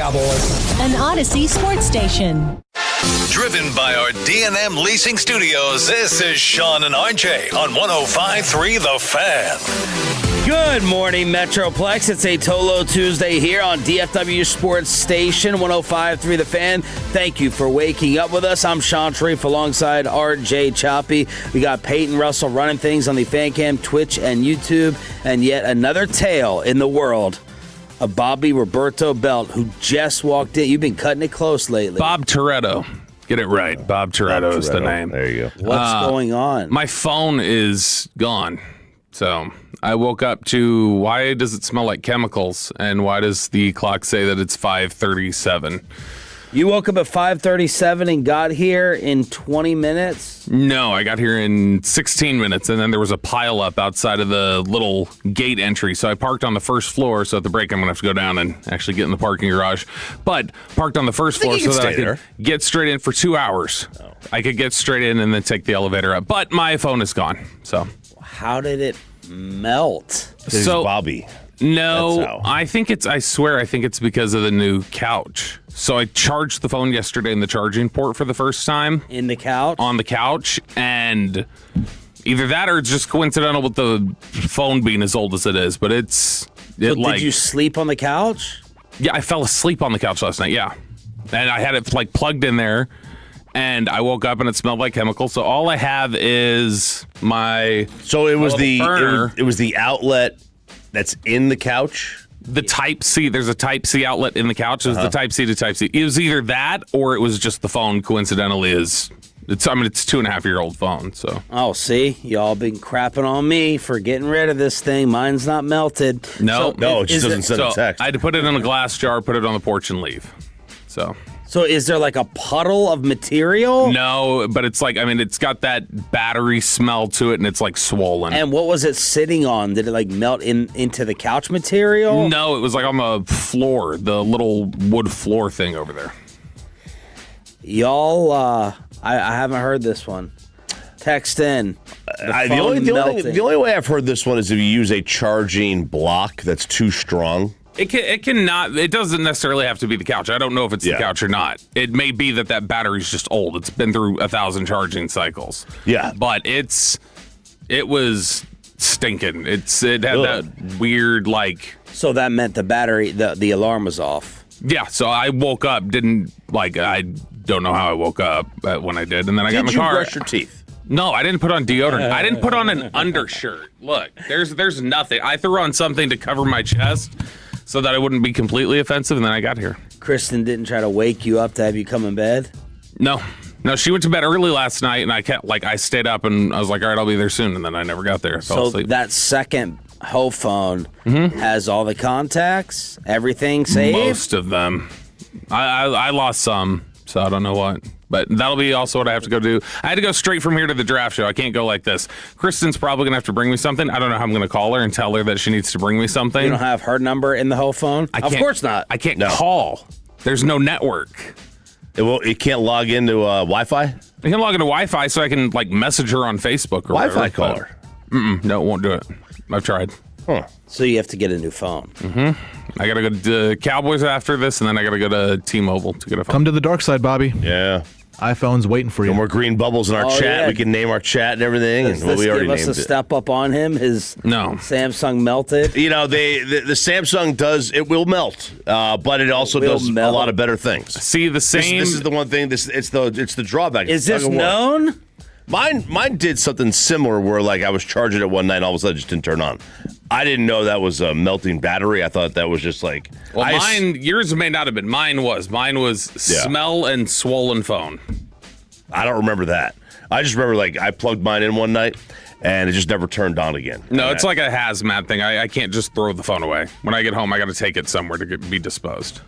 Cowboys. An Odyssey sports station. Driven by our D&M Leasing Studios, this is Sean and RJ on 105.3 The Fan. Good morning, Metroplex. It's a Tolo Tuesday here on DFW Sports Station 105.3 The Fan. Thank you for waking up with us. I'm Sean Sharif alongside RJ Choppy. We got Peyton Russell running things on the Fan Cam, Twitch, and YouTube. And yet another tale in the world of Bobby Roberto Belt, who just walked in. You've been cutting it close lately. Bob Toretto. Get it right. Bob Toretto is the name. There you go. What's going on? My phone is gone. So I woke up to, why does it smell like chemicals? And why does the clock say that it's 5:37? You woke up at 5:37 and got here in 20 minutes? No, I got here in 16 minutes, and then there was a pileup outside of the little gate entry. So I parked on the first floor, so at the break I'm going to have to go down and actually get in the parking garage. But parked on the first floor so that I could get straight in for 2 hours. Oh. I could get straight in and then take the elevator up. But my phone is gone, so. How did it melt? So Bobby. No, I think I swear it's because of the new couch. So I charged the phone yesterday in the charging port for the first time. In the couch? On the couch, and either that or it's just coincidental with the phone being as old as it is, but did you sleep on the couch? Yeah, I fell asleep on the couch last night, yeah. And I had it plugged in there, and I woke up and it smelled like chemicals. So all I have is my So it was burner. it was the outlet that's in the couch? The Type-C, there's a Type-C outlet in the couch. It was the Type-C to Type-C. It was either that or it was just the phone coincidentally it's 2.5-year-old phone, so. Oh, see? Y'all been crapping on me for getting rid of this thing. Mine's not melted. No, it just doesn't send a text. I had to put it in a glass jar, put it on the porch and leave. So is there like a puddle of material? No, but it's it's got that battery smell to it, and it's swollen. And what was it sitting on? Did it melt into the couch material? No, it was on the floor, the little wood floor thing over there. Y'all, I haven't heard this one. Text in. The only way I've heard this one is if you use a charging block that's too strong. It doesn't necessarily have to be the couch. I don't know if it's the couch or not. It may be that battery's just old. It's been through 1,000 charging cycles. Yeah. But it was stinking. It had that weird So that meant the battery, the alarm was off. Yeah, so I woke up, I don't know how I woke up when I did, and then I got in my car. Did you brush your teeth? No, I didn't put on deodorant. I didn't put on an undershirt. Look, there's nothing. I threw on something to cover my chest so that I wouldn't be completely offensive, and then I got here. Kristen didn't try to wake you up to have you come in bed? No, she went to bed early last night, and I stayed up, and I was like, all right, I'll be there soon, and then I never got there. I fell asleep. That second Ho phone has all the contacts, everything saved? Most of them. I lost some, so I don't know what. But that'll be also what I have to go do. I had to go straight from here to the draft show. I can't go like this. Kristen's probably going to have to bring me something. I don't know how I'm going to call her and tell her that she needs to bring me something. You don't have her number in the Ho phone? Of course not. I can't call. There's no network. It can't log into Wi-Fi? I can log into Wi-Fi so I can like message her on Facebook or Wi-Fi whatever. call her. No, it won't do it. I've tried. Huh. So you have to get a new phone. I got to go to Cowboys after this, and then I got to go to T-Mobile to get a phone. Come to the dark side, Bobby. Yeah. iPhone's waiting for you. No more green bubbles in our chat. Yeah. We can name our chat and everything. Does this we already give us named a it. step up on him? His Samsung melted? You know, the Samsung does, it will melt, but it also does a lot of better things. See, the same... This is the one thing, it's the drawback. Is this known? Mine did something similar where I was charging it one night and all of a sudden it just didn't turn on. I didn't know that was a melting battery. I thought that was just yours may not have been. Mine was smell and swollen phone. I don't remember that. I just remember I plugged mine in one night and it just never turned on again. No, it's like a hazmat thing. I can't just throw the phone away. When I get home, I got to take it somewhere to be disposed.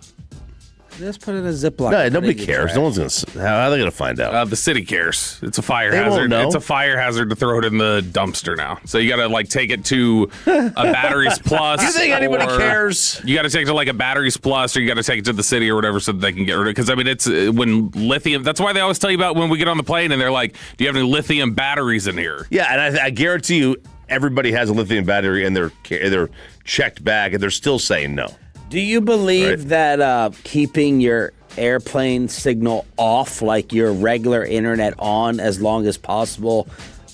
Just put it in a Ziploc. No, nobody cares. No one's gonna. How are they gonna find out? The city cares. It's a fire They hazard. won't know. It's a fire hazard to throw it in the dumpster now. So you got to take it to a Batteries Plus. You think anybody cares? You got to take it to a Batteries Plus, or you got to take it to the city or whatever, so that they can get rid of it. Because it's when lithium. That's why they always tell you about when we get on the plane and they're like, "Do you have any lithium batteries in here?" Yeah, and I guarantee you, everybody has a lithium battery in their checked bag, and they're still saying no. Do you believe that keeping your airplane signal off, like your regular internet on as long as possible,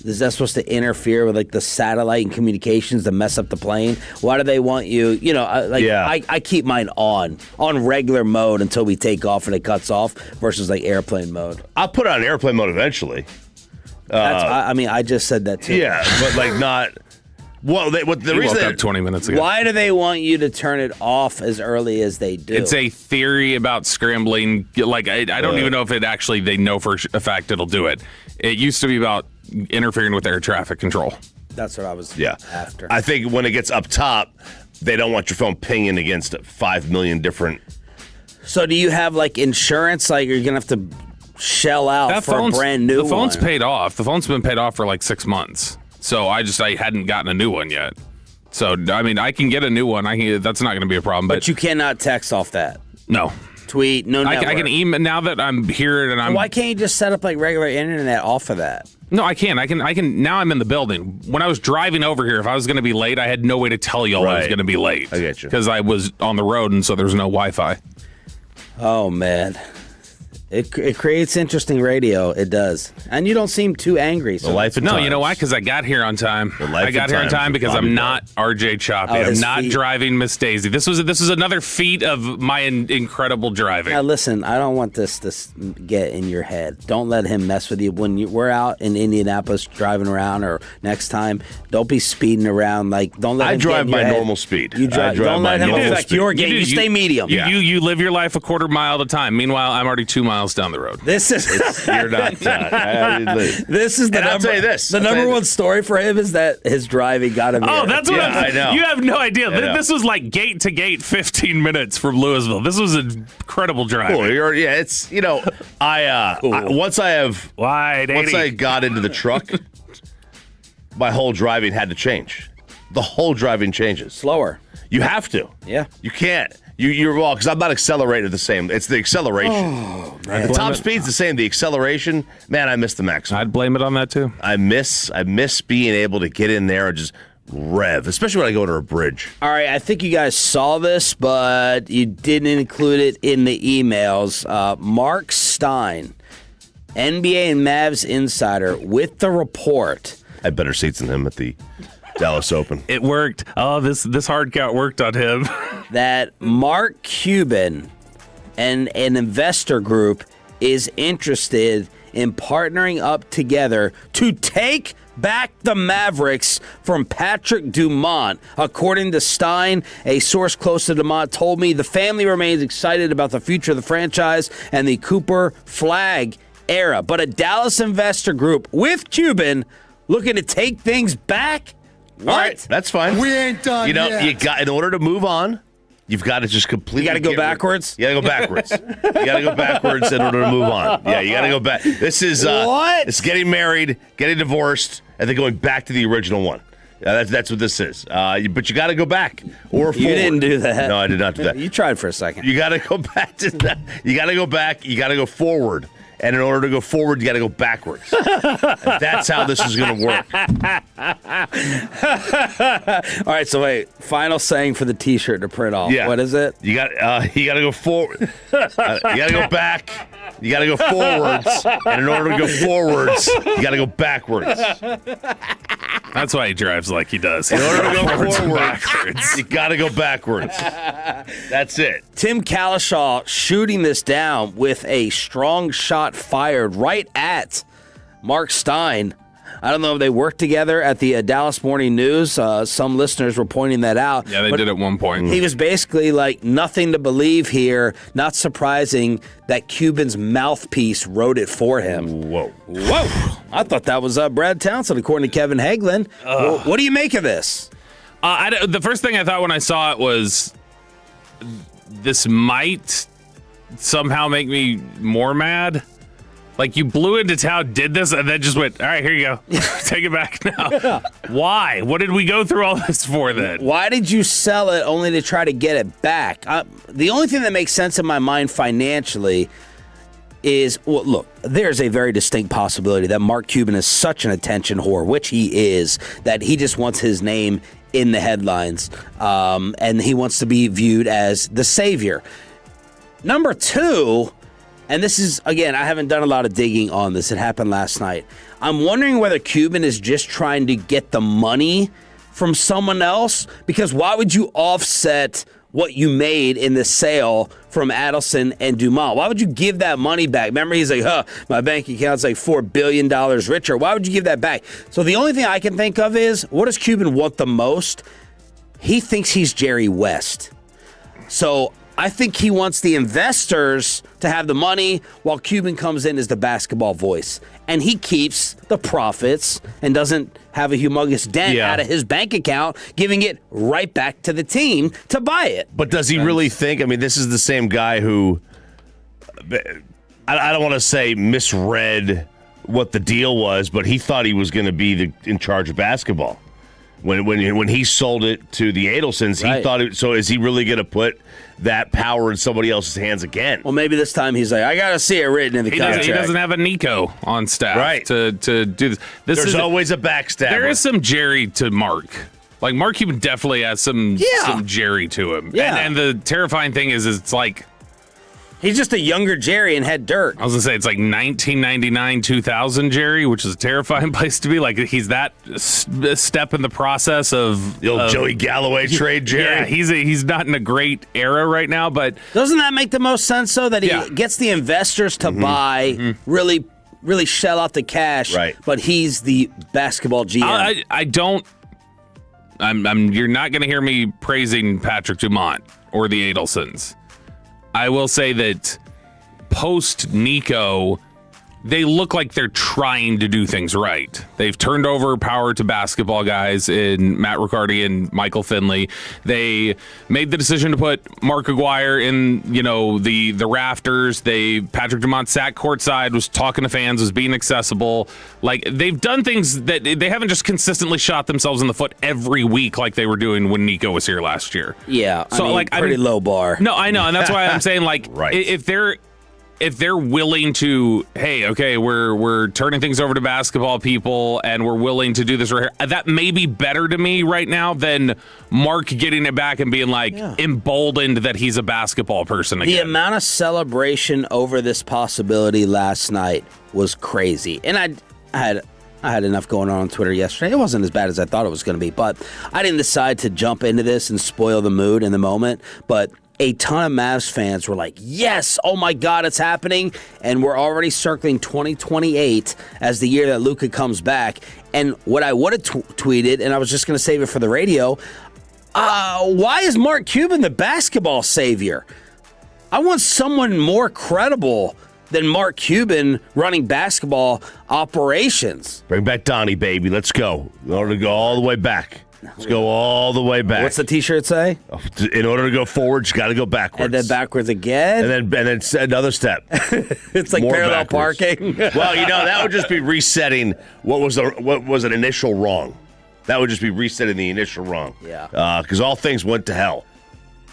is that supposed to interfere with like the satellite and communications to mess up the plane? Why do they want you, I keep mine on regular mode until we take off and it cuts off versus like airplane mode. I'll put it on airplane mode eventually. I just said that too. Yeah, but like not. Well, the reason woke up 20 minutes ago. Why do they want you to turn it off as early as they do? It's a theory about scrambling. Like I don't even know if they know for a fact it'll do it. It used to be about interfering with air traffic control. That's what I was after. I think when it gets up top, they don't want your phone pinging against 5 million different. So do you have like insurance? Like you're gonna have to shell out for a brand new one? The phone's paid off. The phone's been paid off for like 6 months. So I hadn't gotten a new one yet. So I mean, I can get a new one. That's not going to be a problem. But you cannot text off that. No. Tweet. No. I can email now that I'm here and I'm. Why can't you just set up like regular internet off of that? No, I can. I can. Now I'm in the building. When I was driving over here, if I was going to be late, I had no way to tell y'all I was going to be late. I get you. Because I was on the road and so there's no Wi-Fi. Oh man. It creates interesting radio. It does. And you don't seem too angry. So. No, you know why? Because I got here on time. I got here on time because I'm not RJ Choppy. I'm not driving Miss Daisy. This was another feat of my incredible driving. Now listen, I don't want this to get in your head. Don't let him mess with you. When we're out in Indianapolis driving around or next time, don't be speeding around. Like don't let him I drive get in your my head. normal speed. You drive. Don't let him affect your game. You stay medium. You live your life a quarter mile at a time. Meanwhile, I'm already 2 miles down the road. This is you're not. This is the number. I'll tell you this. The number one story for him is that his driving got him. Oh, that's what I know. You have no idea. This was like gate to gate, 15 minutes from Louisville. This was an incredible drive. Cool. It's once I got into the truck, my whole driving had to change. The whole driving changes. Slower. You have to. Yeah. You can't. You're wrong because I'm not accelerated the same. It's the acceleration. Oh, man. The top speed's the same. The acceleration, man, I miss the maximum. I'd blame it on that too. I miss being able to get in there and just rev, especially when I go to a bridge. All right, I think you guys saw this, but you didn't include it in the emails. Mark Stein, NBA and Mavs insider, with the report. I had better seats than him at the Dallas Open. It worked. Oh, this hard count worked on him. That Mark Cuban and an investor group is interested in partnering up together to take back the Mavericks from Patrick Dumont. According to Stein, a source close to Dumont told me the family remains excited about the future of the franchise and the Cooper Flag era. But a Dallas investor group with Cuban looking to take things back? What? All right, that's fine. We ain't done yet. You got, in order to move on, you've got to just completely. You got to go backwards? You got to go backwards. You got to go backwards in order to move on. Yeah, you got to go back. This is what? It's getting married, getting divorced, and then going back to the original one. That's what this is. But you got to go back or forward. You didn't do that. No, I did not do that. You tried for a second. You got to go back to that. You got to go back. You got to go forward. And in order to go forward, you got to go backwards. That's how this is going to work. All right, so wait. Final saying for the T-shirt to print off. Yeah. What is it? You got to go forward. You got to go back. You got to go forwards. And in order to go forwards, you got to go backwards. That's why he drives like he does. In order to go forwards, you got to go backwards. That's it. Tim Kalishaw shooting this down with a strong shot fired right at Mark Stein. I don't know if they worked together at the Dallas Morning News. Some listeners were pointing that out. Yeah, they did at one point. He was basically like, nothing to believe here. Not surprising that Cuban's mouthpiece wrote it for him. Whoa. I thought that was Brad Townsend, according to Kevin Hagelin. What do you make of this? The first thing I thought when I saw it was this might somehow make me more mad. Like, you blew into town, did this, and then just went, all right, here you go. Take it back now. Why? What did we go through all this for then? Why did you sell it only to try to get it back? The only thing that makes sense in my mind financially is, well, look, there's a very distinct possibility that Mark Cuban is such an attention whore, which he is, that he just wants his name in the headlines, and he wants to be viewed as the savior. Number two, and this is, again, I haven't done a lot of digging on this. It happened last night. I'm wondering whether Cuban is just trying to get the money from someone else, because why would you offset what you made in the sale from Adelson and Dumont? Why would you give that money back? Remember, he's like, my bank account's like $4 billion richer. Why would you give that back? So the only thing I can think of is, what does Cuban want the most? He thinks he's Jerry West. So I think he wants the investors to have the money while Cuban comes in as the basketball voice. And he keeps the profits and doesn't have a humongous dent out of his bank account, giving it right back to the team to buy it. But does he really think, I mean, this is the same guy who, I don't want to say misread what the deal was, but he thought he was going to be in charge of basketball. When he sold it to the Adelsons, he thought it. So is he really going to put that power in somebody else's hands again? Well, maybe this time he's like, I got to see it written in the contract. He doesn't have a Nico on staff to do this. There's always a backstabber. There is some Jerry to Mark. Like, Mark Cuban definitely has some Jerry to him. Yeah. And the terrifying thing is it's like, he's just a younger Jerry and had dirt. I was going to say, it's like 1999, 2000 Jerry, which is a terrifying place to be. Like, he's that step in the process of... The old Joey Galloway trade, Jerry. Yeah, he's not in a great era right now, but... Doesn't that make the most sense, though, that he gets the investors to buy, really shell out the cash, but he's the basketball GM? I don't... You're not going to hear me praising Patrick Dumont or the Adelsons. I will say that post Nico, they look like they're trying to do things right. They've turned over power to basketball guys in Matt Riccardi and Michael Finley. They made the decision to put Mark Aguirre in, the rafters. Patrick Dumont sat courtside, was talking to fans, was being accessible. Like, they've done things that they haven't just consistently shot themselves in the foot every week like they were doing when Nico was here last year. Yeah, pretty low bar. No, I know, and that's why I'm saying, like, if they're willing to, hey, okay, we're turning things over to basketball people and we're willing to do this right here, that may be better to me right now than Mark getting it back and being like emboldened that he's a basketball person again. The amount of celebration over this possibility last night was crazy. And I had enough going on Twitter yesterday. It wasn't as bad as I thought it was going to be, but I didn't decide to jump into this and spoil the mood in the moment. But a ton of Mavs fans were like, yes, oh my God, it's happening. And we're already circling 2028 as the year that Luka comes back. And what I would have tweeted, and I was just going to save it for the radio, why is Mark Cuban the basketball savior? I want someone more credible than Mark Cuban running basketball operations. Bring back Donnie, baby. Let's go. In order to go all the way back. Let's go all the way back. What's the T-shirt say? In order to go forward, you got to go backwards. And then backwards again? And then another step. It's like more parallel backwards. parking. Well, that would just be resetting what was an initial wrong. That would just be resetting the initial wrong. Yeah. Because all things went to hell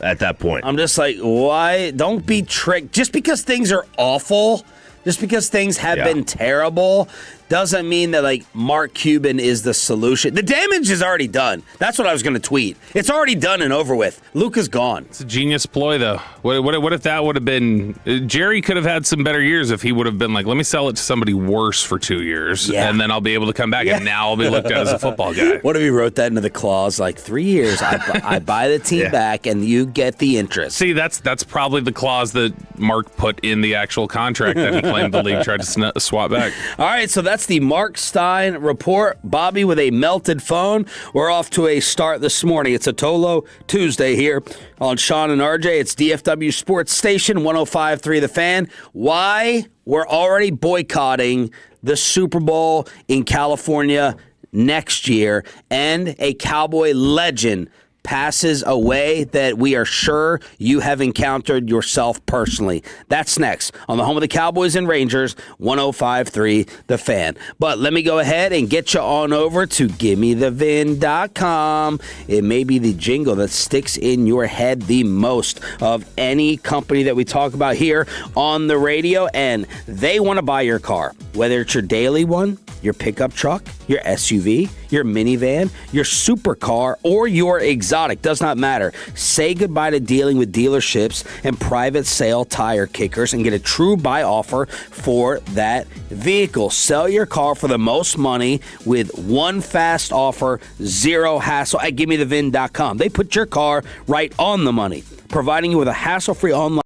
at that point. I'm just like, why? Don't be tricked. Just because things are awful, just because things have been terrible, doesn't mean that, like, Mark Cuban is the solution. The damage is already done. That's what I was going to tweet. It's already done and over with. Luka's gone. It's a genius ploy, though. What if that would have been... Jerry could have had some better years if he would have been like, let me sell it to somebody worse for 2 years, and then I'll be able to come back, and now I'll be looked at as a football guy. What if he wrote that into the clause, like, 3 years, I buy the team back, and you get the interest? See, that's probably the clause that Mark put in the actual contract that he claimed the league tried to swap back. All right, so that's the Mark Stein report. Bobby with a melted phone. We're off to a start this morning. It's a Tolo Tuesday here on Sean and RJ. It's DFW Sports Station 105.3 The Fan. Why we're already boycotting the Super Bowl in California next year, and a Cowboy legend passes away that we are sure you have encountered yourself personally. That's next on the home of the Cowboys and Rangers, 105.3 The Fan. But let me go ahead and get you on over to GimmeTheVin.com. It may be the jingle that sticks in your head the most of any company that we talk about here on the radio, and they want to buy your car, whether it's your daily one, your pickup truck, your SUV, your minivan, your supercar, or your exotic. Does not matter. Say goodbye to dealing with dealerships and private sale tire kickers and get a true buy offer for that vehicle. Sell your car for the most money with one fast offer, zero hassle at GimmeTheVin.com. They put your car right on the money, providing you with a hassle-free online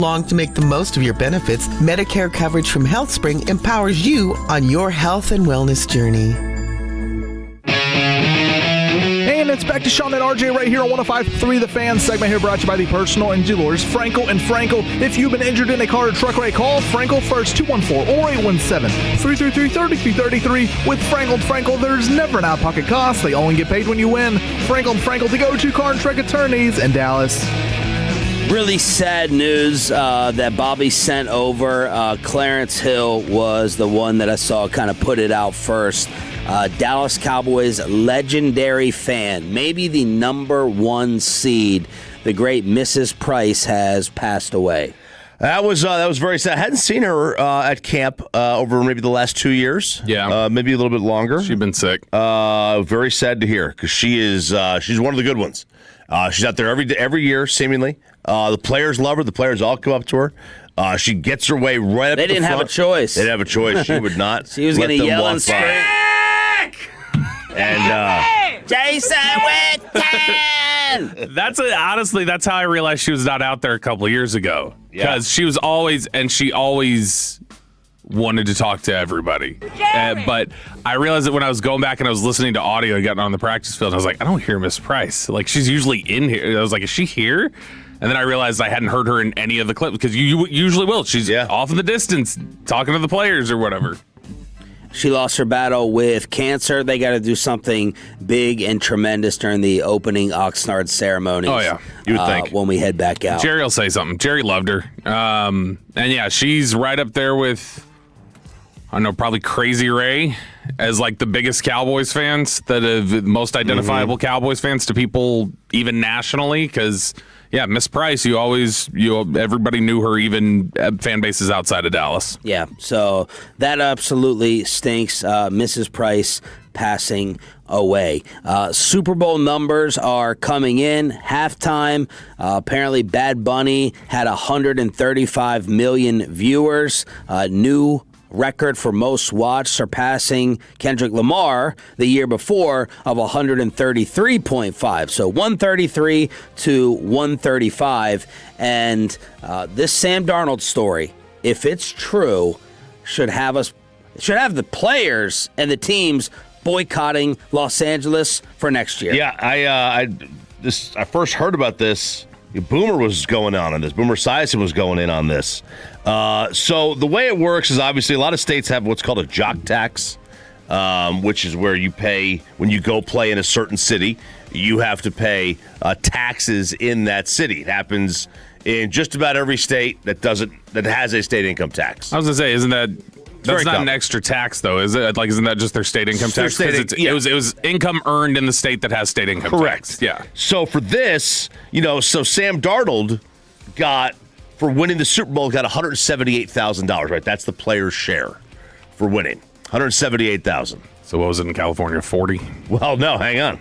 Long to make the most of your benefits, Medicare coverage from HealthSpring empowers you on your health and wellness journey. And it's back to Sean and RJ right here on 105.3 The Fan segment here brought to you by the personal and dealers Frankel and Frankel. If you've been injured in a car or truck wreck, call Frankel first, 214 or 817-333-3333. With Frankel and Frankel, there's never an out-of-pocket cost. They only get paid when you win. Frankel and Frankel, the go-to car and truck attorneys in Dallas. Really sad news that Bobby sent over. Clarence Hill was the one that I saw kind of put it out first. Dallas Cowboys legendary fan, maybe the number one seed. The great Mrs. Price has passed away. That was very sad. I hadn't seen her at camp over maybe the last 2 years. Yeah, maybe a little bit longer. She's been sick. Very sad to hear because she's one of the good ones. She's out there every year, seemingly. The players love her. The players all come up to her. She gets her way right up They to the didn't have a front. choice. They didn't have a choice. She would not. She was going to yell and scream. And Jason Witten! Honestly, that's how I realized she was not out there a couple of years ago. Because she always wanted to talk to everybody. But I realized that when I was going back and I was listening to audio and getting on the practice field, I was like, I don't hear Miss Price. Like, she's usually in here. I was like, is she here? And then I realized I hadn't heard her in any of the clips because you usually will. She's off in the distance talking to the players or whatever. She lost her battle with cancer. They got to do something big and tremendous during the opening Oxnard ceremonies. Oh, yeah. You would think. When we head back out. Jerry will say something. Jerry loved her. And yeah, she's right up there with, I don't know, probably Crazy Ray as like the biggest Cowboys fans, the most identifiable Cowboys fans to people even nationally. Because, yeah, Miss Price, everybody knew her, even fan bases outside of Dallas. Yeah, so that absolutely stinks. Mrs. Price passing away. Super Bowl numbers are coming in. Halftime, apparently Bad Bunny had 135 million viewers. New record for most watched, surpassing Kendrick Lamar the year before of 133.5. So 133 to 135. And this Sam Darnold story, if it's true, should have the players and the teams boycotting Los Angeles for next year. yeah, I first heard about this. Boomer was going on this. Boomer Esiason was going in on this. So the way it works is obviously a lot of states have what's called a jock tax, which is where you pay when you go play in a certain city. You have to pay taxes in that city. It happens in just about every state that has a state income tax. I was gonna say, that's not common. an extra tax though, is it? Like, isn't that just their state income tax? It was income earned in the state that has state income Correct. tax. Yeah. So for this, so Sam Darnold for winning the Super Bowl, got $178,000, right? That's the player's share for winning. $178,000. So what was it in California? 40? Well, no, hang on.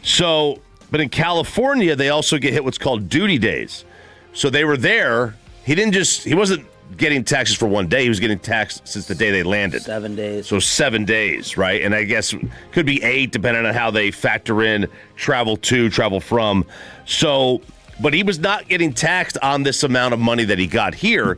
So, but in California, they also get hit what's called duty days. So they were there. He wasn't getting taxes for one day. He was getting taxed since the day they landed. 7 days. So 7 days, right? And I guess could be 8 depending on how they factor in travel to, travel from. So, but he was not getting taxed on this amount of money that he got here.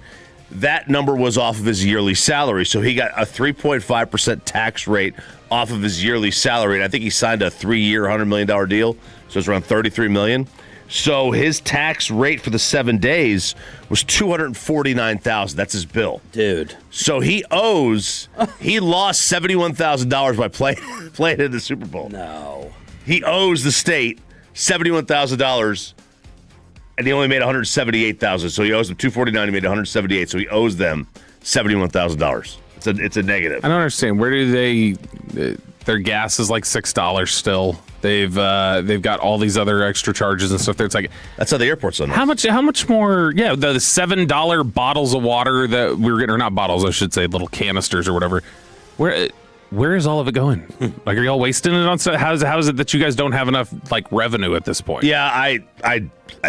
That number was off of his yearly salary. So he got a 3.5% tax rate off of his yearly salary. And I think he signed a 3-year, $100 million deal. So it's around $33 million. So his tax rate for the 7 days was $249,000. That's his bill. Dude. So he lost $71,000 by playing in the Super Bowl. No. He owes the state $71,000, and he only made $178,000. So he owes them $249,000. He made $178,000. So he owes them $71,000. It's a negative. I don't understand. Where do they? Their gas is like $6 still. They've got all these other extra charges and stuff there. It's like, that's how the airport's done. How much more? Yeah, the $7 bottles of water that we were getting, or not bottles, I should say, little canisters or whatever. Where is all of it going? Like, are y'all wasting it on stuff? How is it that you guys don't have enough like revenue at this point? Yeah, I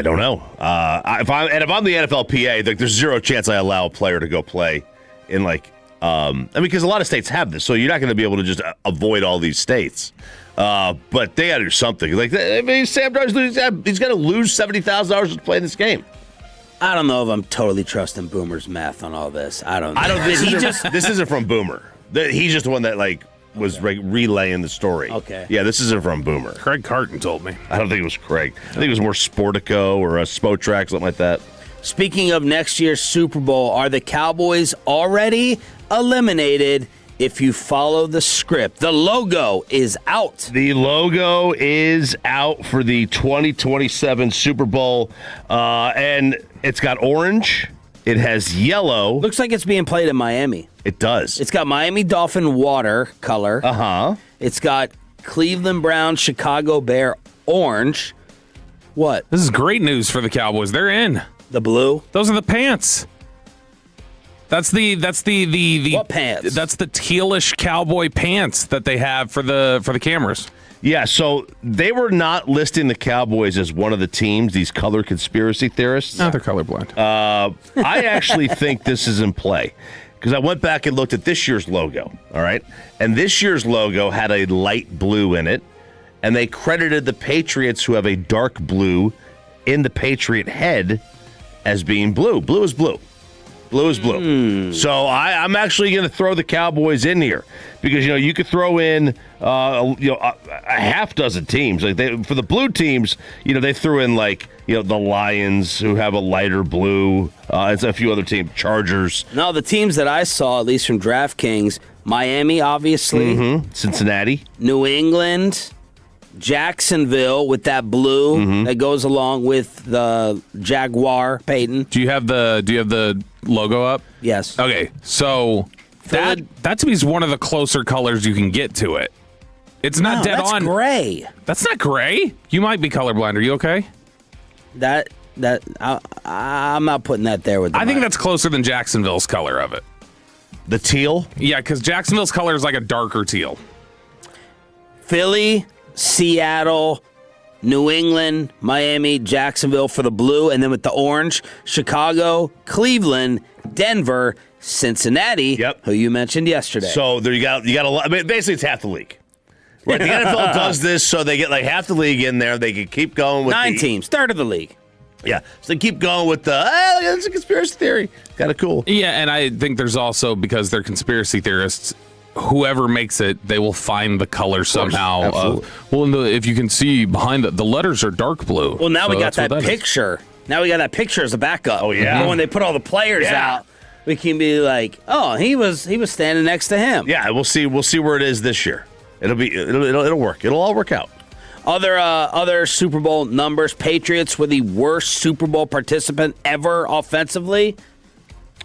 don't know. If I'm the NFLPA, there's zero chance I allow a player to go play in because a lot of states have this, so you're not going to be able to just avoid all these states. But they got to do something. Sam Darnold, he's going to lose $70,000 to play in this game. I don't know if I'm totally trusting Boomer's math on all this. I don't know. This isn't from Boomer. He's just the one that was relaying the story. Okay. Yeah, this isn't from Boomer. Craig Carton told me. I don't think it was Craig. I think it was more Sportico or a Spotrac, something like that. Speaking of next year's Super Bowl, are the Cowboys already eliminated if you follow the script? The logo is out. The logo is out for the 2027 Super Bowl, and it's got orange. It has yellow. Looks like it's being played in Miami. It does. It's got Miami Dolphin water color. Uh-huh. It's got Cleveland Brown, Chicago Bear orange. What? This is great news for the Cowboys. They're in. The blue? Those are the pants. That's the What pants? That's the tealish cowboy pants that they have for the cameras. Yeah, so they were not listing the Cowboys as one of the teams, these color conspiracy theorists. No, they're colorblind. I actually think this is in play because I went back and looked at this year's logo, all right? And this year's logo had a light blue in it, and they credited the Patriots who have a dark blue in the Patriot head as being blue. Blue is blue. Blue is blue. So I'm actually going to throw the Cowboys in here because, you could throw in, a half dozen teams. Like for the blue teams, they threw in the Lions who have a lighter blue. And a few other teams, Chargers. No, the teams that I saw, at least from DraftKings, Miami, obviously. Cincinnati. New England. Jacksonville with that blue that goes along with the Jaguar, Peyton. Do you have the logo up? Yes. Okay, so that to me is one of the closer colors you can get to it. It's not dead that's on. Gray. That's not gray. You might be colorblind. Are you okay? I'm not putting that there with. I think that's closer than Jacksonville's color of it. The teal. Yeah, because Jacksonville's color is like a darker teal. Philly, Seattle, New England, Miami, Jacksonville for the blue, and then with the orange, Chicago, Cleveland, Denver, Cincinnati, who you mentioned yesterday. So there you got a lot. I mean, basically, it's half the league. Right, the NFL does this so they get half the league in there. They can keep going with 9 teams, third of the league. Yeah, so they keep going with it's a conspiracy theory. Kind of cool. Yeah, and I think there's also, because they're conspiracy theorists, whoever makes it, they will find the color somehow. If you can see behind the letters are dark blue. Well, now we got that picture. Now we got that picture as a backup. Oh yeah. When they put all the players out, we can be like, oh, he was standing next to him. Yeah, we'll see where it is this year. It'll work. It'll all work out. Other Super Bowl numbers. Patriots were the worst Super Bowl participant ever offensively.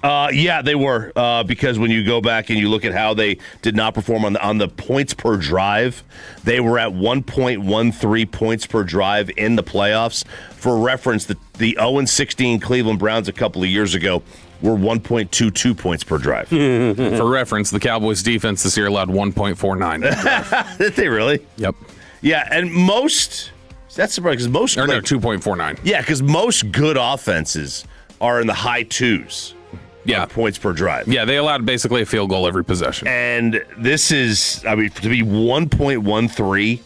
Yeah, they were because when you go back and you look at how they did not perform on the points per drive, they were at 1.13 points per drive in the playoffs. For reference, the 0-16 Cleveland Browns a couple of years ago were 1.22 points per drive. For reference, the Cowboys defense this year allowed 1.49. Did they really? Yep. Yeah, and that's surprising because 2.49. Yeah, because most good offenses are in the high twos. Yeah, points per drive. Yeah, they allowed basically a field goal every possession. And this is, to be 1.13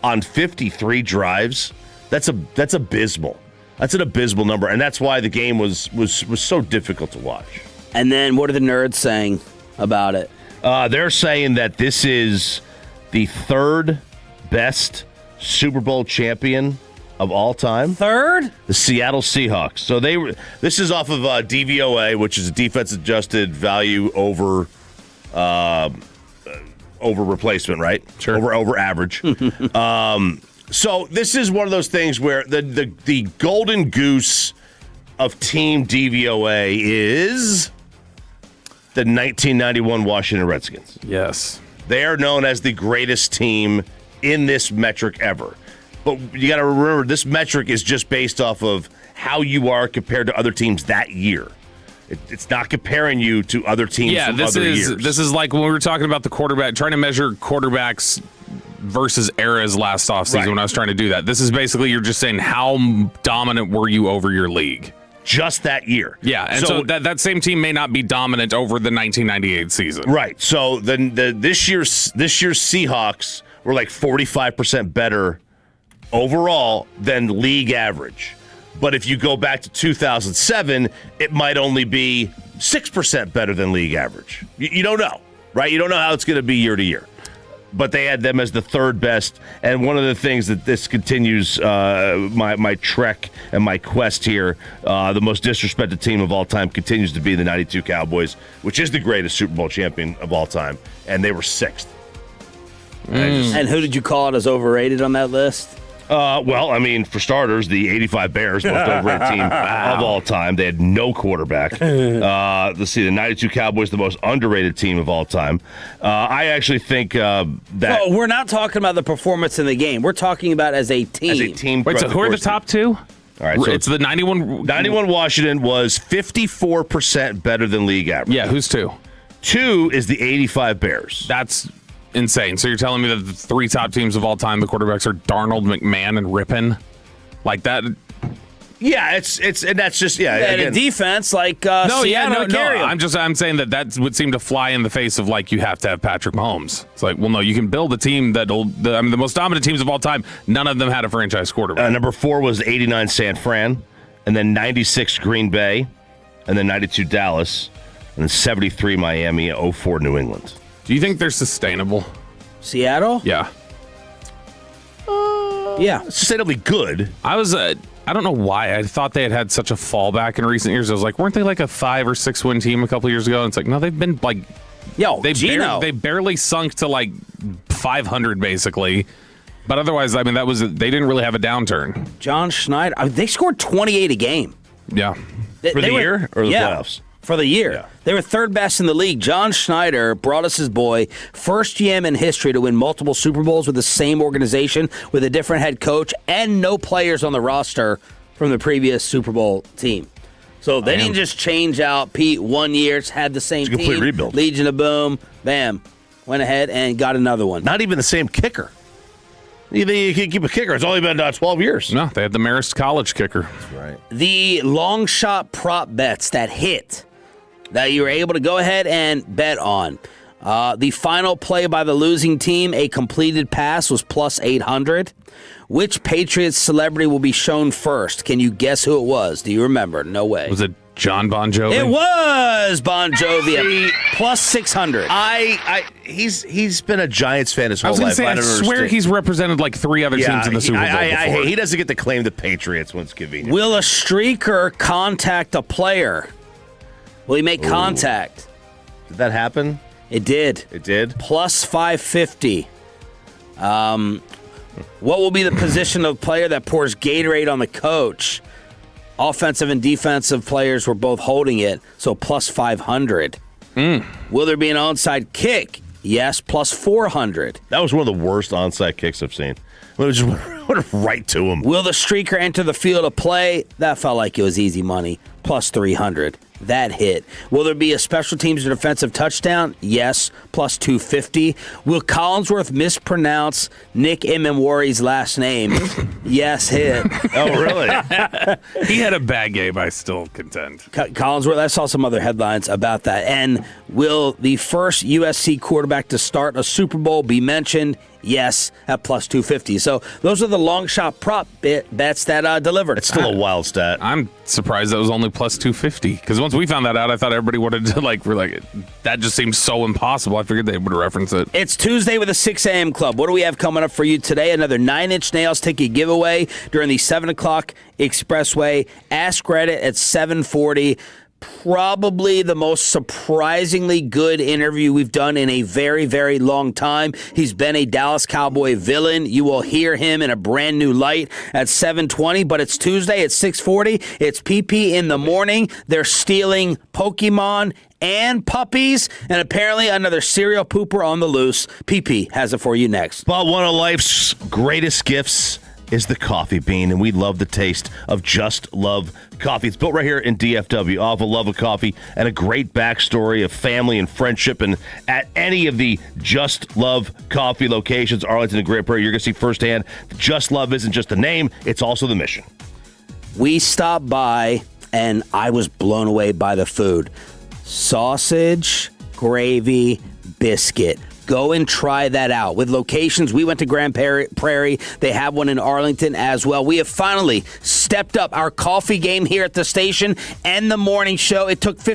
on 53 drives, that's abysmal. That's an abysmal number, and that's why the game was so difficult to watch. And then what are the nerds saying about it? They're saying that this is the third best Super Bowl champion of all time. Third? The Seattle Seahawks. So this is off of DVOA, which is a defense adjusted value over replacement, right? Sure. Over average. So this is one of those things where the golden goose of Team DVOA is the 1991 Washington Redskins. Yes. They are known as the greatest team in this metric ever. But you got to remember, this metric is just based off of how you are compared to other teams that year. It's not comparing you to other teams from other years. This is like when we were talking about the quarterback, trying to measure quarterbacks versus eras last offseason. Right. When I was trying to do that. This is basically, you're just saying how dominant were you over your league. Just that year. Yeah, and so that same team may not be dominant over the 1998 season. Right. So this year's Seahawks were 45% better overall than league average. But if you go back to 2007, it might only be 6% better than league average. You don't know, right? You don't know how it's going to be year to year. But they had them as the third best. And one of the things that this continues my trek and my quest here, the most disrespected team of all time continues to be the 92 Cowboys, which is the greatest Super Bowl champion of all time. And they were 6th. And who did you call it as overrated on that list? Well, I mean, for starters, the 85 Bears, most overrated team of all time. They had no quarterback. Let's see, the 92 Cowboys, the most underrated team of all time. I actually think that... Well, we're not talking about the performance in the game. We're talking about as a team. As a team. Wait, so who are the top two? All right, so it's the 91... 91 Washington was 54% better than league average. Yeah, who's 2? 2 is the 85 Bears. That's insane. So you're telling me that the 3 top teams of all time, the quarterbacks are Darnold, McMahon, and Rippon? Like that? Yeah, it's and that's just And a defense like Seattle carry 'em. I'm saying that would seem to fly in the face of like you have to have Patrick Mahomes. It's like, well, no, you can build a team that'll. The most dominant teams of all time, none of them had a franchise quarterback. Number 4 was 89 San Fran, and then 96 Green Bay, and then 92 Dallas, and then 73 Miami, 04 New England. Do you think they're sustainable? Seattle? Yeah. Yeah. Sustainably good. I don't know why. I thought they had such a fallback in recent years. I was like, weren't they like a 5 or 6 win team a couple years ago? And it's like, no, they've been like, they barely sunk to like 500 basically. But otherwise, I mean, they didn't really have a downturn. John Schneider, they scored 28 a game. Yeah. For the year or the playoffs? For the year. Yeah. They were third best in the league. John Schneider brought us his boy, first GM in history to win multiple Super Bowls with the same organization, with a different head coach, and no players on the roster from the previous Super Bowl team. So they didn't just change out Pete 1 year, had the same team. Complete rebuild. Legion of Boom, bam, went ahead and got another one. Not even the same kicker. You can keep a kicker. It's only been 12 years. No, they had the Marist College kicker. That's right. The long shot prop bets that hit, that you were able to go ahead and bet on. The final play by the losing team, a completed pass, was plus 800. Which Patriots celebrity will be shown first? Can you guess who it was? Do you remember? No way. Was it John Bon Jovi? It was Bon Jovi at plus 600. He's been a Giants fan his whole life. I swear he's represented like 3 other teams in the Super Bowl before. He doesn't get to claim the Patriots when it's convenient. Will a streaker contact a player? Will he make contact? Did that happen? It did. It did? Plus 550. What will be the position of player that pours Gatorade on the coach? Offensive and defensive players were both holding it, so plus 500. Will there be an onside kick? Yes, plus 400. That was one of the worst onside kicks I've seen. It just went right to him. Will the streaker enter the field of play? That felt like it was easy money. Plus 300. That hit. Will there be a special teams or defensive touchdown? Yes, plus 250. Will Collinsworth mispronounce Nick Imamwari's last name? Yes, hit. Oh, really? He had a bad game, I still contend. Collinsworth, I saw some other headlines about that. And will the first USC quarterback to start a Super Bowl be mentioned? Yes, at plus 250. So those are the long shot prop bets that delivered. It's still a wild stat. I'm surprised that was only plus 250. Because once we found that out, I thought everybody wanted to that just seemed so impossible. I figured they would reference it. It's Tuesday with the 6 a.m. Club. What do we have coming up for you today? Another 9-inch nails ticket giveaway during the 7 o'clock Expressway. Ask Reddit at 7:40. Probably the most surprisingly good interview we've done in a very, very long time. He's been a Dallas Cowboy villain. You will hear him in a brand new light at 7:20, but it's Tuesday at 6:40. It's PP in the morning. They're stealing Pokemon and puppies, and apparently another serial pooper on the loose. PP has it for you next. But one of life's greatest gifts is the coffee bean, and we love the taste of Just Love Coffee. It's built right here in DFW, off a love of coffee and a great backstory of family and friendship. And at any of the Just Love Coffee locations, Arlington and Great Prairie, you're going to see firsthand, Just Love isn't just the name, it's also the mission. We stopped by, and I was blown away by the food. Sausage, gravy, biscuit. Go and try that out. With locations, we went to Grand Prairie. They have one in Arlington as well. We have finally stepped up our coffee game here at the station and the morning show. It took 15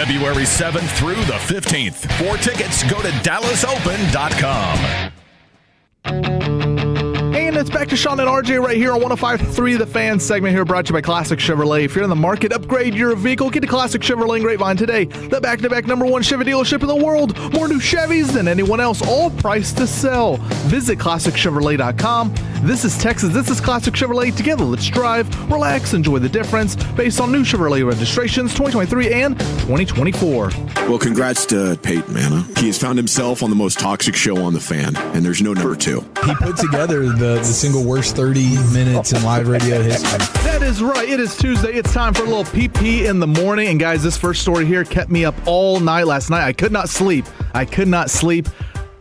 February 7th through the 15th. For tickets, go to DallasOpen.com. And it's back to Sean and RJ right here on 105.3 The Fan segment here, brought to you by Classic Chevrolet. If you're in the market, upgrade your vehicle, get to Classic Chevrolet in Grapevine today. The back-to-back #1 Chevy dealership in the world. More new Chevys than anyone else, all priced to sell. Visit ClassicChevrolet.com. This is Texas. This is Classic Chevrolet. Together, let's drive, relax, enjoy the difference based on new Chevrolet registrations 2023 and 2024. Well, congrats to Peyton Manning. He has found himself on the most toxic show on The Fan, and there's no number 2. He put together the single worst 30 minutes in live radio history. That is right. It is Tuesday. It's time for a little PP in the morning. And guys, this first story here kept me up all night last night. I could not sleep.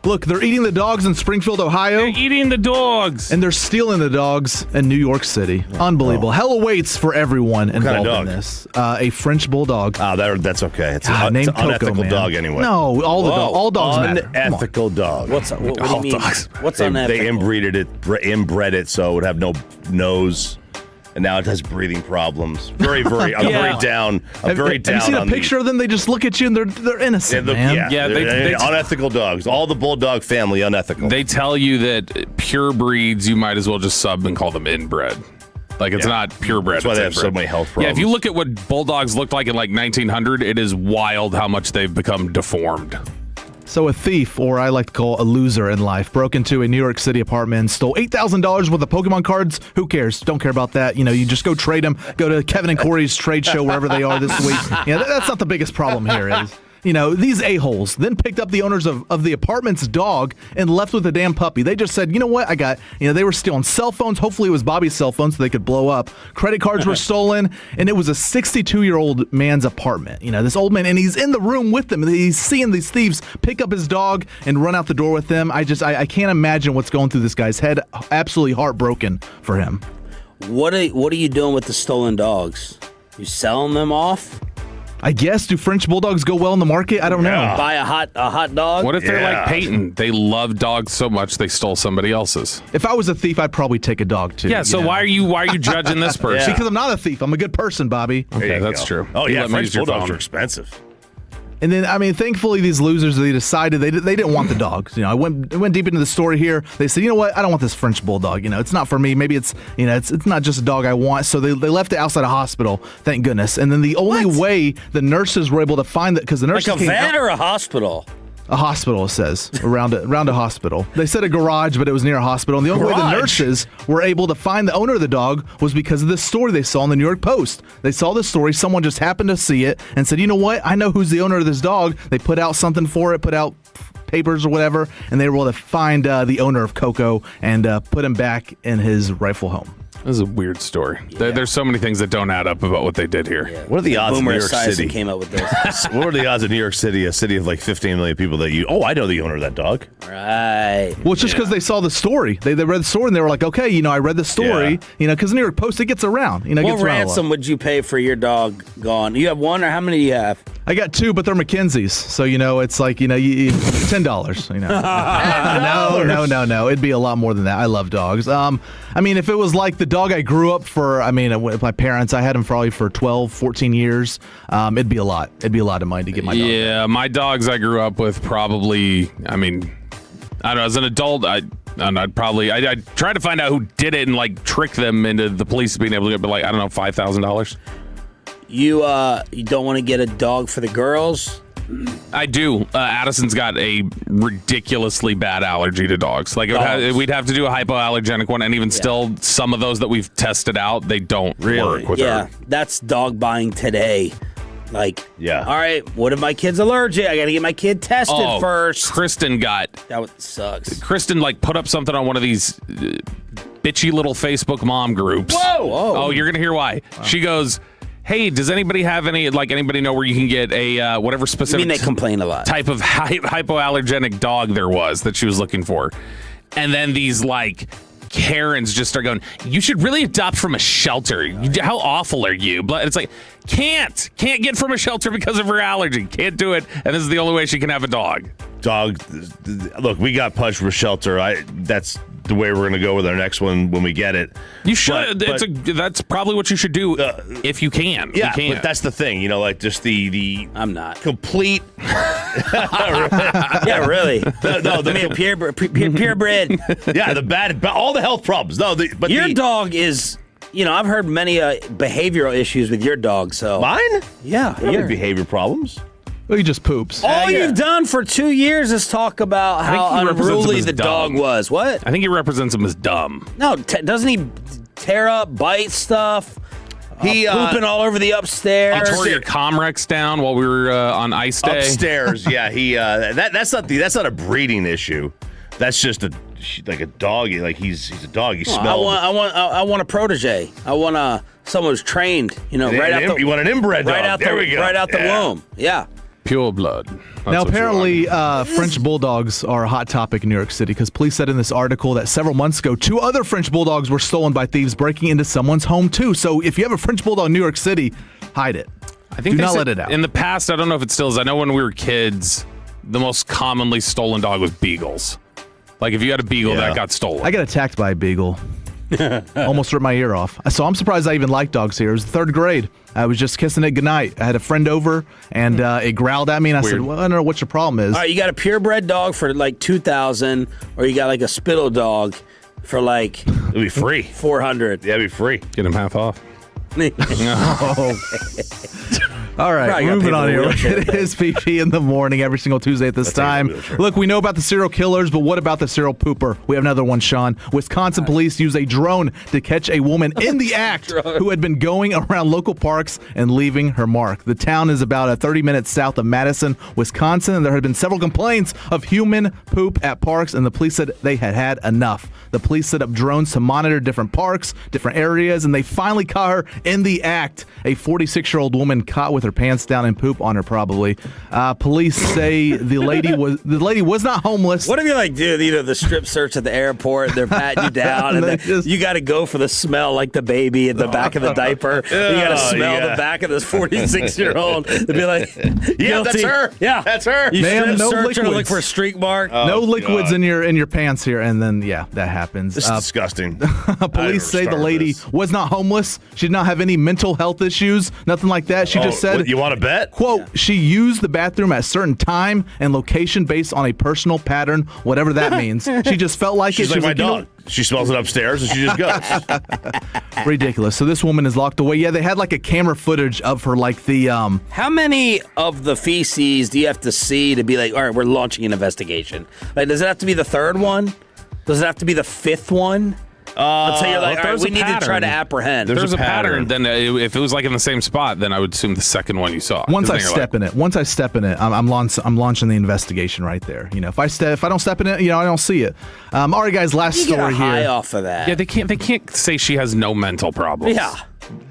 Look, they're eating the dogs in Springfield, Ohio. They're eating the dogs. And they're stealing the dogs in New York City. Unbelievable. Hell awaits for everyone involved in this. A French bulldog. Oh, that's okay. It's an named unethical Coco, man. dog anyway. No, all dogs matter. Unethical dog. What do you mean? Dogs. What's they unethical? inbred it so it would have no nose. And now it has breathing problems. I'm very down. Have you seen a picture of them? They just look at you and they're innocent, man. They unethical dogs. All the bulldog family unethical. They tell you that pure breeds, you might as well just sub and call them inbred. Like, it's not purebred. That's why they have so many health problems. Yeah, if you look at what bulldogs looked like in like 1900, it is wild how much they've become deformed. So a thief, or I like to call a loser in life, broke into a New York City apartment and stole $8,000 worth of Pokemon cards. Who cares? Don't care about that. You just go trade them. Go to Kevin and Corey's trade show wherever they are this week. That's not the biggest problem here. These a-holes then picked up the owners of the apartment's dog and left with a damn puppy. They just said, you know what? They were stealing cell phones. Hopefully it was Bobby's cell phone so they could blow up. Credit cards were stolen, and it was a 62-year-old man's apartment. This old man, and he's in the room with them. He's seeing these thieves pick up his dog and run out the door with them. I can't imagine what's going through this guy's head. Absolutely heartbroken for him. What are you doing with the stolen dogs? You selling them off? I guess. Do French bulldogs go well in the market? I don't know. Buy a hot dog? What if they're like Peyton? They love dogs so much they stole somebody else's. If I was a thief, I'd probably take a dog too. Yeah, so why are you judging this person? Because I'm not a thief. I'm a good person, Bobby. Okay, that's true. Oh, yeah, French bulldogs are expensive. And then, thankfully, these losers, they decided they didn't want the dogs. I went deep into the story here. They said, you know what? I don't want this French bulldog. It's not for me. Maybe it's not just a dog I want. So they left it outside a hospital. Thank goodness. And then the only way the nurses were able to find it, because the nurses like a vet or a hospital. A hospital, it says, around a hospital. They said a garage, but it was near a hospital. And the only way the nurses were able to find the owner of the dog was because of this story they saw in the New York Post. They saw this story. Someone just happened to see it and said, you know what? I know who's the owner of this dog. They put out something for it, put out papers or whatever, and they were able to find the owner of Coco and put him back in his rightful home. This is a weird story. Yeah. There's so many things that don't add up about what they did here. Yeah. What are the odds in New York City? Came up with this. What are the odds in New York City, a city of like 15 million people, that I know the owner of that dog? Right. Well, it's just because they saw the story. They read the story and they were like, okay, I read the story. Because the New York Post, it gets around. What ransom would you pay for your dog gone? You have one, or how many do you have? I got 2, but they're McKenzie's. So, it's like, you $10, No. It'd be a lot more than that. I love dogs. If it was like the dog I grew up for, with my parents, I had him probably for 12, 14 years. It'd be a lot. It'd be a lot of money to get my dog. Yeah, my dogs I grew up with probably, I don't know, as an adult, I'd try to find out who did it and like trick them into the police being able to get, like, I don't know, $5,000. You don't want to get a dog for the girls? I do. Addison's got a ridiculously bad allergy to dogs. Like, we'd have to do a hypoallergenic one, and even still, some of those that we've tested out, they don't work with her. Yeah, that's dog buying today. Like, all right, what if my kid's allergic? I got to get my kid tested first. Kristen that sucks. Kristen, put up something on one of these bitchy little Facebook mom groups. Whoa! Oh, you're going to hear why. Wow. She goes, hey, does anybody have anybody know where you can get a whatever specific they complain a lot. Type of hypoallergenic dog there was that she was looking for? And then these Karens just start going, you should really adopt from a shelter. How awful are you? But it's like, can't get from a shelter because of her allergy. Can't do it. And this is the only way she can have a dog. Look, we got punched from a shelter. That's the way we're going to go with our next one when we get it. You should. That's probably what you should do if you can. Yeah, you can. but that's the thing. Like just the I'm not complete. Yeah, really. Purebred. Yeah, the bad, all the health problems. But your dog is. I've heard many behavioral issues with your dog. So mine? Yeah, your behavior problems. Well, he just poops. All you've done for 2 years is talk about how unruly the dog was. What? I think he represents him as dumb. No, doesn't he tear up, bite stuff? He pooping all over the upstairs. He tore your Comrex down while we were on ice day. Upstairs, yeah. He that's not a breeding issue. That's just like a dog. Like he's a dog. He smells. I want a protege. I want someone who's trained. You want an inbred dog. There we go. Right out the womb. Yeah. Pure blood. Now, apparently, French bulldogs are a hot topic in New York City because police said in this article that several months ago, 2 other French bulldogs were stolen by thieves breaking into someone's home, too. So if you have a French bulldog in New York City, hide it. I think do not let it out. In the past, I don't know if it still is. I know when we were kids, the most commonly stolen dog was beagles. Like if you had a beagle, that got stolen. I got attacked by a beagle. Almost ripped my ear off. So I'm surprised I even like dogs here. It was 3rd grade. I was just kissing it goodnight. I had a friend over, and it growled at me, and I said, well, I don't know what your problem is. All right, you got a purebred dog for like $2,000, or you got like a spittle dog for like it'll be free $400. Yeah, it'll be free. Get him half off. All right, moving on here. It is PP in the morning every single Tuesday at this time. Look, we know about the serial killers, but what about the serial pooper? We have another one, Sean. Wisconsin police use a drone to catch a woman in the act who had been going around local parks and leaving her mark. The town is about 30 minutes south of Madison, Wisconsin, and there had been several complaints of human poop at parks, and the police said they had had enough. The police set up drones to monitor different parks, different areas, and they finally caught her in the act. A 46-year-old woman caught with her pants down and poop on her, probably. Police say the lady was not homeless. What if you do the strip search at the airport? They're patting you down, and then you got to go for the smell, like the baby in the back of the diaper. You got to smell the back of this 46-year-old. They'd be like, "Yeah, that's her. Yeah, that's her." You Ma'am, strip no search her to look liquids. for a streak mark. No liquids in your pants here, and then that happens. This is disgusting. Police say the lady was not homeless. She did not have any mental health issues, nothing like that. She just said, "You want to bet?" Quote, she used the bathroom at a certain time and location based on a personal pattern, whatever that means. She just felt like She's it. like my dog. She smells it upstairs and she just goes. Ridiculous. So this woman is locked away. Yeah, they had like a camera footage of her, like the How many of the feces do you have to see to be like, all right, we're launching an investigation? Like, does it have to be the 3rd one? Does it have to be the 5th one? Until you're like, all right, we need to try to apprehend. There's a pattern. Then if it was like in the same spot, then I would assume the second one you saw. Once I step in it, I'm launching the investigation right there. If I don't step in it, I don't see it. All right, guys, last you story get a high here. off of that. Yeah, they can't say she has no mental problems. Yeah.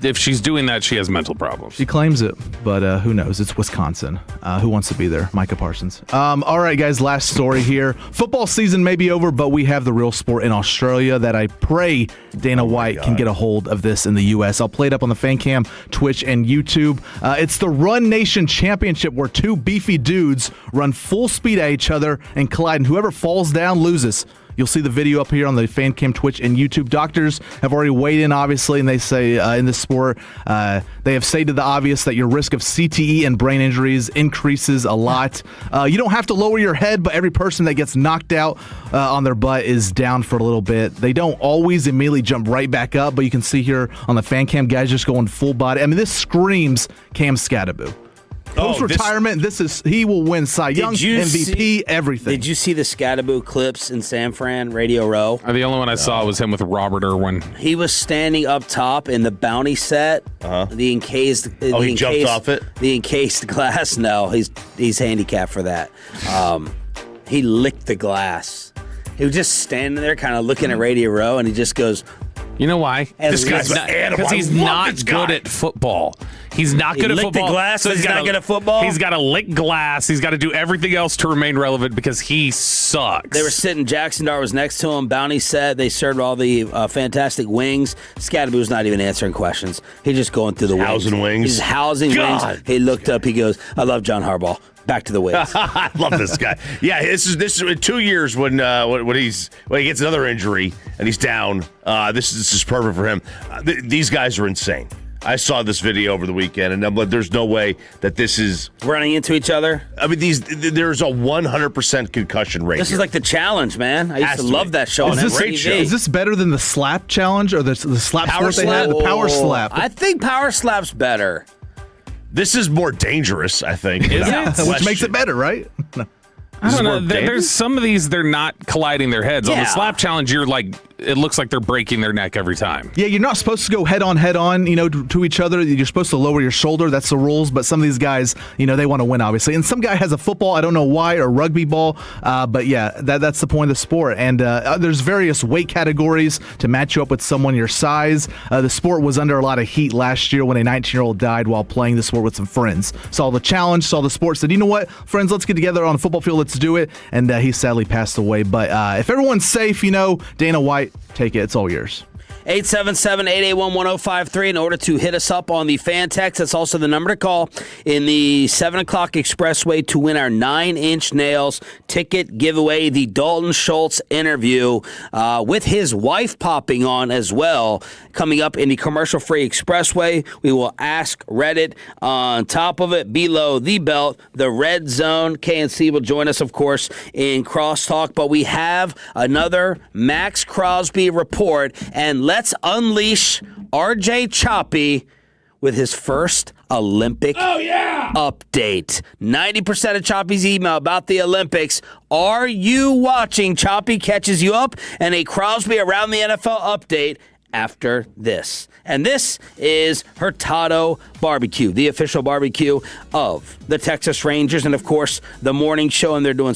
If she's doing that, she has mental problems. She claims it, but who knows? It's Wisconsin. Who wants to be there? Micah Parsons. All right, guys, last story here. Football season may be over, but we have the real sport in Australia that I pray Dana White can get a hold of this in the U.S. I'll play it up on the Fan Cam, Twitch, and YouTube. It's the Run Nation Championship where 2 beefy dudes run full speed at each other and collide, and whoever falls down loses. You'll see the video up here on the Fan Cam, Twitch, and YouTube. Doctors have already weighed in, obviously, and they say in this sport, they have stated the obvious that your risk of CTE and brain injuries increases a lot. You don't have to lower your head, but every person that gets knocked out on their butt is down for a little bit. They don't always immediately jump right back up, but you can see here on the Fan Cam, guys just going full body. I mean, this screams Cam Scatterbo. Post-retirement, he will win Cy Young, MVP, everything. Did you see the Scatterbo clips in San Fran, Radio Row? The only one I saw was him with Robert Irwin. He was standing up top in the bounty set, the encased. He jumped off it? The encased glass. No, he's handicapped for that. He licked the glass. He was just standing there, kind of looking at Radio Row, and he just goes. You know why? This guy's an animal. Because he's not good at football. He's not good at licked football. the glass, so he's not good at football? He's got to lick glass. He's got to do everything else to remain relevant because he sucks. They were sitting, Jackson Dart was next to him, bounty set. They served all the fantastic wings. Scatterby was not even answering questions. He's just going through the wings. Housing wings. He's housing wings. He looked up, he goes, I love John Harbaugh. Back to the wings. I love this guy. Yeah, this is in 2 years when he gets another injury and he's down. This is perfect for him. These guys are insane. I saw this video over the weekend, and I'm like, there's no way that this is running into each other. I mean, there's a 100% concussion rate. This is like the challenge, man. I used to love that show on MTV. Is this better than the slap challenge or the slap sport they had? The power slap. I think power slap's better. This is more dangerous, I think. Which makes it better, right? No. I don't know. There's some of these, they're not colliding their heads. On the slap challenge, you're like, it looks like they're breaking their neck every time. Yeah, you're not supposed to go head on, to each other. You're supposed to lower your shoulder. That's the rules. But some of these guys, they want to win, obviously. And some guy has a football, I don't know why, or rugby ball. But yeah, that's the point of the sport. And there's various weight categories to match you up with someone your size. The sport was under a lot of heat last year when a 19-year-old died while playing the sport with some friends. Saw the challenge, saw the sport, said, you know what, friends, let's get together on a football field. Let's do it. And he sadly passed away. But if everyone's safe, Dana White, take it. It's all yours. 877-881-1053 in order to hit us up on the fan text. That's also the number to call in the 7 o'clock expressway to win our 9-inch nails ticket giveaway. The Dalton Schultz interview with his wife popping on as well. Coming up in the commercial-free expressway, we will ask Reddit. On top of it, below the belt, the red zone. KNC will join us, of course, in crosstalk. But we have another Max Crosby report, and let's unleash RJ Choppy with his first Olympic update. 90% of Choppy's email about the Olympics. Are you watching? Choppy catches you up, and a Crosby Around the NFL update after this. And this is Hurtado Barbecue, the official barbecue of the Texas Rangers, and of course the morning show, and they're doing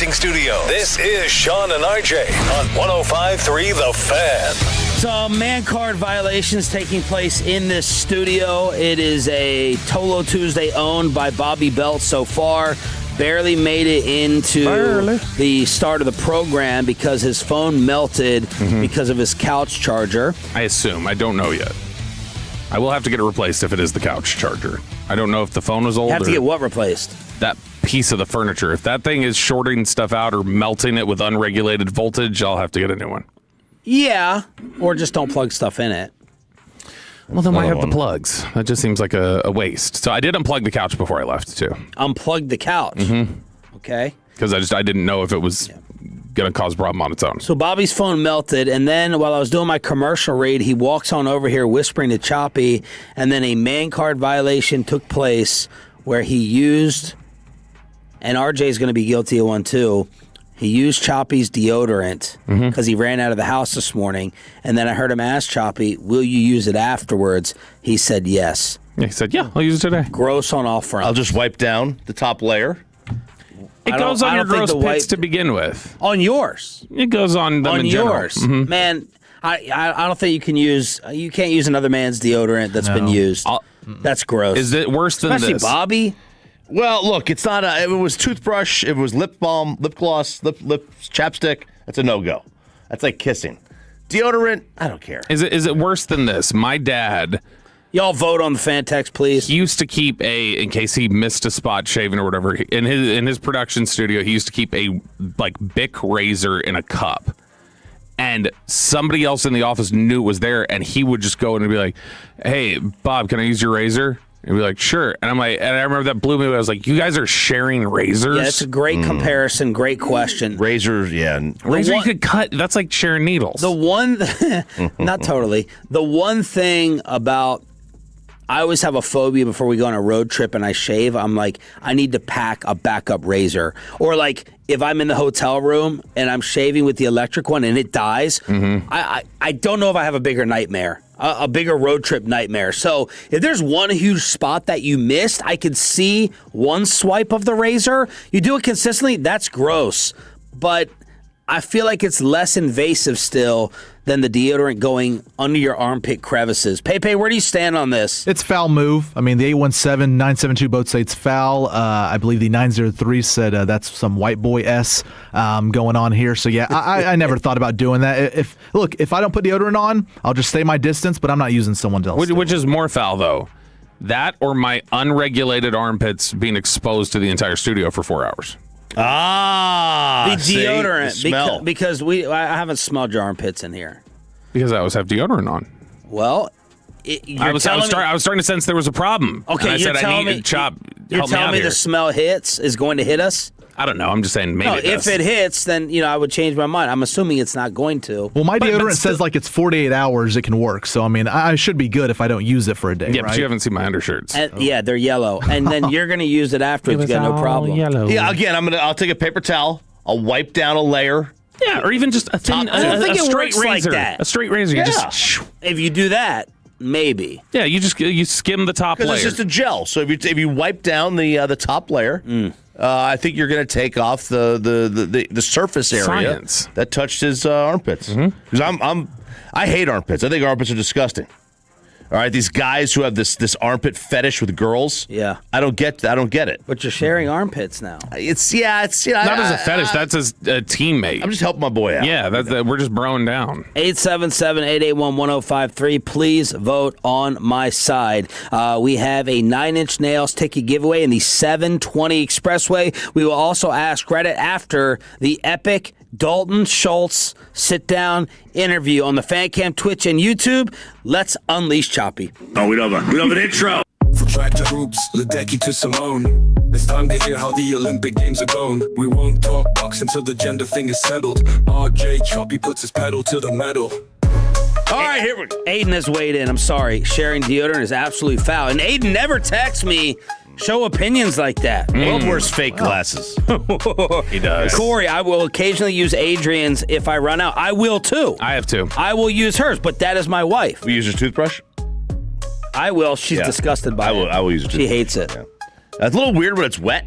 Studio. This is Sean and RJ on 105.3 The Fan. Some man card violations taking place in this studio. It is a Tolo Tuesday owned by Bobby Belt so far. Barely made it into the start of the program because his phone melted because of his couch charger. I assume. I don't know yet. I will have to get it replaced if it is the couch charger. I don't know if the phone was old. You have to get what replaced? That piece of the furniture. If that thing is shorting stuff out or melting it with unregulated voltage, I'll have to get a new one. Yeah, or just don't plug stuff in it. Well, then why have the plugs? That just seems like a waste. So I did unplug the couch before I left, too. Unplug the couch? Okay. Because I didn't know if it was going to cause a problem on its own. So Bobby's phone melted, and then while I was doing my commercial read, he walks on over here whispering to Choppy, and then a man card violation took place where he used, and RJ's going to be guilty of one too, he used Choppy's deodorant because he ran out of the house this morning, and then I heard him ask Choppy, will you use it afterwards? He said yes. Yeah, he said, yeah, I'll use it today. Gross on all fronts. I'll just wipe down the top layer. It goes on your gross pits to begin with. On yours. It goes on them in general. On yours. Man, I don't think you can't use another man's deodorant that's been used. That's gross. Is it worse than Especially this? Bobby? Well, look, it's not it was toothbrush, it was lip balm, lip gloss, lip chapstick. That's a no-go. That's like kissing. Deodorant, I don't care. Is it worse than this? My dad... Y'all vote on the fan text, please. He used to keep in case he missed a spot shaving or whatever, in his production studio, he used to keep a Bic razor in a cup. And somebody else in the office knew it was there, and he would just go in and be like, hey, Bob, can I use your razor? And be like, sure. And I'm like, and I remember that blew me away. I was like, you guys are sharing razors? Yeah, it's a great comparison. Great question. Razors, yeah. Razor you could cut. That's like sharing needles. The one, not totally. The one thing about, I always have a phobia before we go on a road trip and I shave. I'm like, I need to pack a backup razor. Or like, if I'm in the hotel room and I'm shaving with the electric one and it dies, I don't know if I have a bigger nightmare. A bigger road trip nightmare. So if there's one huge spot that you missed, I could see one swipe of the razor. You do it consistently, that's gross. But I feel like it's less invasive still than the deodorant going under your armpit crevices. Pepe, where do you stand on this? It's foul move. I mean, the 817-972 both say it's foul. I believe the 903 said that's some white boy S going on here. So, yeah, I never thought about doing that. If I don't put deodorant on, I'll just stay my distance, but I'm not using someone else. Which is more foul, though? That or my unregulated armpits being exposed to the entire studio for 4 hours? The deodorant. See, the smell. Because I haven't smelled your armpits in here. Because I always have deodorant on. Well, I was starting to sense there was a problem. Okay, and I said I need to chop. You're telling me the smell is going to hit us? I don't know. I'm just saying maybe it does. If it hits, then I would change my mind. I'm assuming it's not going to. Well, my deodorant says like it's 48 hours it can work. So, I mean, I should be good if I don't use it for a day, Yeah, right? but you haven't seen my undershirts. Yeah, they're yellow. And then you're going to use it afterwards. You got no problem. Yellow. Yeah, again, I'll take a paper towel. I'll wipe down a layer. Yeah, or even just a thin, I don't think a it straight works razor. like that. A straight razor. Yeah. You just If you do that, maybe. Yeah, you skim the top layer. Because it's just a gel. So if you wipe down the top layer, I think you're going to take off the surface area Science. that touched his armpits. Because I hate armpits. I think armpits are disgusting. All right, these guys who have this armpit fetish with girls. Yeah, I don't get it. But you're sharing armpits now. It's not as a fetish. That's as a teammate. I'm just helping my boy out. Yeah, we're just broing down. 877-881-1053. Please vote on my side. We have a 9-inch nails ticket giveaway in the 720 Expressway. We will also ask Reddit after the epic Dalton Schultz sit-down interview on the Fan Cam, Twitch, and YouTube. Let's unleash Choppy. Oh, we love an intro. From track to hoops, Ledecky to Simone. It's time to hear how the Olympic Games are going. We won't talk box until the gender thing is settled. RJ Choppy puts his pedal to the metal. All right, here we go. Aiden has weighed in. I'm sorry. Sharing deodorant is absolutely foul. And Aiden never texts me show opinions like that. World wears fake glasses. He does. Corey, I will occasionally use Adrian's if I run out. I will too. I have to. I will use hers, but that is my wife. We use her toothbrush? I will. She's disgusted by it. I will use her toothbrush. She hates it. Yeah. That's a little weird when it's wet.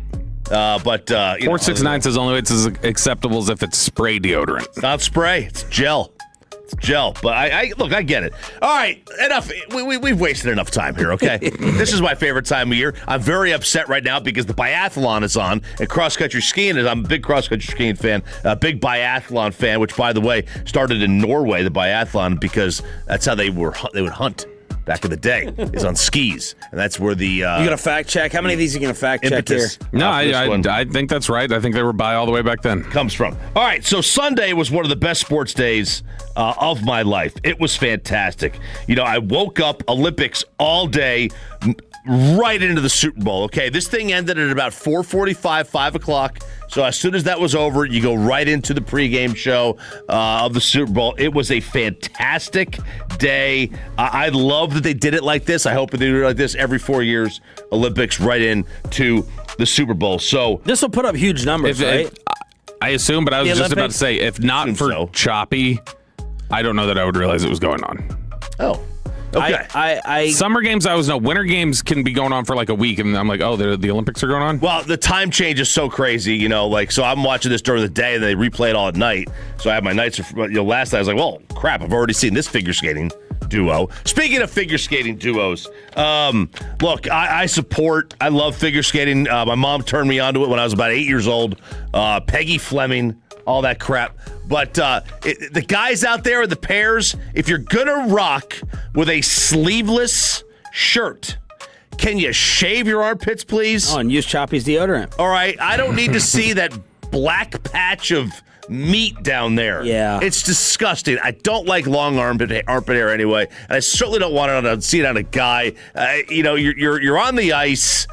But 469 says only way it's as acceptable as if it's spray deodorant. It's not spray. It's gel. It's gel. But I get it. All right, enough. We've wasted enough time here, okay? This is my favorite time of year. I'm very upset right now because the biathlon is on and cross-country skiing is. I'm a big cross-country skiing fan, a big biathlon fan, which, by the way, started in Norway, the biathlon, because that's how they would hunt back in the day, is on skis. And that's where the... you going to fact check? How many of these are you going to fact check here? No, I think that's right. I think they were by all the way back then. Comes from. All right, so Sunday was one of the best sports days of my life. It was fantastic. I woke up Olympics all day, right into the Super Bowl. Okay, this thing ended at about 4:45, 5 o'clock. So as soon as that was over, you go right into the pregame show of the Super Bowl. It was a fantastic day. I love that they did it like this. I hope they do it like this every 4 years. Olympics right into the Super Bowl. So this will put up huge numbers, right? I assume, but I was just about to say, if not for Choppy, I don't know that I would realize it was going on. Oh. Okay. I Summer games, I always know. Winter games can be going on for like a week, and I'm like, oh, the Olympics are going on? Well, the time change is so crazy, so I'm watching this during the day, and they replay it all at night. So I have my nights, last night I was like, well, crap, I've already seen this figure skating duo. Speaking of figure skating duos, look, I love figure skating. My mom turned me onto it when I was about 8 years old. Peggy Fleming, all that crap. But the guys out there, the pairs, if you're going to rock with a sleeveless shirt, can you shave your armpits, please? Oh, and use Choppy's deodorant. All right. I don't need to see that black patch of meat down there. Yeah. It's disgusting. I don't like long armpit hair anyway, and I certainly don't want to see it on a guy. You're on the ice.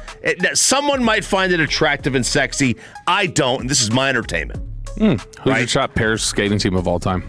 Someone might find it attractive and sexy. I don't, and this is my entertainment. Who's your top pairs skating team of all time?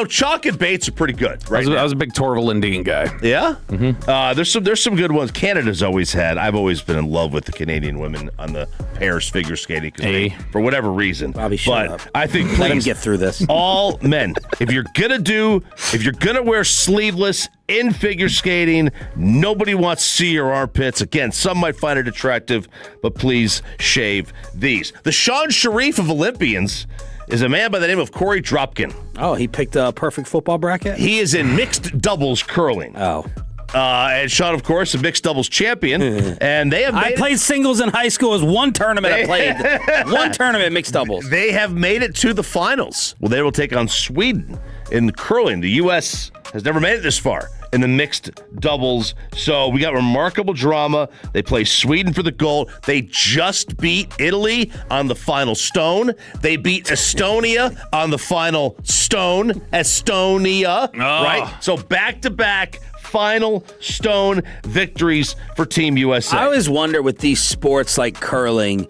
Chalk and Bates are pretty good, right? I was a big Torval Lindeen guy. Yeah? Mm-hmm. There's some good ones. Canada's always had. I've always been in love with the Canadian women on the pairs figure skating for whatever reason. Bobby, shut up. I think, please, let him get through this. All men, if you're gonna wear sleeveless in figure skating, nobody wants to see your armpits. Again, some might find it attractive, but please shave these. The Sean Sharif of Olympians is a man by the name of Corey Dropkin. Oh, he picked a perfect football bracket? He is in mixed doubles curling. Oh. And Sean, of course, a mixed doubles champion. And they have I played singles in high school. It was one tournament I played. One tournament, mixed doubles. They have made it to the finals. Well, they will take on Sweden in curling. The U.S. has never made it this far in the mixed doubles. So we got remarkable drama. They play Sweden for the gold. They just beat Italy on the final stone. They beat Estonia on the final stone. Estonia, right? So back-to-back final stone victories for Team USA. I always wonder with these sports like curling,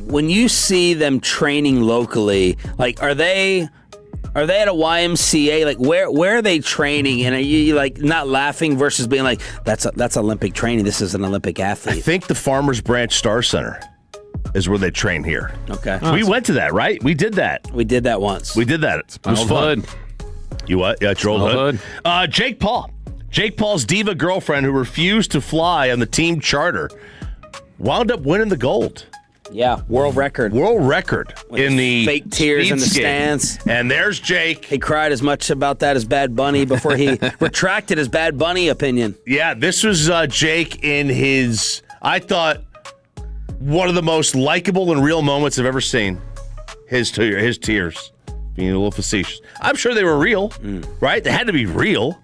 when you see them training locally, like are they at a YMCA? Like where are they training? And are you like not laughing versus being like that's Olympic training? This is an Olympic athlete. I think the Farmers Branch Star Center is where they train here. Okay, we went to that, right? We did that. We did that once. We did that. It was fun. You what? Yeah, it's your old hood. Jake Paul. Jake Paul's diva girlfriend who refused to fly on the team charter wound up winning the gold. Yeah, world record. World record in the fake tears in the stands. And there's Jake. He cried as much about that as Bad Bunny before he retracted his Bad Bunny opinion. Yeah, this was Jake in his, I thought, one of the most likable and real moments I've ever seen. His tears. Being a little facetious. I'm sure they were real, right? They had to be real.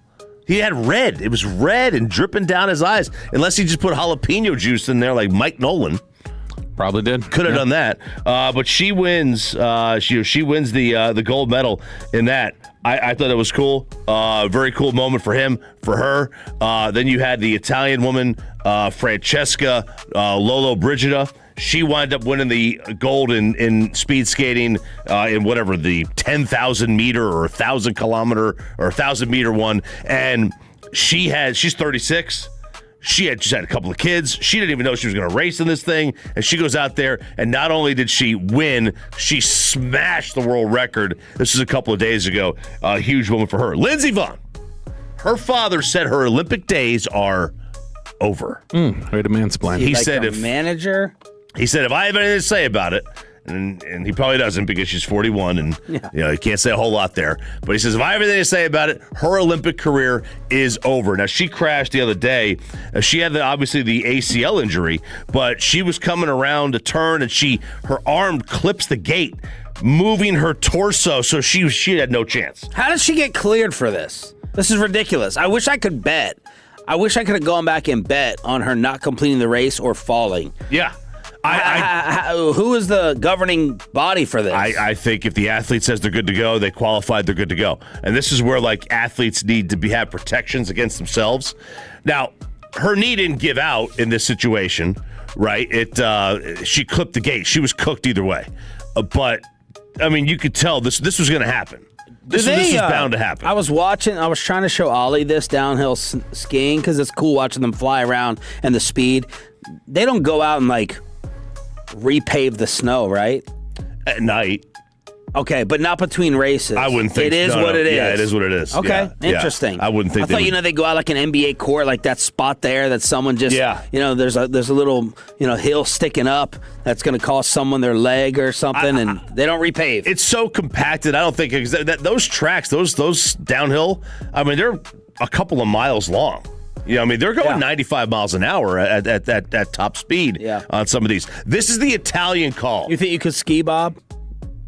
He had red. It was red and dripping down his eyes. Unless he just put jalapeno juice in there like Mike Nolan. Probably did. Could have done that. But she wins. She wins the gold medal in that. I thought that was cool. Very cool moment for him, for her. Then you had the Italian woman, Francesca Lolo Brigida. She wound up winning the gold in speed skating in whatever the 10,000 meter or 1,000 kilometer or 1,000 meter one. And she's 36. She had just had a couple of kids. She didn't even know she was going to race in this thing. And she goes out there, and not only did she win, she smashed the world record. This is a couple of days ago. A huge moment for her. Lindsey Vonn. Her father said her Olympic days are over. Way to mansplain. He said, if manager. He said, if I have anything to say about it, and he probably doesn't because she's 41 and he can't say a whole lot there. But he says, if I have anything to say about it, her Olympic career is over. Now, she crashed the other day. She had obviously the ACL injury, but she was coming around a turn and her arm clips the gate, moving her torso, so she had no chance. How did she get cleared for this? This is ridiculous. I wish I could bet. I wish I could have gone back and bet on her not completing the race or falling. Yeah. Who is the governing body for this? I think if the athlete says they're good to go, they qualified, they're good to go. And this is where athletes need to have protections against themselves. Now, her knee didn't give out in this situation, right? She clipped the gate. She was cooked either way. But I mean, you could tell this was going to happen. This was bound to happen. I was trying to show Ollie this downhill skiing because it's cool watching them fly around and the speed. They don't go out and repave the snow, right? At night. Okay, but not between races. I wouldn't think it is what it is. Yeah, it is what it is. Okay, yeah. interesting. Yeah. I wouldn't think. I thought they go out like an NBA court, like that spot there that someone just there's a little hill sticking up that's going to cost someone their leg or something, and they don't repave. It's so compacted. I don't think those tracks, those downhill. I mean, they're a couple of miles long. They're going 95 miles an hour at top speed on some of these. This is the Italian call. You think you could ski, Bob?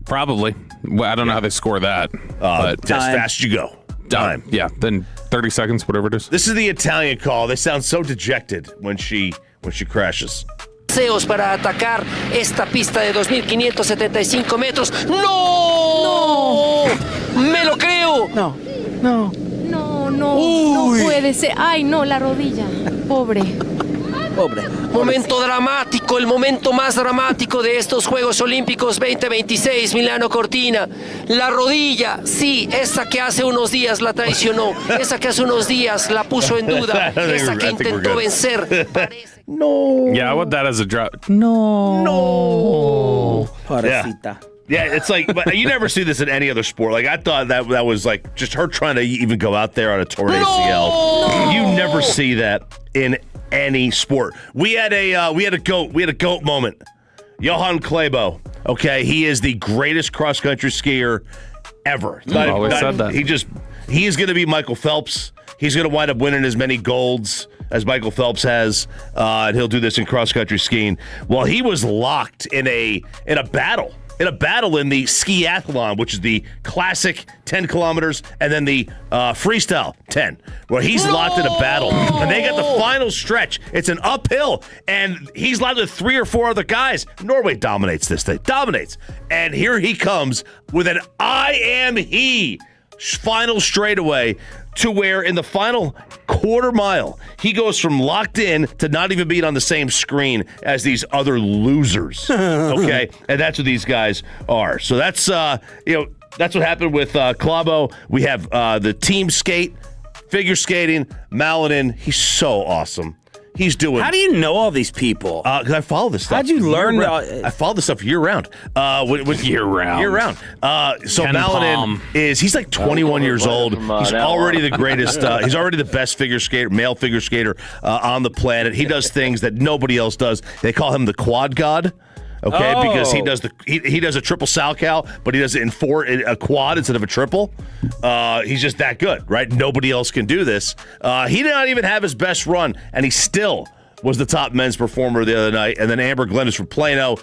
Probably. Well, I don't know how they score that. But as fast as you go. Time. Yeah, then 30 seconds, whatever it is. This is the Italian call. They sound so dejected when she crashes. Deseos para atacar esta pista de 2.575 metros. ¡No! ¡Me lo creo! No. No puede ser. Ay, no, la rodilla. Pobre. Momento dramático, el momento más dramático de estos Juegos Olímpicos 2026, Milano Cortina. La rodilla, sí, esa que hace unos días la traicionó, esa que hace unos días la puso en duda, esa que intentó vencer. No. Yeah, I want that as a drop. No. Pobrecita. Yeah, it's but you never see this in any other sport. I thought that was just her trying to even go out there on a torn ACL. You never see that in any sport. We had a goat moment. Johan Clabo. Okay, he is the greatest cross country skier ever. Always said that. He is going to be Michael Phelps. He's going to wind up winning as many golds as Michael Phelps has, and he'll do this in cross country skiing. Well, he was locked in a battle. In a battle in the skiathlon, which is the classic 10 kilometers, and then the freestyle 10, where he's locked in a battle. And they got the final stretch. It's an uphill, and he's locked with 3 or 4 other guys. Norway dominates this thing. Dominates. And here he comes with an I am he final straightaway to where in the final quarter mile, he goes from locked in to not even being on the same screen as these other losers. Okay? And that's what these guys are. So that's, that's what happened with Clabo. We have the team skate, figure skating, Malanin. He's so awesome. He's doing. How do you know all these people? Because I follow this stuff. How'd you learn? I follow this stuff year round. Year round. Year round. So Malanin he's 21 years old. He's already the greatest. He's already the best male figure skater on the planet. He does things that nobody else does. They call him the quad god. Okay, because he does he does a triple salchow, but he does it in a quad instead of a triple. He's just that good, right? Nobody else can do this. He did not even have his best run, and he still was the top men's performer the other night. And then Amber Glennis from Plano,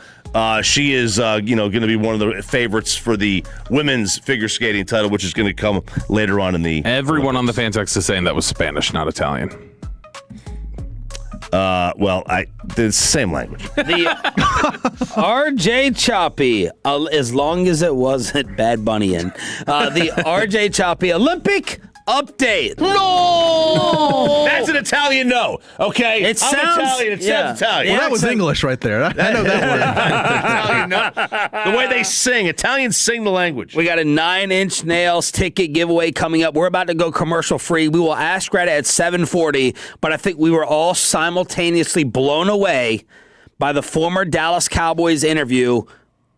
she is going to be one of the favorites for the women's figure skating title, which is going to come later on in the. Everyone on the fan text is saying that was Spanish, not Italian. The same language. The RJ Choppy, as long as it wasn't Bad Bunny-in. The RJ Choppy Olympic update. No! That's an Italian no, okay? It sounds Italian. It sounds Italian. Well, that was English right there. I know that word. Italian no. The way they sing. Italians sing the language. We got a 9 Inch Nails ticket giveaway coming up. We're about to go commercial free. We will ask Greta at 7:40, but I think we were all simultaneously blown away by the former Dallas Cowboys interview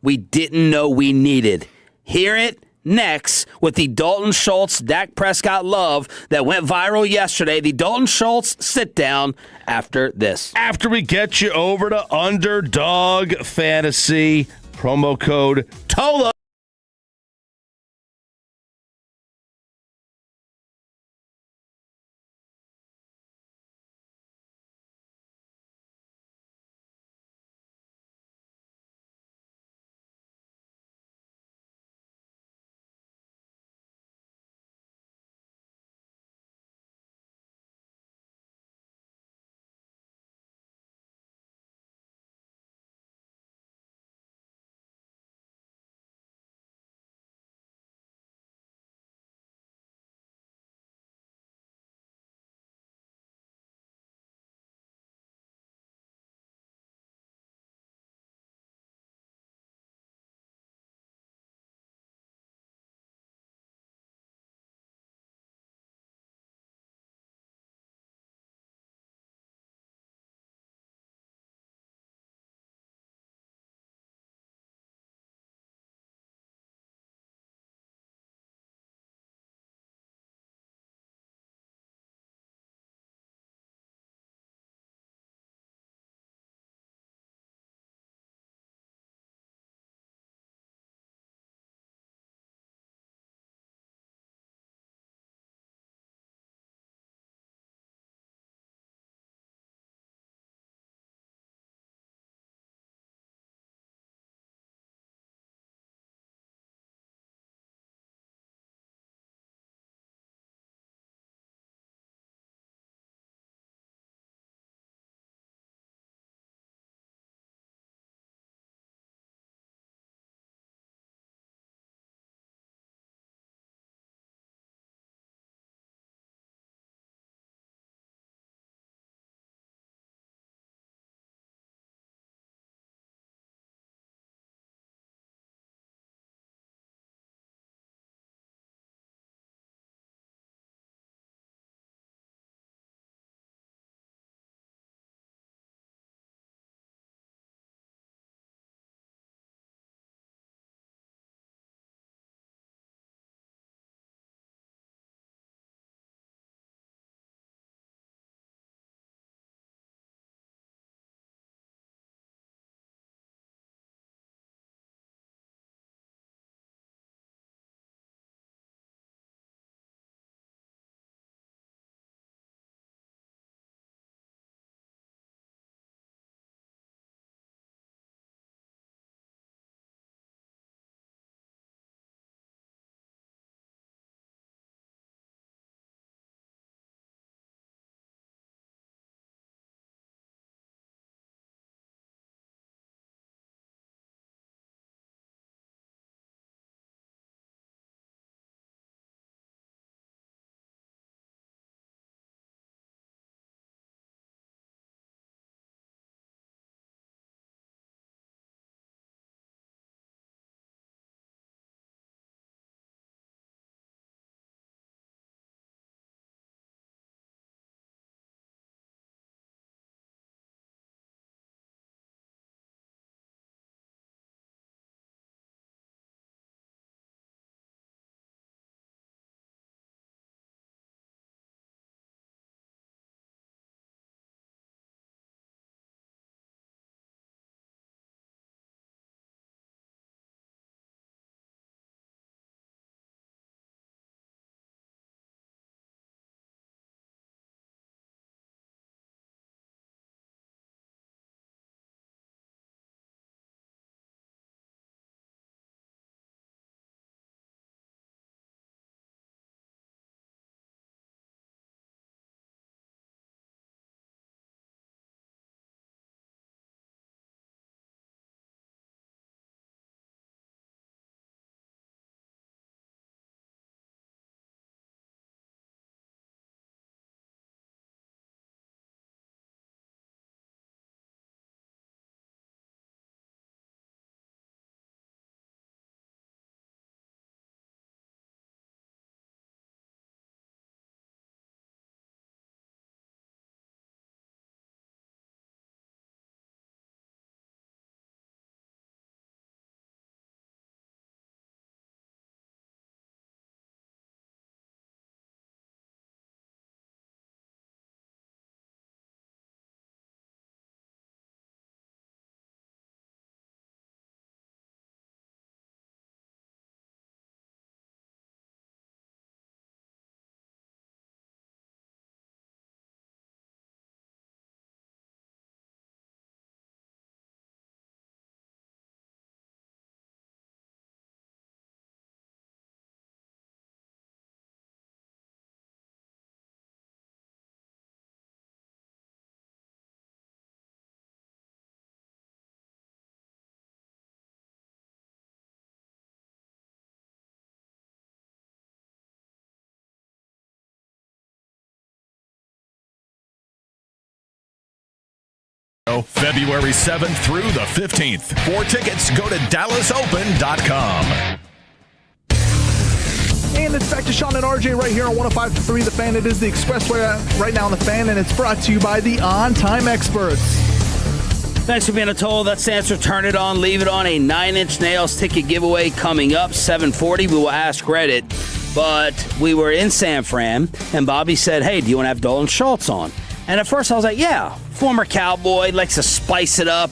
we didn't know we needed. Hear it next with the Dalton Schultz, Dak Prescott love that went viral yesterday. The Dalton Schultz sit down after this. After we get you over to Underdog Fantasy, promo code TOLA. February 7th through the 15th. For tickets, go to DallasOpen.com. And it's back to Sean and RJ right here on 105.3 The Fan. It is the Expressway right now on The Fan, and it's brought to you by the On Time Experts. Thanks for being told. That stands for Turn It On, Leave It On, a 9 Inch Nails ticket giveaway coming up, 7:40. We will ask Reddit, but we were in San Fran, and Bobby said, hey, do you want to have Dalton Schultz on? And at first I was like, yeah, former Cowboy, likes to spice it up.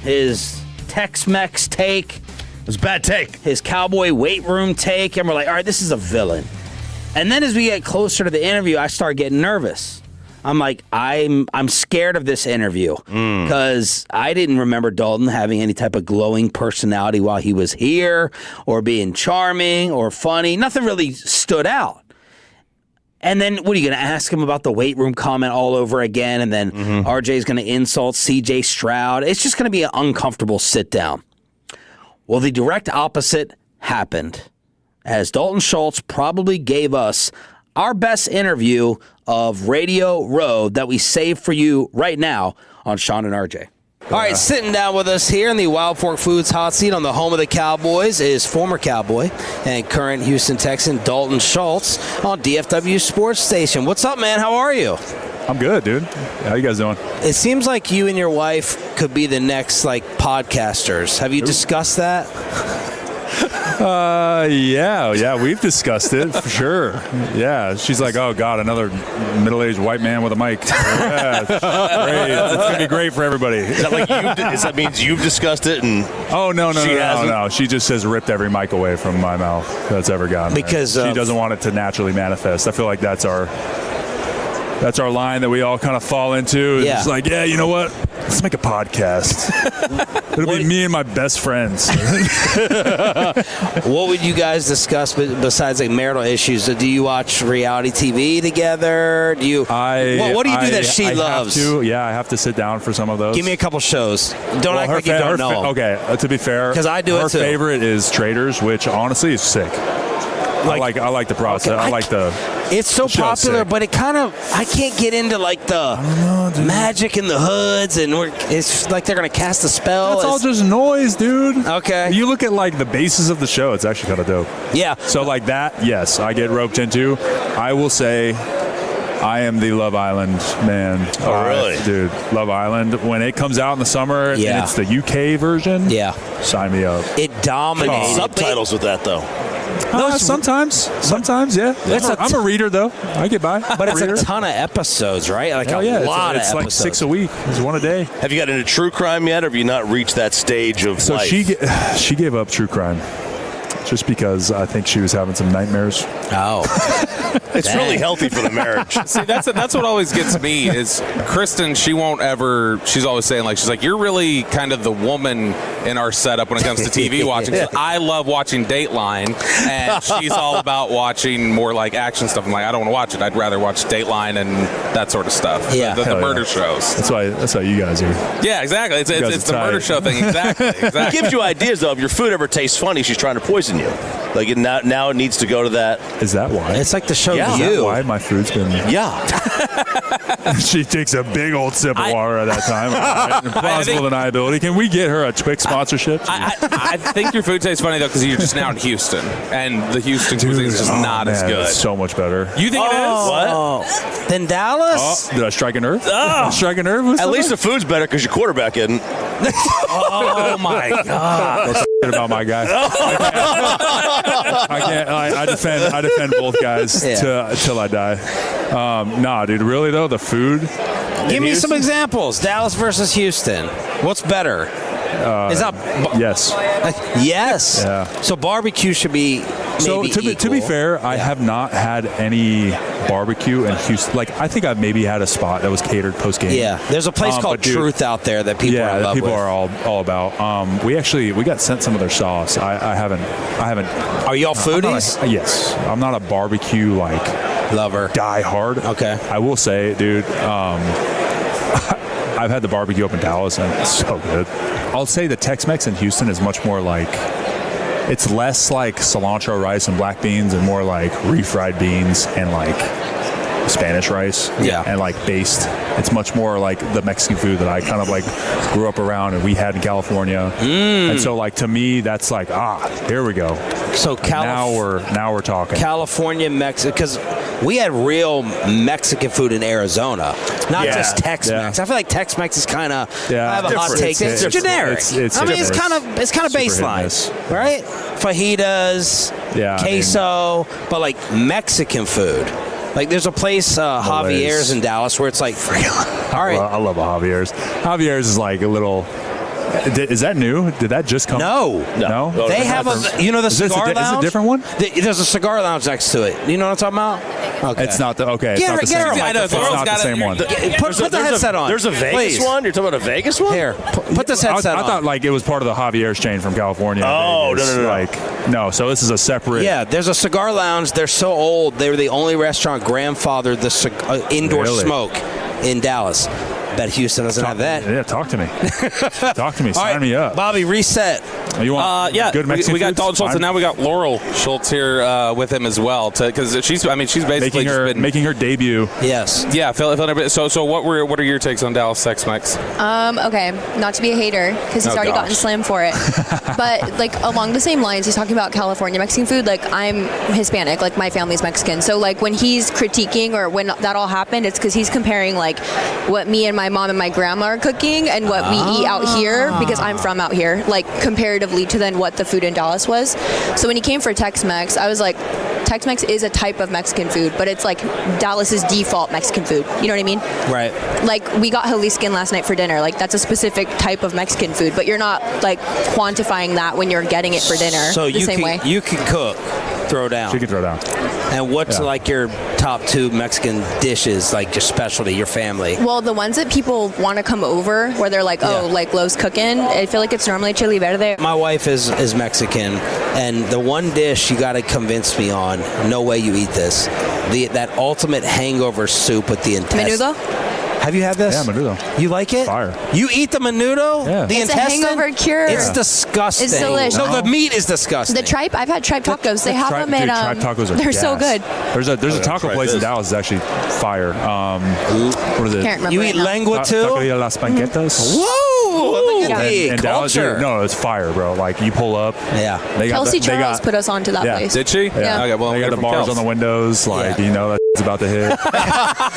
His Tex-Mex take. It was a bad take. His Cowboy weight room take. And we're like, all right, this is a villain. And then as we get closer to the interview, I start getting nervous. I'm like, I'm scared of this interview because I didn't remember Dalton having any type of glowing personality while he was here or being charming or funny. Nothing really stood out. And then what are you going to ask him about the weight room comment all over again? And then RJ's going to insult CJ Stroud. It's just going to be an uncomfortable sit down. Well, the direct opposite happened as Dalton Schultz probably gave us our best interview of Radio Row that we saved for you right now on Sean and RJ. All right, sitting down with us here in the Wild Fork Foods hot seat on the home of the Cowboys is former Cowboy and current Houston Texan Dalton Schultz on DFW Sports Station. What's up, man? How are you? I'm good, dude. How you guys doing? It seems like you and your wife could be the next, podcasters. Have you discussed that? Yeah, we've discussed it for sure. Yeah, she's like, oh God, another middle-aged white man with a mic. Yeah, great. It's gonna be great for everybody. Is that like that means you've discussed it and? Oh no. She just has ripped every mic away from my mouth that's ever gotten. Because she doesn't want it to naturally manifest. I feel like that's our line that we all kind of fall into. Yeah. It's like, yeah, you know what? Let's make a podcast. It'll be me and my best friends. What would you guys discuss besides marital issues? Do you watch reality TV together? What do you do that she loves? I have to sit down for some of those. Give me a couple shows. Don't act like you don't know them. Okay, to be fair, because I do it too. Her favorite is Traders, which honestly is sick. I like the process. Okay, I like the. It's so popular, but it kind of I can't get into the magic in the hoods, and it's like they're gonna cast a spell. That's all just noise, dude. Okay. You look at the basis of the show; it's actually kind of dope. Yeah. So that, yes, I get roped into. I will say, I am the Love Island man. Oh, really? Dude, Love Island. When it comes out in the summer and it's the UK version, sign me up. It dominates. Subtitles with that, though. Sometimes, yeah. I'm a reader, though. I get by. But it's a ton of episodes, right? Lot of episodes. It's 6 a week. It's one a day. Have you got into true crime yet, or have you not reached that stage of life? So she gave up true crime just because I think she was having some nightmares. Oh. It's really healthy for the marriage. See, that's what always gets me is Kristen, she's always saying, she's like, you're really kind of the woman in our setup when it comes to TV watching. I love watching Dateline, and she's all about watching more action stuff. I'm like, I don't want to watch it. I'd rather watch Dateline and that sort of stuff. Yeah. The murder shows. That's why you guys are. Yeah, exactly. It's the murder show thing. Exactly. It gives you ideas, though. If your food ever tastes funny, she's trying to poison you. Now it needs to go to that. Is that why? It's like the show You. Is that why my food's been? Yeah. She takes a big old sip of water at that time. Implausible deniability. Can we get her a Twix sponsorship? I think your food tastes funny, though, because you're just now in Houston, and the Houston cuisine is just not as good. It's so much better. You think it is? What? Then Dallas? Did I strike a nerve? Strike a nerve? At least the food's better because your quarterback isn't. Oh, my God. That's about my guy. I can't. I defend both guys till I die. Nah, dude. Really though, the food. Give me some examples. Dallas versus Houston. What's better? Is that yes? Yes. Yeah. So barbecue should be. So to be fair, I have not had any barbecue in Houston. I think I've maybe had a spot that was catered post game. Yeah, there's a place called Truth out there that people are in love with. are all about. We got sent some of their sauce. I haven't. Are y'all foodies? Yes, I'm not a barbecue lover. Die hard. Okay. I will say, dude. I've had the barbecue up in Dallas, and it's so good. I'll say the Tex-Mex in Houston is much more it's less cilantro rice and black beans and more refried beans and Spanish rice. Yeah. And like based. It's much more like the Mexican food that I kind of like grew up around and we had in California. And so like to me, that's like, here we go. So now we're talking. California, Mexico, because we had real Mexican food in Arizona, not just Tex-Mex. I feel like Tex-Mex is kind of I have a hot take. It's generic. It's kind of baseline, right? Fajitas, queso, but like Mexican food. Like there's a place, Javier's in Dallas, where it's like, all right. I love a Javier's. Javier's is like a little. Is that new? Did that just come? No. They have the cigar lounge. Is it a different one? There's a cigar lounge next to it. You know what I'm talking about? Okay. It's not the It's not the same one. It's not the same one. Put the headset on. There's a Vegas one. You're talking about a Vegas one? Here, put this headset on. I thought like it was part of the Javier's chain from California. Oh, no. Like no. So this is a separate. Yeah, there's a cigar lounge. They're so old. They were the only restaurant grandfathered the indoor smoke in Dallas. Bet Houston doesn't have that. Yeah, talk to me. Sign me up. Bobby, reset. You want good Mexican we got foods? Dalton Schultz, and now we got Laurel Schultz here with him as well. Because she's basically making her debut. Yes. Yeah. So what are your takes on Dallas Tex-Mex? Okay, not to be a hater because he's already gotten slammed for it, but like along the same lines, he's talking about California Mexican food. Like I'm Hispanic, like my family's Mexican, so like when he's critiquing or when that all happened, it's because he's comparing like what me and my mom and my grandma are cooking and what we eat out here because I'm from out here, like comparatively to then what the food in Dallas was. So when he came for Tex-Mex, I was like, Tex-Mex is a type of Mexican food, but it's like Dallas's default Mexican food. You know what I mean? Right. Like we got Jaliscan last night for dinner. Like that's a specific type of Mexican food, but you're not like quantifying that when you're getting it for dinner. So the same way. You can cook, throw down. She can throw down. And what's like your top 2 Mexican dishes, like your specialty, your family? Well, the ones that people want to come over, where they're like, like Lo's cooking, I feel like it's normally chili verde. My wife is Mexican, and the one dish you got to convince me on, no way you eat this, that ultimate hangover soup with the intestine. Menudo? Have you had this? Yeah, menudo. You like it? Fire. You eat the menudo? Yeah. The It's intestine? a hangover cure. It's disgusting. It's delicious. No, the meat is disgusting. The tripe, I've had tripe tacos. They have them at tripe tacos are they're so good. There's a taco place in Dallas that's actually fire. What is it? Can't remember. You eat lengua too? Taqueria Las Banquetas. Whoa! Look at the In Dallas, culture. no, it's fire, bro. Like you pull up. Yeah. Kelsey Charles put us onto that place. Did she? Yeah. Okay, well, they got the bars on the windows. Like you know that's about to hit.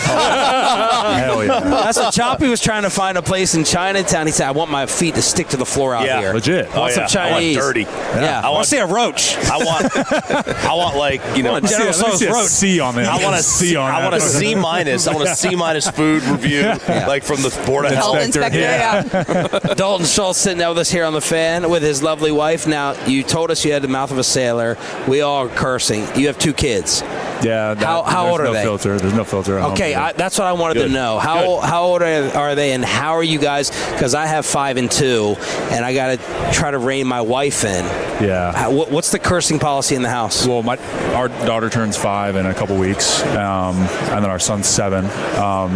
Hell yeah. That's what Choppy was trying to find a place in Chinatown. He said, I want my feet to stick to the floor out here. Legit. I want some Chinese. I want dirty. Yeah. I want to see a roach. I want like, General Tso's roach. C on there. I want a C on I want a C minus. I want a C minus food review, like from the Board of Health Inspector. Yeah. Dalton Schultz sitting down with us here on the Fan with his lovely wife. Now, you told us you had the mouth of a sailor. We all are cursing. You have 2 kids. Yeah. How old are they? There's no filter. Okay, that's what I wanted to know. How old are they, and how are you guys? Because I have 5 and 2, and I got to try to rein my wife in. Yeah. What's the cursing policy in the house? Well, our daughter turns 5 in a couple weeks, and then our son's 7.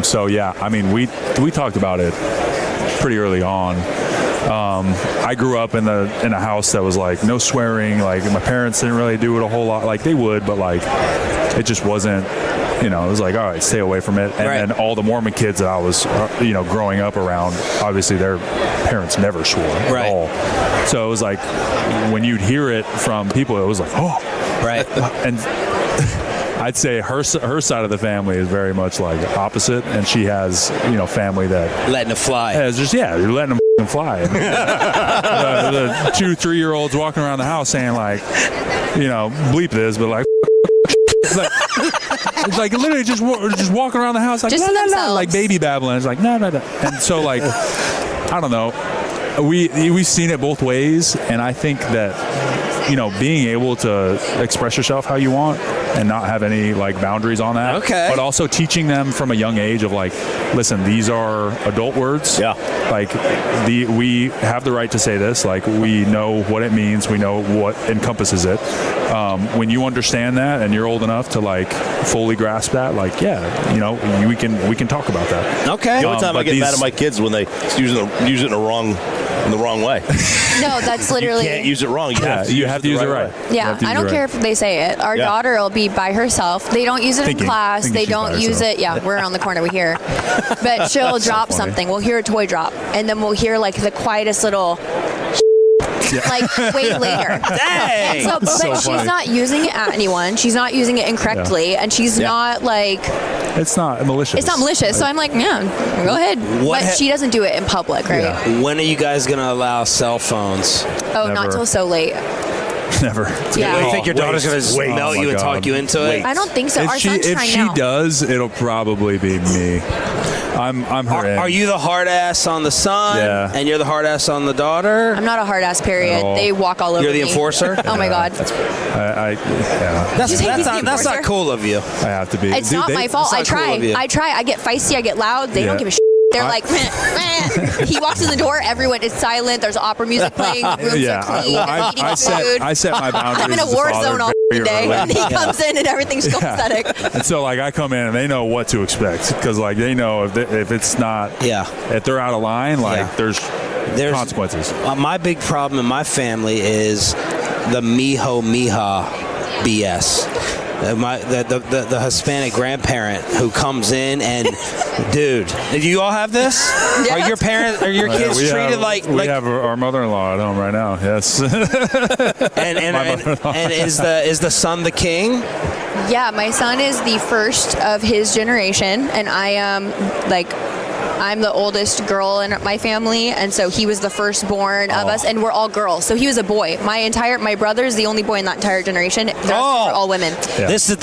So yeah, I mean, we talked about it pretty early on. I grew up in a house that was like no swearing. Like my parents didn't really do it a whole lot. Like they would, but like it just wasn't. It was like, all right, stay away from it. And then all the Mormon kids that I was, growing up around, obviously their parents never swore at all. So it was like when you'd hear it from people, it was like, oh, right. And I'd say her side of the family is very much like opposite, and she has family that letting it fly. Yeah, it's just you're letting them fly. The 2-3-year-olds walking around the house saying like, bleep this, but like. It's like literally just walking around the house like just la, la, la, like baby babbling. It's like no. And so like I don't know. We've seen it both ways, and I think that being able to express yourself how you want and not have any like boundaries on that. Okay. But also teaching them from a young age of like, listen, these are adult words. Yeah. Like we have the right to say this. Like we know what it means. We know what encompasses it. When you understand that and you're old enough to like fully grasp that, like we can talk about that. Okay. The only time I get mad at my kids when they use it in the wrong in the wrong way. No, that's literally. You can't use it wrong. You have to use it right. Yeah, I don't care if they say it. Our daughter will be by herself. They don't use it in class. They don't use it. Yeah, we're on the corner. We hear. But she'll drop something. We'll hear a toy drop. And then we'll hear like the quietest little like way later. Dang! So, but she's not using it at anyone. She's not using it incorrectly. And she's not like... It's not malicious. It's not malicious. So I'm like, yeah, go ahead. But she doesn't do it in public, right? Yeah. When are you guys going to allow cell phones? Oh, not till so late. Never. Yeah. You think your daughter's going to melt you and talk you into it? I don't think so. Our son's If trying she now. does, it'll probably be me. I'm her end. Are you the hard ass on the son? Yeah. And you're the hard ass on the daughter? I'm not a hard ass, period. They walk all over You're the me. enforcer? Oh my God. That's not cool of you. I have to be. It's not my fault. I try. I get feisty. I get loud. They don't give a shit. They're like, meh. He walks in the door. Everyone is silent. There's opera music playing. Rooms are clean. They're eating food. I set my boundaries. I'm in a war zone all day. And he comes in and everything's copacetic. And so, like, I come in and they know what to expect because, like, they know if it's not, if they're out of line, like, there's consequences. My big problem in my family is the mijo mija BS. The Hispanic grandparent who comes in and, dude, do you all have this? Are your parents, are your kids treated like? We have our mother-in-law at home right now. Yes. and is the son the king? Yeah, my son is the first of his generation, and I am I'm the oldest girl in my family, and so he was the firstborn of us, and we're all girls. So he was a boy. My brother's the only boy in that entire generation. The rest are all women. Yeah. This is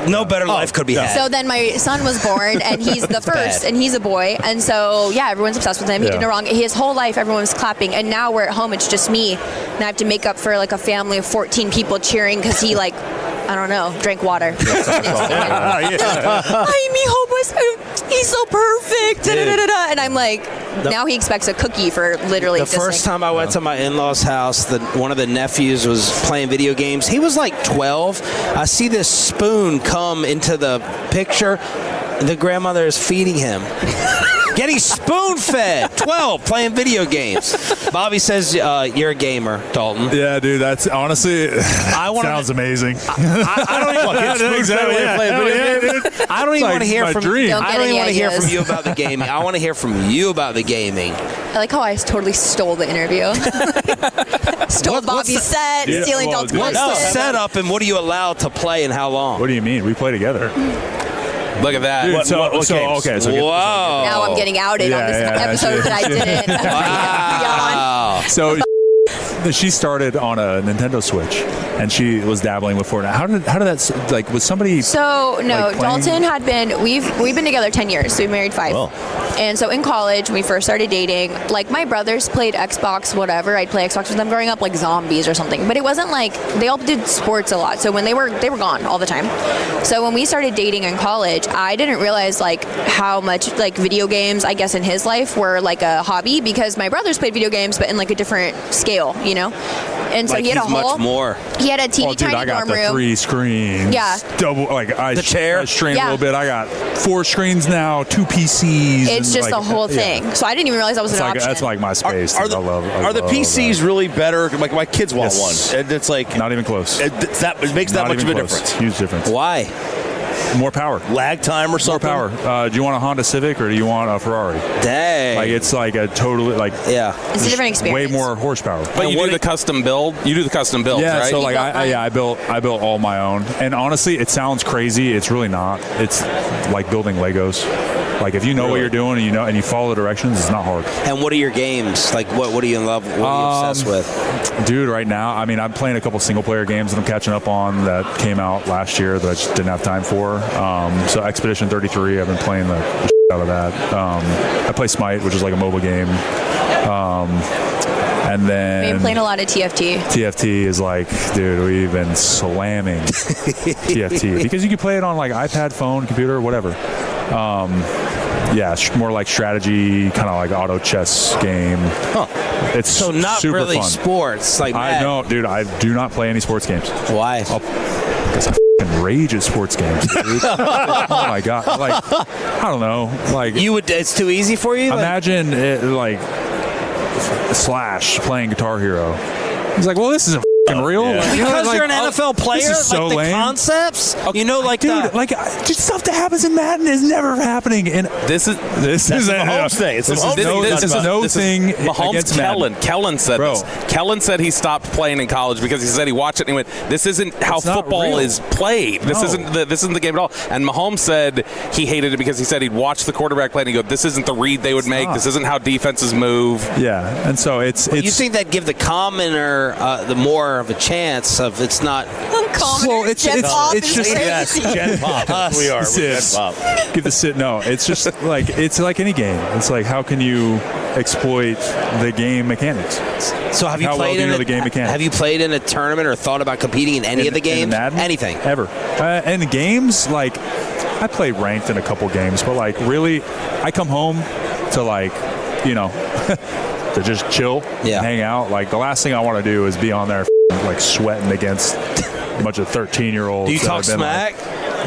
no better life could be had. So then my son was born, and he's the first, and he's a boy, and so everyone's obsessed with him. He did no wrong. His whole life, everyone was clapping, and now we're at home. It's just me, and I have to make up for like a family of 14 people cheering because he I don't know, drank water. Ay, mijo, pues, he's so perfect. And I'm like, now he expects a cookie for literally the first time I went to my in-laws' house, one of the nephews was playing video games. He was like 12. I see this spoon come into the picture. The grandmother is feeding him. Getting spoon-fed. 12, playing video games. Bobby says you're a gamer, Dalton. Yeah, dude, that's honestly, sounds amazing. I don't even want to hear from you. I don't even want to hear from you about the gaming. I want to hear from you about the gaming. I like how I totally stole the interview. Stole Bobby's set, stealing Dalton's What's the setup, and what are you allowed to play, and how long? What do you mean? We play together. Look at that. Dude, Whoa. Now I'm getting outed on this episode that I didn't. Wow. So she started on a Nintendo Switch, and she was dabbling with Fortnite. How did that, was somebody... So, no, Dalton had been... We've been together 10 years, so we married 5. Oh. And so in college, when we first started dating, my brothers played Xbox, whatever. I'd play Xbox with them growing up, like zombies or something. But it wasn't they all did sports a lot. So when they were gone all the time. So when we started dating in college, I didn't realize, how much, video games, I guess, in his life were, a hobby. Because my brothers played video games, but in, a different scale, you know? And so he had a whole... much more. He had a teeny tiny I got dorm room. 3 screens. Yeah. Double, the chair. I strained a little bit. I got 4 screens now, 2 PCs. It's just a whole thing. Yeah. So I didn't even realize that was an option. That's my space. Are the PCs really better? My kids want one. And it's not even close. It makes that much of a difference. Huge difference. Why? More power. Lag time or something? More power. Do you want a Honda Civic or do you want a Ferrari? Dang. It's a totally It's a different experience. Way more horsepower. But you do the custom build? You do the custom builds, right? So I built all my own. And honestly, it sounds crazy. It's really not. It's like building Legos. If you know what you're doing and you follow the directions, it's not hard. And what are your games? What are you in love with? What are you obsessed with? Dude, right now, I'm playing a couple single-player games that I'm catching up on that came out last year that I just didn't have time for. So Expedition 33, I've been playing the out of that. I play Smite, which is like a mobile game. And then... We've been playing a lot of TFT. TFT is dude, we've been slamming TFT. Because you can play it on iPad, phone, computer, whatever. More like strategy, kind of auto chess game. Huh. It's so not super really fun. Sports. I know, dude. I do not play any sports games. Why? Because I rage at sports games, dude. Oh my god! I don't know. You would. It's too easy for you. Imagine it Slash playing Guitar Hero. He's like, well, this isn't real. Yeah. Like, Because you're an NFL player, this is so like the lame. concepts, you know, like dude, just stuff that happens in Madden is never happening. And this is the Mahomes thing. It's this the Mahomes is no thing Mahomes. against Madden. Kellen said this. Kellen said he stopped playing in college because he said he watched it and he went, "This isn't how football is played. This isn't the game at all." And Mahomes said he hated it because he said he'd watch the quarterback play and he'd go, "This isn't the read they would make. This isn't how defenses move." Yeah, and so it's you think that'd give the commenter the more of a chance of it's not. Well, it's just Gen Pop. We are Gen Pop. Give the sit. No, it's just like any game. It's like, how can you exploit the game mechanics? So have you how played well do you in know the game mechanics? Have you played in a tournament or thought about competing in any of the games? Anything ever? And the games, like, I played ranked in a couple games, but like really, I come home to to just chill, and hang out. Like, the last thing I want to do is be on there like sweating against a bunch of 13-year-olds. Do you talk smack?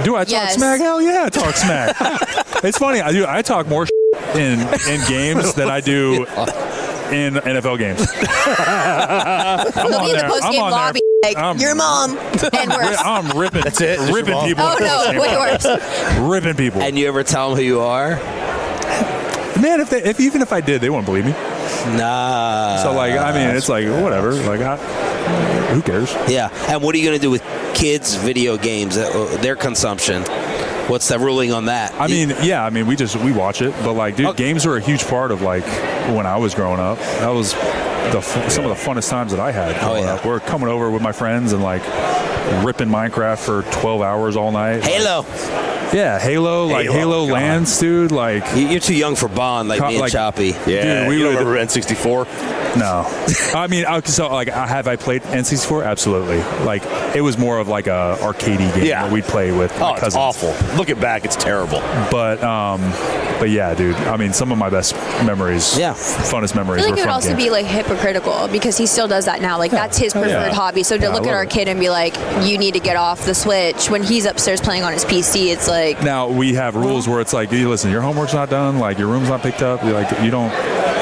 Do I talk smack? Hell yeah, I talk smack. It's funny. I talk more in games than I do in NFL games. They'll be in the post-game lobby like, your mom, and worse. I'm ripping. That's it. Ripping people. Oh, no, way worse. Ripping people. And you ever tell them who you are? Man, even if I did, they wouldn't believe me. Nah. So, like, I mean, it's like, whatever. Like, who cares? Yeah. And what are you going to do with kids' video games, their consumption? What's the ruling on that? I mean, we watch it, but like, dude, games were a huge part of like when I was growing up. That was some of the funnest times that I had growing up. We're coming over with my friends and like ripping Minecraft for 12 hours all night. Halo. Yeah, Halo Lands, dude. Like, you're too young for Bond, like me and Choppy. Yeah, dude, we remember N64. No, I mean, so like, have I played N64? Absolutely. Like, it was more of like a arcadey game that we'd play with my cousins. It's awful. Looking back, it's terrible. But yeah, dude. I mean, some of my best memories, funnest memories. I feel like were it would from also games. be like hypocritical because he still does that now. Like, that's his preferred hobby. So to look at our kid and be like, you need to get off the Switch when he's upstairs playing on his PC, it's like. Now we have rules where it's like, listen, your homework's not done, like your room's not picked up. You're like, you don't.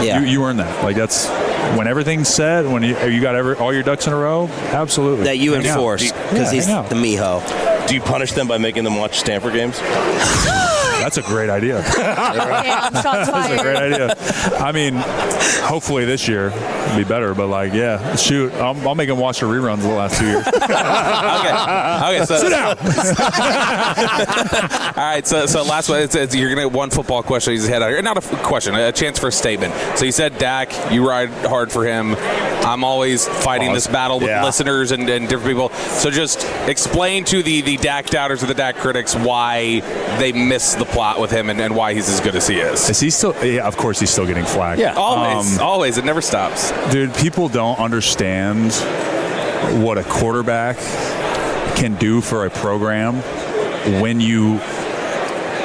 Yeah. You earn that. Like, that's when everything's set. When you got all your ducks in a row. Absolutely. That you enforce because he's the mijo. Do you punish them by making them watch Stanford games? That's a great idea. That's a great idea. I mean, hopefully this year will be better, but like, yeah, shoot, I'll make them watch the reruns the last 2 years. Okay, so sit down. All right, so last one, you're gonna get one football question. He's head out here. Not a question, a chance for a statement. So you said Dak, you ride hard for him. I'm always fighting this battle with listeners and different people. So just explain to the Dak doubters or the Dak critics why they miss the plot with him and why he's as good as he is. Is he still? Yeah, of course he's still getting flack. Yeah, always. It never stops. Dude, people don't understand what a quarterback can do for a program when you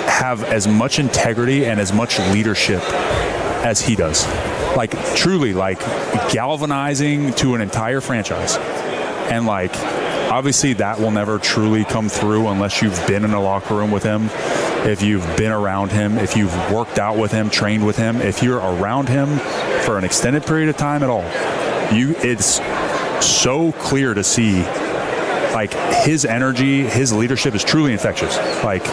have as much integrity and as much leadership as he does. Like, truly, like, galvanizing to an entire franchise. And like, obviously that will never truly come through unless you've been in a locker room with him, if you've been around him, if you've worked out with him, trained with him, if you're around him for an extended period of time at all. It's so clear to see, like, his energy, his leadership is truly infectious. Like,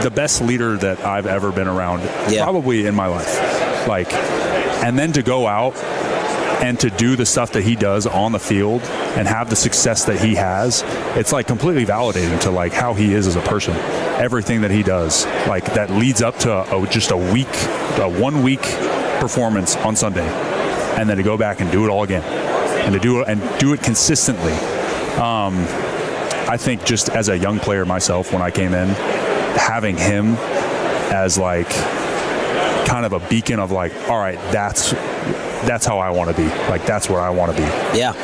the best leader that I've ever been around, probably in my life. Like, and then to go out and to do the stuff that he does on the field and have the success that he has, it's like completely validating to like how he is as a person. Everything that he does, like, that leads up to just a 1 week performance on Sunday, and then to go back and do it all again, and to do it consistently. I think just as a young player myself, when I came in, having him as like kind of a beacon of like, all right, that's how I want to be. Like, that's where I want to be. Yeah.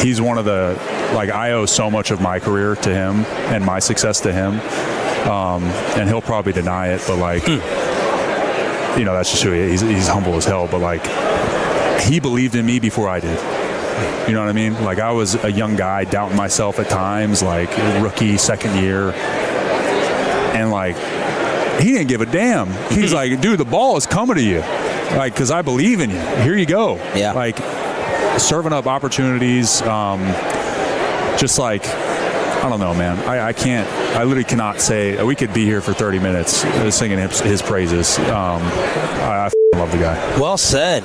He's one of the, like, I owe so much of my career to him and my success to him. And he'll probably deny it, but like, you know, that's just who he is. He's humble as hell, but like, he believed in me before I did. You know what I mean? Like, I was a young guy doubting myself at times, like rookie, second year. And like, he didn't give a damn. He's like, dude, the ball is coming to you. Like, because I believe in you. Here you go. Yeah. Like, serving up opportunities, just like, I don't know, man. I literally cannot say, we could be here for 30 minutes singing his praises. I love the guy. Well said.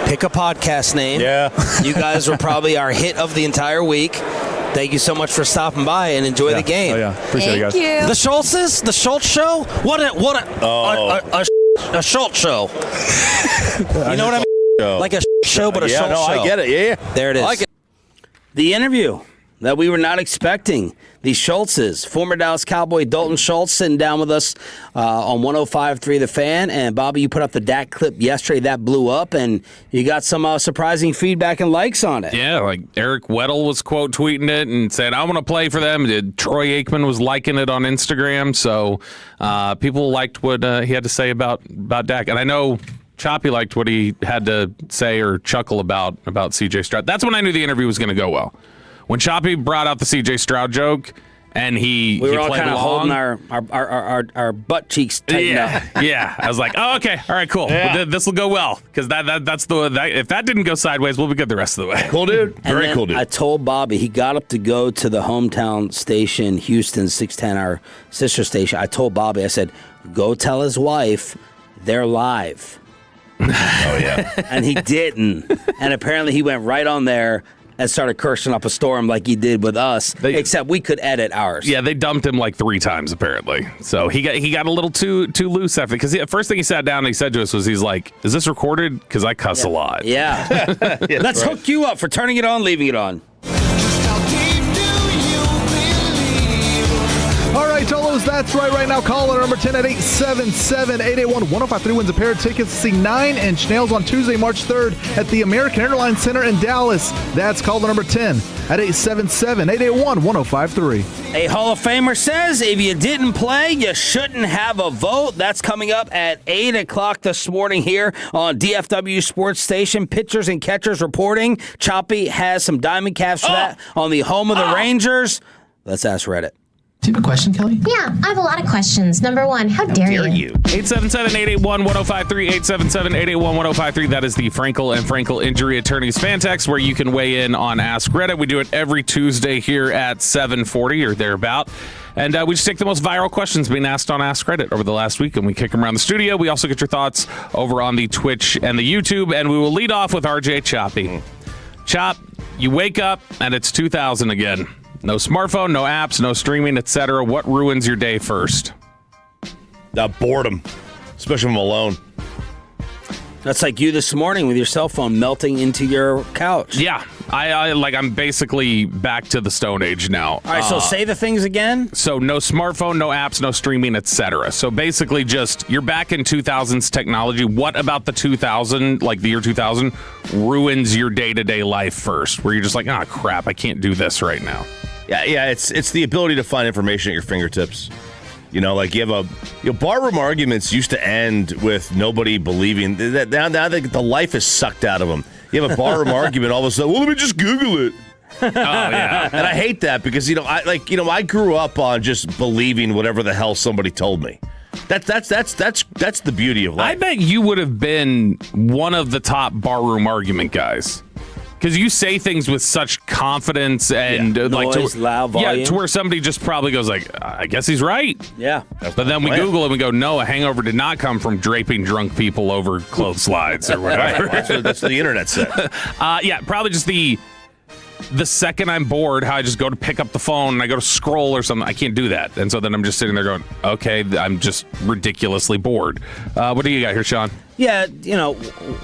Pick a podcast name. Yeah. You guys were probably our hit of the entire week. Thank you so much for stopping by and enjoy the game. Oh, yeah. Appreciate it, guys. Thank you. The Schultzes? The Schultz show? What a Schultz show. You know what I mean? Like a show, but a Schultz show. I get it. Yeah. There it is. I like it. The interview that we were not expecting. The Schultzes, former Dallas Cowboy Dalton Schultz, sitting down with us on 105.3 The Fan. And, Bobby, you put up the Dak clip yesterday. That blew up, and you got some surprising feedback and likes on it. Yeah, like Eric Weddle was quote tweeting it and said, I want to play for them. Troy Aikman was liking it on Instagram. So people liked what he had to say about Dak. And I know Choppy liked what he had to say or chuckle about C.J. Stroud. That's when I knew the interview was going to go well. When Choppy brought out the C.J. Stroud joke, and we were all kind of holding our butt cheeks tight up. Yeah. I was like, oh, okay, all right, cool. Yeah. This will go well because that's if that didn't go sideways, we'll be good the rest of the way. Cool dude. Very cool dude. I told Bobby, he got up to go to the hometown station, Houston 610, our sister station. I told Bobby, I said, go tell his wife they're live. Oh yeah. And he didn't. And apparently he went right on there and started cursing up a storm like he did with us, except we could edit ours. Yeah, they dumped him like 3 times apparently. So he got a little too loose after, because the first thing he sat down and he said to us was, he's like, "Is this recorded? Because I cuss a lot." Yeah. Let's hook you up for turning it on, leaving it on. All right, Tolos, that's right now. Caller number 10 at 877-881-1053 wins a pair of tickets to see 9 Inch Nails on Tuesday, March 3rd at the American Airlines Center in Dallas. That's caller number 10 at 877-881-1053. A Hall of Famer says if you didn't play, you shouldn't have a vote. That's coming up at 8 o'clock this morning here on DFW Sports Station. Pitchers and catchers reporting. Choppy has some diamond caps for that on the home of the Rangers. Let's ask Reddit. Do you have a question, Kelly? Yeah, I have a lot of questions. Number one, how dare you? 877-881-1053, 877-881-1053. That is the Frankel and Frankel Injury Attorneys fan text, where you can weigh in on Ask Reddit. We do it every Tuesday here at 7:40 or thereabout. And we just take the most viral questions being asked on Ask Reddit over the last week, and we kick them around the studio. We also get your thoughts over on the Twitch and the YouTube, and we will lead off with RJ Choppy. Chop, you wake up, and it's 2000 again. No smartphone, no apps, no streaming, etc. What ruins your day first? Boredom, especially when I'm alone. That's like you this morning with your cell phone melting into your couch. Yeah, I'm basically back to the Stone Age now. All right, so say the things again. So no smartphone, no apps, no streaming, etc. So basically just you're back in 2000s technology. What about the 2000, like the year 2000, ruins your day-to-day life first, where you're just like, crap, I can't do this right now? Yeah, it's the ability to find information at your fingertips. You know, like you have barroom arguments used to end with nobody believing that. Now the life is sucked out of them. You have a barroom argument, all of a sudden, well, let me just Google it. Oh yeah, and I hate that because I grew up on just believing whatever the hell somebody told me. That's the beauty of life. I bet you would have been one of the top barroom argument guys. Because you say things with such confidence and noise, loud volume. Yeah, to where somebody just probably goes like, I guess he's right. Yeah. But then we Google it and we go, no, a hangover did not come from draping drunk people over clothes slides or whatever. Right. That's what the internet said. Yeah, probably just the second I'm bored, how I just go to pick up the phone and I go to scroll or something. I can't do that. And so then I'm just sitting there going, okay, I'm just ridiculously bored. What do you got here, Sean? Yeah,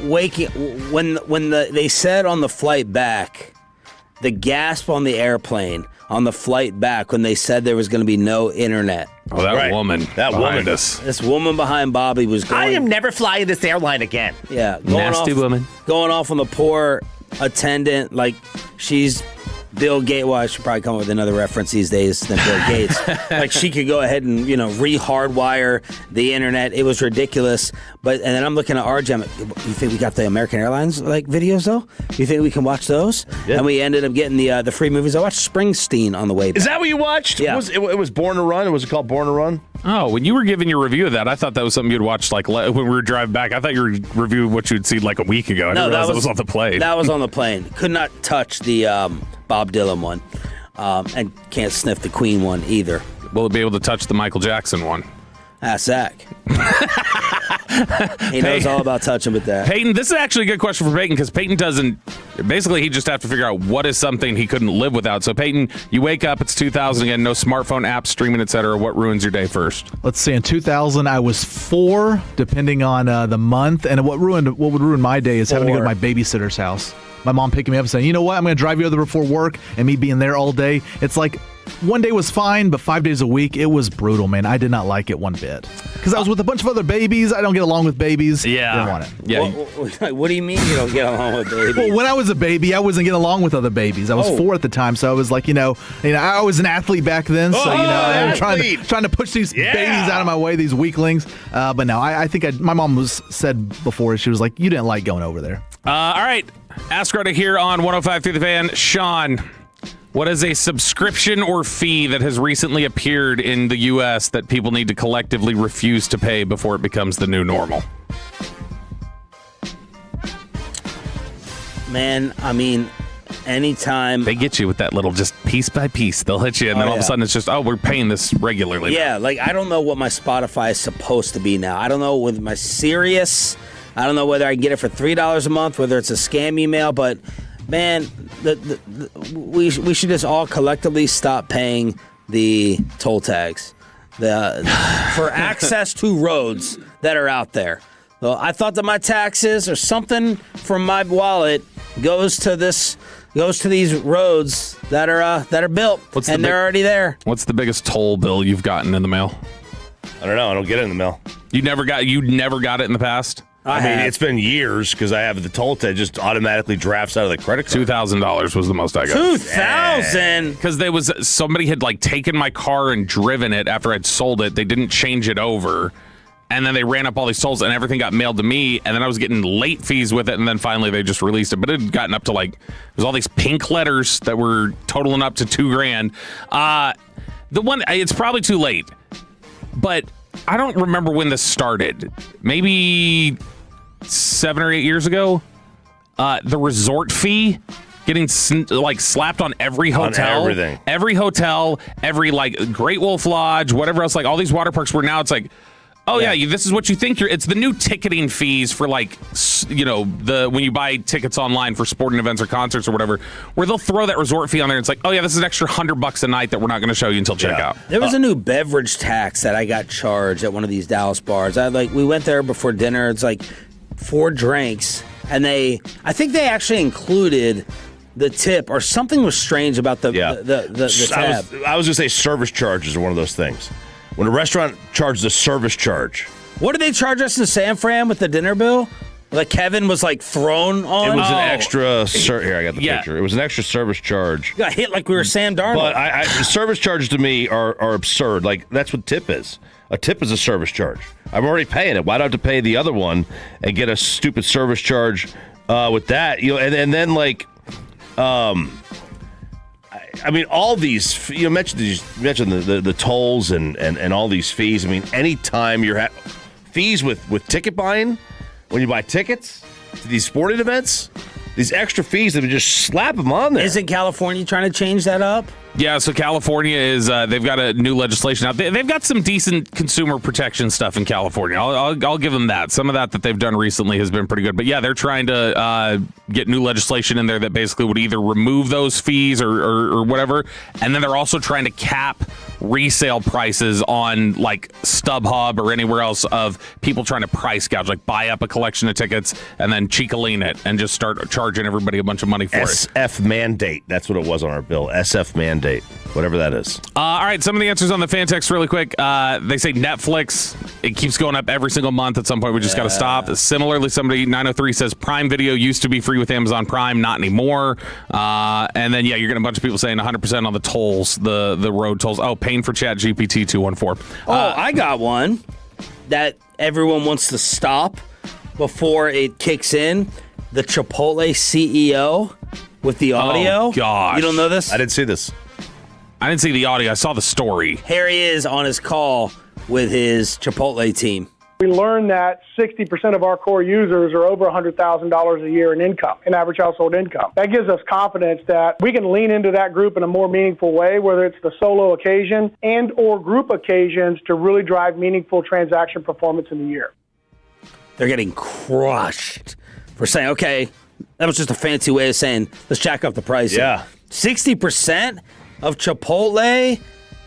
waking when they said on the flight back, the gasp on the airplane on the flight back when they said there was going to be no internet. Oh, that woman. That woman. This woman behind Bobby was going. I am never flying this airline again. Yeah, nasty woman. Going off on the poor attendant like she's Bill Gates. Well, I should probably come up with another reference these days than Bill Gates. Like she could go ahead and re-hardwire the internet. It was ridiculous. And then I'm looking at RJ. You think we got the American Airlines videos though? You think we can watch those? Yeah. And we ended up getting the free movies. I watched Springsteen on the way back. Is that what you watched? Yeah. It was Born to Run. Was it called Born to Run? Oh, when you were giving your review of that, I thought that was something you'd watched like when we were driving back. I thought you were reviewing what you'd seen like a week ago. I didn't realize that was on the plane. That was on the plane. Could not touch the Bob Dylan one, and can't sniff the Queen one either. Will it be able to touch the Michael Jackson one? Ask Zach. He knows all about touching with that. Peyton, this is actually a good question for Peyton because Peyton doesn't. Basically, he just have to figure out what is something he couldn't live without. So, Peyton, you wake up, it's 2000 again, no smartphone apps, streaming, etc. What ruins your day first? Let's see. In 2000, I was 4, depending on the month. And what would ruin my day is having to go to my babysitter's house. My mom picking me up and saying, you know what, I'm going to drive you over before work, and me being there all day. It's like one day was fine, but 5 days a week, it was brutal, man. I did not like it one bit. Because I was with a bunch of other babies. I don't get along with babies. Yeah. Didn't want it. Yeah. What do you mean you don't get along with babies? Well, when I was a baby, I wasn't getting along with other babies. I was 4 at the time, so I was like, I was an athlete back then, so I'm trying to push these babies out of my way, these weaklings. But no, I think my mom said before, she was like, you didn't like going over there. All right. Ask Rhoda here on 105 through the Fan. Sean, what is a subscription or fee that has recently appeared in the U.S. that people need to collectively refuse to pay before it becomes the new normal? Man, I mean, anytime they get you with that little just piece by piece, they'll hit you, and then all of a sudden it's just, we're paying this regularly. Yeah, like I don't know what my Spotify is supposed to be now. I don't know with my Sirius. I don't know whether I can get it for $3 a month, whether it's a scam email, but man, we should just all collectively stop paying the toll tags for access to roads that are out there. So I thought that my taxes or something from my wallet goes to these roads that are built, they're already there. What's the biggest toll bill you've gotten in the mail? I don't know. I don't get it in the mail. You never got it in the past? I mean, it's been years because I have the toll tag just automatically drafts out of the credit card. $2,000 was the most I got. $2,000? Because somebody had like taken my car and driven it after I'd sold it. They didn't change it over. And then they ran up all these tolls and everything got mailed to me. And then I was getting late fees with it. And then finally they just released it. But it had gotten up to there's all these pink letters that were totaling up to $2,000. It's probably too late. But I don't remember when this started. Maybe 7 or 8 years ago. The resort fee getting slapped on every hotel. On everything. Every hotel, every Great Wolf Lodge, whatever else, all these water parks where now it's like, this is what you think it's the new ticketing fees for when you buy tickets online for sporting events or concerts or whatever, where they'll throw that resort fee on there. It's like, this is an extra $100 a night that we're not going to show you until checkout. There was a new beverage tax that I got charged at one of these Dallas bars. We went there before dinner. It's like 4 drinks, and I think they actually included the tip, or something was strange about the tab. I was going to say service charges are one of those things. When a restaurant charges a service charge. What did they charge us in San Fran with the dinner bill? Kevin was thrown on? It was an extra... Here, I got the picture. It was an extra service charge. You got hit like we were Sam Darnold. But service charges to me are absurd. That's what tip is. A tip is a service charge. I'm already paying it. Why do I have to pay the other one and get a stupid service charge with that? And then I mean, all these, you mentioned the tolls and all these fees. I mean, anytime you're fees with ticket buying, when you buy tickets to these sporting events, these extra fees, they would just slap them on there. Isn't California trying to change that up? Yeah, so California is, they've got a new legislation out. They've got some decent consumer protection stuff in California. I'll give them that. Some of that they've done recently has been pretty good. But yeah, they're trying to get new legislation in there that basically would either remove those fees or whatever. And then they're also trying to cap resale prices on StubHub or anywhere else of people trying to price gouge, buy up a collection of tickets and then cheek-a-lean it and just start charging everybody a bunch of money for it. SF mandate. That's what it was on our bill. SF mandate. Whatever that is. All right, some of the answers on the fan text really quick. They say Netflix. It keeps going up every single month. At some point, we just got to stop. Similarly, somebody, 903, says Prime Video used to be free with Amazon Prime, not anymore. And then, you're getting a bunch of people saying 100% on the tolls, the road tolls. Oh, paying for Chat GPT 214. I got one that everyone wants to stop before it kicks in. The Chipotle CEO with the audio. Oh, gosh. You don't know this? I didn't see this. I didn't see the audio. I saw the story. Here he is on his call with his Chipotle team. We learned that 60% of our core users are over $100,000 a year in income, in average household income. That gives us confidence that we can lean into that group in a more meaningful way, whether it's the solo occasion and or group occasions, to really drive meaningful transaction performance in the year. They're getting crushed for saying, okay, that was just a fancy way of saying, let's jack up the price. Yeah. 60% of Chipotle?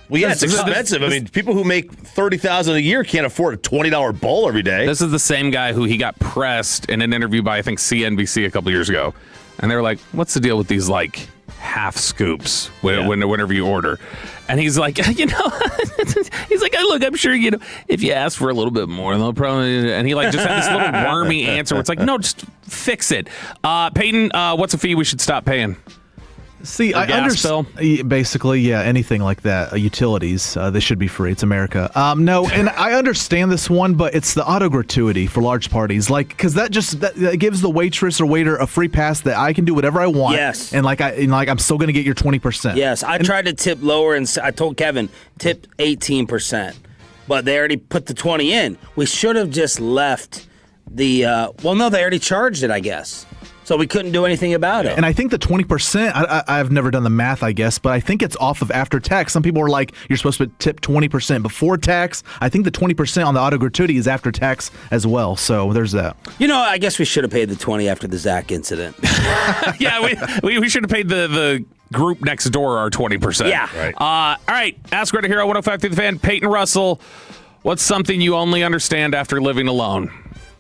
Well, yeah, it's expensive. I mean, people who make $30,000 a year can't afford a $20 bowl every day. This is the same guy who he got pressed in an interview by, I think, CNBC a couple years ago. And they were like, what's the deal with these, like, half scoops whenever you order? And he's like, he's like, look, I'm sure, if you ask for a little bit more, they'll probably, and he like just had this little wormy answer where it's like, no, just fix it. Peyton, what's a fee we should stop paying? See, I understand. Basically, yeah, anything like that. Utilities, they should be free. It's America. No, and I understand this one, but it's the auto gratuity for large parties. Like, because that gives the waitress or waiter a free pass that I can do whatever I want. Yes. And I'm still going to get your 20%. Yes, I tried to tip lower, and I told Kevin, tip 18%. But they already put the 20 in. We should have just left the, they already charged it, I guess. So we couldn't do anything about it. And I think the 20%, I've never done the math, I guess, but I think it's off of after tax. Some people are like, you're supposed to tip 20% before tax. I think the 20% on the auto gratuity is after tax as well. So there's that. I guess we should have paid the 20 after the Zach incident. Yeah, we should have paid the group next door our 20%. Yeah. Right. All right. Ask Reddit Hero 105 through the fan. Peyton Russell, what's something you only understand after living alone?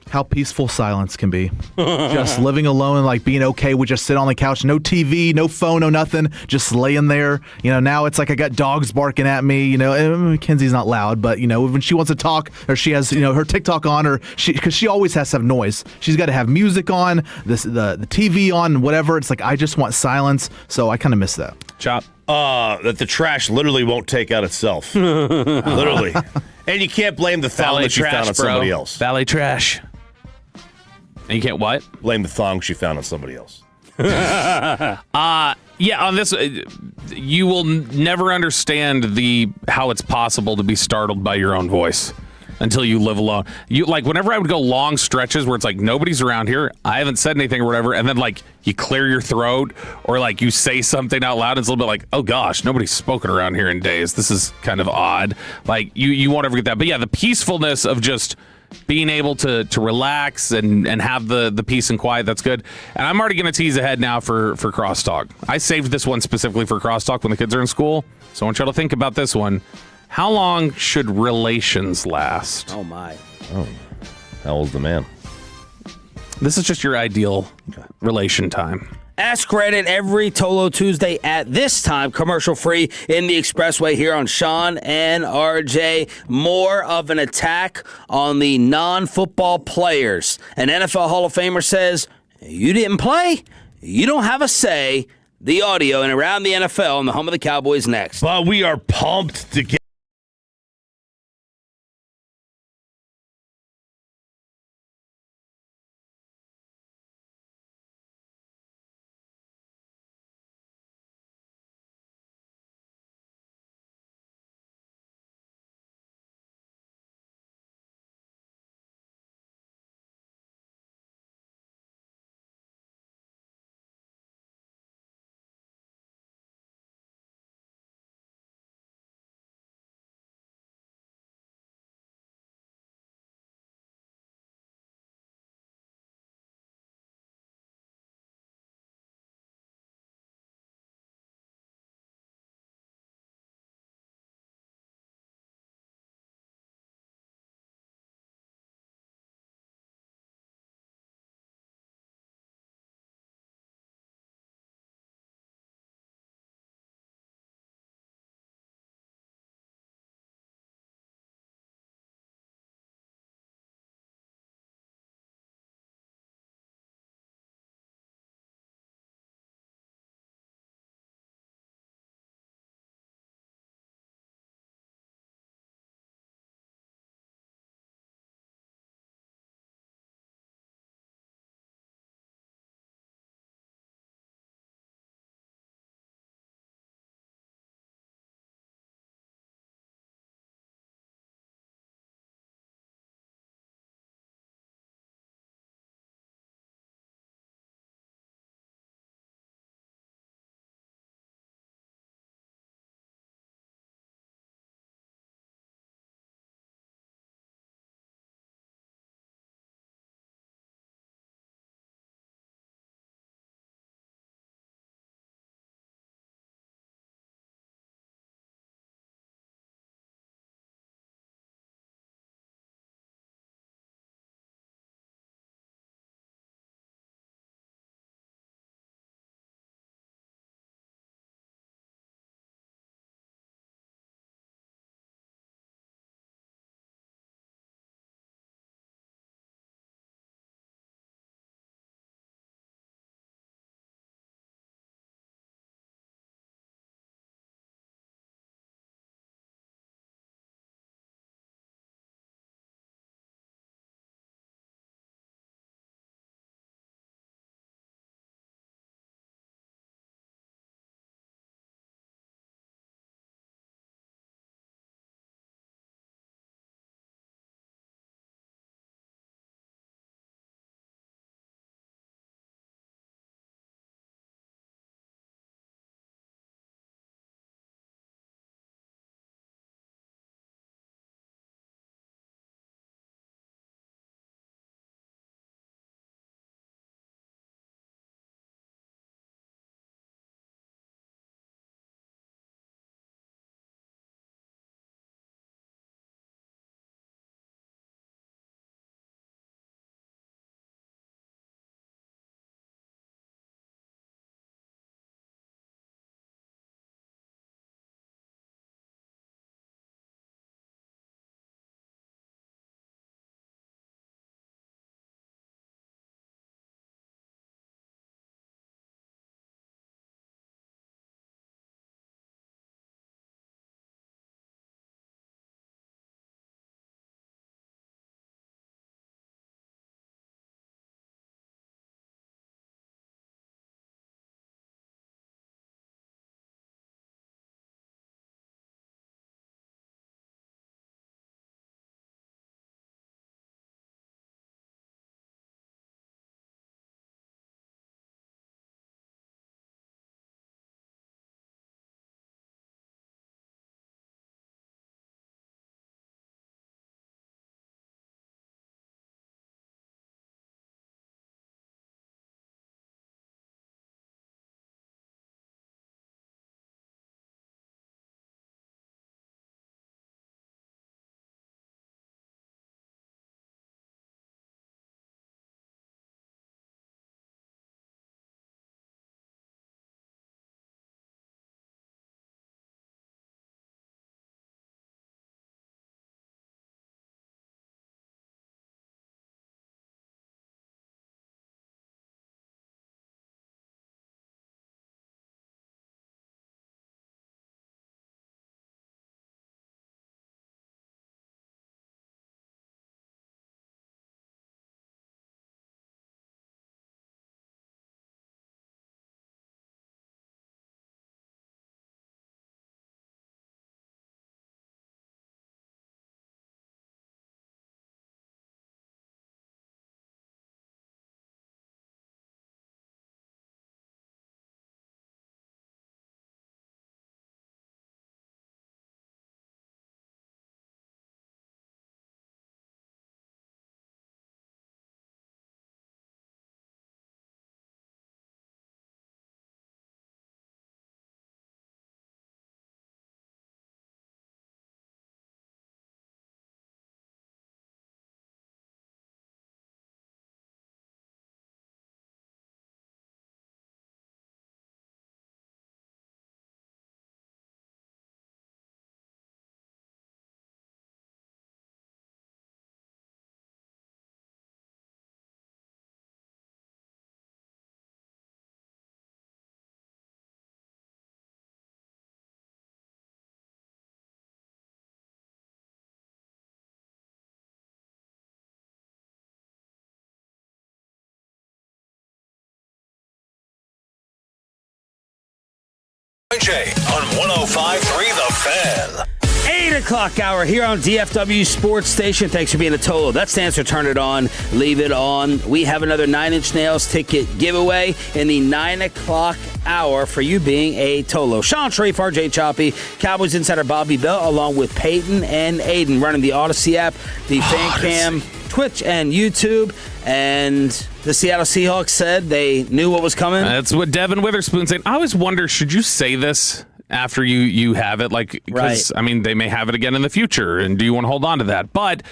How peaceful silence can be. Just living alone and like being okay with just sit on the couch, no TV, no phone, no nothing, just laying there. Now it's like I got dogs barking at me. And Mackenzie's not loud, but when she wants to talk or she has her TikTok on, or because she always has to have noise. She's got to have music on, the TV on, whatever. It's like I just want silence, so I kind of miss that. Chop. That the trash literally won't take out itself. Literally. And you can't blame the thong that she found on somebody else. Valet trash. And you can't what? Blame the thong she found on somebody else. Yeah, on this, you will never understand how it's possible to be startled by your own voice until you live alone. Whenever I would go long stretches where it's like nobody's around here, I haven't said anything or whatever, and then like you clear your throat or like you say something out loud, it's a little bit like, oh gosh, nobody's spoken around here in days. This is kind of odd. Like you won't ever get that. But yeah, the peacefulness of just being able to relax and have the peace and quiet, that's good. And I'm already going to tease ahead now for crosstalk. I saved this one specifically for crosstalk when the kids are in school, so I want y'all to think about this one. How long should relations last? Oh, my. Oh, how old's the man? This is just your ideal relation time. Ask Reddit every Tolo Tuesday at this time, commercial free in the Expressway here on Sean and RJ. More of an attack on the non-football players. An NFL Hall of Famer says, you didn't play, you don't have a say. The audio and around the NFL on the home of the Cowboys next. But we are pumped to get RJ on 105.3 The Fan. 8 o'clock hour here on DFW Sports Station. Thanks for being a Tolo. That stands for Turn It On, Leave It On. We have another 9 Inch Nails ticket giveaway in the 9 o'clock hour for you being a Tolo. Sean Sharif, RJ Choppy, Cowboys insider Bobby Bell, along with Peyton and Aiden, running the Odyssey app, the Fan Cam, Twitch, and YouTube. And the Seattle Seahawks said they knew what was coming. That's what Devin Witherspoon said. I always wonder, should you say this after you have it? Like, because, I mean, they may have it again in the future, and do you want to hold on to that? But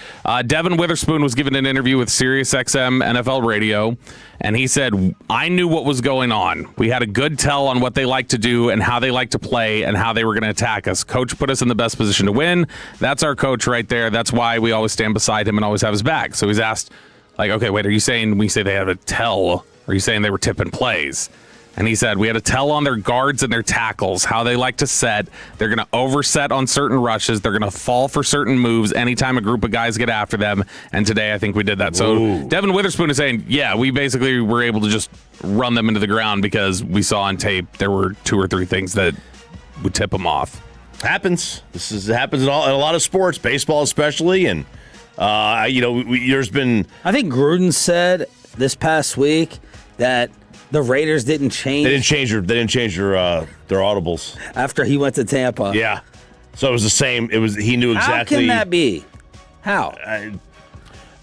Devin Witherspoon was given an interview with SiriusXM NFL Radio, and he said, I knew what was going on. We had a good tell on what they like to do and how they like to play and how they were going to attack us. Coach put us in the best position to win. That's our coach right there. That's why we always stand beside him and always have his back. So he's asked, like, okay, wait, are you saying when you say they had a tell, or are you saying they were tipping plays? And he said, we had a tell on their guards and their tackles, how they like to set. They're going to overset on certain rushes. They're going to fall for certain moves anytime a group of guys get after them. And today I think we did that. So Devin Witherspoon is saying, yeah, we basically were able to just run them into the ground because we saw on tape there were 2 or 3 things that would tip them off. Happens. Happens in a lot of sports, baseball especially. And, there's been... I think Gruden said this past week that the Raiders didn't change. They didn't change their audibles after he went to Tampa. Yeah, so it was the same. He knew exactly. How can that be? How?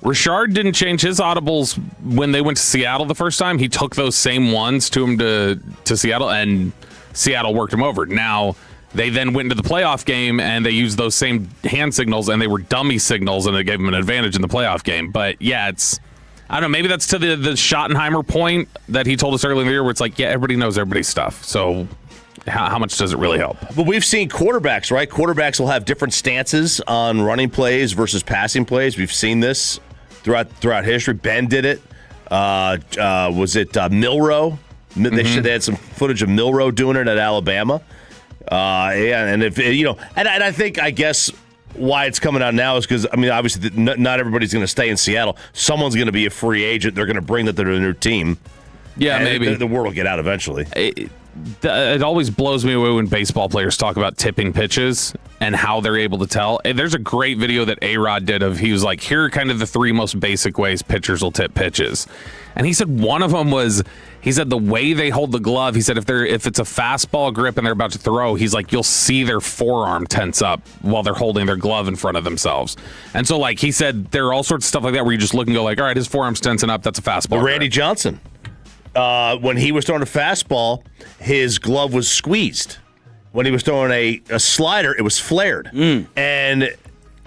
Richard didn't change his audibles when they went to Seattle the first time. He took those same ones to him to Seattle, and Seattle worked him over. Now they then went into the playoff game and they used those same hand signals, and they were dummy signals, and it gave them an advantage in the playoff game. But yeah, I don't know, maybe that's to the Schottenheimer point that he told us earlier in the year where it's like, yeah, everybody knows everybody's stuff. So how much does it really help? But we've seen quarterbacks, right? Quarterbacks will have different stances on running plays versus passing plays. We've seen this throughout history. Ben did it. Was it Milroe? They had some footage of Milroe doing it at Alabama. And if and I think, I guess, why it's coming out now is because, I mean, obviously not everybody's going to stay in Seattle. Someone's going to be a free agent. They're going to bring that to their new team. Yeah, and maybe. The word will get out eventually. It always blows me away when baseball players talk about tipping pitches and how they're able to tell. There's a great video that A-Rod did he was like, here are kind of the 3 most basic ways pitchers will tip pitches. And he said one of them was, he said the way they hold the glove, he said if it's a fastball grip and they're about to throw, he's like, you'll see their forearm tense up while they're holding their glove in front of themselves. And so, like, he said there are all sorts of stuff like that where you just look and go like, all right, his forearm's tensing up, that's a fastball. Randy Johnson, when he was throwing a fastball, his glove was squeezed. When he was throwing a slider, it was flared. And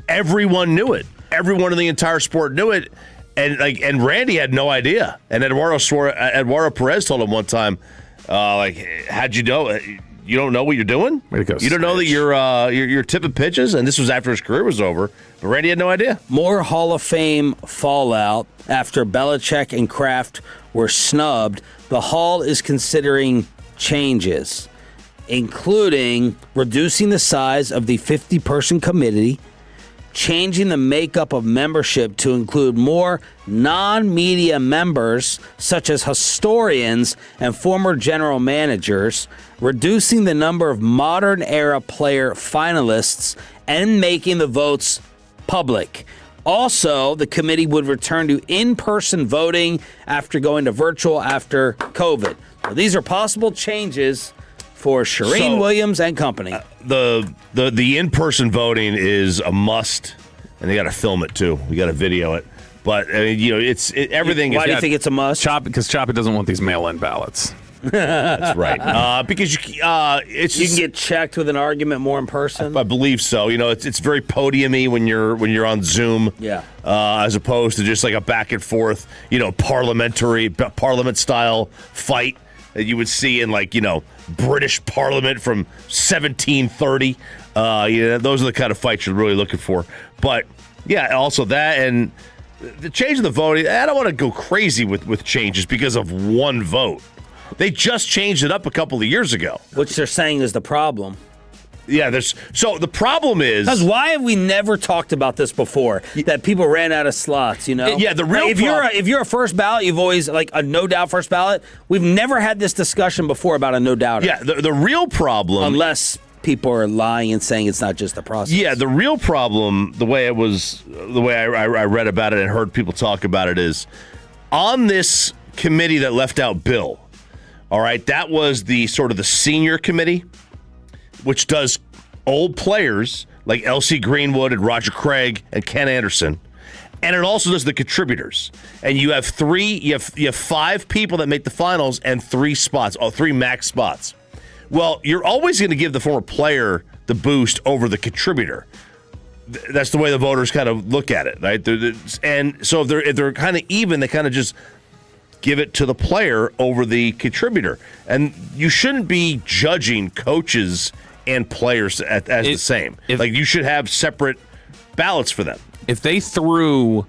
everyone knew it. Everyone in the entire sport knew it. And Randy had no idea. And Eduardo Perez told him one time, how'd you know? You don't know what you're doing? Way to go, you don't know that you're tipping pitches? And this was after his career was over. But Randy had no idea. More Hall of Fame fallout after Belichick and Kraft were snubbed. The Hall is considering changes, including reducing the size of the 50-person committee, changing the makeup of membership to include more non-media members, such as historians and former general managers, reducing the number of modern-era player finalists, and making the votes public. Also, the committee would return to in-person voting after going to virtual after COVID. So these are possible changes for Shireen Williams and company. The in-person voting is a must, and they got to film it too. We got to video it. But everything. Why do you think it's a must? Because Choppy doesn't want these mail-in ballots. That's right. Because you can get checked with an argument more in person. I believe so. It's very podium-y when you're on Zoom. Yeah. As opposed to just like a back and forth, parliament style fight that you would see in British Parliament from 1730. Those are the kind of fights you're really looking for. But yeah, also that and the change in the voting. I don't want to go crazy with changes because of one vote. They just changed it up a couple of years ago. Which they're saying is the problem. Yeah, so the problem is... Because why have we never talked about this before? That people ran out of slots, you know? Yeah, the real if you're a first ballot, you've always, like, a no-doubt first ballot. We've never had this discussion before about a no-doubter. Yeah, the real problem... Unless people are lying and saying it's not just the process. Yeah, the real problem, the way I read about it and heard people talk about it is, on this committee that left out Bill, all right, that was the sort of the senior committee, which does old players like L.C. Greenwood and Roger Craig and Ken Anderson, and it also does the contributors. And you have you have 5 people that make the finals and 3 max spots. Well, you're always going to give the former player the boost over the contributor. That's the way the voters kind of look at it, right? And so if they're kind of even, they kind of just give it to the player over the contributor. And you shouldn't be judging coaches and players as the same. You should have separate ballots for them. If they threw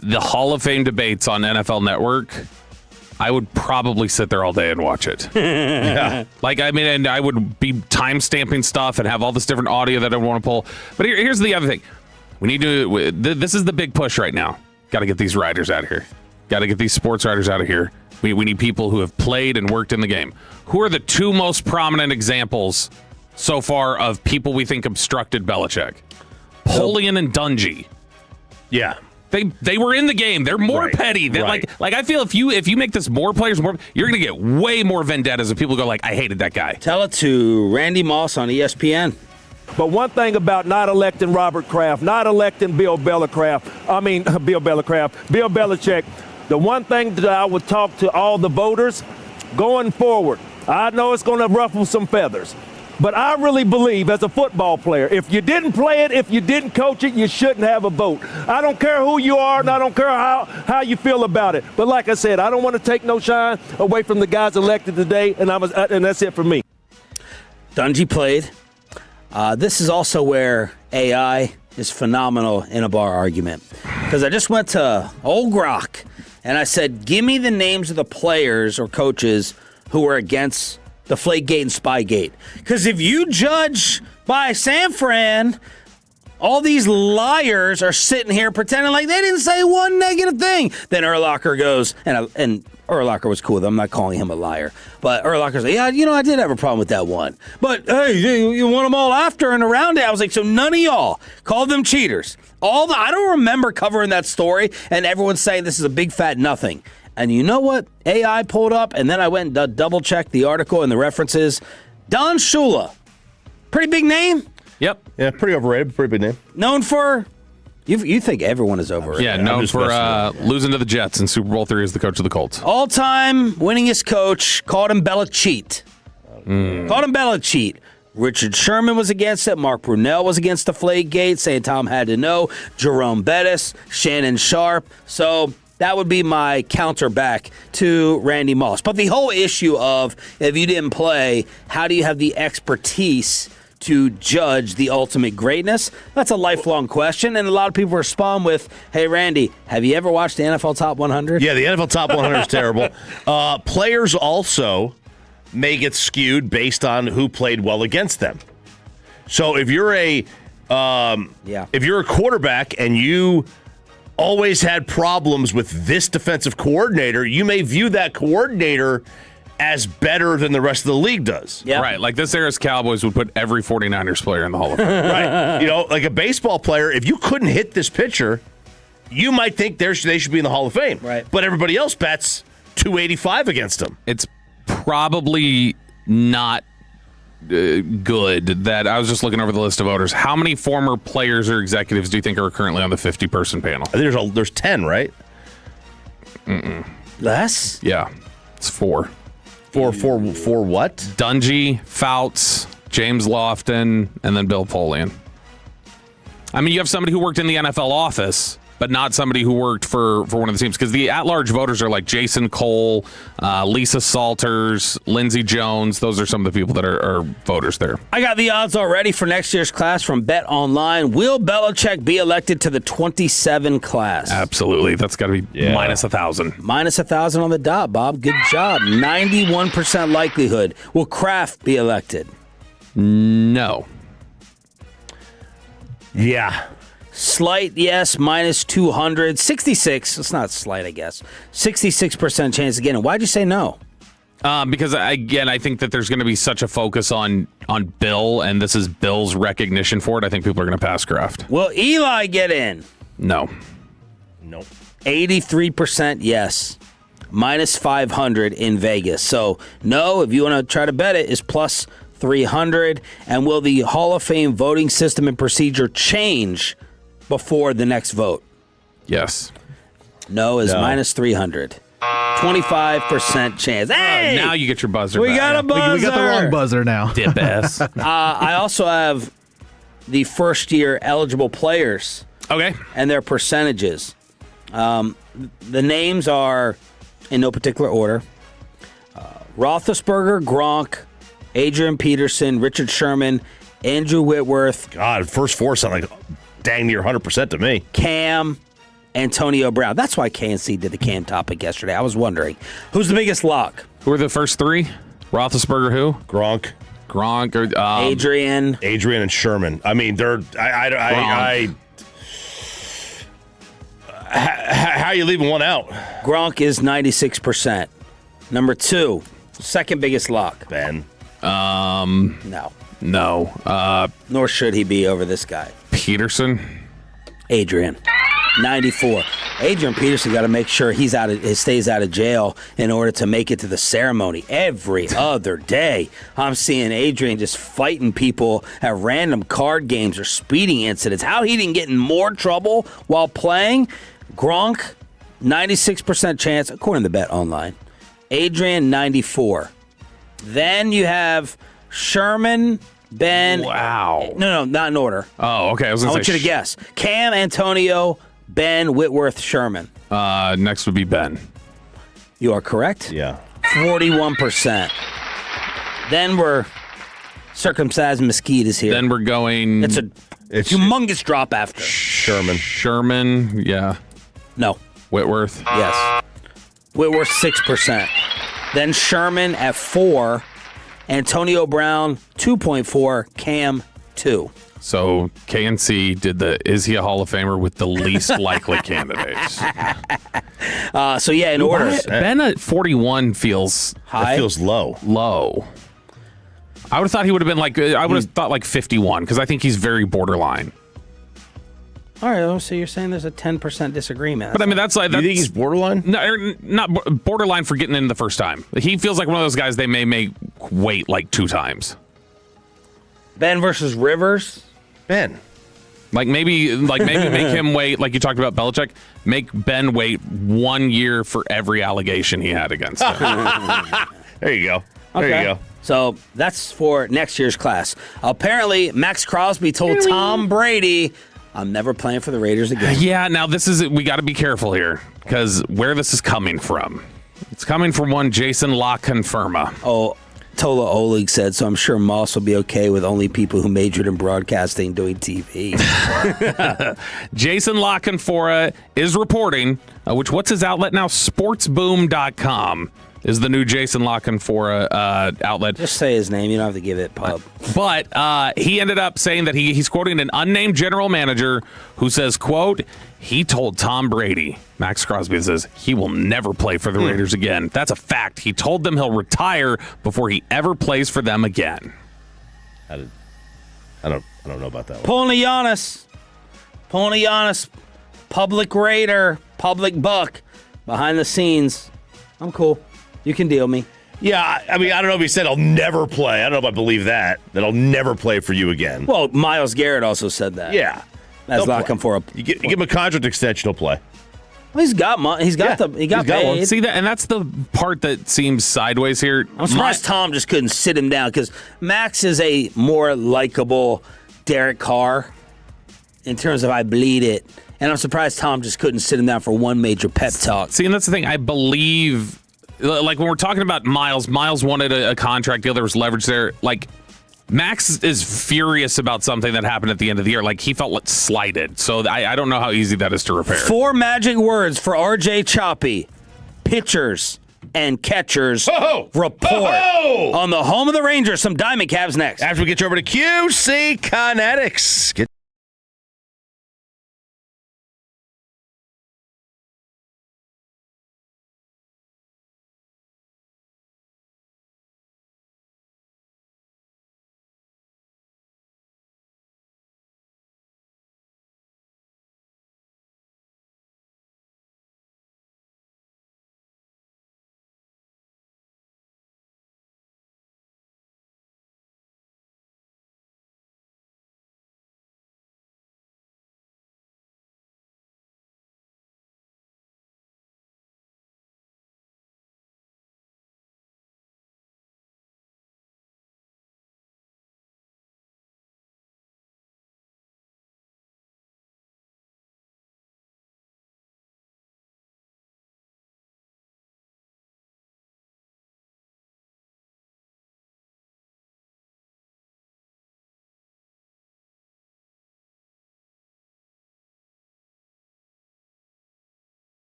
the Hall of Fame debates on NFL Network, I would probably sit there all day and watch it. Yeah. And I would be time-stamping stuff and have all this different audio that I want to pull. But here's the other thing. We need to, this is the big push right now. Got to get these writers out of here. Got to get these sports writers out of here. We need people who have played and worked in the game. Who are the 2 most prominent examples so far of people we think obstructed Belichick? Polian and Dungy. Yeah. They were in the game. They're more petty. They're like I feel if you make this more players, you're going to get way more vendettas if people go like, I hated that guy. Tell it to Randy Moss on ESPN. But one thing about not electing Robert Kraft, not electing Bill Belichick, the one thing that I would talk to all the voters going forward, I know it's going to ruffle some feathers, but I really believe as a football player, if you didn't play it, if you didn't coach it, you shouldn't have a vote. I don't care who you are, and I don't care how you feel about it. But like I said, I don't want to take no shine away from the guys elected today, and that's it for me. Dungy played. This is also where AI is phenomenal in a bar argument. Because I just went to Old Grok, and I said, give me the names of the players or coaches who were against the Flakegate and Spygate. Because if you judge by San Fran, all these liars are sitting here pretending like they didn't say one negative thing. Then Urlacher goes, and Urlacher was cool with him. I'm not calling him a liar. But Urlacher's like, yeah, I did have a problem with that one. But, hey, you want them all after and around it. I was like, so none of y'all called them cheaters. I don't remember covering that story, and everyone's saying this is a big fat nothing. And you know what? AI pulled up, and then I went and double-checked the article and the references. Don Shula. Pretty big name? Yep. Yeah, pretty overrated, pretty big name. Known for... You think everyone is overrated. Yeah, known for losing to the Jets in Super Bowl III as the coach of the Colts. All-time winningest coach, called him Belichick. Called him Belichick. Richard Sherman was against it. Mark Brunell was against the Flakegate, saying Tom had to know. Jerome Bettis, Shannon Sharp. So that would be my counter back to Randy Moss. But the whole issue of if you didn't play, how do you have the expertise to judge the ultimate greatness? That's a lifelong question, and a lot of people respond with, hey, Randy, have you ever watched the NFL Top 100? Yeah, the NFL Top 100 is terrible. Players also may get skewed based on who played well against them. So if you're a quarterback and you always had problems with this defensive coordinator, you may view that coordinator as better than the rest of the league does. Yeah. Right, like this era's Cowboys would put every 49ers player in the Hall of Fame. Right. Like a baseball player, if you couldn't hit this pitcher, you might think they should be in the Hall of Fame. Right. But everybody else bats 285 against them. It's probably not good that I was just looking over the list of voters. How many former players or executives do you think are currently on the 50-person panel? I think there's 10, right? Less? Yeah, it's 4. For what? Dungy, Fouts, James Lofton, and then Bill Polian. I mean, you have somebody who worked in the NFL office, but not somebody who worked for one of the teams. Because the at-large voters are like Jason Cole, Lisa Salters, Lindsey Jones. Those are some of the people that are voters there. I got the odds already for next year's class from Bet Online. Will Belichick be elected to the 27 class? Absolutely. That's got to be minus 1,000. Minus 1,000 on the dot, Bob. Good job. 91% likelihood. Will Kraft be elected? No. Yeah. Slight, yes, minus 200. 66, it's not slight, I guess. 66% chance again. And why'd you say no? Because, again, I think that there's going to be such a focus on Bill, and this is Bill's recognition for it. I think people are going to pass Kraft. Will Eli get in? No. Nope. 83% yes. Minus 500 in Vegas. So, no, if you want to try to bet it, is plus 300. And will the Hall of Fame voting system and procedure change before the next vote? Yes. No is minus 300. 25% chance. Hey! Now you get your buzzer We back. got a buzzer. We got the wrong buzzer now. Dip ass. I also have the first-year eligible players. Okay. And their percentages. The names are in no particular order. Roethlisberger, Gronk, Adrian Peterson, Richard Sherman, Andrew Whitworth. God, first four sound like dang near 100% to me. Cam, Antonio Brown. That's why KNC did the Cam topic yesterday. I was wondering, who's the biggest lock? Who are the first three? Roethlisberger, who? Gronk, or Adrian and Sherman. I mean, they're how are you leaving one out? Gronk is 96%. Number two, second biggest lock. Ben. No. Nor should he be over this guy. Peterson. Adrian. 94. Adrian Peterson got to make sure he stays out of jail in order to make it to the ceremony. Every other day, I'm seeing Adrian just fighting people at random card games or speeding incidents. How he didn't get in more trouble while playing? Gronk, 96% chance, according to Bet Online. Adrian, 94. Then you have Sherman, Ben. Wow. No, not in order. Oh, okay. I want you to guess. Cam, Antonio, Ben, Whitworth, Sherman. Next would be Ben. You are correct. Yeah. 41%. Then we're circumcised mesquite is here. Then we're going. It's a humongous drop after. Sherman, yeah. No. Whitworth. Yes. Whitworth, 6%. Then Sherman at 4. Antonio Brown, 2.4. Cam, 2. So KNC did is he a Hall of Famer with the least likely candidates? So yeah, in order. Ben at 41 feels high. It feels low. Low. I would have thought he would have been I would have thought like 51 because I think he's very borderline. All right, so you're saying there's a 10% disagreement. But I mean, that's like. You think he's borderline? No, not borderline for getting in the first time. He feels like one of those guys they may make wait like 2 times. Ben versus Rivers. Ben. Like maybe make him wait, like you talked about Belichick, make Ben wait 1 year for every allegation he had against him. There you go. Okay. There you go. So that's for next year's class. Apparently, Max Crosby told Tom Brady, I'm never playing for the Raiders again. Yeah, now we got to be careful here because where this is coming from. It's coming from one Jason La Confirma. Oh, Tola Oleg said, so I'm sure Moss will be okay with only people who majored in broadcasting doing TV. Jason La Confirma is reporting, what's his outlet now? Sportsboom.com is the new Jason La Confirma outlet. Just say his name. You don't have to give it pub. But he ended up saying that he's quoting an unnamed general manager who says, quote, he told Tom Brady, Max Crosby says, he will never play for the Raiders again. That's a fact. He told them he'll retire before he ever plays for them again. I don't know about that one. Pulling a Giannis, public Raider, public buck, behind the scenes. I'm cool. You can deal me. Yeah, I mean, I don't know if he said I'll never play. I don't know if I believe that I'll never play for you again. Well, Myles Garrett also said that. Yeah. That's locking for you give him a contract extension, he'll play. Well, he's got money. He got paid. One. See that, and that's the part that seems sideways here. I'm surprised Tom just couldn't sit him down because Max is a more likable Derek Carr in terms of I bleed it, and I'm surprised Tom just couldn't sit him down for one major pep talk. See, and that's the thing. I believe, like when we're talking about Myles wanted a contract deal. There was leverage there. Like Max is furious about something that happened at the end of the year. Like he felt slighted. So I don't know how easy that is to repair. 4 magic words for RJ Choppy. Pitchers, and catchers report on the home of the Rangers. Some Diamond Cavs next. After we get you over to QC Kinetics.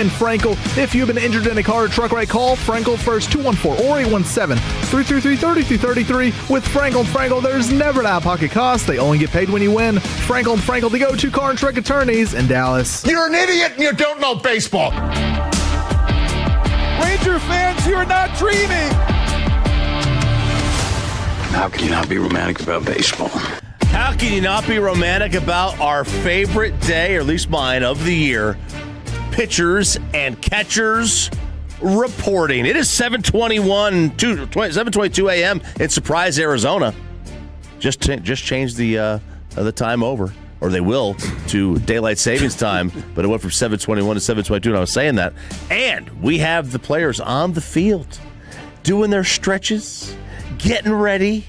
Frankel. If you've been injured in a car or truck ride, call Frankel first, 214 or 817-333-3333. With Frankel & Frankel, there's never an out-of-pocket cost. They only get paid when you win. Frankel & Frankel, the go-to car and truck attorneys in Dallas. You're an idiot and you don't know baseball. Ranger fans, you're not dreaming. How can you not be romantic about baseball? How can you not be romantic about our favorite day, or at least mine, of the year? Pitchers and catchers reporting. It is 7:22 a.m. in Surprise, Arizona. Just changed the time over, or they will, to daylight savings time. But it went from 7:21 to 7:22, and I was saying that. And we have the players on the field doing their stretches, getting ready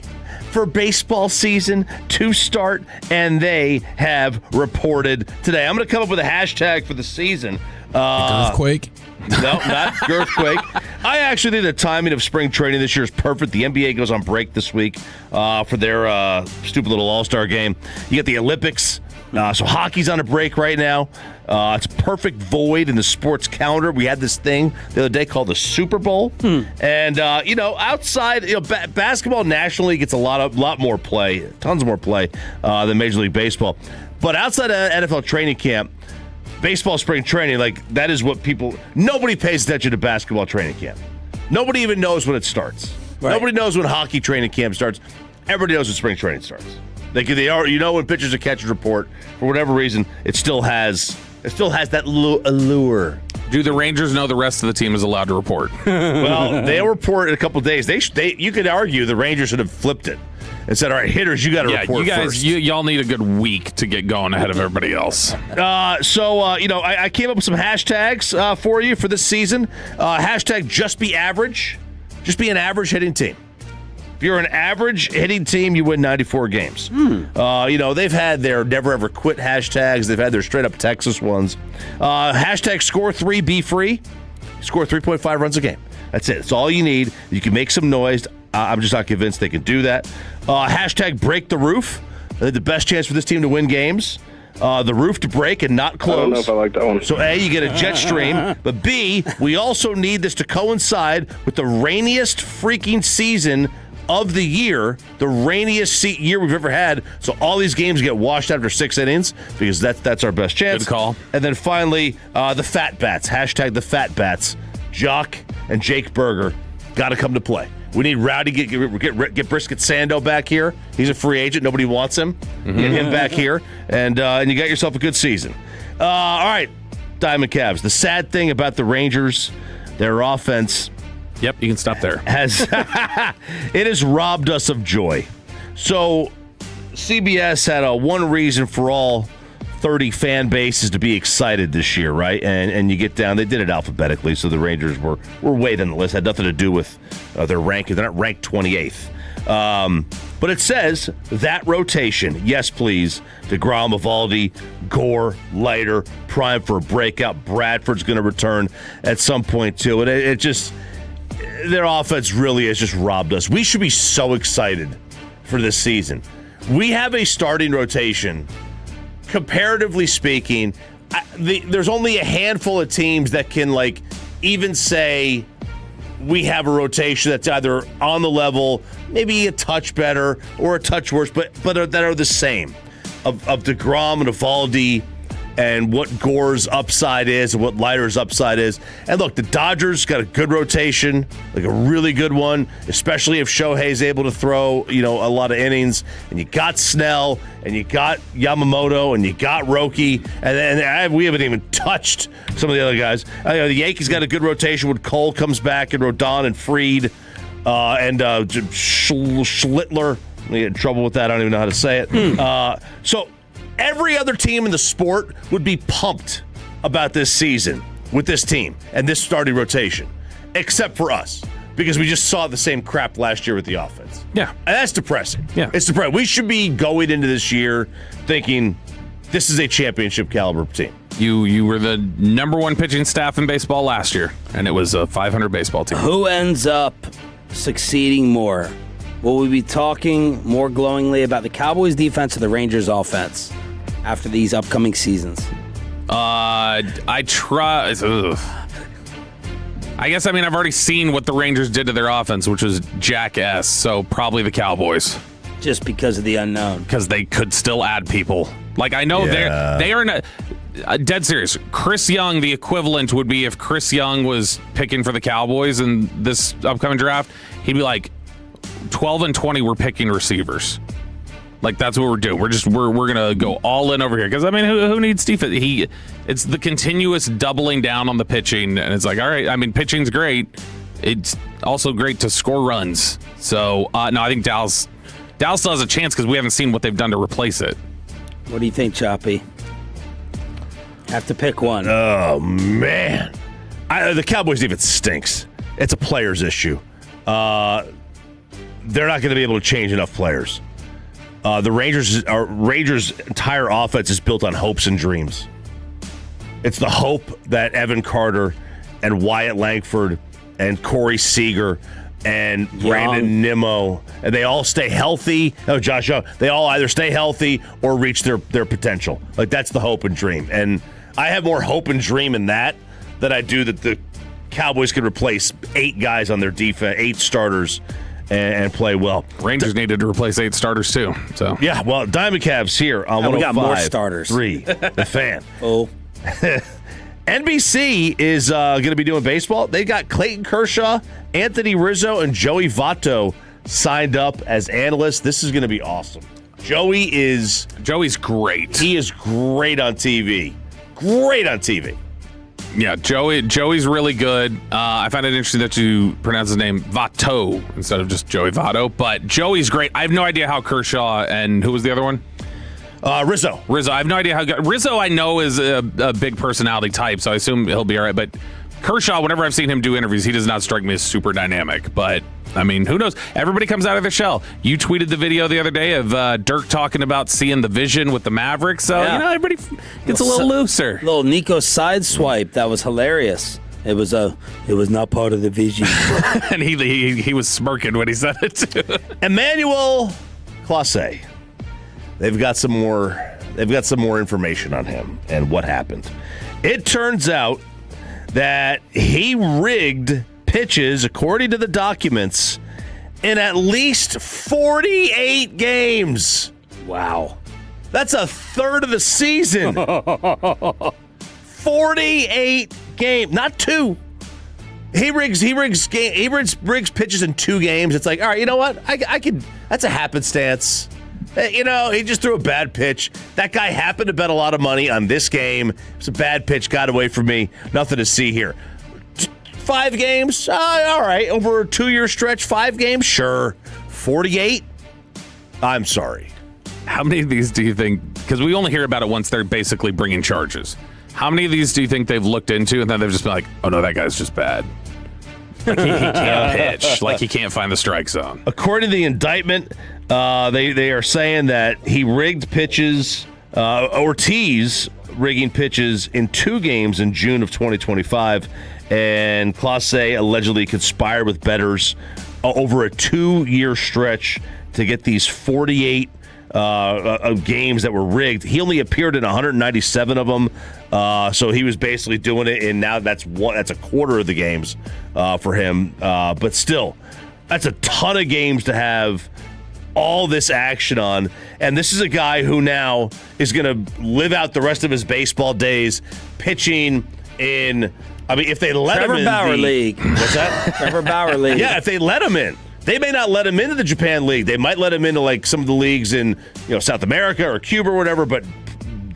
for baseball season to start, and they have reported today. I'm going to come up with a hashtag for the season. Earthquake? No, not Earthquake. I actually think the timing of spring training this year is perfect. The NBA goes on break this week for their stupid little All-Star game. You get the Olympics. So hockey's on a break right now. It's a perfect void in the sports calendar. We had this thing the other day called the Super Bowl. And, outside, basketball nationally gets a lot more play, tons more play than Major League Baseball. But outside of NFL training camp, baseball spring training, that is what nobody pays attention to basketball training camp. Nobody even knows when it starts. Right. Nobody knows when hockey training camp starts. Everybody knows when spring training starts. When pitchers and catchers report, for whatever reason, it still has that allure. Do the Rangers know the rest of the team is allowed to report? Well, they'll report in a couple of days. You could argue the Rangers should have flipped it and said, all right, hitters, you got to report first. Y'all need a good week to get going ahead of everybody else. I came up with some hashtags for you for this season. Hashtag just be average. Just be an average hitting team. If you're an average hitting team, you win 94 games. They've had their never ever quit hashtags. They've had their straight up Texas ones. Hashtag score 3, be free. Score 3.5 runs a game. That's it. It's all you need. You can make some noise. I'm just not convinced they can do that. Hashtag break the roof. I think the best chance for this team to win games. The roof to break and not close. I don't know if I like that one. So A, you get a jet stream. But B, we also need this to coincide with the rainiest freaking season of the year, the rainiest year we've ever had. So all these games get washed after 6 innings because that's our best chance. Good call. And then finally, the Fat Bats. Hashtag the Fat Bats. Jock and Jake Berger got to come to play. We need Rowdy, get Brisket Sando back here. He's a free agent. Nobody wants him. Get him back here, and you got yourself a good season. All right, Diamond Cavs. The sad thing about the Rangers, their offense. Yep, you can stop there. It has robbed us of joy. So CBS had a one reason for all 30 fan bases to be excited this year, right? And you get down, they did it alphabetically, so the Rangers were way down the list. Had nothing to do with their ranking. They're not ranked 28th. But it says that rotation, yes, please, DeGrom, Eovaldi, Gore, Leiter, prime for a breakout. Bradford's going to return at some point, too. And it just, their offense really has just robbed us. We should be so excited for this season. We have a starting rotation. Comparatively speaking, there's only a handful of teams that can even say we have a rotation that's either on the level, maybe a touch better or a touch worse, but that are the same of DeGrom and Eovaldi and what Gore's upside is and what Leiter's upside is. And look, the Dodgers got a good rotation, a really good one, especially if Shohei's able to throw, a lot of innings. And you got Snell, and you got Yamamoto, and you got Roki, and we haven't even touched some of the other guys. The Yankees got a good rotation when Cole comes back, and Rodon and Fried, and Schlittler. I'm gonna get in trouble with that. I don't even know how to say it. So every other team in the sport would be pumped about this season with this team and this starting rotation, except for us, because we just saw the same crap last year with the offense. Yeah. And that's depressing. Yeah. It's depressing. We should be going into this year thinking this is a championship caliber team. You were the number one pitching staff in baseball last year, and it was a 500 baseball team. Who ends up succeeding more? Will we be talking more glowingly about the Cowboys defense or the Rangers offense after these upcoming seasons? I try. I guess, I've already seen what the Rangers did to their offense, which was jackass, so probably the Cowboys. Just because of the unknown. Because they could still add people. Like, I know they are not, dead serious. Chris Young, the equivalent would be if Chris Young was picking for the Cowboys in this upcoming draft, he'd be like, 12 and 20, we're picking receivers. Like, that's what we're doing. We're gonna go all in over here because who needs defense? It's the continuous doubling down on the pitching, and it's like, all right. Pitching's great. It's also great to score runs. So no, I think Dallas still has a chance because we haven't seen what they've done to replace it. What do you think, Choppy? Have to pick one. Oh man, the Cowboys defense stinks. It's a players issue. They're not going to be able to change enough players. The Rangers' entire offense is built on hopes and dreams. It's the hope that Evan Carter and Wyatt Langford and Corey Seager and Brandon Nimmo, and they all stay healthy. Oh, Josh Young. They all either stay healthy or reach their potential. Like, that's the hope and dream. And I have more hope and dream in that than I do that the Cowboys could replace 8 guys on their defense, 8 starters, and play well. Rangers needed to replace 8 starters too. So yeah, well, Diamond Cavs here on 105. We got more starters. 3, the Fan. Oh. NBC is going to be doing baseball. They got Clayton Kershaw, Anthony Rizzo, and Joey Votto signed up as analysts. This is going to be awesome. Joey's great. He is great on TV. Great on TV. Yeah, Joey's really good. I find it interesting that you pronounce his name Votto instead of just Joey Votto. But Joey's great. I have no idea how Kershaw and who was the other one? Rizzo. I have no idea how good. Rizzo, I know, is a big personality type, so I assume he'll be all right. But Kershaw, whenever I've seen him do interviews, he does not strike me as super dynamic. But, who knows? Everybody comes out of their shell. You tweeted the video the other day of Dirk talking about seeing the vision with the Mavericks. So, everybody gets a little looser. Little Nico side swipe. That was hilarious. It was not part of the vision. And he was smirking when he said it, too. Emmanuel Clase. They've got some more information on him and what happened. It turns out that he rigged pitches, according to the documents, in at least 48 games. Wow. That's a third of the season. 48 games, not 2. He rigs pitches in 2 games. It's like, all right, you know what? I could. That's a happenstance. He just threw a bad pitch. That guy happened to bet a lot of money on this game. It's a bad pitch, got away from me. Nothing to see here. 5 games? All right. Over a 2-year stretch, 5 games? Sure. 48? I'm sorry. How many of these do you think, because we only hear about it once they're basically bringing charges. How many of these do you think they've looked into and then they've just been like, oh no, that guy's just bad? Like he can't pitch. Like he can't find the strike zone. According to the indictment, they are saying that he rigged pitches, Ortiz rigging pitches in 2 games in June of 2025, and Clase allegedly conspired with bettors over a 2-year stretch to get these 48 games that were rigged. He only appeared in 197 of them, so he was basically doing it, and now that's a quarter of the games for him. But still, that's a ton of games to have all this action on, and this is a guy who now is going to live out the rest of his baseball days pitching in. If they let him in Bauer League. What's that? Trevor Bauer League. Yeah, if they let him in. They may not let him into the Japan League. They might let him into like some of the leagues in South America or Cuba or whatever, but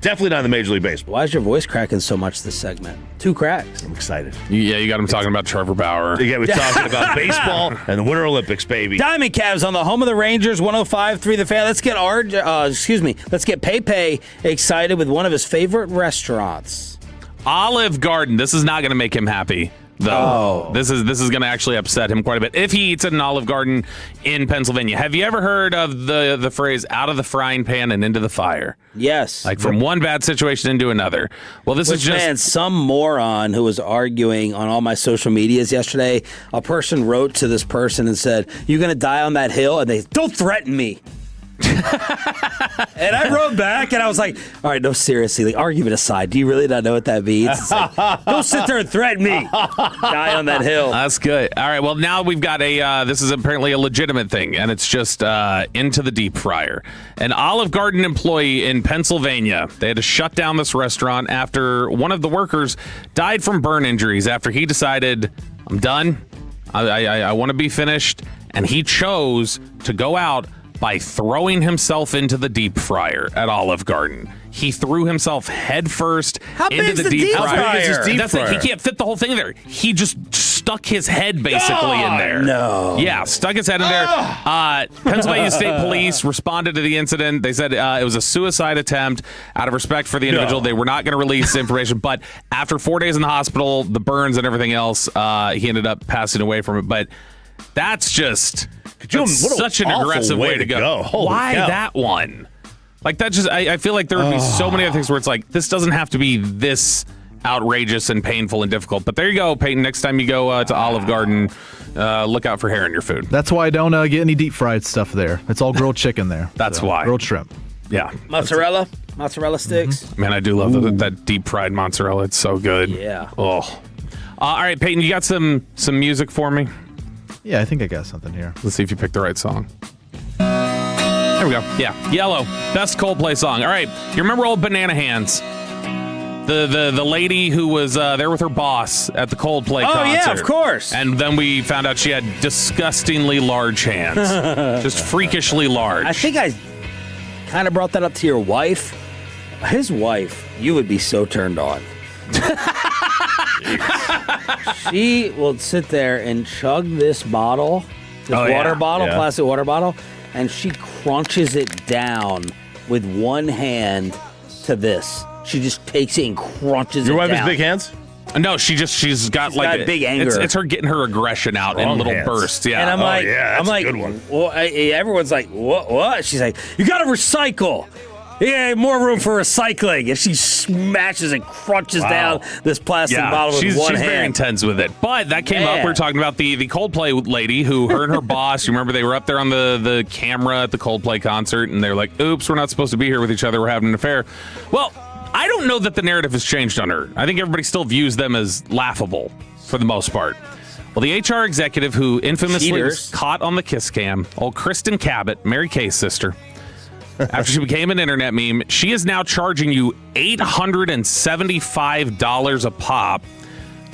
definitely not in the Major League Baseball. Why is your voice cracking so much this segment? 2 cracks. I'm excited. Yeah, you got him talking about Trevor Bauer. Yeah, we're talking about baseball and the Winter Olympics, baby. Diamond Cavs on the home of the Rangers, 105.3 The Fan. Let's get Pepe excited with one of his favorite restaurants. Olive Garden. This is not going to make him happy, though. This is going to actually upset him quite a bit if he eats at an Olive Garden in Pennsylvania. Have you ever heard of the phrase "out of the frying pan and into the fire"? Yes. Like from one bad situation into another. Well, this is just some moron who was arguing on all my social medias yesterday. A person wrote to this person and said, "You're going to die on that hill," and they don't threaten me. And I wrote back, and I was like, all right, no, seriously, like, argument aside, do you really not know what that means? It's like, don't sit there and threaten me. Die on that hill. That's good. All right, well, now we've got this is apparently a legitimate thing, and it's just into the deep fryer. An Olive Garden employee in Pennsylvania, they had to shut down this restaurant after one of the workers died from burn injuries after he decided, I'm done. I want to be finished. And he chose to go out by throwing himself into the deep fryer at Olive Garden. He threw himself headfirst into the deep fryer. How big is his deep fryer? He can't fit the whole thing there. He just stuck his head basically in there. No. Yeah, stuck his head in there. Pennsylvania State Police responded to the incident. They said it was a suicide attempt. Out of respect for the individual, they were not going to release information. But after 4 days in the hospital, the burns and everything else, he ended up passing away from it. But that's just such an aggressive way to go. Why that one? Like, that just, I feel like there would be so many other things where it's like, this doesn't have to be this outrageous and painful and difficult. But there you go, Peyton. Next time you go to Olive Garden, look out for hair in your food. That's why I don't get any deep fried stuff there. It's all grilled chicken there. That's why. Grilled shrimp. Yeah. Mozzarella sticks. Mm-hmm. Man, I do love that deep fried mozzarella. It's so good. Yeah. Oh. All right, Peyton, you got some music for me? Yeah, I think I got something here. Let's see if you picked the right song. There we go. Yeah, Yellow. Best Coldplay song. All right, you remember old Banana Hands? The lady who was there with her boss at the Coldplay concert. Oh, yeah, of course. And then we found out she had disgustingly large hands. Just freakishly large. I think I kind of brought that up to your wife. His wife, you would be so turned on. She will sit there and chug this bottle, plastic water bottle, and she crunches it down with one hand to this. She just takes it and crunches it down. Your wife has big hands? No, she's got big anger. It's her getting her aggression out in little bursts. Yeah, and I'm like, that's a good one. Well, everyone's like, what? She's like, you got to recycle. Yeah, more room for recycling. And she smashes and crunches down this plastic bottle with one hand. She's very intense with it. But that came up. We were talking about the Coldplay lady who, her and her boss, you remember they were up there on the camera at the Coldplay concert, and they're like, oops, we're not supposed to be here with each other. We're having an affair. Well, I don't know that the narrative has changed on her. I think everybody still views them as laughable for the most part. Well, the HR executive who infamously was caught on the kiss cam, old Kristen Cabot, Mary Kay's sister, after she became an internet meme, she is now charging you $875 a pop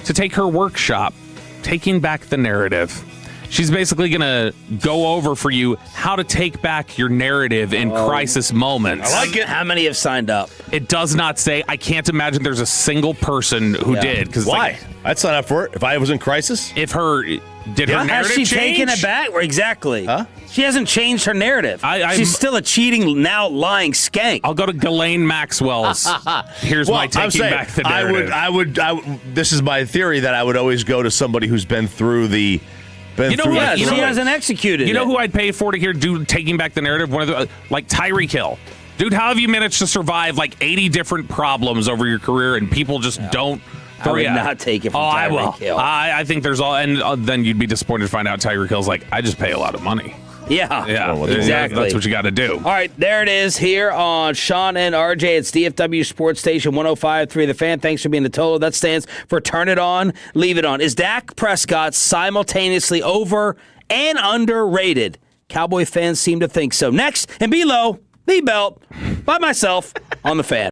to take her workshop, Taking Back the Narrative. She's basically going to go over for you how to take back your narrative in crisis moments. I like it. How many have signed up? It does not say. I can't imagine there's a single person who did. Why? I'd sign up for it if I was in crisis. If her narrative has she change? taken it back? Exactly. Huh? She hasn't changed her narrative. She's still a cheating, now lying skank. I'll go to Ghislaine Maxwell's. Here's my Taking Back the Narrative. I would. This is my theory that I would always go to somebody who's been through the. She hasn't executed. You know who I'd pay for to hear do Taking Back the Narrative? One of the like Tyreek Hill. Dude, how have you managed to survive like 80 different problems over your career and people just don't? I would not take it from Tyreek Hill. I think there's all, and then you'd be disappointed to find out Tyreek Hill's like, I just pay a lot of money. Yeah, exactly. That's what you got to do. All right, there it is here on Sean and RJ. It's DFW Sports Station 105.3 The Fan. Thanks for being the Tolo. That stands for Turn It On, Leave It On. Is Dak Prescott simultaneously over and underrated? Cowboy fans seem to think so. Next, and below the belt, by myself on The Fan.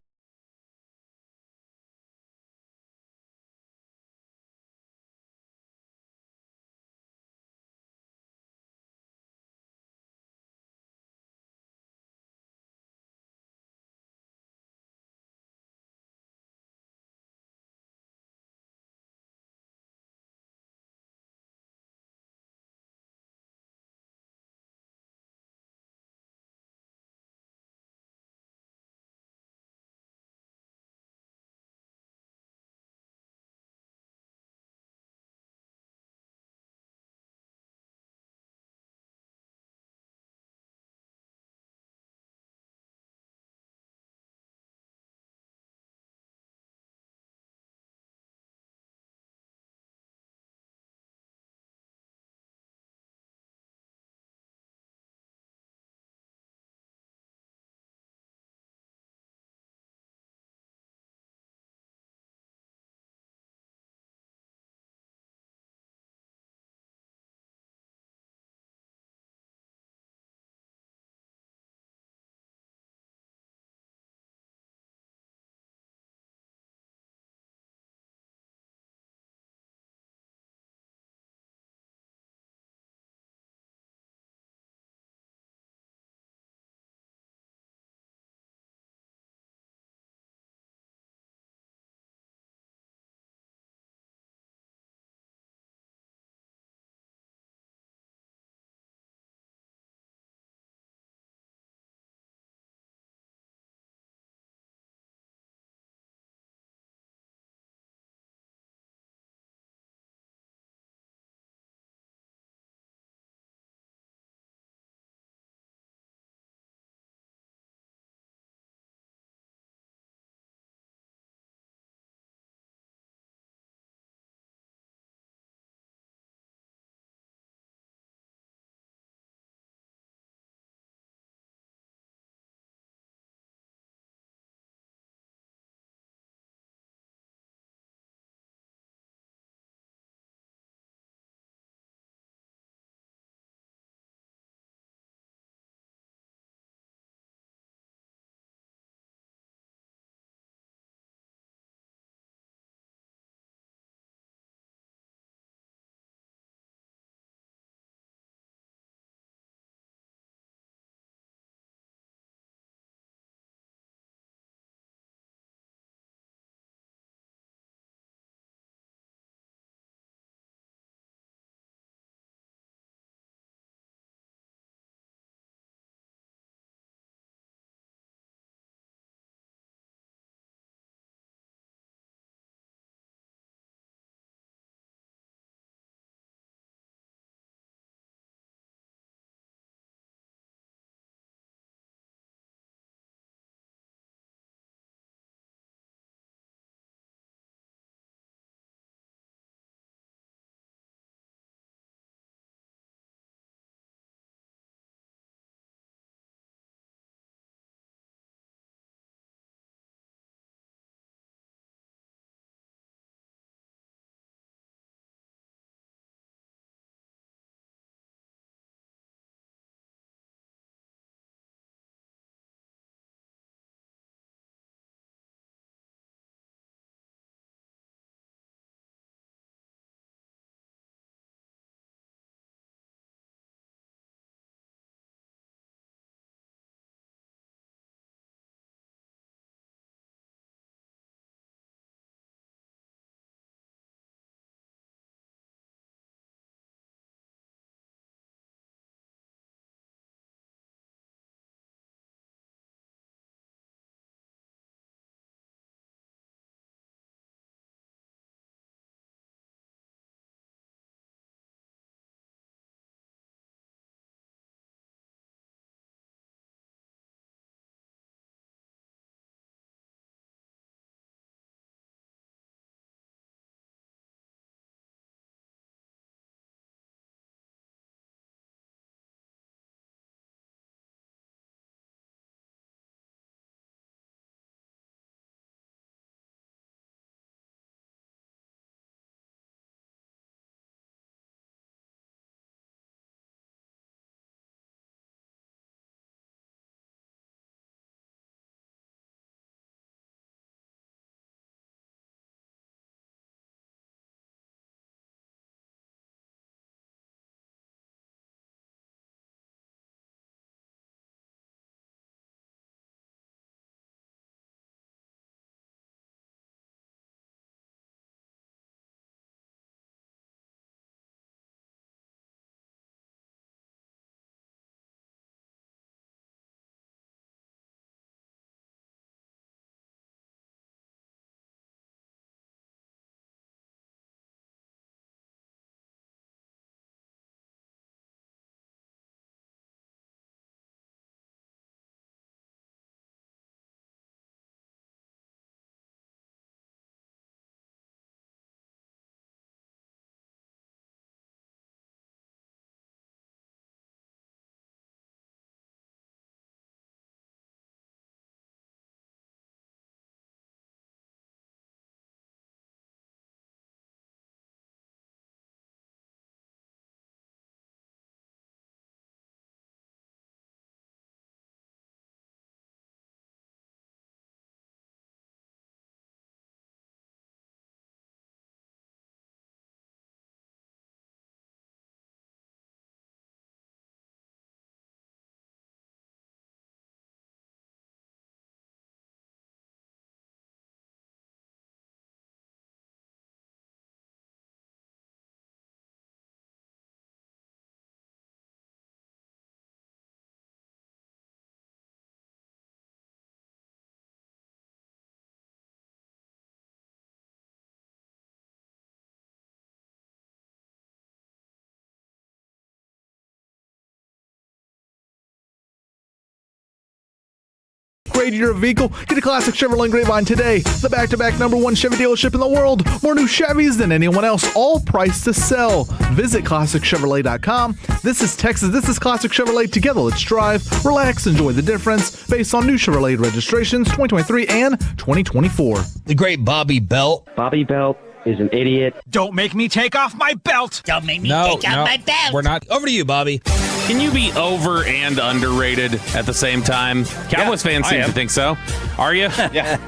upgrade your vehicle? Get a classic Chevrolet Grapevine today. The back-to-back #1 Chevy dealership in the world. More new Chevys than anyone else, all priced to sell. Visit ClassicChevrolet.com. This is Texas. This is Classic Chevrolet. Together, let's drive, relax, enjoy the difference. Based on new Chevrolet registrations 2023 and 2024. The great Bobby Belt. Bobby Belt is an idiot. Don't make me take off my belt. Don't make me take off my belt. We're not. Over to you, Bobby. Can you be over and underrated at the same time? Cowboys fans seem to think so. Are you? Yeah.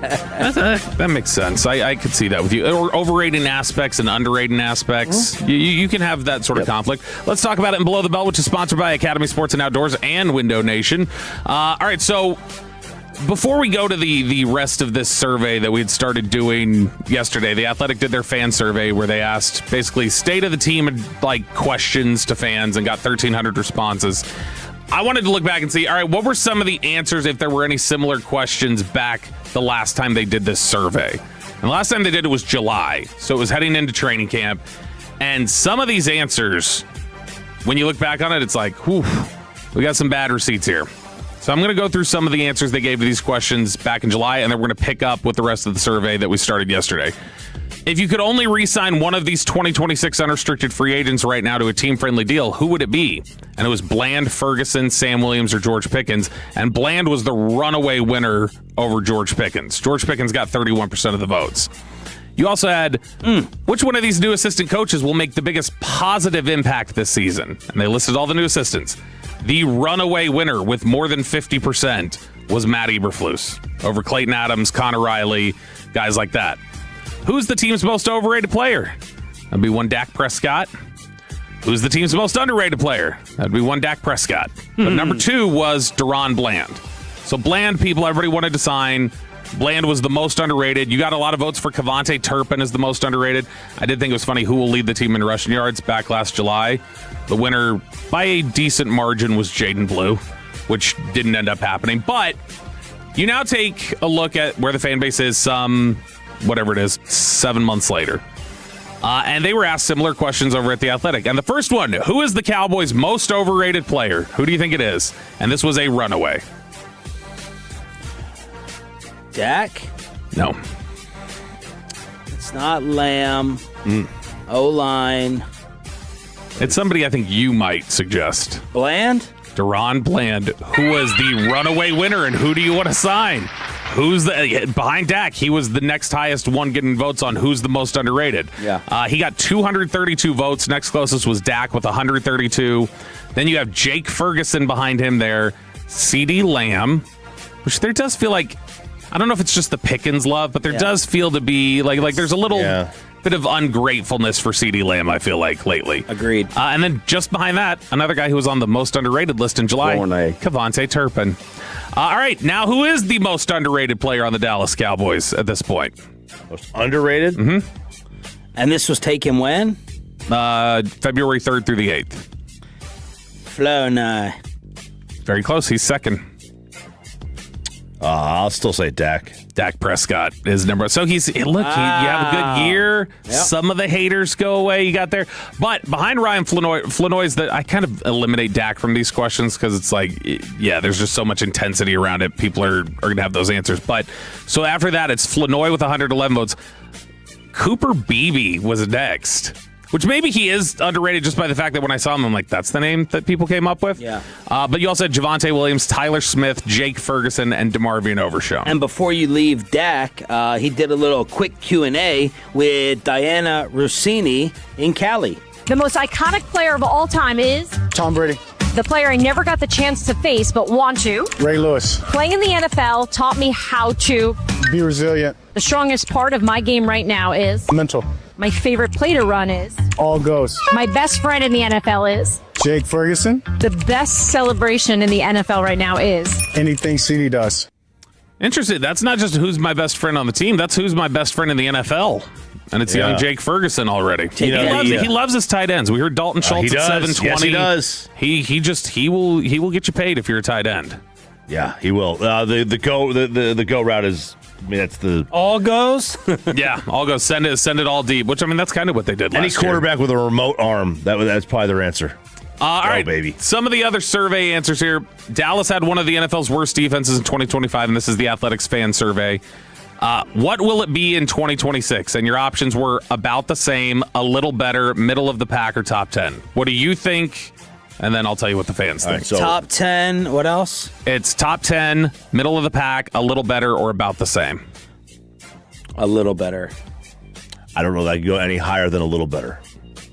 That makes sense. I could see that with you. Or overrating aspects and underrating aspects. Mm-hmm. You can have that sort of conflict. Let's talk about it in Below the Belt, which is sponsored by Academy Sports and Outdoors and Window Nation. All right, so before we go to the rest of this survey that we had started doing yesterday, The Athletic did their fan survey where they asked basically state of the team and questions to fans and got 1,300 responses. I wanted to look back and see, all right, what were some of the answers if there were any similar questions back the last time they did this survey? And the last time they did it was July, so it was heading into training camp. And some of these answers, when you look back on it, it's like, whew, we got some bad receipts here. So I'm going to go through some of the answers they gave to these questions back in July, and then we're going to pick up with the rest of the survey that we started yesterday. If you could only re-sign one of these 2026 unrestricted free agents right now to a team-friendly deal, who would it be? And it was Bland, Ferguson, Sam Williams, or George Pickens. And Bland was the runaway winner over George Pickens. George Pickens got 31% of the votes. You also had, which one of these new assistant coaches will make the biggest positive impact this season? And they listed all the new assistants. The runaway winner with more than 50% was Matt Eberflus over Clayton Adams, Connor Riley, guys like that. Who's the team's most overrated player? That'd be one Dak Prescott. Who's the team's most underrated player? That'd be one Dak Prescott. But number 2 was Deron Bland. So Bland, everybody wanted to sign. Bland was the most underrated. You got a lot of votes for Cavante Turpin as the most underrated. I did think it was funny who will lead the team in rushing yards back last July. The winner by a decent margin was Jaden Blue, which didn't end up happening. But you now take a look at where the fan base is whatever it is, 7 months later. And they were asked similar questions over at The Athletic. And the first one, who is the Cowboys' most overrated player? Who do you think it is? And this was a runaway. Dak? No. It's not Lamb. O-line. It's somebody I think you might suggest. Bland? Deron Bland, who was the runaway winner, and who do you want to sign? Who's behind Dak? He was the next highest one getting votes on who's the most underrated. Yeah. He got 232 votes. Next closest was Dak with 132. Then you have Jake Ferguson behind him there. CeeDee Lamb, which there does feel like, I don't know if it's just the Pickens love, but there does feel to be like there's a little bit of ungratefulness for CeeDee Lamb, I feel like, lately. Agreed. And then just behind that, another guy who was on the most underrated list in July, Cavante Turpin. All right, now who is the most underrated player on the Dallas Cowboys at this point? Most underrated? Mm-hmm. And this was taken when? February 3rd through the 8th. Floney. Very close. He's second. I'll still say Dak. Dak Prescott is number one. So you have a good year. Yep. Some of the haters go away. You got there. But behind Ryan Flanoy's that I kind of eliminate Dak from these questions because it's like, there's just so much intensity around it. People are going to have those answers. But so after that, it's Flanoy with 111 votes. Cooper Beebe was next. Which maybe he is underrated just by the fact that when I saw him, I'm like, that's the name that people came up with? Yeah. But you also had Javonte Williams, Tyler Smith, Jake Ferguson, and DeMarvion Overshown. And before you leave Dak, he did a little quick Q&A with Diana Rossini in Cali. The most iconic player of all time is? Tom Brady. The player I never got the chance to face but want to. Ray Lewis. Playing in the NFL taught me how to be resilient. The strongest part of my game right now is mental. My favorite play to run is all goes. My best friend in the NFL is Jake Ferguson. The best celebration in the NFL right now is anything CeeDee does. Interesting. That's not just who's my best friend on the team. That's who's my best friend in the NFL. And it's young Jake Ferguson already. He loves his tight ends. We heard Dalton Schultz at 720. Yes, he does. He will get you paid if you're a tight end. Yeah, he will. The go route is, I mean, that's the all goes. Yeah, all goes. Send it all deep. Which, I mean, that's kind of what they did. Any last quarterback year. with a remote arm. That's probably their answer. All right, baby. Some of the other survey answers here. Dallas had one of the NFL's worst defenses in 2025, and this is the Athletics fan survey. What will it be in 2026? And your options were about the same, a little better, middle of the pack, or top 10. What do you think? And then I'll tell you what the fans think. Right, so top 10, what else? It's top 10, middle of the pack, a little better, or about the same. A little better. I don't know that I can go any higher than a little better.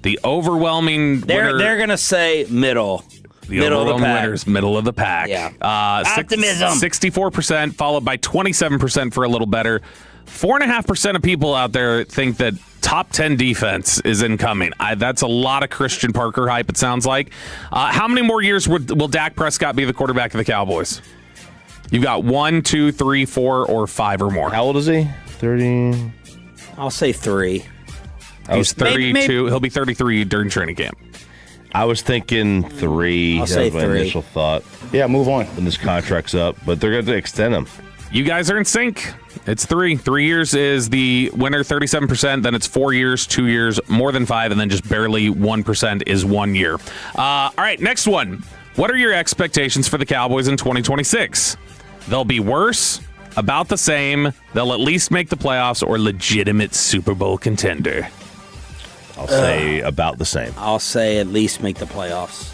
The overwhelming winner. They're going to say middle. The overwhelming winner is middle of the pack. Yeah. Optimism. 64%, followed by 27% for a little better. 4.5% of people out there think that top 10 defense is incoming. That's a lot of Christian Parker hype, it sounds like. How many more years will Dak Prescott be the quarterback of the Cowboys? You've got 1, 2, 3, 4, or 5 or more. How old is he? 30. I'll say 3. He's 32. Maybe. He'll be 33 during training camp. I was thinking 3. I'll say 3. My initial thought. Yeah, move on. When this contract's up, but they're going to extend him. You guys are in sync. It's 3. 3 years is the winner, 37%. Then it's 4 years, 2 years, more than 5, and then just barely 1% is 1 year. All right, next one. What are your expectations for the Cowboys in 2026? They'll be worse, about the same, they'll at least make the playoffs, or legitimate Super Bowl contender. I'll say about the same. I'll say at least make the playoffs.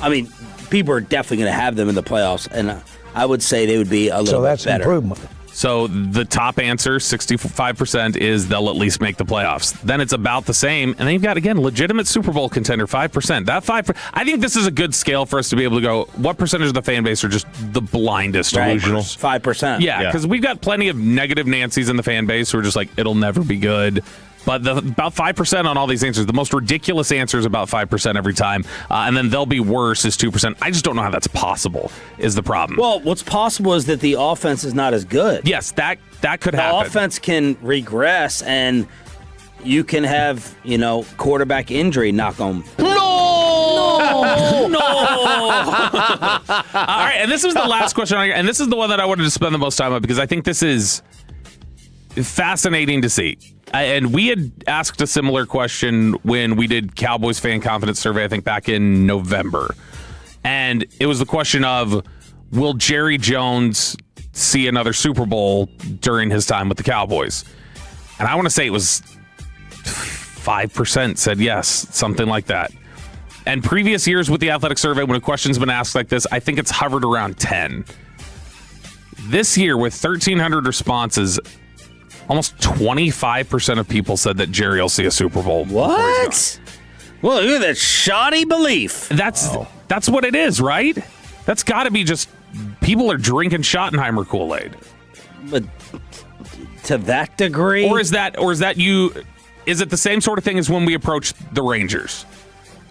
I mean, people are definitely going to have them in the playoffs, and I would say they would be a little bit better. Improvement. So the top answer, 65%, is they'll at least make the playoffs. Then it's about the same, and then you've got, again, legitimate Super Bowl contender, 5%. That 5%. I think this is a good scale for us to be able to go, what percentage of the fan base are just the blindest delusional? 5%. Yeah, because we've got plenty of negative Nancys in the fan base who are just like, it'll never be good. But about 5% on all these answers. The most ridiculous answer is about 5% every time. And then they'll be worse is 2%. I just don't know how that's possible is the problem. Well, what's possible is that the offense is not as good. Yes, that could happen. The offense can regress, and you can have, quarterback injury knock on. No! All right, and this is the last question on here, and this is the one that I wanted to spend the most time on because I think this is fascinating to see. And we had asked a similar question when we did Cowboys fan confidence survey, I think back in November. And it was the question of, will Jerry Jones see another Super Bowl during his time with the Cowboys? And I want to say it was 5% said yes, something like that. And previous years with the athletic survey, when a question's been asked like this, I think it's hovered around 10. This year, with 1,300 responses, almost 25% of people said that Jerry will see a Super Bowl. What? Well, look at that shoddy belief. That's what it is, right? That's got to be just people are drinking Schottenheimer Kool-Aid. But to that degree? Or is it the same sort of thing as when we approached the Rangers?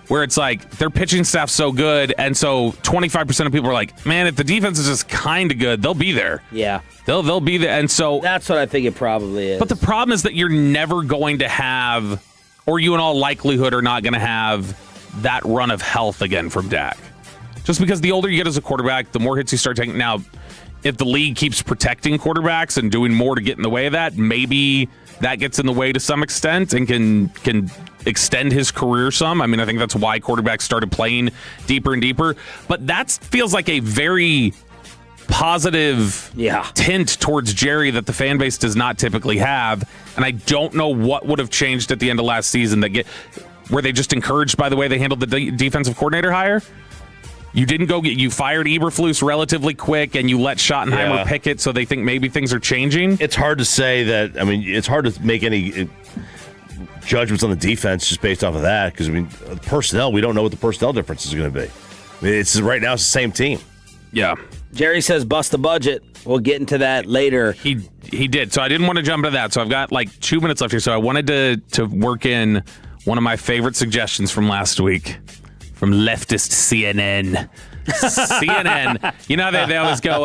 Where it's like their pitching staff's so good, and so 25% of people are like, man, if the defense is just kind of good, they'll be there. Yeah. They'll be there. And so that's what I think it probably is. But the problem is that you're never going to have, or you in all likelihood are not going to have that run of health again from Dak. Just because the older you get as a quarterback, the more hits you start taking. Now, if the league keeps protecting quarterbacks and doing more to get in the way of that, maybe that gets in the way to some extent and can extend his career some. I mean, I think that's why quarterbacks started playing deeper and deeper. But that feels like a very positive tint towards Jerry that the fan base does not typically have. And I don't know what would have changed at the end of last season were they just encouraged by the way they handled the defensive coordinator hire? You didn't you fired Eberflus relatively quick, and you let Schottenheimer pick it, so they think maybe things are changing. It's hard to say that. I mean, it's hard to make any judgments on the defense just based off of that, because, I mean, personnel, we don't know what the personnel difference is going to be. I mean, right now it's the same team. Yeah. Jerry says bust the budget. We'll get into that later. He did, so I didn't want to jump into that. So I've got like 2 minutes left here, so I wanted to work in one of my favorite suggestions from last week. From leftist CNN. CNN. You know, they always go,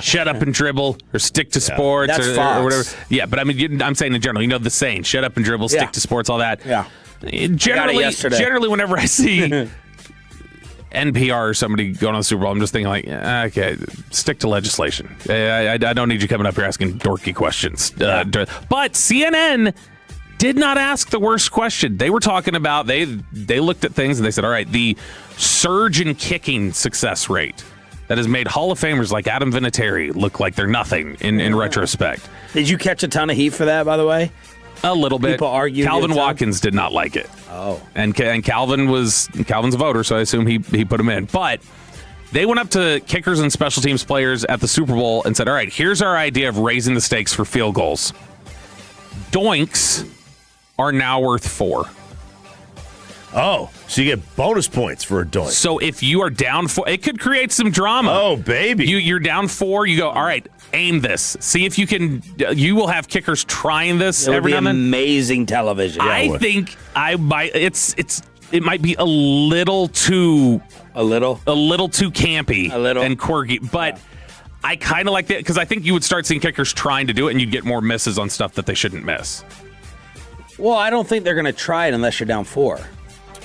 shut up and dribble, or stick to sports, or whatever. Yeah, but I mean, I'm saying in general, the saying, shut up and dribble, stick to sports, all that. Yeah. Generally, whenever I see NPR or somebody going on the Super Bowl, I'm just thinking like, okay, stick to legislation. I don't need you coming up here asking dorky questions. But CNN did not ask the worst question. They were talking about, they looked at things and they said, all right, the surge in kicking success rate that has made Hall of Famers like Adam Vinatieri look like they're nothing in retrospect. Did you catch a ton of heat for that, by the way? A little bit. People argued. Calvin Watkins did not like it. Oh. And Calvin's a voter, so I assume he put him in. But they went up to kickers and special teams players at the Super Bowl and said, all right, here's our idea of raising the stakes for field goals. Doinks are now worth 4. Oh, so you get bonus points for a doink. So if you are down 4, it could create some drama. Oh, baby. You're down 4, you go, all right, aim this. See if you can, you will have kickers trying this every now and then. Amazing television. I think it might be a little too too campy and quirky, but I kind of like that because I think you would start seeing kickers trying to do it and you'd get more misses on stuff that they shouldn't miss. Well, I don't think they're going to try it unless you're down 4.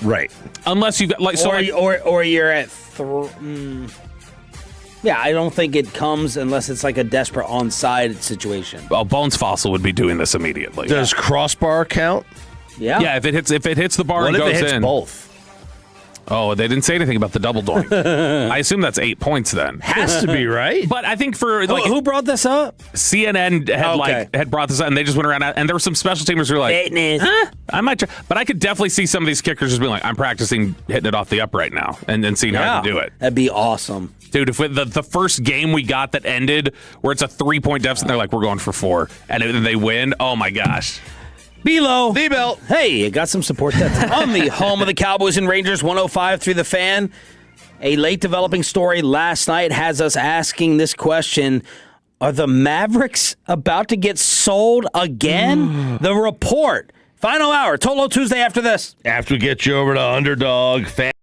Right. Unless you got like or you're at 3. Yeah, I don't think it comes unless it's like a desperate onside situation. Well, Bones Fossil would be doing this immediately. Does crossbar count? Yeah. Yeah, if it hits the bar and goes in. What if it hits both? Oh, they didn't say anything about the double doink. I assume that's 8 points then. Has to be, right? But I think for like who brought this up? CNN had brought this up, and they just went around, and there were some special teamers who were like, I might try. But I could definitely see some of these kickers just being like, I'm practicing hitting it off the upright now and seeing how to do it. That'd be awesome. Dude, if the first game we got that ended where it's a 3-point deficit, they're like, we're going for 4, and they win, oh my gosh. Below. D-Belt. Hey, you got some support that's on the home of the Cowboys and Rangers, 105 through the Fan. A late developing story last night has us asking this question. Are the Mavericks about to get sold again? The report. Final hour. Tolo Tuesday after this. After we get you over to Underdog Fan.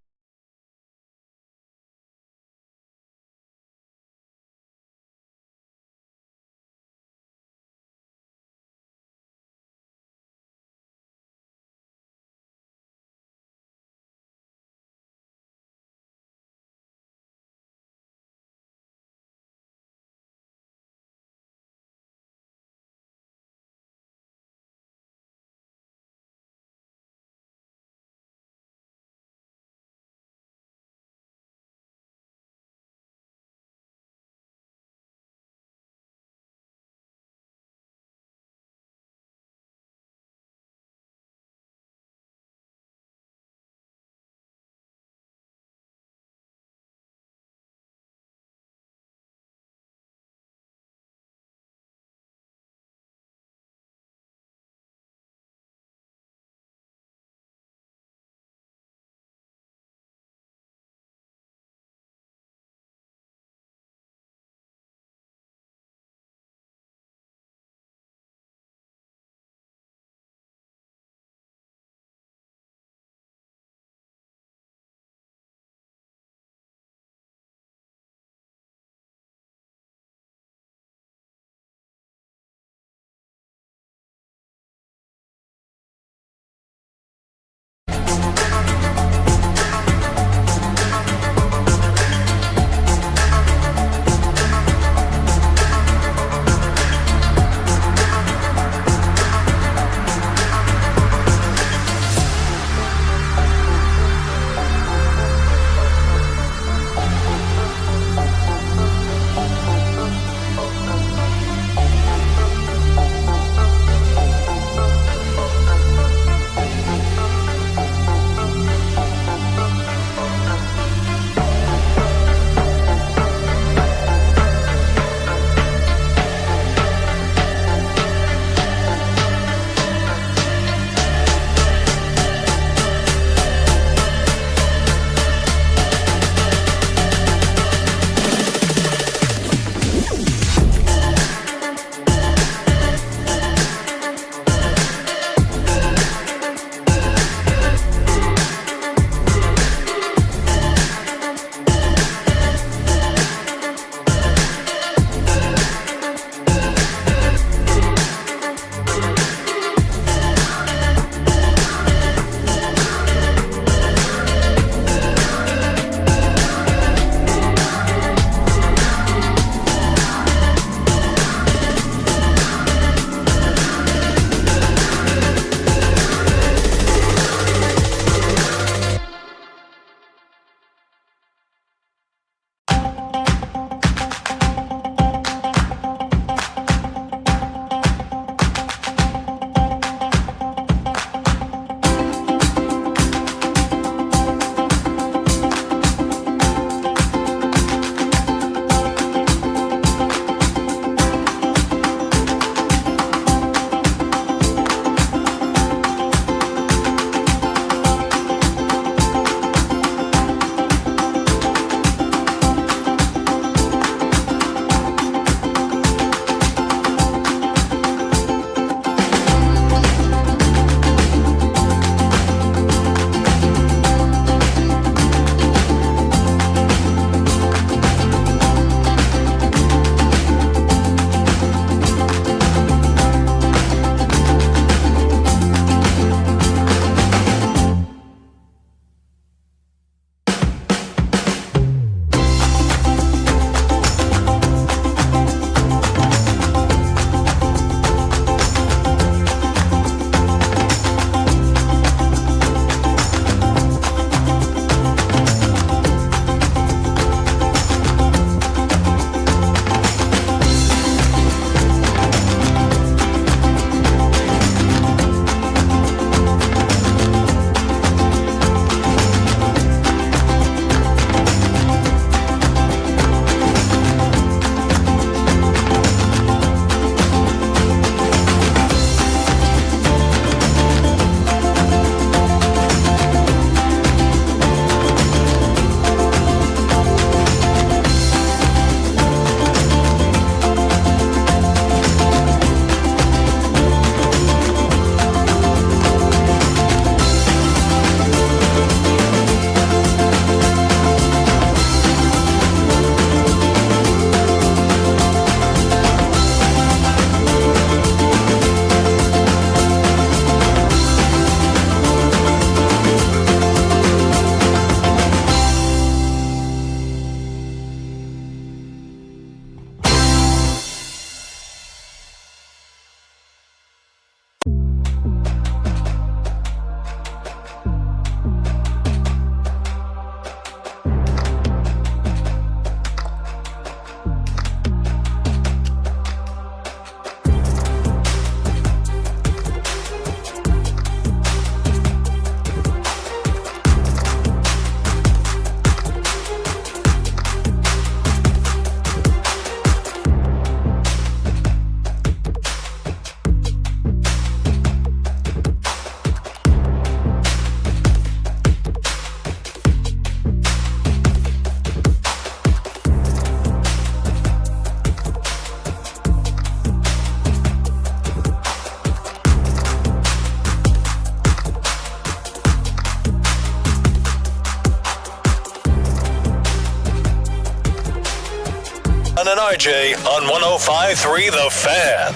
Sean and RJ on 105.3 The Fan.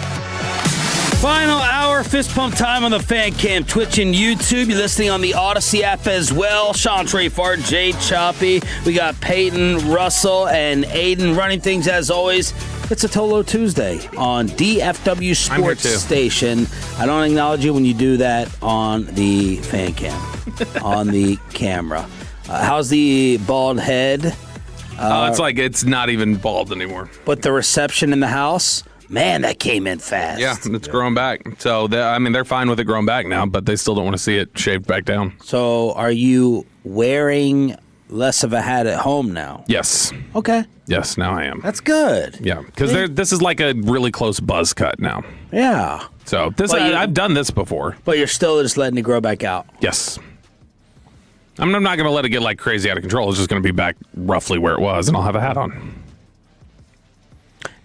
Final hour, fist pump time on the Fan Cam, Twitch and YouTube. You're listening on the Odyssey app as well. Sean Trafe, RJ Choppy. We got Peyton, Russell, and Aiden running things as always. It's a Tolo Tuesday on DFW Sports Station. I don't acknowledge you when you do that on the Fan Cam, on the camera. How's the bald head? It's not even bald anymore. But the reception in the house? Man, that came in fast. Yeah, it's growing back. So, they're fine with it growing back now, but they still don't want to see it shaved back down. So, are you wearing less of a hat at home now? Yes. Okay. Yes, now I am. That's good. Yeah, because this is like a really close buzz cut now. Yeah. So, I've done this before. But you're still just letting it grow back out. Yes. I'm not going to let it get like crazy out of control. It's just going to be back roughly where it was, and I'll have a hat on.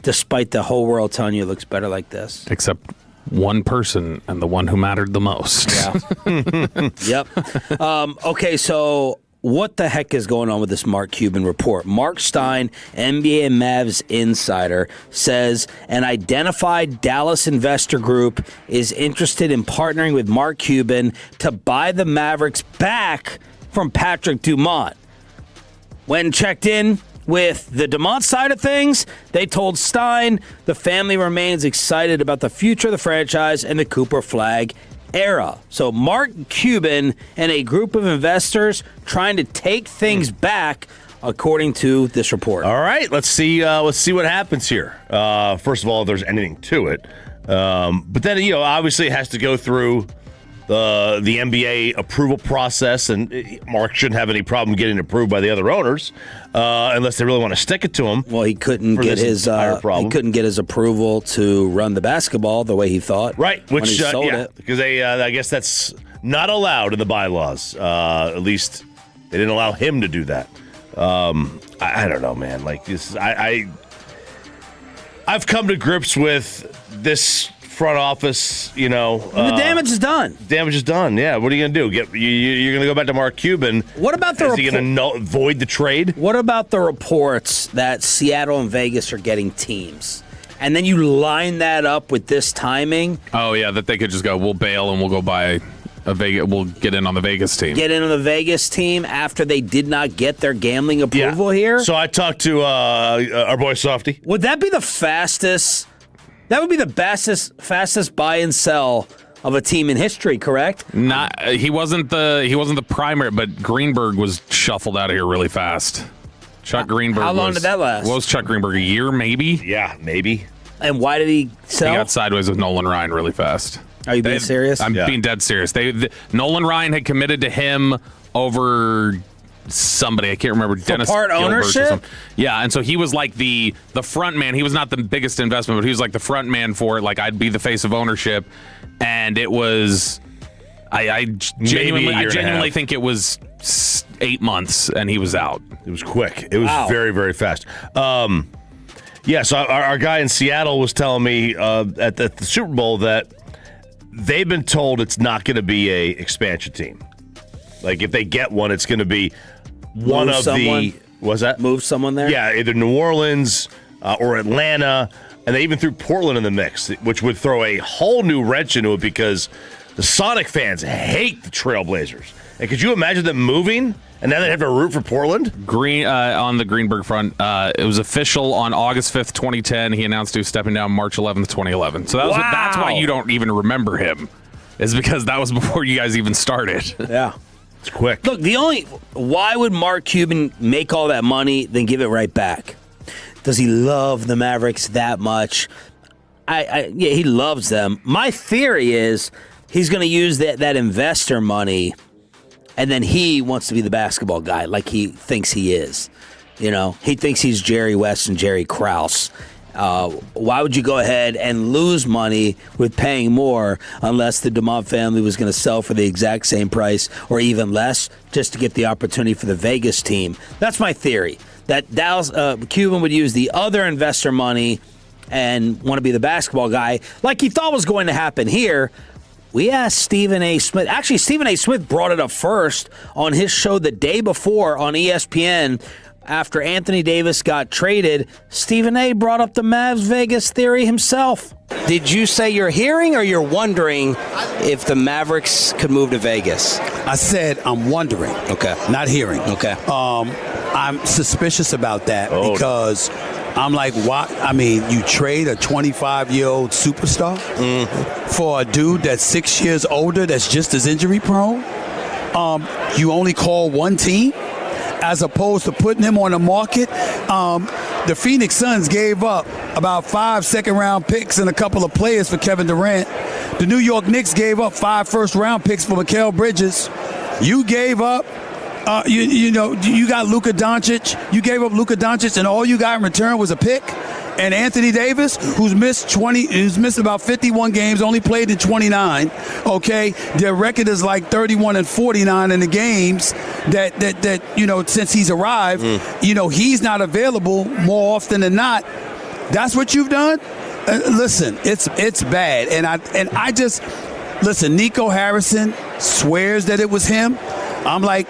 Despite the whole world telling you it looks better like this. Except one person, and the one who mattered the most. Yeah. Yep. Okay, so what the heck is going on with this Mark Cuban report? Mark Stein, NBA and Mavs insider, says an identified Dallas investor group is interested in partnering with Mark Cuban to buy the Mavericks back from Patrick Dumont. When checked in with the Dumont side of things, they told Stein the family remains excited about the future of the franchise and the Cooper Flag era. So Mark Cuban and a group of investors trying to take things back, according to this report. All right, let's see what happens here. First of all, if there's anything to it, but then obviously it has to go through the NBA approval process, and Mark shouldn't have any problem getting approved by the other owners, unless they really want to stick it to him. Well, he couldn't get his approval to run the basketball the way he thought. Right, which he sold it. because I guess that's not allowed in the bylaws. At least they didn't allow him to do that. I don't know, man. Like this, I've come to grips with this front office, the damage is done. Damage is done. Yeah. What are you going to do? You're going to go back to Mark Cuban. What about Is he going to void the trade? What about the reports that Seattle and Vegas are getting teams? And then you line that up with this timing. Oh, yeah, that they could just go, we'll bail and we'll go buy a Vegas. We'll get in on the Vegas team. Get in on the Vegas team after they did not get their gambling approval here? So I talked to our boy Softy. Would that be the fastest? That would be the fastest buy and sell of a team in history, correct? He wasn't the primary, but Greenberg was shuffled out of here really fast. Chuck Greenberg. How long did that last? What was Chuck Greenberg? A year, maybe? Yeah, maybe. And why did he sell? He got sideways with Nolan Ryan really fast. Are you being serious? I'm being dead serious. Nolan Ryan had committed to him over somebody, I can't remember, Dennis part Gilbert ownership? or something. Yeah, and so he was like the front man. He was not the biggest investment, but he was like the front man for it. Like, I'd be the face of ownership, and it was I genuinely think it was 8 months, and he was out. It was quick. It was very, very fast. So our guy in Seattle was telling me at the Super Bowl that they've been told it's not going to be a expansion team. Like, if they get one, it's going to be one of the... What's that? Move someone there? Yeah, either New Orleans or Atlanta. And they even threw Portland in the mix, which would throw a whole new wrench into it because the Sonic fans hate the Trailblazers. And could you imagine them moving? And now they have to root for Portland? On the Greenberg front, it was official on August 5th, 2010. He announced he was stepping down March 11th, 2011. So that's why you don't even remember him, is because that was before you guys even started. Yeah. It's quick. Look, why would Mark Cuban make all that money, then give it right back? Does he love the Mavericks that much? Yeah, he loves them. My theory is he's going to use that investor money, and then he wants to be the basketball guy like he thinks he is. He thinks he's Jerry West and Jerry Krause. Why would you go ahead and lose money with paying more unless the Dumont family was going to sell for the exact same price or even less just to get the opportunity for the Vegas team? That's my theory, that Dallas Cuban would use the other investor money and want to be the basketball guy like he thought was going to happen here. We asked Stephen A. Smith. Actually, Stephen A. Smith brought it up first on his show the day before on ESPN. after Anthony Davis got traded, Stephen A. brought up the Mavs Vegas theory himself. Did you say you're hearing or you're wondering if the Mavericks could move to Vegas? I said I'm wondering. Okay. Not hearing. Okay. I'm suspicious about that because I'm like, why? I mean, you trade a 25-year-old superstar for a dude that's 6 years older that's just as injury prone? You only call one team as opposed to putting him on the market. The Phoenix Suns gave up about 5 second-round picks and a couple of players for Kevin Durant. The New York Knicks gave up 5 first-round picks for Mikal Bridges. You gave up, you got Luka Doncic. You gave up Luka Doncic, and all you got in return was a pick. And Anthony Davis, who's missed about 51 games, only played in 29. Okay, their record is like 31-49 in the games that since he's arrived. He's not available more often than not. That's what you've done. Listen, it's bad, and I just listen. Nico Harrison swears that it was him. I'm like,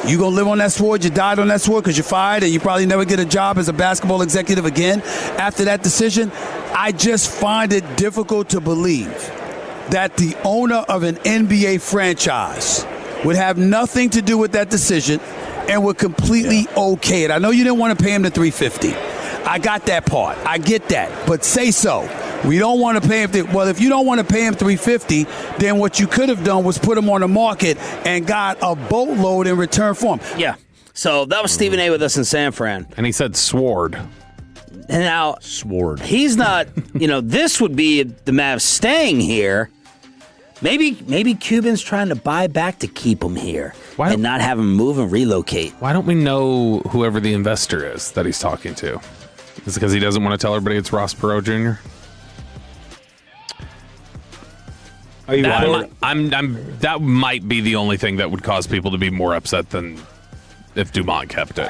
you gonna live on that sword? You died on that sword because you're fired, and you probably never get a job as a basketball executive again after that decision. I just find it difficult to believe that the owner of an NBA franchise would have nothing to do with that decision and would completely okay it. I know you didn't want to pay him the $350. I got that part. I get that. But say so. We don't want to pay him. Well, if you don't want to pay him $350, then what you could have done was put him on the market and got a boatload in return for him. Yeah. So that was Stephen A. with us in San Fran. And he said sword. And now, sword. He's not, this would be the Mavs staying here. Maybe Cuban's trying to buy back to keep him here and not have him move and relocate. Why don't we know whoever the investor is that he's talking to? Is it because he doesn't want to tell everybody it's Ross Perot Jr.? Are you that might be the only thing that would cause people to be more upset than if Dumont kept it.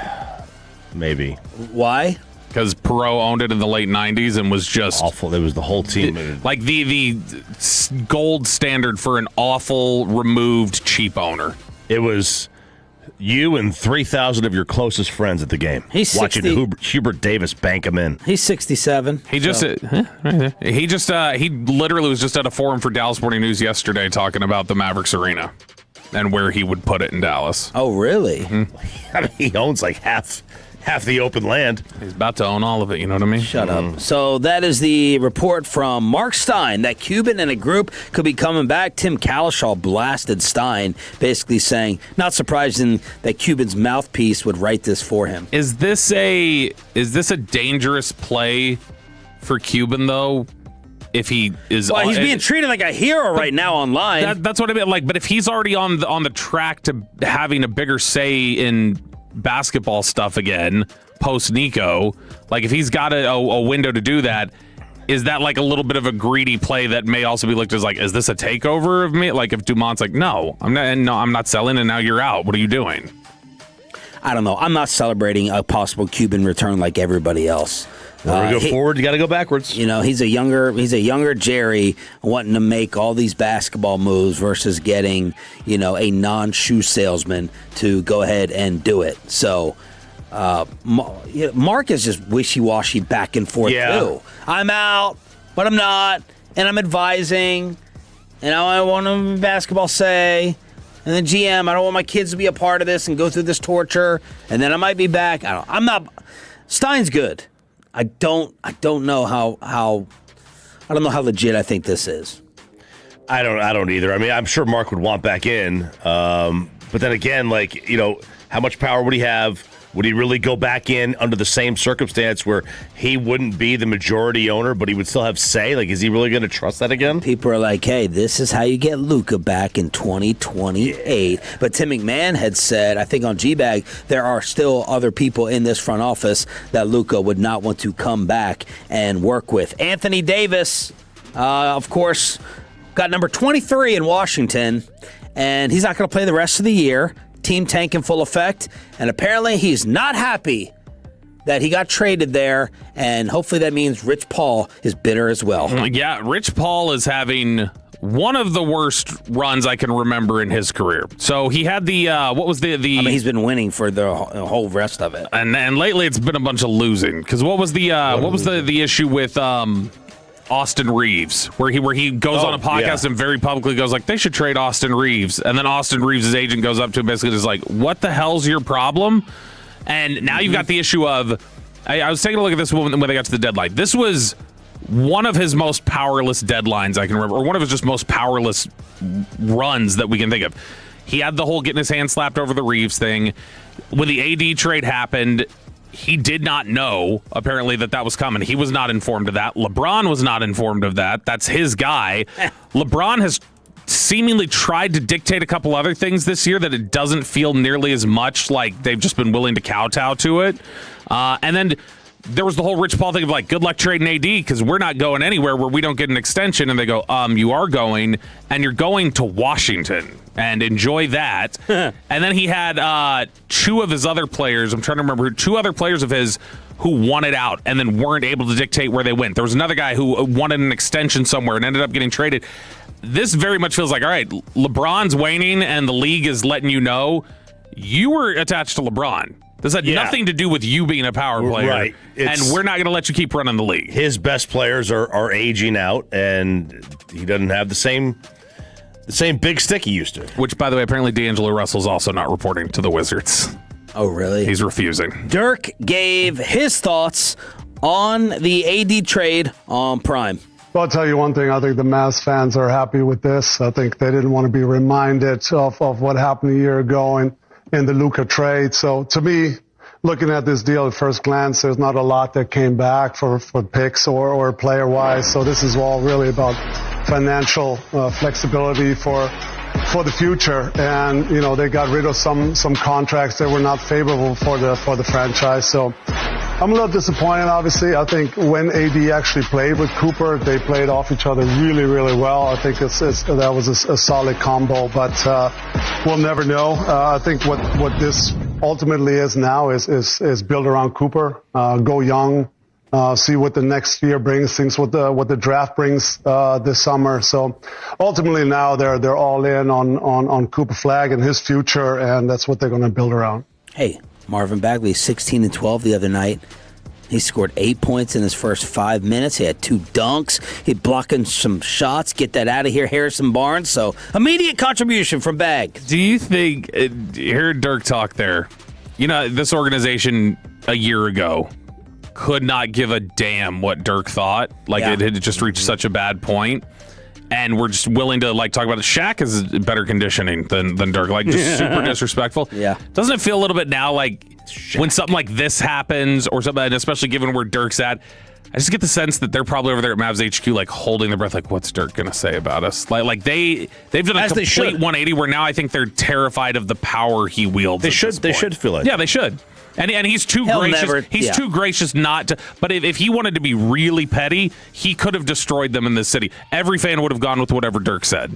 Maybe. Why? Because Perot owned it in the late 90s and was just awful. It was the whole team. Like the gold standard for an awful, removed, cheap owner. It was you and 3,000 of your closest friends at the game. He's watching Hubert Davis bank him in. He's 67. He literally was just at a forum for Dallas Morning News yesterday talking about the Mavericks arena and where he would put it in Dallas. Oh, really? I mean, he owns like half the open land. He's about to own all of it, you know what I mean? Shut up. So that is the report from Mark Stein that Cuban and a group could be coming back. Tim Calishaw blasted Stein, basically saying, not surprising that Cuban's mouthpiece would write this for him. Is this a dangerous play for Cuban, though? If he is, well, he's being treated like a hero right now online. That's what I mean. Like, but if he's already on the track to having a bigger say in basketball stuff again post Nico, like if he's got a window to do that, is that like a little bit of a greedy play that may also be looked as like, is this a takeover of me? Like if Dumont's like, no, I'm not selling, and now you're out. What are you doing? I don't know. I'm not celebrating a possible Cuban return like everybody else. When we go forward, you got to go backwards. He's a younger Jerry wanting to make all these basketball moves versus getting, a non-shoe salesman to go ahead and do it. So, Mark is just wishy-washy back and forth too. I'm out, but I'm not, and I'm advising, and I want a basketball say. And then GM, I don't want my kids to be a part of this and go through this torture. And then I might be back. I'm not. Stein's good. I don't know how legit I think this is. I don't either. I mean, I'm sure Mark would want back in, but then again, how much power would he have? Would he really go back in under the same circumstance where he wouldn't be the majority owner, but he would still have say? Like, is he really going to trust that again? People are like, hey, this is how you get Luka back in 2028. But Tim McMahon had said, I think on G-Bag, there are still other people in this front office that Luka would not want to come back and work with. Anthony Davis, of course, got number 23 in Washington, and he's not going to play the rest of the year. Team tank in full effect, and apparently he's not happy that he got traded there, and hopefully that means Rich Paul is bitter as well. Yeah, Rich Paul is having one of the worst runs I can remember in his career. So he had the what was the? I mean, he's been winning for the whole rest of it, and lately it's been a bunch of losing. Because what was the issue with Austin Reeves, where he goes on a podcast and very publicly goes like, they should trade Austin Reeves, and then Austin Reeves' agent goes up to him basically just like, what the hell's your problem? And now you've got the issue of, I was taking a look at this when they got to the deadline. This was one of his most powerless deadlines I can remember, or one of his just most powerless runs that we can think of. He had the whole getting his hand slapped over the Reeves thing. When the AD trade happened, he did not know, apparently, that was coming. He was not informed of that. LeBron was not informed of that. That's his guy. LeBron has seemingly tried to dictate a couple other things this year that it doesn't feel nearly as much like they've just been willing to kowtow to it. And then there was the whole Rich Paul thing of like, good luck trading AD because we're not going anywhere where we don't get an extension. And they go, you are going, and you're going to Washington. And enjoy that. And then he had two of his other players, I'm trying to remember, two other players of his who wanted out and then weren't able to dictate where they went. There was another guy who wanted an extension somewhere and ended up getting traded. This very much feels like, all right, LeBron's waning and the league is letting you know you were attached to LeBron. This had nothing to do with you being a power player. Right. And we're not going to let you keep running the league. His best players are aging out, and he doesn't have the same big stick he used to. Which, by the way, apparently D'Angelo Russell's also not reporting to the Wizards. Oh, really? He's refusing. Dirk gave his thoughts on the AD trade on Prime. Well, I'll tell you one thing. I think the Mavs fans are happy with this. I think they didn't want to be reminded of what happened a year ago in the Luka trade. So to me, looking at this deal at first glance, there's not a lot that came back for picks or player-wise. So this is all really about financial flexibility for the future. And, you know, they got rid of some contracts that were not favorable for the franchise. So I'm a little disappointed, obviously. I think when AD actually played with Cooper, they played off each other really, really well. I think that was a solid combo, but we'll never know. I think what this ultimately is now is build around Cooper, go young, see what the next year brings, things what the draft brings this summer. So ultimately now they're all in on Cooper Flag and his future, and that's what they're going to build around. Hey, Marvin Bagley, 16 and 12 the other night. He scored 8 points in his first 5 minutes. He had 2 dunks. He blocking some shots. Get that out of here, Harrison Barnes. So immediate contribution from Bag. Do you think, you heard Dirk talk there, you know, this organization a year ago could not give a damn what Dirk thought. Like, it had just reached such a bad point. And we're just willing to, like, talk about it. Shaq is better conditioning than Dirk. Like, just super disrespectful. Yeah. Doesn't it feel a little bit now like when something like this happens or something, and especially given where Dirk's at, I just get the sense that they're probably over there at Mavs HQ, like, holding their breath, like, what's Dirk going to say about us? Like they've done a complete 180 where now I think they're terrified of the power he wields. They should feel it. Yeah, they should. And he's too gracious. He's too gracious not to. But if he wanted to be really petty, he could have destroyed them in this city. Every fan would have gone with whatever Dirk said,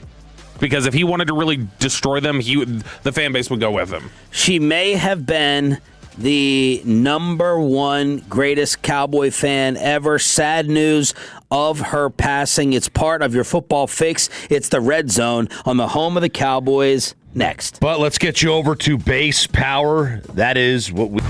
because if he wanted to really destroy them, the fan base would go with him. She may have been the #1 greatest Cowboy fan ever. Sad news of her passing. It's part of your football fix. It's the Red Zone on the home of the Cowboys. Next. But let's get you over to base power. That is what we...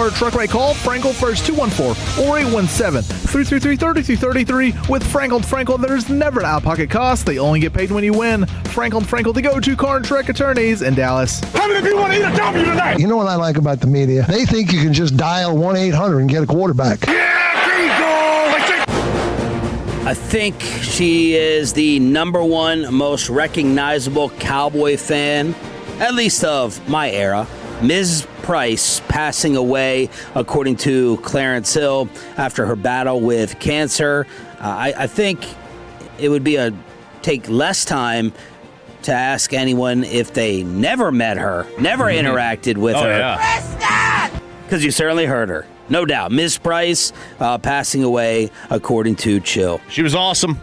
car or truck right, call Frankel first, 214 or 817-333-3233. With Frankel, there's never an out-of-pocket cost. They only get paid when you win. Frankel, the go-to car and truck attorneys in Dallas. How many people want to eat a W tonight? You know what I like about the media? They think you can just dial 1-800 and get a quarterback. I think she is the number one most recognizable Cowboy fan, at least of my era. Ms. Price passing away, according to Clarence Hill, after her battle with cancer. I think it would be take less time to ask anyone if they never met her, never interacted with her. Because you certainly heard her. No doubt. Ms. Price passing away, according to Chill. She was awesome.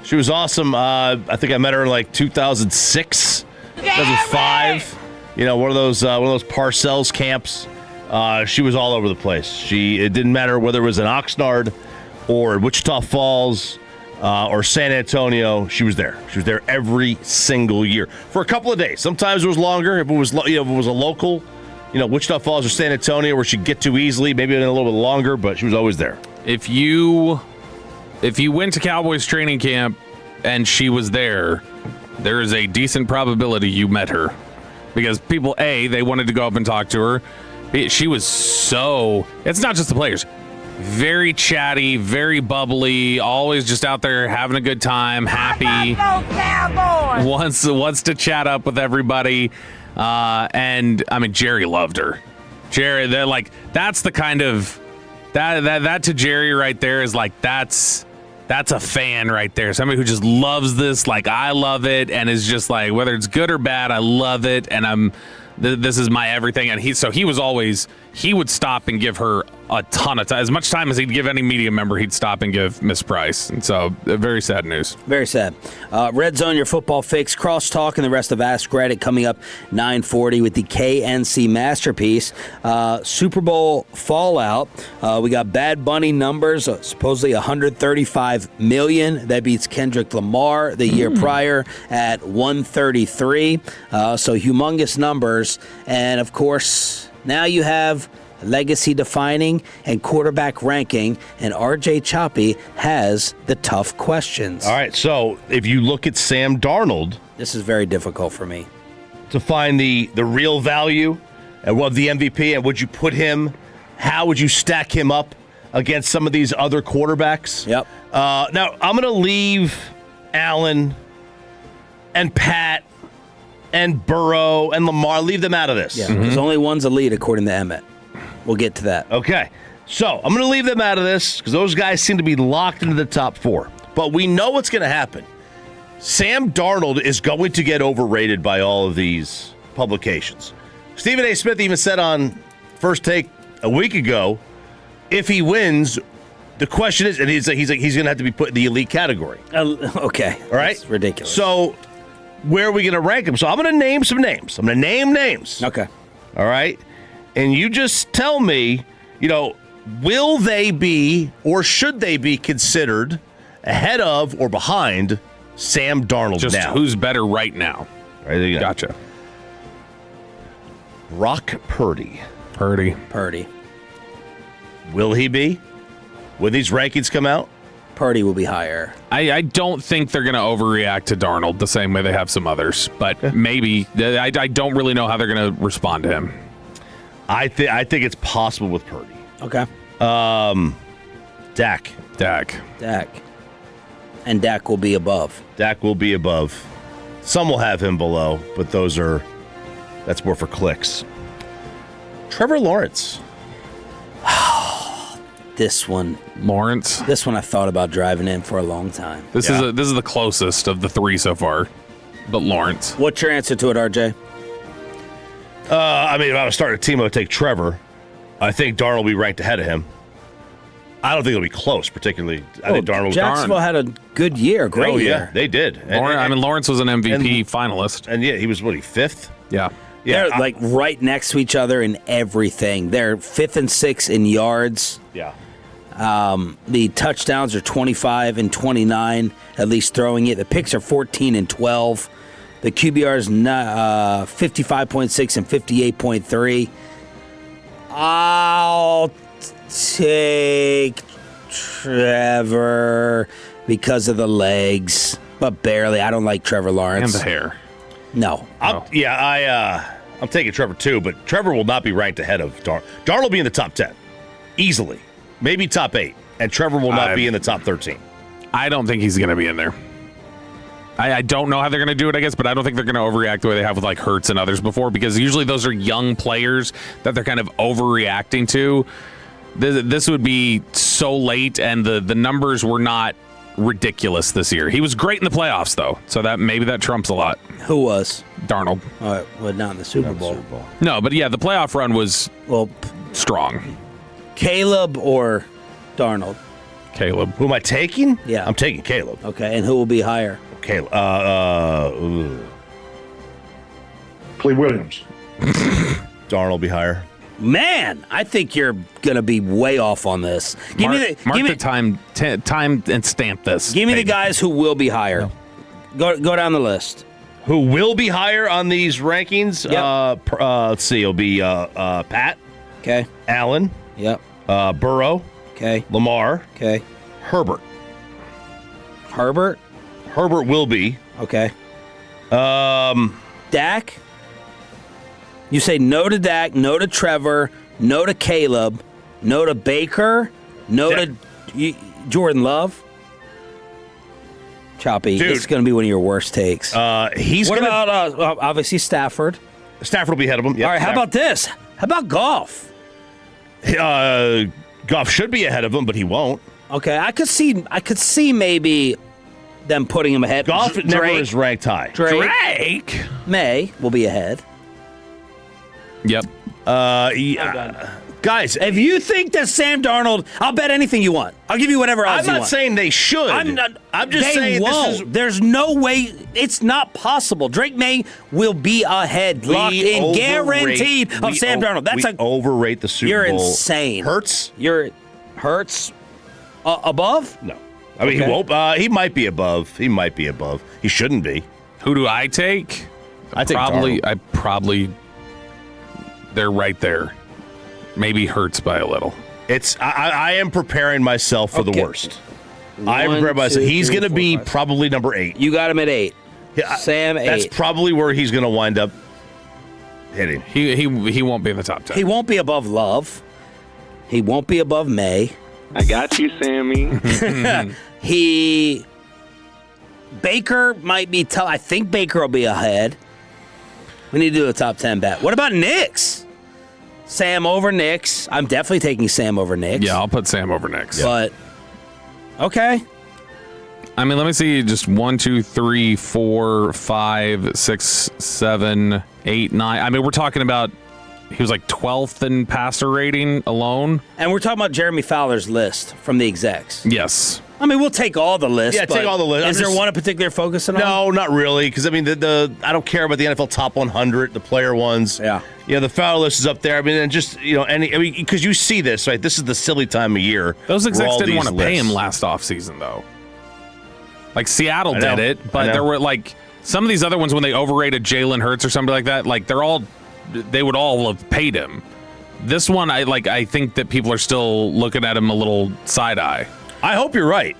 I think I met her in like 2006, 2005. One of those Parcells camps. She was all over the place. It didn't matter whether it was in Oxnard or Wichita Falls or San Antonio. She was there. She was there every single year for a couple of days. Sometimes it was longer. If it was a local, Wichita Falls or San Antonio, where she'd get to easily, maybe a little bit longer, but she was always there. If you went to Cowboys training camp and she was there is a decent probability you met her. Because people, they wanted to go up and talk to her. She was it's not just the players. Very chatty, very bubbly, always just out there having a good time, happy. Wants to chat up with everybody. And I mean, Jerry loved her. Jerry, that's the kind of that to Jerry right there is like that's a fan right there. Somebody who just loves this, like I love it, and is just like, whether it's good or bad, I love it, and this is my everything. And he would stop and give her a ton of time, as much time as he'd give any media member. He'd stop and give Miss Price, and so very sad news. Very sad. Red Zone, your football fix, crosstalk, and the rest of Ask Reddit coming up 9:40 with the KNC Masterpiece. Super Bowl fallout. We got Bad Bunny numbers, supposedly $135 million. That beats Kendrick Lamar the year prior at $133. So humongous numbers, and of course now you have legacy defining and quarterback ranking, and RJ Choppy has the tough questions. All right, so if you look at Sam Darnold, this is very difficult for me to find the real value of the MVP, and would you put him, how would you stack him up against some of these other quarterbacks? Yep. Now I'm going to leave Allen and Pat and Burrow and Lamar, leave them out of this. Yeah, because only one's elite according to Emmett. We'll get to that. Okay. So I'm going to leave them out of this because those guys seem to be locked into the top four. But we know what's going to happen. Sam Darnold is going to get overrated by all of these publications. Stephen A. Smith even said on First Take a week ago, if he wins, the question is, and he's going to have to be put in the elite category. Okay. All right? That's ridiculous. So where are we going to rank him? So I'm going to name some names. I'm going to name names. Okay. All right? And you just tell me, will they be or should they be considered ahead of or behind Sam Darnold just now? Who's better right now? Right, there you go. Gotcha. Brock Purdy. Purdy. Will he be? When these rankings come out? Purdy will be higher. I don't think they're going to overreact to Darnold the same way they have some others, but maybe. I don't really know how they're going to respond to him. I think it's possible with Purdy. Okay. Dak. And Dak will be above. Some will have him below, but that's more for clicks. Trevor Lawrence. This one I thought about driving in for a long time. This is the closest of the three so far, but Lawrence. What's your answer to it, RJ? If I was starting a team, I would take Trevor. I think Darnold will be ranked ahead of him. I don't think it'll be close, particularly. I think Darnold. Jacksonville had a good year, great year. Yeah, they did. Lawrence was an MVP finalist, and he was fifth. Yeah. They're right next to each other in everything. They're 5th and 6th in yards. Yeah. The touchdowns are 25 and 29, at least throwing it. The picks are 14 and 12. The QBR is 55.6 and 58.3. I'll take Trevor because of the legs, but barely. I don't like Trevor Lawrence. And the hair. No. I'm taking Trevor too, but Trevor will not be ranked ahead of Darnold. Darnold will be in the top 10, easily. Maybe top 8, and Trevor will not be in the top 13. I don't think he's going to be in there. I don't know how they're going to do it, I guess, but I don't think they're going to overreact the way they have with like Hurts and others before, because usually those are young players that they're kind of overreacting to. This would be so late, and the numbers were not ridiculous this year. He was great in the playoffs, though, so that maybe that trumps a lot. Who was? Darnold. Well, not in the Super Bowl. No, but yeah, the playoff run was strong. Caleb or Darnold? Caleb. Who am I taking? Yeah. I'm taking Caleb. Okay, and who will be higher? Caleb. Clay Williams. Darnold will be higher. Man, I think you're going to be way off on this. Give me the time and stamp this. Give me the guys who will be higher. No. Go down the list. Who will be higher on these rankings? Yep. Let's see. It'll be Pat. Okay. Allen. Yep. Burrow. Okay. Lamar. Okay. Herbert. Herbert will be. Okay. Dak. You say no to Dak, no to Trevor, no to Caleb, no to Baker, no to Jordan Love. Choppy, Dude. It's going to be one of your worst takes. What about obviously Stafford? Stafford will be ahead of him. Yep. All right, how about this? How about Goff? Goff should be ahead of him, but he won't. Okay, I could see maybe them putting him ahead. Goff never is ranked high. Drake May will be ahead. Yep. Guys, if you think that Sam Darnold, I'll bet anything you want. I'll give you whatever else I'm you not want. saying they should. I'm just saying won't. this is. There's no way. It's not possible. Drake May will be ahead, locked in, guaranteed of Sam Darnold. That's overrate the Super Bowl. You're insane. Hurts? Hurts above? No. I mean, he won't. He might be above. He shouldn't be. Who do I take? I take probably. They're right there. Maybe Hurts by a little. I am preparing myself for the worst. I am preparing myself. He's going to be probably number 8. You got him at 8. Sam 8. That's probably where he's going to wind up hitting. He won't be in the top 10. He won't be above Love. He won't be above May. I got you, Sammy. Baker might be tough. I think Baker will be ahead. We need to do a top 10 bet. What about Knicks? Sam over Knicks. I'm definitely taking Sam over Knicks. Yeah, I'll put Sam over Knicks. But, okay. I mean, let me see. Just 1, 2, 3, 4, 5, 6, 7, 8, 9. I mean, we're talking about he was like 12th in passer rating alone. And we're talking about Jeremy Fowler's list from the execs. Yes. I mean, we'll take all the lists. Yeah, take all the lists. Is there one in particular focusing on? No, not really. Because I mean, I don't care about the NFL top 100, the player ones. Yeah. The Fowler list is up there. I mean, and just because you see this, right? This is the silly time of year. Those execs didn't want to pay him last offseason, though. Like Seattle did it, but there were like some of these other ones when they overrated Jalen Hurts or something like that. Like they would all have paid him. This one, I think that people are still looking at him a little side eye. I hope you're right.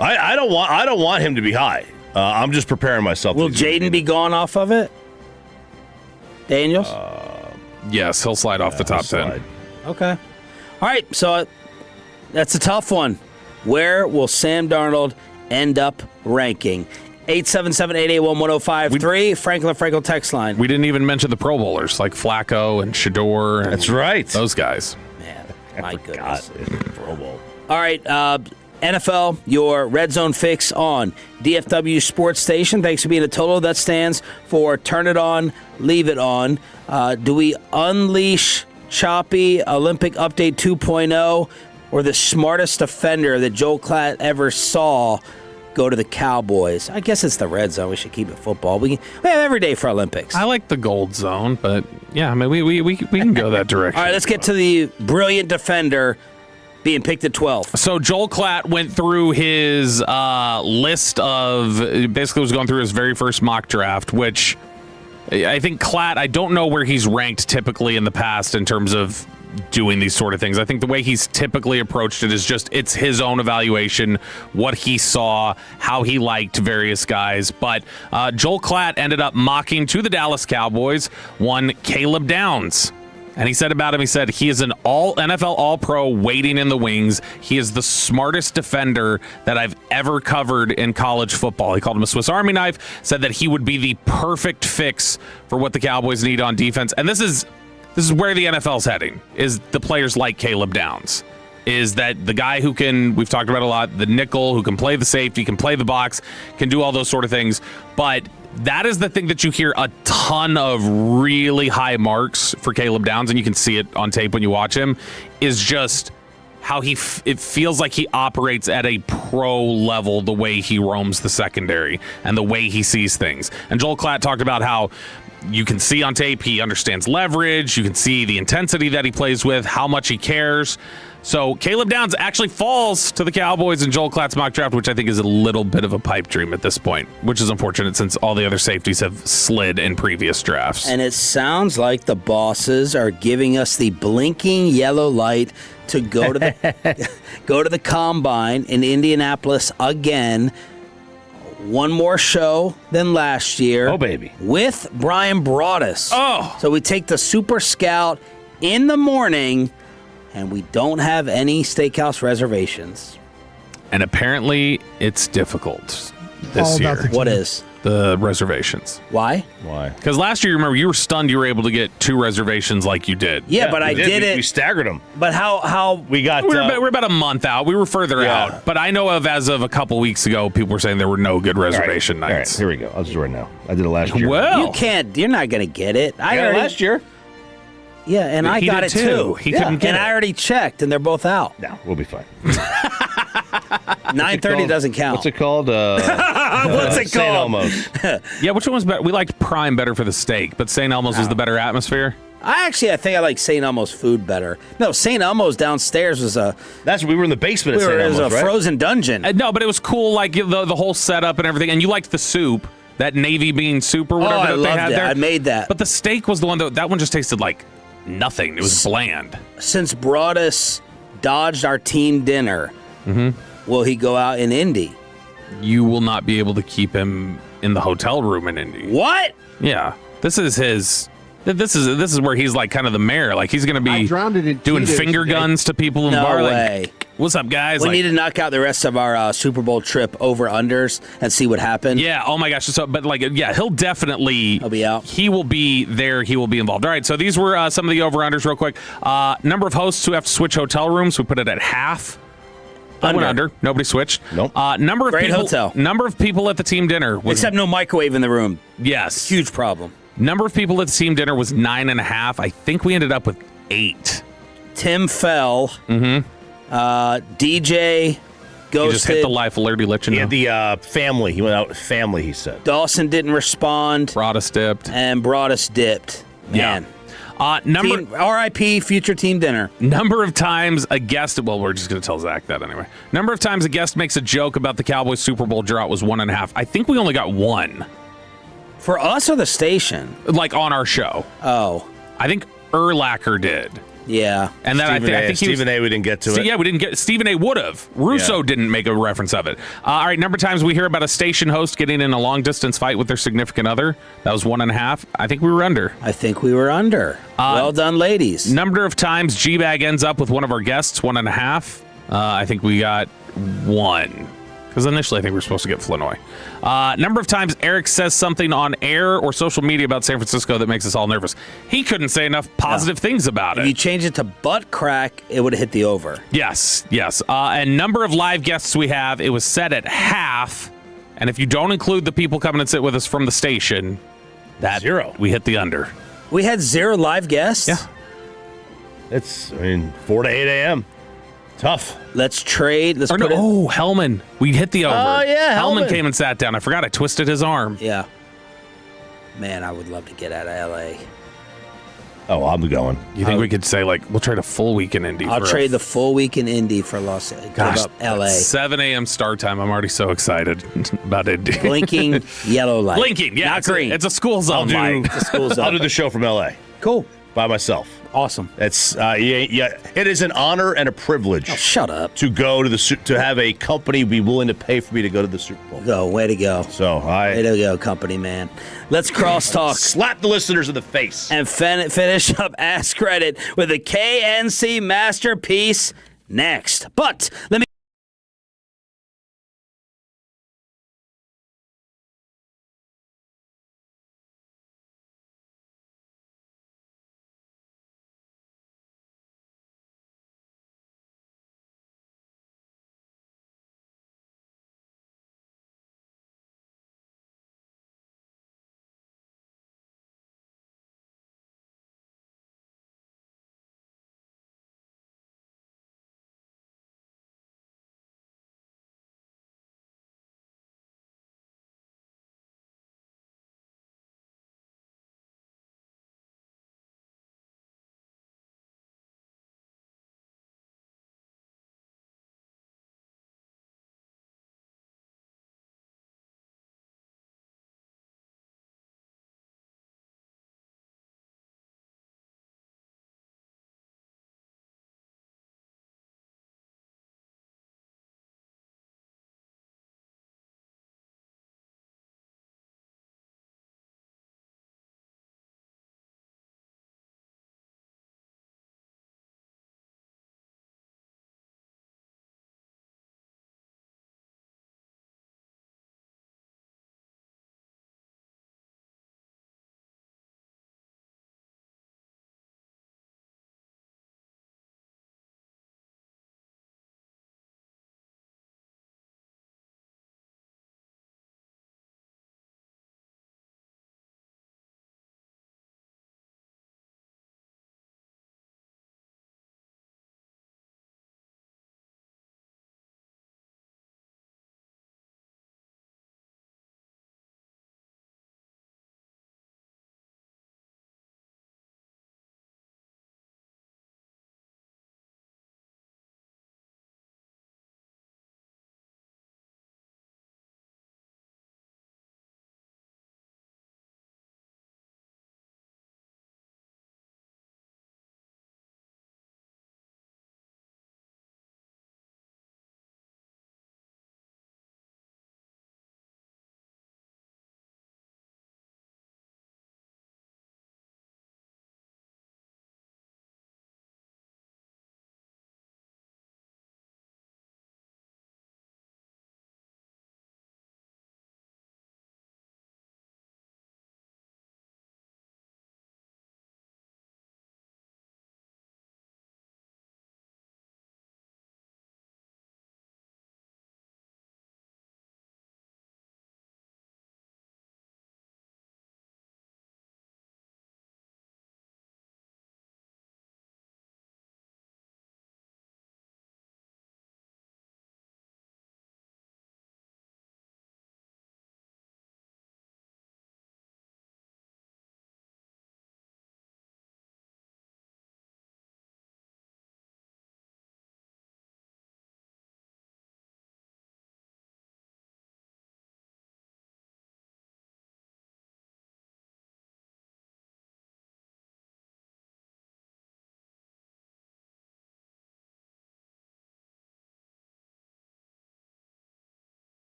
I don't want him to be high. I'm just preparing myself. Will Jaden be gone off of it? Daniels? Yes, he'll slide off the top 10. Okay. All right, so that's a tough one. Where will Sam Darnold end up ranking? 877-881-1053, Franklin text line. We didn't even mention the Pro Bowlers like Flacco and Shador. That's right. Those guys. Man, my goodness. Pro Bowl. All right, NFL, your Red Zone fix on DFW Sports Station. Thanks for being a Total. That stands for Turn It On, Leave It On. Do we unleash Choppy Olympic Update 2.0 or the smartest offender that Joel Klatt ever saw go to the Cowboys? I guess it's the Red Zone. We should keep it football. We have every day for Olympics. I like the Gold Zone, but yeah, I mean, we can go that direction. All right, let's get to the brilliant defender being picked at 12. So Joel Klatt went through his list of, basically was going through his very first mock draft, which I think Klatt, I don't know where he's ranked typically in the past in terms of doing these sort of things. I think the way he's typically approached it is just it's his own evaluation, what he saw, how he liked various guys. But Joel Klatt ended up mocking to the Dallas Cowboys one Caleb Downs. And he said about him, he is an NFL All-Pro waiting in the wings. He is the smartest defender that I've ever covered in college football. He called him a Swiss Army knife, said that he would be the perfect fix for what the Cowboys need on defense. And this is where the NFL's heading, is the players like Caleb Downs. Is that the guy who can, we've talked about a lot, the nickel, who can play the safety, can play the box, can do all those sort of things. But that is the thing that you hear a ton of really high marks for Caleb Downs, and you can see it on tape when you watch him, is just how it feels like he operates at a pro level, the way he roams the secondary and the way he sees things. And Joel Klatt talked about how you can see on tape he understands leverage, you can see the intensity that he plays with, how much he cares. So Caleb Downs actually falls to the Cowboys in Joel Klatt's mock draft, which I think is a little bit of a pipe dream at this point, which is unfortunate since all the other safeties have slid in previous drafts. And it sounds like the bosses are giving us the blinking yellow light to go to the combine in Indianapolis again. One more show than last year. Oh, baby. With Brian Broaddus. Oh. So we take the Super Scout in the morning, and we don't have any steakhouse reservations. And apparently it's difficult this year. What is? The reservations. Why? Because last year, remember, you were stunned you were able to get 2 reservations like you did. Yeah, but I did it. We staggered them. But how we got? We're about a month out. We were further out. But I know as of a couple weeks ago, people were saying there were no good reservation nights. All right, here we go. I'll just do it right now. I did it last year. Well, you're not going to get it. I got it last year. Yeah, and I got it too. He couldn't get it. And I already checked, and they're both out. No, we'll be fine. 9:30 doesn't count. What's it called? What's it St. called? Elmo's. Yeah, which one was better? We liked Prime better for the steak, but St. Elmo's was the better atmosphere. I think I like St. Elmo's food better. No, St. Elmo's downstairs was we were in the basement at St. Elmo's, It was a frozen dungeon. No, but it was cool, like the whole setup and everything. And you liked the soup, that navy bean soup or whatever I that they had loved it. there. I made that. But the steak was the one that one just tasted like nothing. It was bland. Since Broaddus dodged our team dinner, will he go out in Indy? You will not be able to keep him in the hotel room in Indy. What? Yeah, this is his. This is where he's like kind of the mayor. Like he's going to be doing finger guns to people in the bar. No way. Like, what's up, guys? We need to knock out the rest of our Super Bowl trip over unders and see what happened. Yeah. Oh my gosh. So, but he'll definitely. He'll be out. He will be there. He will be involved. All right. So these were some of the over unders, real quick. Number of hosts who have to switch hotel rooms. We put it at half. I went under. Nobody switched. Nope. Number of Great people. hotel. Number of people at the team dinner. Except no microwave in the room. Yes. Huge problem. Number of people at the team dinner was 9.5. I think we ended up with 8. Tim fell. DJ ghosted. He just hit the life alert. He let you know. He had the family. He went out with family, he said. Dawson didn't respond. Broaddus dipped. And Broaddus dipped. Man. RIP future team dinner. Number of times a guest, well, we're just going to tell Zach that anyway. Number of times a guest makes a joke about the Cowboys Super Bowl drought was 1.5. I think we only got 1. For us or the station? Like on our show. Oh. I think Urlacher did. Yeah. And then I think Stephen A. we didn't get to it. Yeah, we didn't get. Stephen A. would have. Russo didn't make a reference of it. All right, number of times we hear about a station host getting in a long distance fight with their significant other. That was 1.5. I think we were under. Well done, ladies. Number of times G-Bag ends up with one of our guests, 1.5. I think we got 1. Because initially I think we were supposed to get Flanoy. Number of times Eric says something on air or social media about San Francisco that makes us all nervous. He couldn't say enough positive things about it. If you change it to butt crack, it would have hit the over. Yes. And number of live guests we have, it was set at half. And if you don't include the people coming and sit with us from the station, that 0. We hit the under. We had 0 live guests? Yeah. It's 4 to 8 a.m. Tough. Let's trade. Hellman. We hit the over. Oh, yeah, Hellman came and sat down. I forgot I twisted his arm. Yeah. Man, I would love to get out of L.A. Oh, I'm going. You think we could say, we'll trade a full week in Indy? I'll trade the full week in Indy for Los Angeles. Gosh, L.A. 7 a.m. start time. I'm already so excited about Indy. Blinking yellow light. Blinking, yeah. Not green. It's a school zone light. It's a school zone. I'll do the show from L.A. Cool. By myself. Awesome. That's yeah. It is an honor and a privilege. Oh, shut up. To go to have a company be willing to pay for me to go to the Super Bowl. Go, way to go. So way to go, company man. Let's crosstalk. Slap the listeners in the face and finish up Ask Credit with a KNC masterpiece next. But let me.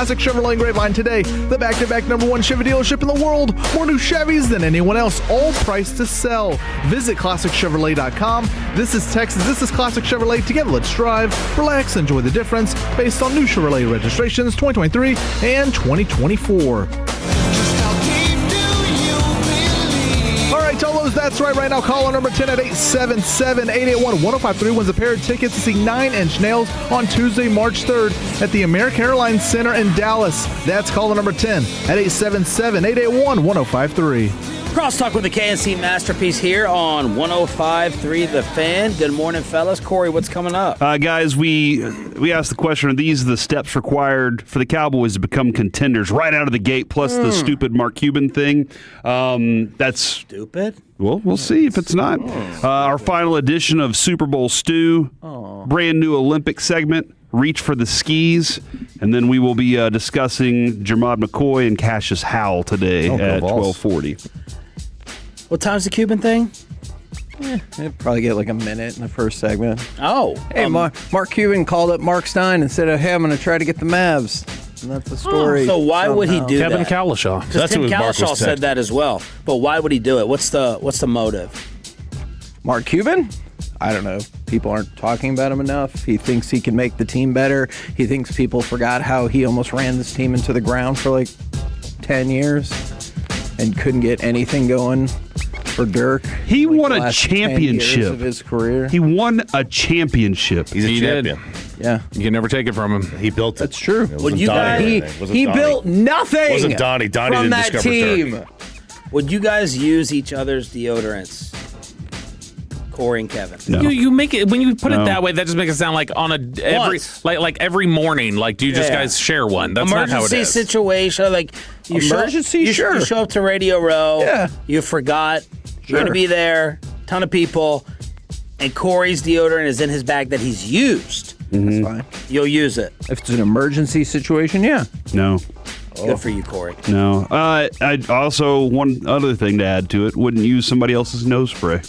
Classic Chevrolet Grapevine today, the back-to-back #1 Chevy dealership in the world. More new Chevys than anyone else, all priced to sell. Visit ClassicChevrolet.com. This is Texas. This is Classic Chevrolet. Together, let's drive, relax, enjoy the difference based on new Chevrolet registrations 2023 and 2024. All right, Tolos, that's right now. Caller number 10 at 877-881-1053 wins a pair of tickets to see 9 Inch Nails on Tuesday, March 3rd at the American Airlines Center in Dallas. That's caller number 10 at 877-881-1053. Crosstalk with the KNC Masterpiece here on 105.3 The Fan. Good morning, fellas. Corey, what's coming up? Guys, we asked the question, are these the steps required for the Cowboys to become contenders right out of the gate, plus the stupid Mark Cuban thing? That's stupid? Well, we'll see if it's not. Our final edition of Super Bowl Stew, brand new Olympic segment, Reach for the Skis, and then we will be discussing Jermod McCoy and Cassius Howell today at 12:40. What time's the Cuban thing? It'd probably get like a minute in the first segment. Oh. Hey, Mark Cuban called up Mark Stein and said, hey, I'm going to try to get the Mavs. And that's the story. So why would he do Kevin that? Kalashaw. Because Tim Kalashaw said that as well. But why would he do it? What's the motive? Mark Cuban? I don't know. People aren't talking about him enough. He thinks he can make the team better. He thinks people forgot how he almost ran this team into the ground for like 10 years and couldn't get anything going for Dirk. He like won the a last 10 championship years of his career. He won a championship. He's a champion. Yeah. You can never take it from him. He built it. That's true. Would you guys? He built nothing. Wasn't Donnie? Donnie from didn't that discover team. Dirk. Would you guys use each other's deodorants? Corey and Kevin. No. You make it when you put it No. that way. That just makes it sound like on every morning. Like, do you just guys share one? That's not how it Emergency is. situation. Like you Emergency, you sure. You show up to Radio Row. Yeah. You forgot. You're going to be there. Ton of people. And Corey's deodorant is in his bag that he's used. That's fine. You'll use it. If it's an emergency situation, yeah. No. Good for you, Corey. No. I also, one other thing to add to it, wouldn't use somebody else's nose spray.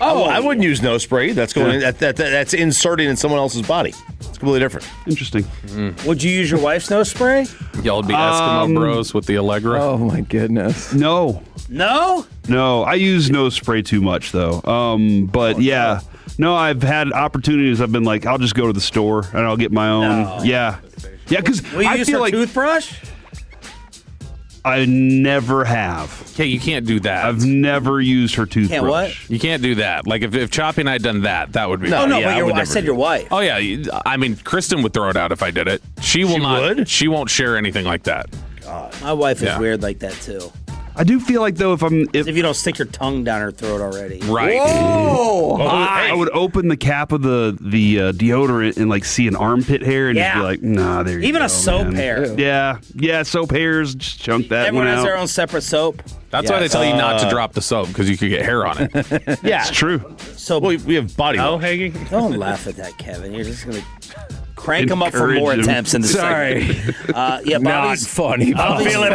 Oh, I wouldn't use nose spray. That's going. That's inserting in someone else's body. It's completely different. Interesting. Would you use your wife's nose spray? Y'all would be Eskimo Bros with the Allegra. Oh my goodness. No. No? No. I use nose spray too much, though. But yeah. No, I've had opportunities. I've been like, I'll just go to the store and I'll get my own. No. Yeah. Yeah, because Will you I use feel her like toothbrush? I never have. Okay, you can't do that. I've never used her toothbrush. Can't what? You can't do that. Like if Choppy and I had done that would be. No, fine. but I said your wife. Oh yeah, I mean Kristen would throw it out if I did it. She will not. would? She won't share anything like that. My wife is Yeah. weird like that too. I do feel like though if If you don't stick your tongue down her throat already. Right. Whoa! I would open the cap of the deodorant and like see an armpit hair and just be like, nah, there you Even go. a soap man. hair. Yeah, soap hairs. Just chunk that Everyone one has out. their own separate soap. That's why they tell you not to drop the soap because you could get hair on it. Yeah. It's true. So we have body wash. Hagee? Don't laugh at that, Kevin. You're just gonna crank him up for more Encourage him. attempts in the segment. Yeah, Bobby's funny. Bobby's phone,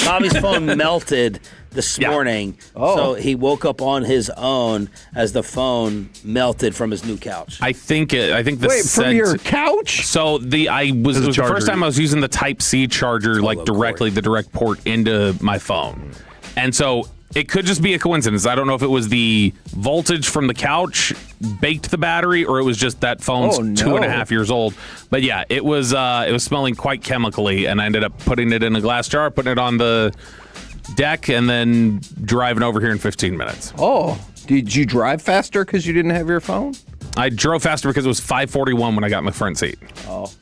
Bobby's phone melted this morning, so he woke up on his own as the phone melted from his new couch. I think the Wait, from your couch? So it was the first time I was using the Type-C charger, like directly the direct port into my phone, and so it could just be a coincidence. I don't know if it was the voltage from the couch baked the battery, or it was just that phone's 2.5 years old. But yeah, it was smelling quite chemically, and I ended up putting it in a glass jar, putting it on the deck, and then driving over here in 15 minutes. Oh, did you drive faster because you didn't have your phone? I drove faster because it was 5:41 when I got in the front seat. Oh.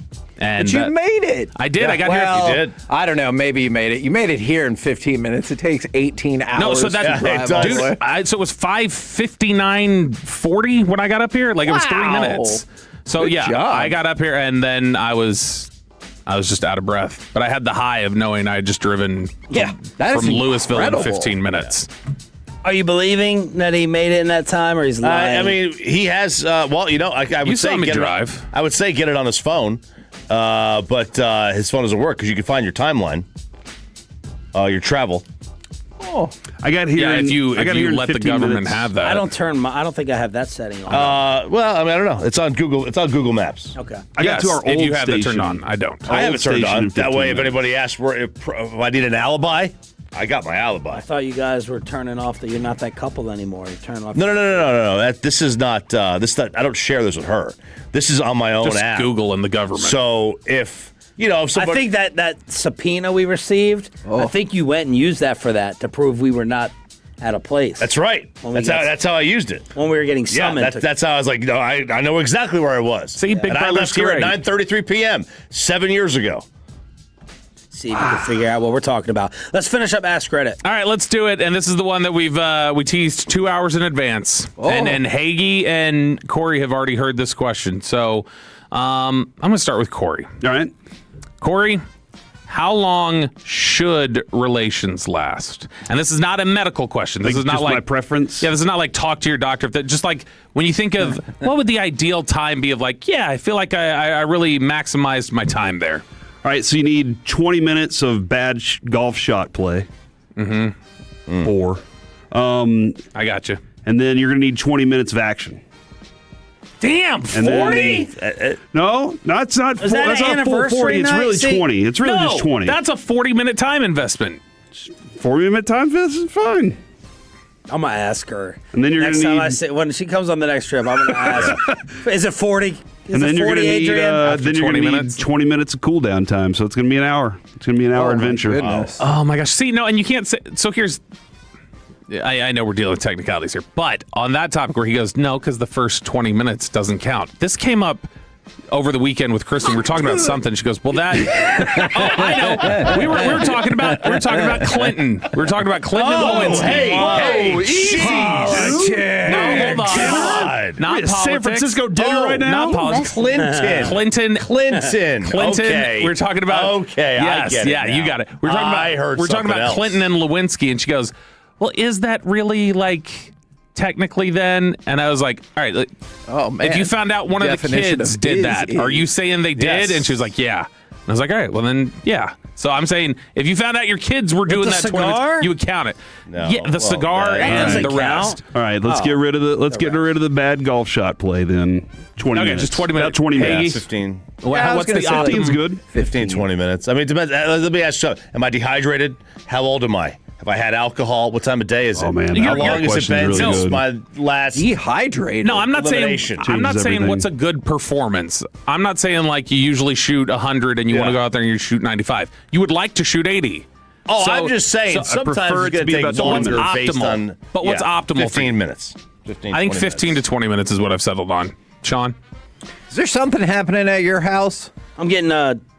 And But you made it. I did. Yeah, I got well, here. You did. I don't know. Maybe you made it. You made it here in 15 minutes. It takes 18 hours. No, so that to drive all the way. so it was 5:59:40 when I got up here. Like it was 3 minutes. So Good yeah, job. I got up here and then I was just out of breath. But I had the high of knowing I had just driven that is from Louisville in incredible. 15 minutes. Are you believing that he made it in that time, or he's lying? I mean, he has. Well, you know, I would You say saw me get drive. I would say get it on his phone, but his phone doesn't work because you can find your timeline, your travel. Oh, I got here. Yeah, if you let the government minutes. have that. I don't think I have that setting on. Well, I mean, I don't know. It's on Google. It's on Google Maps. Okay. I got to our old if you have that station. turned on. I don't. I have it turned on. in That 15 way, if minutes. anybody asks if I need an alibi, I got my alibi. I thought you guys were turning off that you're not that couple anymore. You're turning off. No. This is not. I don't share this with her. This is on my own Just app. Google and the government. So if somebody, I think that subpoena we received, I think you went and used that for that to prove we were not at a place. That's right. That's how I used it. When we were getting summoned. Yeah, that's how I was like, no, I know exactly where I was. See, Big and I Brother's left here at great. 9:33 p.m. 7 years ago. See if you can figure out what we're talking about. Let's finish up Ask Reddit. All right, let's do it. And this is the one that we teased 2 hours in advance. And Hagee and Corey have already heard this question. So I'm going to start with Corey. All right. Corey, how long should relations last? And this is not a medical question. This is not just like my preference. Yeah, this is not like talk to your doctor. Just like when you think of what would the ideal time be of like, yeah, I feel like I really maximized my time there. All right, so you need 20 minutes of bad golf shot play. Mm-hmm. 4. I got you. And then you're going to need 20 minutes of action. Damn, 40? No, it's not. Is that that's an not full anniversary 40. It's night? really See, 20. It's really just 20. That's a 40-minute time investment. 40-minute time is fine. I'm going to ask her. And then you're next gonna time need- I say, when she comes on the next trip, I'm going to ask, is it 40? Is And then it you're 40, going to need, Adrian? then you're 20 gonna minutes? need 20 minutes of cool down time. So it's going to be an hour. It's going to be an hour adventure. goodness. Oh my gosh! See, no, and you can't say. So here's. I know we're dealing with technicalities here, but on that topic where he goes, no, because the first 20 minutes doesn't count. This came up over the weekend with Kristen. We were talking about something. She goes, well, that. Oh, I know. We were talking about Clinton. We were talking about Clinton and Lewinsky. Hey, No, hold on. God. Not politics. San Francisco dinner right now? Not politics. Clinton. Clinton. Okay. We were talking about. Okay, I Yes. get it Yeah, now. you got it. We're talking about. I heard We're talking something about else. Clinton and Lewinsky, and she goes, well, is that really like technically then? And I was like, all right, like, Oh, man. if you found out one of the Definition kids of did is that, are you saying they did? Yes. And she was like, yeah. And I was like, all right, well then, yeah. So I'm saying, if you found out your kids were doing the that 20 minutes, cigar? you would count it. No. Yeah, the Well, cigar that and doesn't the count. rest. All right, let's get rid of the bad golf shot play then. 20 Okay, minutes. just 20 minutes. About 20 Hey, minutes. 15. Well, I was what's gonna the say, like, optimum? 15's good. 15, 20 minutes. I mean, it depends. Let me ask you something. Am I dehydrated? How old am I? Have I had alcohol? What time of day is it? Oh, man, How that long has it question's been really since good. my last... Dehydrated. No, I'm not saying. Elimination I'm not changes saying everything. what's a good performance. I'm not saying like you usually shoot 100 and you want to Yeah. go out there and you shoot 95. You would like to shoot 80. Oh, So- I'm just saying. so I Sometimes prefer it's it to going be to take about 20 longer minutes. based Optimal. on... But what's optimal for 15 you? minutes. 15, I think 20 15 minutes. to 20 minutes is what I've settled on. Sean? Is there something happening at your house? I'm getting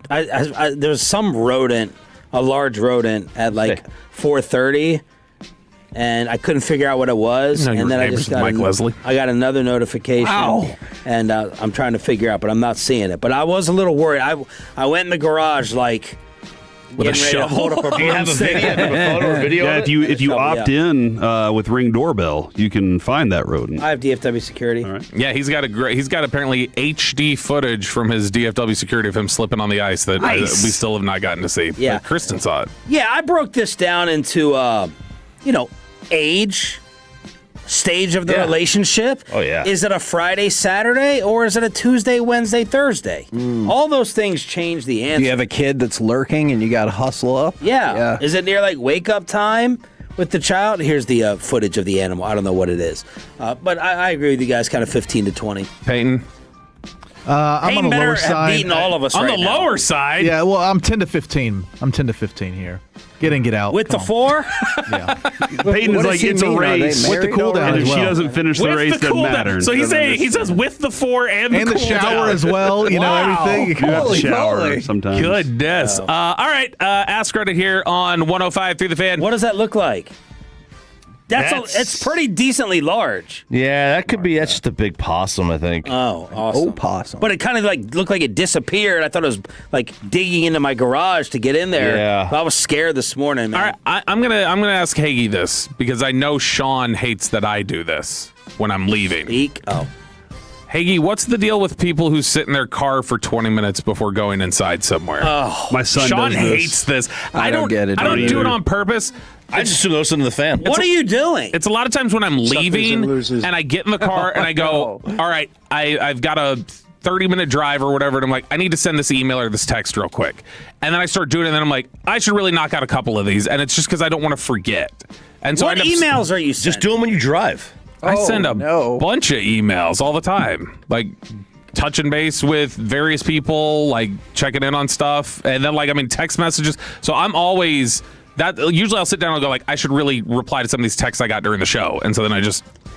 there's some rodent, a large rodent at like 4:30, and I couldn't figure out what it was. No, you and were then I neighbors just with got Mike Leslie. I got another notification. Wow. And I'm trying to figure out, but I'm not seeing it. But I was a little worried. I went in the garage like With a getting ready to shovel. hold up a Do you have a broomstick. video? Do you have a photo or video Yeah, of if it? you Shovel, opt in with Ring Doorbell, you can find that rodent. I have DFW security. All right. Yeah, he's got apparently HD footage from his DFW security of him slipping on the ice that we still have not gotten to see. Yeah. But Kristen saw it. Yeah, I broke this down into age, stage of the Yeah. relationship. Oh, yeah. Is it a Friday, Saturday, or is it a Tuesday, Wednesday, Thursday? All those things change the answer. Do you have a kid that's lurking and you got to hustle up? Yeah. Is it near like wake up time with the child? Here's the footage of the animal. I don't know what it is. But I agree with you guys, kind of 15 to 20. Peyton? I'm on the better lower have side. beaten all of us On right the now. lower side? Yeah, well, I'm 10 to 15. I'm 10 to 15 here. Get in, get out. With the Come on. 4? Yeah. Peyton is What like, does he it's a mean? Are they race. With the married cool down already? And if as she well. doesn't finish the race, doesn't cool down. matter. So he says with the 4 and the And the cool shower down. as well. You know, everything. You have to Holy shower moly. sometimes. Goodness. All right. Ask Reddit here on 105 through the fan. What does that look like? It's pretty decently large. Yeah, that could be. That's just a big possum, I think. Oh, awesome. Opossum. But it kind of like looked like it disappeared. I thought it was like digging into my garage to get in there. Yeah. But I was scared this morning, man. All right, I'm gonna ask Hagee this because I know Sean hates that I do this when I'm leaving. Eek. Oh. Hagee, what's the deal with people who sit in their car for 20 minutes before going inside somewhere? Oh, my son Sean does this. hates this. I don't get it. I don't do it on purpose. I just listen to the fan. What are you doing? It's a lot of times when I'm leaving and I get in the car and I go, all right, I've got a 30-minute drive or whatever, and I'm like, I need to send this email or this text real quick. And then I start doing it, and then I'm like, I should really knock out a couple of these. And it's just because I don't want to forget. And so what emails are you sending? Just do them when you drive. I send a bunch of emails all the time, like touching base with various people, like checking in on stuff, and then text messages. So I'm always usually I'll sit down and go like, I should really reply to some of these texts I got during the show, and so then I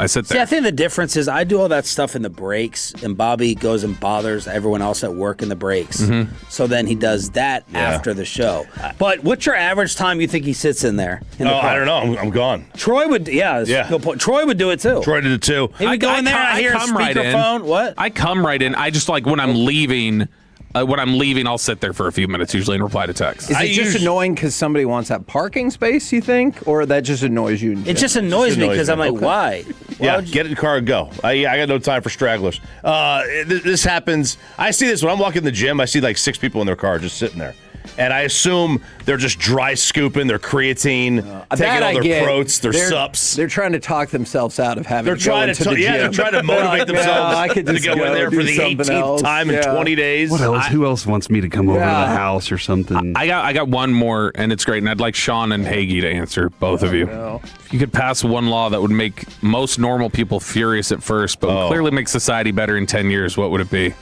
sit there. See, I think the difference is I do all that stuff in the breaks, and Bobby goes and bothers everyone else at work in the breaks. Mm-hmm. So then he does that after the show. But what's your average time you think he sits in there? I don't know. I'm gone. Troy would, good point. Troy would do it too. Troy did it too. He would go in there and I hear a speakerphone. What? I come right in. I just when I'm leaving. I'll sit there for a few minutes usually and reply to texts. Is it just annoying because somebody wants that parking space, you think? Or that just annoys you? It just annoys me because I'm like, why? Get in the car and go. I got no time for stragglers. This happens. I see this when I'm walking the gym. I see like 6 people in their car just sitting there. And I assume they're just dry scooping their creatine, taking all their protes, their sups. They're trying to talk themselves out of having to go into the gym. They're trying to motivate themselves to go in there for the 18th time in 20 days. What else? Who else wants me to come over to the house or something? I got one more, and it's great, and I'd like Sean and Hagee to answer, both of you. No. If you could pass one law that would make most normal people furious at first, but would clearly make society better in 10 years, what would it be?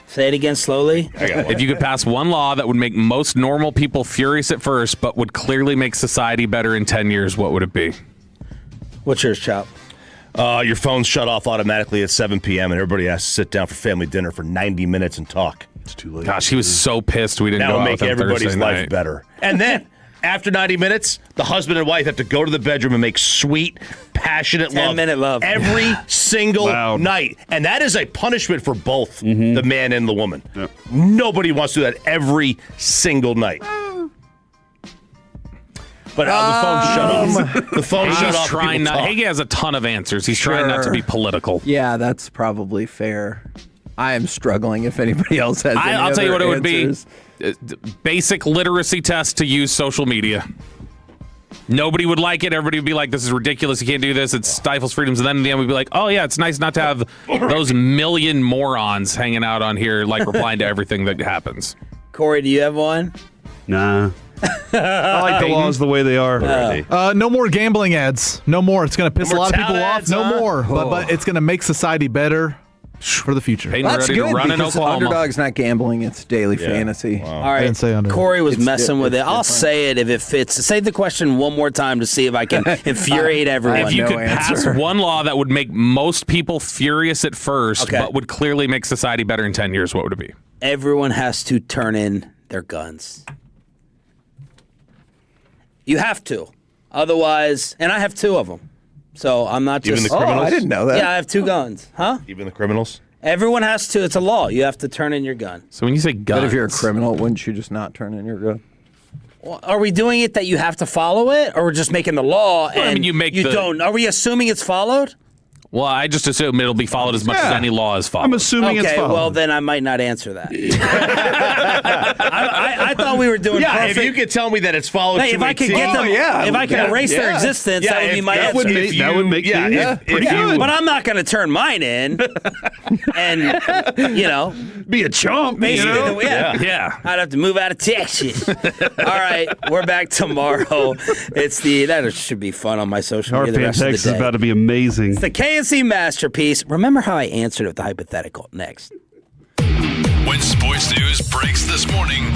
Say it again slowly. If you could pass one law that would make most normal people furious at first, but would clearly make society better in 10 years, what would it be? What's yours, Chop? Your phone's shut off automatically at 7 p.m. and everybody has to sit down for family dinner for 90 minutes and talk. It's too late. Gosh, he was so pissed we didn't That go would out make with him everybody's Thursday life night. better. And then, after 90 minutes, the husband and wife have to go to the bedroom and make sweet, passionate 10-minute love every single night. And that is a punishment for both the man and the woman. Yep. Nobody wants to do that every single night. But the phone shut off. The phone shut off. Hagee has a ton of answers. He's trying not to be political. Yeah, that's probably fair. I am struggling if anybody else has any I'll tell you what it answers. would be. Basic literacy test to use social media. Nobody would like it. Everybody would be like, this is ridiculous. You can't do this. It stifles freedoms. And then in the end, we'd be like, oh, yeah, it's nice not to have those million morons hanging out on here, like replying to everything that happens. Corey, do you have one? Nah. I like the laws the way they are. No more gambling ads. No more. It's going to piss a lot of people off. Ads, No more. But it's going to make society better for the future. That's good because Underdog's not gambling; it's daily fantasy. All right, Corey was messing with it. I'll say it if it fits. Say the question one more time to see if I can infuriate everyone. If you could pass one law that would make most people furious at first, but would clearly make society better in 10 years, what would it be? Everyone has to turn in their guns. You have to. Otherwise, and I have 2 of them. So I'm not just... Even the criminals? I didn't know that. Yeah, I have 2 guns. Huh? Even the criminals? Everyone has to. It's a law. You have to turn in your gun. So when you say guns... But if you're a criminal, wouldn't you just not turn in your gun? Well, are we doing it that you have to follow it? Or we're just making the law and you don't... Are we assuming it's followed? Well, I just assume it'll be followed as much as any law is followed. I'm assuming it's followed. Okay, well, then I might not answer that. I thought we were doing perfect. If you could tell me that it's followed if I could get them, if I could erase their existence, that would be my answer. That would make things pretty good. But I'm not going to turn mine in and, be a chump. Basically, yeah. I'd have to move out of Texas. All right, we're back tomorrow. That should be fun on my social media the rest of the day. Texas is about to be amazing. It's the KNC masterpiece. Remember how I answered with the hypothetical. Next. When sports news breaks this morning.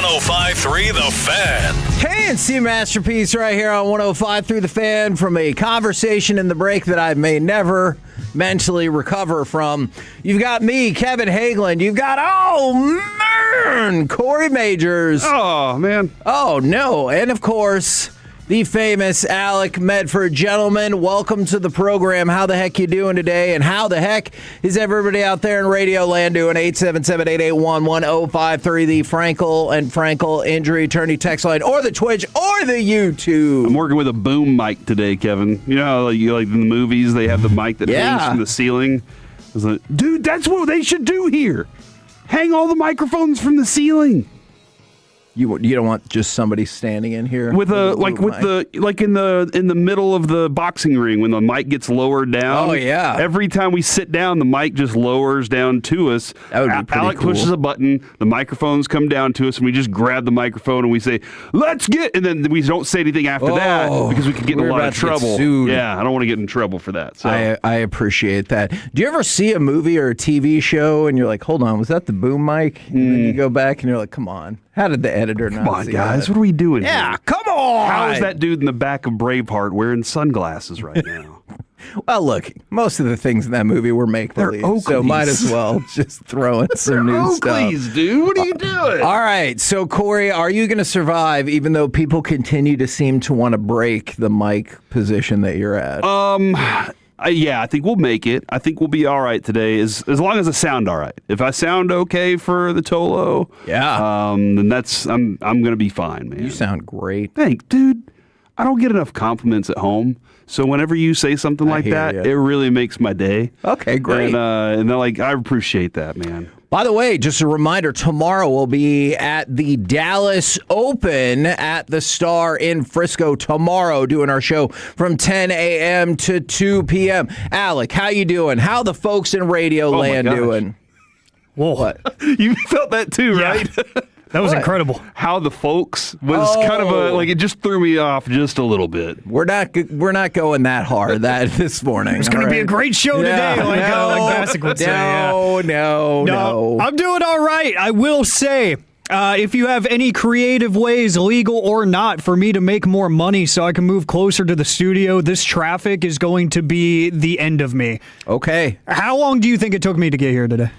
105.3 The Fan. KNC Masterpiece right here on 105.3 The Fan from a conversation in the break that I may never mentally recover from. You've got me, Kevin Hagelin. You've got, Corey Majors. Oh, man. Oh, no. And, of course, the famous Alec Medford. Gentlemen, welcome to the program. How the heck you doing today? And how the heck is everybody out there in Radio Land doing? 877-881-1053, the Frankel and Frankel Injury Attorney text line, or the Twitch, or the YouTube. I'm working with a boom mic today, Kevin. You know how like in the movies they have the mic that hangs from the ceiling? I was like, dude, that's what they should do here. Hang all the microphones from the ceiling. You don't want just somebody standing in here with in the middle of the boxing ring when the mic gets lowered down. Oh yeah! Every time we sit down, the mic just lowers down to us. That would be pretty Alec cool. pushes a button, the microphones come down to us, and we just grab the microphone and we say, "Let's get," and then we don't say anything after that because we could get in a lot of trouble. Yeah, I don't want to get in trouble for that. So I appreciate that. Do you ever see a movie or a TV show and you're like, "Hold on, was that the boom mic?" And then you go back and you're like, "Come on, how did the editor not see that?" Come on, guys, what are we doing here? Yeah, come on! How is that dude in the back of Braveheart wearing sunglasses right now? Well, look, most of the things in that movie were make-believe, so might as well just throw in some new stuff. Oakleys, dude. What are you doing? All right, so Corey, are you going to survive even though people continue to seem to want to break the mic position that you're at? Yeah, I think we'll make it. I think we'll be all right today, as long as I sound all right. If I sound okay for the Tolo, then that's I'm gonna be fine, man. You sound great. Thanks, dude. I don't get enough compliments at home, so whenever you say something like that, it really makes my day. Okay, great. And I appreciate that, man. By the way, just a reminder, tomorrow we'll be at the Dallas Open at the Star in Frisco tomorrow, doing our show from 10 a.m. to 2 p.m. Alec, how you doing? How the folks in Radio Land doing? Whoa. What? You felt that too, right? That was incredible. How the folks was kind of it just threw me off just a little bit. We're not going that hard this morning. It's going to be a great show today, like Bassick would say. No. I'm doing all right. I will say, if you have any creative ways, legal or not, for me to make more money so I can move closer to the studio, this traffic is going to be the end of me. Okay. How long do you think it took me to get here today?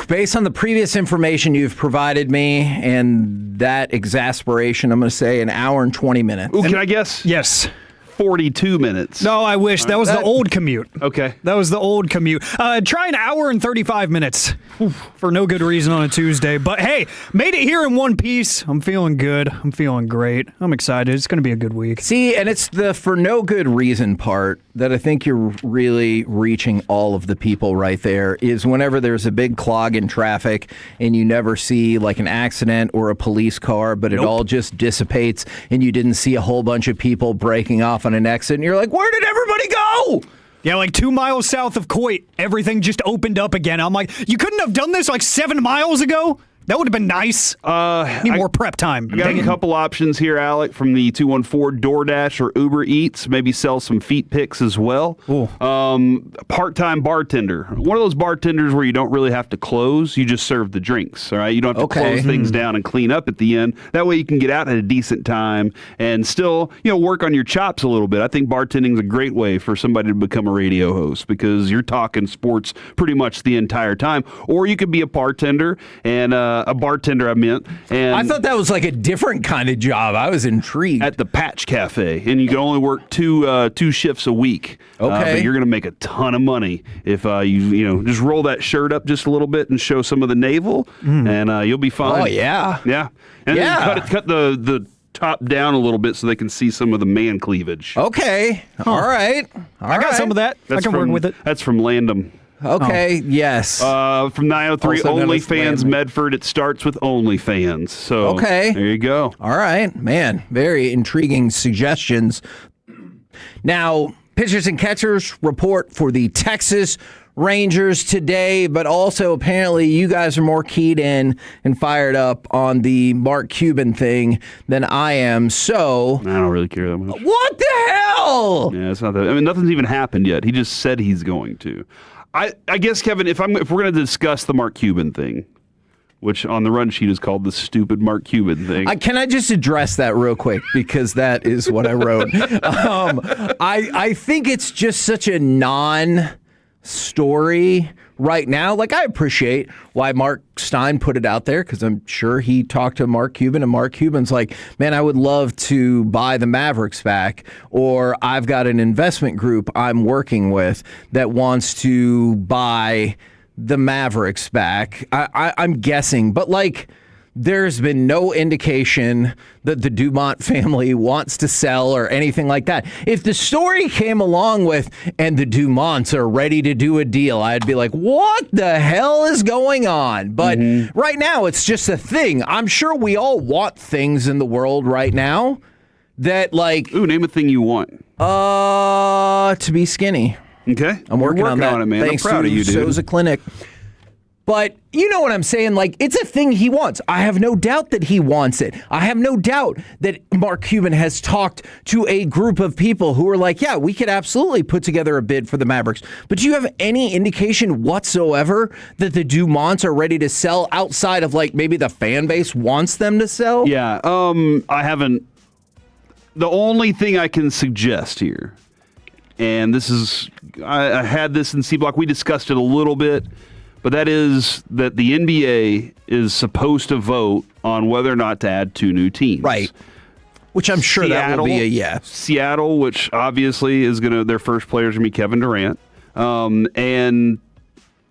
Based on the previous information you've provided me and that exasperation, I'm going to say an hour and 20 minutes. Ooh, can I guess? Yes. 42 minutes. No, I wish. That was the old commute. Okay. That was the old commute. Try an hour and 35 minutes for no good reason on a Tuesday. But hey, made it here in one piece. I'm feeling good. I'm feeling great. I'm excited. It's going to be a good week. See, and it's the for no good reason part that I think you're really reaching all of the people right there, is whenever there's a big clog in traffic and you never see like an accident or a police car, but it all just dissipates and you didn't see a whole bunch of people breaking off on an exit and you're like, where did everybody go? Yeah, like 2 miles south of Coit, everything just opened up again. I'm like, you couldn't have done this like 7 miles ago? That would have been nice. Need more prep time. I got a couple options here, Alec, from the 214 DoorDash or Uber Eats. Maybe sell some feet pics as well. Part-time bartender. One of those bartenders where you don't really have to close. You just serve the drinks, all right? You don't have to close things down and clean up at the end. That way you can get out at a decent time and still, work on your chops a little bit. I think bartending is a great way for somebody to become a radio host because you're talking sports pretty much the entire time. Or you could be a bartender and a bartender, I meant. And I thought that was like a different kind of job. I was intrigued. At the Patch Cafe, and you can only work two shifts a week. Okay. But you're going to make a ton of money if you just roll that shirt up just a little bit and show some of the navel, and you'll be fine. Oh, yeah. Yeah. And then cut the top down a little bit so they can see some of the man cleavage. Okay. All right. I got some of that. I can work with it. That's from Landom. Okay, yes. From 903 OnlyFans Medford, it starts with OnlyFans. So there you go. All right, man. Very intriguing suggestions. Now, pitchers and catchers report for the Texas Rangers today, but also apparently you guys are more keyed in and fired up on the Mark Cuban thing than I am. So I don't really care that much. What the hell? Yeah, it's not that. I mean, nothing's even happened yet. He just said he's going to. I guess, Kevin, if we're going to discuss the Mark Cuban thing, which on the run sheet is called the stupid Mark Cuban thing. Can I just address that real quick, because that is what I wrote. I think it's just such a non-story right now. Like, I appreciate why Mark Stein put it out there, because I'm sure he talked to Mark Cuban, and Mark Cuban's like, man, I would love to buy the Mavericks back, or I've got an investment group I'm working with that wants to buy the Mavericks back. I'm guessing, but like, there's been no indication that the Dumont family wants to sell or anything like that. If the story came along with, and the Dumonts are ready to do a deal, I'd be like, what the hell is going on? But right now, it's just a thing. I'm sure we all want things in the world right now that, like... Ooh, name a thing you want. To be skinny. Okay. I'm working on that. On it, man. Thanks I'm proud to of you, dude. Sosa Clinic. But you know what I'm saying? Like, it's a thing he wants. I have no doubt that he wants it. I have no doubt that Mark Cuban has talked to a group of people who are like, yeah, we could absolutely put together a bid for the Mavericks. But do you have any indication whatsoever that the Dumonts are ready to sell outside of, like, maybe the fan base wants them to sell? Yeah. I haven't. The only thing I can suggest here, and this is, I had this in C Block. We discussed it a little bit. But that is that the NBA is supposed to vote on whether or not to add 2 new teams. Right. Which I'm sure that will be a yes. Seattle, which obviously is going to, their first player is going to be Kevin Durant, and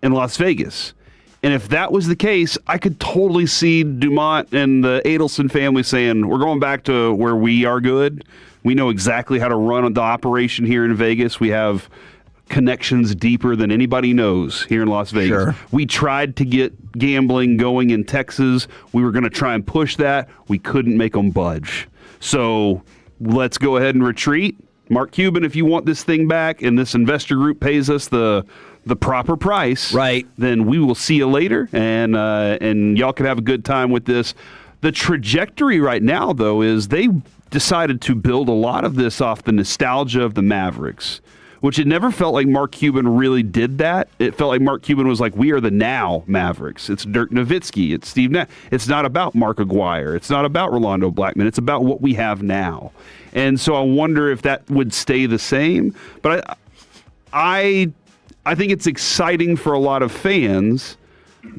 Las Vegas. And if that was the case, I could totally see Dumont and the Adelson family saying, we're going back to where we are good. We know exactly how to run the operation here in Vegas. We have connections deeper than anybody knows here in Las Vegas. Sure. We tried to get gambling going in Texas. We were going to try and push that. We couldn't make them budge. So let's go ahead and retreat. Mark Cuban, if you want this thing back and this investor group pays us the proper price, right, then we will see you later, and y'all can have a good time with this. The trajectory right now, though, is they decided to build a lot of this off the nostalgia of the Mavericks, which it never felt like Mark Cuban really did that. It felt like Mark Cuban was like, we are the now Mavericks. It's Dirk Nowitzki. It's Steve Nash. It's not about Mark Aguirre. It's not about Rolando Blackman. It's about what we have now. And so I wonder if that would stay the same. But I think it's exciting for a lot of fans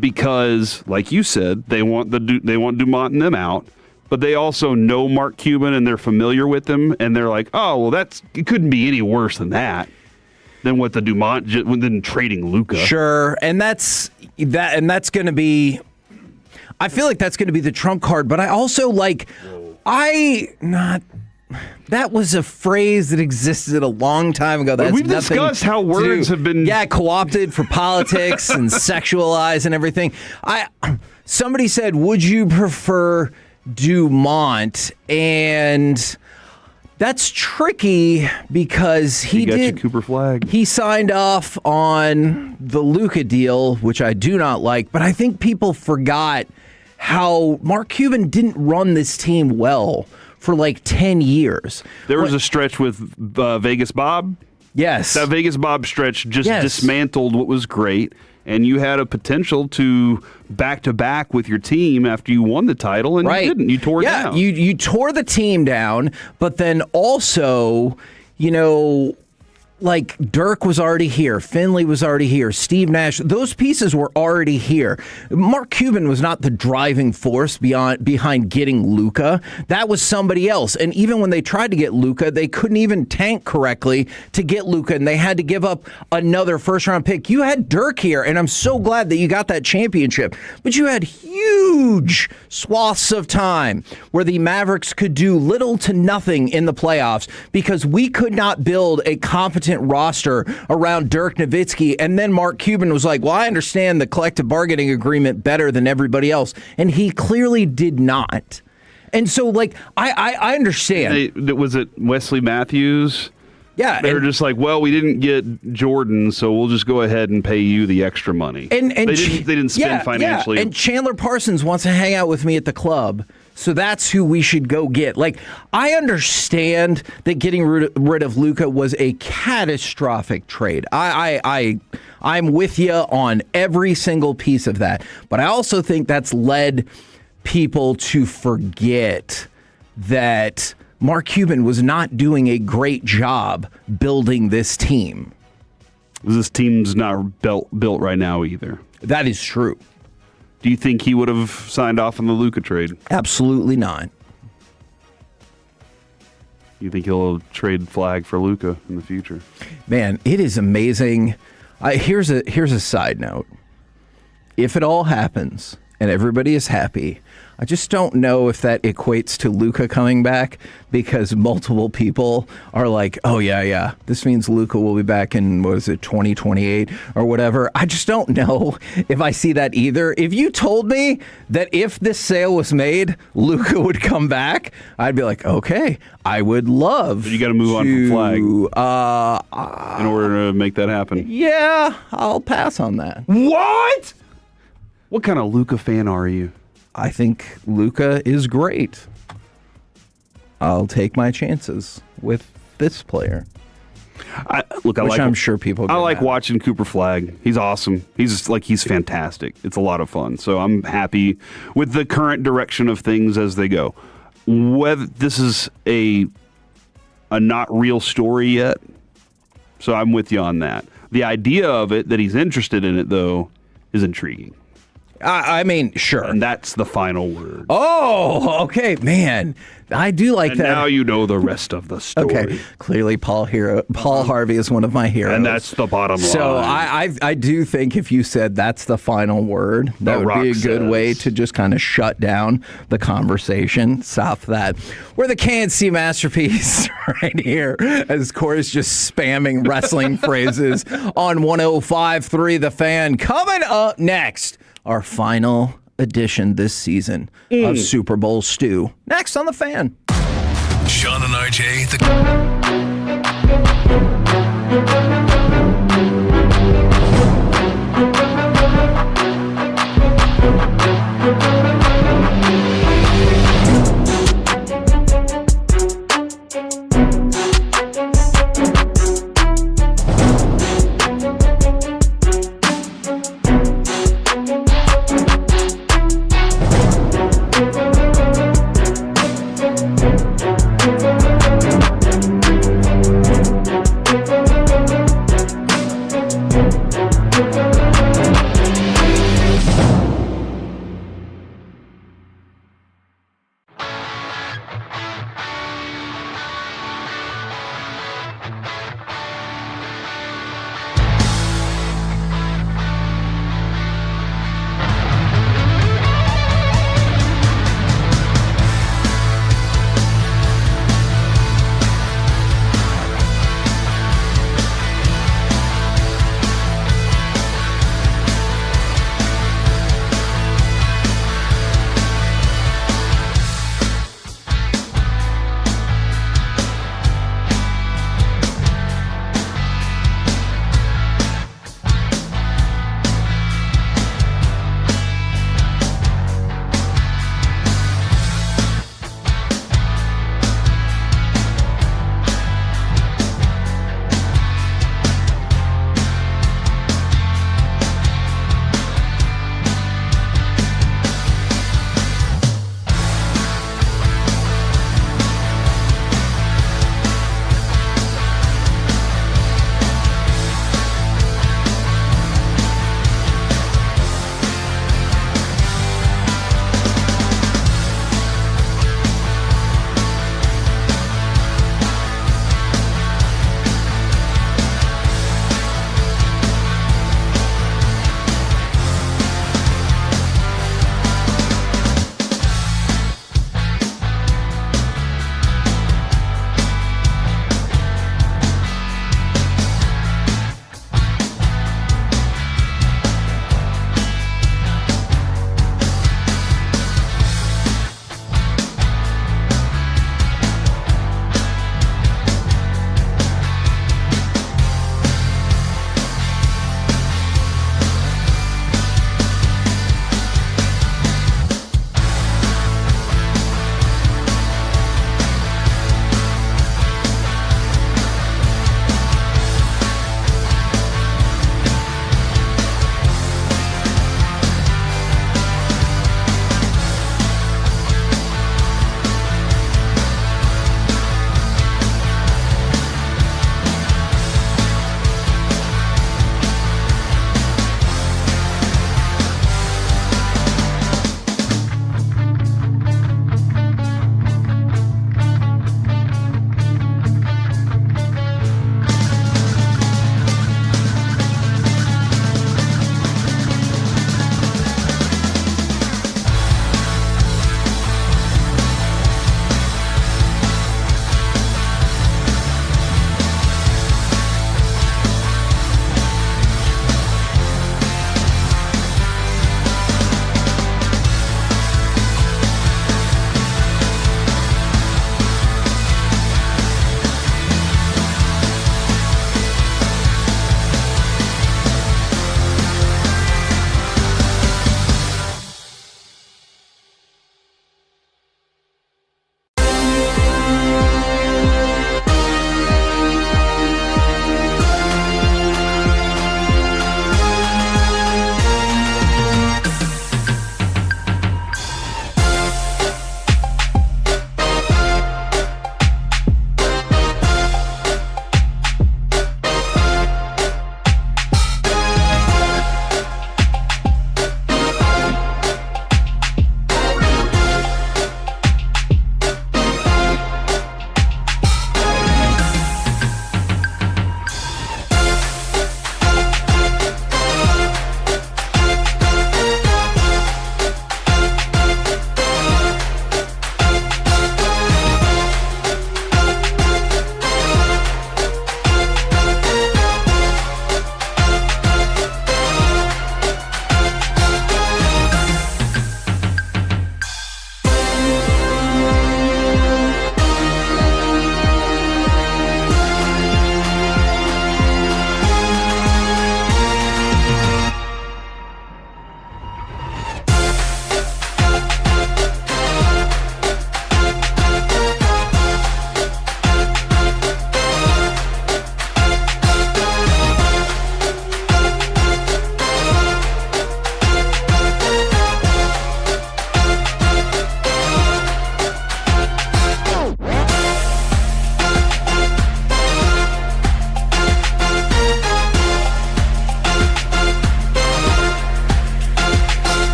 because, like you said, they want Dumont and them out. But they also know Mark Cuban and they're familiar with him, and they're like, oh, well, it couldn't be any worse than that, than what the Dumont than trading Luka. Sure, and that's going to be. I feel like that's going to be the trump card, but I also that was a phrase that existed a long time ago. We've discussed how words have been co-opted for politics and sexualized and everything. Somebody said, would you prefer Dumont? And that's tricky because he did Cooper Flag. He signed off on the Luka deal, which I do not like, but I think people forgot how Mark Cuban didn't run this team well for like 10 years. There was a stretch with Vegas Bob. Yes. That Vegas Bob stretch just dismantled what was great. And you had a potential to back-to-back with your team after you won the title, and you didn't. You tore it down. You tore the team down, but then also, like Dirk was already here, Finley was already here, Steve Nash, those pieces were already here. Mark Cuban was not the driving force behind getting Luka. That was somebody else. And even when they tried to get Luka, they couldn't even tank correctly to get Luka, and they had to give up another first-round pick. You had Dirk here, and I'm so glad that you got that championship. But you had huge swaths of time where the Mavericks could do little to nothing in the playoffs because we could not build a competent roster around Dirk Nowitzki. And then Mark Cuban was like, well, I understand the collective bargaining agreement better than everybody else. And he clearly did not. And so, I understand. Was it Wesley Matthews? Yeah. They were just like, well, we didn't get Jordan, so we'll just go ahead and pay you the extra money. And they didn't spend financially. Yeah. And Chandler Parsons wants to hang out with me at the club. So that's who we should go get. Like, I understand that getting rid of Luka was a catastrophic trade. I'm with you on every single piece of that. But I also think that's led people to forget that Mark Cuban was not doing a great job building this team. This team's not built right now either. That is true. Do you think he would have signed off on the Luka trade? Absolutely not. You think he'll trade flag for Luka in the future? Man, it is amazing. Here's a side note. If it all happens and everybody is happy, I just don't know if that equates to Luka coming back, because multiple people are like, oh, yeah, this means Luka will be back in, 2028 or whatever. I just don't know if I see that either. If you told me that if this sale was made, Luka would come back, I'd be like, okay, I would love. But you got to move on from flag in order to make that happen. Yeah, I'll pass on that. What? What kind of Luka fan are you? I think Luka is great. I'll take my chances with this player. I'm sure people. I like watching Cooper Flag. He's awesome. He's fantastic. It's a lot of fun. So I'm happy with the current direction of things as they go. Whether this is a not real story yet, so I'm with you on that. The idea of it, that he's interested in it though, is intriguing. I mean, sure. And that's the final word. Oh, okay, man. I do like that. Now you know the rest of the story. Okay, clearly Paul Harvey is one of my heroes. And that's the bottom line. So I do think if you said that's the final word, that would be a good way to just kind of shut down the conversation. Stop that. We're the KNC Masterpiece right here, as Corey's just spamming wrestling phrases on 105.3 The Fan. Coming up next, our final edition this season of Super Bowl Stew. Next on The Fan. Sean and RJ,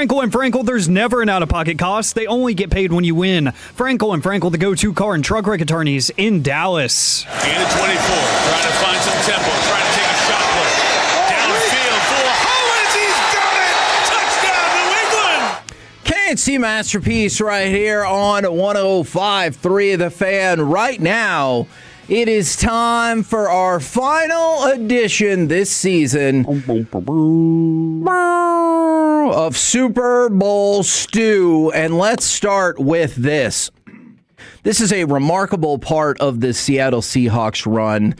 Frankel and Frankel, there's never an out-of-pocket cost. They only get paid when you win. Frankel and Frankel, the go-to car and truck wreck attorneys in Dallas. And at 24, trying to find some tempo, trying to take a shot play. Downfield for Hollins, he's got it! Touchdown, New England! KNC Masterpiece right here on 105.3 The Fan. Right now, it is time for our final edition this season of Super Bowl Stew. And let's start with this. This is a remarkable part of the Seattle Seahawks run.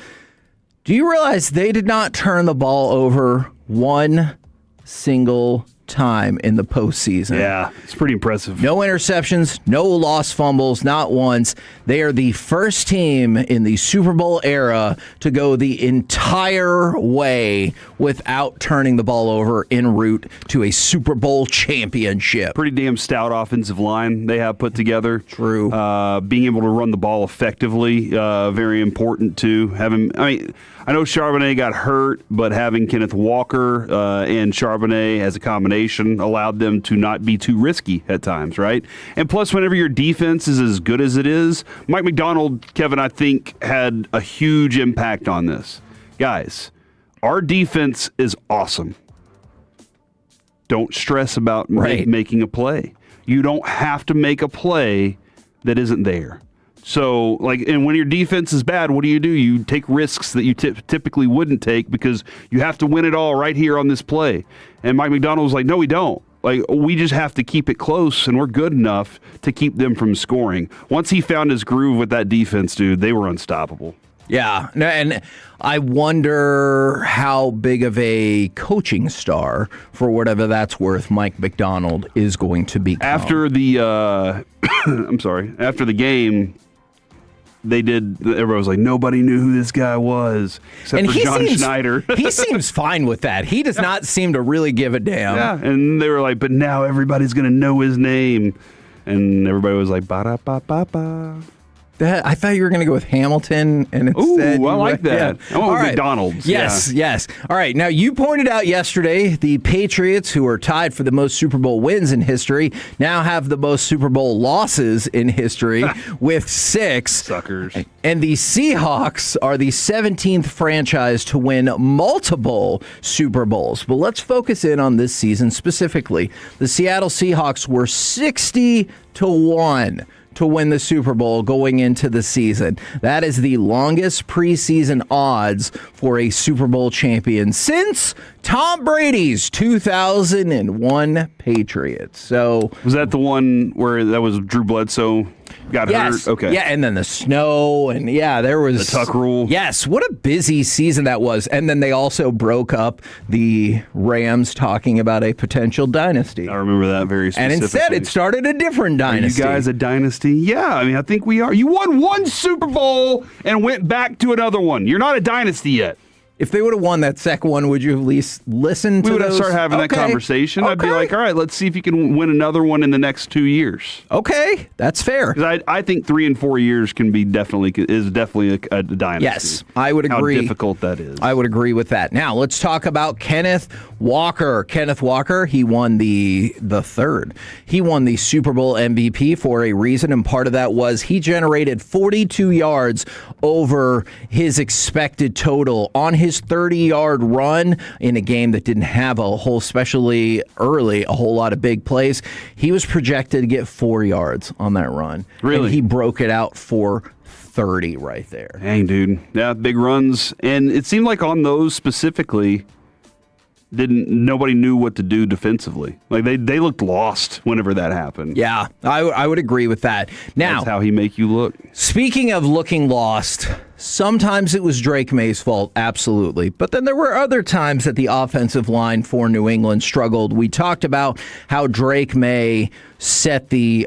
Do you realize they did not turn the ball over one single time in the postseason? Yeah, it's pretty impressive. No interceptions, no lost fumbles, not once. They are the first team in the Super Bowl era to go the entire way without turning the ball over en route to a Super Bowl championship. Pretty damn stout offensive line they have put together. True. Being able to run the ball effectively, very important too. I know Charbonnet got hurt, but having Kenneth Walker and Charbonnet as a combination allowed them to not be too risky at times, right? And plus, whenever your defense is as good as it is, Mike McDonald, Kevin, I think, had a huge impact on this. Guys, our defense is awesome. Don't stress about making a play. You don't have to make a play that isn't there. So, and when your defense is bad, what do? You take risks that you typically wouldn't take because you have to win it all right here on this play. And Mike McDonald was like, no, we don't. We just have to keep it close, and we're good enough to keep them from scoring. Once he found his groove with that defense, dude, they were unstoppable. Yeah, and I wonder how big of a coaching star, for whatever that's worth, Mike McDonald is going to become. After the, after the game, everybody was like, nobody knew who this guy was, except for John Schneider. He seems fine with that. He does not seem to really give a damn. Yeah, and they were like, but now everybody's going to know his name. And everybody was like, ba-da-ba-ba-ba. I thought you were going to go with Hamilton, and instead I like that. Yeah. I went with McDonald's. Yes. All right. Now, you pointed out yesterday the Patriots, who are tied for the most Super Bowl wins in history, now have the most Super Bowl losses in history with 6. Suckers. And the Seahawks are the 17th franchise to win multiple Super Bowls. But let's focus in on this season specifically. The Seattle Seahawks were 60-1 to win the Super Bowl going into the season. That is the longest preseason odds for a Super Bowl champion since Tom Brady's 2001 Patriots. So was that the one where that was Drew Bledsoe got hurt? Okay. Yeah, and then the snow, and there was the Tuck rule. Yes, what a busy season that was. And then they also broke up the Rams, talking about a potential dynasty. I remember that very specifically. And instead, it started a different dynasty. Are you guys a dynasty? Yeah, I think we are. You won one Super Bowl and went back to another one. You're not a dynasty yet. If they would have won that second one, would you at least listen to We would have those? started having that conversation. I'd be like, all right, let's see if you can win another one in the next 2 years. Okay, that's fair. I think 3 and 4 years is definitely a dynasty. Yes, I would agree. How difficult that is. I would agree with that. Now, let's talk about Kenneth Walker. Kenneth Walker, he won the third. He won the Super Bowl MVP for a reason, and part of that was he generated 42 yards over his expected total on his 30-yard run in a game that didn't have especially early, a whole lot of big plays. He was projected to get 4 yards on that run. Really? And he broke it out for 30 right there. Dang, dude. Yeah, big runs. And it seemed like on those specifically, nobody knew what to do defensively. They looked lost whenever that happened. Yeah, I would agree with that. Now, that's how he make you look. Speaking of looking lost, sometimes it was Drake May's fault, absolutely. But then there were other times that the offensive line for New England struggled. We talked about how Drake May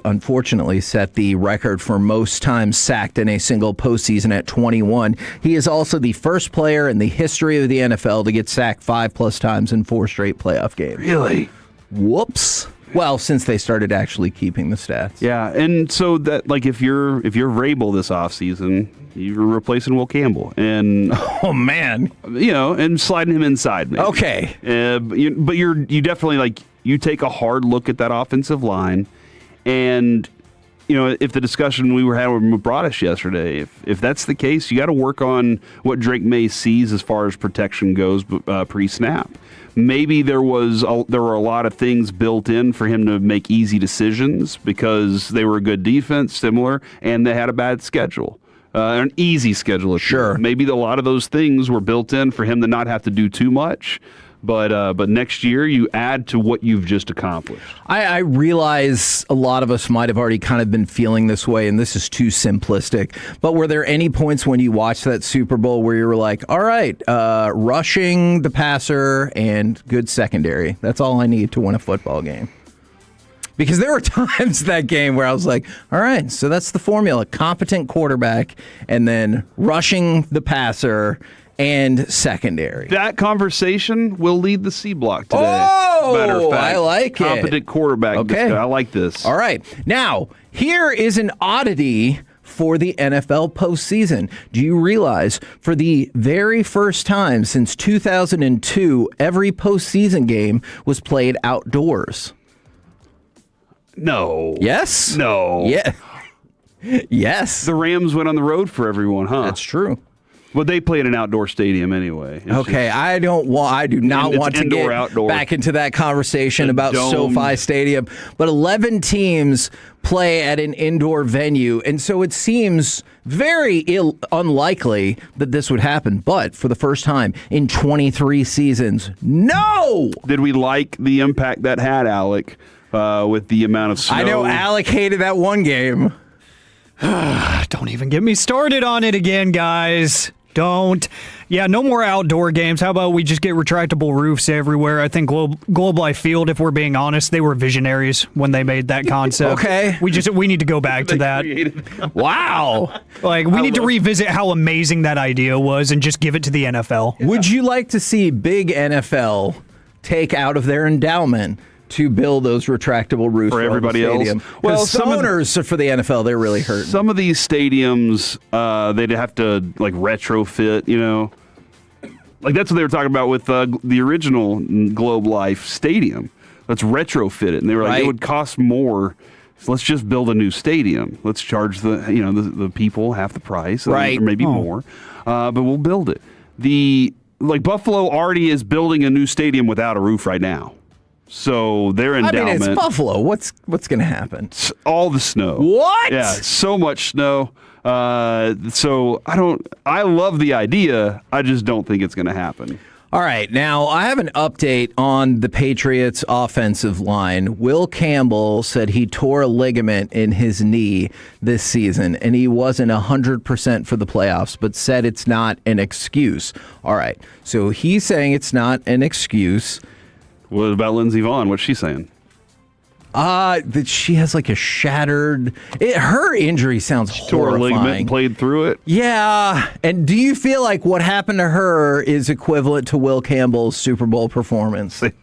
unfortunately set the record for most times sacked in a single postseason at 21. He is also the first player in the history of the NFL to get sacked 5+ times in 4 straight playoff games. Really? Whoops. Well, since they started actually keeping the stats. Yeah, and so that if you're Vrabel this offseason, you're replacing Will Campbell, and oh man, and sliding him inside. Maybe. Okay, but you definitely you take a hard look at that offensive line, and if the discussion we were having with Broadish yesterday, if that's the case, you got to work on what Drake May sees as far as protection goes pre-snap. Maybe there were a lot of things built in for him to make easy decisions because they were a good defense, similar, and they had a bad schedule. An easy schedule. Sure. Maybe a lot of those things were built in for him to not have to do too much. But next year, you add to what you've just accomplished. I realize a lot of us might have already kind of been feeling this way, and this is too simplistic. But were there any points when you watched that Super Bowl where you were like, all right, rushing the passer and good secondary. That's all I need to win a football game. Because there were times that game where I was like, all right, so that's the formula. Competent quarterback and then rushing the passer and secondary. That conversation will lead the C block today. Oh, matter of fact, I like it. Competent quarterback. Okay. I like this. All right. Now, here is an oddity for the NFL postseason. Do you realize for the very first time since 2002, every postseason game was played outdoors? No. Yes? No. Yeah. Yes. The Rams went on the road for everyone, huh? That's true. Well, they play in an outdoor stadium anyway. Okay, I do not want to get back into that conversation about SoFi Stadium. But 11 teams play at an indoor venue, and so it seems very unlikely that this would happen. But for the first time in 23 seasons, no! Did we like the impact that had, Alec, with the amount of snow? I know Alec hated that one game. Don't even get me started on it again, guys. Don't. Yeah, no more outdoor games. How about we just get retractable roofs everywhere? I think Globe Life Field, if we're being honest, they were visionaries when they made that concept. Okay. We need to go back to that. Wow. Like, we need to revisit how amazing that idea was and just give it to the NFL. Would you like to see big NFL take out of their endowment to build those retractable roofs for everybody else? Well, some owners for the NFL, they're really hurting. Some of these stadiums, they'd have to like retrofit, like that's what they were talking about with the original Globe Life Stadium. Let's retrofit it, and they were like, it would cost more. So let's just build a new stadium. Let's charge the people half the price, or maybe more, but we'll build it. Buffalo already is building a new stadium without a roof right now. So their endowment. I mean, it's Buffalo. What's going to happen? All the snow. What? Yeah, so much snow. So I love the idea. I just don't think it's going to happen. All right. Now, I have an update on the Patriots' offensive line. Will Campbell said he tore a ligament in his knee this season, and he wasn't 100% for the playoffs, but said it's not an excuse. All right. So he's saying it's not an excuse. What about Lindsey Vonn? What's she saying? That she has like a shattered. Her injury sounds horrifying. Tore a ligament and played through it. Yeah. And do you feel like what happened to her is equivalent to Will Campbell's Super Bowl performance? Okay.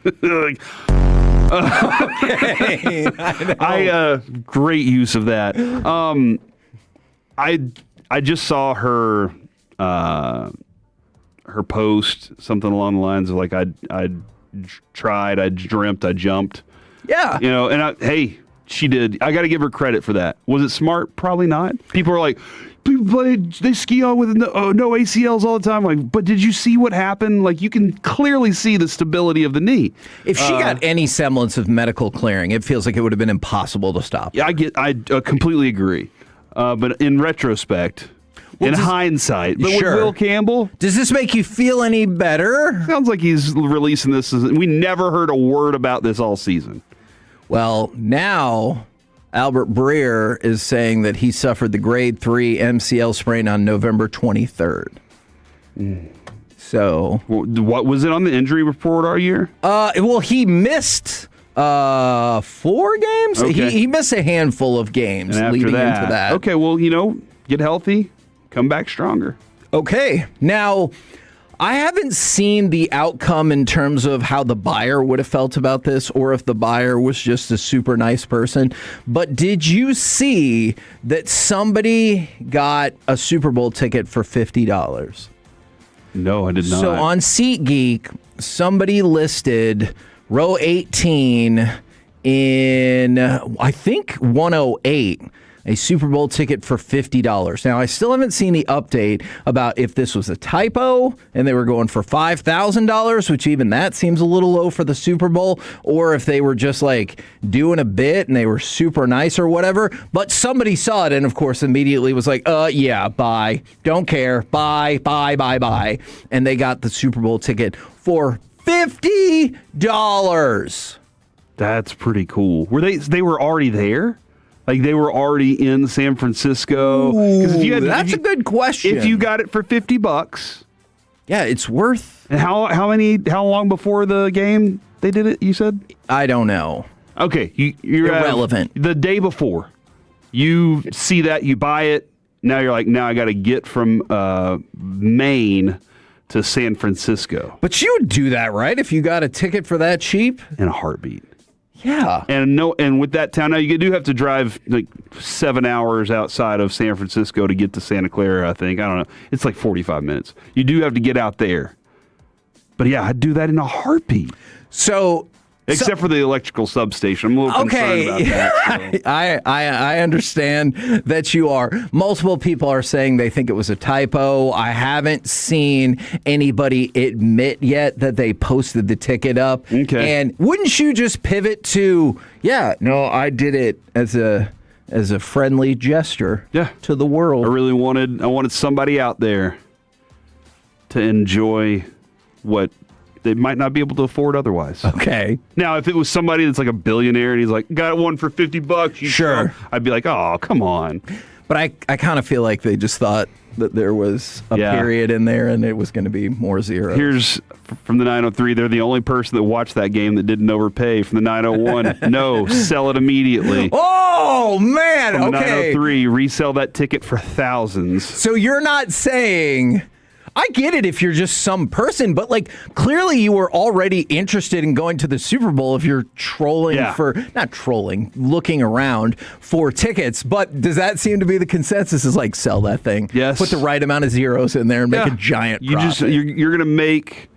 Great use of that. I just saw her post something along the lines of like I tried, I dreamt, I jumped. Yeah. Hey, she did. I got to give her credit for that. Was it smart? Probably not. People are like, they ski on with no ACLs all the time. Like, but did you see what happened? Like, you can clearly see the stability of the knee. If she got any semblance of medical clearing, it feels like it would have been impossible to stop. Yeah, I completely agree. But in retrospect, in hindsight, but with Will Campbell, does this make you feel any better? Sounds like he's releasing this. We never heard a word about this all season. Well, now Albert Breer is saying that he suffered the grade 3 MCL sprain on November 23rd. So, what was it on the injury report all year? Well, he missed 4 games. Okay. He missed a handful of games leading into that. Okay, well, get healthy. Come back stronger. Okay. Now, I haven't seen the outcome in terms of how the buyer would have felt about this or if the buyer was just a super nice person. But did you see that somebody got a Super Bowl ticket for $50? No, I did not. So on SeatGeek, somebody listed row 18 in, I think, 108. A Super Bowl ticket for $50. Now, I still haven't seen the update about if this was a typo and they were going for $5,000, which even that seems a little low for the Super Bowl, or if they were just like doing a bit and they were super nice or whatever. But somebody saw it and, of course, immediately was like, yeah, bye. Don't care. Bye. And they got the Super Bowl ticket for $50. That's pretty cool. They were already there? Like they were already in San Francisco? Ooh, that's a good question. If you got it for $50, yeah, it's worth. And how long before the game they did it? You said? I don't know. Okay, you're irrelevant. The day before, you see that, you buy it. Now you're like, now I got to get from Maine to San Francisco. But you would do that, right? If you got a ticket for that cheap, in a heartbeat. Yeah. And with that town, now you do have to drive like 7 hours outside of San Francisco to get to Santa Clara, I think. I don't know. It's like 45 minutes. You do have to get out there. But yeah, I'd do that in a heartbeat. Except for the electrical substation. I'm a little concerned about that. So. I understand that you are. Multiple people are saying they think it was a typo. I haven't seen anybody admit yet that they posted the ticket up. Okay. And wouldn't you just pivot to, yeah, no, I did it as a friendly gesture to the world. I wanted somebody out there to enjoy what they might not be able to afford otherwise. Okay. Now, if it was somebody that's like a billionaire and he's like, got one for $50, sure, I'd be like, oh, come on. But I kind of feel like they just thought that there was a period in there and it was going to be more zeros. Here's from the 903. They're the only person that watched that game that didn't overpay. From the 901, no, sell it immediately. Oh, man. From the okay. 903, resell that ticket for thousands. So you're not saying... I get it if you're just some person, but like clearly you were already interested in going to the Super Bowl if you're looking around for tickets. But does that seem to be the consensus? Is like sell that thing, yes, put the right amount of zeros in there and make a giant profit. You're going to make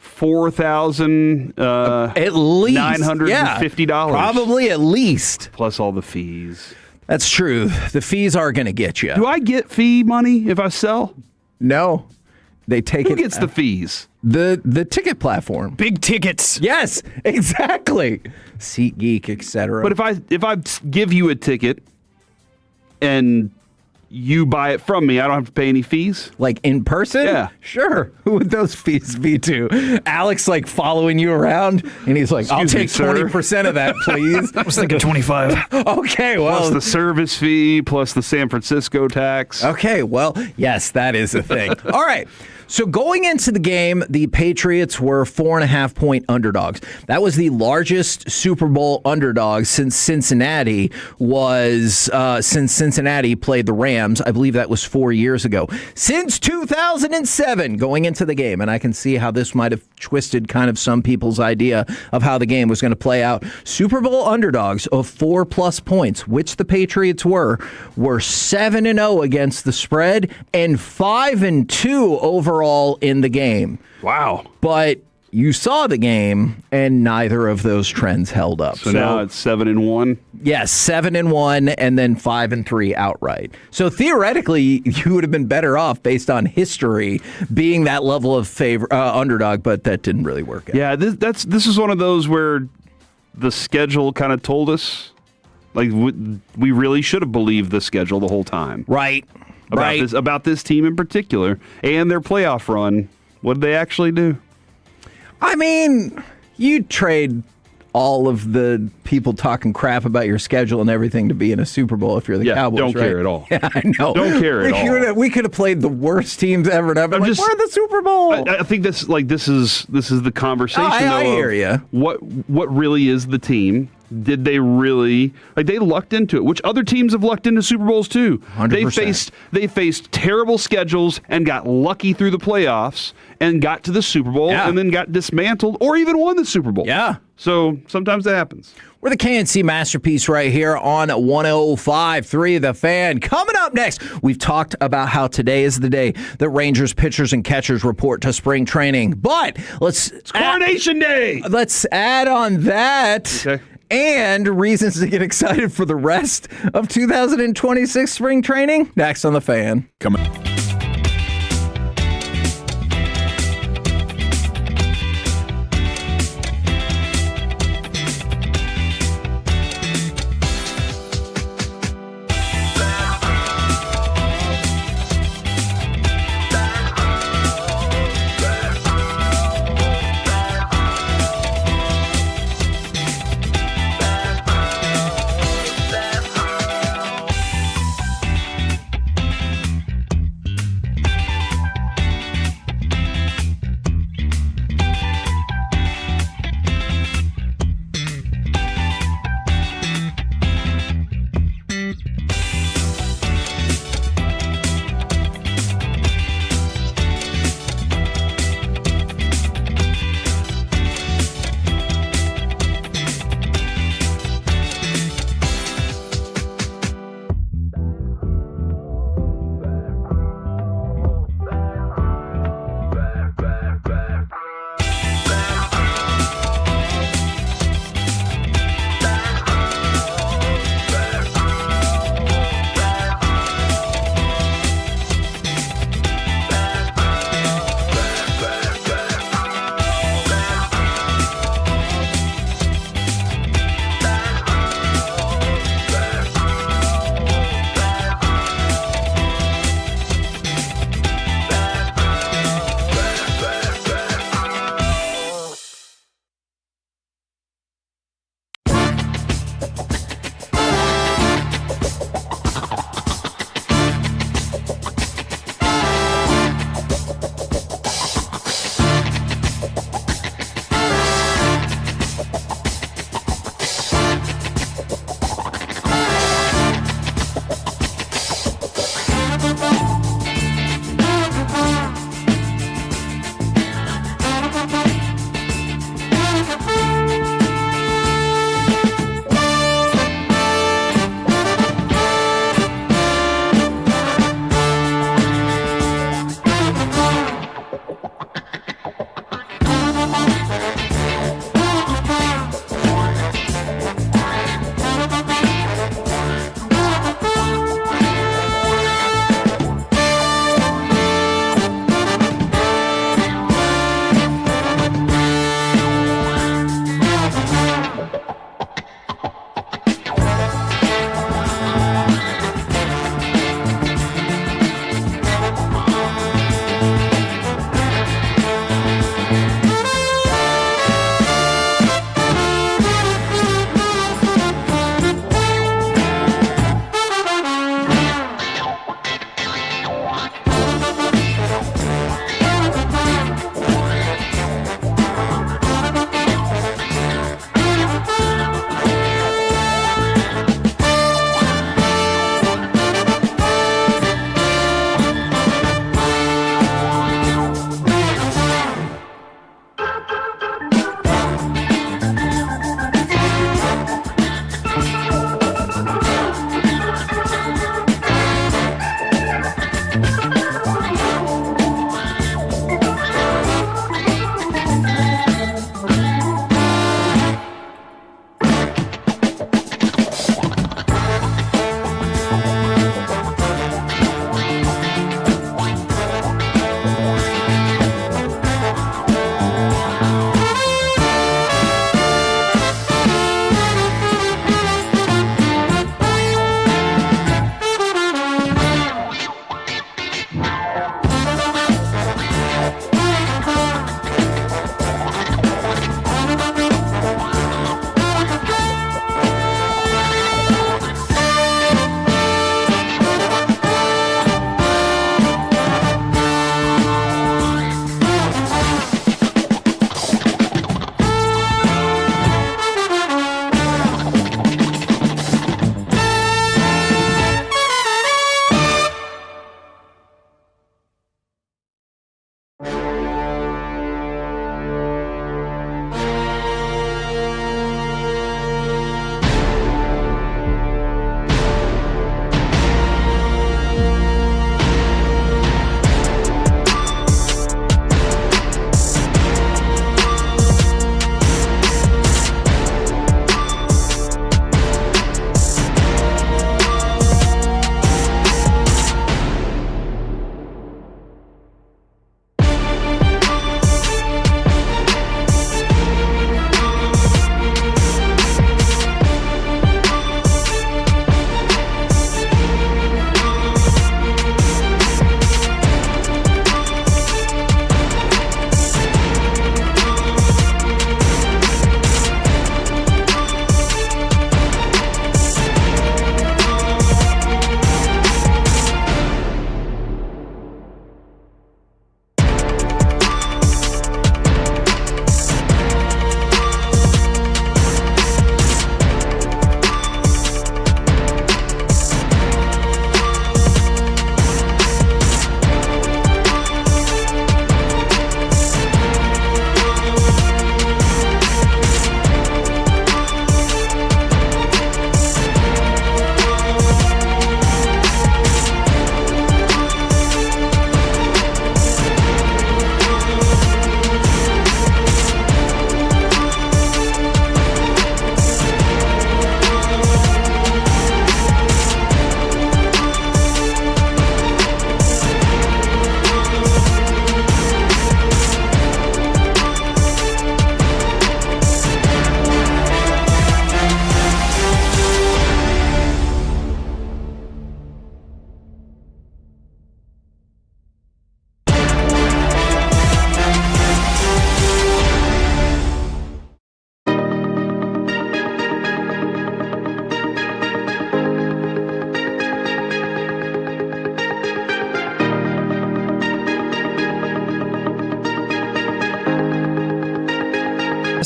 $4,000 at least $950, probably at least, plus all the fees. That's true. The fees are going to get you. Do I get fee money if I sell? No, they take it. Who gets the fees? The ticket platform. Big tickets. Yes, exactly. SeatGeek, etc. But if I give you a ticket and you buy it from me, I don't have to pay any fees? Like in person? Yeah. Sure. Who would those fees be to? Alex like following you around and he's like, I'll take 20% of that, please. I was thinking 25. Okay, well. Plus the service fee, plus the San Francisco tax. Okay, well, yes, that is a thing. All right. So going into the game, the Patriots were 4.5-point underdogs. That was the largest Super Bowl underdog since Cincinnati played the Rams. I believe that was 4 years ago. Since 2007, going into the game, and I can see how this might have twisted kind of some people's idea of how the game was going to play out. Super Bowl underdogs of 4+ points, which the Patriots were 7-0 against the spread and 5-2 overall in the game. Wow. But you saw the game, and neither of those trends held up. So now it's 7-1? Yes, 7-1, and then 5-3 outright. So theoretically, you would have been better off based on history being that level of underdog, but that didn't really work out. Yeah, this is one of those where the schedule kind of told us, like, we really should have believed the schedule the whole time. Right. About this team in particular and their playoff run. What did they actually do? I mean, you trade all of the people talking crap about your schedule and everything to be in a Super Bowl if you're the Cowboys, don't right? care at all. Yeah, I know. Don't care at all. We could have played the worst teams ever and ever. We're in the Super Bowl. I think this is the conversation. I hear you. What really is the team? did they really they lucked into it, which other teams have lucked into Super Bowls too. 100%. They faced terrible schedules and got lucky through the playoffs and got to the Super Bowl and then got dismantled or even won the Super Bowl. Yeah. So sometimes that happens. We're the KNC Masterpiece right here on 105.3 The Fan. Coming up next, we've talked about how today is the day that Rangers pitchers and catchers report to spring training. But it's Coronation Day. Let's add on that. Okay. And reasons to get excited for the rest of 2026 spring training. Next on The Fan. Coming.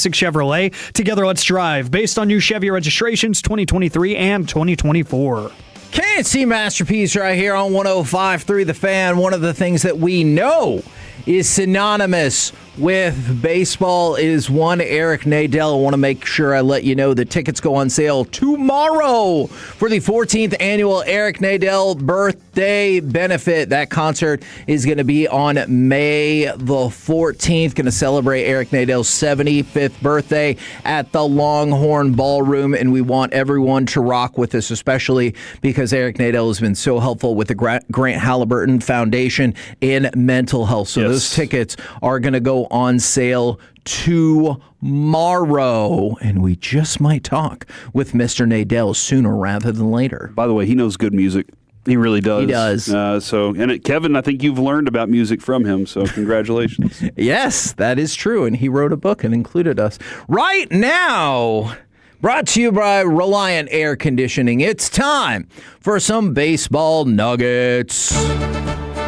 Classic Chevrolet. Together, let's drive. Based on new Chevy registrations 2023 and 2024. KNC Masterpiece right here on 105.3 The Fan. One of the things that we know is synonymous with baseball is one Eric Nadel. I want to make sure I let you know the tickets go on sale tomorrow for the 14th annual Eric Nadel birthday benefit. That concert is going to be on May the 14th. Going to celebrate Eric Nadel's 75th birthday at the Longhorn Ballroom, and we want everyone to rock with us, especially because Eric Nadel has been so helpful with the Grant Halliburton Foundation in mental health. So those tickets are going to go on sale tomorrow, and we just might talk with Mr. Nadel sooner rather than later. By the way, he knows good music. He really does. He does. Kevin, I think you've learned about music from him, so congratulations. Yes, that is true, and he wrote a book and included us. Right now, brought to you by Reliant Air Conditioning, it's time for some baseball nuggets.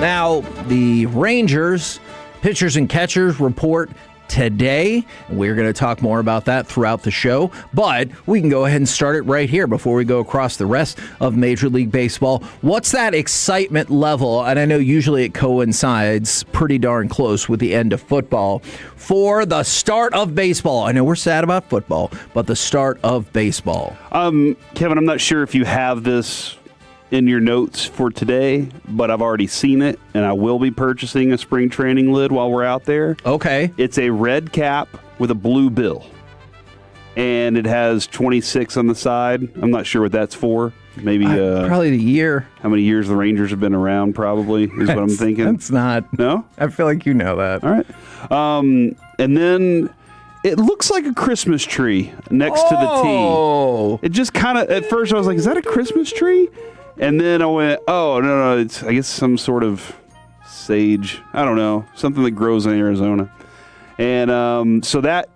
Now, the Rangers pitchers and catchers report today. We're going to talk more about that throughout the show, but we can go ahead and start it right here before we go across the rest of Major League Baseball. What's that excitement level? And I know usually it coincides pretty darn close with the end of football for the start of baseball. I know we're sad about football, but the start of baseball. Kevin, I'm not sure if you have this in your notes for today, but I've already seen it, and I will be purchasing a spring training lid while we're out there. Okay. It's a red cap with a blue bill, and it has 26 on the side. I'm not sure what that's for. Maybe probably the year. How many years the Rangers have been around, probably, is what I'm thinking. That's not. No? I feel like you know that. All right. And then it looks like a Christmas tree next to the tee. It just kind of, at first I was like, is that a Christmas tree? And then I went, oh, no, it's, I guess, some sort of sage. I don't know, something that grows in Arizona. And so that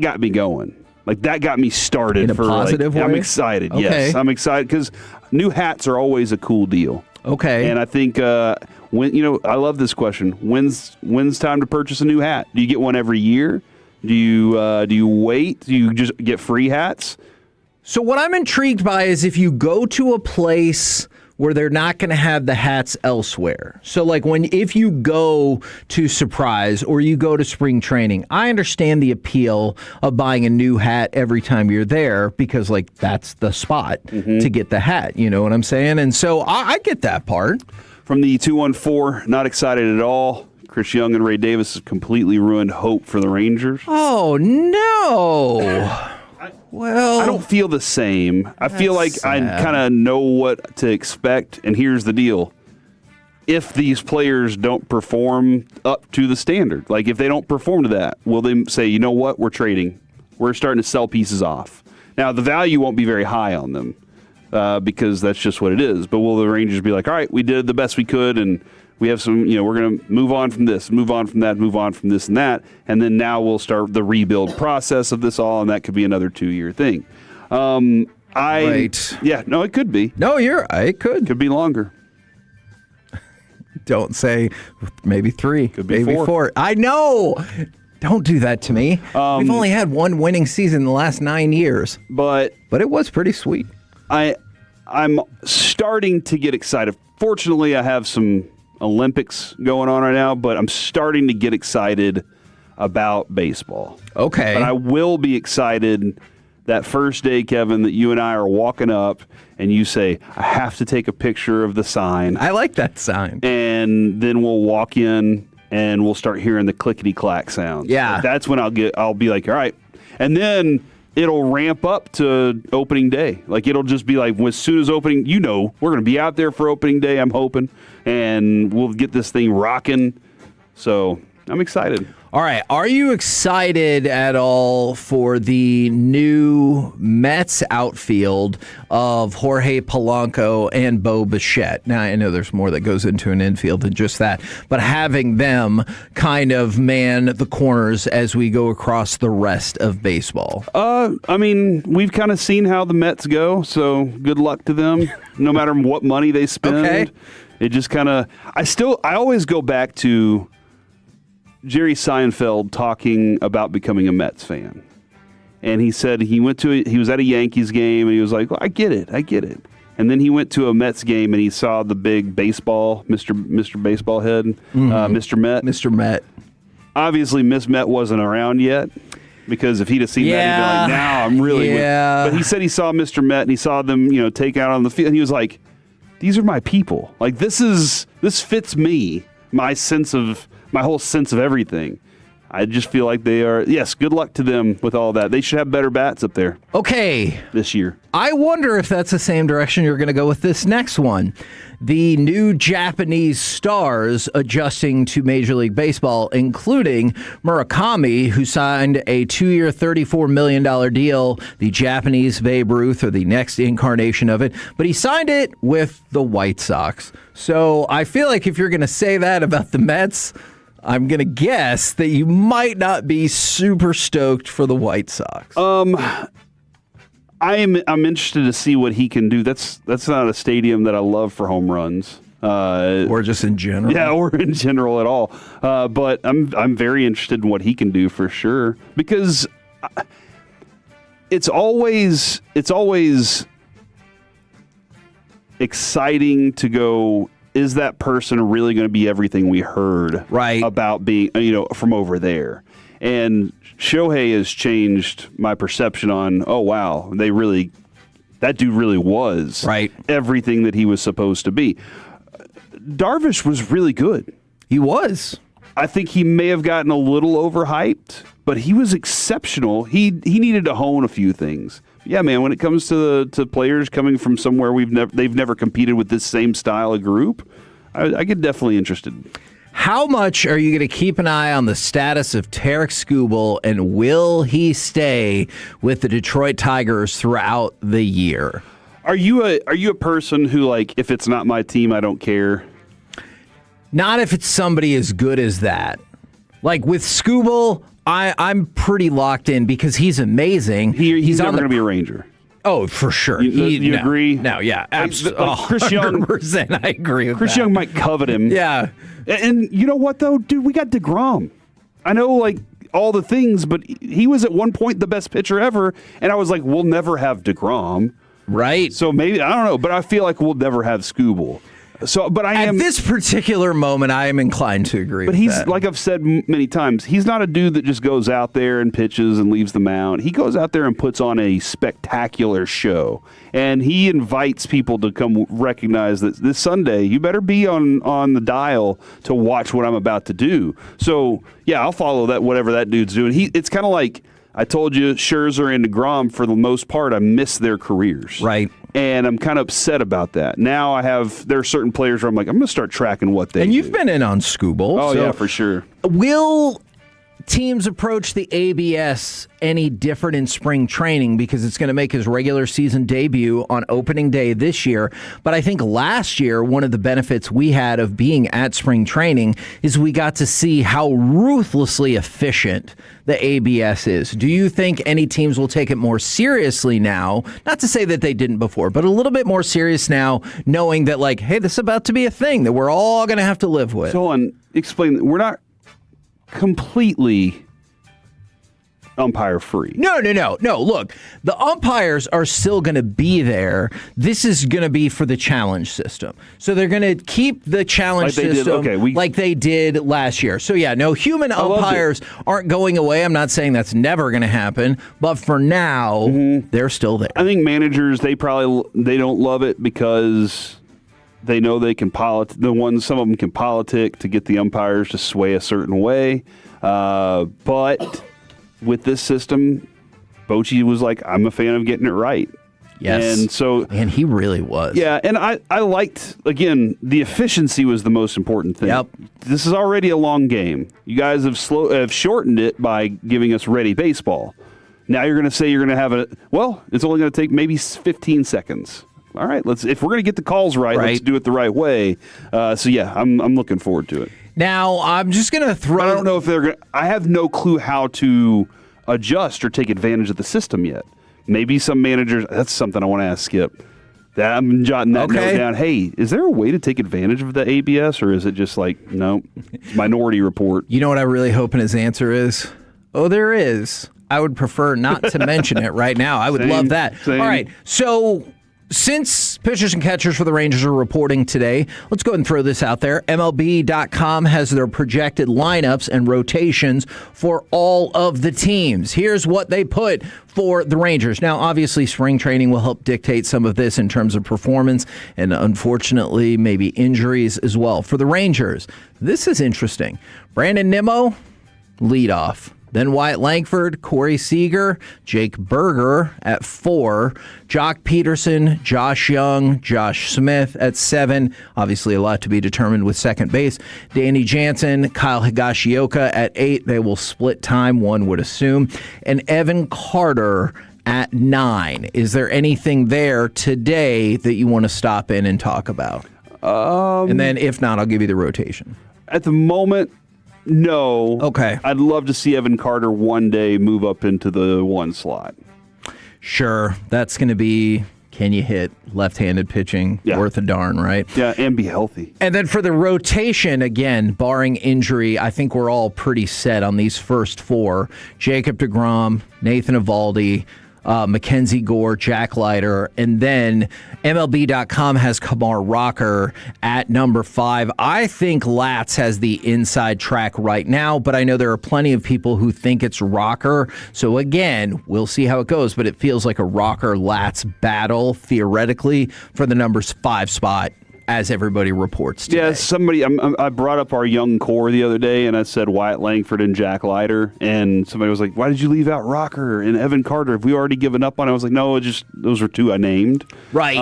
got me going. Like, that got me started. In a positive way? I'm excited, Okay. yes. I'm excited because new hats are always a cool deal. Okay. And I think, I love this question. When's time to purchase a new hat? Do you get one every year? Do you wait? Do you just get free hats? So what I'm intrigued by is if you go to a place where they're not going to have the hats elsewhere. So like if you go to Surprise or you go to spring training, I understand the appeal of buying a new hat every time you're there because like that's the spot to get the hat. You know what I'm saying? And so I get that part. From the 214, not excited at all. Chris Young and Ray Davis have completely ruined hope for the Rangers. Oh, no. Well, I don't feel the same. I feel like I kind of know what to expect, and here's the deal. If these players don't perform up to the standard, like if they don't perform to that, will they say, you know what, we're trading. We're starting to sell pieces off. Now, the value won't be very high on them because that's just what it is. But will the Rangers be like, all right, we did the best we could, and we have some, we're going to move on from this, move on from that, move on from this and that. And then now we'll start the rebuild process of this all, and that could be another 2-year thing. Right. Yeah, no, it could be. No, it could. Could be longer. Don't say maybe 3. Could be maybe 4. I know. Don't do that to me. We've only had one winning season in the last 9 years. But it was pretty sweet. I'm starting to get excited. Fortunately, I have some Olympics going on right now, but I'm starting to get excited about baseball. Okay. But I will be excited that first day, Kevin, that you and I are walking up and you say, I have to take a picture of the sign. I like that sign. And then we'll walk in and we'll start hearing the clickety-clack sounds. Yeah. That's when I'll be like, all right. And then it'll ramp up to opening day. Like, it'll just be like, as soon as opening, we're going to be out there for opening day, I'm hoping, and we'll get this thing rocking. So I'm excited. All right. Are you excited at all for the new Mets outfield of Jorge Polanco and Bo Bichette? Now, I know there's more that goes into an infield than just that, but having them kind of man the corners as we go across the rest of baseball. I mean, we've kind of seen how the Mets go, so good luck to them, no matter what money they spend. Okay. It just kind of, I always go back to Jerry Seinfeld talking about becoming a Mets fan. And I think, and he said he was at a Yankees game, and he was like, well, I get it. And then he went to a Mets game, and he saw the big baseball, Mr. Baseball head, Mr. Met. Mr. Met. Obviously, Miss Met wasn't around yet, because if he'd have seen that, he'd be like, now I'm really with. But he said he saw Mr. Met, and he saw them, take out on the field, and he was like, these are my people. Like, this fits me, my whole sense of everything. I just feel like they are, yes, good luck to them with all that. They should have better bats up there. Okay. This year. I wonder if that's the same direction you're going to go with this next one. The new Japanese stars adjusting to Major League Baseball, including Murakami, who signed a 2-year, $34 million deal, the Japanese Babe Ruth, or the next incarnation of it. But he signed it with the White Sox. So I feel like if you're going to say that about the Mets, I'm going to guess that you might not be super stoked for the White Sox. I'm interested to see what he can do. That's not a stadium that I love for home runs. Or just in general. Yeah, or in general at all. But I'm very interested in what he can do for sure, because it's always exciting to go, is that person really going to be everything we heard about being, from over there? And Shohei has changed my perception on, oh, wow, that dude really was everything that he was supposed to be. Darvish was really good. He was. I think he may have gotten a little overhyped, but he was exceptional. He needed to hone a few things. Yeah, man, when it comes to players coming from somewhere they've never competed with this same style of group, I get definitely interested. How much are you going to keep an eye on the status of Tarek Skubal, and will he stay with the Detroit Tigers throughout the year? Are you a person who, like, if it's not my team, I don't care? Not if it's somebody as good as that. Like with Skubal, I'm pretty locked in because he's amazing. He's never going to be a Ranger. Oh, for sure. You agree? No, yeah, absolutely. Like Chris Young, 100%, I agree with Chris that. Young might covet him. Yeah. And you know what, though? Dude, we got DeGrom. I know, like, all the things, but he was at one point the best pitcher ever, and I was like, we'll never have DeGrom. Right. So maybe, I don't know, but I feel like we'll never have Skubal. So, but at this particular moment, I am inclined to agree. But with he's that. like I've said many times, he's not a dude that just goes out there and pitches and leaves the mound. He goes out there and puts on a spectacular show, and he invites people to come recognize that this Sunday you better be on the dial to watch what I'm about to do. So yeah, I'll follow that whatever that dude's doing. It's kind of like I told you, Scherzer and DeGrom, for the most part, I miss their careers. Right. And I'm kind of upset about that. Now there are certain players where I'm like, I'm going to start tracking what they do. And you've been in on Skubal. Oh, yeah, for sure. Will teams approach the ABS any different in spring training, because it's going to make his regular season debut on opening day this year? But I think last year, one of the benefits we had of being at spring training is we got to see how ruthlessly efficient the ABS is. Do you think any teams will take it more seriously now? Not to say that they didn't before, but a little bit more serious now, knowing that, like, hey, this is about to be a thing that we're all going to have to live with. So, explain, we're not completely umpire free. No. Look, the umpires are still going to be there. This is going to be for the challenge system. So they're going to keep the challenge system like they did last year. So yeah, no, human umpires aren't going away. I'm not saying that's never going to happen, but for now, they're still there. I think managers, they don't love it because they know they can some of them can politic to get the umpires to sway a certain way. But with this system, Bochy was like, I'm a fan of getting it right. Yes. And he really was. Yeah, and I liked, again, the efficiency was the most important thing. Yep. This is already a long game. You guys have shortened it by giving us ready baseball. Now you're going to say you're going to have it's only going to take maybe 15 seconds. All right, if we're going to get the calls right, let's do it the right way. So yeah, I'm looking forward to it. Now, I'm just going to throw... But I don't know if they're going to... I have no clue how to adjust or take advantage of the system yet. Maybe some managers... That's something I want to ask Skip. I'm jotting that note down. Hey, is there a way to take advantage of the ABS, or is it just like, no, Minority Report? You know what I really hope his answer is? Oh, there is. I would prefer not to mention it right now. I would love that. Same. All right, so since pitchers and catchers for the Rangers are reporting today, let's go ahead and throw this out there. MLB.com has their projected lineups and rotations for all of the teams. Here's what they put for the Rangers. Now, obviously, spring training will help dictate some of this in terms of performance and, unfortunately, maybe injuries as well. For the Rangers, this is interesting. Brandon Nimmo, leadoff. Then Wyatt Langford, Corey Seager, Jake Berger at 4, Jock Peterson, Josh Young, Josh Smith at 7. Obviously, a lot to be determined with second base. Danny Jansen, Kyle Higashioka at 8. They will split time, one would assume. And Evan Carter at 9. Is there anything there today that you want to stop in and talk about? And then if not, I'll give you the rotation. At the moment, no. Okay. I'd love to see Evan Carter one day move up into the 1 slot. Sure. That's going to be, can you hit left-handed pitching? Yeah. Worth a darn, right? Yeah, and be healthy. And then for the rotation, again, barring injury, I think we're all pretty set on these first 4. Jacob deGrom, Nathan Eovaldi, Mackenzie Gore, Jack Leiter, and then MLB.com has Kamar Rocker at number 5. I think Latz has the inside track right now, but I know there are plenty of people who think it's Rocker. So again, we'll see how it goes, but it feels like a Rocker-Latz battle, theoretically, for the number 5 spot, as everybody reports today. Yeah, I brought up our young core the other day, and I said Wyatt Langford and Jack Leiter, and somebody was like, why did you leave out Rocker and Evan Carter? Have we already given up on it? I was like, no, those were 2 I named. Right.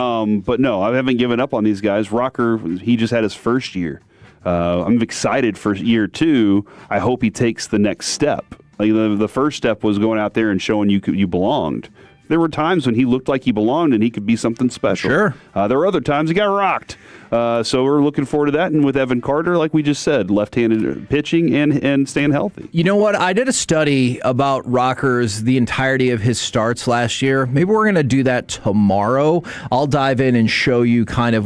But no, I haven't given up on these guys. Rocker, he just had his first year. I'm excited for year 2. I hope he takes the next step. Like the first step was going out there and showing you belonged. There were times when he looked like he belonged and he could be something special. Sure. There were other times he got rocked. So we're looking forward to that. And with Evan Carter, like we just said, left-handed pitching and staying healthy. You know what? I did a study about Rockers the entirety of his starts last year. Maybe we're going to do that tomorrow. I'll dive in and show you kind of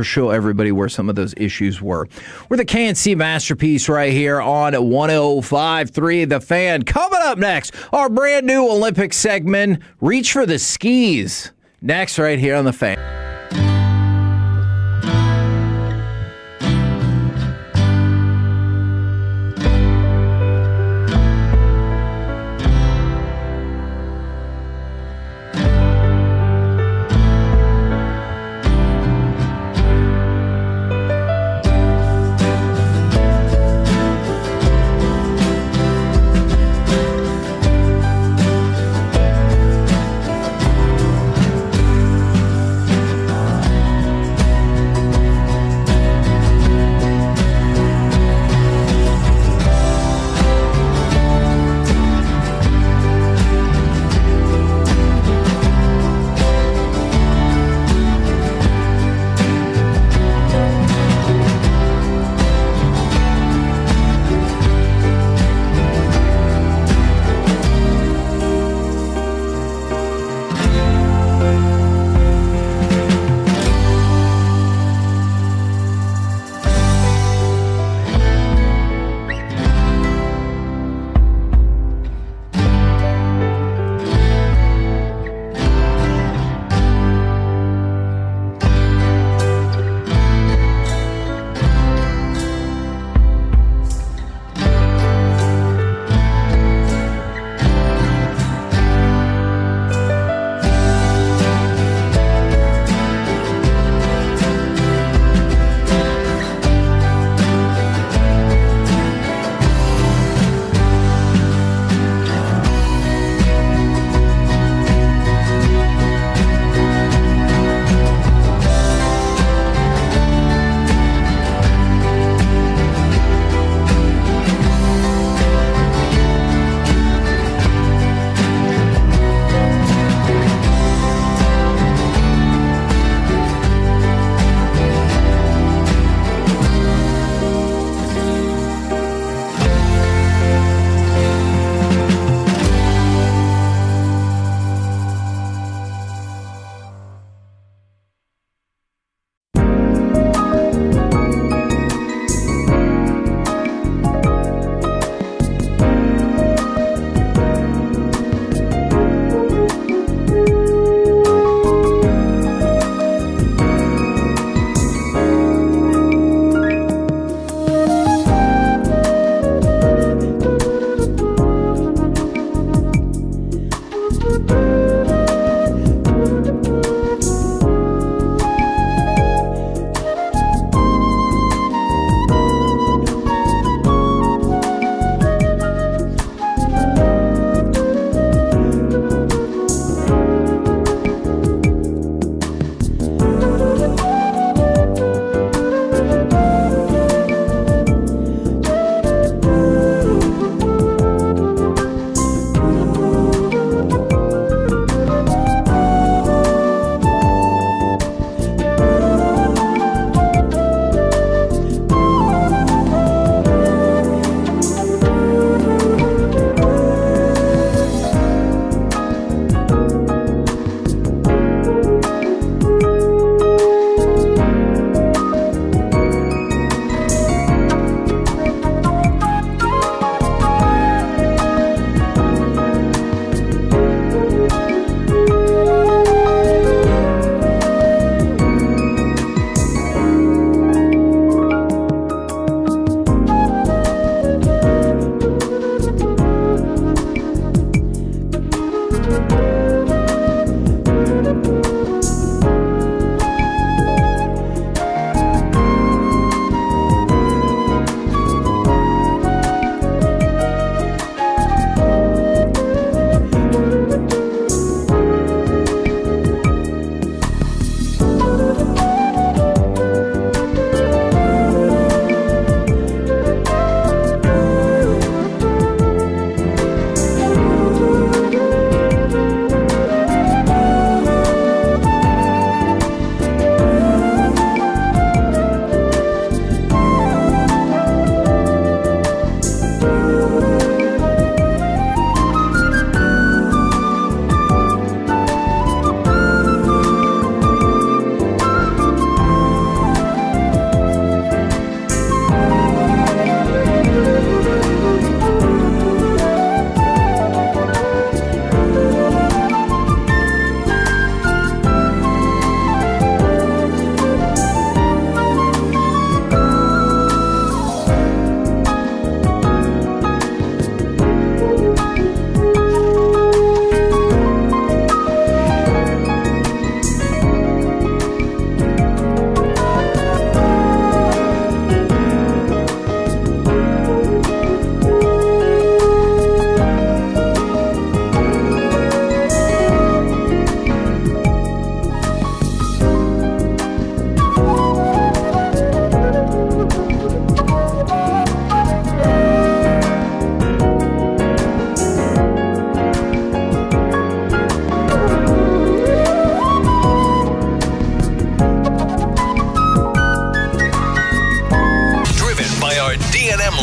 show everybody where some of those issues were. We're the KNC Masterpiece right here on 105.3 The Fan. Coming up next, our brand new Olympic segment, Reach for the Skis. Next, right here on The Fan.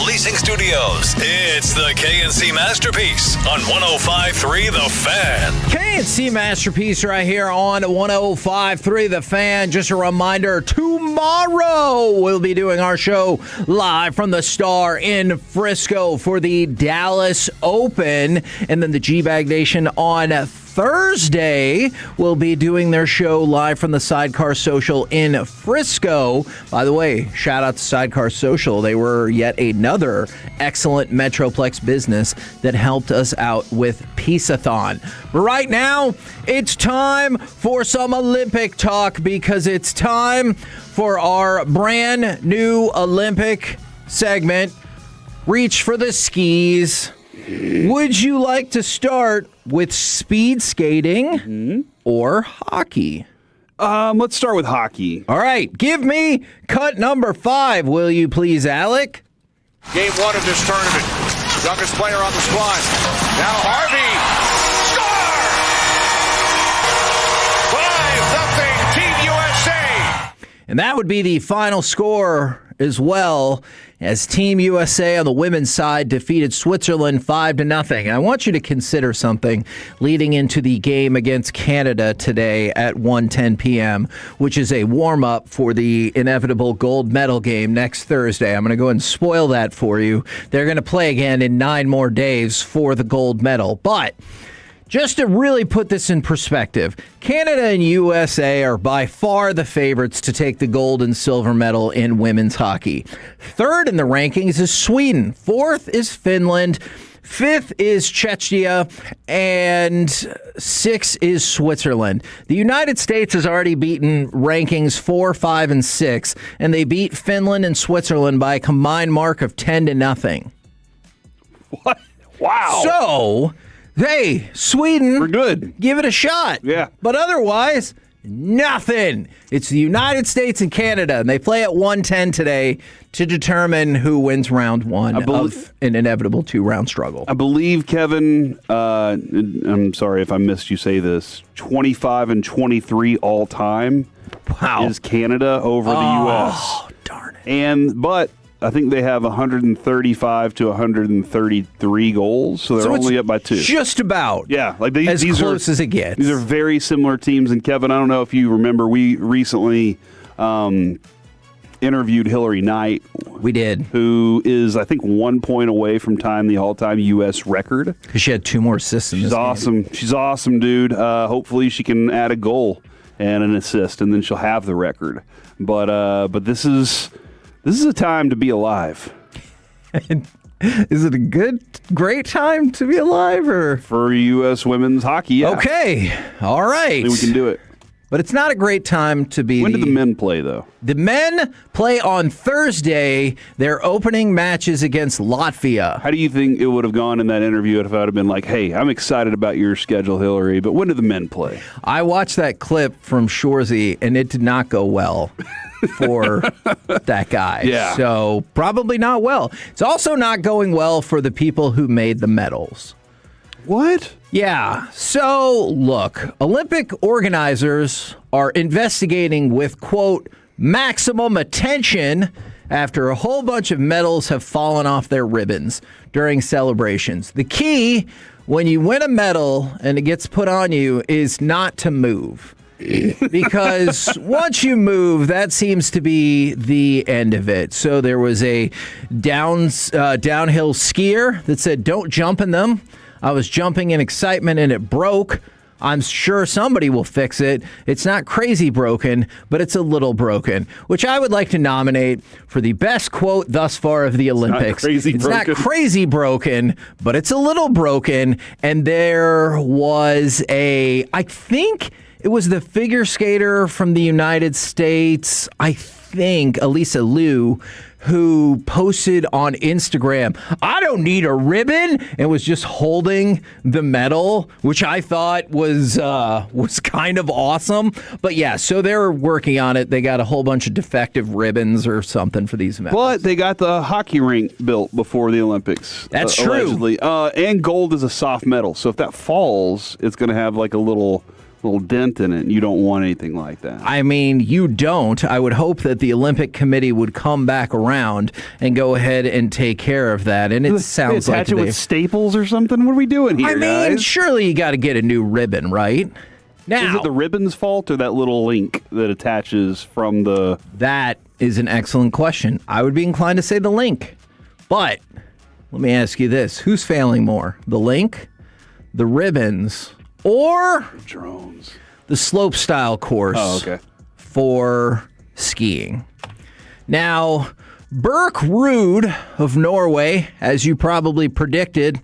Leasing Studios. It's the KNC Masterpiece on 105.3 The Fan. KNC Masterpiece right here on 105.3 The Fan. Just a reminder, tomorrow we'll be doing our show live from the Star in Frisco for the Dallas Open. And then the G-Bag Nation on Thursday will be doing their show live from the Sidecar Social in Frisco. By the way, shout out to Sidecar Social. They were yet another excellent Metroplex business that helped us out with Peace-a-thon. But right now, it's time for some Olympic talk because it's time for our brand new Olympic segment, Reach for the Skis. Would you like to start with speed skating or hockey? Let's start with hockey. All right, give me cut number 5, will you please, Alec? Game 1 of this tournament. Youngest player on the squad. Now Harvey. Score! 5-0 Team USA. And that would be the final score as well, as Team USA on the women's side defeated Switzerland 5-0. I want you to consider something leading into the game against Canada today at 1:10 p.m., which is a warm-up for the inevitable gold medal game next Thursday. I'm going to go ahead and spoil that for you. They're going to play again in 9 more days for the gold medal. But just to really put this in perspective, Canada and USA are by far the favorites to take the gold and silver medal in women's hockey. 3rd in the rankings is Sweden. 4th is Finland. 5th is Czechia. And 6th is Switzerland. The United States has already beaten rankings 4, 5, and 6, and they beat Finland and Switzerland by a combined mark of 10-0. What? Wow. So, hey, Sweden, we're good. Give it a shot. Yeah. But otherwise, nothing. It's the United States and Canada, and they play at 1:10 today to determine who wins round 1 of an inevitable 2-round struggle. I believe, Kevin, I'm sorry if I missed you say this, 25 and 23 all time is Canada over the U.S. Oh, darn it. But I think they have 135 to 133 goals, so they're only up by 2. Just about. Yeah, like as close as it gets. These are very similar teams. And Kevin, I don't know if you remember, we recently interviewed Hillary Knight. We did. Who is, I think, 1 point away from tying the all-time U.S. record. Because she had 2 more assists in this awesome. game. She's awesome, dude. Hopefully she can add a goal and an assist, and then she'll have the record. But this is a time to be alive. Is it a great time to be alive, or for U.S. women's hockey? Yeah. Okay, all right. I think we can do it. But it's not a great time to be. When do the men play, though? The men play on Thursday. Their opening matches against Latvia. How do you think it would have gone in that interview if I would have been like, hey, I'm excited about your schedule, Hillary, but when do the men play? I watched that clip from Shorzy, and it did not go well for that guy. Yeah. So probably not well. It's also not going well for the people who made the medals. What? Yeah. So, look, Olympic organizers are investigating with, quote, maximum attention after a whole bunch of medals have fallen off their ribbons during celebrations. The key when you win a medal and it gets put on you is not to move. Because once you move, that seems to be the end of it. So there was a downhill skier that said, don't jump in them. I was jumping in excitement and it broke. I'm sure somebody will fix it. It's not crazy broken, but it's a little broken, which I would like to nominate for the best quote thus far of the Olympics. It's not crazy broken, but it's a little broken. And there was I think it was the figure skater from the United States, I think, Elisa Liu, who posted on Instagram, I don't need a ribbon, and was just holding the medal, which I thought was kind of awesome. But yeah, so they're working on it. They got a whole bunch of defective ribbons or something for these medals. But they got the hockey rink built before the Olympics. That's true. Allegedly. And gold is a soft metal, so if that falls, it's going to have like a little little dent in it. You don't want anything like that. I mean, you don't. I would hope that the Olympic Committee would come back around and go ahead and take care of that. And it sounds like attach it with staples or something. What are we doing here, I mean, guys? surely you got to get a new ribbon, right? Now, is it the ribbon's fault or that little link that attaches from the? That is an excellent question. I would be inclined to say the link, but let me ask you this: who's failing more, the link, the ribbons, or drones? The slope style course for skiing. Now, Berk Ruud of Norway, as you probably predicted,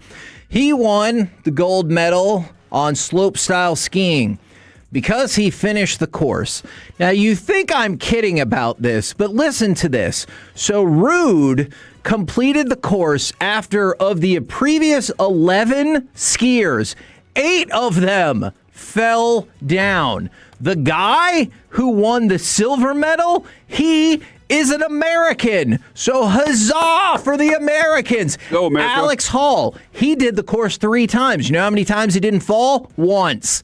he won the gold medal on slope style skiing because he finished the course. Now, you think I'm kidding about this, but listen to this. So Ruud completed the course after, of the previous 11 skiers, 8 of them fell down. The guy who won the silver medal, he is an American. So huzzah for the Americans. Go America. Alex Hall, he did the course 3 times. You know how many times he didn't fall? Once.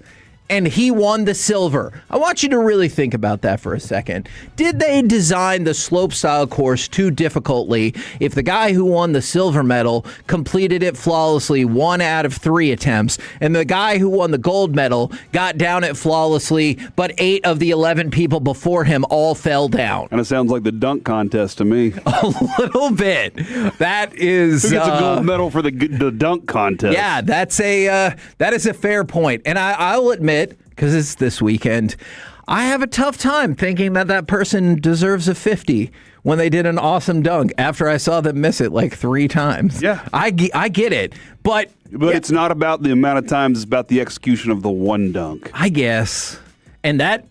And he won the silver. I want you to really think about that for a second. Did they design the slope style course too difficultly if the guy who won the silver medal completed it flawlessly 1 out of 3 attempts, and the guy who won the gold medal got down it flawlessly, but 8 of the 11 people before him all fell down? Kind of sounds like the dunk contest to me. A little bit. That is who gets a gold medal for the dunk contest? Yeah, that is a fair point. And I'll admit, because it's this weekend, I have a tough time thinking that person deserves a 50 when they did an awesome dunk after I saw them miss it like 3 times. Yeah. I get it. But it's not about the amount of times, it's about the execution of the one dunk. I guess. And that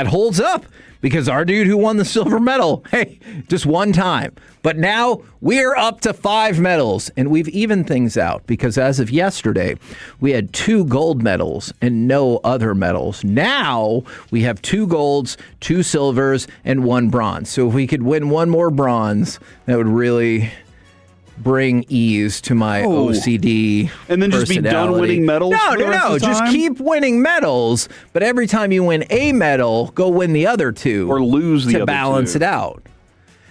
holds up. Because our dude who won the silver medal, hey, just 1 time. But now we're up to 5 medals, and we've evened things out because as of yesterday, we had 2 gold medals and no other medals. Now we have 2 golds, 2 silvers, and 1 bronze. So if we could win 1 more bronze, that would really bring ease to my OCD and then just be done winning medals. No. Just keep winning medals, but every time you win a medal, go win the other 2 or lose the to other balance 2. it out.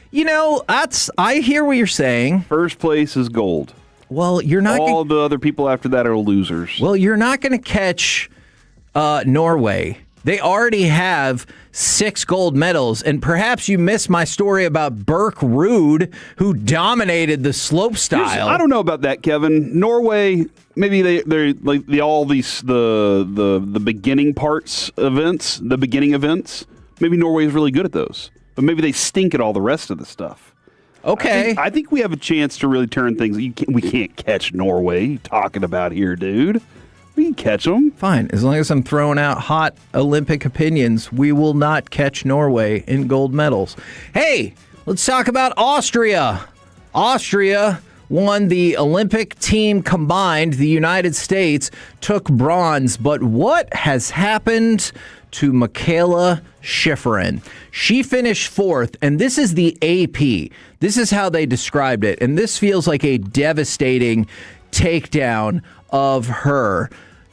You know, I hear what you're saying. First place is gold. Well, you're not. All the other people after that are losers. Well, you're not going to catch Norway. They already have 6 gold medals, and perhaps you missed my story about Berk Ruud, who dominated the slope style. I don't know about that, Kevin. Norway, maybe they're like all these the beginning parts events, the beginning events. Maybe Norway is really good at those, but maybe they stink at all the rest of the stuff. Okay, I think we have a chance to really turn things. We can't catch Norway. What are you talking about here, dude? We can catch them. Fine. As long as I'm throwing out hot Olympic opinions, we will not catch Norway in gold medals. Hey, let's talk about Austria. Austria won the Olympic team combined. The United States took bronze. But what has happened to Michaela Schifrin? She finished 4th, and this is the AP. This is how they described it, and this feels like a devastating takedown of her.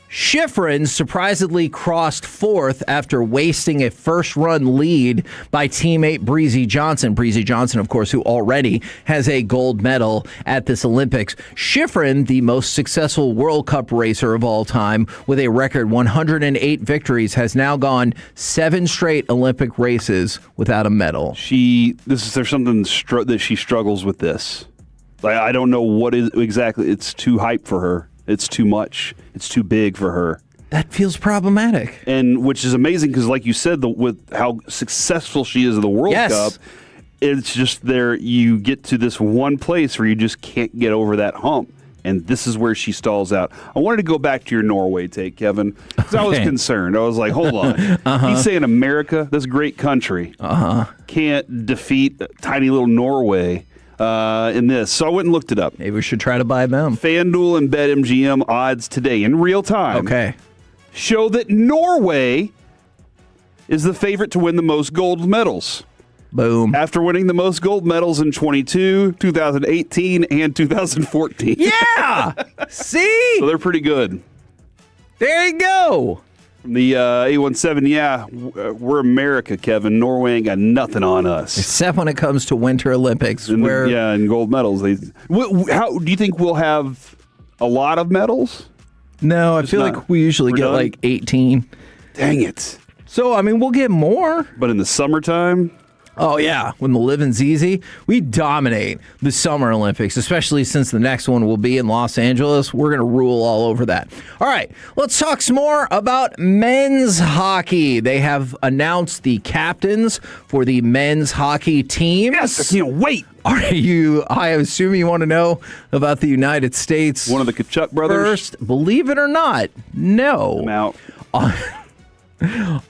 Schifrin surprisingly crossed 4th after wasting a first-run lead by teammate Breezy Johnson. Breezy Johnson, of course, who already has a gold medal at this Olympics. Schifrin, the most successful World Cup racer of all time, with a record 108 victories, has now gone 7 straight Olympic races without a medal. There's something that she struggles with this. I don't know what is exactly. It's too hype for her. It's too much. It's too big for her. That feels problematic. And which is amazing because, like you said, with how successful she is in the World Cup, it's just you get to this one place where you just can't get over that hump. And this is where she stalls out. I wanted to go back to your Norway take, Kevin, because I was concerned. I was like, hold on. He's saying America, this great country, can't defeat tiny little Norway in this. So I went and looked it up. Maybe we should try to buy them. FanDuel and BetMGM odds today in real time show that Norway is the favorite to win the most gold medals. Boom. After winning the most gold medals in 2022, 2018, and 2014. Yeah! See? So they're pretty good. There you go. From the 817, we're America, Kevin. Norway ain't got nothing on us. Except when it comes to Winter Olympics. And gold medals. How do you think we'll have a lot of medals? No, I feel like we usually get like 18. Dang it. So, I mean, we'll get more. But in the summertime? Oh, yeah. When the living's easy, we dominate the Summer Olympics, especially since the next one will be in Los Angeles. We're going to rule all over that. All right, let's talk some more about men's hockey. They have announced the captains for the men's hockey team. Yes, I can't wait. I assume you want to know about the United States. One of the Kachuk brothers? First, believe it or not, no. I'm out.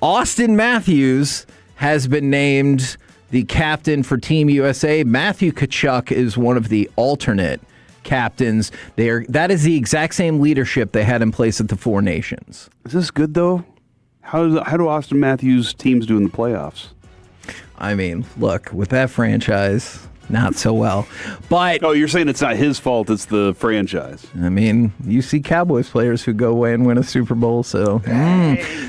Austin Matthews has been named the captain for Team USA. Matthew Tkachuk is one of the alternate captains. That is the exact same leadership they had in place at the Four Nations. Is this good, though? How do Austin Matthews' teams do in the playoffs? I mean, look, with that franchise, not so well. But you're saying it's not his fault, it's the franchise. I mean, you see Cowboys players who go away and win a Super Bowl, so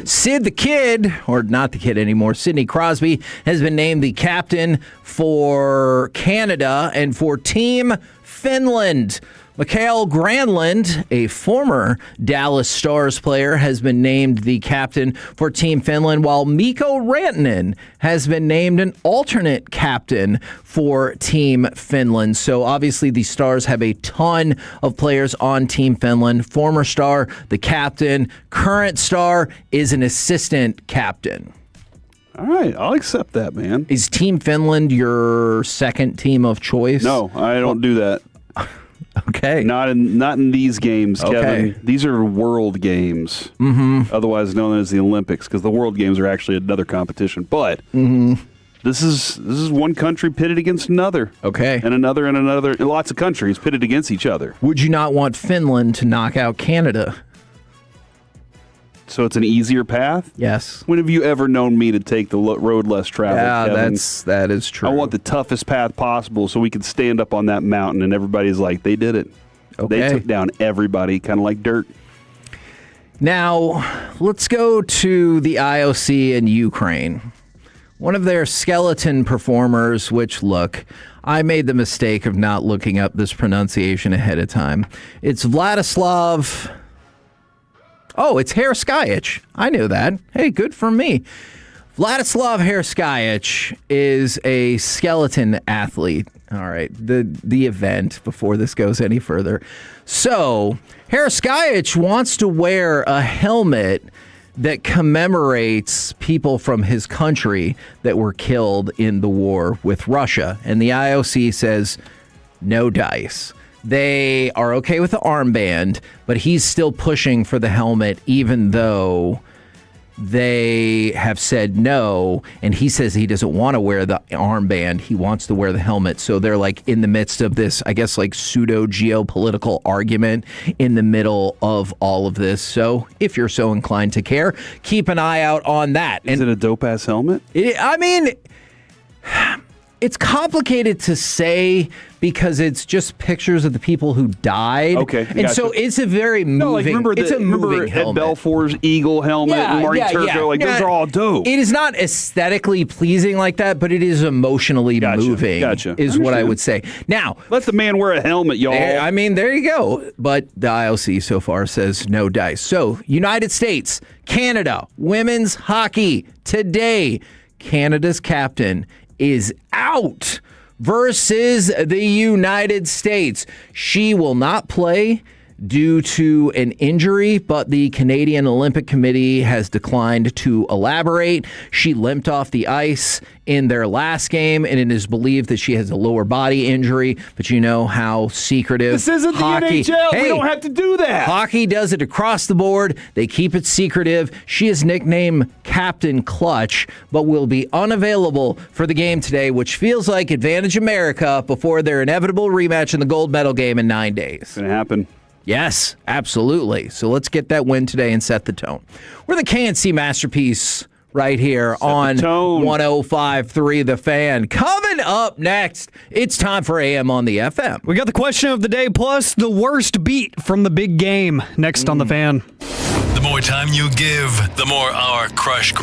Sid the Kid, or not the kid anymore, Sidney Crosby, has been named the captain for Canada and for Team Finland. Mikael Granlund, a former Dallas Stars player, has been named the captain for Team Finland, while Mikko Rantanen has been named an alternate captain for Team Finland. So obviously the Stars have a ton of players on Team Finland. Former star, the captain. Current star is an assistant captain. All right, I'll accept that, man. Is Team Finland your second team of choice? No, I don't do that. Okay. Not in these games, Kevin. Okay. These are world games, otherwise known as the Olympics, because the world games are actually another competition. But this is one country pitted against another. Okay. And another, and lots of countries pitted against each other. Would you not want Finland to knock out Canada? So it's an easier path? Yes. When have you ever known me to take the road less traveled, Kevin? that is true. I want the toughest path possible so we can stand up on that mountain and everybody's like, they did it. Okay. They took down everybody, kind of like dirt. Now, let's go to the IOC in Ukraine. One of their skeleton performers, which, look, I made the mistake of not looking up this pronunciation ahead of time. It's Vladislav... Oh, it's Herskayich. I knew that. Hey, good for me. Vladislav Herskayich is a skeleton athlete. All right, the event before this goes any further. So, Herskayich wants to wear a helmet that commemorates people from his country that were killed in the war with Russia. And the IOC says, no dice. They are okay with the armband, but he's still pushing for the helmet, even though they have said no. And he says he doesn't want to wear the armband. He wants to wear the helmet. So they're like in the midst of this, I guess, like pseudo geopolitical argument in the middle of all of this. So if you're so inclined to care, keep an eye out on that. Is it a dope ass helmet? I mean, it's complicated to say because it's just pictures of the people who died. Okay, and so it's a very moving. Remember helmet. Ed Belfour's Eagle helmet and Marty Turco? Those are all dope. It is not aesthetically pleasing like that, but it is emotionally moving. Gotcha. Is what I would say. Now, let the man wear a helmet, y'all. There you go. But the IOC so far says no dice. So, United States, Canada, women's hockey today. Canada's captain is out versus the United States. She will not play due to an injury, but the Canadian Olympic Committee has declined to elaborate. She limped off the ice in their last game, and it is believed that she has a lower body injury, but you know how secretive this isn't hockey. The NHL. We don't have to do that. Hockey does it across the board. They keep it secretive. She is nicknamed Captain Clutch, but will be unavailable for the game today, which feels like Advantage America before their inevitable rematch in the gold medal game in 9 days. It's going to happen. Yes, absolutely. So let's get that win today and set the tone. We're the KNC Masterpiece right here on 105.3 The Fan. Coming up next, it's time for AM on the FM. We got the question of the day plus the worst beat from the big game next on The Fan. The more time you give, the more our crush.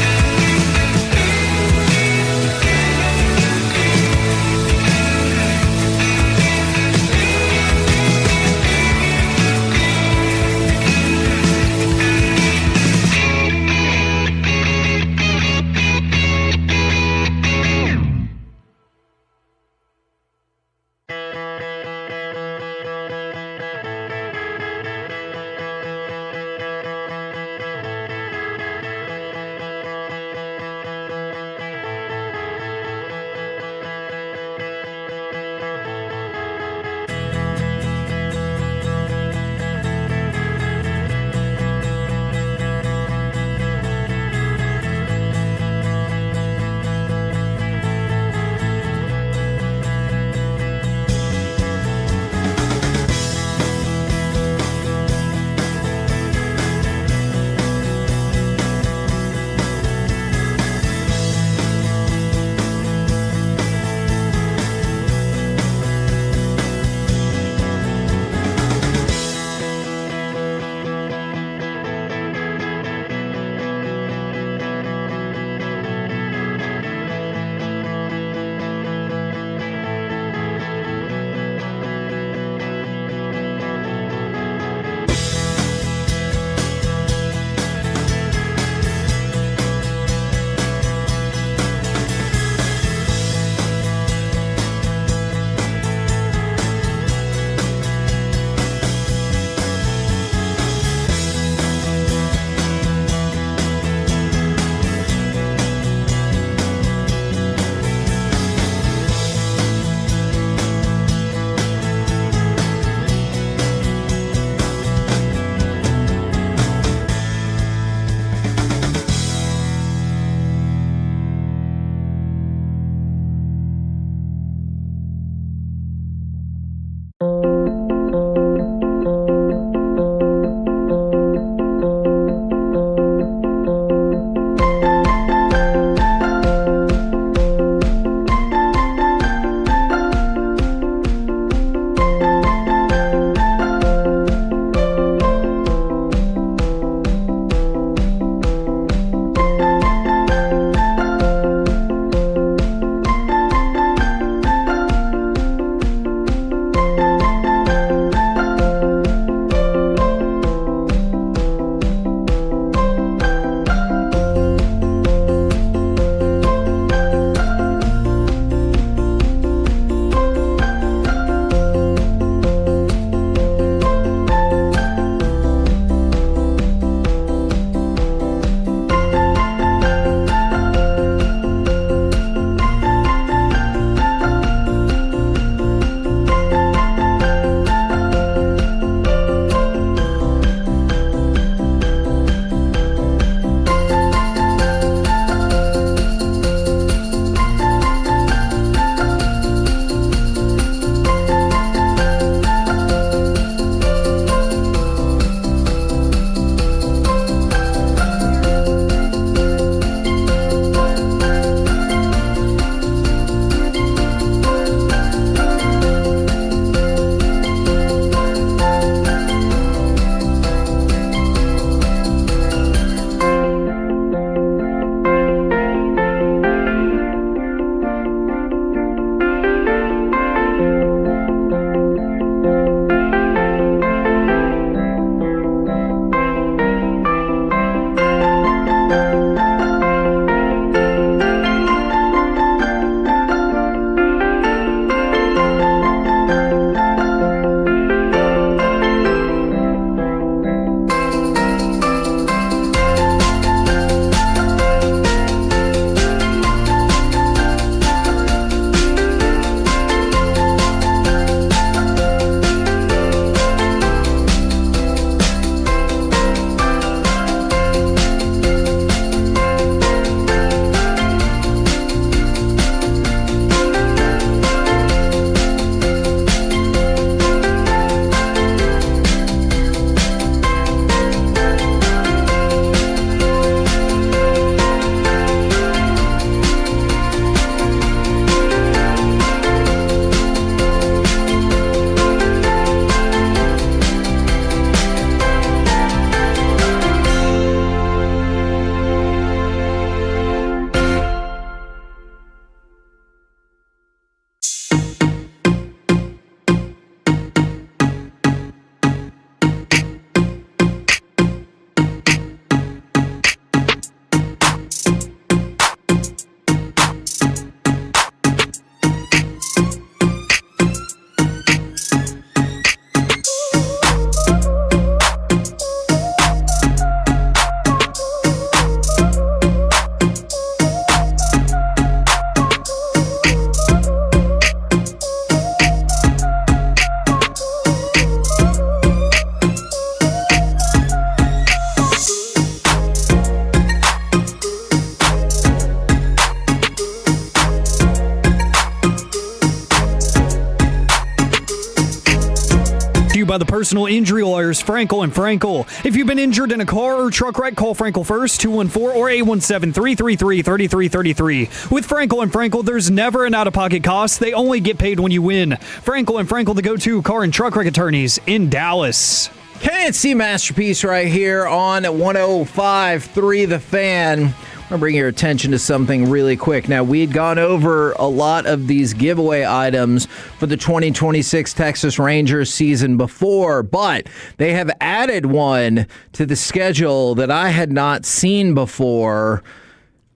by the personal injury lawyers, Frankel and Frankel. If you've been injured in a car or truck wreck, call Frankel first, 214 or 817-333-3333. With Frankel and Frankel, there's never an out-of-pocket cost. They only get paid when you win. Frankel and Frankel, the go-to car and truck wreck attorneys in Dallas. Can't see Masterpiece right here on 105.3 The Fan. I'm going to bring your attention to something really quick. Now, we had gone over a lot of these giveaway items for the 2026 Texas Rangers season before, but they have added one to the schedule that I had not seen before.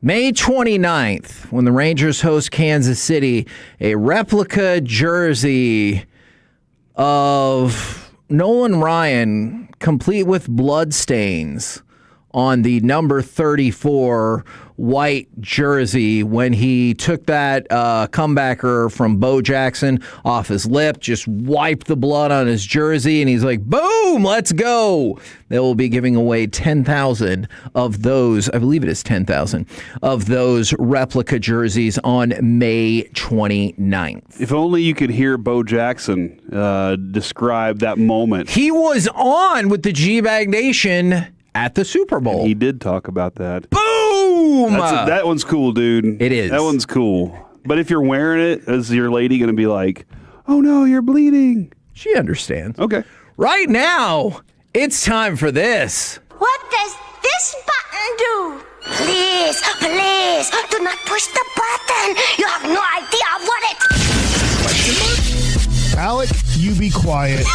May 29th, when the Rangers host Kansas City, a replica jersey of Nolan Ryan, complete with bloodstains on the number 34 white jersey when he took that comebacker from Bo Jackson off his lip, just wiped the blood on his jersey, and he's like, boom, let's go. They will be giving away 10,000 of those, I believe it is 10,000, of those replica jerseys on May 29th. If only you could hear Bo Jackson describe that moment. He was on with the G-Bag Nation at the Super Bowl. And he did talk about that. Boom! That one's cool, dude. It is. That one's cool. But if you're wearing it, is your lady going to be like, oh no, you're bleeding? She understands. Okay. Right now, it's time for this. What does this button do? Please, please, do not push the button. You have no idea what it... Alec, you be quiet.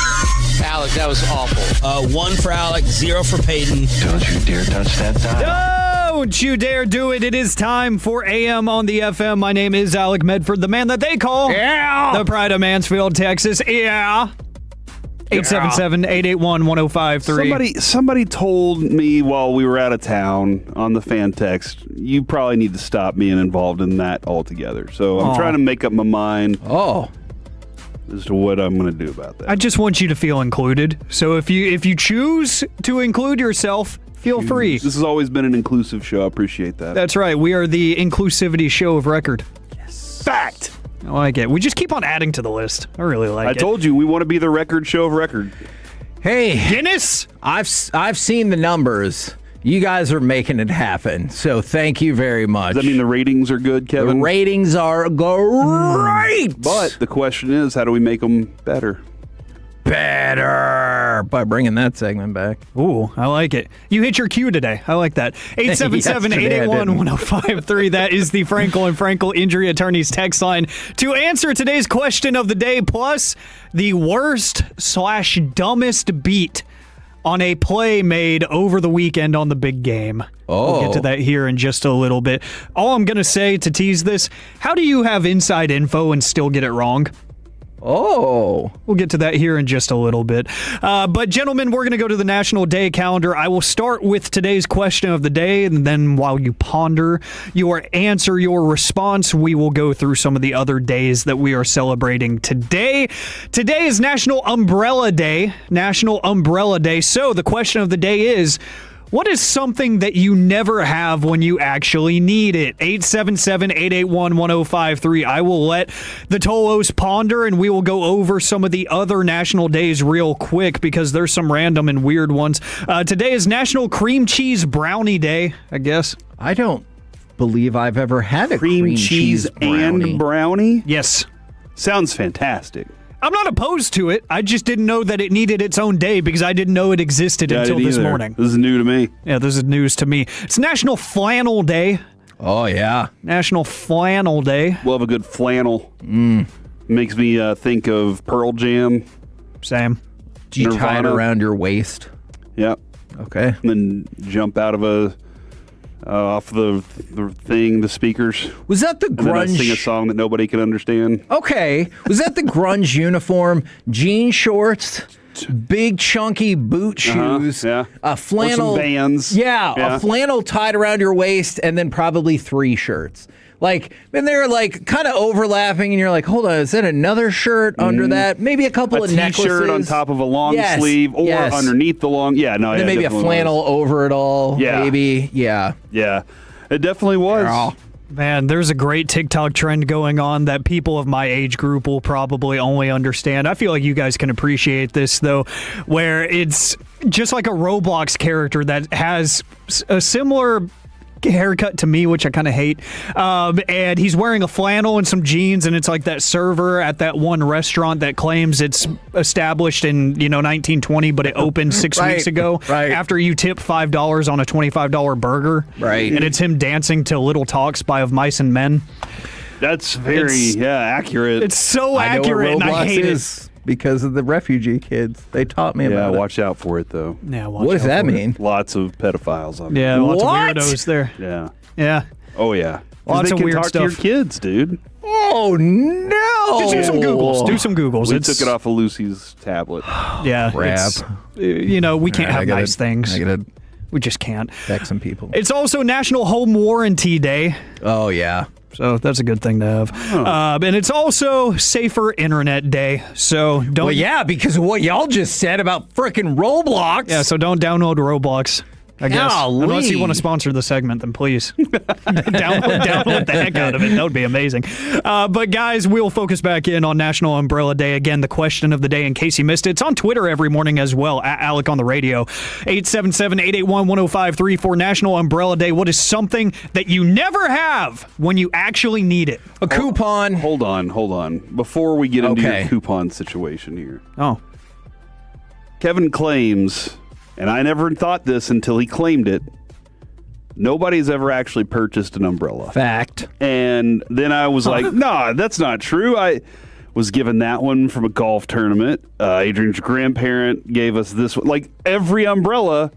Alec, that was awful. 1 for Alec, 0 for Peyton. Don't you dare touch that dial. Don't you dare do it. It is time for AM on the FM. My name is Alec Medford, the man that they call the Pride of Mansfield, Texas. Yeah. 877-881-1053. Somebody told me while we were out of town on the fan text, you probably need to stop being involved in that altogether. So I'm trying to make up my mind. As to what I'm going to do about that. I just want you to feel included. So if you choose to include yourself, feel free. This has always been an inclusive show. I appreciate that. That's right. We are the inclusivity show of record. Yes. Fact. I like it. We just keep on adding to the list. I really like it. I told you we want to be the record show of record. Hey, Guinness. I've seen the numbers. You guys are making it happen. So thank you very much. Does that mean the ratings are good, Kevin? The ratings are great. But the question is, how do we make them better? Better by bringing that segment back. Ooh, I like it. You hit your cue today. I like that. 877-881-1053. That is the Frankel and Frankel Injury Attorneys text line to answer today's question of the day, plus the worst/dumbest beat on a play made over the weekend on the big game. We'll get to that here in just a little bit. All I'm going to say to tease this, how do you have inside info and still get it wrong? We'll get to that here in just a little bit. But gentlemen, we're going to go to the National Day calendar. I will start with today's question of the day, and then while you ponder your answer, your response, we will go through some of the other days that we are celebrating today. Today is National Umbrella Day. National Umbrella Day. So the question of the day is, what is something that you never have when you actually need it? 877-881-1053. I will let the Tolos ponder, and we will go over some of the other national days real quick because there's some random and weird ones. Today is National Cream Cheese Brownie Day, I guess. I don't believe I've ever had a cream cheese brownie. And brownie? Yes. Sounds fantastic. I'm not opposed to it. I just didn't know that it needed its own day because I didn't know it existed until this morning. This is new to me. Yeah, this is news to me. It's National Flannel Day. Oh, yeah. National Flannel Day. Love a good flannel. Makes me think of Pearl Jam. Same. Do you tie it around your waist? Yep. Okay. And then jump out of off the thing, the speakers. Was that the grunge? And then I sing a song that nobody can understand. Okay. Was that the grunge uniform? Jean shorts, big chunky boot shoes, a flannel. Or some Vans. Yeah, a flannel tied around your waist, and then probably 3 shirts. Like, and they're like kind of overlapping, and you're like, hold on, is that another shirt under that? Maybe a couple of necklaces. A t-shirt on top of a long sleeve, or underneath the long. Yeah, no, and then maybe a flannel over it all. Yeah, maybe. Yeah, yeah. It definitely was. Man, there's a great TikTok trend going on that people of my age group will probably only understand. I feel like you guys can appreciate this, though, where it's just like a Roblox character that has a similar haircut to me, which I kind of hate, and he's wearing a flannel and some jeans, and it's like that server at that one restaurant that claims it's established in 1920, but it opened 6 weeks ago after you tip $5 on a $25 burger, and it's him dancing to Little Talks by Of Mice and Men. That's very accurate. It's so accurate, and I hate it. Because of the refugee kids. They taught me about it. Yeah, watch out for it, though. Yeah, what does that mean? Lots of pedophiles on there. Yeah, lots of weirdos there. Yeah. Yeah. Oh, yeah. Lots of weird talk stuff. to your kids, dude. Oh, no. Just do some Googles. Do some Googles. We took it off of Lucy's tablet. Yeah. Crap. We can't have nice things. I gotta We just can't. back some people. It's also National Home Warranty Day. Oh, yeah. So that's a good thing to have. And it's also Safer Internet Day. So don't. Well, yeah, because of what y'all just said about frickin' Roblox. Yeah, so don't download Roblox. I guess. Unless you want to sponsor the segment, then please download the heck out of it. That would be amazing. But guys, we'll focus back in on National Umbrella Day. Again, the question of the day, in case you missed it, it's on Twitter every morning as well, at Alec on the radio. 877-881-1053 for National Umbrella Day. What is something that you never have when you actually need it? A coupon. Hold on. Before we get into your coupon situation here. Oh. Kevin claims, and I never thought this until he claimed it, nobody's ever actually purchased an umbrella. Fact. And then I was like, nah, that's not true. I was given that one from a golf tournament. Adrian's grandparent gave us this one. Like, every umbrella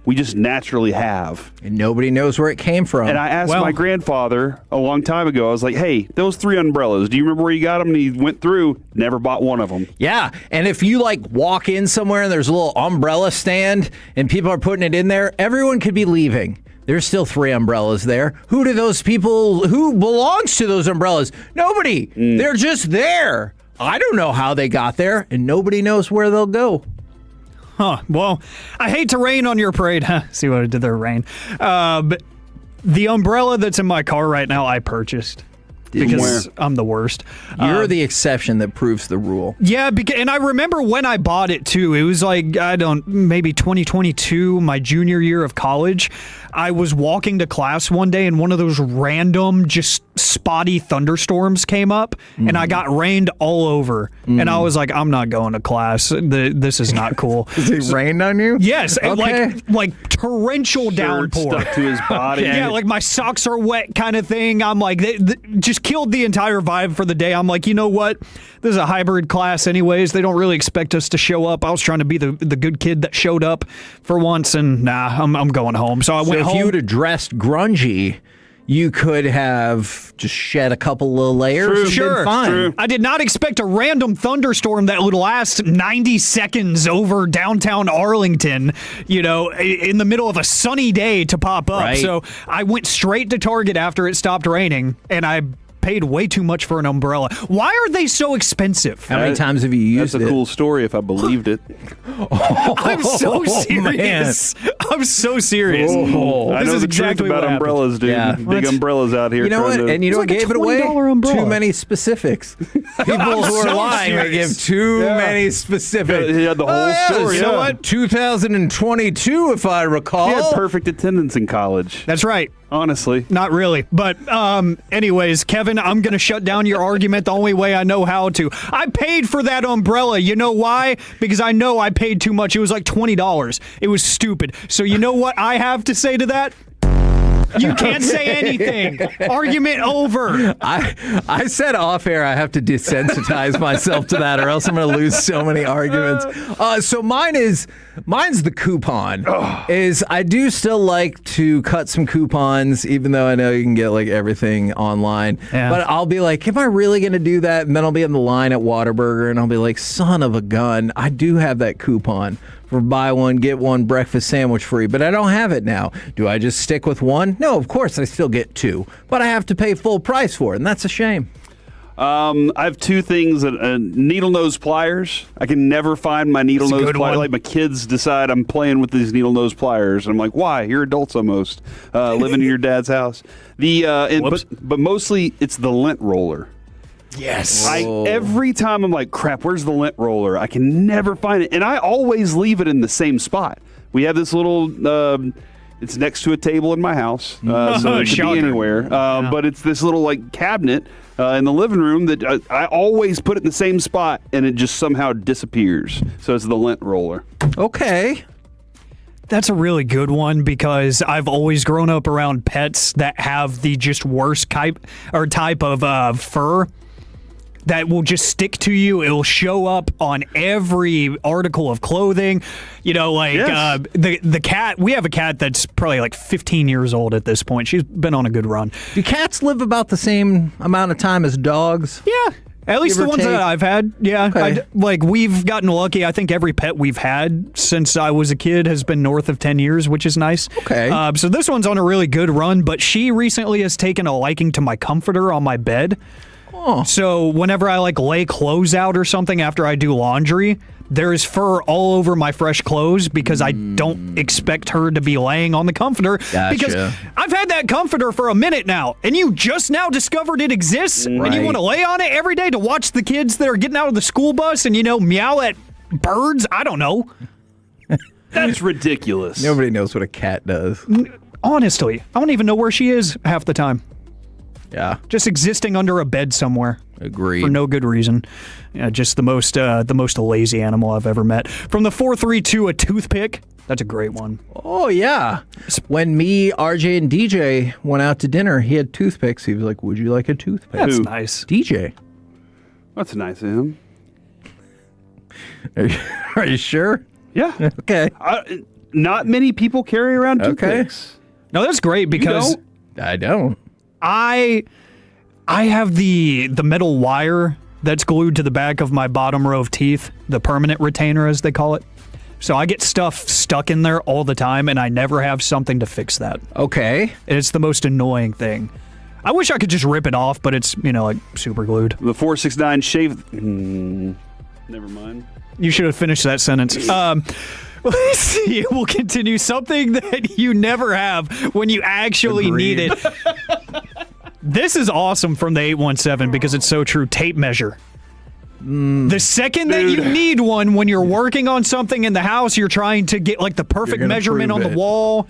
we just naturally have. And nobody knows where it came from. And I asked my grandfather a long time ago, I was like, hey, those 3 umbrellas, do you remember where you got them? And he went through, never bought one of them. Yeah, and if you walk in somewhere and there's a little umbrella stand and people are putting it in there, everyone could be leaving. There's still 3 umbrellas there. Who belongs to those umbrellas? Nobody. They're just there. I don't know how they got there, and nobody knows where they'll go. Huh. Well, I hate to rain on your parade. See what I did there, rain. But the umbrella that's in my car right now, I purchased. Because I'm the worst. You're the exception that proves the rule. Yeah, and I remember when I bought it too. It was maybe 2022, my junior year of college. I was walking to class one day and one of those random, just spotty thunderstorms came up and I got rained all over. And I was like, I'm not going to class. This is not cool. It rained on you? Yes. Okay. Like torrential downpour. Stuck to his body. Yeah, like my socks are wet kind of thing. I'm like, just killed the entire vibe for the day. I'm like, you know what? This is a hybrid class anyways. They don't really expect us to show up. I was trying to be the good kid that showed up for once, and I'm going home. So I went home. If you would have dressed grungy, you could have just shed a couple little layers. Sure. Fine. True. I did not expect a random thunderstorm that would last 90 seconds over downtown Arlington, in the middle of a sunny day to pop up. Right. So I went straight to Target after it stopped raining, and I paid way too much for an umbrella. Why are they so expensive? How many times have you used it? That's a cool story if I believed it. I'm so serious. I'm so serious. I know the truth about umbrellas, dude. Yeah. Big umbrellas out here. You know what? And you know what gave it away? Too many specifics. People who are lying, they give too many specifics. He had the whole story. You know what? 2022, if I recall. He had perfect attendance in college. That's right. Honestly. Not really. But anyways, Kevin, I'm going to shut down your argument the only way I know how to. I paid for that umbrella. You know why? Because I know I paid too much. It was like $20. It was stupid. So you know what I have to say to that? You can't say anything. Argument over. I said off air I have to desensitize myself to that, or else I'm going to lose so many arguments. So mine's the coupon. Is I do still like to cut some coupons, even though I know you can get everything online. Yeah. But I'll be like, am I really going to do that? And then I'll be in the line at Whataburger, and I'll be like, son of a gun, I do have that coupon for buy one, get one breakfast sandwich free, but I don't have it now. Do I just stick with one? No, of course I still get 2, but I have to pay full price for it, and that's a shame. I have two things: needle nose pliers. I can never find my needle nose pliers. Like my kids decide I'm playing with these needle nose pliers, and I'm like, "Why? You're adults almost, living in your dad's house." But mostly it's the lint roller. Yes. Every time I'm like, crap, where's the lint roller? I can never find it. And I always leave it in the same spot. We have this little, it's next to a table in my house, so it could be anywhere. But it's this little like cabinet in the living room that I always put it in the same spot, and it just somehow disappears. So it's the lint roller. Okay. That's a really good one because I've always grown up around pets that have the just worst type of fur that will just stick to you. It will show up on every article of clothing. You know, like the cat. We have a cat that's probably like 15 years old at this point. She's been on a good run. Do cats live about the same amount of time as dogs? Yeah. At least the ones that I've had, yeah. Okay. We've gotten lucky. I think every pet we've had since I was a kid has been north of 10 years, which is nice. Okay. So this one's on a really good run, but she recently has taken a liking to my comforter on my bed. Oh. So whenever I lay clothes out or something after I do laundry, there is fur all over my fresh clothes because I don't expect her to be laying on the comforter. Gotcha. Because I've had that comforter for a minute now, and you just now discovered it exists, and you want to lay on it every day to watch the kids that are getting out of the school bus and, meow at birds? I don't know. That's ridiculous. Nobody knows what a cat does. Honestly, I don't even know where she is half the time. Yeah. Just existing under a bed somewhere. Agreed. For no good reason. Yeah, just the most lazy animal I've ever met. From the 432, a toothpick. That's a great one. Oh, yeah. When me, RJ, and DJ went out to dinner, he had toothpicks. He was like, would you like a toothpick? That's nice. DJ. That's nice of him. Are you sure? Yeah. Okay. Not many people carry around toothpicks. No, that's great because I don't. I have the metal wire that's glued to the back of my bottom row of teeth, the permanent retainer as they call it. So I get stuff stuck in there all the time, and I never have something to fix that. Okay. It's the most annoying thing. I wish I could just rip it off, but it's, super glued. The 469 shave... never mind. You should have finished that sentence. Let's see. We'll continue. Something that you never have when you actually need it. This is awesome from the 817 because it's so true. Tape measure. The second that you need one when you're working on something in the house, you're trying to get the perfect measurement on the wall.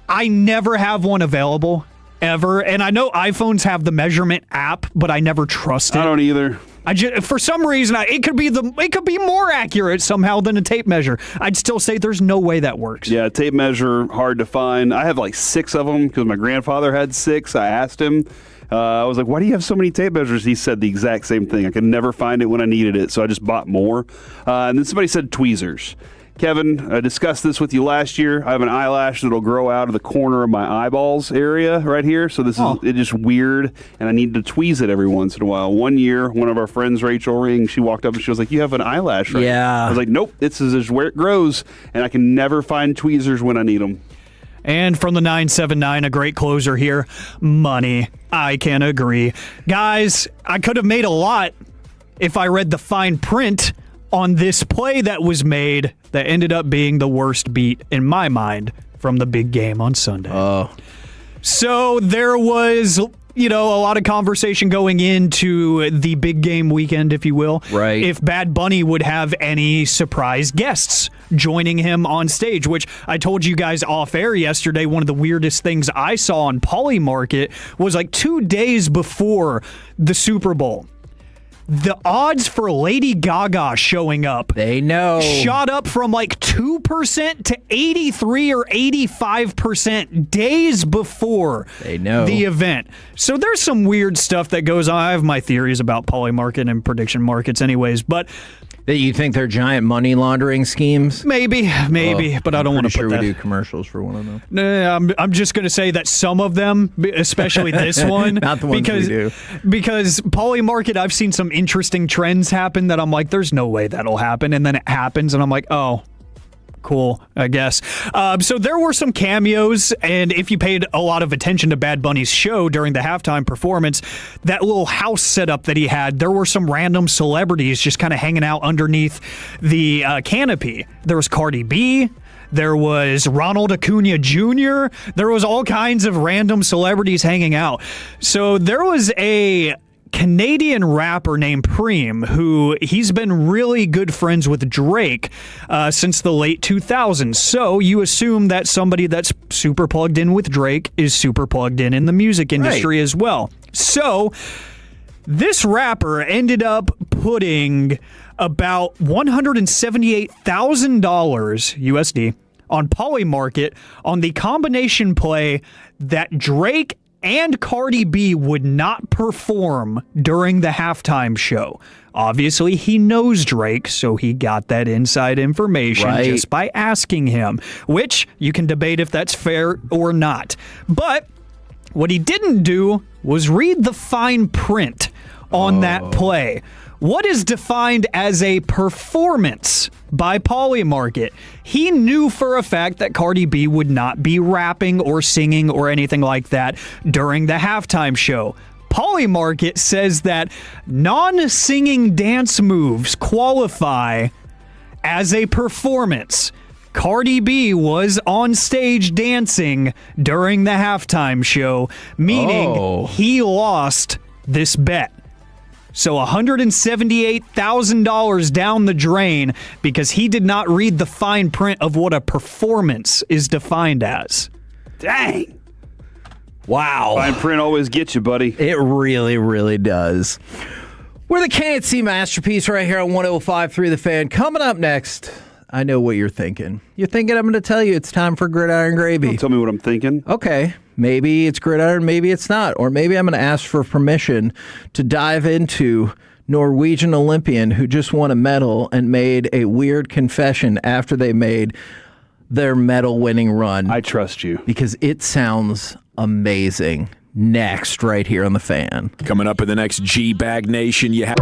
I never have one available ever. And I know iPhones have the measurement app, but I never trust it. I don't either. For some reason, it could be more accurate somehow than a tape measure. I'd still say there's no way that works. Yeah, tape measure, hard to find. I have 6 of them because my grandfather had 6. I asked him. I was like, why do you have so many tape measures? He said the exact same thing. I could never find it when I needed it, so I just bought more. And then somebody said tweezers. Kevin, I discussed this with you last year. I have an eyelash that'll grow out of the corner of my eyeballs area right here. So this is just weird, and I need to tweeze it every once in a while. One year, one of our friends, Rachel Ring, she walked up and she was like, you have an eyelash right here. I was like, nope, this is just where it grows, and I can never find tweezers when I need them. And from the 979, a great closer here, money. I can agree. Guys, I could have made a lot if I read the fine print on this play that was made that ended up being the worst beat in my mind from the big game on Sunday. So there was, a lot of conversation going into the big game weekend, if you will. Right. If Bad Bunny would have any surprise guests joining him on stage, which I told you guys off air yesterday, one of the weirdest things I saw on Polymarket was 2 days before the Super Bowl. The odds for Lady Gaga showing up shot up from 2% to 83 or 85% days before the event. So there's some weird stuff that goes on. I have my theories about Polymarket and prediction markets anyways, but that you think they're giant money laundering schemes? Maybe, but I don't want to put that. We do commercials for one of them. No, I'm just going to say that some of them, especially this one, not the ones we do, because Polymarket, I've seen some interesting trends happen that I'm like, there's no way that'll happen, and then it happens, and I'm like, oh, cool, I guess. So there were some cameos, and if you paid a lot of attention to Bad Bunny's show during the halftime performance, that little house setup that he had, there were some random celebrities just kind of hanging out underneath the canopy. There was Cardi B. There was Ronald Acuna Jr. There was all kinds of random celebrities hanging out. So there was a Canadian rapper named Preem, who he's been really good friends with Drake since the late 2000s. So you assume that somebody that's super plugged in with Drake is super plugged in the music industry as well. So this rapper ended up putting about $178,000 USD on Polymarket on the combination play that Drake and Cardi B would not perform during the halftime show. Obviously, he knows Drake, so he got that inside information just by asking him, which you can debate if that's fair or not. But what he didn't do was read the fine print on that play. What is defined as a performance by Polymarket? He knew for a fact that Cardi B would not be rapping or singing or anything like that during the halftime show. Polymarket says that non-singing dance moves qualify as a performance. Cardi B was on stage dancing during the halftime show, meaning he lost this bet. So $178,000 down the drain because he did not read the fine print of what a performance is defined as. Dang. Wow. Fine print always gets you, buddy. It really, really does. We're the K&C Masterpiece right here on 105.3 The Fan. Coming up next, I know what you're thinking. You're thinking I'm going to tell you it's time for Gridiron Gravy. Don't tell me what I'm thinking. Okay. Maybe it's gridiron, maybe it's not. Or maybe I'm going to ask for permission to dive into Norwegian Olympian who just won a medal and made a weird confession after they made their medal-winning run. I trust you. Because it sounds amazing. Next, right here on The Fan. Coming up in the next G-Bag Nation, you have...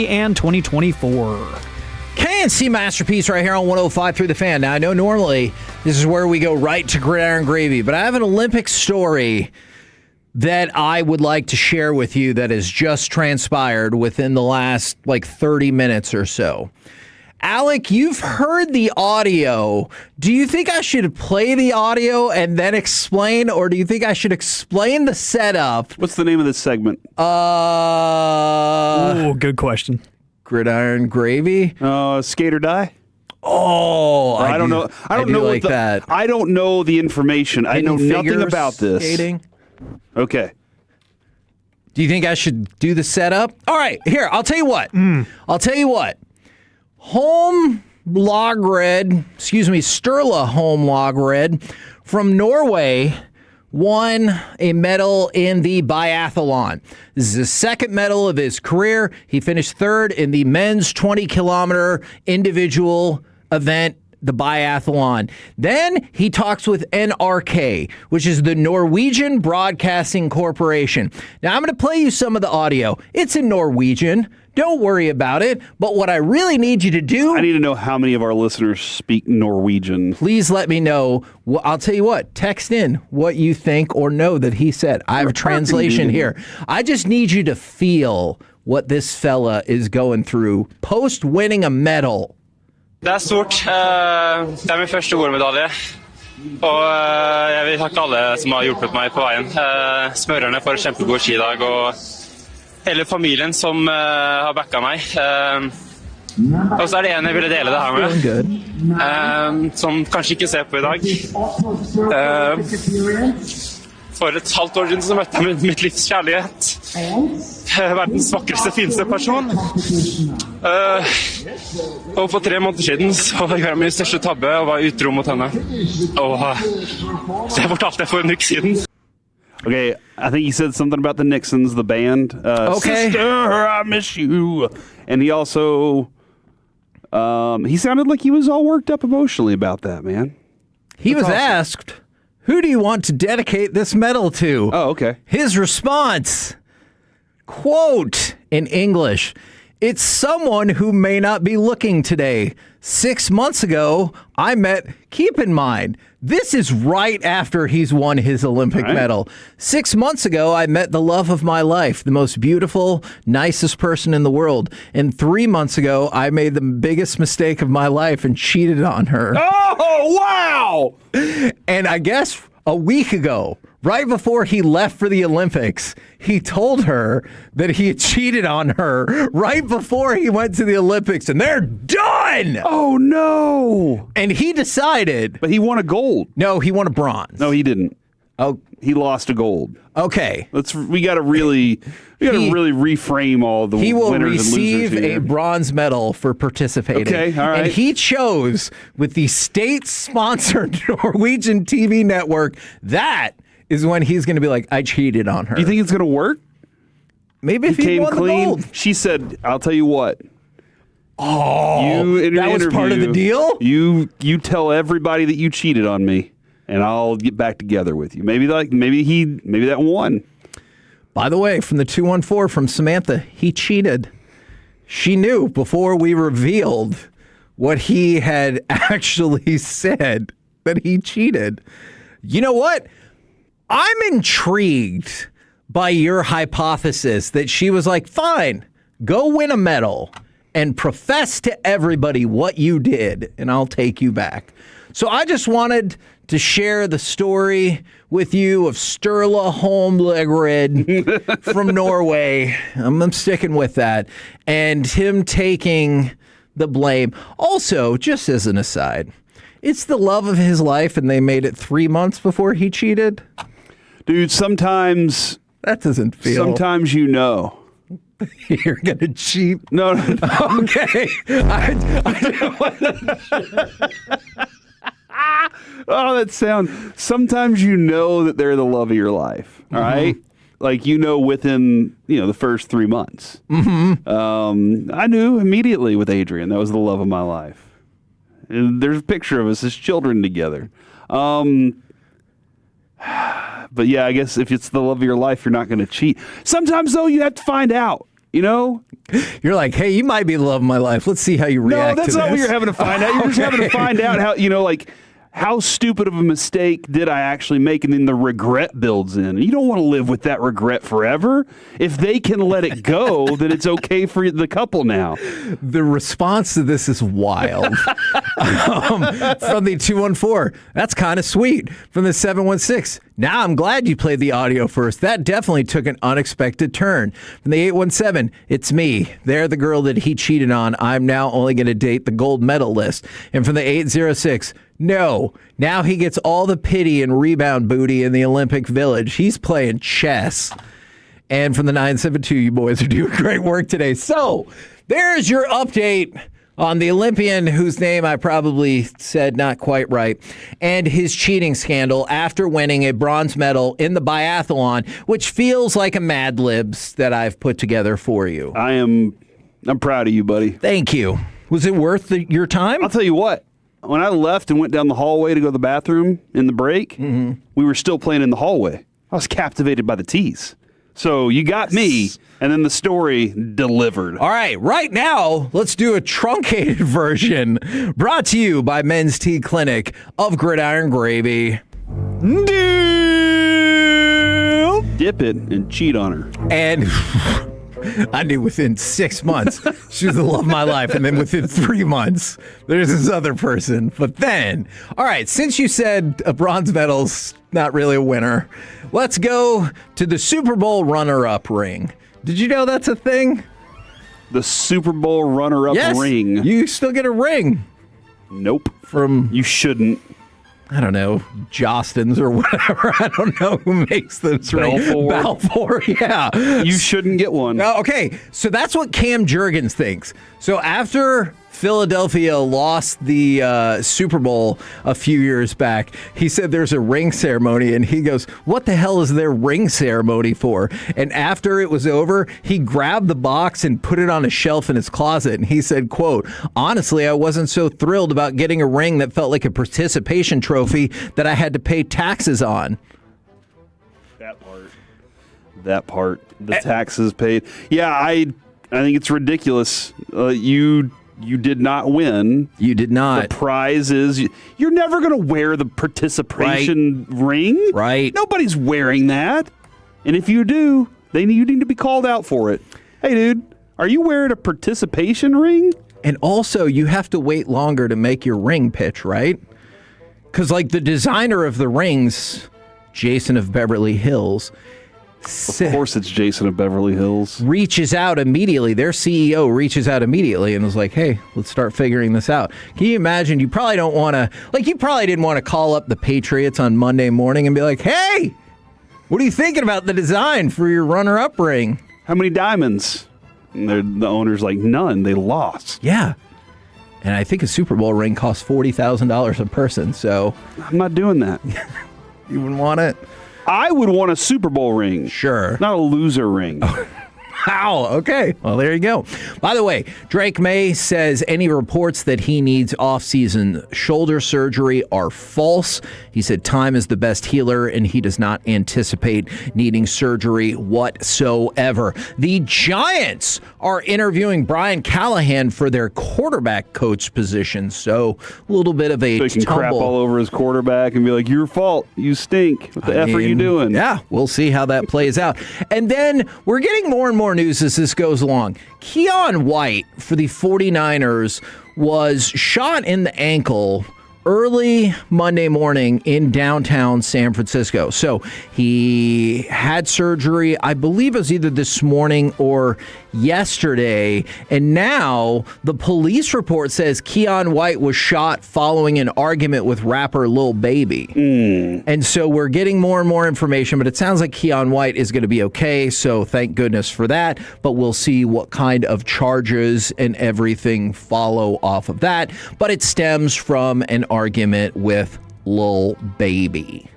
And 2024. KNC Masterpiece right here on 105 through the fan. Now, I know normally this is where we go right to Gridiron Gravy, but I have an Olympic story that I would like to share with you that has just transpired within the last 30 minutes or so. Alec, you've heard the audio. Do you think I should play the audio and then explain, or do you think I should explain the setup? What's the name of this segment? Oh, good question. Gridiron Gravy? Skate or Die? Oh, I don't know. I don't know like that. I don't know the information. I know nothing about this. Skating? Okay. Do you think I should do the setup? All right, here, I'll tell you what. Sturla Holmlagred from Norway won a medal in the biathlon. This is the second medal of his career. He finished third in the men's 20-kilometer individual event, the biathlon. Then he talks with NRK, which is the Norwegian Broadcasting Corporation. Now, I'm going to play you some of the audio. It's in Norwegian. Don't worry about it. But what I really need you to do... I need to know how many of our listeners speak Norwegian. Please let me know. Well, I'll tell you what. Text in what you think or know that he said. I have a translation here. I just need you to feel what this fella is going through post winning a medal. Det stort. Det min første OL-medalje. Og jeg vil takke alle som har hjulpet meg på veien. Smørerne for en kjempegod skidag, og hele familien som har backa meg. Og så det en jeg ville dele det her med, som kanskje ikke ser på i dag. For et halvt år siden så møtte jeg mitt livs kjærlighet. Verdens vakreste, fineste person. Og for 3 måneder siden så gjorde jeg min største tabbe og var utro mot henne. Og det fortalte jeg for en uke siden. Okay, I think he said something about the Nixons, the band. Okay. Sister, I miss you. And he also, he sounded like he was all worked up emotionally about that, man. He was asked, who do you want to dedicate this medal to? Oh, okay. His response, quote, in English, it's someone who may not be looking today. 6 months ago, I met, keep in mind, this is right after he's won his Olympic medal. 6 months ago, I met the love of my life, the most beautiful, nicest person in the world. And 3 months ago, I made the biggest mistake of my life and cheated on her. Oh, wow! And I guess a week ago, right before he left for the Olympics, he told her that he had cheated on her right before he went to the Olympics, and they're done! Oh, no! And he decided... But he won a gold. No, he won a bronze. No, he didn't. Oh, he lost a gold. Okay. We got to really reframe all the He will winners and losers receive here. a bronze medal for participating. Okay, all right. And he chose with the state-sponsored Norwegian TV network. That is when he's going to be like, I cheated on her. Do you think it's going to work? Maybe if he came won clean. the gold. She said, "I'll tell you what." Oh, that was part of the deal? You tell everybody that you cheated on me, and I'll get back together with you. Maybe that won. By the way, from the 214 from Samantha, he cheated. She knew before we revealed what he had actually said that he cheated. You know what? I'm intrigued by your hypothesis that she was like, fine, go win a medal and profess to everybody what you did, and I'll take you back. So I just wanted to share the story with you of Sturla Holmlegred from Norway. I'm sticking with that. And him taking the blame. Also, just as an aside, it's the love of his life, and they made it 3 months before he cheated. Dude, sometimes... That doesn't feel... Sometimes you know. You're going to cheat? No. Okay. Oh, that sound. Sometimes you know that they're the love of your life. All right? Like, you know, within, the first 3 months. Mm-hmm. I knew immediately with Adrian. That was the love of my life. And there's a picture of us as children together. But yeah, I guess if it's the love of your life, you're not going to cheat. Sometimes, though, you have to find out, You're like, hey, you might be the love of my life. Let's see how you react to this. No, that's not what you're having to find out. You're just having to find out how, how stupid of a mistake did I actually make? And then the regret builds in. And you don't want to live with that regret forever. If they can let it go, then it's okay for the couple now. The response to this is wild. From the 214, that's kind of sweet. From the 716, now I'm glad you played the audio first. That definitely took an unexpected turn. From the 817, it's me. They're the girl that he cheated on. I'm now only going to date the gold medalist. And from the 806, no. Now he gets all the pity and rebound booty in the Olympic Village. He's playing chess. And from the 972, you boys are doing great work today. So there's your update on the Olympian whose name I probably said not quite right, and his cheating scandal after winning a bronze medal in the biathlon, which feels like a Mad Libs that I've put together for you. I'm proud of you, buddy. Thank you. Was it worth your time? I'll tell you what. When I left and went down the hallway to go to the bathroom in the break, we were still playing in the hallway. I was captivated by the tease. So you got me, and then the story delivered. All right, right now, let's do a truncated version brought to you by Men's Tea Clinic of Gridiron Gravy. Dip it and cheat on her. And I knew within 6 months she was the love of my life. And then within 3 months, there's this other person. But then, all right, since you said a bronze medal's not really a winner, let's go to the Super Bowl runner-up ring. Did you know that's a thing? The Super Bowl runner-up ring. You still get a ring. Nope. From... You shouldn't. I don't know, Jostens or whatever. I don't know who makes those rings. Balfour, yeah. You shouldn't get one. Okay, so that's what Cam Jurgens thinks. So after Philadelphia lost the Super Bowl a few years back, he said there's a ring ceremony, and he goes, what the hell is their ring ceremony for? And after it was over, he grabbed the box and put it on a shelf in his closet, and he said, quote, honestly, I wasn't so thrilled about getting a ring that felt like a participation trophy that I had to pay taxes on. That part. The taxes paid. Yeah, I think it's ridiculous. You did not win. You did not. The prize is you're never going to wear the participation ring. Right. Nobody's wearing that. And if you do, you need to be called out for it. Hey, dude, are you wearing a participation ring? And also, you have to wait longer to make your ring pitch, right? Because, like, the designer of the rings, Jason of Beverly Hills, Of course it's Jason of Beverly Hills. Reaches out immediately. Their CEO reaches out immediately and was like, hey, let's start figuring this out. Can you imagine? You probably don't want to, you probably didn't want to call up the Patriots on Monday morning and be like, hey, what are you thinking about the design for your runner-up ring? How many diamonds? And the owner's like, none. They lost. Yeah. And I think a Super Bowl ring costs $40,000 a person, so. I'm not doing that. You wouldn't want it? I would want a Super Bowl ring. Sure. Not a loser ring. Wow. Okay. Well, there you go. By the way, Drake May says any reports that he needs off-season shoulder surgery are false. He said time is the best healer, and he does not anticipate needing surgery whatsoever. The Giants are interviewing Brian Callahan for their quarterback coach position. So a little bit of a They can crap all over his quarterback and be like, your fault. You stink. What the F are you doing? Yeah, we'll see how that plays out. And then we're getting more and more news as this goes along. Keon White for the 49ers was shot in the ankle early Monday morning in downtown San Francisco. So he had surgery, I believe it was either this morning or yesterday. And now the police report says Keon White was shot following an argument with rapper Lil Baby. And so we're getting more and more information, but it sounds like Keon White is going to be okay. So thank goodness for that. But we'll see what kind of charges and everything follow off of that. But it stems from an argument with Lil Baby.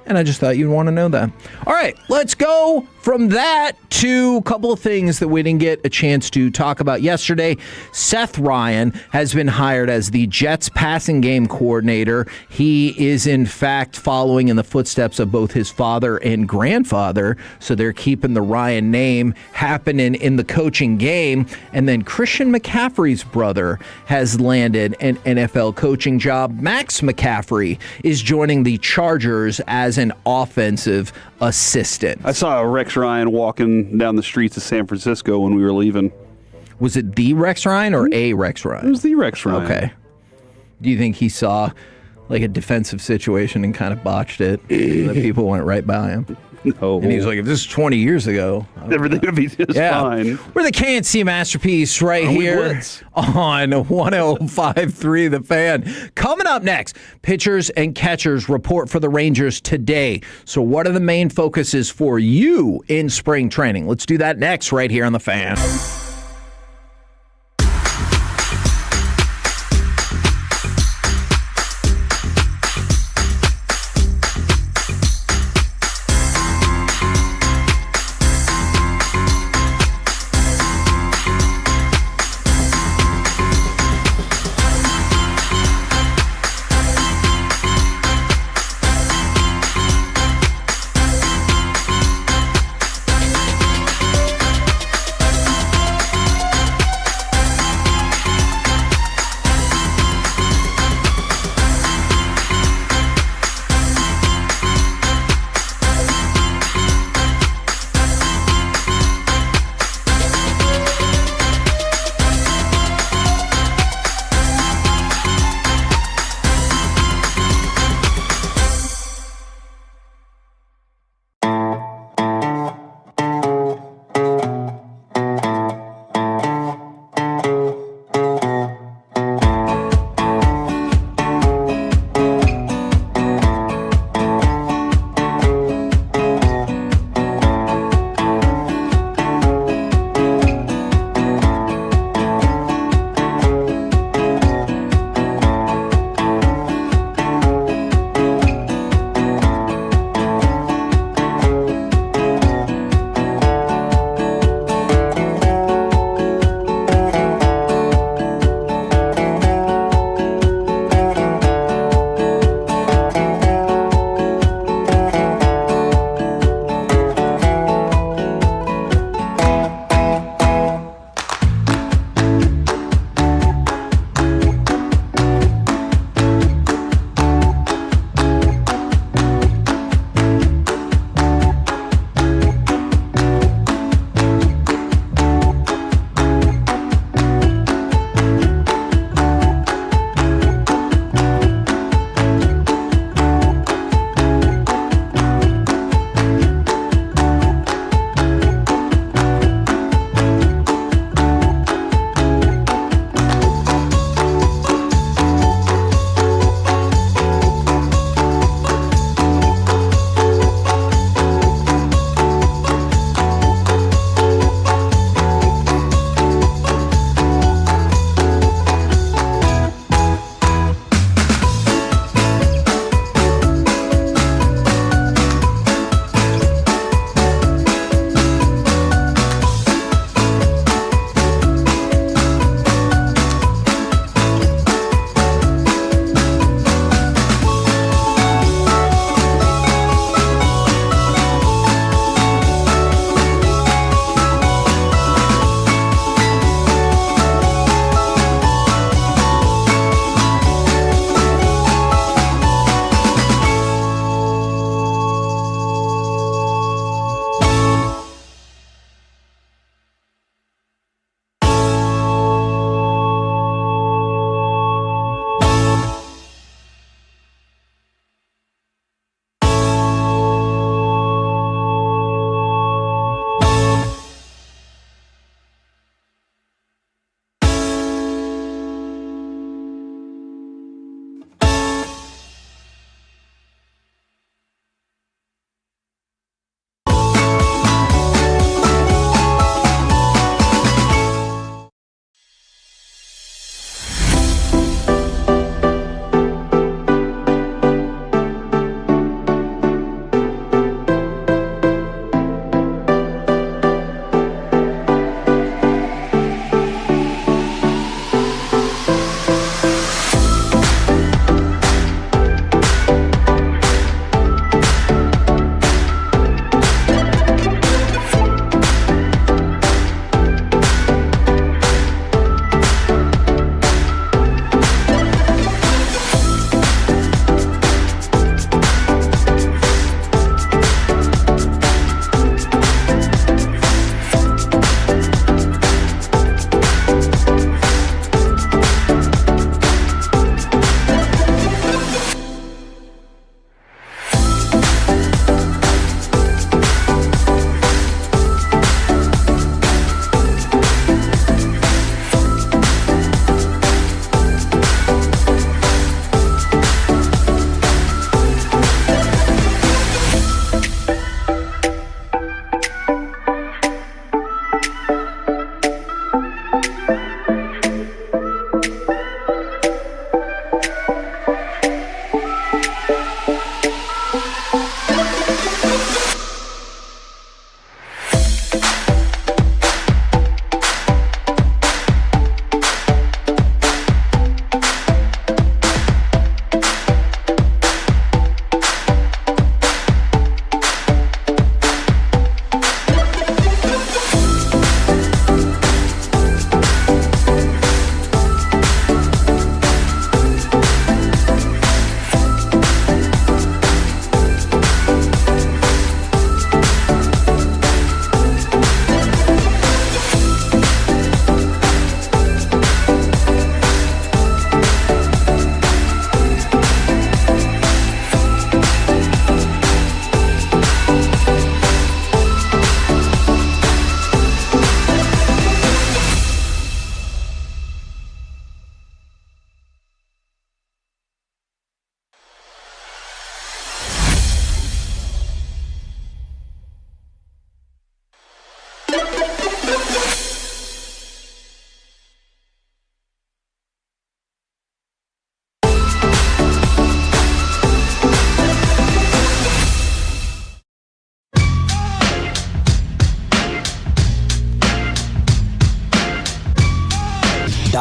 And I just thought you'd want to know that. All right, let's go from that to a couple of things that we didn't get a chance to talk about yesterday. Seth Ryan has been hired as the Jets passing game coordinator. He is, in fact, following in the footsteps of both his father and grandfather. So they're keeping the Ryan name happening in the coaching game. And then Christian McCaffrey's brother has landed an NFL coaching job. Max McCaffrey is joining the Chargers as an offensive assistant. I saw Rex Ryan walking down the streets of San Francisco when we were leaving. Was it the Rex Ryan or a Rex Ryan? It was the Rex Ryan. Okay. Do you think he saw like a defensive situation and kind of botched it? And the people went right by him. No. And he was like, if this is 20 years ago, everything would be just fine. We're the KNC Masterpiece right here on 105.3 The Fan. Coming up next, pitchers and catchers report for the Rangers today. So what are the main focuses for you in spring training? Let's do that next right here on The Fan.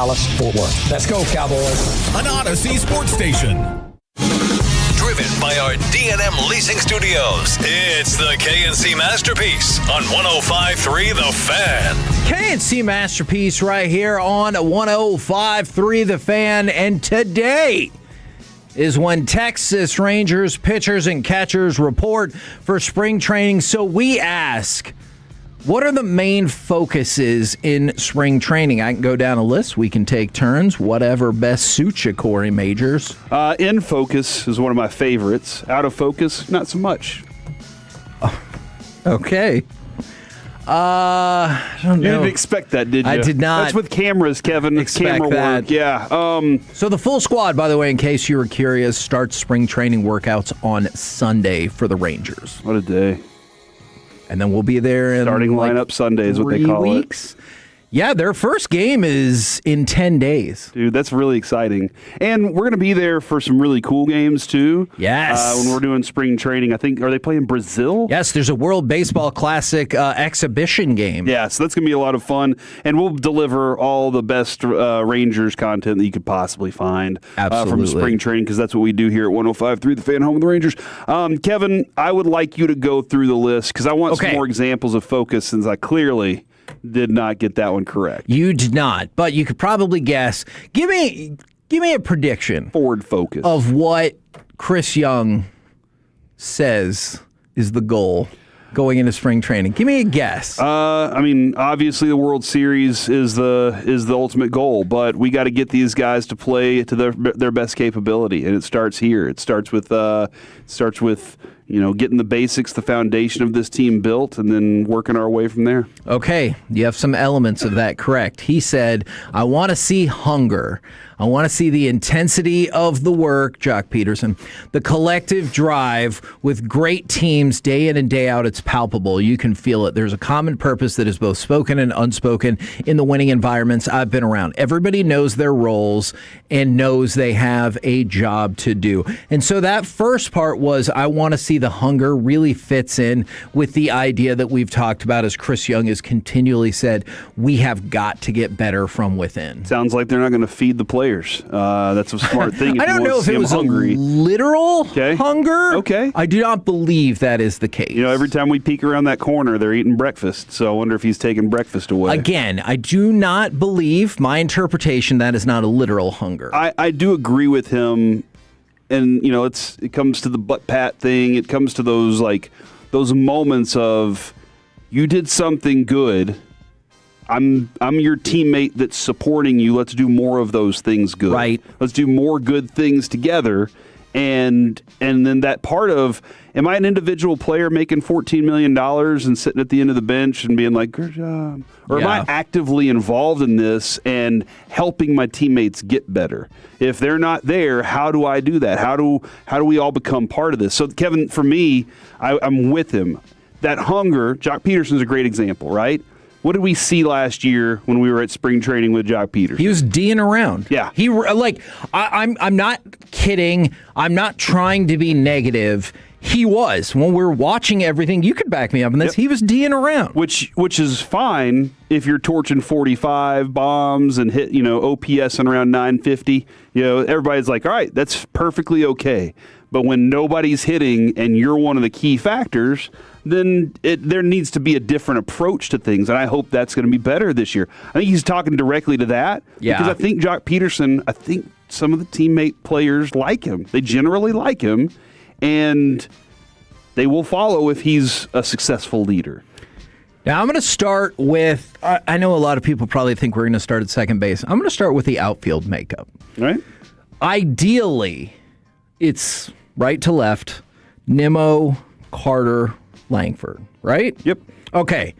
Dallas-Fort Worth. Let's go, Cowboys. An Odyssey sports station. Driven by our D&M Leasing Studios, it's the KNC Masterpiece on 105.3 The Fan. KNC Masterpiece right here on 105.3 The Fan. And today is when Texas Rangers pitchers and catchers report for spring training. So we ask, what are the main focuses in spring training? I can go down a list. We can take turns. Whatever best suits you, Corey Majors. In focus is one of my favorites. Out of focus, not so much. Okay. I don't know. You didn't expect that, did you? I did not. That's with cameras, Kevin. It's camera that. work. Yeah. So the full squad, by the way, in case you were curious, starts spring training workouts on Sunday for the Rangers. What a day. And then we'll be there in starting lineup Sunday is what they call it. Yeah, their first game is in 10 days. Dude, that's really exciting. And we're going to be there for some really cool games, too. Yes. When we're doing spring training. I think, are they playing Brazil? Yes, there's a World Baseball Classic exhibition game. Yeah, so that's going to be a lot of fun. And we'll deliver all the best Rangers content that you could possibly find from spring training, because that's what we do here at 105.3 The Fan, home of the Rangers. Kevin, I would like you to go through the list, because I want some more examples of focus, since I clearly did not get that one correct. You did not, but you could probably guess. Give me a prediction. Forward focus. Of what Chris Young says is the goal going into spring training. Give me a guess. I mean, obviously the World Series is the ultimate goal, but we got to get these guys to play to their best capability, and it starts here. It starts with getting the basics, the foundation of this team built, and then working our way from there. Okay, you have some elements of that correct. He said, I want to see hunger. I want to see the intensity of the work, Jock Peterson, the collective drive with great teams day in and day out. It's palpable. You can feel it. There's a common purpose that is both spoken and unspoken in the winning environments I've been around. Everybody knows their roles and knows they have a job to do. And so that first part was, I want to see the hunger, really fits in with the idea that we've talked about, as Chris Young has continually said, we have got to get better from within. Sounds like they're not going to feed the players. That's a smart thing. I don't know if it was hungry. A literal hunger. Okay. I do not believe that is the case. You know, every time we peek around that corner, they're eating breakfast. So I wonder if he's taking breakfast away. Again, I do not believe, my interpretation, that is not a literal hunger. I do agree with him. And, you know, it comes to the butt pat thing. It comes to those moments of, you did something good. I'm your teammate that's supporting you. Let's do more of those things good. Right. Let's do more good things together. And then that part of, am I an individual player making $14 million and sitting at the end of the bench and being like, good job? Or am I actively involved in this and helping my teammates get better? If they're not there, how do I do that? How do we all become part of this? So, Kevin, for me, I'm with him. That hunger, Jock Peterson's a great example, right? What did we see last year when we were at spring training with Jock Peterson? He was D'ing around. Yeah. I'm not kidding. I'm not trying to be negative. He was. When we're watching everything, you could back me up on this. Yep. He was D'ing around. Which is fine if you're torching 45 bombs and hit, OPS on around 950. Everybody's like, all right, that's perfectly okay. But when nobody's hitting and you're one of the key factors, then there needs to be a different approach to things, and I hope that's going to be better this year. I think he's talking directly to that, because I think Jock Peterson, I think some of the teammate players like him. They generally like him, and they will follow if he's a successful leader. Now, I'm going to start with, I know a lot of people probably think we're going to start at second base. I'm going to start with the outfield makeup. All right. Ideally, it's right to left, Nimmo, Carter, Langford, right? Yep. Okay.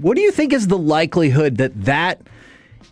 What do you think is the likelihood that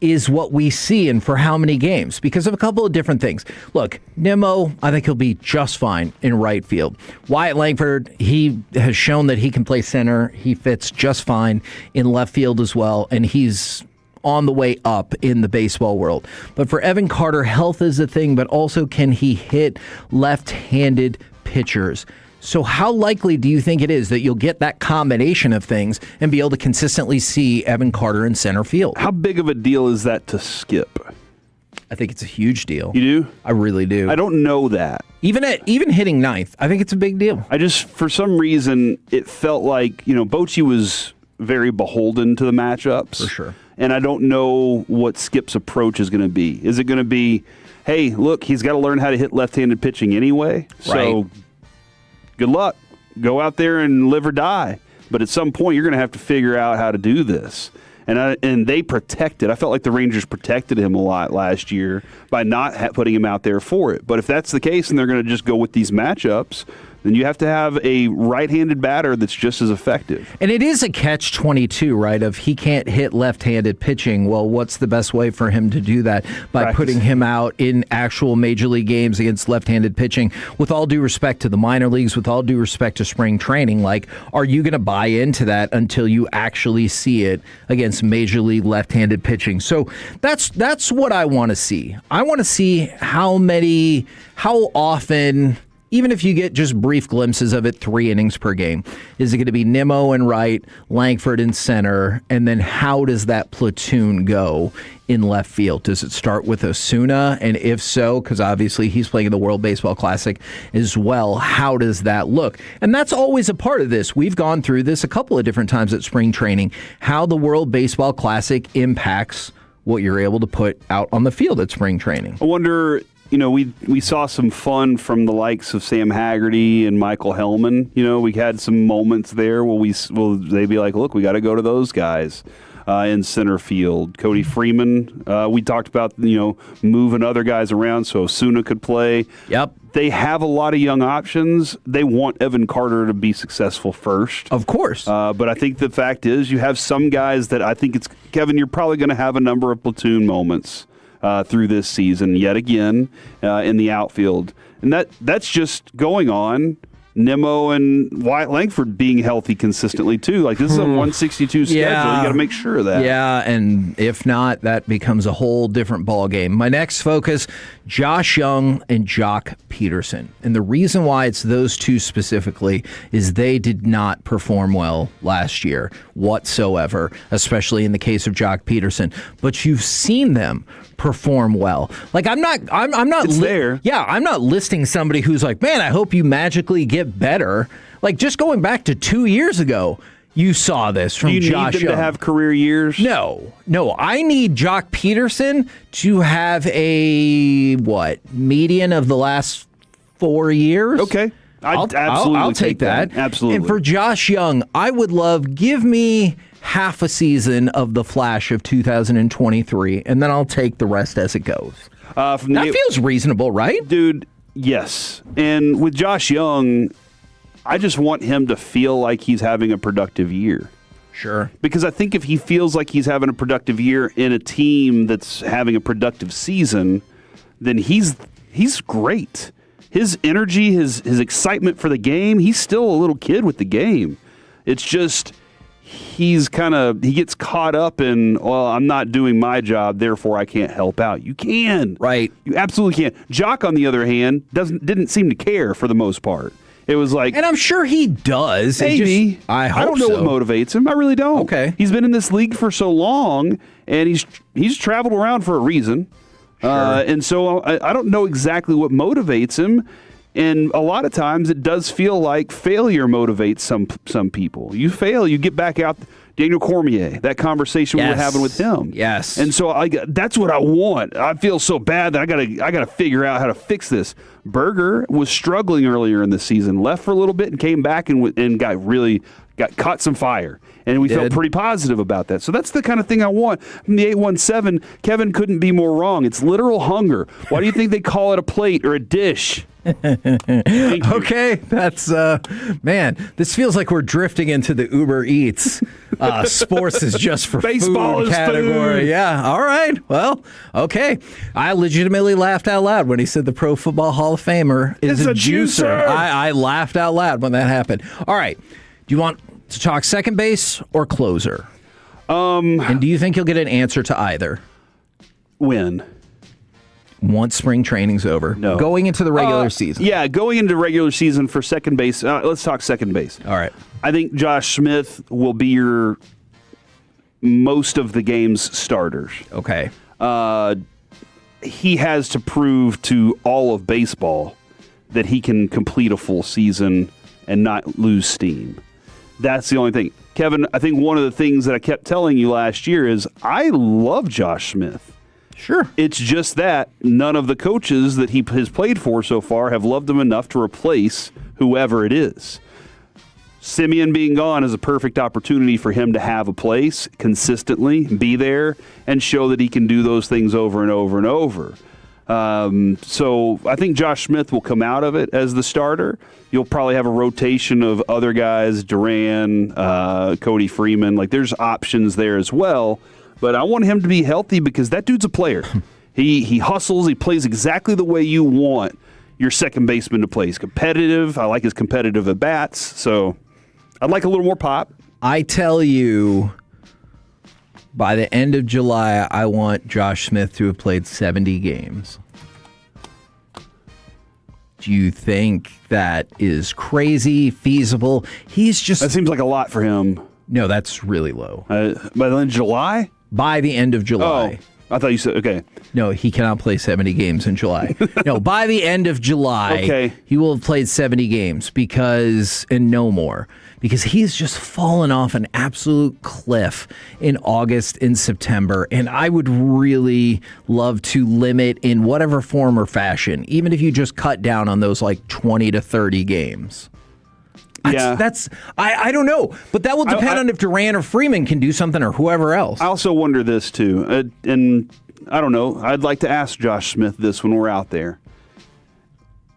is what we see, and for how many games? Because of a couple of different things. Look, Nimmo, I think he'll be just fine in right field. Wyatt Langford, he has shown that he can play center. He fits just fine in left field as well, and he's on the way up in the baseball world. But for Evan Carter, health is a thing, but also can he hit left-handed pitchers? So how likely do you think it is that you'll get that combination of things and be able to consistently see Evan Carter in center field? How big of a deal is that to Skip? I think it's a huge deal. You do? I really do. I don't know that. Even hitting ninth, I think it's a big deal. I just, for some reason, it felt like, Bochy was very beholden to the matchups. For sure. And I don't know what Skip's approach is going to be. Is it going to be, hey, look, he's got to learn how to hit left-handed pitching anyway. So good luck. Go out there and live or die. But at some point, you're going to have to figure out how to do this. And they protected. I felt like the Rangers protected him a lot last year by not putting him out there for it. But if that's the case and they're going to just go with these matchups, then you have to have a right-handed batter that's just as effective. And it is a catch-22, right, of he can't hit left-handed pitching. Well, what's the best way for him to do that? By putting him out in actual Major League games against left-handed pitching. With all due respect to the minor leagues, with all due respect to spring training, are you going to buy into that until you actually see it against Major League left-handed pitching? So that's what I want to see. I want to see how often, even if you get just brief glimpses of it, 3 innings per game, is it going to be Nimmo in right, Langford in center, and then how does that platoon go in left field? Does it start with Osuna? And if so, because obviously he's playing in the World Baseball Classic as well, how does that look? And that's always a part of this. We've gone through this a couple of different times at spring training, how the World Baseball Classic impacts what you're able to put out on the field at spring training. I wonder, we saw some fun from the likes of Sam Haggerty and Michael Hellman. We had some moments there where they'd be like, look, we got to go to those guys in center field. Cody Freeman, we talked about, moving other guys around so Osuna could play. Yep. They have a lot of young options. They want Evan Carter to be successful first. Of course. But I think the fact is you have some guys that I think Kevin, you're probably going to have a number of platoon moments through this season yet again in the outfield. And that's just going on. Nimmo and Wyatt Langford being healthy consistently, too. This is a 162 schedule. You got to make sure of that. Yeah, and if not, that becomes a whole different ballgame. My next focus, Josh Young and Jock Peterson. And the reason why it's those two specifically is they did not perform well last year whatsoever, especially in the case of Jock Peterson. But you've seen them perform well. I'm not there. Yeah, I'm not listing somebody who's like, man, I hope you magically get better. Just going back to 2 years ago, you saw this from Josh Young. Do you need them to have career years? No. I need Jock Peterson to have a median of the last 4 years. Okay. I'll take that. Absolutely. And for Josh Young, I would give me half a season of the Flash of 2023, and then I'll take the rest as it goes. That feels reasonable, right? Dude, yes. And with Josh Young, I just want him to feel like he's having a productive year. Sure. Because I think if he feels like he's having a productive year in a team that's having a productive season, then he's great. His energy, his excitement for the game, he's still a little kid with the game. It's just he gets caught up in, well, I'm not doing my job, therefore I can't help out. You can. Right. You absolutely can. Jock, on the other hand, didn't seem to care for the most part. It was like, and I'm sure he does. Maybe. I don't know what motivates him. I really don't. Okay. He's been in this league for so long, and he's traveled around for a reason. Sure. And so I don't know exactly what motivates him. And a lot of times it does feel like failure motivates some people. You fail, you get back out. Daniel Cormier, that conversation we were having with him. Yes. And so that's what I want. I feel so bad that I gotta figure out how to fix this. Berger was struggling earlier in the season, left for a little bit and came back and got caught some fire. And we felt pretty positive about that. So that's the kind of thing I want. From the 817, Kevin couldn't be more wrong. It's literal hunger. Why do you think they call it a plate or a dish? Okay, that's man. This feels like we're drifting into the Uber Eats. Sports is just for baseball food is category. Food. Yeah. All right. Well, okay. I legitimately laughed out loud when he said the Pro Football Hall of Famer is a juicer. I laughed out loud when that happened. All right. Do you want to talk second base or closer? And do you think you'll get an answer to either? When once spring training's over. No. Going into the regular season. Yeah, going into regular season for second base. Let's talk second base. All right. I think Josh Smith will be your most of the game's starters. Okay. He has to prove to all of baseball that he can complete a full season and not lose steam. That's the only thing. Kevin, I think one of the things that I kept telling you last year is I love Josh Smith. Sure. It's just that none of the coaches that he has played for so far have loved him enough to replace whoever it is. Simeon being gone is a perfect opportunity for him to have a place consistently, be there, and show that he can do those things over and over and over. So I think Josh Smith will come out of it as the starter. You'll probably have a rotation of other guys, Duran, Cody Freeman. Like, there's options there as well. But I want him to be healthy because that dude's a player. He hustles. He plays exactly the way you want your second baseman to play. He's competitive. I like his competitive at-bats. So I'd like a little more pop. I tell you, by the end of July, I want Josh Smith to have played 70 games. Do you think that is crazy, feasible? That seems like a lot for him. No, that's really low. By the end of July? By the end of July. Oh, I thought you said, okay. No, he cannot play 70 games in July. No, by the end of July, he will have played 70 games and no more. Because he's just fallen off an absolute cliff in August and September. And I would really love to limit in whatever form or fashion, even if you just cut down on those like 20 to 30 games. I don't know, but that will depend on if Duran or Freeman can do something or whoever else. I also wonder this too, and I don't know. I'd like to ask Josh Smith this when we're out there.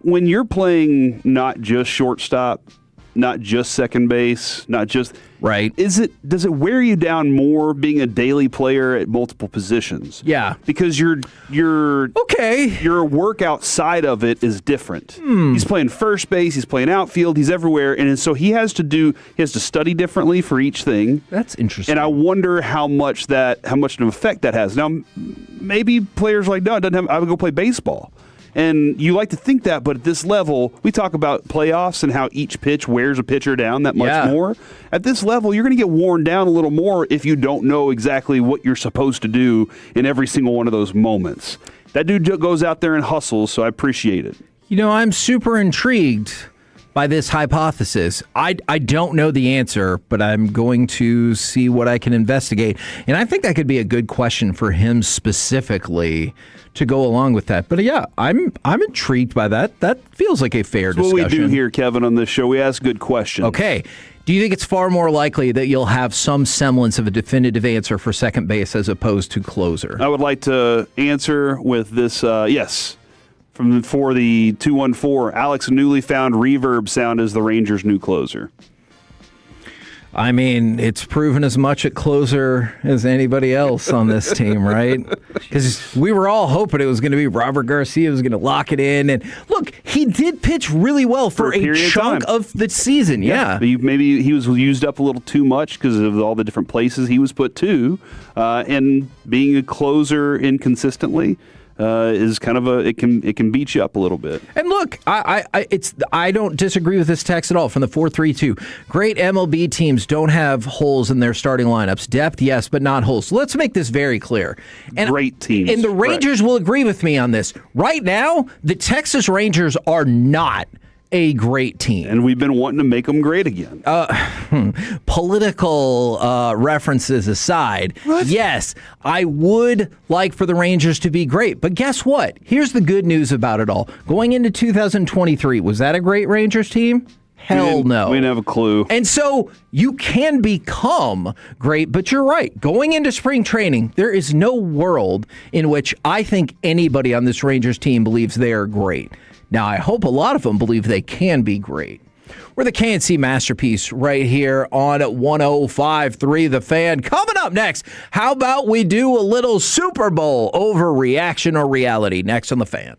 When you're playing not just shortstop, not just second base, not just right, does it wear you down more being a daily player at multiple positions? Yeah, because your work outside of it is different. He's playing first base, he's playing outfield, he's everywhere, and so he has to study differently for each thing. That's interesting. And I wonder how much of an effect that has. Now, maybe players like, no, it doesn't have. I would go play baseball. And you like to think that, but at this level, we talk about playoffs and how each pitch wears a pitcher down that much more. At this level, you're going to get worn down a little more if you don't know exactly what you're supposed to do in every single one of those moments. That dude goes out there and hustles, so I appreciate it. You know, I'm super intrigued by this hypothesis. I don't know the answer, but I'm going to see what I can investigate. And I think that could be a good question for him specifically to go along with that. But yeah, I'm intrigued by that. That feels like a fair discussion. What we do here, Kevin, on this show, we ask good questions. Okay. Do you think it's far more likely that you'll have some semblance of a definitive answer for second base as opposed to closer? I would like to answer with this, yes. For the 214, Alex, newly found reverb sound as the Rangers' new closer. I mean, it's proven as much at closer as anybody else on this team, right? Because we were all hoping it was going to be Robert Garcia was going to lock it in. And look, he did pitch really well for a chunk of the season. Yeah. Maybe he was used up a little too much because of all the different places he was put to. And being a closer inconsistently is kind of it can beat you up a little bit. And look, I don't disagree with this text at all from the 432. Great MLB teams don't have holes in their starting lineups. Depth, yes, but not holes. So let's make this very clear. And, great teams. And the Rangers will agree with me on this. Right now, the Texas Rangers are not a great team. And we've been wanting to make them great again. Political references aside, yes, I would like for the Rangers to be great. But guess what? Here's the good news about it all. Going into 2023, was that a great Rangers team? Hell no. We didn't have a clue. And so you can become great, but you're right. Going into spring training, there is no world in which I think anybody on this Rangers team believes they are great. Now, I hope a lot of them believe they can be great. We're the KNC Masterpiece right here on 105.3 The Fan. Coming up next, how about we do a little Super Bowl overreaction or reality next on The Fan?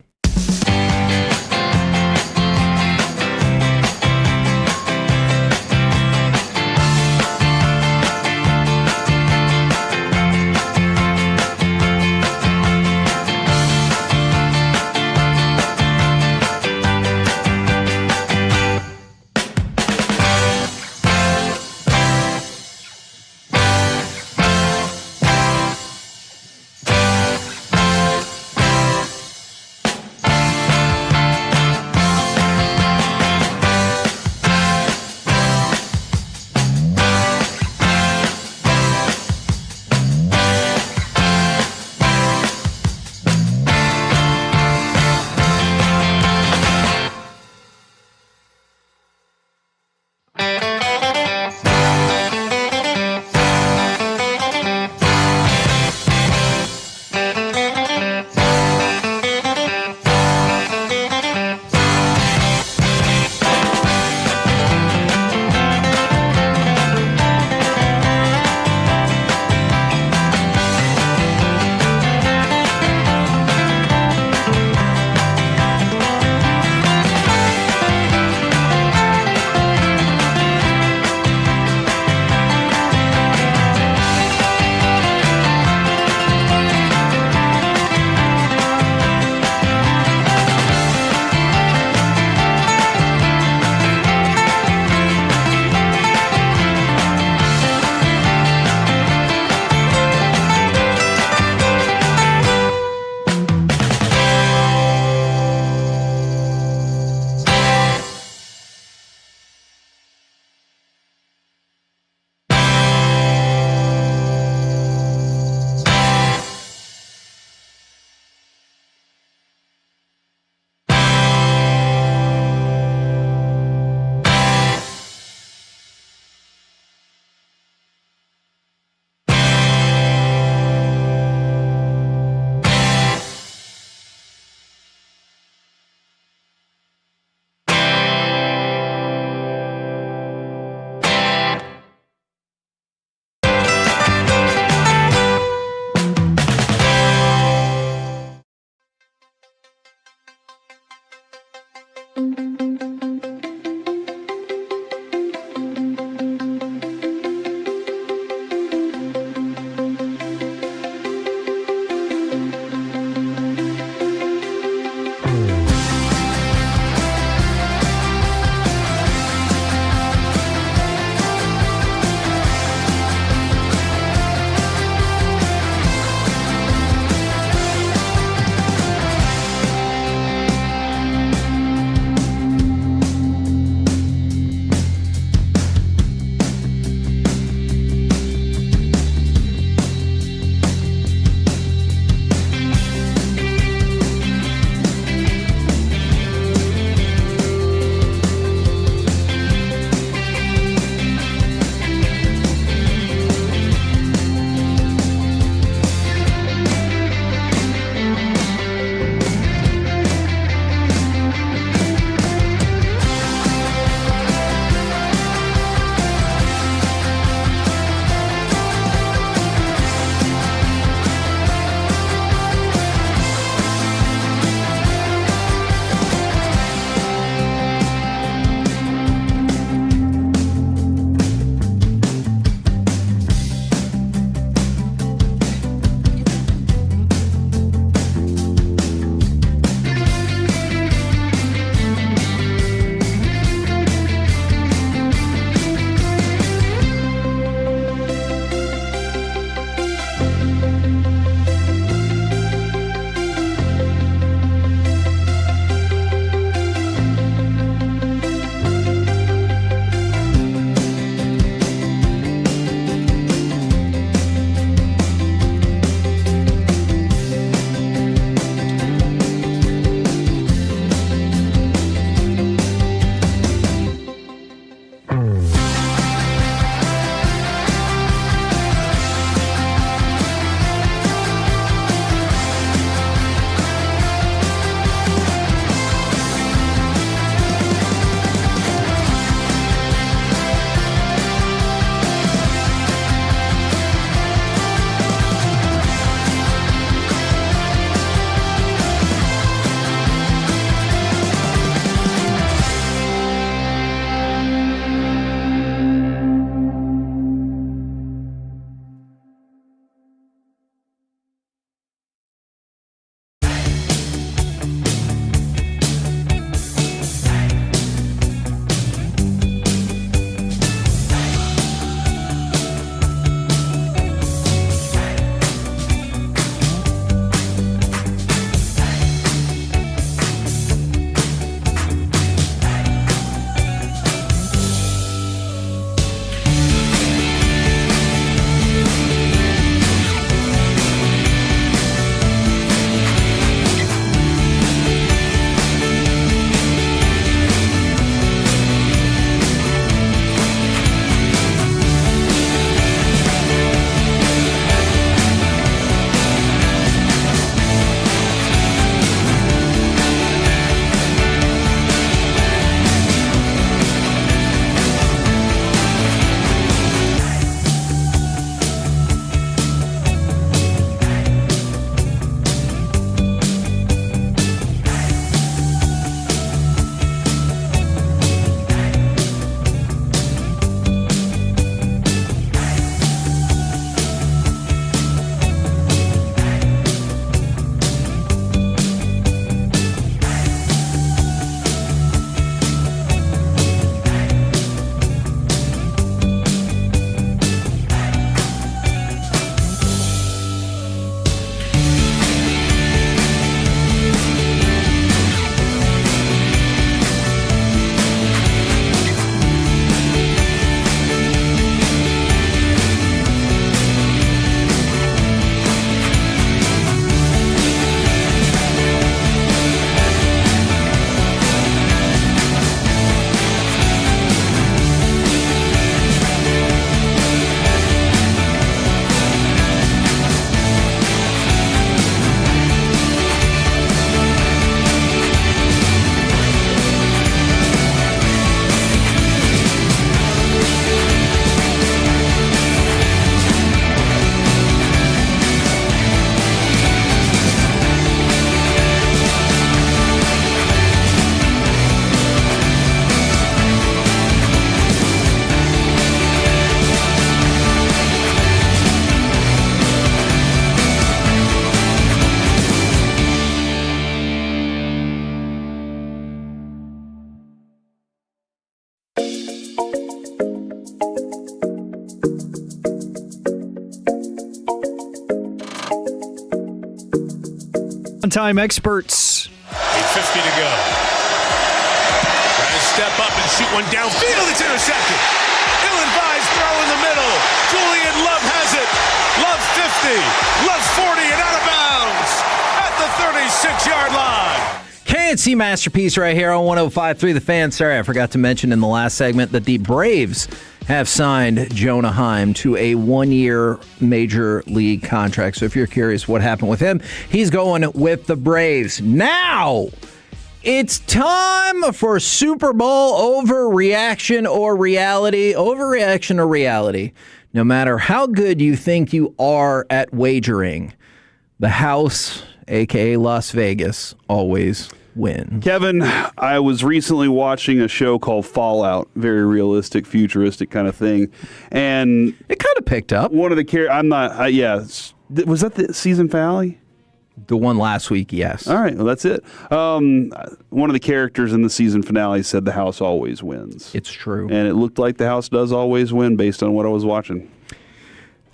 time experts. 8:50 to go. Trying to step up and shoot one downfield. It's intercepted. Ill-advised throw in the middle. Julian Love has it. Love 50. Love 40 and out of bounds at the 36-yard line. KNC Masterpiece right here on 105.3 The Fan. Sorry, I forgot to mention in the last segment that the Braves have signed Jonah Heim to a 1-year major league contract. So if you're curious what happened with him, he's going with the Braves. Now, it's time for Super Bowl overreaction or reality. Overreaction or reality. No matter how good you think you are at wagering, the house, a.k.a. Las Vegas, always win. Kevin, I was recently watching a show called Fallout, very realistic, futuristic kind of thing, and it kind of picked up. One of the was that the season finale? The one last week, yes. All right, well, that's it. One of the characters in the season finale said the house always wins. It's true. And it looked like the house does always win based on what I was watching.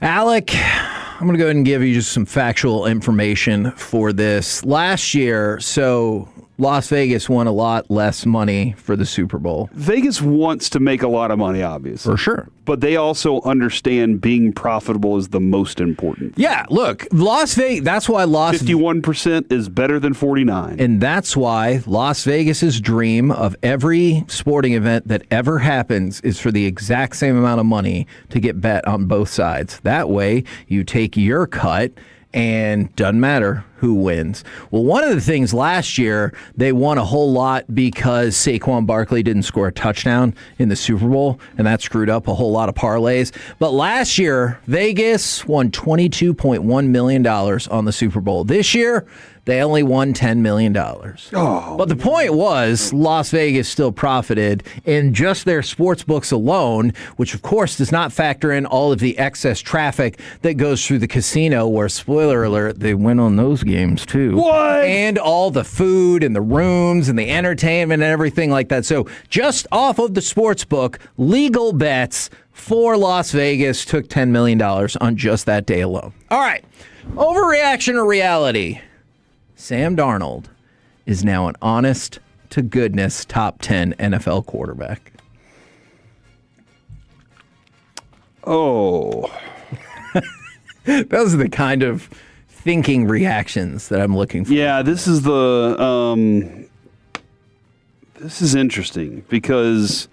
Alec, I'm going to go ahead and give you just some factual information for this. Last year, so Las Vegas won a lot less money for the Super Bowl. Vegas wants to make a lot of money, obviously. For sure. But they also understand being profitable is the most important. Yeah, look, Las Vegas, that's why 51% is better than 49. And that's why Las Vegas's dream of every sporting event that ever happens is for the exact same amount of money to get bet on both sides. That way, you take your cut and doesn't matter who wins. Well, one of the things last year, they won a whole lot because Saquon Barkley didn't score a touchdown in the Super Bowl, and that screwed up a whole lot of parlays. But last year, Vegas won $22.1 million on the Super Bowl. This year, they only won $10 million. Oh. But the point was, Las Vegas still profited in just their sports books alone, which of course does not factor in all of the excess traffic that goes through the casino, where, spoiler alert, they win on those games too. What? And all the food and the rooms and the entertainment and everything like that. So just off of the sports book, legal bets for Las Vegas took $10 million on just that day alone. All right. Overreaction or reality? Sam Darnold is now an honest-to-goodness top 10 NFL quarterback. Oh. Those are the kind of thinking reactions that I'm looking for. Yeah, this is this is interesting because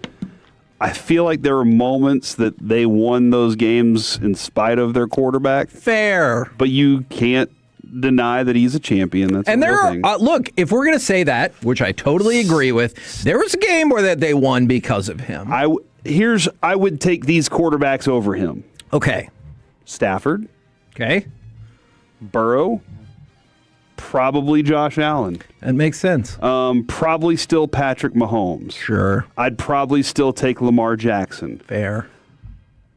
I feel like there were moments that they won those games in spite of their quarterback. Fair. But you can't deny that he's a champion. That's and the there real are, thing. look, if we're going to say that, which I totally agree with, there was a game where that they won because of him. I would take these quarterbacks over him. Okay. Stafford. Okay. Burrow. Probably Josh Allen. That makes sense. Probably still Patrick Mahomes. Sure. I'd probably still take Lamar Jackson. Fair.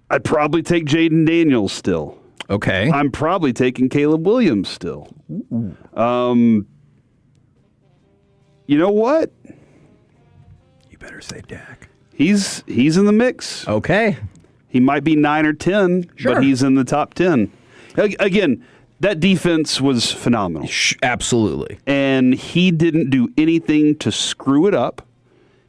I'd probably take Jaden Daniels still. Okay. I'm probably taking Caleb Williams still. Ooh. You know what? You better say Dak. He's in the mix. Okay. He might be 9 or 10, Sure. but he's in the top 10. Again, that defense was phenomenal. Absolutely. And he didn't do anything to screw it up.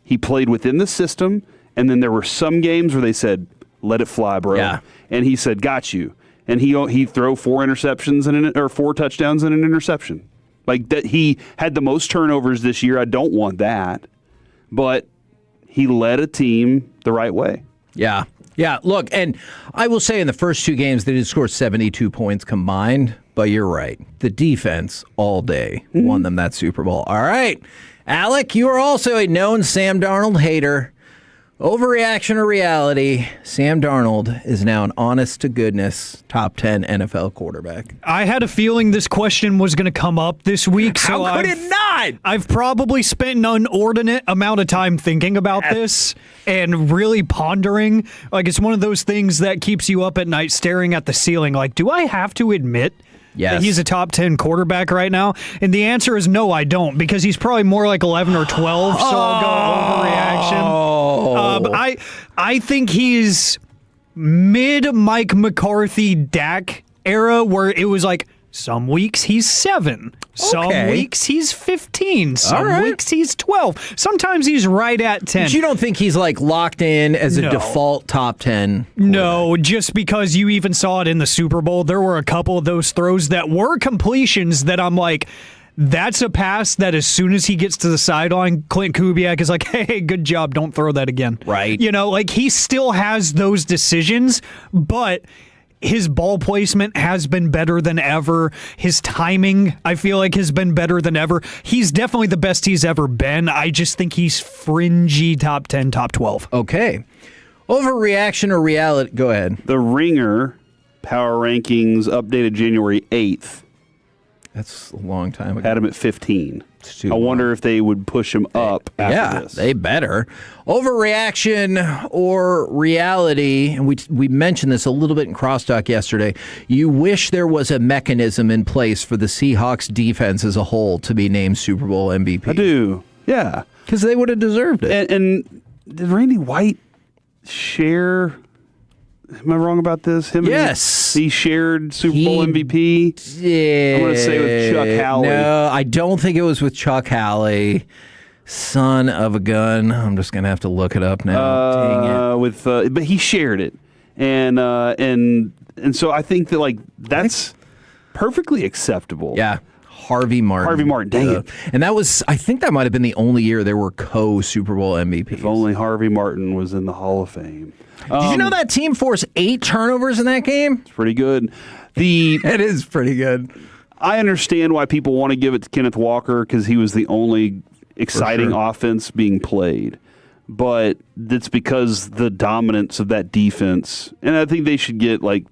He played within the system, and then there were some games where they said, let it fly, bro. Yeah. And he said, got you. And he throw 4 interceptions or 4 touchdowns and an interception. Like that, he had the most turnovers this year. I don't want that, but he led a team the right way. Yeah. Yeah, look, and I will say in the first 2 games, they did score 72 points combined, but you're right. The defense all day won them that Super Bowl. All right, Alec, you are also a known Sam Darnold hater. Overreaction or reality, Sam Darnold is now an honest-to-goodness top 10 NFL quarterback. I had a feeling this question was going to come up this week. So How could it not? I've probably spent an inordinate amount of time thinking about this and really pondering. Like, it's one of those things that keeps you up at night staring at the ceiling. Like, do I have to admit that he's a top 10 quarterback right now? And the answer is no, I don't, because he's probably more like 11 or 12, so I'll go overreaction. I think he's mid Mike McCarthy Dak era, where it was like, Some weeks he's 7. Some weeks he's 15. Some weeks he's 12. Sometimes he's right at 10. But you don't think he's like locked in as a default top 10? No, just because you even saw it in the Super Bowl. There were a couple of those throws that were completions that I'm like, that's a pass that as soon as he gets to the sideline, Clint Kubiak is like, hey, good job, don't throw that again. Right. You know, like he still has those decisions, but his ball placement has been better than ever. His timing, I feel like, has been better than ever. He's definitely the best he's ever been. I just think he's fringy top 10, top 12. Okay. Overreaction or reality? Go ahead. The Ringer Power Rankings updated January 8th. That's a long time ago. Had him at 15. I wonder if they would push him up after this. They better. Overreaction or reality, and we mentioned this a little bit in Crosstalk yesterday. You wish there was a mechanism in place for the Seahawks defense as a whole to be named Super Bowl MVP. I do, yeah. Because they would have deserved it. And did Randy White share... Am I wrong about this? Yes. He shared Super Bowl MVP? Yeah. I'm going to say with Chuck Howley. No, I don't think it was with Chuck Howley. Son of a gun. I'm just going to have to look it up now. Dang it. But he shared it. And so I think that, like, that's perfectly acceptable. Yeah. Harvey Martin. Dang it. And that was, I think that might have been the only year there were co-Super Bowl MVPs. If only Harvey Martin was in the Hall of Fame. Did you know that team forced 8 turnovers in that game? It's pretty good. It is pretty good. I understand why people want to give it to Kenneth Walker because he was the only exciting offense being played. But it's because the dominance of that defense. And I think they should get, like,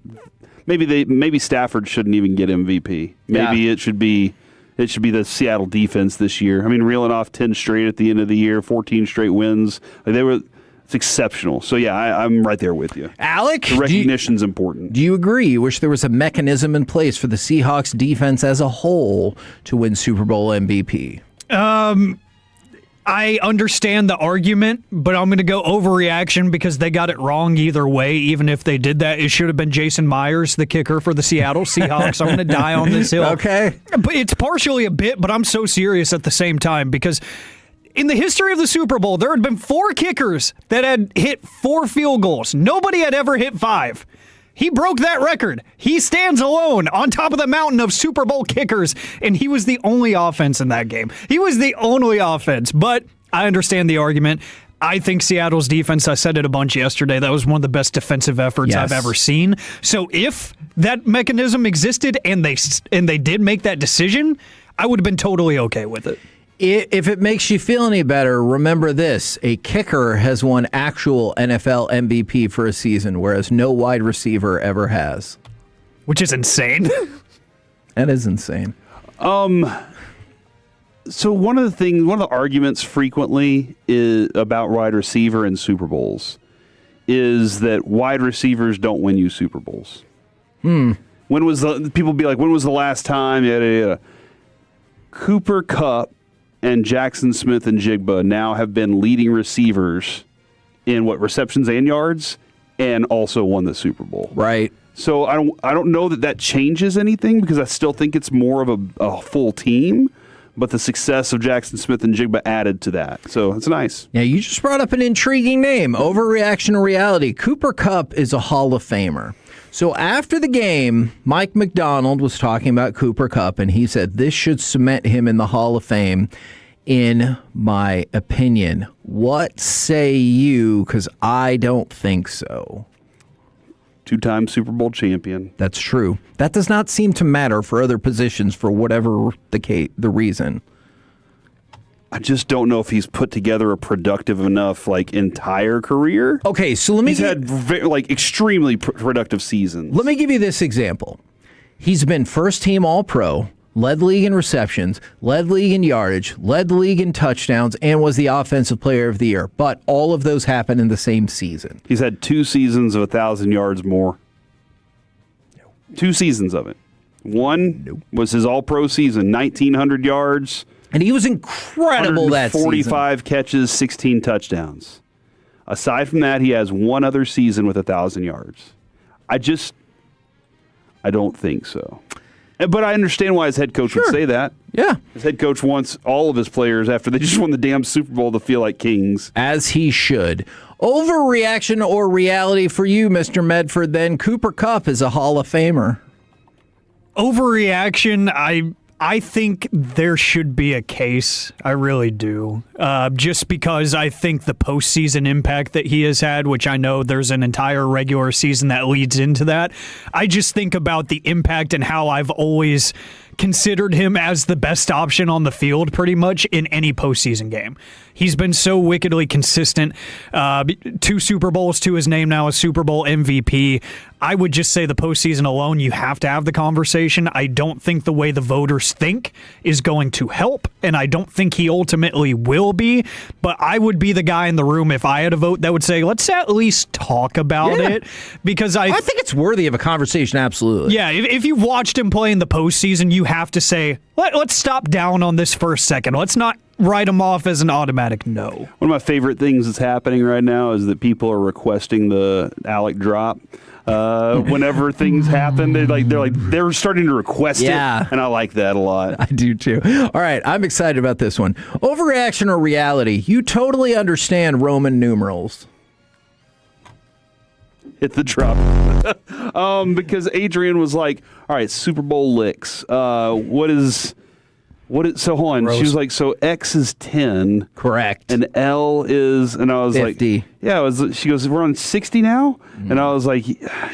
maybe Stafford shouldn't even get MVP. Maybe it should be the Seattle defense this year. I mean, reeling off 10 straight at the end of the year, 14 straight wins. It's exceptional. So, yeah, I'm right there with you. Alec? The recognition's important. Do you agree? You wish there was a mechanism in place for the Seahawks defense as a whole to win Super Bowl MVP? I understand the argument, but I'm going to go overreaction because they got it wrong either way. Even if they did that, it should have been Jason Myers, the kicker for the Seattle Seahawks. I'm going to die on this hill. Okay. But it's partially a bit, but I'm so serious at the same time because in the history of the Super Bowl, there had been 4 kickers that had hit 4 field goals. Nobody had ever hit 5. He broke that record. He stands alone on top of the mountain of Super Bowl kickers, and he was the only offense in that game. He was the only offense, but I understand the argument. I think Seattle's defense, I said it a bunch yesterday, that was one of the best defensive efforts I've ever seen. So if that mechanism existed and they did make that decision, I would have been totally okay with it. If it makes you feel any better, remember this. A kicker has won actual NFL MVP for a season, whereas no wide receiver ever has. Which is insane. That is insane. So one of the arguments frequently is about wide receiver in Super Bowls is that wide receivers don't win you Super Bowls. People be like, when was the last time? Cooper Kupp and Jackson Smith and Jigba now have been leading receivers in receptions and yards, and also won the Super Bowl. Right. So I don't know that changes anything because I still think it's more of a full team. But the success of Jackson Smith and Jigba added to that. So it's nice. Yeah, you just brought up an intriguing name. Overreaction or reality. Cooper Kupp is a Hall of Famer. So after the game, Mike McDonald was talking about Cooper Kupp, and he said this should cement him in the Hall of Fame, in my opinion. What say you? Because I don't think so. 2-time Super Bowl champion. That's true. That does not seem to matter for other positions for whatever the reason. I just don't know if he's put together a productive enough entire career. Okay, so he's had extremely productive seasons. Let me give you this example. He's been first team All-Pro, led the league in receptions, led the league in yardage, led the league in touchdowns, and was the offensive player of the year. But all of those happened in the same season. He's had 2 seasons of 1,000 yards more. 2 seasons of it. One was his All-Pro season, 1,900 yards. And he was incredible that season. 45 catches, 16 touchdowns. Aside from that, he has one other season with 1,000 yards. I don't think so. But I understand why his head coach would say that. Yeah. His head coach wants all of his players, after they just won the damn Super Bowl, to feel like kings. As he should. Overreaction or reality for you, Mr. Medford, then? Cooper Kupp is a Hall of Famer. Overreaction, I think there should be a case. I really do. Just because I think the postseason impact that he has had, which I know there's an entire regular season that leads into that. I just think about the impact and how I've always considered him as the best option on the field pretty much in any postseason game. He's been so wickedly consistent. 2 Super Bowls to his name now, a Super Bowl MVP. I would just say the postseason alone, you have to have the conversation. I don't think the way the voters think is going to help, and I don't think he ultimately will be, but I would be the guy in the room if I had a vote that would say, let's at least talk about it, because I think it's worthy of a conversation, absolutely. Yeah, if you've watched him play in the postseason, you have to say, let's stop down on this for a second. Let's not write him off as an automatic no. One of my favorite things that's happening right now is that people are requesting the Alec drop. Whenever things happen, they're starting to request it, and I like that a lot. I do too. All right, I'm excited about this one. Overreaction or reality? You totally understand Roman numerals. Hit the drop. Because Adrian was like, all right, Super Bowl licks. What is so hold on. Gross. She was like, so X is 10. Correct. And L is, and I was 50. like, yeah, she goes, we're on 60 now? And I was like,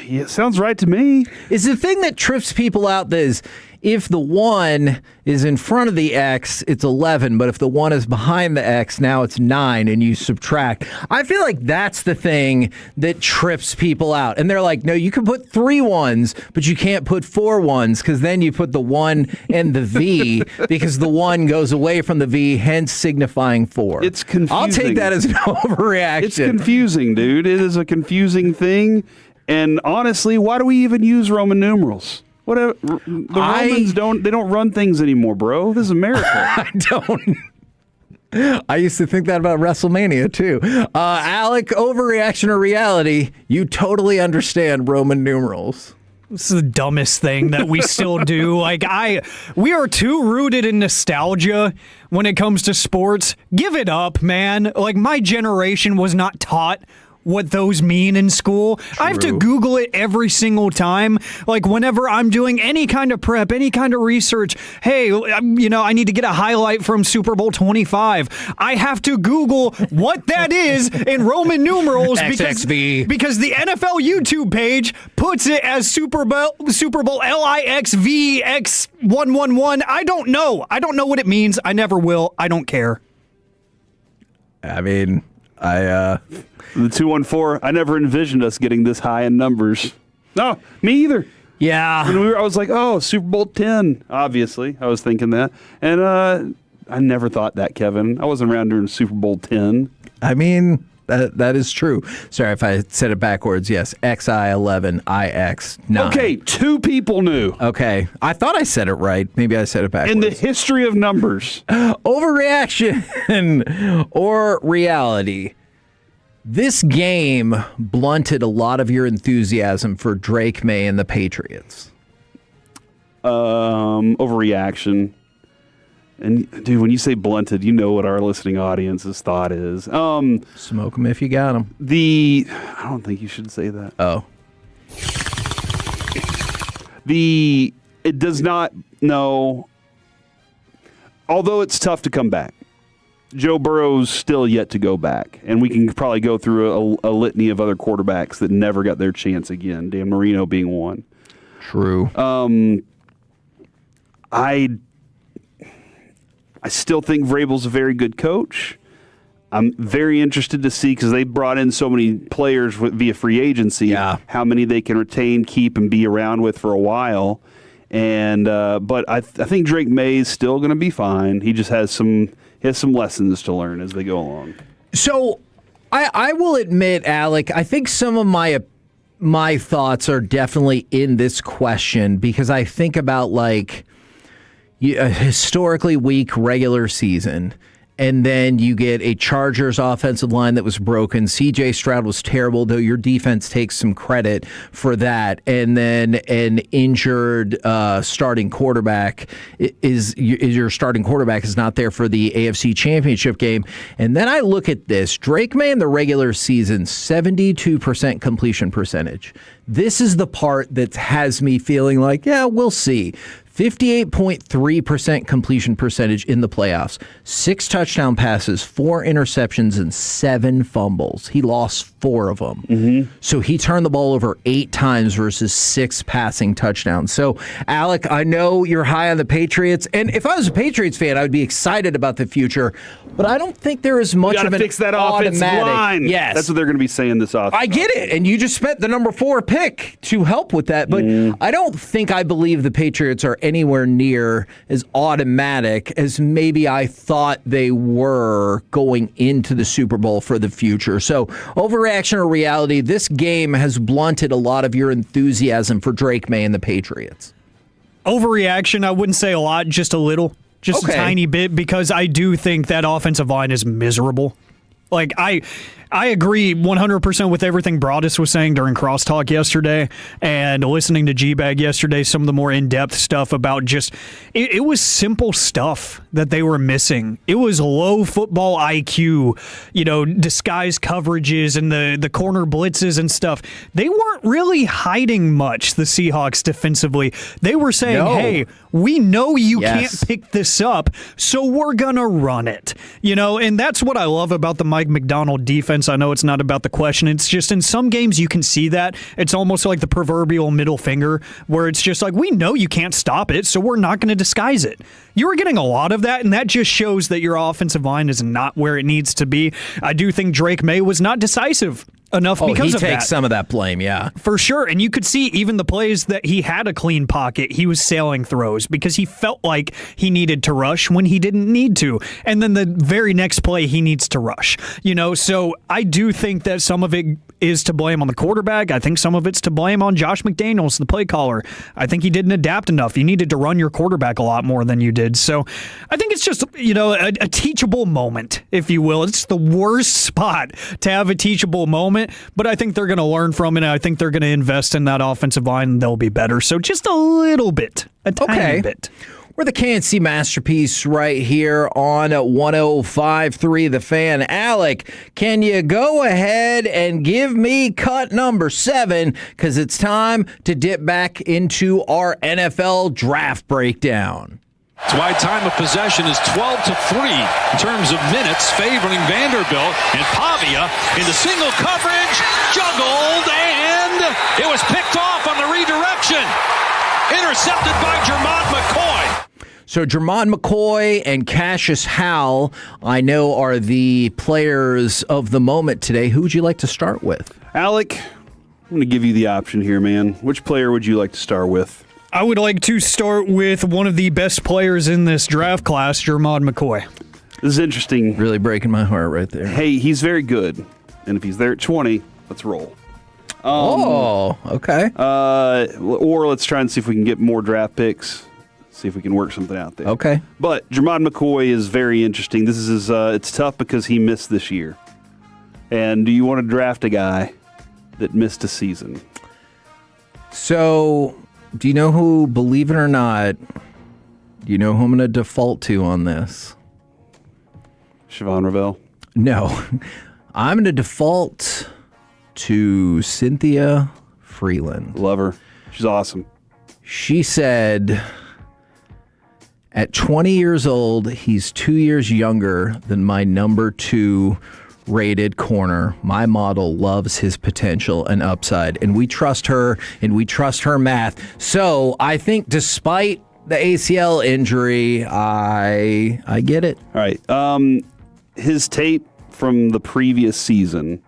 yeah, sounds right to me. Is the thing that trips people out is if the 1 is in front of the X, it's 11, but if the 1 is behind the X, now it's 9, and you subtract. I feel like that's the thing that trips people out. And they're like, no, you can put 3 1s, but you can't put 4 1s, because then you put the 1 and the V, because the 1 goes away from the V, hence signifying 4. It's confusing. I'll take that as an overreaction. It's confusing, dude. It is a confusing thing. And honestly, why do we even use Roman numerals? Whatever. The Romans don't run things anymore, bro. This is America. I don't. I used to think that about WrestleMania too. Alec, overreaction or reality? You totally understand Roman numerals. This is the dumbest thing that we still do. We are too rooted in nostalgia when it comes to sports. Give it up, man. Like, my generation was not taught what those mean in school. True. I have to Google it every single time. Like, whenever I'm doing any kind of prep, any kind of research, hey, I need to get a highlight from Super Bowl 25. I have to Google what that is in Roman numerals because the NFL YouTube page puts it as Super Bowl LIXV X111. I don't know. I don't know what it means. I never will. I don't care. I mean, the 214, I never envisioned us getting this high in numbers. No, me either. Yeah. I was like, oh, Super Bowl 10, obviously. I was thinking that. And I never thought that, Kevin. I wasn't around during Super Bowl 10. I mean, that is true. Sorry if I said it backwards. Yes, XI11, IX9. Okay, 2 people knew. Okay. I thought I said it right. Maybe I said it backwards. In the history of numbers. Overreaction or reality? This game blunted a lot of your enthusiasm for Drake May and the Patriots. Overreaction. And, dude, when you say blunted, you know what our listening audience's thought is. Smoke them if you got them. I don't think you should say that. Oh. It does not, no. Although it's tough to come back. Joe Burrow's still yet to go back, and we can probably go through a litany of other quarterbacks that never got their chance again, Dan Marino being one. True. I still think Vrabel's a very good coach. I'm very interested to see, because they brought in so many players via free agency, how many they can retain, keep, and be around with for a while. And but I think Drake May is still going to be fine. He just has some lessons to learn as they go along. So I will admit, Alec, I think some of my thoughts are definitely in this question, because I think about a historically weak regular season, And then you get a Chargers offensive line that was broken. C.J. Stroud was terrible, though your defense takes some credit for that. And then an injured starting quarterback is your starting quarterback is not there for the AFC Championship game. And then I look at this. Drake May in the regular season, 72% completion percentage. This is the part that has me feeling like, yeah, we'll see. 58.3% completion percentage in the playoffs. 6 touchdown passes, 4 interceptions, and 7 fumbles. He lost 4 of them. Mm-hmm. So he turned the ball over 8 times versus 6 passing touchdowns. So, Alec, I know you're high on the Patriots. And if I was a Patriots fan, I would be excited about the future. But I don't think there is much of an fix that automatic. offensive line. Yes. That's what they're going to be saying this offseason. I get it. And you just spent the number 4 pick to help with that. But I don't think I believe the Patriots are anywhere near as automatic as maybe I thought they were going into the Super Bowl for the future. So, overreaction or reality, this game has blunted a lot of your enthusiasm for Drake May and the Patriots. Overreaction, I wouldn't say a lot, just a little. Just a tiny bit, because I do think that offensive line is miserable. Like, I agree 100% with everything Broadus was saying during Crosstalk yesterday, and listening to G-Bag yesterday, some of the more in-depth stuff about just, it was simple stuff that they were missing. It was low football IQ, disguise coverages and the corner blitzes and stuff. They weren't really hiding much, the Seahawks defensively. They were saying, hey, we know you can't pick this up, so we're going to run it. And that's what I love about the Mike McDonald defense. I know it's not about the question. It's just in some games you can see that. It's almost like the proverbial middle finger, where it's just like, we know you can't stop it, so we're not going to disguise it. You were getting a lot of that, and that just shows that your offensive line is not where it needs to be. I do think Drake May was not decisive enough because of that. He takes some of that blame, yeah. For sure. And you could see even the plays that he had a clean pocket, he was sailing throws because he felt like he needed to rush when he didn't need to. And then the very next play, he needs to rush. So I do think that some of it is to blame on the quarterback. I think some of it's to blame on Josh McDaniels, the play caller. I think he didn't adapt enough. You needed to run your quarterback a lot more than you did. So I think it's just, a teachable moment, if you will. It's the worst spot to have a teachable moment. But I think they're going to learn from it. And I think they're going to invest in that offensive line, and they'll be better. So just a little bit, a tiny bit. We're the KNC Masterpiece right here on 105.3 The Fan. Alec, can you go ahead and give me cut number 7? Because it's time to dip back into our NFL draft breakdown. That's why time of possession is 12-3 in terms of minutes, favoring Vanderbilt. And Pavia into single coverage, juggled, and it was picked off on the redirection. Intercepted by Jermod McCoy. So Jermod McCoy and Cassius Howell, I know, are the players of the moment today. Who would you like to start with? Alec, I'm going to give you the option here, man. Which player would you like to start with? I would like to start with one of the best players in this draft class, Jermod McCoy. This is interesting. Really breaking my heart right there. Hey, he's very good. And if he's there at 20, let's roll. Okay. Or let's try and see if we can get more draft picks. See if we can work something out there. Okay. But Jermod McCoy is very interesting. This is it's tough because he missed this year. And do you want to draft a guy that missed a season? So, do you know who, believe it or not, do you know who I'm going to default to on this? Siobhan Ravel? No. I'm going to default to Cynthia Freeland. Love her. She's awesome. She said, at 20 years old, he's 2 years younger than my number 2 rated corner. My model loves his potential and upside, and we trust her, and we trust her math. So I think despite the ACL injury, I get it. All right. His tape from the previous season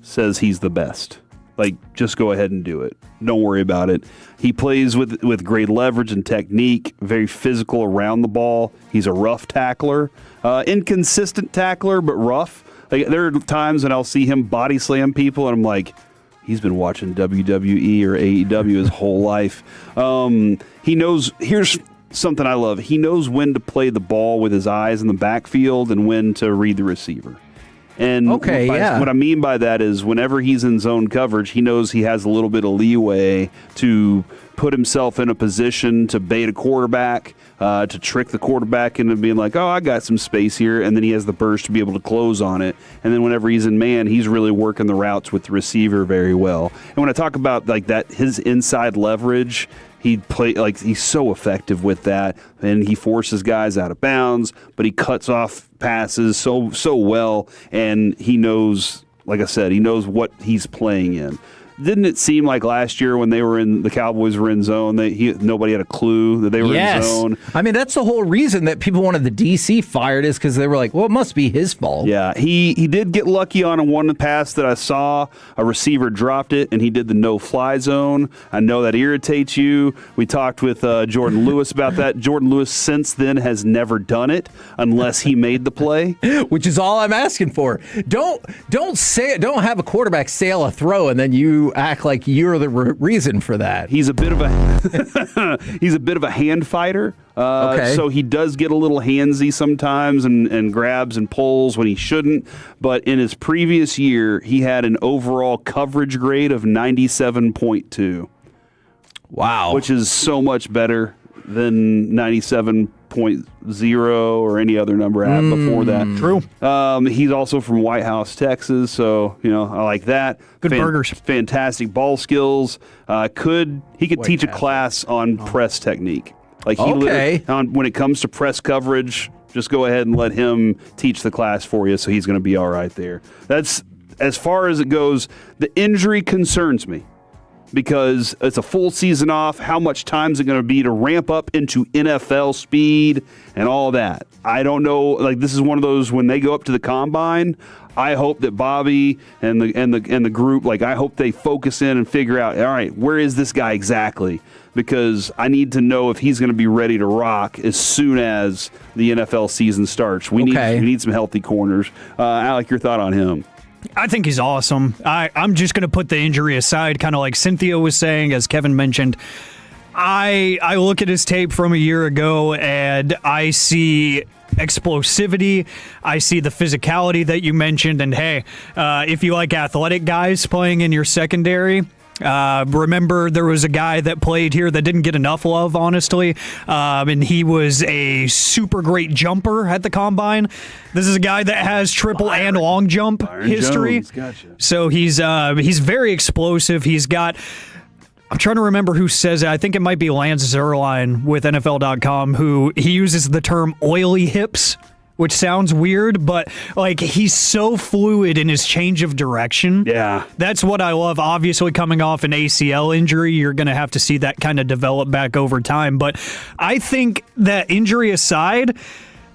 says he's the best. Like, just go ahead and do it. Don't worry about it. He plays with great leverage and technique, very physical around the ball. He's a rough tackler, inconsistent tackler, but rough. Like, there are times when I'll see him body slam people, and I'm like, he's been watching WWE or AEW his whole life. He knows. Here's something I love. He knows when to play the ball with his eyes in the backfield and when to read the receiver. And what I mean by that is whenever he's in zone coverage, he knows he has a little bit of leeway to put himself in a position to bait a quarterback, to trick the quarterback into being like, oh, I got some space here, and then he has the burst to be able to close on it. And then whenever he's in man, he's really working the routes with the receiver very well. And when I talk about like that, his inside leverage, he's so effective with that, and he forces guys out of bounds, but he cuts off passes so well, and he knows, like I said, he knows what he's playing in. Didn't it seem like last year when the Cowboys were in zone, nobody had a clue that they were in zone? I mean, that's the whole reason that people wanted the DC fired is because they were like, well, it must be his fault. Yeah, he did get lucky on one pass that I saw. A receiver dropped it, and he did the no-fly zone. I know that irritates you. We talked with Jordan Lewis about that. Jordan Lewis since then has never done it unless he made the play. Which is all I'm asking for. Don't have a quarterback sail a throw and then you act like you're the reason for that. He's a bit of a hand fighter. So he does get a little handsy sometimes and grabs and pulls when he shouldn't. But in his previous year, he had an overall coverage grade of 97.2. Wow. Which is so much better than 97.0 or any other number I had before that. True. He's also from White House, Texas, so I like that. Good burgers. Fantastic ball skills. He could teach a class on press technique. Like when it comes to press coverage, just go ahead and let him teach the class for you. So he's going to be all right there. That's as far as it goes. The injury concerns me, because it's a full season off. How much time is it going to be to ramp up into NFL speed and all that? I don't know. Like, this is one of those when they go up to the combine. I hope that Bobby and the group, like, I hope they focus in and figure out, all right, where is this guy exactly? Because I need to know if he's going to be ready to rock as soon as the NFL season starts. We need some healthy corners. Alec, your thought on him? I think he's awesome. I'm just going to put the injury aside, kind of like Cynthia was saying, as Kevin mentioned. I look at his tape from a year ago, and I see explosivity. I see the physicality that you mentioned. And, hey, if you like athletic guys playing in your secondary, remember there was a guy that played here that didn't get enough love, honestly, and he was a super great jumper at the combine. This is a guy that has triple and long jump history. Gotcha. So he's very explosive. He's got, I'm trying to remember who says it. I think it might be Lance Zierlein with NFL.com, who he uses the term oily hips, which sounds weird, but like he's so fluid in his change of direction. Yeah. That's what I love. Obviously, coming off an ACL injury, you're going to have to see that kind of develop back over time. But I think that injury aside,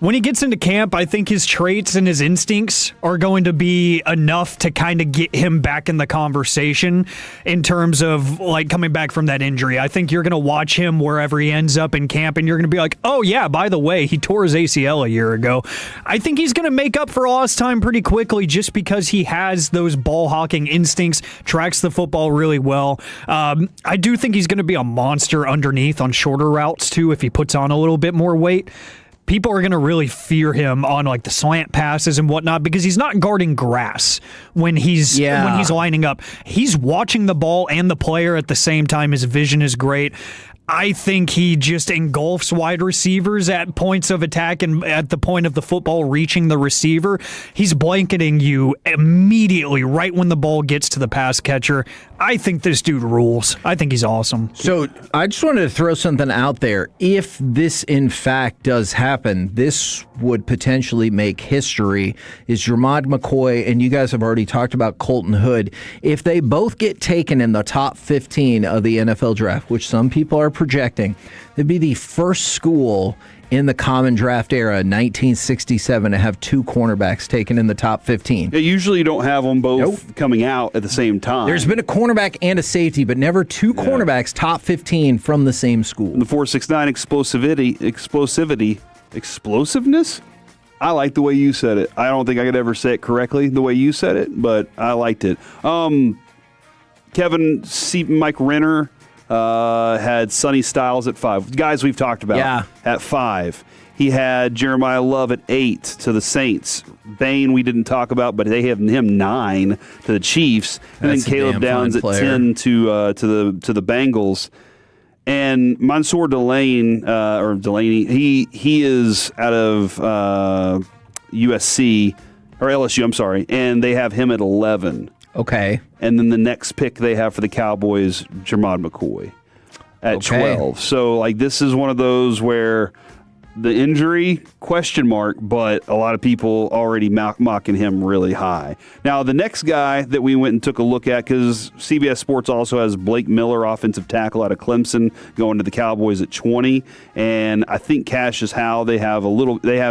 when he gets into camp, I think his traits and his instincts are going to be enough to kind of get him back in the conversation in terms of like coming back from that injury. I think you're going to watch him wherever he ends up in camp, and you're going to be like, oh, yeah, by the way, he tore his ACL a year ago. I think he's going to make up for lost time pretty quickly just because he has those ball-hawking instincts, tracks the football really well. I do think he's going to be a monster underneath on shorter routes, too, if he puts on a little bit more weight. People are going to really fear him on like the slant passes and whatnot because he's not guarding grass when he's lining up. He's watching the ball and the player at the same time. His vision is great. I think he just engulfs wide receivers at points of attack and at the point of the football reaching the receiver. He's blanketing you immediately right when the ball gets to the pass catcher. I think this dude rules. I think he's awesome. So I just wanted to throw something out there. If this, in fact, does happen, this would potentially make history. Is Jermod McCoy, and you guys have already talked about Colton Hood, if they both get taken in the top 15 of the NFL draft, which some people are projecting, they'd be the first school in the common draft era, 1967, to have two cornerbacks taken in the top 15. Yeah, usually you don't have them both coming out at the same time. There's been a cornerback and a safety, but never two cornerbacks top 15 from the same school. The 4.69 explosiveness? I like the way you said it. I don't think I could ever say it correctly the way you said it, but I liked it. Kevin, Mike Renner, had Sonny Styles at 5. Guys we've talked about at 5. He had Jeremiah Love at 8 to the Saints. Bain we didn't talk about, but they have him 9 to the Chiefs, and then Caleb Downs at 10 to the Bengals. And Mansour Delaney, he is out of USC or LSU. I'm sorry, and they have him at 11. Okay. And then the next pick they have for the Cowboys, Jermod McCoy at 12. So like this is one of those where the injury, question mark, but a lot of people already mocking him really high. Now, the next guy that we went and took a look at, because CBS Sports also has Blake Miller, offensive tackle out of Clemson, going to the Cowboys at 20. And I think Cassius Howe they have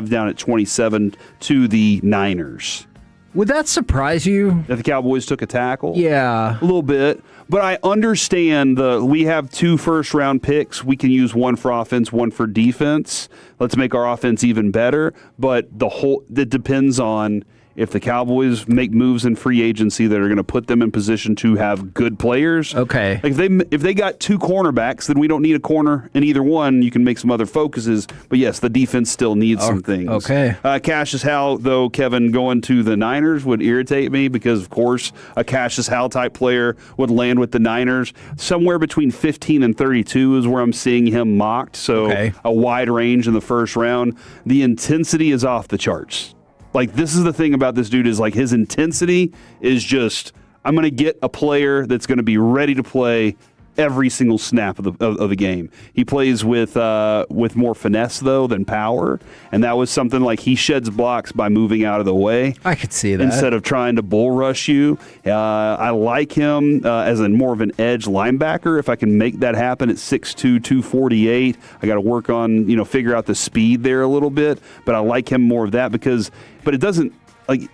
down at 27 to the Niners. Would that surprise you? That the Cowboys took a tackle? Yeah. A little bit. But I understand we have 2 first-round picks. We can use one for offense, one for defense. Let's make our offense even better. But it depends on if the Cowboys make moves in free agency that are going to put them in position to have good players. Okay. Like if they got 2 cornerbacks, then we don't need a corner in either one. You can make some other focuses. But yes, the defense still needs some things. Okay. Cassius Howe, though, Kevin, going to the Niners would irritate me because, of course, a Cassius Howe type player would land with the Niners. Somewhere between 15 and 32 is where I'm seeing him mocked. So a wide range in the first round. The intensity is off the charts. Like, this is the thing about this dude is, like, his intensity is just, I'm going to get a player that's going to be ready to play every single snap of the game. He plays with more finesse, though, than power, and that was something like he sheds blocks by moving out of the way. I could see that. Instead of trying to bull rush you. I like him as more of an edge linebacker. If I can make that happen at 6'2", 248, I got to work on, figure out the speed there a little bit, but I like him more of that but it doesn't, like,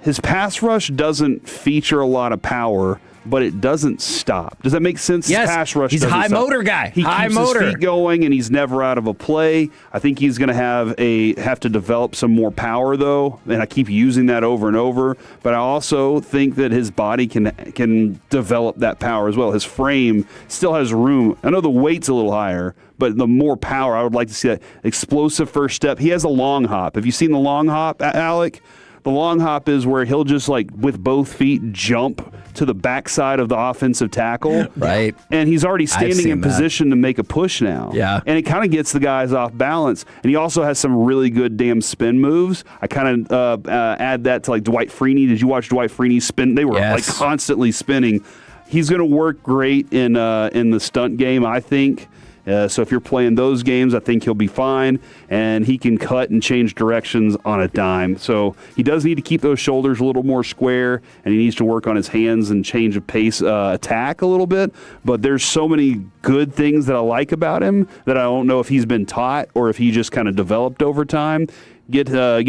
his pass rush doesn't feature a lot of power, but it doesn't stop. Does that make sense? Yes, his pass rush he's a doesn't high stop. motor guy. He keeps his feet going, and he's never out of a play. I think he's going to have to develop some more power, though, and I keep using that over and over. But I also think that his body can develop that power as well. His frame still has room. I know the weight's a little higher, but the more power, I would like to see that explosive first step. He has a long hop. Have you seen the long hop, Alec? The long hop is where he'll just, like, with both feet jump to the backside of the offensive tackle. Right. And he's already standing in position to make a push now. Yeah. And it kind of gets the guys off balance. And he also has some really good damn spin moves. I kind of add that to, like, Dwight Freeney. Did you watch Dwight Freeney spin? They were, like, constantly spinning. He's going to work great in the stunt game, I think. So if you're playing those games, I think he'll be fine, and he can cut and change directions on a dime. So he does need to keep those shoulders a little more square, and he needs to work on his hands and change of pace attack a little bit. But there's so many good things that I like about him that I don't know if he's been taught or if he just kind of developed over time. Get a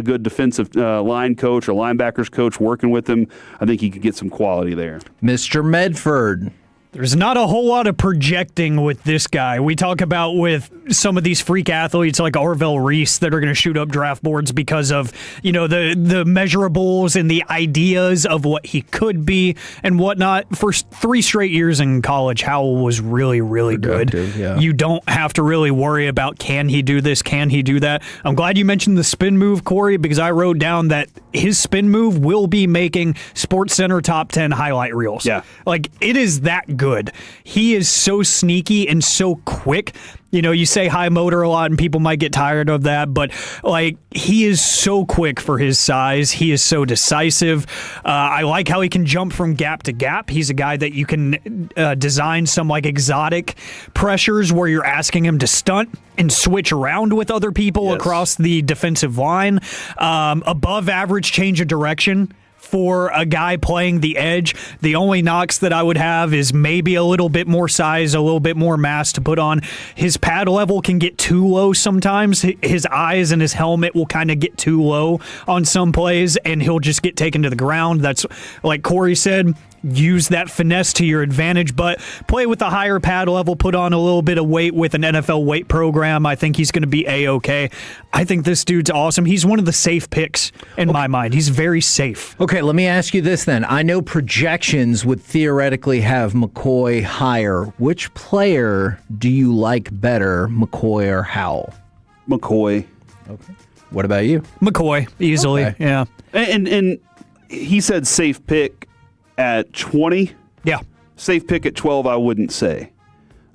good defensive line coach or linebackers coach working with him. I think he could get some quality there. Mr. Medford. There's not a whole lot of projecting with this guy. We talk about with some of these freak athletes like Arvell Reese that are going to shoot up draft boards because of, the measurables and the ideas of what he could be and whatnot. For 3 straight years in college, Howell was really, really good. Yeah. You don't have to really worry about can he do this, can he do that. I'm glad you mentioned the spin move, Corey, because I wrote down that his spin move will be making SportsCenter top 10 highlight reels. Yeah. Like, it is that good. He is so sneaky and so quick. You say high motor a lot and people might get tired of that, but like he is so quick for his size. He is so decisive. I like how he can jump from gap to gap. He's a guy that you can design some like exotic pressures where you're asking him to stunt and switch around with other people across the defensive line. Above average change of direction for a guy playing the edge. The only knocks that I would have is maybe a little bit more size, a little bit more mass to put on. His pad level can get too low sometimes. His eyes and his helmet will kind of get too low on some plays, and he'll just get taken to the ground. That's, like Corey said, use that finesse to your advantage, but play with a higher pad level, put on a little bit of weight with an NFL weight program. I think he's going to be A-okay. I think this dude's awesome. He's one of the safe picks in my mind. He's very safe. Okay, Okay, let me ask you this then. I know projections would theoretically have McCoy higher. Which player do you like better, McCoy or Howell? McCoy. Okay. What about you? McCoy, easily. Okay. Yeah. And he said safe pick at 20. Yeah. Safe pick at 12, I wouldn't say.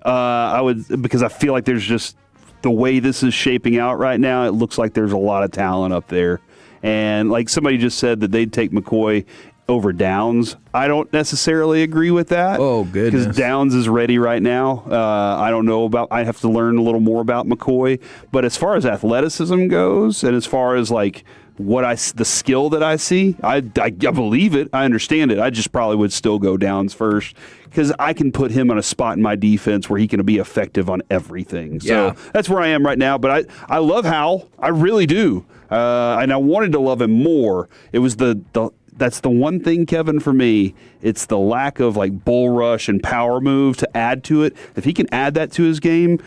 I would, because I feel like there's just the way this is shaping out right now, it looks like there's a lot of talent up there. And like somebody just said that they'd take McCoy over Downs. I don't necessarily agree with that. Oh, goodness. Because Downs is ready right now. I don't know about, I have to learn a little more about McCoy. But as far as athleticism goes, and as far as like the skill that I see, I believe it. I understand it. I just probably would still go Downs first because I can put him on a spot in my defense where he can be effective on everything. So that's where I am right now. But I love Howell. I really do. And I wanted to love him more. It was that's the one thing, Kevin, for me. It's the lack of like bull rush and power move to add to it. If he can add that to his game,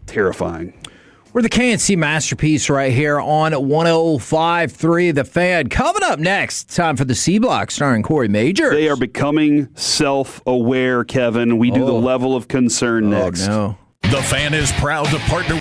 terrifying. We're the KNC Masterpiece right here on 105.3 The Fan. Coming up next, time for the C Block starring Corey Majors. They are becoming self-aware, Kevin. We do the level of concern next. No. The Fan is proud to partner.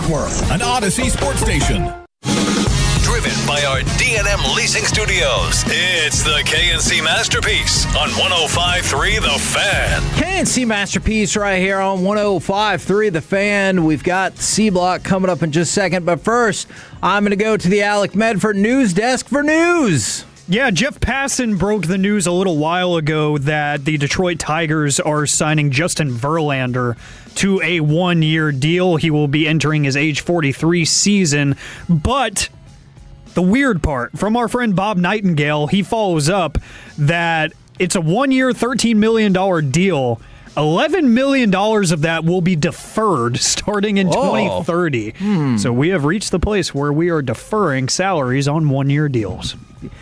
Fort Worth. An Odyssey sports station. Driven by our D&M Leasing Studios, it's the KNC Masterpiece on 105.3 The Fan. KNC Masterpiece right here on 105.3 The Fan. We've got C-Block coming up in just a second, but first, I'm going to go to the Alec Medford news desk for news. Yeah, Jeff Passan broke the news a little while ago that the Detroit Tigers are signing Justin Verlander to a one-year deal. He will be entering his age 43 season, but the weird part, from our friend Bob Nightingale, he follows up that it's a one-year, $13 million deal. $11 million of that will be deferred starting in 2030. So we have reached the place where we are deferring salaries on one-year deals.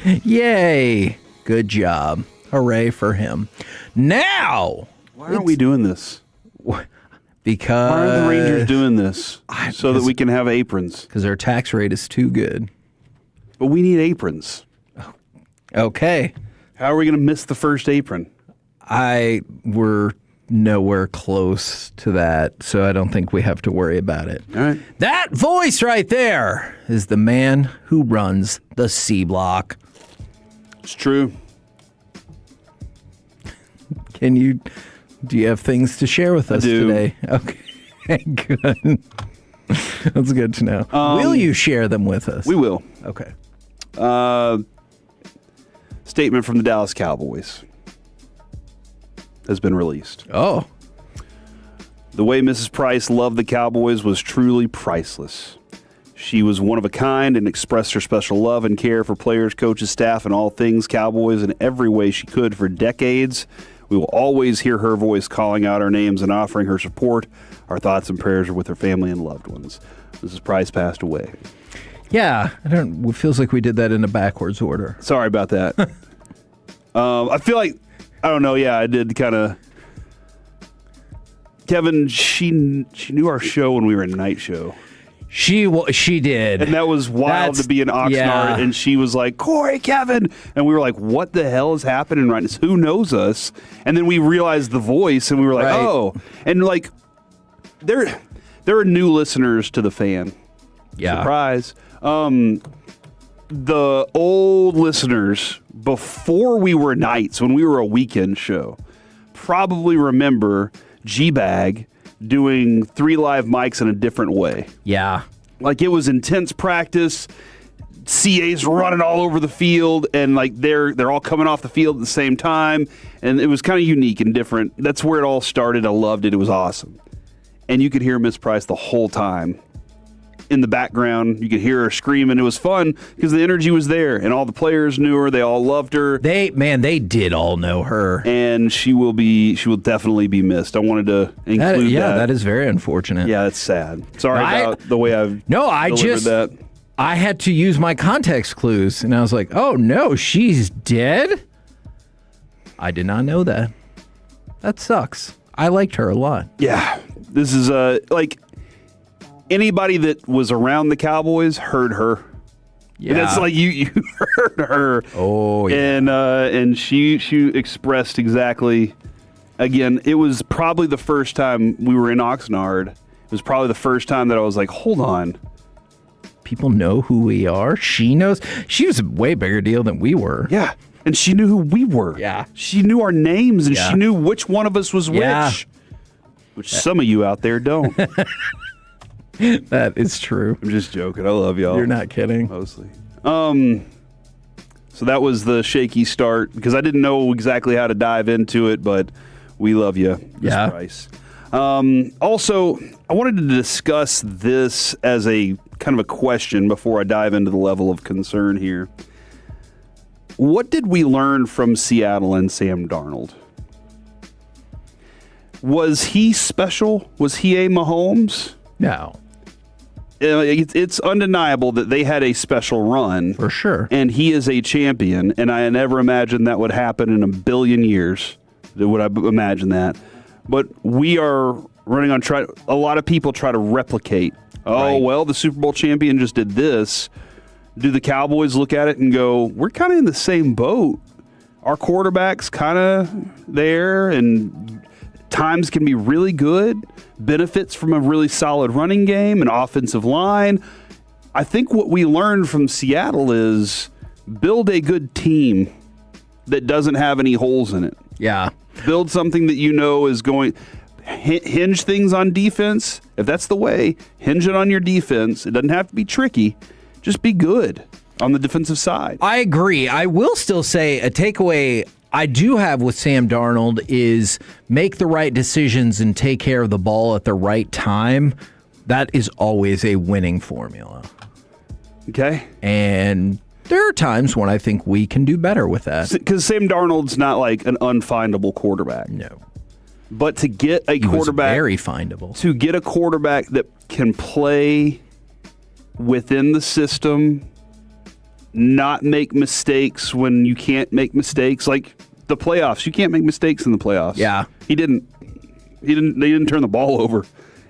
Yay. Good job. Hooray for him. Now, why aren't we doing this? Because why are the Rangers doing this so that we can have aprons? Because their tax rate is too good. But we need aprons. Okay. How are we going to miss the first apron? We're nowhere close to that, so I don't think we have to worry about it. All right. That voice right there is the man who runs the C-Block. It's true. Do you have things to share with us today? Okay, good. That's good to know. Will you share them with us? We will. Okay. Statement from the Dallas Cowboys has been released. Oh. The way Mrs. Price loved the Cowboys was truly priceless. She was one of a kind and expressed her special love and care for players, coaches, staff, and all things Cowboys in every way she could for decades. We will always hear her voice calling out our names and offering her support. Our thoughts and prayers are with her family and loved ones. Mrs. Price passed away. Yeah, it feels like we did that in a backwards order. Sorry about that. I feel like, I don't know, yeah, I did kind of. Kevin, she knew our show when we were in night show. She did. And that was wild to be in Oxnard. Yeah. And she was like, Corey, Kevin. And we were like, what the hell is happening right now? Who knows us? And then we realized the voice and we were like, right. Oh. And like, there are new listeners to the fan. Yeah. Surprise. The old listeners, before we were nights, when we were a weekend show, probably remember G-Bag doing 3 live mics in a different way. Yeah. Like, it was intense practice. CA's running all over the field, and like they're all coming off the field at the same time, and it was kind of unique and different. That's where it all started. I loved it. It was awesome. And you could hear Miss Price the whole time. In the background, you could hear her screaming. It was fun because the energy was there, and all the players knew her. They all loved her. They did all know her, and she will definitely be missed. I wanted to include that. Yeah, that is very unfortunate. Yeah, that's sad. Sorry about the way I've delivered that. I had to use my context clues, and I was like, "Oh no, she's dead." I did not know that. That sucks. I liked her a lot. Yeah, this is like. Anybody that was around the Cowboys heard her. Yeah, and that's like you heard her. Oh, yeah. And she expressed exactly. Again, it was probably the first time we were in Oxnard. It was probably the first time that I was like, hold on. People know who we are. She knows. She was a way bigger deal than we were. Yeah, and she knew who we were. Yeah, she knew our names, and she knew which one of us was which. Which some of you out there don't. That is true. I'm just joking. I love y'all. You're not kidding. Mostly. So that was the shaky start because I didn't know exactly how to dive into it, but we love you, Ms. Price. Also, I wanted to discuss this as a kind of a question before I dive into the level of concern here. What did we learn from Seattle and Sam Darnold? Was he special? Was he a Mahomes? No. It's undeniable that they had a special run. For sure. And he is a champion, and I never imagined that would happen in a billion years. Would I imagine that? But we are running on a lot of people try to replicate. Oh, well, the Super Bowl champion just did this. Do the Cowboys look at it and go, we're kind of in the same boat? Our quarterback's kind of there, and times can be really good, benefits from a really solid running game, an offensive line. I think what we learned from Seattle is build a good team that doesn't have any holes in it. Yeah. Build something that you know is going hinge things on defense. If that's the way, hinge it on your defense. It doesn't have to be tricky. Just be good on the defensive side. I agree. I will still say a takeaway I do have with Sam Darnold is make the right decisions and take care of the ball at the right time. That is always a winning formula. Okay. And there are times when I think we can do better with that. Because Sam Darnold's not like an unfindable quarterback. No. But to get a quarterback. Very findable. To get a quarterback that can play within the system, not make mistakes when you can't make mistakes. Like the playoffs, you can't make mistakes in the playoffs. Yeah. They didn't turn the ball over.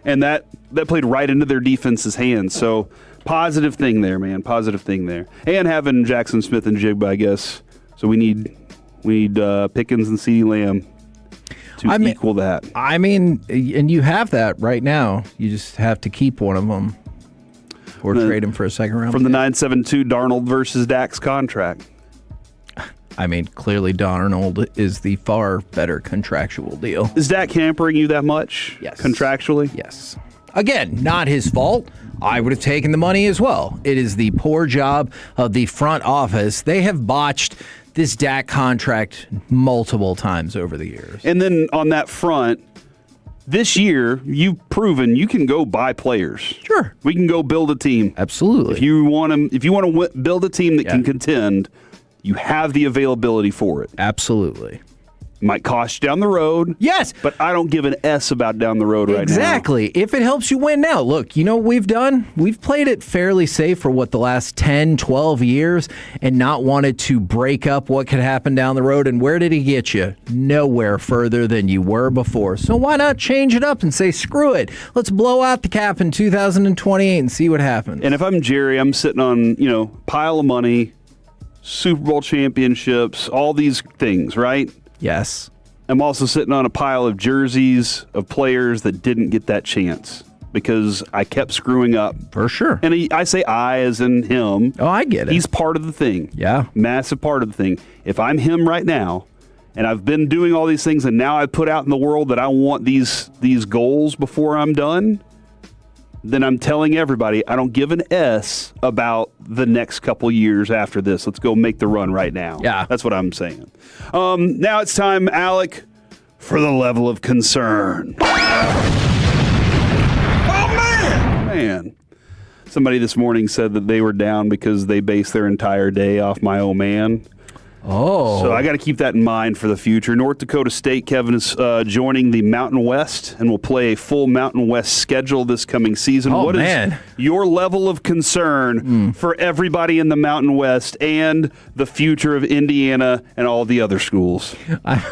And that played right into their defense's hands. So positive thing there, man. Positive thing there. And having Jackson Smith and Jigba, I guess. So we need Pickens and CeeDee Lamb to equal that. I mean, and you have that right now. You just have to keep one of them or trade him for a second round. From the 972 Darnold versus Dak's contract. I mean, clearly Darnold is the far better contractual deal. Is Dak hampering you that much? Yes. Contractually? Yes. Again, not his fault. I would have taken the money as well. It is the poor job of the front office. They have botched this Dak contract multiple times over the years. And then on that front, this year, you've proven you can go buy players. Sure. We can go build a team. Absolutely. If you want to build a team that can contend, you have the availability for it. Absolutely. Might cost you down the road. Yes. But I don't give an S about down the road right now. Exactly. If it helps you win now. Look, you know what we've done? We've played it fairly safe for the last 10, 12 years and not wanted to break up what could happen down the road. And where did he get you? Nowhere further than you were before. So why not change it up and say, screw it. Let's blow out the cap in 2028 and see what happens. And if I'm Jerry, I'm sitting on, pile of money, Super Bowl championships, all these things, right? Yes. I'm also sitting on a pile of jerseys of players that didn't get that chance because I kept screwing up. For sure. And I say I as in him. Oh, I get it. He's part of the thing. Yeah. Massive part of the thing. If I'm him right now, and I've been doing all these things, and now I put out in the world that I want these goals before I'm done, then I'm telling everybody I don't give an S about the next couple years after this. Let's go make the run right now. Yeah. That's what I'm saying. Now it's time, Alec, for the level of concern. Oh, man. Somebody this morning said that they were down because they based their entire day off my old man. Oh. So I got to keep that in mind for the future. North Dakota State, Kevin, is joining the Mountain West and will play a full Mountain West schedule this coming season. Oh, What is your level of concern for everybody in the Mountain West and the future of Indiana and all the other schools? I'm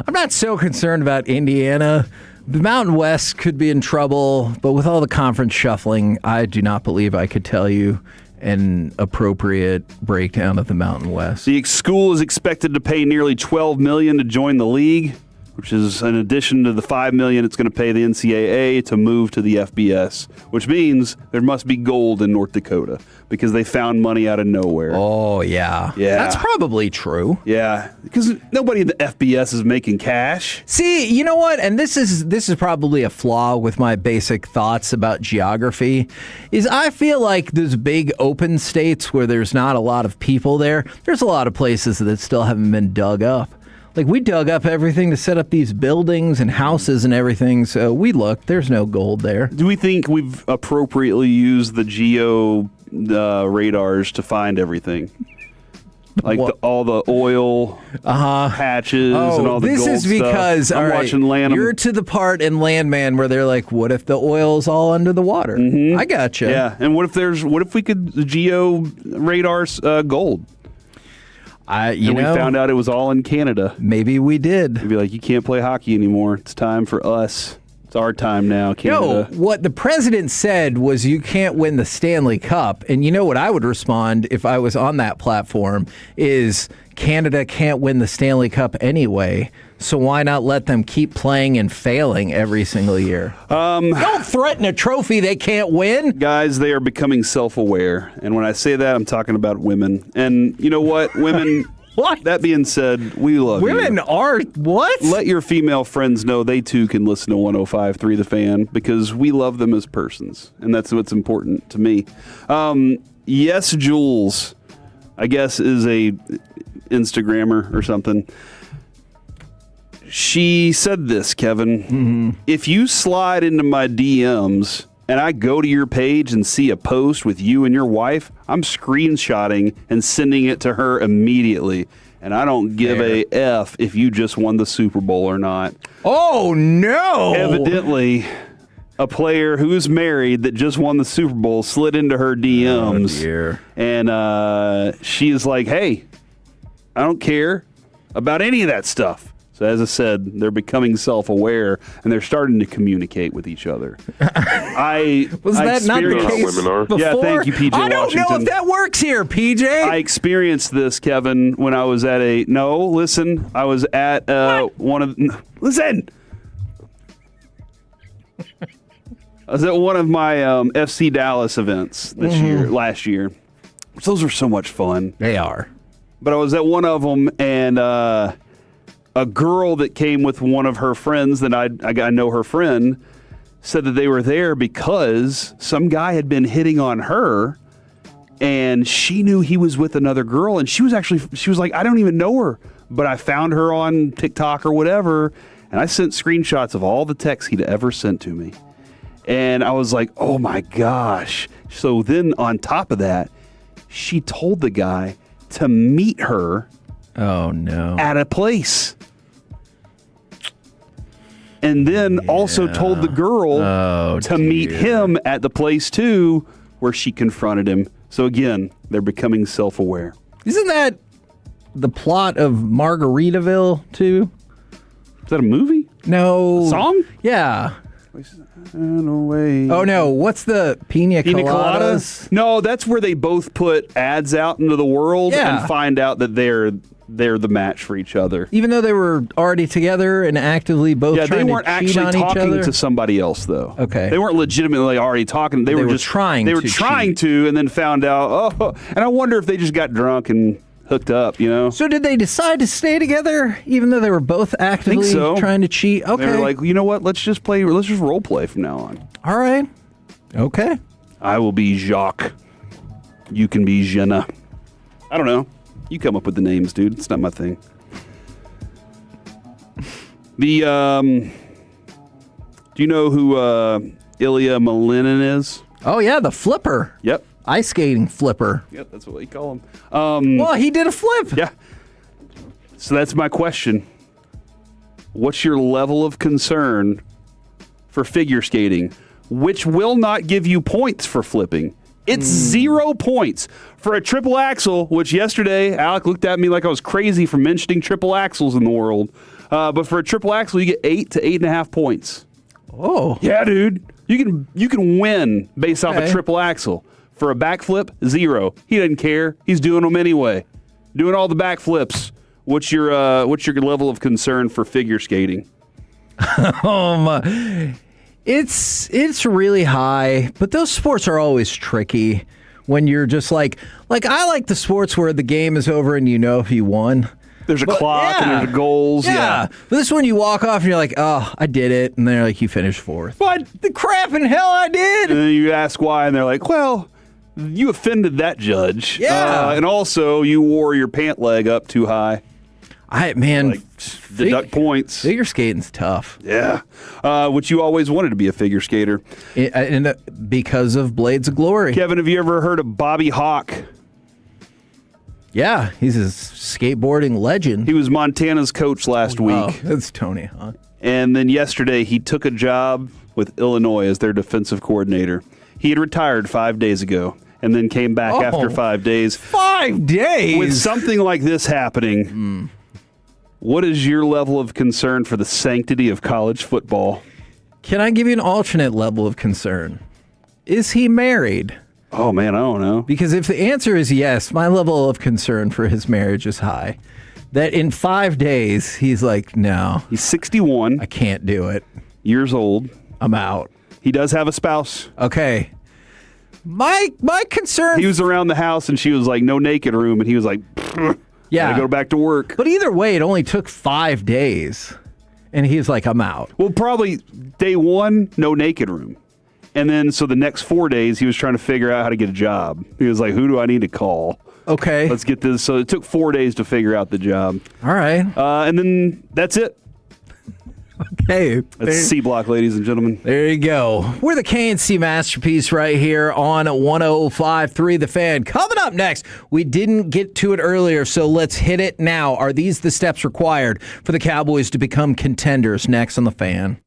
not so concerned about Indiana. The Mountain West could be in trouble, but with all the conference shuffling, I do not believe I could tell you an appropriate breakdown of the Mountain West. The school is expected to pay nearly $12 million to join the league, which is in addition to the $5 million it's going to pay the NCAA to move to the FBS, which means there must be gold in North Dakota because they found money out of nowhere. Oh, yeah. Yeah. That's probably true. Yeah, because nobody in the FBS is making cash. See, you know what? And this is probably a flaw with my basic thoughts about geography, is I feel like those big open states where there's not a lot of people there's a lot of places that still haven't been dug up. Like, we dug up everything to set up these buildings and houses and everything, so we looked. There's no gold there. Do we think we've appropriately used the geo radars to find everything? Like all the oil patches and all the gold stuff. This is because, I'm watching Lanham. You're to the part in Landman where they're like, what if the oil's all under the water? Mm-hmm. I gotcha. Yeah, and what if we could geo radars gold? We found out it was all in Canada. Maybe we did. They'd be like, you can't play hockey anymore. It's time for us It's our time now, Canada. No, what the president said was you can't win the Stanley Cup. And you know what I would respond if I was on that platform is Canada can't win the Stanley Cup anyway. So why not let them keep playing and failing every single year? Don't threaten a trophy they can't win. Guys, they are becoming self-aware. And when I say that, I'm talking about women. And you know what? Women... What? That being said, we love Women you. are what? Let your female friends know they too can listen to 105.3 The Fan because we love them as persons, and that's what's important to me. Yes, Jules, I guess, is a Instagrammer or something. She said this, Kevin. Mm-hmm. If you slide into my DMs and I go to your page and see a post with you and your wife, I'm screenshotting and sending it to her immediately. And I don't give a F if you just won the Super Bowl or not. Oh, no. Evidently, a player who is married that just won the Super Bowl slid into her DMs. Oh, dear. And she is like, hey, I don't care about any of that stuff. So as I said, they're becoming self-aware, and they're starting to communicate with each other. Was that not the case before? Yeah, thank you, PJ I don't know if that works here, PJ. I experienced this, Kevin, when I was at I was at one of... Listen! I was at one of my FC Dallas events last year. Those are so much fun. They are. But I was at one of them, and... a girl that came with one of her friends that I know her friend said that they were there because some guy had been hitting on her and she knew he was with another girl. And she was like, I don't even know her, but I found her on TikTok or whatever. And I sent screenshots of all the texts he'd ever sent to me. And I was like, oh my gosh. So then on top of that, she told the guy to meet her. Oh, no. At a place. And then also told the girl to meet him at the place, too, where she confronted him. So, again, they're becoming self-aware. Isn't that the plot of Margaritaville, too? Is that a movie? No. A song? Yeah. Away. Oh, no. What's the Pina Coladas? No, that's where they both put ads out into the world and find out that they're the match for each other. Even though they were already together and actively both trying to cheat on each other? Yeah, they weren't actually talking to somebody else, though. Okay. They weren't legitimately already talking. They were just trying They were trying to and then found out, and I wonder if they just got drunk and hooked up, you know? So did they decide to stay together even though they were both actively trying to cheat? Okay. They were like, you know what? Let's just role play from now on. All right. Okay. I will be Jacques. You can be Jenna. I don't know. You come up with the names, dude. It's not my thing. Do you know who Ilya Malinin is? Oh, yeah, the flipper. Yep. Ice skating flipper. Yep, that's what you call him. Well, he did a flip. Yeah. So that's my question. What's your level of concern for figure skating, which will not give you points for flipping? It's 0 points for a triple axel, which yesterday Alec looked at me like I was crazy for mentioning triple axles in the world. But for a triple axel, you get 8 to 8.5 points. Oh. Yeah, dude. You can win based off a triple axel. For a backflip, 0. He doesn't care. He's doing them anyway. Doing all the backflips. What's your level of concern for figure skating? It's really high, but those sports are always tricky when you're just like I like the sports where the game is over and you know if you won. There's a clock and there's goals. Yeah. But this one you walk off and you're like, oh, I did it. And they're like, you finished fourth. What the crap in hell I did? And then you ask why and they're like, well, you offended that judge. Yeah. And also you wore your pant leg up too high. Deduct points. Figure skating's tough. Yeah. Which you always wanted to be a figure skater. Because of Blades of Glory. Kevin, have you ever heard of Bobby Hawk? Yeah, he's a skateboarding legend. He was Montana's coach last week. Oh, that's Tony, huh? And then yesterday he took a job with Illinois as their defensive coordinator. He had retired 5 days ago and then came back after 5 days. 5 days? With something like this happening, what is your level of concern for the sanctity of college football? Can I give you an alternate level of concern? Is he married? Oh, man, I don't know. Because if the answer is yes, my level of concern for his marriage is high. That in 5 days, he's like, no. He's 61. I can't do it. Years old. I'm out. He does have a spouse. Okay. My concern... He was around the house, and she was like, no naked room, and he was like, yeah, gotta go back to work. But either way, it only took 5 days, and he was like, I'm out. Well, probably day one, no naked room. And then, so the next 4 days, he was trying to figure out how to get a job. He was like, who do I need to call? Okay. Let's get this. So it took 4 days to figure out the job. All right. And then that's it. Okay. That's C Block, ladies and gentlemen. There you go. We're the KNC Masterpiece right here on 105.3 The Fan. Coming up next, we didn't get to it earlier, so let's hit it now. Are these the steps required for the Cowboys to become contenders? Next on The Fan.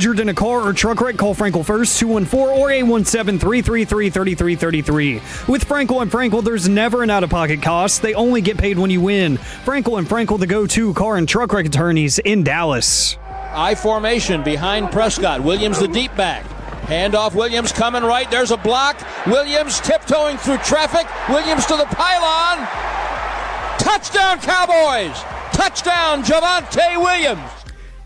injured in a car or truck wreck, call Frankel first, 214 or 817-333-3333. With Frankel and Frankel, there's never an out-of-pocket cost. They only get paid when you win. Frankel and Frankel, the go-to car and truck wreck attorneys in Dallas. I formation behind Prescott. Williams the deep back. Handoff, Williams coming right. There's a block. Williams tiptoeing through traffic. Williams to the pylon. Touchdown, Cowboys! Touchdown, Javonte Williams!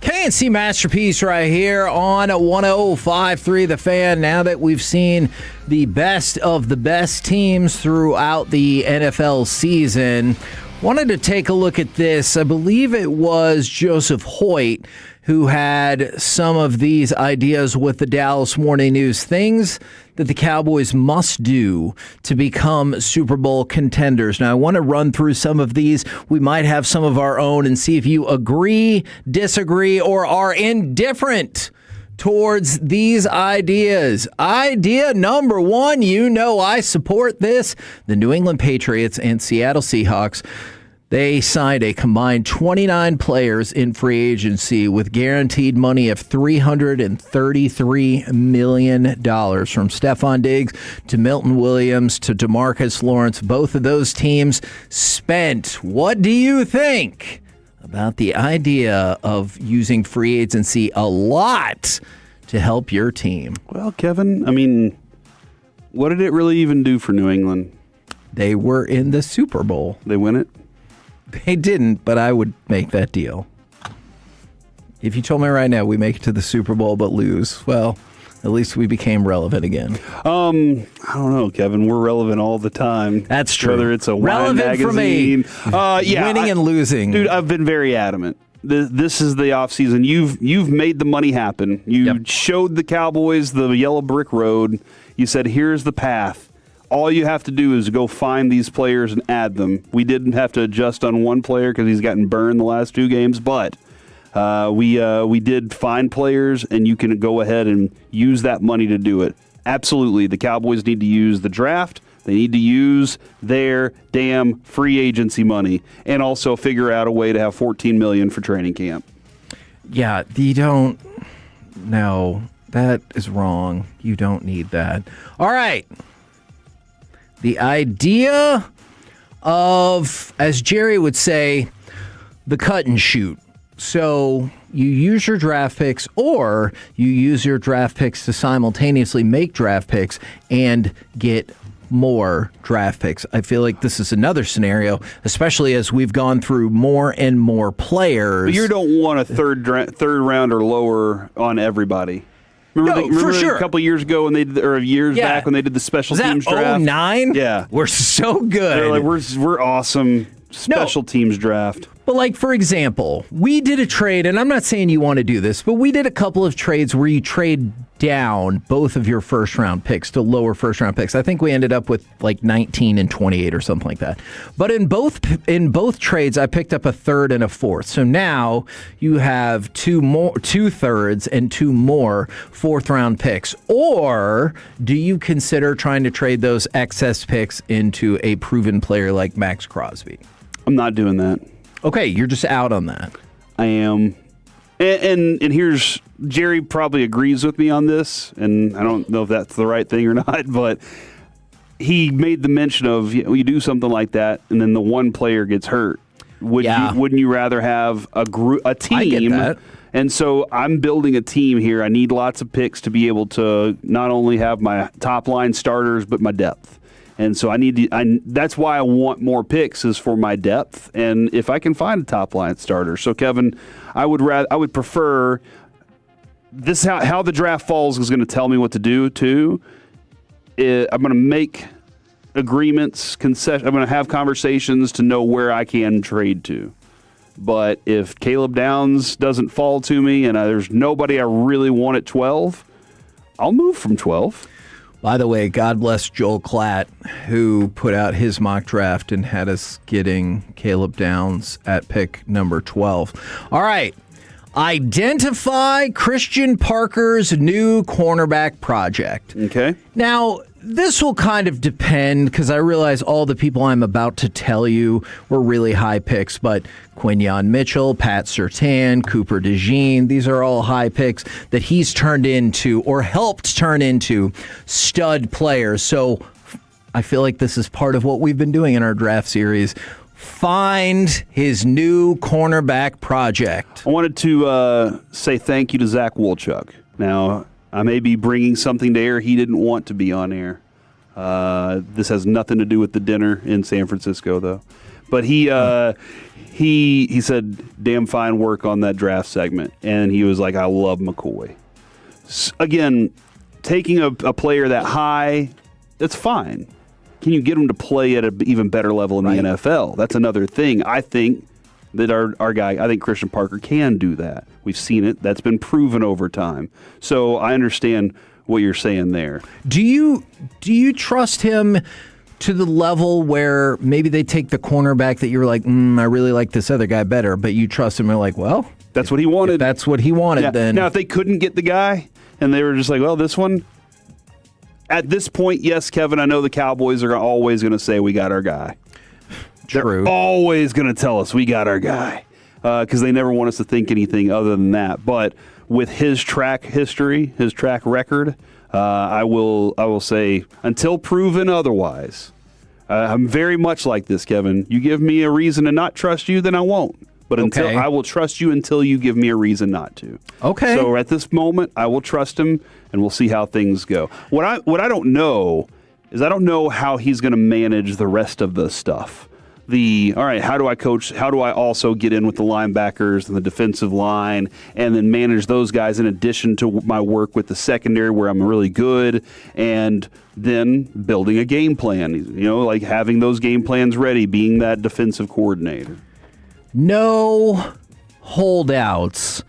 KNC Masterpiece right here on 105.3 The Fan. Now that we've seen the best of the best teams throughout the NFL season, wanted to take a look at this. I believe it was Joseph Hoyt who had some of these ideas with the Dallas Morning News. Things that the Cowboys must do to become Super Bowl contenders. Now, I want to run through some of these. We might have some of our own and see if you agree, disagree, or are indifferent towards these ideas. Idea number one, I support this. The New England Patriots and Seattle Seahawks, they signed a combined 29 players in free agency with guaranteed money of $333 million. From Stephon Diggs to Milton Williams to DeMarcus Lawrence, both of those teams spent. What do you think about the idea of using free agency a lot to help your team? Well, Kevin, what did it really even do for New England? They were in the Super Bowl. They win it? They didn't, but I would make that deal. If you told me right now we make it to the Super Bowl but lose, well, at least we became relevant again. I don't know, Kevin. We're relevant all the time. That's true. Whether it's a relevant wine magazine. Winning and losing. Dude, I've been very adamant. This is the offseason. You've made the money happen. You showed the Cowboys the yellow brick road. You said, here's the path. All you have to do is go find these players and add them. We didn't have to adjust on one player because he's gotten burned the last 2 games, but we did find players, and you can go ahead and use that money to do it. Absolutely, the Cowboys need to use the draft. They need to use their damn free agency money and also figure out a way to have $14 million for training camp. Yeah, you don't. No, that is wrong. You don't need that. All right. The idea of, as Jerry would say, the cut and shoot. So you use your draft picks or you use your draft picks to simultaneously make draft picks and get more draft picks. I feel like this is another scenario, especially as we've gone through more and more players. But you don't want a third round or lower on everybody. Remember for sure. A couple years ago back when they did the special teams draft? 09? Yeah. We're so good. They're like, we're awesome special teams draft. But like, for example, we did a trade, and I'm not saying you want to do this, but we did a couple of trades where you trade down both of your first-round picks to lower first-round picks. I think we ended up with like 19 and 28 or something like that. But in both trades, I picked up a third and a fourth. So now you have 2 thirds and 2 more fourth-round picks. Or do you consider trying to trade those excess picks into a proven player like Max Crosby? I'm not doing that. Okay, you're just out on that. I am. And here's, Jerry probably agrees with me on this, and I don't know if that's the right thing or not, but he made the mention of, you do something like that, and then the one player gets hurt. Wouldn't you rather have a team? I get that. And so I'm building a team here. I need lots of picks to be able to not only have my top line starters, but my depth. And so that's why I want more picks, is for my depth, and if I can find a top line starter. So Kevin, I would prefer this. How the draft falls is going to tell me what to do too. I'm going to make agreements, concessions. I'm going to have conversations to know where I can trade to. But if Caleb Downs doesn't fall to me, and there's nobody I really want at 12, I'll move from 12. By the way, God bless Joel Klatt, who put out his mock draft and had us getting Caleb Downs at pick number 12. All right. Identify Christian Parker's new cornerback project. Okay. Now, This will kind of depend because I realize all the people I'm about to tell you were really high picks, but Quinyon Mitchell, Pat Surtain, Cooper DeJean, these are all high picks that he's turned into or helped turn into stud players. So I feel like this is part of what we've been doing in our draft series. Find his new cornerback project. I wanted to say thank you to Zach Wolchuk. Now, I may be bringing something to air he didn't want to be on air. This has nothing to do with the dinner in San Francisco, though. But he said, damn fine work on that draft segment. And he was like, I love McCoy. Again, taking a player that high, that's fine. Can you get him to play at an even better level in the NFL? That's another thing. I think that our guy, I think Christian Parker can do that. We've seen it. That's been proven over time. So I understand what you're saying there. Do you trust him to the level where maybe they take the cornerback that you're like, I really like this other guy better, but you trust him and you're like, well, that's what he wanted. If that's what he wanted, then. Now, if they couldn't get the guy and they were just like, well, this one, at this point, yes, Kevin, I know the Cowboys are always going to say we got our guy. True. They're always going to tell us we got our guy because they never want us to think anything other than that. But with his track history, his track record, I will say until proven otherwise. I'm very much like this, Kevin. You give me a reason to not trust you, then I won't. But until I will trust you until you give me a reason not to. Okay. So at this moment, I will trust him, and we'll see how things go. What I don't know is I don't know how he's going to manage the rest of the stuff. All right, how do I coach? How do I also get in with the linebackers and the defensive line and then manage those guys in addition to my work with the secondary where I'm really good, and then building a game plan, like having those game plans ready, being that defensive coordinator. No holdouts.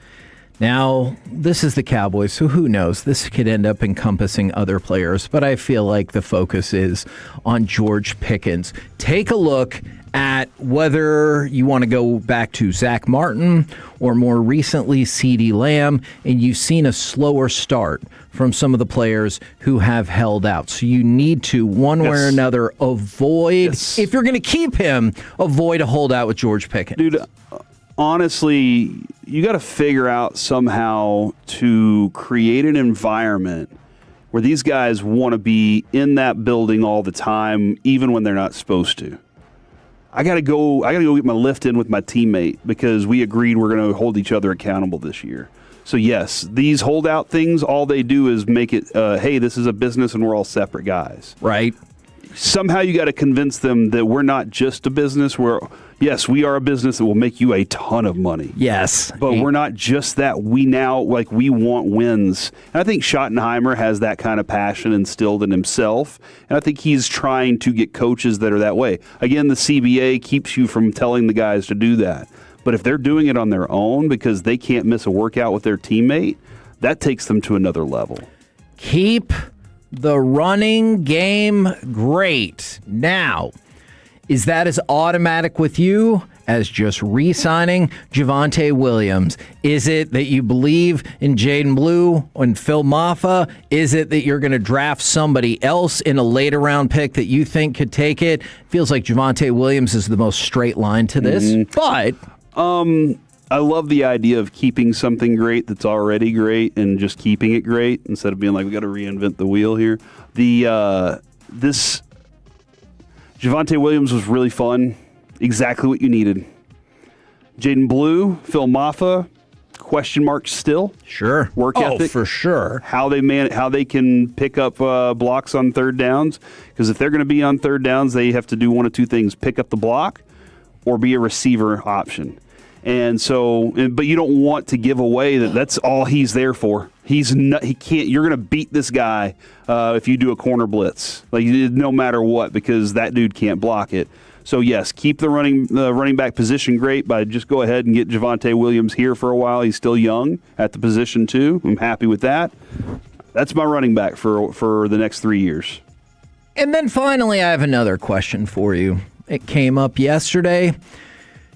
Now, this is the Cowboys, so who knows? This could end up encompassing other players, but I feel like the focus is on George Pickens. Take a look at whether you want to go back to Zach Martin or more recently CeeDee Lamb, and you've seen a slower start from some of the players who have held out. So you need to, one way or another, avoid, if you're going to keep him, avoid a holdout with George Pickens. Dude, honestly, you got to figure out somehow to create an environment where these guys want to be in that building all the time, even when they're not supposed to. I gotta go get my lift in with my teammate because we agreed we're going to hold each other accountable this year. So yes, these holdout things, all they do is make it, hey, this is a business and we're all separate guys. Right. Somehow you got to convince them that we're not just a business. Yes, we are a business that will make you a ton of money. Yes. But we're not just that. We want wins. And I think Schottenheimer has that kind of passion instilled in himself. And I think he's trying to get coaches that are that way. Again, the CBA keeps you from telling the guys to do that. But if they're doing it on their own because they can't miss a workout with their teammate, that takes them to another level. Keep the running game great. Now, is that as automatic with you as just re-signing Javonte Williams? Is it that you believe in Jaden Blue and Phil Maffa? Is it that you're going to draft somebody else in a later round pick that you think could take it? Feels like Javonte Williams is the most straight line to this, but I love the idea of keeping something great that's already great and just keeping it great instead of being like, we got to reinvent the wheel here. This Javonte Williams was really fun. Exactly what you needed. Jaden Blue, Phil Maffa, question marks still. Sure. Work ethic. For sure. How they can pick up blocks on third downs. Because if they're going to be on third downs, they have to do one of two things: pick up the block or be a receiver option. And so, but you don't want to give away that's all he's there for. He can't. You're going to beat this guy if you do a corner blitz, no matter what, because that dude can't block it. So yes, keep the running back position great by just go ahead and get Javonte Williams here for a while. He's still young at the position too. I'm happy with that. That's my running back for the next 3 years. And then finally, I have another question for you. It came up yesterday.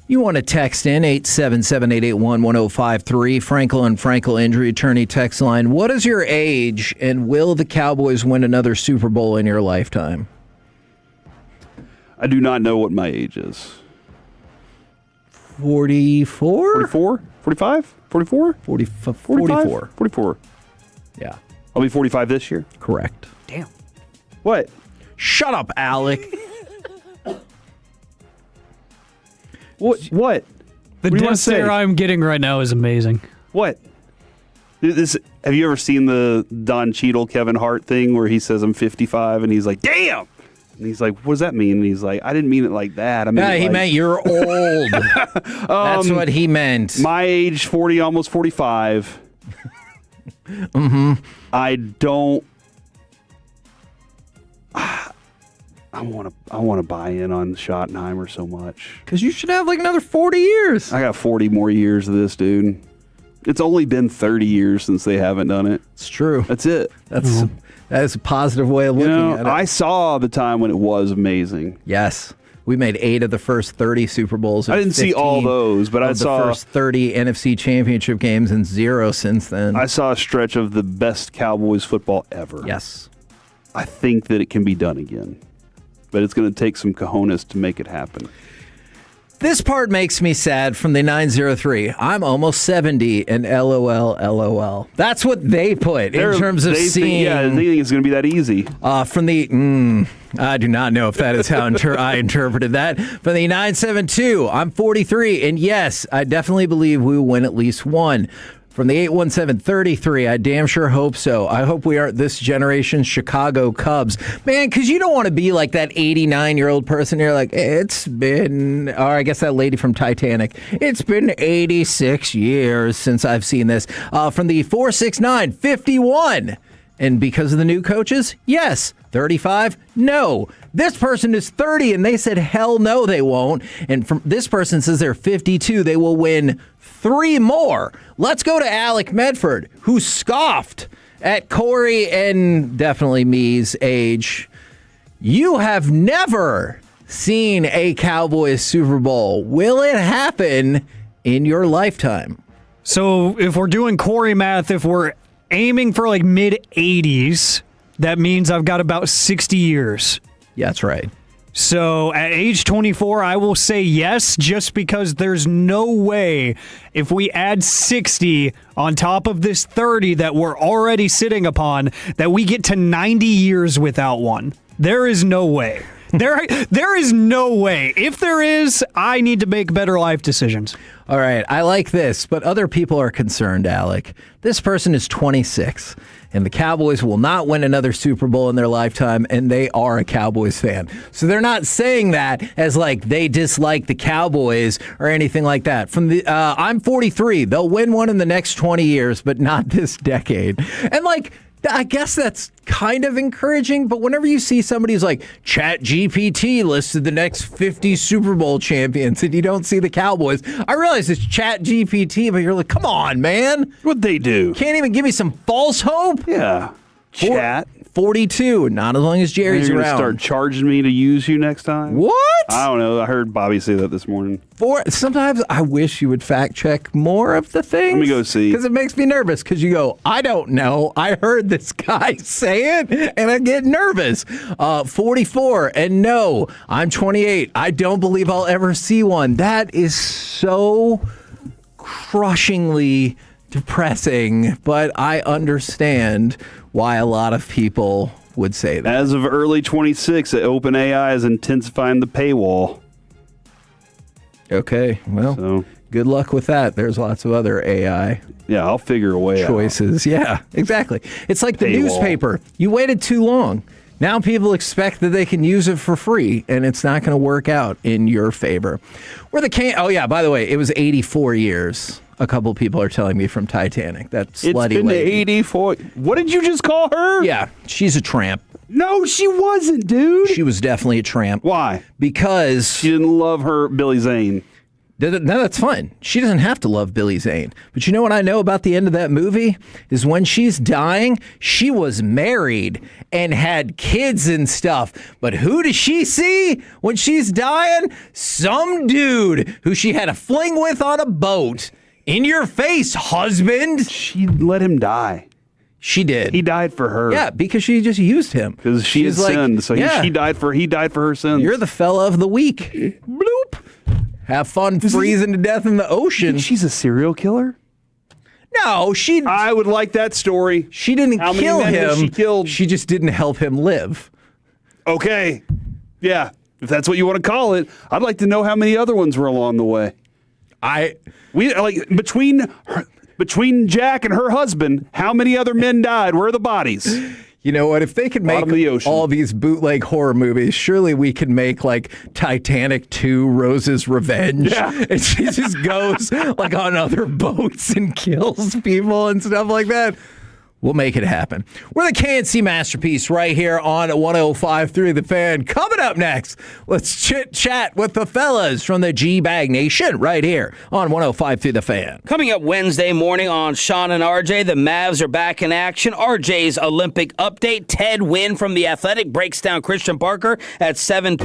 You want to text in 877-881-1053, Frankel and Frankel Injury Attorney text line. What is your age, and will the Cowboys win another Super Bowl in your lifetime? I do not know what my age is. 44? 44? 45? 44? 44. 44. Yeah. I'll be 45 this year. Correct. Damn. What? Shut up, Alec. What? The death stare I'm getting right now is amazing. What? Have you ever seen the Don Cheadle, Kevin Hart thing where he says I'm 55 and he's like, damn! And he's like, what does that mean? And he's like, I didn't mean it like that. I mean, he meant you're old. That's what he meant. My age, 40, almost 45. Mm-hmm. I don't... I want to buy in on Schottenheimer so much. Because you should have like another 40 years. I got 40 more years of this, dude. It's only been 30 years since they haven't done it. It's true. That's it. That is a positive way of looking at it. I saw the time when it was amazing. Yes. We made 8 of the first 30 Super Bowls. I didn't see all those, but I saw the first 30 NFC Championship games and 0 since then. I saw a stretch of the best Cowboys football ever. Yes. I think that it can be done again. But it's going to take some cojones to make it happen. This part makes me sad from the 903. I'm almost 70 and LOL. That's what they put in terms of seeing. They think it's going to be that easy. From the, I do not know if that is how I interpreted that. From the 972, I'm 43, and yes, I definitely believe we will win at least one. From the 817-33, I damn sure hope so. I hope we aren't this generation's Chicago Cubs. Man, because you don't want to be like that 89-year-old person. You're like, it's been, or I guess that lady from Titanic, it's been 86 years since I've seen this. From the 469, 51. And because of the new coaches, yes. 35? No. This person is 30, and they said, hell no, they won't. And from this person says they're 52, they will win 3 more. Let's go to Alec Medford, who scoffed at Corey and definitely me's age. You have never seen a Cowboys Super Bowl. Will it happen in your lifetime? So if we're doing Corey math, if we're aiming for like mid-80s, that means I've got about 60 years. Yeah, that's right. So at age 24, I will say yes, just because there's no way if we add 60 on top of this 30 that we're already sitting upon, that we get to 90 years without one. There is no way. There is no way. If there is, I need to make better life decisions. All right, I like this, but other people are concerned, Alec. This person is 26, and the Cowboys will not win another Super Bowl in their lifetime, and they are a Cowboys fan. So they're not saying that as like they dislike the Cowboys or anything like that. From the I'm 43. They'll win one in the next 20 years, but not this decade. And like, I guess that's kind of encouraging, but whenever you see somebody who's like, ChatGPT listed the next 50 Super Bowl champions, and you don't see the Cowboys, I realize it's ChatGPT, but you're like, come on, man. What'd they do? Can't even give me some false hope? Yeah. Chat. 42, not as long as Jerry's You're around. Start charging me to use you next time? What? I don't know. I heard Bobby say that this morning. Sometimes I wish you would fact check more of the things. Let me go see. Because it makes me nervous. Because you go, I don't know. I heard this guy say it, and I get nervous. 44, and no, I'm 28. I don't believe I'll ever see one. That is so crushingly depressing, but I understand why a lot of people would say that. As of early 26, OpenAI is intensifying the paywall. Okay, well, good luck with that. There's lots of other AI. Yeah, I'll figure a way choices. out. Yeah, exactly. It's like the Paywall. newspaper. You waited too long. Now people expect that they can use it for free, and it's not going to work out in your favor. Oh yeah, by the way, it was 84 years. A couple people are telling me from Titanic. That slutty It's been lady. 84. What did you just call her? Yeah, she's a tramp. No, she wasn't, dude. She was definitely a tramp. Why? Because she didn't love her Billy Zane. No, that's fine. She doesn't have to love Billy Zane. But you know what I know about the end of that movie? Is when she's dying, she was married and had kids and stuff. But who does she see when she's dying? Some dude who she had a fling with on a boat. In your face, husband. She let him die. She did. He died for her. Yeah, because she just used him. Because she had sinned. So he died for her sins. You're the fella of the week. Bloop. Have fun freezing to death in the ocean. She's a serial killer? No, I would like that story. She didn't kill him. She killed. She just didn't help him live. Okay. Yeah. If that's what you want to call it, I'd like to know how many other ones were along the way. Between Jack and her husband, how many other men died? Where are the bodies? You know what? If they could make all these bootleg horror movies, surely we could make like Titanic 2, Rose's Revenge. Yeah. And she just goes like on other boats and kills people and stuff like that. We'll make it happen. We're the KNC Masterpiece right here on 105.3 The Fan. Coming up next, let's chit-chat with the fellas from the G-Bag Nation right here on 105.3 The Fan. Coming up Wednesday morning on Sean and RJ, the Mavs are back in action. RJ's Olympic update. Ted Wynn from The Athletic breaks down Christian Parker at 7.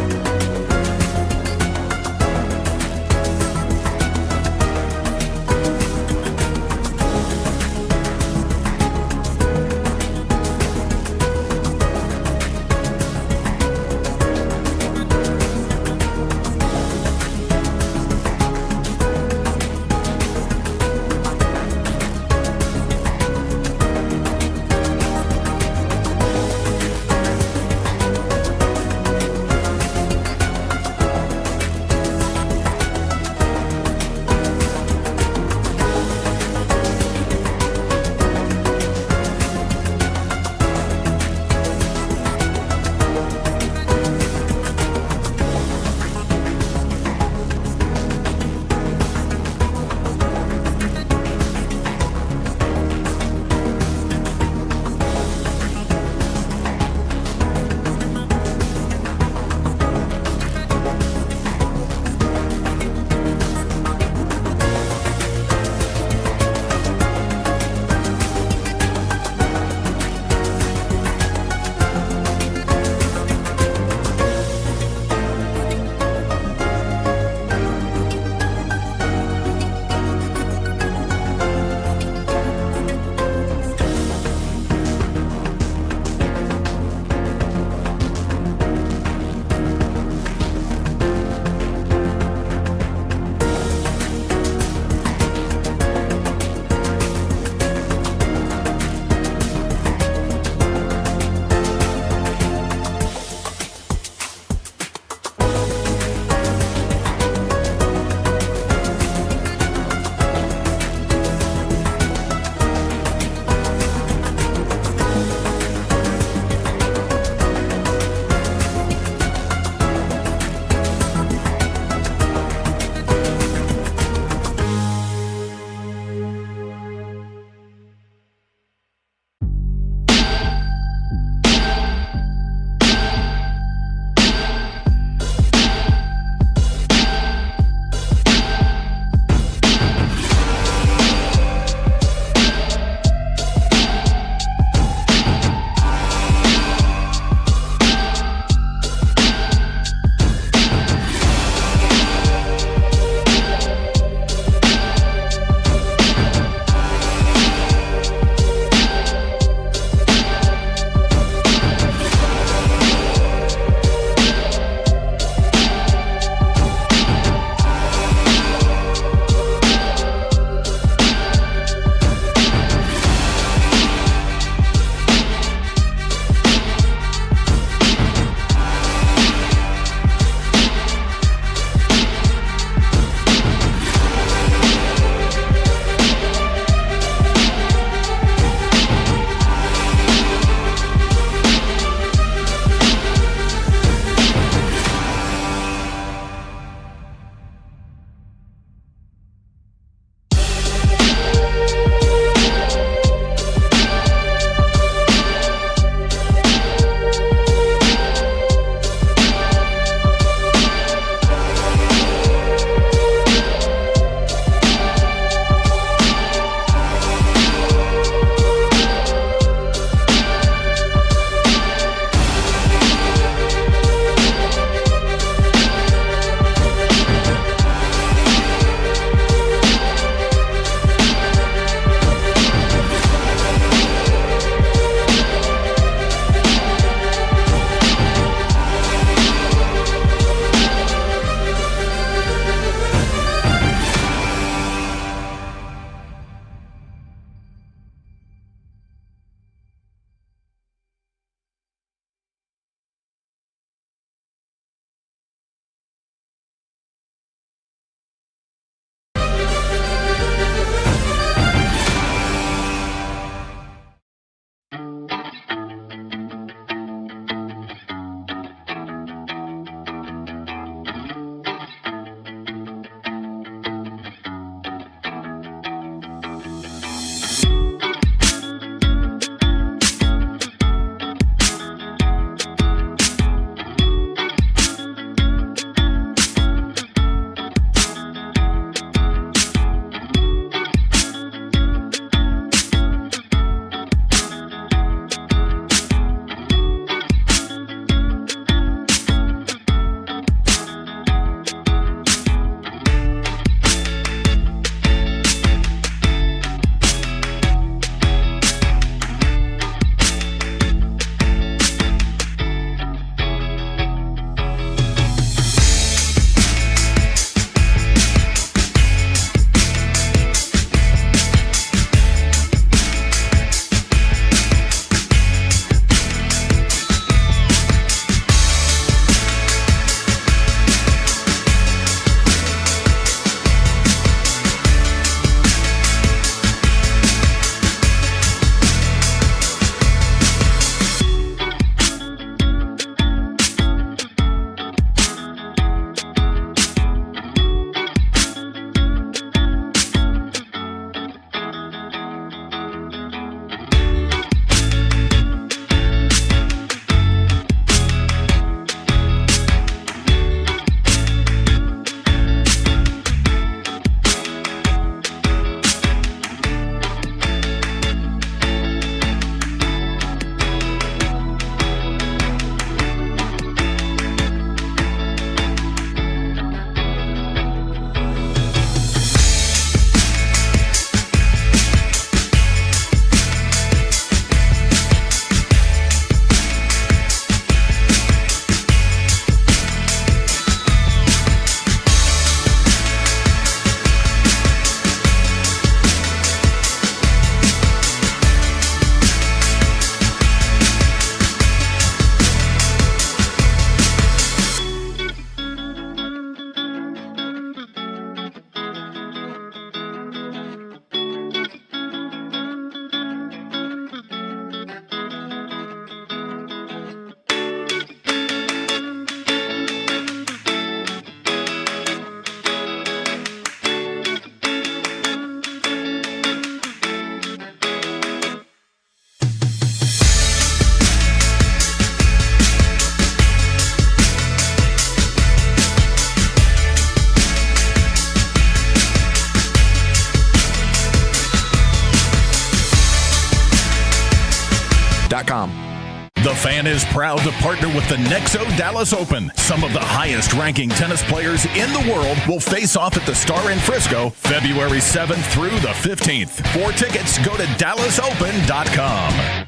The Fan is proud to partner with the Nexo Dallas Open. Some of the highest-ranking tennis players in the world will face off at the Star in Frisco February 7th through the 15th. For tickets, go to dallasopen.com.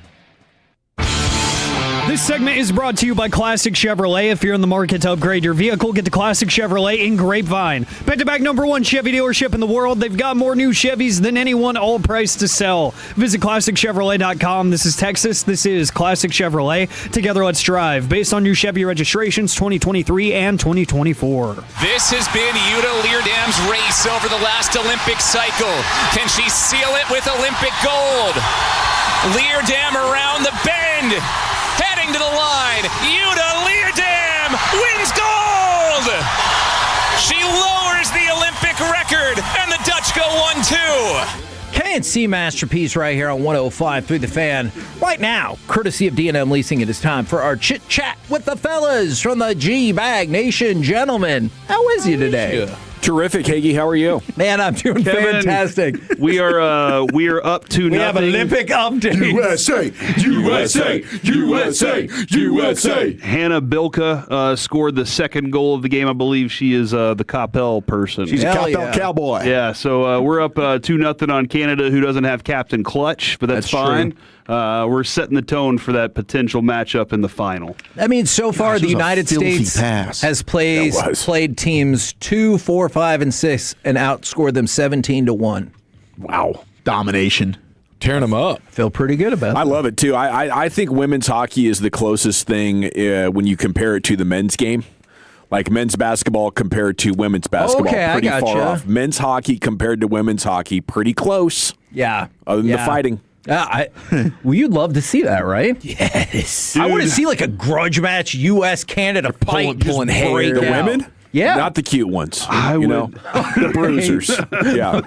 This segment is brought to you by Classic Chevrolet. If you're in the market to upgrade your vehicle, get to Classic Chevrolet in Grapevine. Back-to-back #1 Chevy dealership in the world. They've got more new Chevys than anyone, all priced to sell. Visit ClassicChevrolet.com. This is Texas. This is Classic Chevrolet. Together, let's drive. Based on new Chevy registrations 2023 and 2024. This has been Yuta Leerdam's race over the last Olympic cycle. Can she seal it with Olympic gold? Leerdam around the bend. Heading to the line, Yuta Leerdam wins gold! She lowers the Olympic record, and the Dutch go 1-2. KNC Masterpiece right here on 105 The Fan. Right now, courtesy of D&M Leasing, it is time for our chit-chat with the fellas from the G-Bag Nation. Gentlemen, how is you today? Terrific, Hagee. How are you? Man, I'm doing fantastic. We are up to We nothing. have Olympic updates. USA, USA, USA, USA. Hannah Bilka scored the second goal of the game. I believe she is the Coppell person. She's a Coppell cowboy. Yeah, so we're up 2-0 on Canada, who doesn't have Captain Clutch, but that's fine. We're setting the tone for that potential matchup in the final. I mean, so far the United States has played teams 2, 4, 5, and 6 and outscored them 17-1. Wow. Domination. Tearing them up. Feel pretty good about it. I love it, too. I think women's hockey is the closest thing when you compare it to the men's game. Like men's basketball compared to women's basketball. Okay, pretty I far gotcha. off. Men's hockey compared to women's hockey, pretty close. Yeah. Other than the fighting. Well, you'd love to see that, right? Yes. I want to see like a grudge match, U.S.-Canada fight. Pulling hair. The women? Yeah. Not the cute ones. The bruisers. Yeah.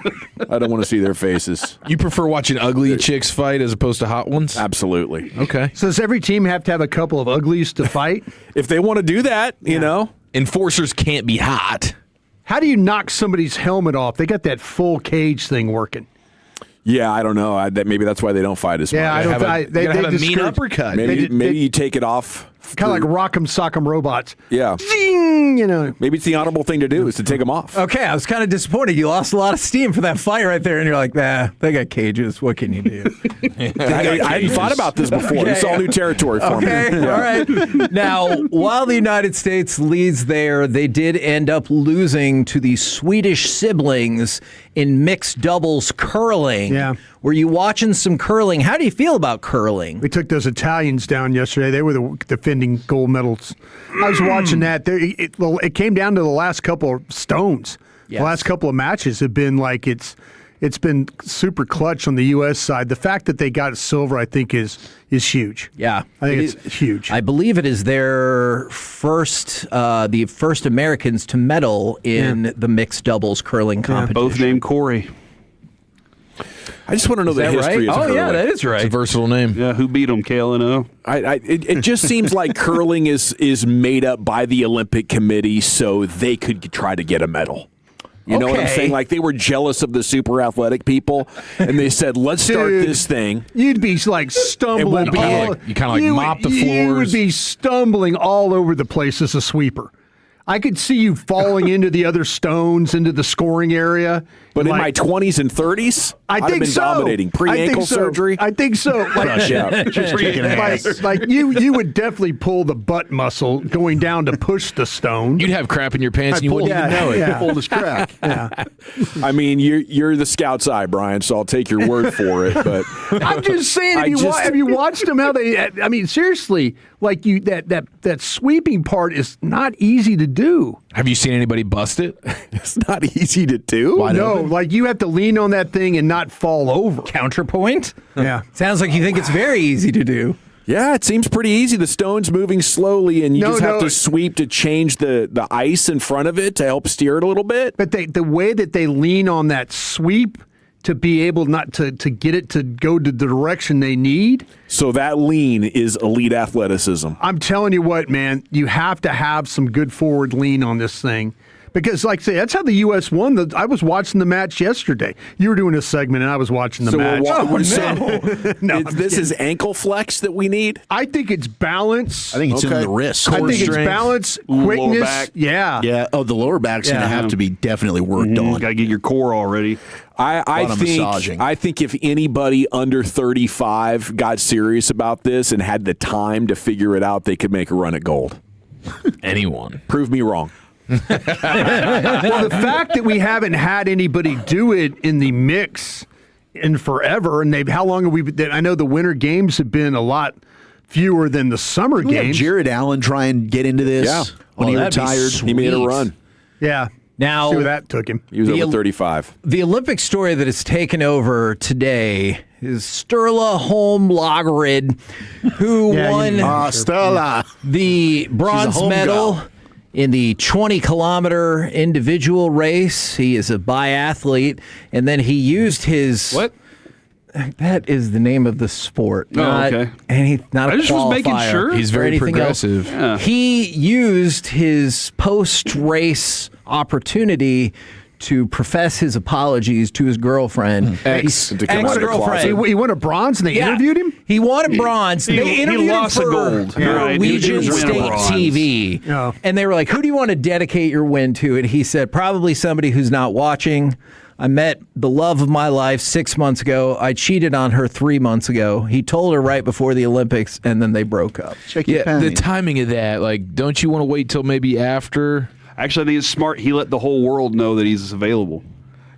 I don't want to see their faces. You prefer watching ugly chicks fight as opposed to hot ones? Absolutely. Okay. So does every team have to have a couple of uglies to fight? If they want to do that, you know. Enforcers can't be hot. How do you knock somebody's helmet off? They got that full cage thing working. Yeah, I don't know. Maybe that's why they don't fight as much. Yeah, I don't. They have a mean discourage- uppercut. Maybe you take it off. Kind of like Rock'em Sock'em Robots. Yeah. Zing, you know. Maybe it's the honorable thing to do is to take them off. Okay, I was kind of disappointed. You lost a lot of steam for that fight right there, and you're like, nah, they got cages. What can you do? I hadn't thought about this before. Okay. It's all new territory for me. Okay, all right. Now, while the United States leads there, they did end up losing to the Swedish siblings in mixed doubles curling. Yeah. Were you watching some curling? How do you feel about curling? We took those Italians down yesterday. They were the defending gold medals. I was watching that. It came down to the last couple of stones. Yes. The last couple of matches have been like it's been super clutch on the U.S. side. The fact that they got silver, I think, is huge. Yeah, I think it's huge. I believe it is their first, the first Americans to medal in the mixed doubles curling competition. Both named Corey. I just want to know Is the that history right? of Oh, curling. yeah, that is right. It's a versatile name. Yeah, who beat them, KLNO? It just seems like curling is made up by the Olympic Committee so they could try to get a medal. You know what I'm Okay. saying? Like they were jealous of the super athletic people, and they said, "Let's start Dude, this thing." You'd be like stumbling. won't be all, like- you kinda like mop the You would floors. be stumbling all over the place as a sweeper. I could see you falling into the other stones, into the scoring area. But in Like- my 20s and 30s, I I'd have think been so. dominating. I Pre-ankle think so. surgery. I think so. Like, Crush out. Just kicking ass. Like you would definitely pull the butt muscle going down to push the stone. You'd have crap in your pants and you wouldn't even know it. Yeah. Old as crap. Yeah. I mean, you're the scout's eye, Brian, so I'll take your word for it. But I'm just saying, have you watched them? How they? I mean, seriously, like you that sweeping part is not easy to do. Have you seen anybody bust it? It's not easy to do. No, like you have to lean on that thing and not fall over. Counterpoint? Yeah. Sounds like you think it's very easy to do. Yeah, it seems pretty easy. The stone's moving slowly, and you just have to sweep to change the ice in front of it to help steer it a little bit. But the way that they lean on that sweep to be able not to get it to go to the direction they need. So that lean is elite athleticism. I'm telling you what, man, you have to have some good forward lean on this thing. because like I say, that's how the U.S. won. I was watching the match yesterday. You were doing a segment, and I was watching the match. This is ankle flex that we need? I think it's balance. I think it's in the wrist. I think it's balance, quickness. Lower back. Yeah. Yeah. Oh, the lower back's going to have to be definitely worked on. Got to get your core already. I think if anybody under 35 got serious about this and had the time to figure it out, they could make a run at gold. Anyone. Prove me wrong. Well, the fact that we haven't had anybody do it in the mix in forever, and how long have we been? I know the winter games have been a lot fewer than the summer games. Jared Allen try and get into this when he retired. He made a run. Yeah. Now, see where that took him. He was over 35. The Olympic story that has taken over today is Sturla Holm Lagerid, who won the bronze medal in the 20-kilometer individual race. He is a biathlete, and then he used his... What? That is the name of the sport. Okay. And he's not I a just was making qualifier sure. He's or very anything progressive. else. He used his post-race opportunity to profess his apologies to his girlfriend. Ex-girlfriend. He won a bronze and they interviewed him? He won a bronze. They interviewed him for Norwegian State TV. Oh. And they were like, who do you want to dedicate your win to? And he said, probably somebody who's not watching. I met the love of my life 6 months ago. I cheated on her 3 months ago. He told her right before the Olympics, and then they broke up. The timing of that, like, don't you want to wait till maybe after? Actually, I think it's smart. He let the whole world know that he's available.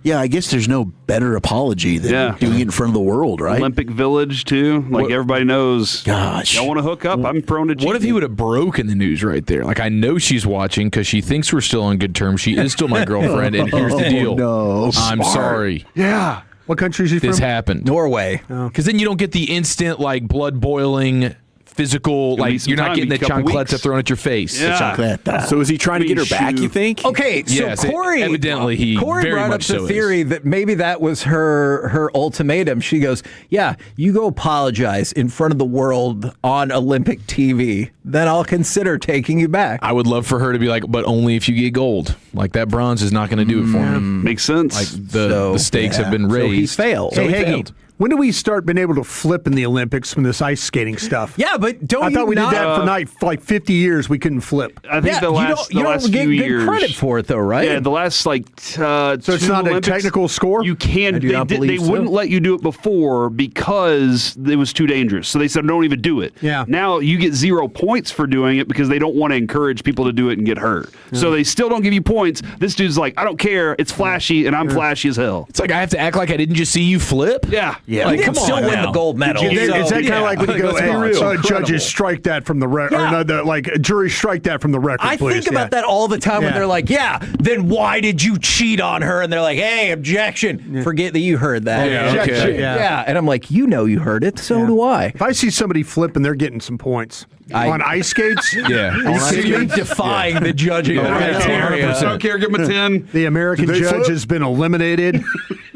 Yeah, I guess there's no better apology than doing it in front of the world, right? Olympic Village, too. Like, everybody knows. Gosh. Y'all want to hook up? I'm prone to cheating. What if he would have broken the news right there? Like, I know she's watching because she thinks we're still on good terms. She is still my girlfriend, and here's the deal. No. I'm sorry. Yeah. What country is he from? This happened. Norway. Because then you don't get the instant, like, blood-boiling physical, like, you're not getting the chancleta thrown at your face. Yeah. So is he trying to get her back, you think? Okay, so Yes, Corey evidently he Corey very brought up much the so is. theory that maybe that was her ultimatum. She goes, yeah, you go apologize in front of the world on Olympic TV, then I'll consider taking you back. I would love for her to be like, but only if you get gold. Like, that bronze is not going to do it for me. Makes sense. Like, the stakes have been raised. So he failed. Hey, he Hagee, failed. when do we start being able to flip in the Olympics from this ice skating stuff? Yeah, but I thought we did that for like 50 years. We couldn't flip. I think the last you don't get few good years. credit for it, though, right? Yeah, the last so it's not a technical score? You can. I do not They believe so. wouldn't let you do it before because it was too dangerous. So they said don't even do it. Yeah. Now you get 0 points for doing it because they don't want to encourage people to do it and get hurt. So they still don't give you points. This dude's like, I don't care. It's flashy, and I'm flashy as hell. It's like I have to act like I didn't just see you flip? Yeah. Like, He come did still on win now. the gold medal. Is that kind of like when you go, Let's be real. judges strike that from the record, Yeah. or no, like jury strike that from the record, I please. think about that all the time when Yeah. they're like, yeah, then why did you cheat on her? And they're like, hey, objection. Forget that you heard that. Yeah, Objection. okay. Yeah. And I'm like, you know you heard it, so do I. If I see somebody flipping, they're getting some points. On ice skates? Yeah. Are you So kidding you're me? defying the judging I criteria. don't care. Give him a 10. The American Did they judge flip? has been eliminated.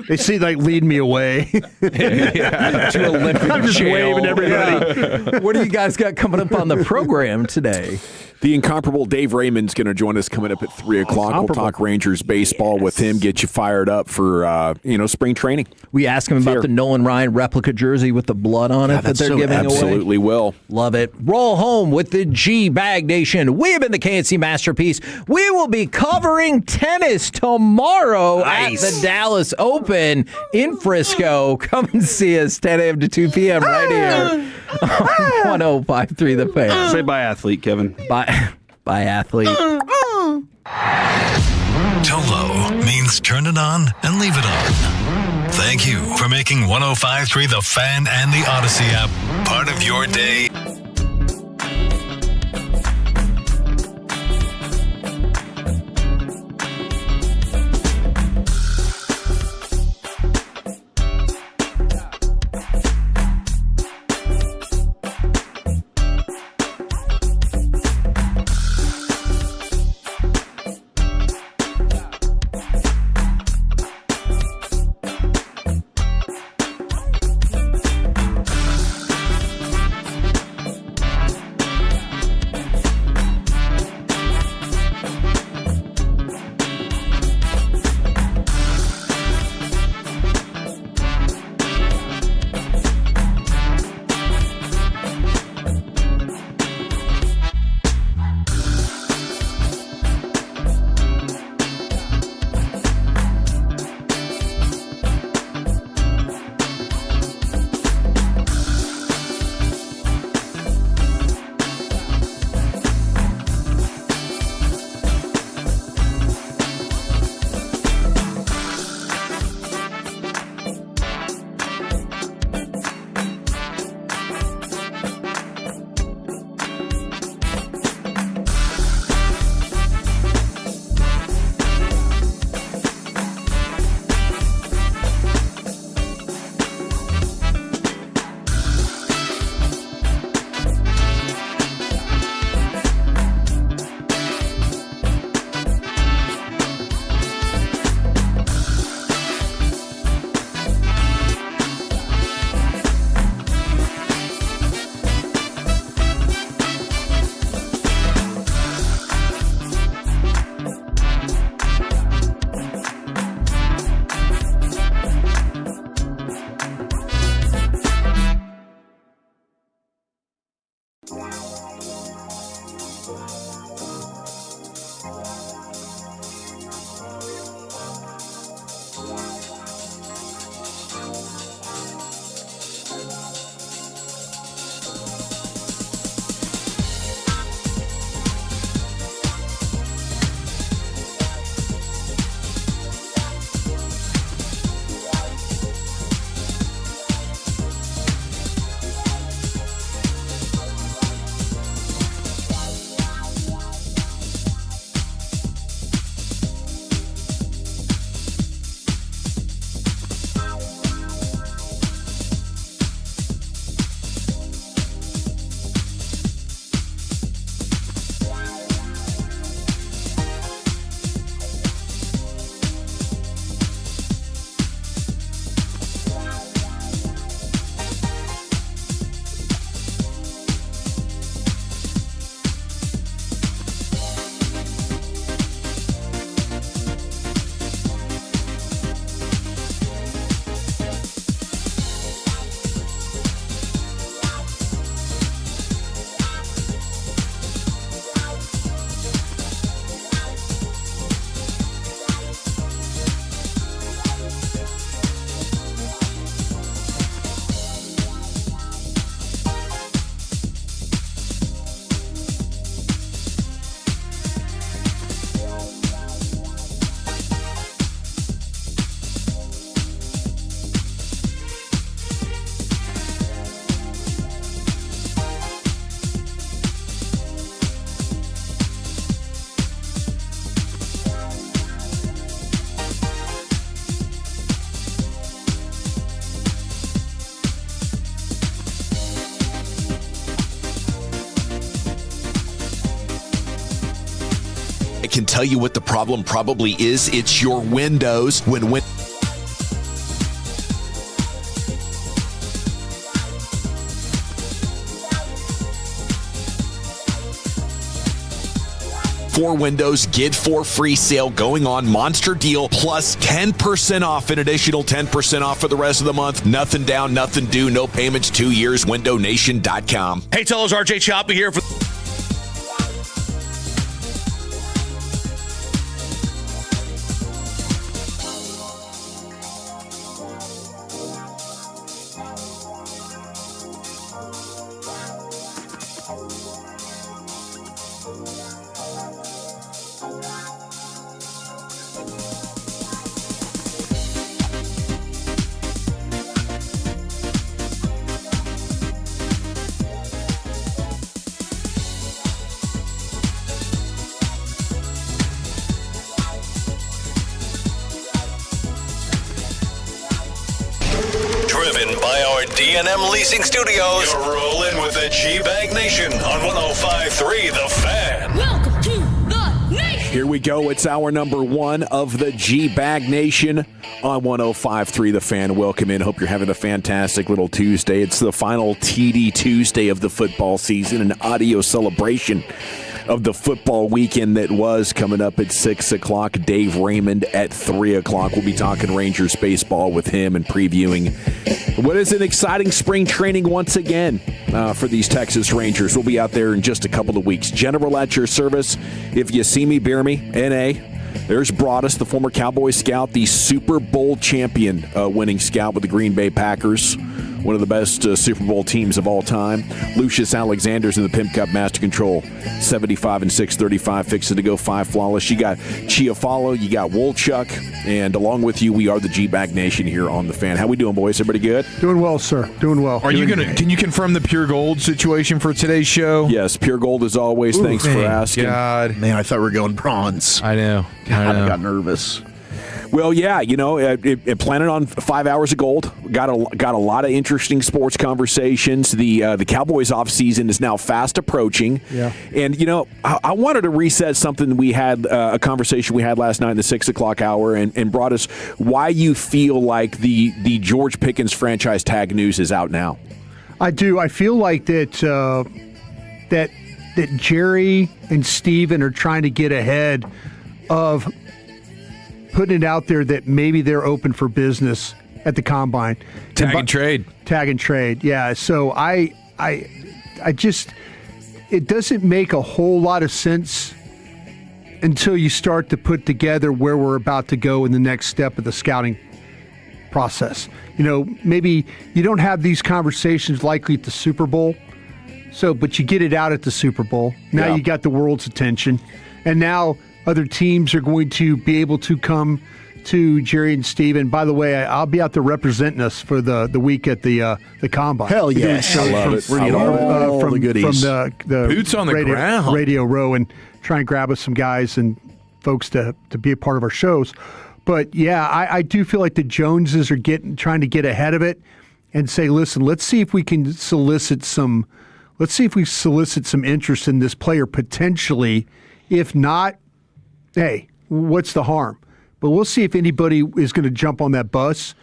They see, like, lead me away. To Olympic I'm just jail. waving everybody. What do you guys got coming up on the program today? The incomparable Dave Raymond's going to join us coming up at 3 o'clock. We'll talk Rangers baseball with him, get you fired up for spring training. We ask him about the Nolan Ryan replica jersey with the blood on it that they're giving away. Absolutely will. Love it. Roll home with the G-Bag Nation. We have been the KNC Masterpiece. We will be covering tennis tomorrow at the Dallas Open in Frisco. Come and see us 10 a.m. to 2 p.m. right here on 105.3 The Fan. Say bye, athlete, Kevin. Bye, athlete. Tolo means turn it on and leave it on. Thank you for making 105.3 The Fan and the Odyssey app part of your day. can tell you what the problem probably is. It's your windows. Four windows, get four free sale going on. Monster deal plus 10% off, an additional 10% off for the rest of the month. Nothing down, nothing due, no payments, 2 years. WindowNation.com. Hey, Tellos, RJ Choppy here for. Driven by our D&M Leasing Studios. You're rolling with the G-Bag Nation on 105.3 The Fan. Welcome to the nation. Here we go. It's hour number one of the G-Bag Nation on 105.3 The Fan. Welcome in. Hope you're having a fantastic little Tuesday. It's the final TD Tuesday of the football season, an audio celebration of the football weekend that was coming up at 6 o'clock. Dave Raymond at 3 o'clock. We'll be talking Rangers baseball with him and previewing what is an exciting spring training once again for these Texas Rangers. We'll be out there in just a couple of weeks. General at your service. If you see me, bear me. N.A. There's Broadus, the former Cowboy scout, the Super Bowl champion winning scout with the Green Bay Packers. One of the best Super Bowl teams of all time. Lucius Alexander's in the Pimp Cup Master Control. 75 and 635, fixing to go 5 flawless. You got Chiafalo, you got Wolchuk, and along with you, we are the G-Bag Nation here on The Fan. How we doing, boys? Everybody good? Doing well, sir. Doing well. Can you confirm the Pure Gold situation for today's show? Yes, Pure Gold as always. Ooh, thanks for asking. God. Man, I thought we were going bronze. I know. God, I got nervous. Well, yeah, it planning on 5 hours of gold. Got a lot of interesting sports conversations. The Cowboys off season is now fast approaching. Yeah. And I wanted to reset something we had a conversation we had last night in the 6 o'clock hour, and brought us why you feel like the George Pickens franchise tag news is out now. I do. I feel like that Jerry and Steven are trying to get ahead of putting it out there that maybe they're open for business at the combine. Tag and trade. Yeah. So I just, it doesn't make a whole lot of sense until you start to put together where we're about to go in the next step of the scouting process. Maybe you don't have these conversations likely at the Super Bowl. But you get it out at the Super Bowl. Now you got the world's attention. And now other teams are going to be able to come to Jerry and Steven. By the way, I'll be out there representing us for the week at the Combine. Hell yes. I love it. We're getting all the goodies. From the Boots on the ground. Radio Row, and try and grab us some guys and folks to be a part of our shows. But, yeah, I do feel like the Joneses are trying to get ahead of it and say, listen, let's see if we can solicit some interest in this player potentially. If not, hey, what's the harm? But we'll see if anybody is going to jump on that bus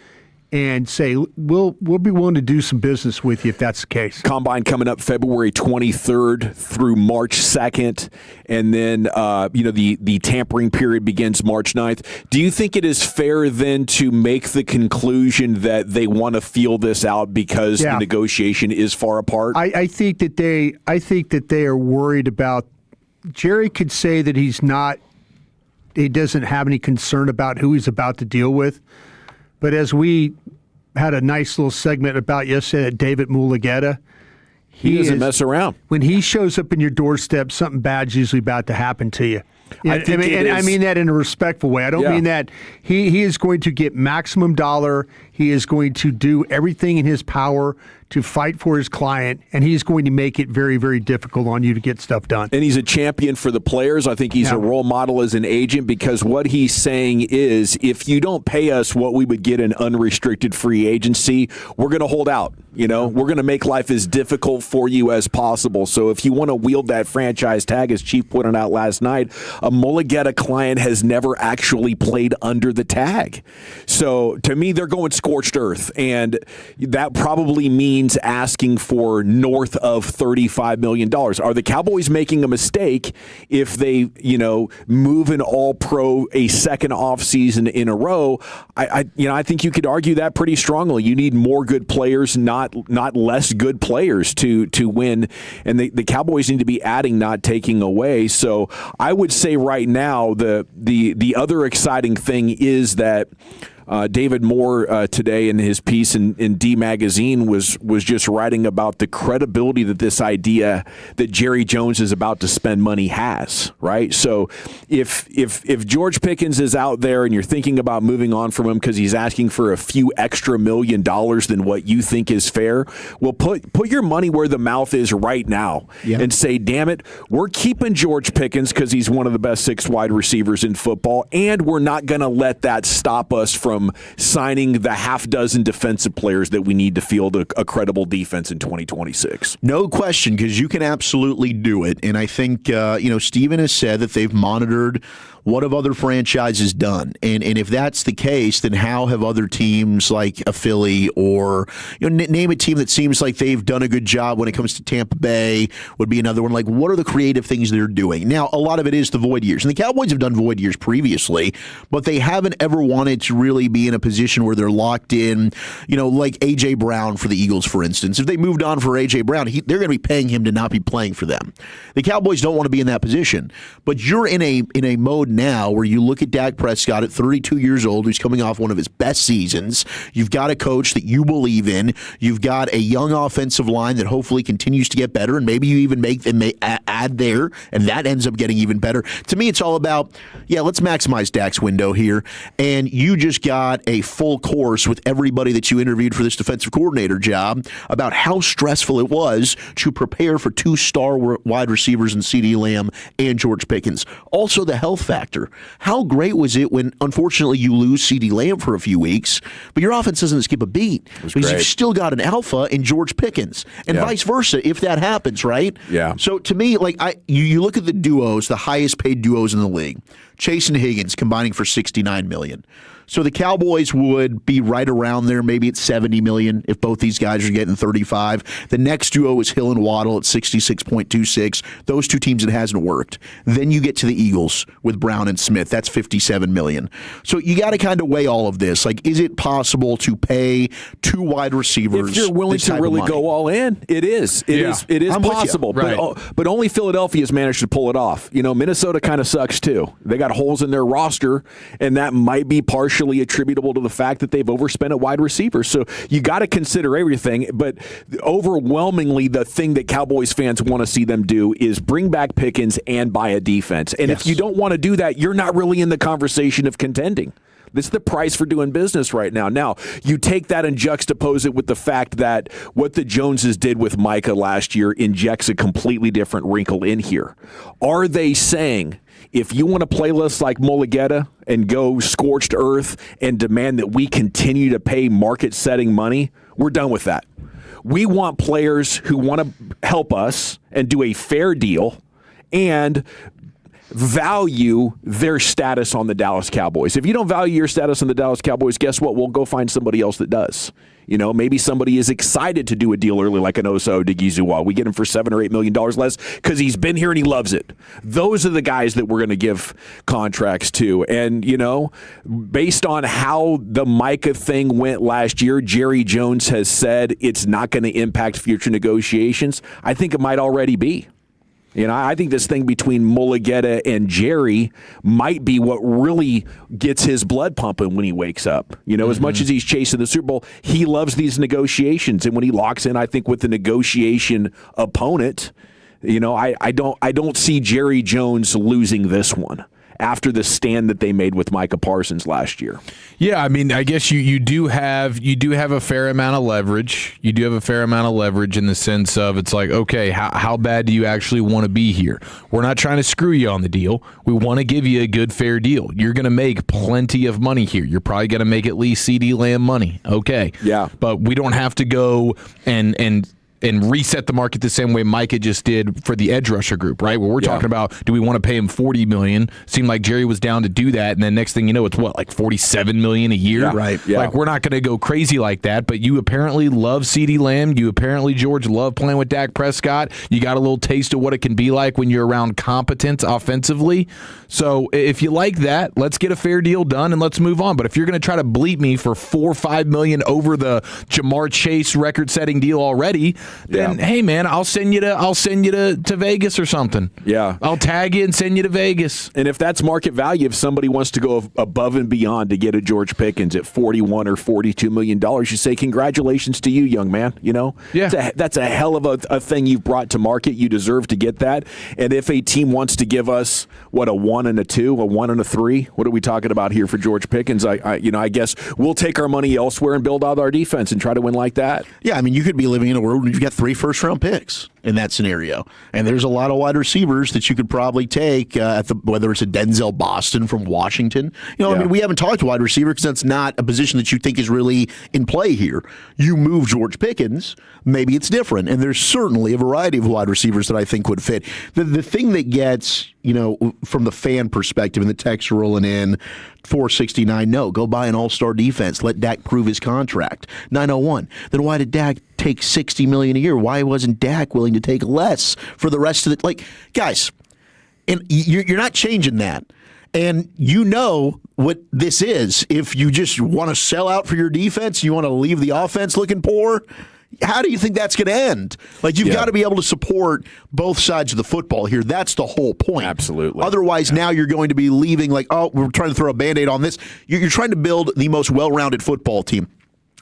and say, we'll be willing to do some business with you if that's the case. Combine coming up February 23rd through March 2nd, and then the tampering period begins March 9th. Do you think it is fair then to make the conclusion that they want to feel this out because the negotiation is far apart? I think that they are worried about. Jerry could say that he doesn't have any concern about who he's about to deal with. But as we had a nice little segment about yesterday, David Mulugeta, he doesn't mess around. When he shows up in your doorstep, something bad's usually about to happen to you. I mean that in a respectful way. I don't mean that he is going to get maximum dollar. He is going to do everything in his power to fight for his client, and he's going to make it very, very difficult on you to get stuff done. And he's a champion for the players. I think he's a role model as an agent, because what he's saying is, if you don't pay us what we would get in unrestricted free agency, we're going to hold out. We're going to make life as difficult for you as possible. So if you want to wield that franchise tag, as Chief pointed out last night, a Mulligetta client has never actually played under the tag. So to me, they're going scorched earth, and that probably means asking for north of $35 million. Are the Cowboys making a mistake if they, move an all-pro a second offseason in a row? I think you could argue that pretty strongly. You need more good players, not less good players to win, and the Cowboys need to be adding, not taking away. So I would say right now the other exciting thing is that David Moore today in his piece in D Magazine was just writing about the credibility that this idea that Jerry Jones is about to spend money has, right? So if George Pickens is out there and you're thinking about moving on from him because he's asking for a few extra $1 million than what you think is fair, well, put your money where the mouth is right now and say, damn it, we're keeping George Pickens because he's one of the best 6 wide receivers in football, and we're not going to let that stop us from signing the half dozen defensive players that we need to field a credible defense in 2026. No question, because you can absolutely do it. And I think, Steven has said that they've monitored what have other franchises done? And if that's the case, then how have other teams like a Philly or name a team that seems like they've done a good job when it comes to Tampa Bay would be another one. Like, what are the creative things they're doing? Now, a lot of it is the void years. And the Cowboys have done void years previously, but they haven't ever wanted to really be in a position where they're locked in, like A.J. Brown for the Eagles, for instance. If they moved on for A.J. Brown, they're going to be paying him to not be playing for them. The Cowboys don't want to be in that position. But you're in a mode now where you look at Dak Prescott at 32 years old, who's coming off one of his best seasons. You've got a coach that you believe in. You've got a young offensive line that hopefully continues to get better, and maybe you even add there, and that ends up getting even better. To me, it's all about, let's maximize Dak's window here. And you just got a full course with everybody that you interviewed for this defensive coordinator job about how stressful it was to prepare for 2 star wide receivers in CeeDee Lamb and George Pickens. Also, the health factor. How great was it when, unfortunately, you lose CeeDee Lamb for a few weeks, but your offense doesn't skip a beat because you've still got an alpha in George Pickens, and vice versa if that happens, right? Yeah. So to me, you look at the duos, the highest paid duos in the league, Chase and Higgins combining for $69 million. So the Cowboys would be right around there, maybe at $70 million if both these guys are getting 35. The next duo is Hill and Waddle at 66.26. Those two teams, it hasn't worked. Then you get to the Eagles with Brown and Smith. That's $57 million. So you got to kind of weigh all of this. Like, is it possible to pay 2 wide receivers? If you're willing to really go all in, it is. It is possible. Right. But only Philadelphia's managed to pull it off. Minnesota kind of sucks too. They got holes in their roster, and that might be partially attributable to the fact that they've overspent at wide receiver. So you got to consider everything, but overwhelmingly the thing that Cowboys fans want to see them do is bring back Pickens and buy a defense. And if you don't want to do that, you're not really in the conversation of contending. This is the price for doing business right now. Now, you take that and juxtapose it with the fact that what the Joneses did with Micah last year injects a completely different wrinkle in here. Are they saying, if you want to play lists like Mulligetta and go scorched earth and demand that we continue to pay market-setting money, we're done with that. We want players who want to help us and do a fair deal and value their status on the Dallas Cowboys. If you don't value your status on the Dallas Cowboys, guess what? We'll go find somebody else that does. Maybe somebody is excited to do a deal early like an Osa Odigizua. We get him for $7 or $8 million less because he's been here and he loves it. Those are the guys that we're going to give contracts to. And, based on how the Micah thing went last year, Jerry Jones has said it's not going to impact future negotiations. I think it might already be. I think this thing between Mulligetta and Jerry might be what really gets his blood pumping when he wakes up. As much as he's chasing the Super Bowl, he loves these negotiations. And when he locks in, I think, with the negotiation opponent, I don't see Jerry Jones losing this one after the stand that they made with Micah Parsons last year. Yeah, I mean, I guess you do have a fair amount of leverage. You do have a fair amount of leverage in the sense of it's like, okay, how bad do you actually want to be here? We're not trying to screw you on the deal. We want to give you a good, fair deal. You're going to make plenty of money here. You're probably going to make at least CeeDee Lamb money. Okay. Yeah. But we don't have to go and reset the market the same way Micah just did for the edge rusher group, right? Where we're talking about, do we want to pay him $40 million? Seemed like Jerry was down to do that, and then next thing you know, it's what, like $47 million a year? Yeah, right. Yeah. Like, we're not going to go crazy like that, but you apparently love CeeDee Lamb. You apparently, George, love playing with Dak Prescott. You got a little taste of what it can be like when you're around competence offensively. So if you like that, let's get a fair deal done and let's move on. But if you're going to try to bleep me for $4 or $5 million over the Jamar Chase record-setting deal already, then hey man, I'll send you to Vegas or something. Yeah, I'll tag you and send you to Vegas. And if that's market value, if somebody wants to go above and beyond to get a George Pickens at $41 or $42 million, you say congratulations to you, young man. You know, that's a hell of a thing you've brought to market. You deserve to get that. And if a team wants to give us a 1 and a 2, a 1 and a 3, what are we talking about here for George Pickens? I guess we'll take our money elsewhere and build out our defense and try to win like that. Yeah, I mean, you could be living in a world where you've got 3 first-round picks in that scenario. And there's a lot of wide receivers that you could probably take, whether it's a Denzel Boston from Washington. I mean, we haven't talked wide receiver because that's not a position that you think is really in play here. You move George Pickens, maybe it's different. And there's certainly a variety of wide receivers that I think would fit. The thing that gets, from the fan perspective, and the text rolling in, 469, no, go buy an all-star defense. Let Dak prove his contract. 901, then why did Dak take $60 million a year? Why wasn't Dak willing to take less for the rest of it? Like, guys, and you're not changing that. And you know what this is. If you just want to sell out for your defense, you want to leave the offense looking poor, how do you think that's going to end? Like, you've got to be able to support both sides of the football here. That's the whole point. Absolutely. Otherwise, now you're going to be leaving like, oh, we're trying to throw a Band-Aid on this. You're trying to build the most well-rounded football team.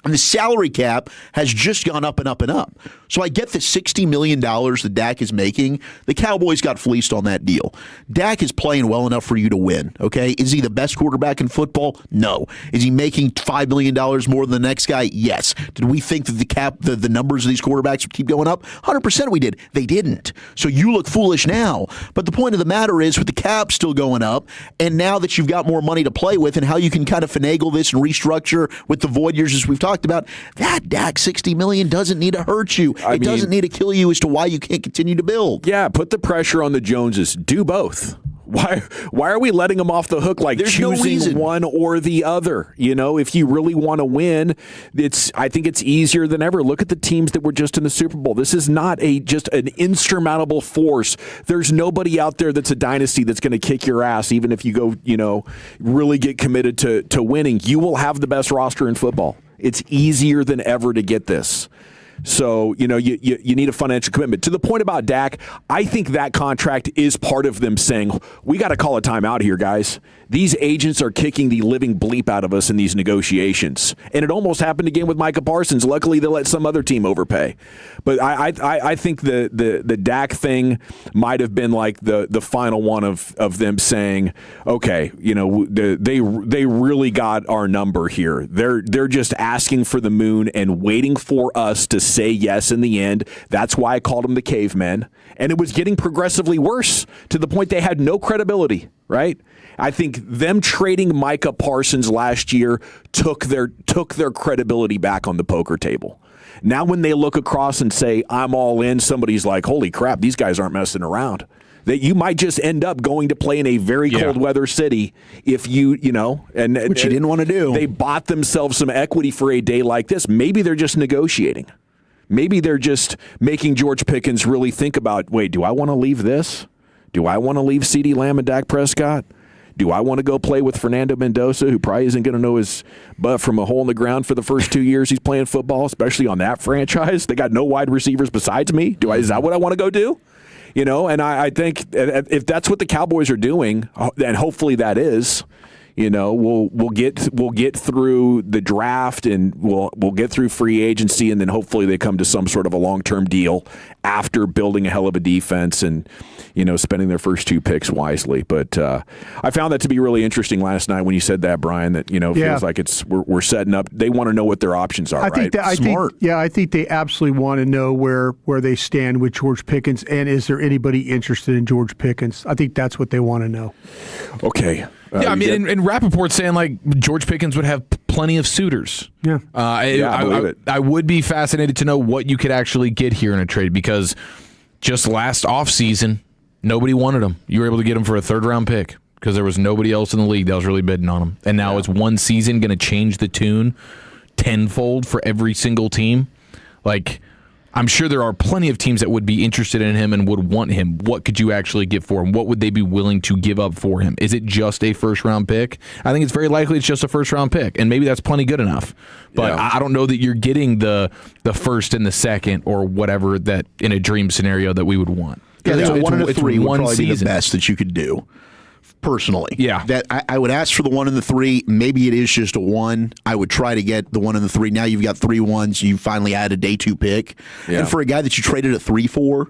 And the salary cap has just gone up and up and up. So I get the $60 million that Dak is making. The Cowboys got fleeced on that deal. Dak is playing well enough for you to win, okay? Is he the best quarterback in football? No. Is he making $5 million more than the next guy? Yes. Did we think that the numbers of these quarterbacks would keep going up? 100% we did. They didn't. So you look foolish now. But the point of the matter is, with the cap still going up, and now that you've got more money to play with and how you can kind of finagle this and restructure with the void years, as we've talked about, that Dak $60 million doesn't need to hurt you. It doesn't need to kill you as to why you can't continue to build. Yeah, put the pressure on the Joneses. Do both. Why are we letting them off the hook like There's choosing no one or the other? If you really want to win, I think it's easier than ever. Look at the teams that were just in the Super Bowl. This is not just an insurmountable force. There's nobody out there that's a dynasty that's going to kick your ass, even if you go, really get committed to winning. You will have the best roster in football. It's easier than ever to get this. So, you need a financial commitment. To the point about Dak, I think that contract is part of them saying, we got to call a timeout here, guys. These agents are kicking the living bleep out of us in these negotiations. And it almost happened again with Micah Parsons. Luckily, they let some other team overpay. But I think the Dak thing might have been like the final one of them saying, okay, they really got our number here. They're just asking for the moon and waiting for us to say yes in the end. That's why I called them the cavemen. And it was getting progressively worse to the point they had no credibility, right? I think them trading Micah Parsons last year took their credibility back on the poker table. Now when they look across and say, I'm all in, somebody's like, holy crap, these guys aren't messing around. That you might just end up going to play in a very cold weather city if which you didn't want to do. They bought themselves some equity for a day like this. Maybe they're just negotiating. Maybe they're just making George Pickens really think about, wait, do I want to leave this? Do I want to leave CeeDee Lamb and Dak Prescott? Do I want to go play with Fernando Mendoza, who probably isn't going to know his butt from a hole in the ground for the first 2 years he's playing football, especially on that franchise? They got no wide receivers besides me. Is that what I want to go do? And I think if that's what the Cowboys are doing, and hopefully that is, we'll get through the draft and we'll get through free agency, and then hopefully they come to some sort of a long-term deal after building a hell of a defense and spending their first 2 picks wisely. But I found that to be really interesting last night when you said that, Brian. That feels like we're setting up. They want to know what their options are. I think they absolutely want to know where they stand with George Pickens, and is there anybody interested in George Pickens? I think that's what they want to know. Okay. And Rappaport's saying like George Pickens would have plenty of suitors. Yeah. I believe it. I would be fascinated to know what you could actually get here in a trade, because just last offseason, nobody wanted him. You were able to get him for a 3rd-round pick because there was nobody else in the league that was really bidding on him. And now is one season going to change the tune tenfold for every single team? Like, I'm sure there are plenty of teams that would be interested in him and would want him. What could you actually get for him? What would they be willing to give up for him? Is it just a first-round pick? I think it's very likely it's just a first-round pick, and maybe that's plenty good enough. But I don't know that you're getting the first and the second or whatever that in a dream scenario that we would want. Yeah, I think 1 and a 3 would probably be the best that you could do. Personally, that I would ask for the 1 and the 3. Maybe it is just a 1. I would try to get the 1 and the 3. Now you've got 3 1s. You finally add a day 2 pick, and for a guy that you traded at 3 for,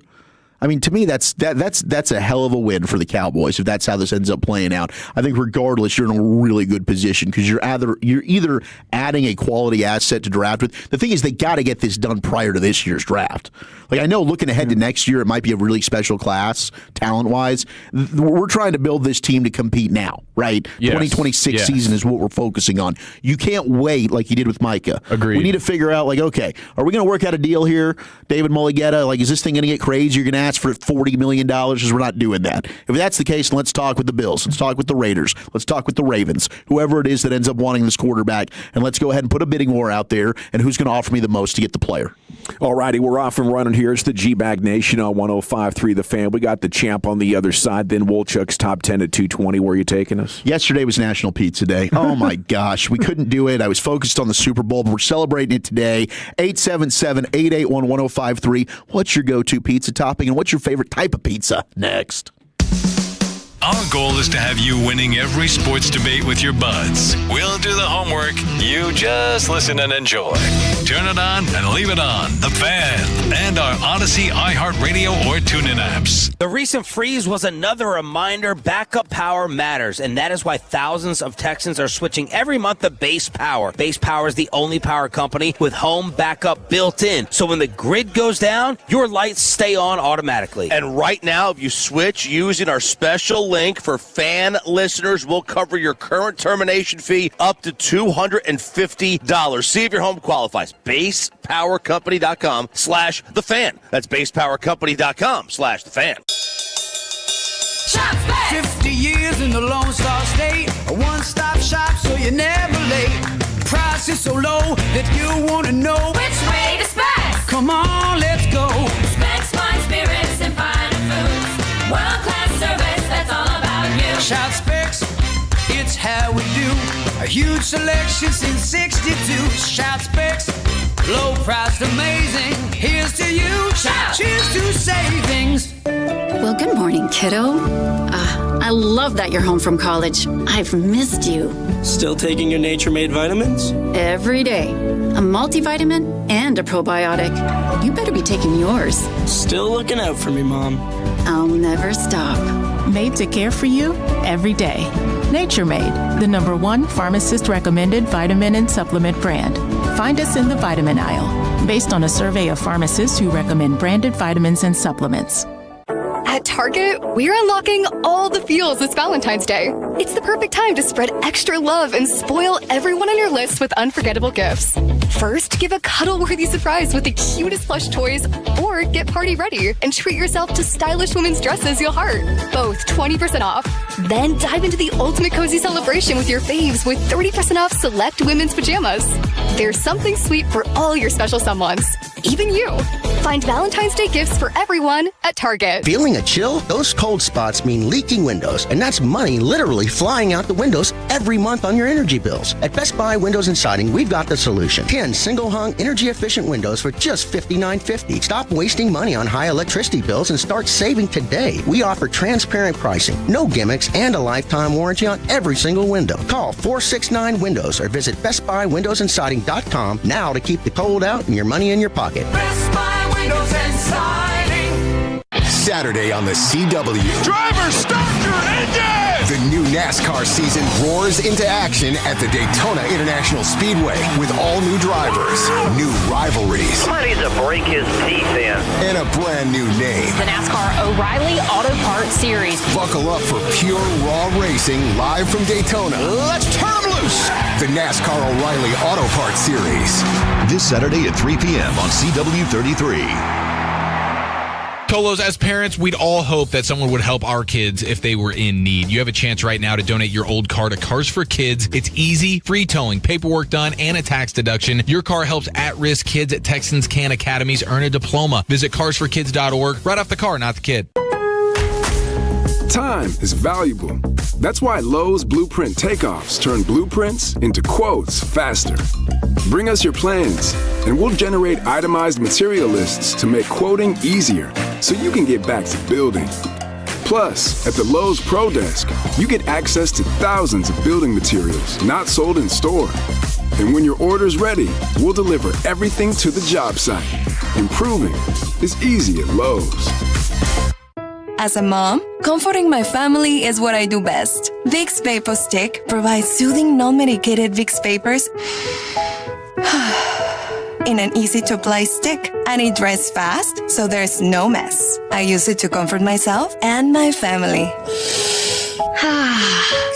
I mean, to me, that's a hell of a win for the Cowboys if that's how this ends up playing out. I think regardless, you're in a really good position because you're either adding a quality asset to draft with. The thing is, they got to get this done prior to this year's draft. Like, I know looking ahead to next year, it might be a really special class talent-wise. We're trying to build this team to compete now, right? Yes. 2026 season is what we're focusing on. You can't wait like you did with Micah. Agreed. We need to figure out, like, okay, are we going to work out a deal here, David Mulligetta? Like, is this thing going to get crazy? You're going to ask for $40 million because we're not doing that. If that's the case, let's talk with the Bills. Let's talk with the Raiders. Let's talk with the Ravens. Whoever it is that ends up wanting this quarterback, and let's go ahead and put a bidding war out there, and who's going to offer me the most to get the player. All righty, we're off and running here. It's the G-Bag Nation on 105.3 The Fan. We got the champ on the other side, then Wolchuk's Top 10 at 2:20. Where are you taking us? Yesterday was National Pizza Day. Oh, my gosh. We couldn't do it. I was focused on the Super Bowl, but we're celebrating it today. 877-881-1053. What's your go-to pizza topping, and what's your favorite type of pizza? Next. Our goal is to have you winning every sports debate with your buds. We'll do the homework. You just listen and enjoy. Turn it on and leave it on. The Fan and our Odyssey, iHeartRadio, or TuneIn apps. The recent freeze was another reminder backup power matters, and that is why thousands of Texans are switching every month to Base Power. Base Power is the only power company with home backup built in. So when the grid goes down, your lights stay on automatically. And right now, if you switch using our special link for Fan listeners, we'll cover your current termination fee up to $250. See if your home qualifies. BasePowerCompany.com/thefan. That's BasePowerCompany.com/thefan. 50 years in the Lone Star State, a one-stop shop so you're never late. Price is so low that you want to know Which way to Specs? Come on, let's go. Specs, fine spirits, and finer foods. World-class service, that's all about you. Shop Specs, it's how we do. A huge selection since 62. Shop Specs, low priced, amazing. Here's to you. Shout. Cheers to savings. Well, good morning, kiddo. I love that you're home from college. I've missed you. Still taking your nature-made vitamins? Every day. A multivitamin and a probiotic. You better be taking yours. Still looking out for me, Mom. I'll never stop. Made to care for you every day. Nature Made, the #1 pharmacist-recommended vitamin and supplement brand. Find us in the vitamin aisle, based on a survey of pharmacists who recommend branded vitamins and supplements. At Target, we're unlocking all the feels this Valentine's Day. It's the perfect time to spread extra love and spoil everyone on your list with unforgettable gifts. First, give a cuddle-worthy surprise with the cutest plush toys, or get party ready and treat yourself to stylish women's dresses you'll heart. Both 20% off. Then dive into the ultimate cozy celebration with your faves with 30% off select women's pajamas. There's something sweet for all your special someones, even you. Find Valentine's Day gifts for everyone at Target. Feeling a chill? Those cold spots mean leaking windows, and that's money literally flying out the windows every month on your energy bills. At Best Buy Windows and Siding, we've got the solution. 10 single-hung, energy-efficient windows for just $59.50. Stop wasting money on high electricity bills and start saving today. We offer transparent pricing, no gimmicks, and a lifetime warranty on every single window. Call 469-WINDOWS or visit BestBuyWindowsAndSiding.com now to keep the cold out and your money in your pocket. Best Buy Windows and Siding. Saturday on the CW. Driver, start your engine! The new NASCAR season roars into action at the Daytona International Speedway with all new drivers, new rivalries. Somebody needs to break his teeth in. And a brand new name. The NASCAR O'Reilly Auto Parts Series. Buckle up for pure raw racing live from Daytona. Let's turn them loose! The NASCAR O'Reilly Auto Parts Series. This Saturday at 3 p.m. on CW 33. Tolos, as parents, we'd all hope that someone would help our kids if they were in need. You have a chance right now to donate your old car to Cars for Kids. It's easy, free towing, paperwork done, and a tax deduction. Your car helps at-risk kids at Texans Can Academies earn a diploma. Visit carsforkids.org. Right off the car, not the kid. Time is valuable. That's why Lowe's Blueprint Takeoffs turn blueprints into quotes faster. Bring us your plans, and we'll generate itemized material lists to make quoting easier so you can get back to building. Plus, at the Lowe's Pro Desk, you get access to thousands of building materials not sold in store. And when your order's ready, we'll deliver everything to the job site. Improving is easy at Lowe's. As a mom, comforting my family is what I do best. Vicks Vapor Stick provides soothing, non-medicated Vicks Vapors in an easy-to-apply stick, and it dries fast, so there's no mess. I use it to comfort myself and my family.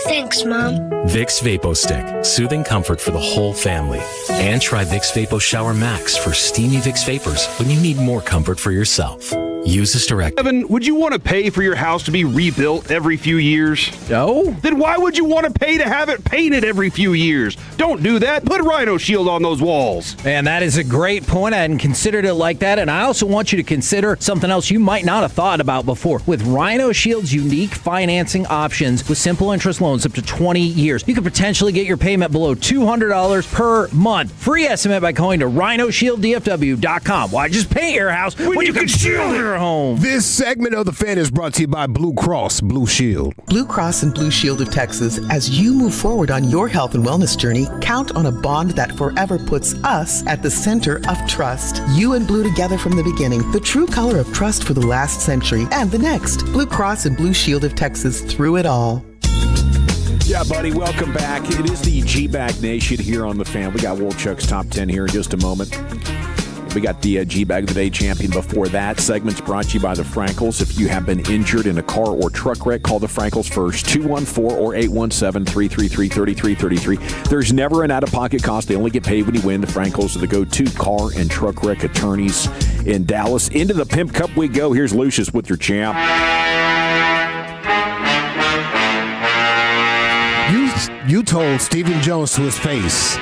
Thanks, Mom. Vicks Vapo Stick, soothing comfort for the whole family. And try Vicks Vapo Shower Max for steamy Vicks Vapors when you need more comfort for yourself. Use this direct. Evan, would you want to pay for your house to be rebuilt every few years? No. Then why would you want to pay to have it painted every few years? Don't do that. Put Rhino Shield on those walls. Man, that is a great point. I hadn't considered it like that. And I also want you to consider something else you might not have thought about before. With Rhino Shield's unique financing options with simple interest loans up to 20 years, you could potentially get your payment below $200 per month. Free estimate by going to rhinoshieldDFW.com. Why just paint your house when you can shield your home? This segment of The Fan is brought to you by Blue Cross Blue Shield. Blue Cross and Blue Shield of Texas, as you move forward on your health and wellness journey, count on a bond that forever puts us at the center of trust. You and Blue together from the beginning, the true color of trust for the last century and the next. Blue Cross and Blue Shield of Texas, through it all. Yeah, buddy, welcome back. It is the G-Bag Nation here on The Fan. We got Wolchuk's Top 10 here in just a moment. We got the G-Bag of the Day champion before that. Segment's brought to you by the Frankels. If you have been injured in a car or truck wreck, call the Frankels first, 214 or 817-333-3333. There's never an out-of-pocket cost. They only get paid when you win. The Frankels are the go-to car and truck wreck attorneys in Dallas. Into the Pimp Cup we go. Here's Lucius with your champ. You told Stephen Jones to his face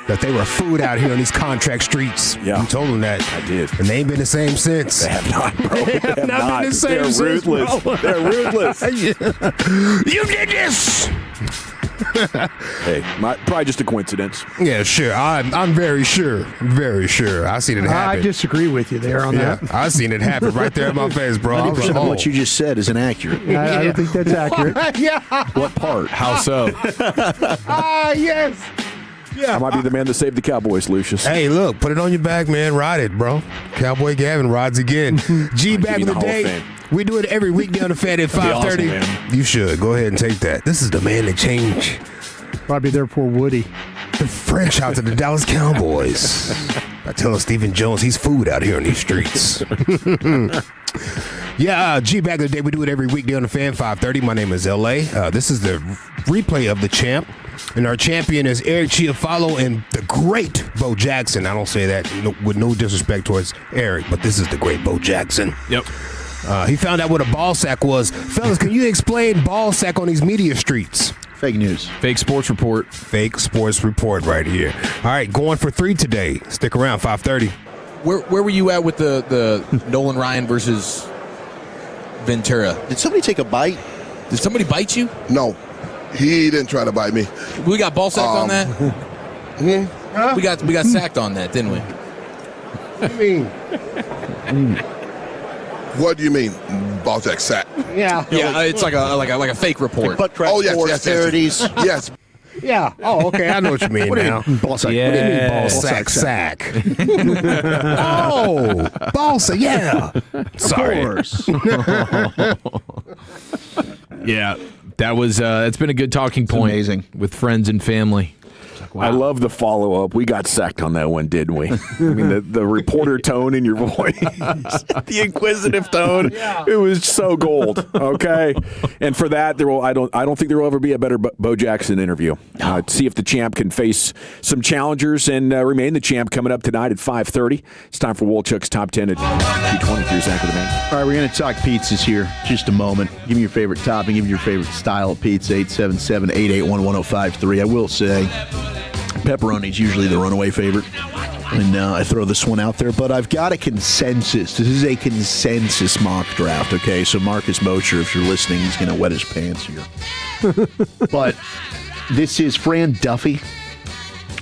that they were food out here on these contract streets. Yeah. You told him that. I did. And they ain't been the same since. They have not, bro. They have not been the same They're since, ruthless. bro. They're ruthless. You did this! Hey, probably just a coincidence. Yeah, sure. I'm very sure. Very sure. I seen it happen. I disagree with you there on that. I seen it happen right there in my face, bro. 90% of what you just said is inaccurate. I don't think that's accurate. Yeah. What part? How so? Yes. I might be the man that saved the Cowboys, Lucius. Hey, look, put it on your back, man. Ride it, bro. Cowboy Gavin rides again. G-Bag of the Day. We do it every weekday on the Fan at 5:30. Awesome, you should. Go ahead and take that. This is the man that changed. Probably there for Woody. The franchise to the Dallas Cowboys. I tell Stephen Jones he's food out here on these streets. Yeah, G-Bag of the Day. We do it every weekday on the Fan, 5:30. My name is L.A. This is the replay of the champ. And our champion is Eric Chiafalo and the great Bo Jackson. I don't say that with no disrespect towards Eric, but this is the great Bo Jackson. Yep. He found out what a ball sack was. Fellas, can you explain ball sack on these media streets? Fake news. Fake sports report. Fake sports report right here. All right, going for 3 today. Stick around, 5:30. where were you at with the Nolan Ryan versus Ventura? Did somebody take a bite? Did somebody bite you? No, he didn't try to bite me. We got ball sacked on that. We got sacked on that, didn't we? What do you mean, ball sack? Yeah. Yeah, it's like a fake report. Butt crack sports parodies. Yes. Yeah. Oh, okay. I know what you mean now. Ball sack. What do you mean ball sack? Oh, ball sack. Yeah. Sorry. Of course. Yeah, that was. It's been a good talking point. Amazing with friends and family. I love the follow-up. We got sacked on that one, didn't we? I mean, the reporter tone in your voice, the inquisitive tone, it was so gold, okay? And for that, I don't think there will ever be a better Bo Jackson interview. See if the champ can face some challengers and remain the champ coming up tonight at 5:30. It's time for Wolchuk's Top 10 at 2:20. Here's Zach with the man. All right, we're going to talk pizzas here just a moment. Give me your favorite topping. Give me your favorite style of pizza. 877-881-1053. I will say pepperoni is usually the runaway favorite. And I throw this one out there, but I've got a consensus. This is a consensus mock draft, okay? So Marcus Mosher, if you're listening, he's going to wet his pants here. But this is Fran Duffy,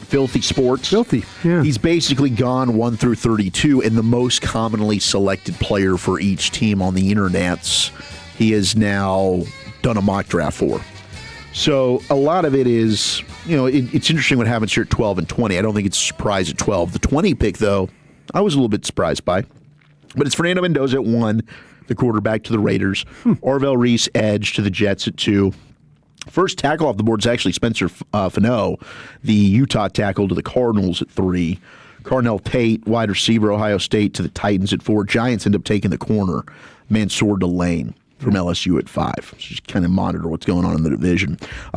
Filthy Sports. Filthy, yeah. He's basically gone 1 through 32, and the most commonly selected player for each team on the internets he has now done a mock draft for. So a lot of it is, it's interesting what happens here at 12 and 20. I don't think it's a surprise at 12. The 20 pick, though, I was a little bit surprised by. But it's Fernando Mendoza at 1, the quarterback to the Raiders. Orville Reese, edge to the Jets at 2. First tackle off the board is actually Spencer Fano, the Utah tackle to the Cardinals at 3. Carnell Tate, wide receiver, Ohio State to the Titans at 4. Giants end up taking the corner, Mansour Delane from LSU at 5. So just kind of monitor what's going on in the division.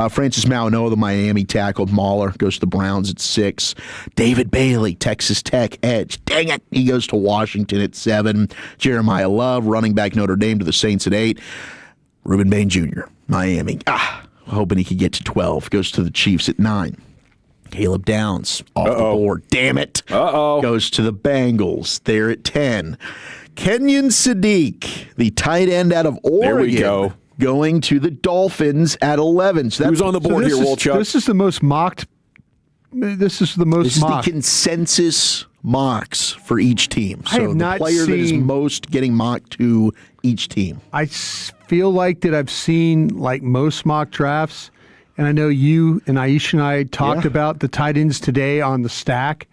Francis Mauigoa, the Miami tackle. Mahler goes to the Browns at 6. David Bailey, Texas Tech edge. Dang it. He goes to Washington at 7. Jeremiah Love, running back Notre Dame to the Saints at 8. Reuben Bain Jr., Miami. Hoping he could get to 12. Goes to the Chiefs at 9. Caleb Downs off the board. Damn it. Goes to the Bengals. They're at 10. Kenyon Sadiq, the tight end out of Oregon, there we go. Going to the Dolphins at 11. So who's on the board here, Wolchuk? This is the most mocked. This is the the consensus mocks for each team. So the player that is most getting mocked to each team. I feel like that I've seen like most mock drafts, and I know you and Aisha and I talked about the tight ends today on the stack.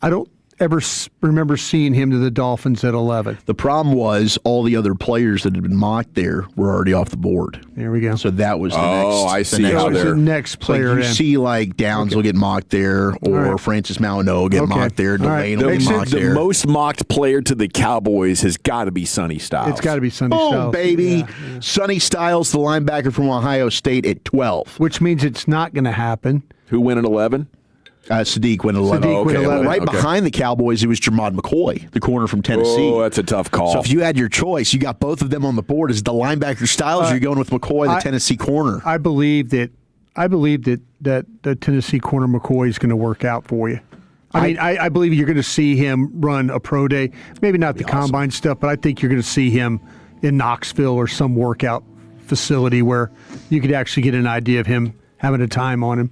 I don't ever remember seeing him to the Dolphins at 11. The problem was all the other players that had been mocked there were already off the board. There we go. So that was the next. Oh, I see. The next player. So you see like Downs will get mocked there, or Francis Mauigoa will get mocked there. Delane will get mocked there. The most mocked player to the Cowboys has got to be Sonny Styles. It's got to be Sonny Styles. Oh, baby. Yeah. Sonny Styles, the linebacker from Ohio State at 12. Which means it's not going to happen. Who went at 11? Sadiq went 11. Right behind the Cowboys, it was Jermod McCoy, the corner from Tennessee. Oh, that's a tough call. So if you had your choice, you got both of them on the board. Is the linebacker Styles, or you're going with McCoy, the Tennessee corner? I believe that the Tennessee corner McCoy is going to work out for you. I believe you're going to see him run a pro day. Maybe not the combine stuff, but I think you're going to see him in Knoxville or some workout facility where you could actually get an idea of him having a time on him.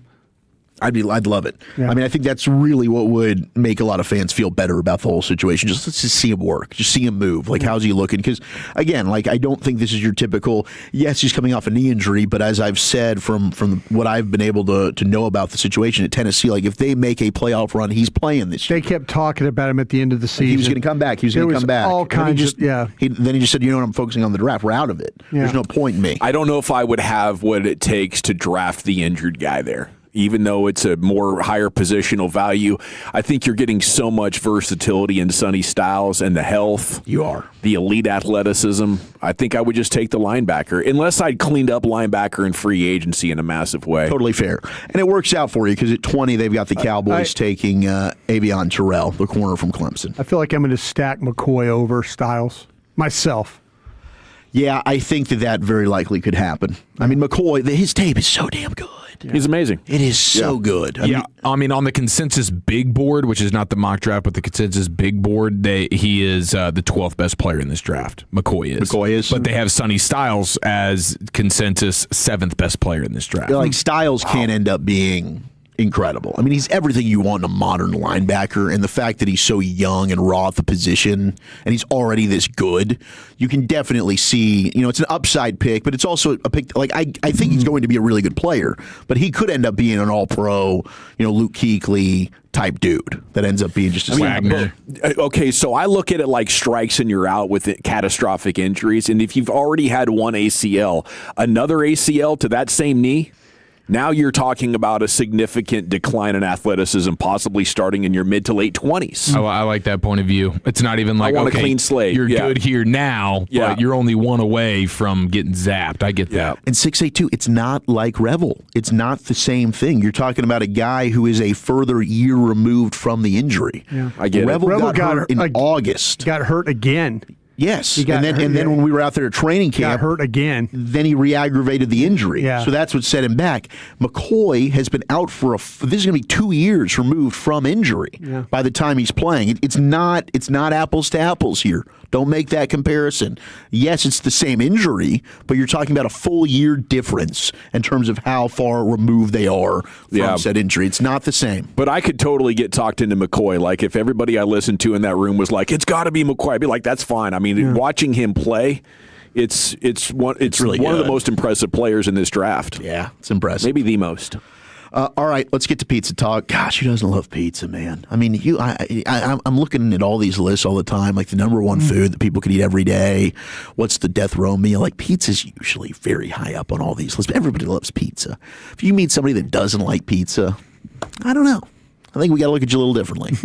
I'd love it. Yeah. I mean, I think that's really what would make a lot of fans feel better about the whole situation. Let's just see him work. Just see him move. Like, how's he looking? Because, again, I don't think this is your typical, yes, he's coming off a knee injury, but as I've said from what I've been able to know about the situation at Tennessee, if they make a playoff run, he's playing this year. They kept talking about him at the end of the season. He was going to come back. All kinds of, then he just said, I'm focusing on the draft. We're out of it. Yeah. There's no point in me. I don't know if I would have what it takes to draft the injured guy there. Even though it's a more higher positional value, I think you're getting so much versatility in Sonny Styles and the health. You are. The elite athleticism. I think I would just take the linebacker, unless I'd cleaned up linebacker in free agency in a massive way. Totally fair. And it works out for you because at 20, they've got the Cowboys taking Avion Terrell, the corner from Clemson. I feel like I'm going to stack McCoy over Styles myself. Yeah, I think that very likely could happen. I mean, McCoy, his tape is so damn good. He's amazing. It is so good. I mean, on the consensus big board, which is not the mock draft, but the consensus big board, he is the 12th best player in this draft. McCoy is. But they have Sonny Styles as consensus 7th best player in this draft. Like, Styles can end up being incredible. I mean, he's everything you want in a modern linebacker, and the fact that he's so young and raw at the position, and he's already this good, you can definitely see, it's an upside pick, but it's also a pick, like, I think he's going to be a really good player, but he could end up being an all-pro, Luke Kuechly type dude that ends up being just a Wagner. Okay, so I look at it like strikes and you're out with catastrophic injuries, and if you've already had one ACL, another ACL to that same knee, now you're talking about a significant decline in athleticism, possibly starting in your mid to late 20s. I like that point of view. It's not even like, I want a clean slate. You're good here now, but you're only one away from getting zapped. I get that. And 6'8", it's not like Revel. It's not the same thing. You're talking about a guy who is a further year removed from the injury. Yeah. I get Revel it. got hurt in August. Got hurt again. Yes, and then when we were out there at training camp, got hurt again. Then he re-aggravated the injury. Yeah. So that's what set him back. McCoy has been out for this is going to be 2 years removed from injury by the time he's playing. It's not apples to apples here. Don't make that comparison. Yes, it's the same injury, but you're talking about a full year difference in terms of how far removed they are from said injury. It's not the same. But I could totally get talked into McCoy. Like, if everybody I listened to in that room was like, it's got to be McCoy, I'd be like, that's fine. I mean, watching him play, it's really one of the most impressive players in this draft. Yeah, it's impressive. Maybe the most. All right, let's get to pizza talk. Gosh, who doesn't love pizza, man? I mean, I'm looking at all these lists all the time, like the number one food that people could eat every day. What's the death row meal? Like, pizza's usually very high up on all these lists. Everybody loves pizza. If you meet somebody that doesn't like pizza, I don't know. I think we got to look at you a little differently.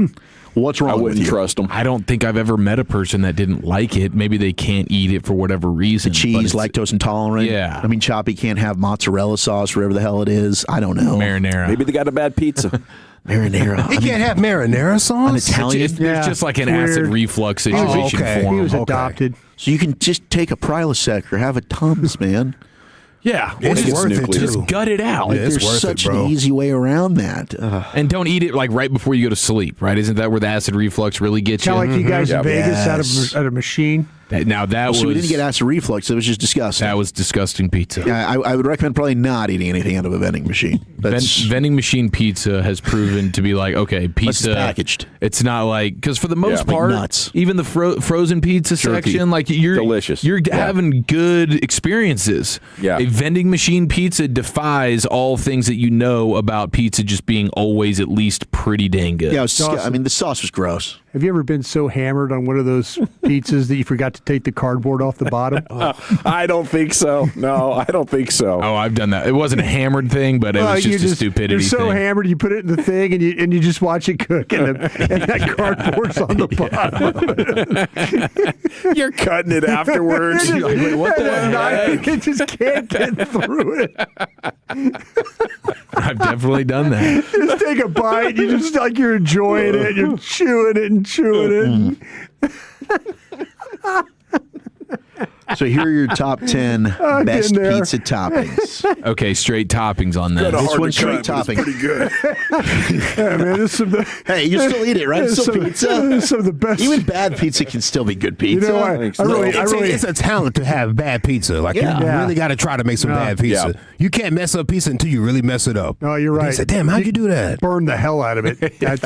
What's wrong with you? I wouldn't trust them. I don't think I've ever met a person that didn't like it. Maybe they can't eat it for whatever reason. The cheese, lactose intolerant. Yeah. I mean, Choppy can't have mozzarella sauce, whatever the hell it is. I don't know. Marinara. Maybe they got a bad pizza. Marinara. He can't have marinara sauce? An Italian? It's just like an acid reflux situation for him. He was adopted. So you can just take a Prilosec or have a Tums, man. Yeah, it's worth it too. Just gut it out. Yeah, There's such an easy way around that. And don't eat it like right before you go to sleep, right? Isn't that where the acid reflux really gets you? Kind of like you guys in Vegas out of a machine. So we didn't get acid reflux. It was just disgusting. That was disgusting pizza. Yeah, I would recommend probably not eating anything out of a vending machine. Vending machine pizza has proven to be like, okay, pizza. It's packaged. It's not like, because for the most part, like nuts. even the frozen pizza section, like you're delicious. You're having good experiences. Yeah. A vending machine pizza defies all things that you know about pizza just being always at least pretty dang good. Yeah, I mean, the sauce was gross. Have you ever been so hammered on one of those pizzas that you forgot to take the cardboard off the bottom? I don't think so. No, I don't think so. Oh, I've done that. It wasn't a hammered thing, but it was just a stupidity You're so thing. hammered, you put it in the thing, and you just watch it cook, and that cardboard's on the bottom. You're cutting it afterwards. You're like, wait, what the heck? It just can't get through it. I've definitely done that. Just take a bite. You just like you're enjoying it. You're chewing it and chewing it. So here are your top 10 best pizza toppings. Okay, straight toppings on that. This one's straight topping. Pretty good. Yeah, man, this is Hey, you still eat it, right? It's still pizza. Some of the best. Even bad pizza can still be good pizza. You know what? It's a talent to have bad pizza. Like, you really got to try to make some bad pizza. Yeah. You can't mess up pizza until you really mess it up. No, you're right. You say, damn, how'd you do that? Burn the hell out of it. How'd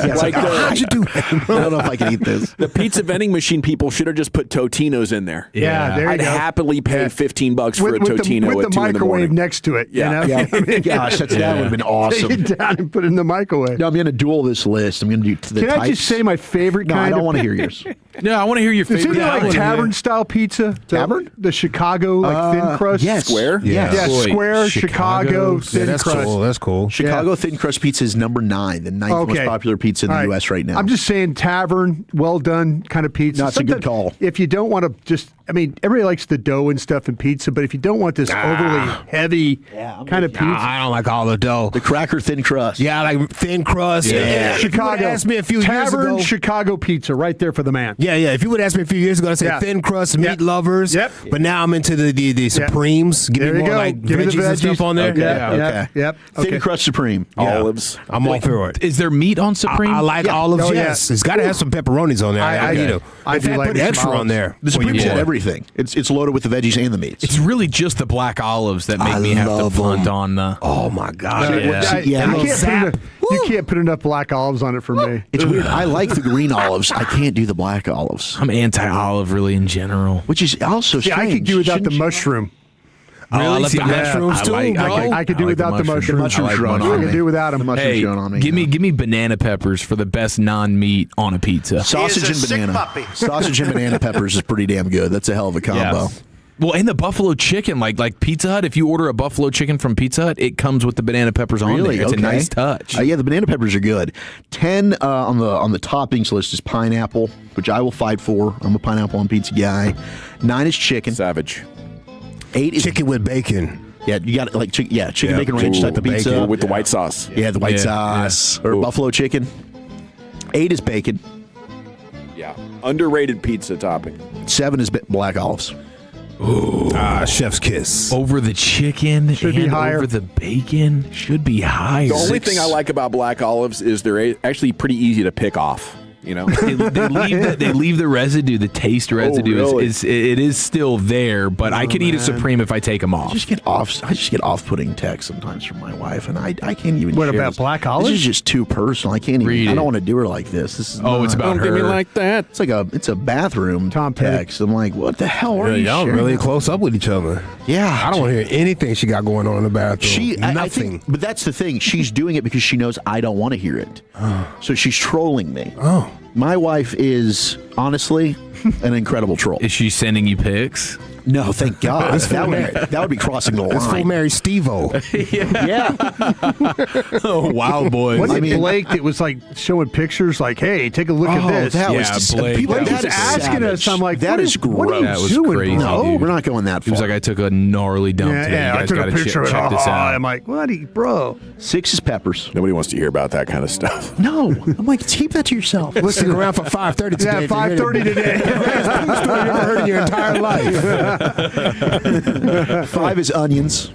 you do that? I don't know if I can eat this. The pizza vending machine people should have just put Totino's in there. Yeah, there you I'd go. happily pay $15 for a Totino with at the 2 in the microwave morning. next to it. Yeah. You know? Gosh, that would have been awesome. Take it down and put it in the microwave. No, I'm going to duel this list. I'm going to do the Can types. I just say my favorite No, kind I don't of want to hear yours. No, I want to hear your Does favorite. anybody like tavern-style pizza? Tavern? The Chicago, thin crust? Yes. Square? Yeah, Boy, square Chicago Yeah, thin that's crust. cool. That's cool. Chicago thin crust pizza is number 9, the 9th most popular pizza in the U.S. right now. I'm just saying tavern, well done kind of pizza. No, it's a good call. If you don't want to just, I mean, everybody likes the dough and stuff in pizza, but if you don't want this overly heavy kind of pizza. I don't like all the dough. The cracker thin crust. Yeah, I like thin crust. Yeah. If you would've Chicago. asked me a few years Tavern ago. Chicago pizza right there for the man. Yeah. If you would ask me a few years ago, I'd say thin crust, meat lovers. Yep. But now I'm into the Supremes. Give me more like veggies and stuff on there. Okay. Yep. Thin crust Supreme. Olives. I'm all for it. Is there meat on Supreme? I like olives, yes. It's got to have some pepperonis on there. I eat them. I do like put extra on there. The Supreme's got everything. It's loaded with the veggies and the meats. It's really just the black olives that make me have to punt on the. Oh my God! You can't put enough black olives on it for me. It's weird. I like the green olives. I can't do the black olives. I'm anti-olive really in general. Which is also strange. I could do without the mushroom. Really? I like the mushrooms too, bro. I could do without the mushrooms. I could do without them. Hey, give me banana peppers for the best non-meat on a pizza. Sausage and banana. Sausage and banana peppers is pretty damn good. That's a hell of a combo. Yes. Well, and the buffalo chicken, like Pizza Hut, if you order a buffalo chicken from Pizza Hut, it comes with the banana peppers on there. It's a nice touch. Yeah, the banana peppers are good. 10 on the toppings list is pineapple, which I will fight for. I'm a pineapple on pizza guy. 9 is chicken. Savage. 8 is chicken with bacon. Yeah, you got it chicken bacon ranch type of pizza with the white sauce. Yeah, the white sauce or buffalo chicken. 8 is bacon. Yeah, underrated pizza topping. 7 is black olives. Ooh, chef's kiss. Over the chicken should be higher. Over the bacon should be higher. The only thing I like about black olives is they're actually pretty easy to pick off. You know, they leave the residue, the taste residue really? is still there. But I can eat a Supreme if I take them off. I just get off-putting texts sometimes from my wife, and I can't even. What about black olives? This is just too personal. I can't even. I don't want to do her like this. This is it's about her. Don't give me like that. It's a bathroom text. I'm like, what the hell are you? Y'all really close up with each other. Yeah, I don't want to hear anything she got going on in the bathroom. Nothing. I think, but that's the thing. She's doing it because she knows I don't want to hear it. So she's trolling me. Oh. My wife is honestly an incredible troll. Is she sending you pics? No, thank God. that would be crossing the line. It's full Mary Steve-O. Yeah. Oh, wow, boys. Wasn't it Blake that was like showing pictures like, hey, take a look at this? That was Blake. People That was was asking us. I'm like, that is gross. What are you That was doing, crazy, bro? dude. We're not going that far. He was like, I took a gnarly dump today. You I guys took a gotta picture of it. check this out. I'm like, what, bro? 6 is peppers. Nobody wants to hear about that kind of stuff. No, I'm like, keep that to yourself. Listen around for 5:30 today. Yeah, 5:30 today. Best story you ever heard in your entire life. 5 is onions.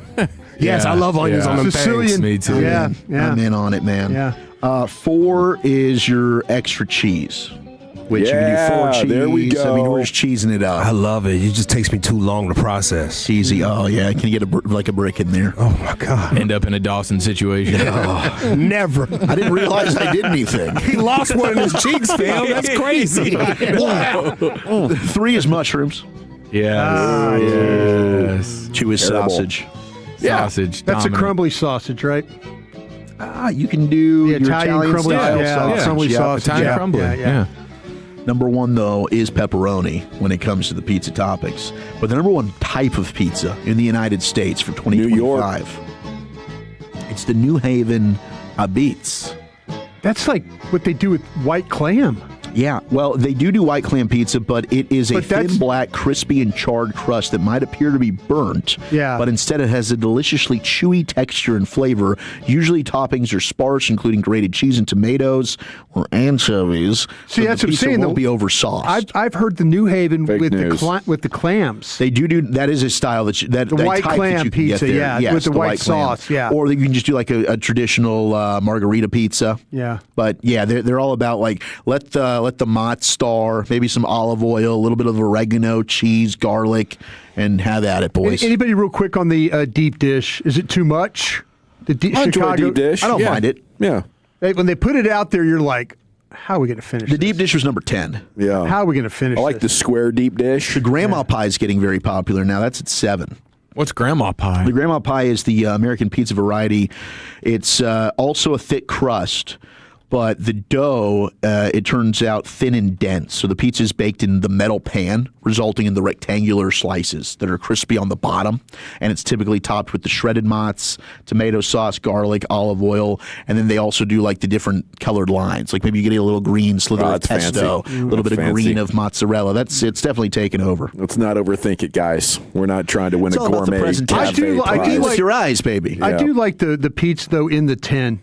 Yes, I love onions on them Sicilian. Me too. Yeah. I'm in on it, man. Yeah. 4 is your extra cheese. Which you can do 4 cheese. There we go. I mean, we're just cheesing it up. I love it. It just takes me too long to process. Cheesy. Oh, yeah. Can you get a brick in there? Oh, my God. End up in a Dawson situation. Never. I didn't realize I did anything. He lost one in his cheeks, fam. That's crazy. 3 is mushrooms. Yes. 2 is sausage. Sausage. That's dominant. a crumbly sausage, right? You can do The your Italian crumbly style sausage. crumbly sausage. Italian crumbly. Yeah. Number 1, though, is pepperoni when it comes to the pizza topics. But the number 1 type of pizza in the United States for 2025, it's the New Haven Beets. That's like what they do with white clam. Yeah, well, they do white clam pizza, but it is a thin, black, crispy, and charred crust that might appear to be burnt. Yeah. But instead it has a deliciously chewy texture and flavor. Usually toppings are sparse, including grated cheese and tomatoes or anchovies. See, that's what I'm saying. Won't be over sauced. I've heard the New Haven with the clams. They do. That is a style that the white type clam that you can pizza, get there. yeah, Yes, with the white clam. sauce, yeah. Or you can just do like a traditional margarita pizza. Yeah. But yeah, they're all about like let the mozz star, maybe some olive oil, a little bit of oregano, cheese, garlic, and have at it, boys. Anybody real quick on the deep dish? Is it too much? I enjoy deep dish. I don't mind it. Yeah. When they put it out there, you're like, how are we going to finish The deep dish was number 10. Yeah. How are we going to finish I like the square deep dish. The grandma pie is getting very popular now. That's at 7. What's grandma pie? The grandma pie is the American pizza variety. It's also a thick crust, but the dough, it turns out thin and dense. So the pizza is baked in the metal pan, resulting in the rectangular slices that are crispy on the bottom. And it's typically topped with the shredded mozz, tomato sauce, garlic, olive oil. And then they also do like the different colored lines. Like maybe you get a little green slither of pesto, a little bit of green of mozzarella. It's definitely taken over. Let's not overthink it, guys. We're not trying to win a gourmet cafe I do prize. like with your eyes, baby. I do like the pizza though in the tin.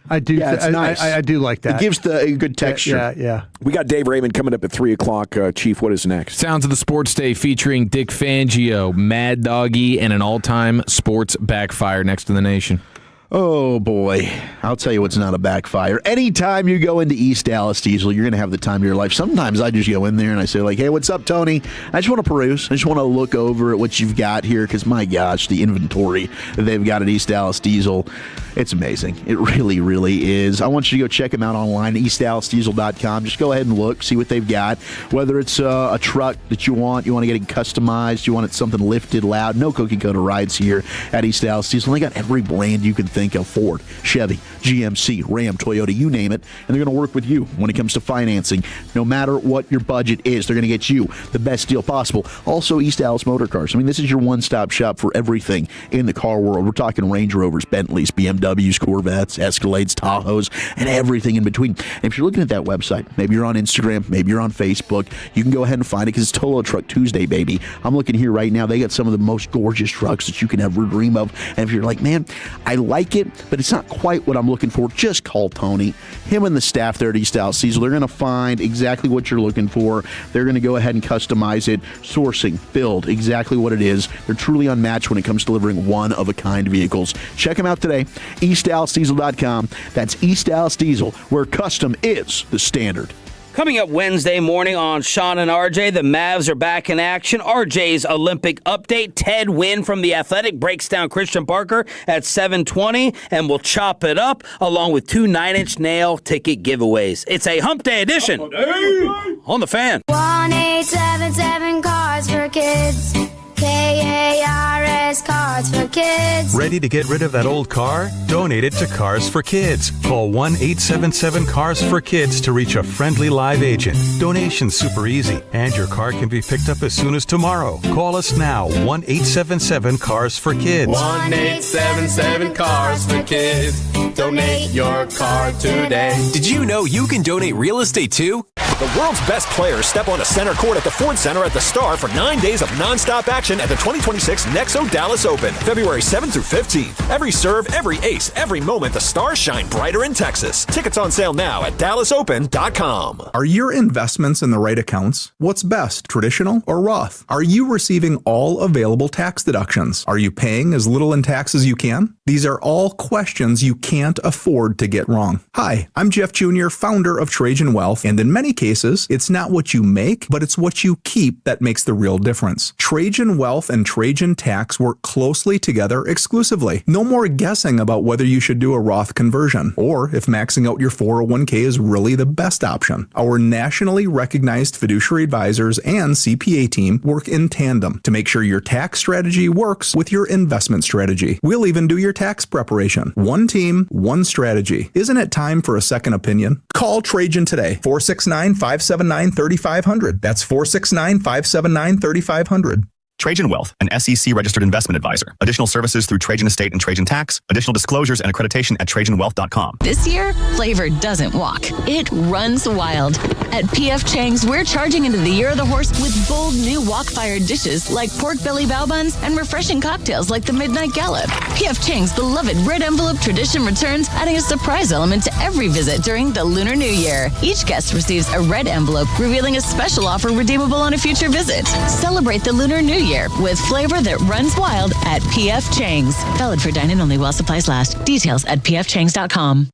I do. Yeah, it's nice. I do like that. It gives a good texture. Yeah. We got Dave Raymond coming up at 3 o'clock. Chief, what is next? Sounds of the Sports Day featuring Dick Fangio, Mad Doggy, and an all-time sports backfire next in the nation. Oh, boy. I'll tell you what's not a backfire. Anytime you go into East Dallas Diesel, you're going to have the time of your life. Sometimes I just go in there and I say, like, hey, what's up, Tony? I just want to peruse. I just want to look over at what you've got here because, my gosh, the inventory that they've got at East Dallas Diesel, it's amazing. It really, really is. I want you to go check them out online, eastdallasdiesel.com. Just go ahead and look, see what they've got. Whether it's a truck that you want to get it customized, you want it something lifted, loud, no cookie cutter rides here at East Dallas Diesel. They got every brand you can think of: Ford, Chevy, GMC, Ram, Toyota, you name it, and they're going to work with you when it comes to financing. No matter what your budget is, they're going to get you the best deal possible. Also, East Dallas Motor Cars. I mean, this is your one-stop shop for everything in the car world. We're talking Range Rovers, Bentleys, BMWs, Corvettes, Escalades, Tahoes, and everything in between. And if you're looking at that website, maybe you're on Instagram, maybe you're on Facebook, you can go ahead and find it because it's Tolo Truck Tuesday, baby. I'm looking here right now. They got some of the most gorgeous trucks that you can ever dream of. And if you're like, man, I like it, but it's not quite what I'm looking for, just call Tony. Him and the staff there at East Dallas Diesel, they're going to find exactly what you're looking for. They're going to go ahead and customize it, sourcing, build exactly what it is. They're truly unmatched when it comes to delivering one-of-a-kind vehicles. Check them out today, eastdallasdiesel.com. That's East Dallas Diesel, where custom is the standard. Coming up Wednesday morning on Sean and RJ, the Mavs are back in action. RJ's Olympic update. Ted Wynn from The Athletic breaks down Christian Parker at 7:20, and we'll chop it up along with 2 Nine Inch Nail ticket giveaways. It's a Hump Day edition on the Fan. 1-877 Cars for Kids. KARS Cars for Kids. Ready to get rid of that old car? Donate it to Cars for Kids. Call 1-877-CARS-FOR-KIDS to reach a friendly live agent. Donation's super easy, and your car can be picked up as soon as tomorrow. Call us now, 1-877-CARS-FOR-KIDS. 1-877-CARS-FOR-KIDS. Donate your car today. Did you know you can donate real estate too? The world's best players step onto center court at the Ford Center at the Star for 9 days of nonstop action at the 2026 Nexo Dallas Open, February 7th through 15th. Every serve, every ace, every moment, the Stars shine brighter in Texas. Tickets on sale now at dallasopen.com. Are your investments in the right accounts? What's best, traditional or Roth? Are you receiving all available tax deductions? Are you paying as little in tax as you can? These are all questions you can't afford to get wrong. Hi, I'm Jeff Jr., founder of Trajan Wealth, and in many cases, it's not what you make, but it's what you keep that makes the real difference. Trajan Wealth and Trajan Tax work closely together exclusively. No more guessing about whether you should do a Roth conversion or if maxing out your 401k is really the best option. Our nationally recognized fiduciary advisors and CPA team work in tandem to make sure your tax strategy works with your investment strategy. We'll even do your tax preparation. One team, one strategy. Isn't it time for a second opinion? Call Trajan today, 469-579-3500. That's 469-579-3500. Trajan Wealth, an SEC-registered investment advisor. Additional services through Trajan Estate and Trajan Tax. Additional disclosures and accreditation at TrajanWealth.com. This year, flavor doesn't walk. It runs wild. At P.F. Chang's, we're charging into the Year of the Horse with bold new wok-fired dishes like pork belly bao buns and refreshing cocktails like the Midnight Gallop. P.F. Chang's beloved red envelope tradition returns, adding a surprise element to every visit during the Lunar New Year. Each guest receives a red envelope revealing a special offer redeemable on a future visit. Celebrate the Lunar New Year with flavor that runs wild at P.F. Chang's. Valid for dine-in only while supplies last. Details at pfchangs.com.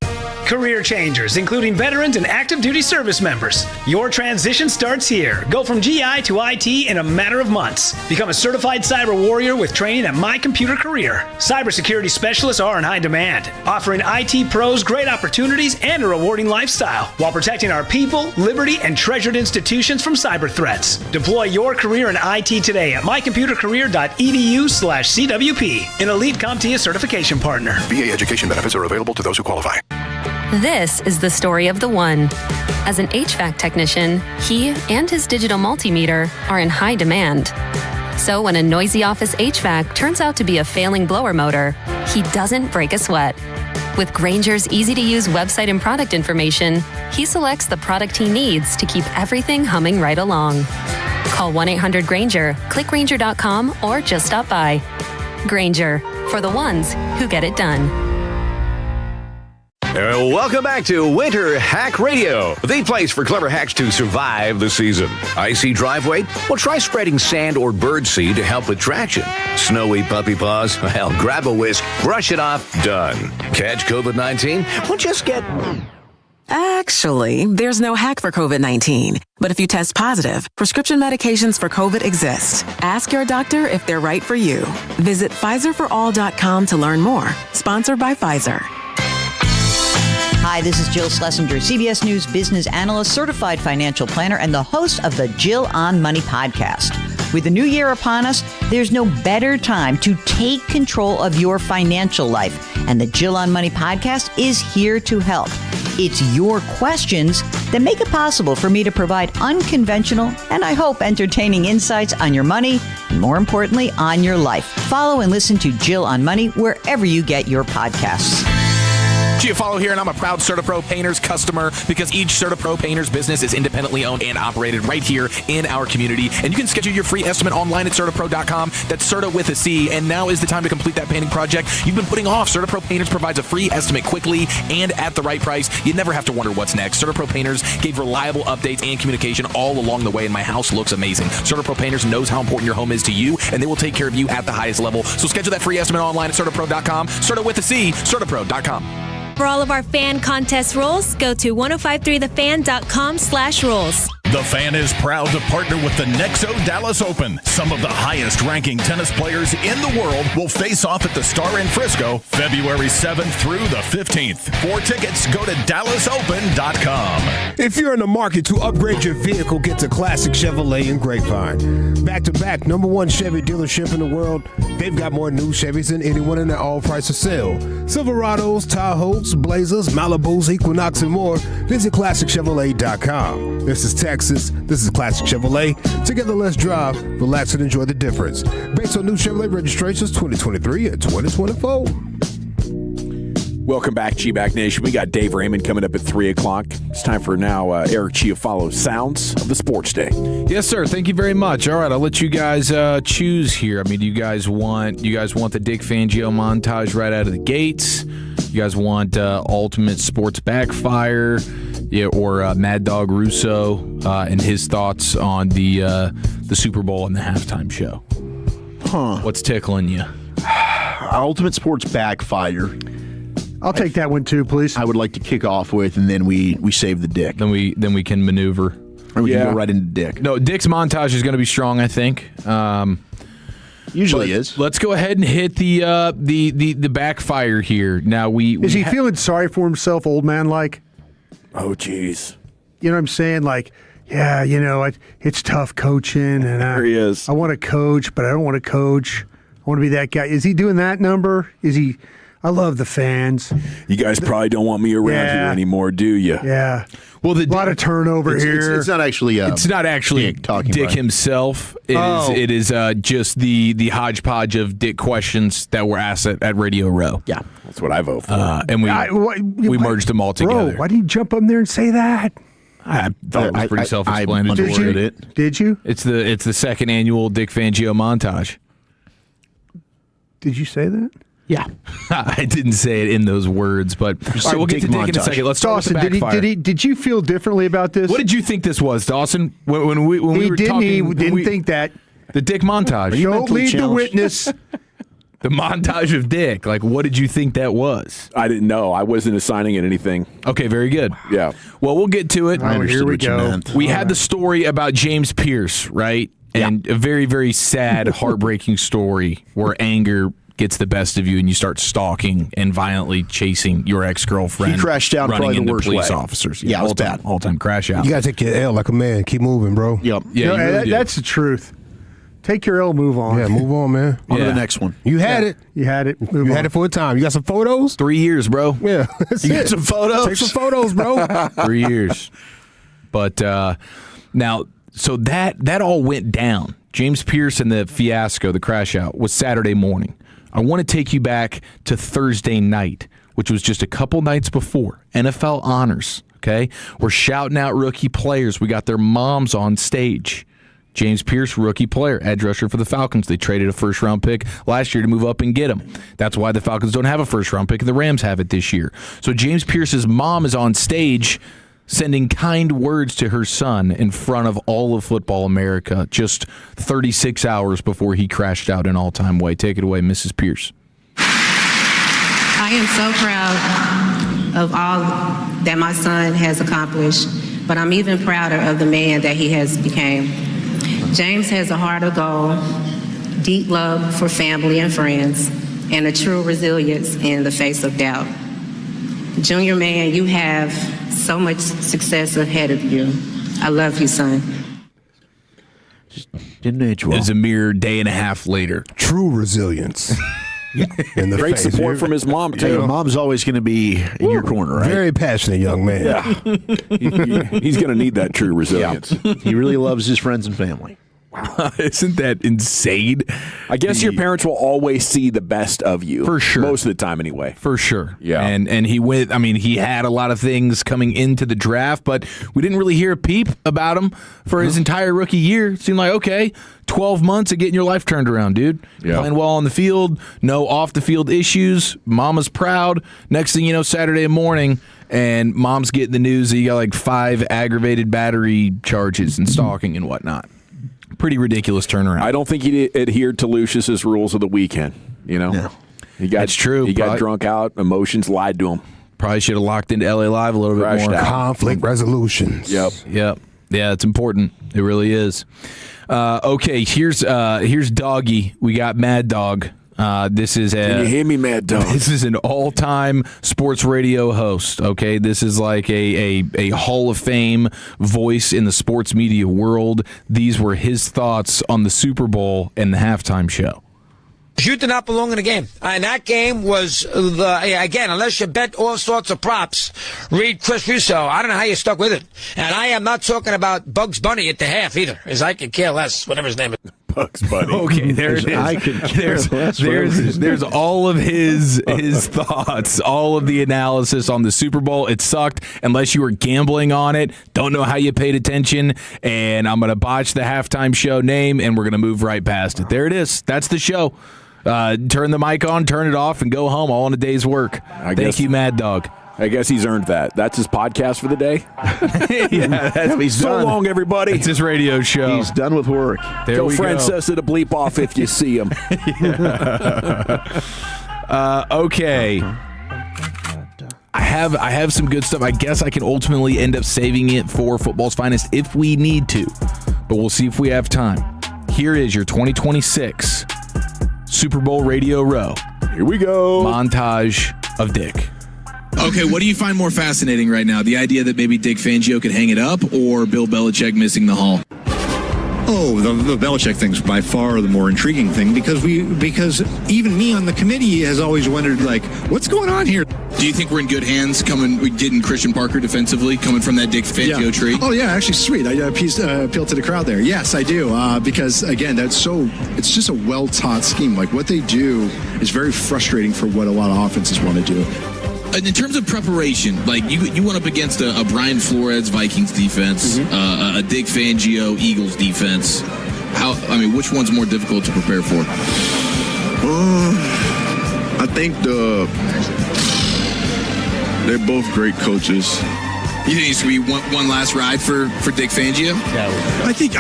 Career changers, including veterans and active duty service members. Your transition starts here. Go from GI to IT in a matter of months. Become a certified cyber warrior with training at My Computer Career. Cybersecurity specialists are in high demand, offering IT pros great opportunities and a rewarding lifestyle while protecting our people, liberty, and treasured institutions from cyber threats. Deploy your career in IT today at mycomputercareer.edu/CWP, an elite CompTIA certification partner. VA education benefits are available to those who qualify. This is the story of the one. As an HVAC technician, he and his digital multimeter are in high demand. So when a noisy office HVAC turns out to be a failing blower motor, he doesn't break a sweat. With Grainger's easy-to-use website and product information, he selects the product he needs to keep everything humming right along. Call 1-800-GRAINGER, click Grainger.com, or just stop by. Grainger, for the ones who get it done. Welcome back to Winter Hack Radio, the place for clever hacks to survive the season. Icy driveway? Well, try spreading sand or birdseed to help with traction. Snowy puppy paws? Well, grab a whisk, brush it off, done. Catch COVID-19? Well, just get... Actually, there's no hack for COVID-19. But if you test positive, prescription medications for COVID exist. Ask your doctor if they're right for you. Visit PfizerForAll.com to learn more. Sponsored by Pfizer. Hi, this is Jill Schlesinger, CBS News business analyst, certified financial planner, and the host of the Jill on Money podcast. With the new year upon us, there's no better time to take control of your financial life. And the Jill on Money podcast is here to help. It's your questions that make it possible for me to provide unconventional and, I hope, entertaining insights on your money and, more importantly, on your life. Follow and listen to Jill on Money wherever you get your podcasts. Follow here, and I'm a proud CertaPro Painters customer because each CertaPro Painters business is independently owned and operated right here in our community. And you can schedule your free estimate online at CertaPro.com. That's Certa with a C. And now is the time to complete that painting project you've been putting off. CertaPro Painters provides a free estimate quickly and at the right price. You never have to wonder what's next. CertaPro Painters gave reliable updates and communication all along the way, and my house looks amazing. CertaPro Painters knows how important your home is to you, and they will take care of you at the highest level. So schedule that free estimate online at CertaPro.com. Certa with a C, CertaPro.com. For all of our fan contest rules, go to 1053thefan.com/rules. The Fan is proud to partner with the Nexo Dallas Open. Some of the highest-ranking tennis players in the world will face off at the Star in Frisco, February 7th through the 15th. For tickets, go to DallasOpen.com. If you're in the market to upgrade your vehicle, get to Classic Chevrolet in Grapevine. Back-to-back #1 Chevy dealership in the world, they've got more new Chevys than anyone in their all-price of sale. Silverados, Tahoes, Blazers, Malibus, Equinox, and more. Visit ClassicChevrolet.com. This is Texas. This is Classic Chevrolet. Together, let's drive, relax, and enjoy the difference. Based on new Chevrolet registrations 2023 and 2024. Welcome back, G-Back Nation. We got Dave Raymond coming up at 3 o'clock. It's time for now Eric Chiafalo's Sounds of the Sports Day. Yes, sir. Thank you very much. All right, I'll let you guys choose here. I mean, do you guys want the Dick Fangio montage right out of the gates? You guys want Ultimate Sports Backfire? Yeah, or Mad Dog Russo and his thoughts on the Super Bowl and the halftime show. What's tickling you? Ultimate Sports Backfire. I'll take that one too, please. I would like to kick off with, and then we save the Dick. Then we can maneuver. Or we can go right into Dick. No, Dick's montage is going to be strong, I think. Usually is. Let's go ahead and hit the backfire here. Now is he feeling sorry for himself, old man like? Oh, geez. You know what I'm saying? Like, yeah, you know, it's tough coaching, and there he is. I want to coach, but I don't want to coach. I want to be that guy. Is he doing that number? Is he? I love the fans. You guys probably don't want me around here anymore, do you? Yeah. Well, a lot of turnover here. It's not actually. It's not actually Dick himself. It is just the hodgepodge of Dick questions that were asked at Radio Row. Yeah, that's what I vote for. And we merged them all together. Bro, why did you jump up there and say that? I thought it was pretty self-explanatory. Did you? It's the second annual Dick Fangio montage. Did you say that? Yeah. I didn't say it in those words, but all right, we'll get to Dick in a second. Let's start Dawson, with the backfire. Did you feel differently about this? What did you think this was, Dawson? When we were talking, he didn't think that. The Dick montage. Don't lead the witness. The montage of Dick. Like, what did you think that was? I didn't know. I wasn't assigning it anything. Okay, very good. Yeah. Well, we'll get to it. Oh, here we go. We had the story about James Pierce, right? And a very, very sad, heartbreaking story where anger gets the best of you and you start stalking and violently chasing your ex-girlfriend. He crashed down running probably the into worst police way. officers. Yeah, it was bad. All-time crash out. You got to take your L like a man. Keep moving, bro. Yep. Yeah, that's the truth. Take your L, move on. Yeah, move on, man. On to the next one. You had it. You had it. You had it for a time. You got some photos? 3 years, bro. Yeah. You got some photos? Take some photos, bro. 3 years. But now, so that all went down. James Pierce and the fiasco, the crash out, was Saturday morning. I want to take you back to Thursday night, which was just a couple nights before. NFL honors, okay? We're shouting out rookie players. We got their moms on stage, James Pierce, rookie player, edge rusher for the Falcons. They traded a first-round pick last year to move up and get him. That's why the Falcons don't have a first-round pick, and the Rams have it this year. So James Pierce's mom is on stage sending kind words to her son in front of all of football America just 36 hours before he crashed out in all-time way. Take it away, Mrs. Pierce. I am so proud of all that my son has accomplished, but I'm even prouder of the man that he has become. James has a heart of gold, deep love for family and friends, and a true resilience in the face of doubt. Junior man, you have so much success ahead of you. I love you, son. Didn't age well. It was a mere day and a half later. True resilience. In the Great face. support from his mom, too. Yeah, mom's always going to be in your corner, right? Very passionate young man. Yeah. He's going to need that true resilience. He really loves his friends and family. Isn't that insane? I guess your parents will always see the best of you. For sure. Most of the time, anyway. For sure. Yeah. And he went, he had a lot of things coming into the draft, but we didn't really hear a peep about him for his entire rookie year. It seemed like, okay, 12 months of getting your life turned around, dude. Yeah. Playing well on the field, no off-the-field issues. Mama's proud. Next thing you know, Saturday morning, and mom's getting the news that you got like 5 aggravated battery charges and stalking and whatnot. Pretty ridiculous turnaround. I don't think he adhered to Lucius's rules of the weekend. No. That's true. He got drunk out. Emotions lied to him. Probably should have locked into LA Live a little bit more. Conflict resolutions. Yep. Yeah, it's important. It really is. Okay, here's Doggy. We got Mad Dog. This is Can you hear me, Mad Dog? This is an all-time sports radio host. Okay, this is like a Hall of Fame voice in the sports media world. These were his thoughts on the Super Bowl and the halftime show. You did not belong in the game. And that game was, again, unless you bet all sorts of props, read Chris Russo. I don't know how you stuck with it. And I am not talking about Bugs Bunny at the half either, as I could care less, whatever his name is. Bugs Bunny. Okay, there it is. I could care less. There's all of his thoughts, all of the analysis on the Super Bowl. It sucked unless you were gambling on it. Don't know how you paid attention, and I'm going to botch the halftime show name, and we're going to move right past it. There it is. That's the show. Turn the mic on, turn it off, and go home all in a day's work. Thank you, Mad Dog. I guess he's earned that. That's his podcast for the day. He's so done. Long, everybody. It's his radio show. He's done with work. There Tell we Francesa to bleep off if you see him. Okay. I have some good stuff. I guess I can ultimately end up saving it for Football's Finest if we need to, but we'll see if we have time. Here is your 2026 Super Bowl Radio Row. Here we go. Montage of Dick. Okay, what do you find more fascinating right now? The idea that maybe Dick Fangio could hang it up, or Bill Belichick missing the Hall? Oh, the Belichick thing's by far the more intriguing thing because even me on the committee has always wondered, like, what's going on here? Do you think we're in good hands getting Christian Parker defensively coming from that Dick Fangio tree? Oh yeah, actually sweet. I appeal to the crowd there. Yes, I do because again, it's just a well-taught scheme. Like what they do is very frustrating for what a lot of offenses want to do. In terms of preparation, like you went up against a Brian Flores Vikings defense, a Dick Fangio Eagles defense. Which one's more difficult to prepare for? I think they're both great coaches. You think it's going to be one last ride for Dick Fangio? I think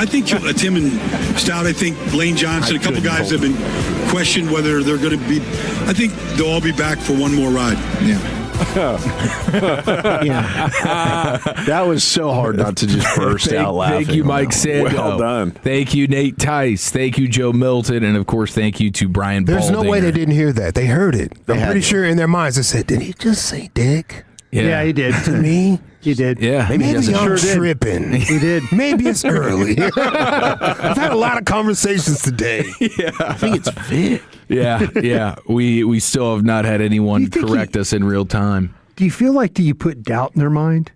Tim and Stout, I think Lane Johnson, a couple guys have been questioned whether they're going to be. I think they'll all be back for one more ride. Yeah. That was so hard not to just burst out laughing. Thank you, Mike Sando. Well done. Thank you, Nate Tice. Thank you, Joe Milton. And, of course, thank you to Brian There's Baldinger. no way they didn't hear that. They heard it. I'm pretty sure in their minds they said, did he just say Dick? Yeah, he did. To me? He did. Yeah. Maybe I'm sure tripping. He did. Maybe it's early. I've had a lot of conversations today. Yeah. I think it's Vic. Yeah. We still have not had anyone correct us in real time. Do you feel like you put doubt in their mind?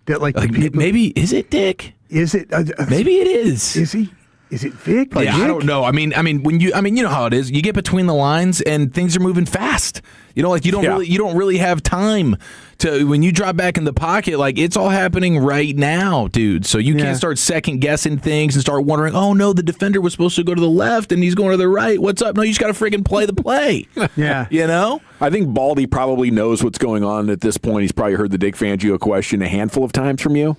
That like maybe is it Dick? Is it? Maybe it is. Is he? Is it Vic? Yeah, I don't know. I mean, you know how it is. You get between the lines and things are moving fast. You know, like you don't really have time to when you drop back in the pocket. Like it's all happening right now, dude. So you can't start second guessing things and start wondering, oh no, the defender was supposed to go to the left and he's going to the right. What's up? No, you just got to friggin' play the play. Yeah, you know. I think Baldy probably knows what's going on at this point. He's probably heard the Dick Fangio question a handful of times from you.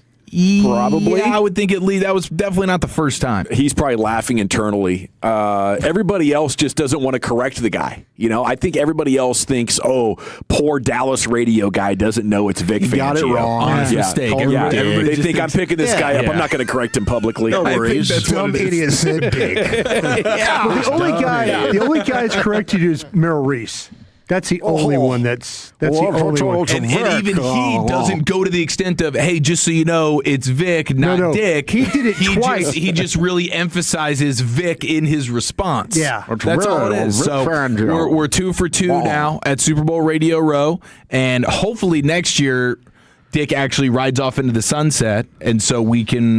Probably. Yeah, I would think that was definitely not the first time. He's probably laughing internally. Everybody else just doesn't want to correct the guy. You know, I think everybody else thinks, oh, poor Dallas radio guy doesn't know it's Vic Fangio. Got it wrong. Honest mistake. They think I'm picking this guy up. I'm not going to correct him publicly. No worries. Some idiot said Dick. The only guy that's corrected you is Merrill Reese. That's the only one that's the only one. And even he doesn't go to the extent of, hey, just so you know, it's Vic, not Dick. He did it twice. He just really emphasizes Vic in his response. Yeah. That's all it is. So we're 2 for 2 now at Super Bowl Radio Row, and hopefully next year Dick actually rides off into the sunset, and so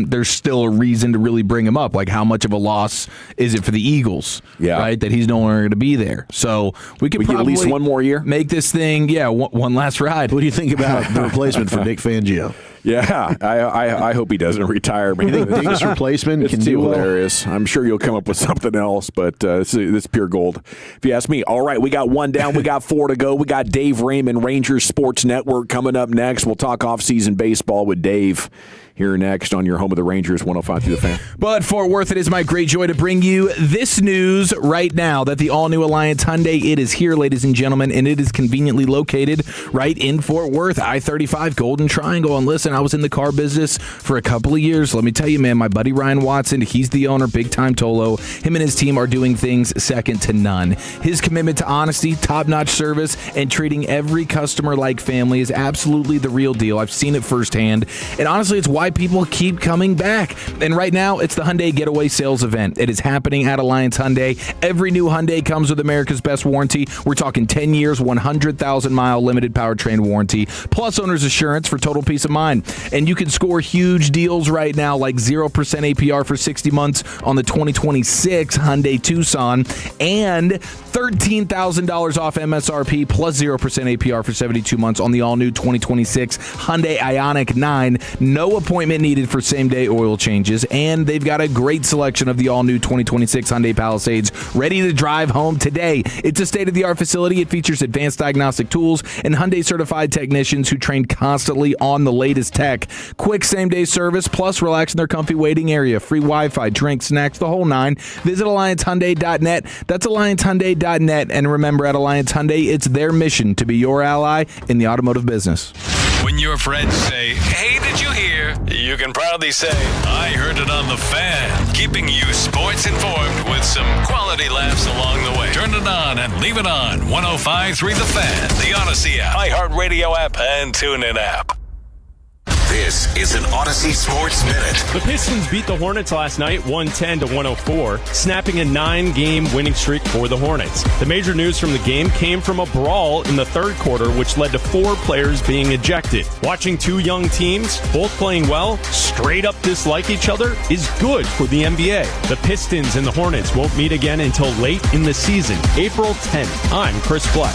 there's still a reason to really bring him up. Like, how much of a loss is it for the Eagles, right, that he's no longer going to be there? So we could probably get at least one more year? Make this thing, one last ride. What do you think about the replacement for Dick Fangio? Yeah, I hope he doesn't retire. Man. You think Dick's replacement can do hilarious? I'm sure you'll come up with something else, but this is pure gold, if you ask me. All right, we got 1 down. We got 4 to go. We got Dave Raymond, Rangers Sports Network, coming up next. We'll talk off-season baseball with Dave here next on your home of the Rangers, 105 through the Fan. But Fort Worth, it is my great joy to bring you this news right now that the all-new Alliance Hyundai, it is here, ladies and gentlemen, and it is conveniently located right in Fort Worth, I-35 Golden Triangle. And listen, I was in the car business for a couple of years. Let me tell you, man, my buddy Ryan Watson, he's the owner, big-time Tolo. Him and his team are doing things second to none. His commitment to honesty, top-notch service, and treating every customer like family is absolutely the real deal. I've seen it firsthand, and honestly, it's why people keep coming back. And right now, it's the Hyundai Getaway Sales Event. It is happening at Alliance Hyundai. Every new Hyundai comes with America's Best warranty. We're talking 10 years, 100,000-mile limited powertrain warranty, plus owner's assurance for total peace of mind. And you can score huge deals right now, like 0% APR for 60 months on the 2026 Hyundai Tucson, and $13,000 off MSRP, plus 0% APR for 72 months on the all-new 2026 Hyundai Ioniq 9. No appointment needed for same-day oil changes, and they've got a great selection of the all-new 2026 Hyundai Palisades ready to drive home today. It's a state-of-the-art facility. It features advanced diagnostic tools and Hyundai-certified technicians who train constantly on the latest tech. Quick same-day service, plus relax in their comfy waiting area. Free Wi-Fi, drinks, snacks, the whole nine. Visit AllianceHyundai.net. That's AllianceHyundai.net. And remember, at Alliance Hyundai, it's their mission to be your ally in the automotive business. When your friends say, hey, did you hear? You can proudly say, I heard it on the Fan. Keeping you sports informed with some quality laughs along the way. Turn it on and leave it on. 105.3 The Fan, the Odyssey app, iHeartRadio app, and TuneIn app. This is an Odyssey Sports Minute. The Pistons beat the Hornets last night, 110-104, snapping a 9-game winning streak for the Hornets. The major news from the game came from a brawl in the third quarter, which led to 4 players being ejected. Watching 2 young teams, both playing well, straight up dislike each other, is good for the NBA. The Pistons and the Hornets won't meet again until late in the season, April 10th. I'm Chris Fleck.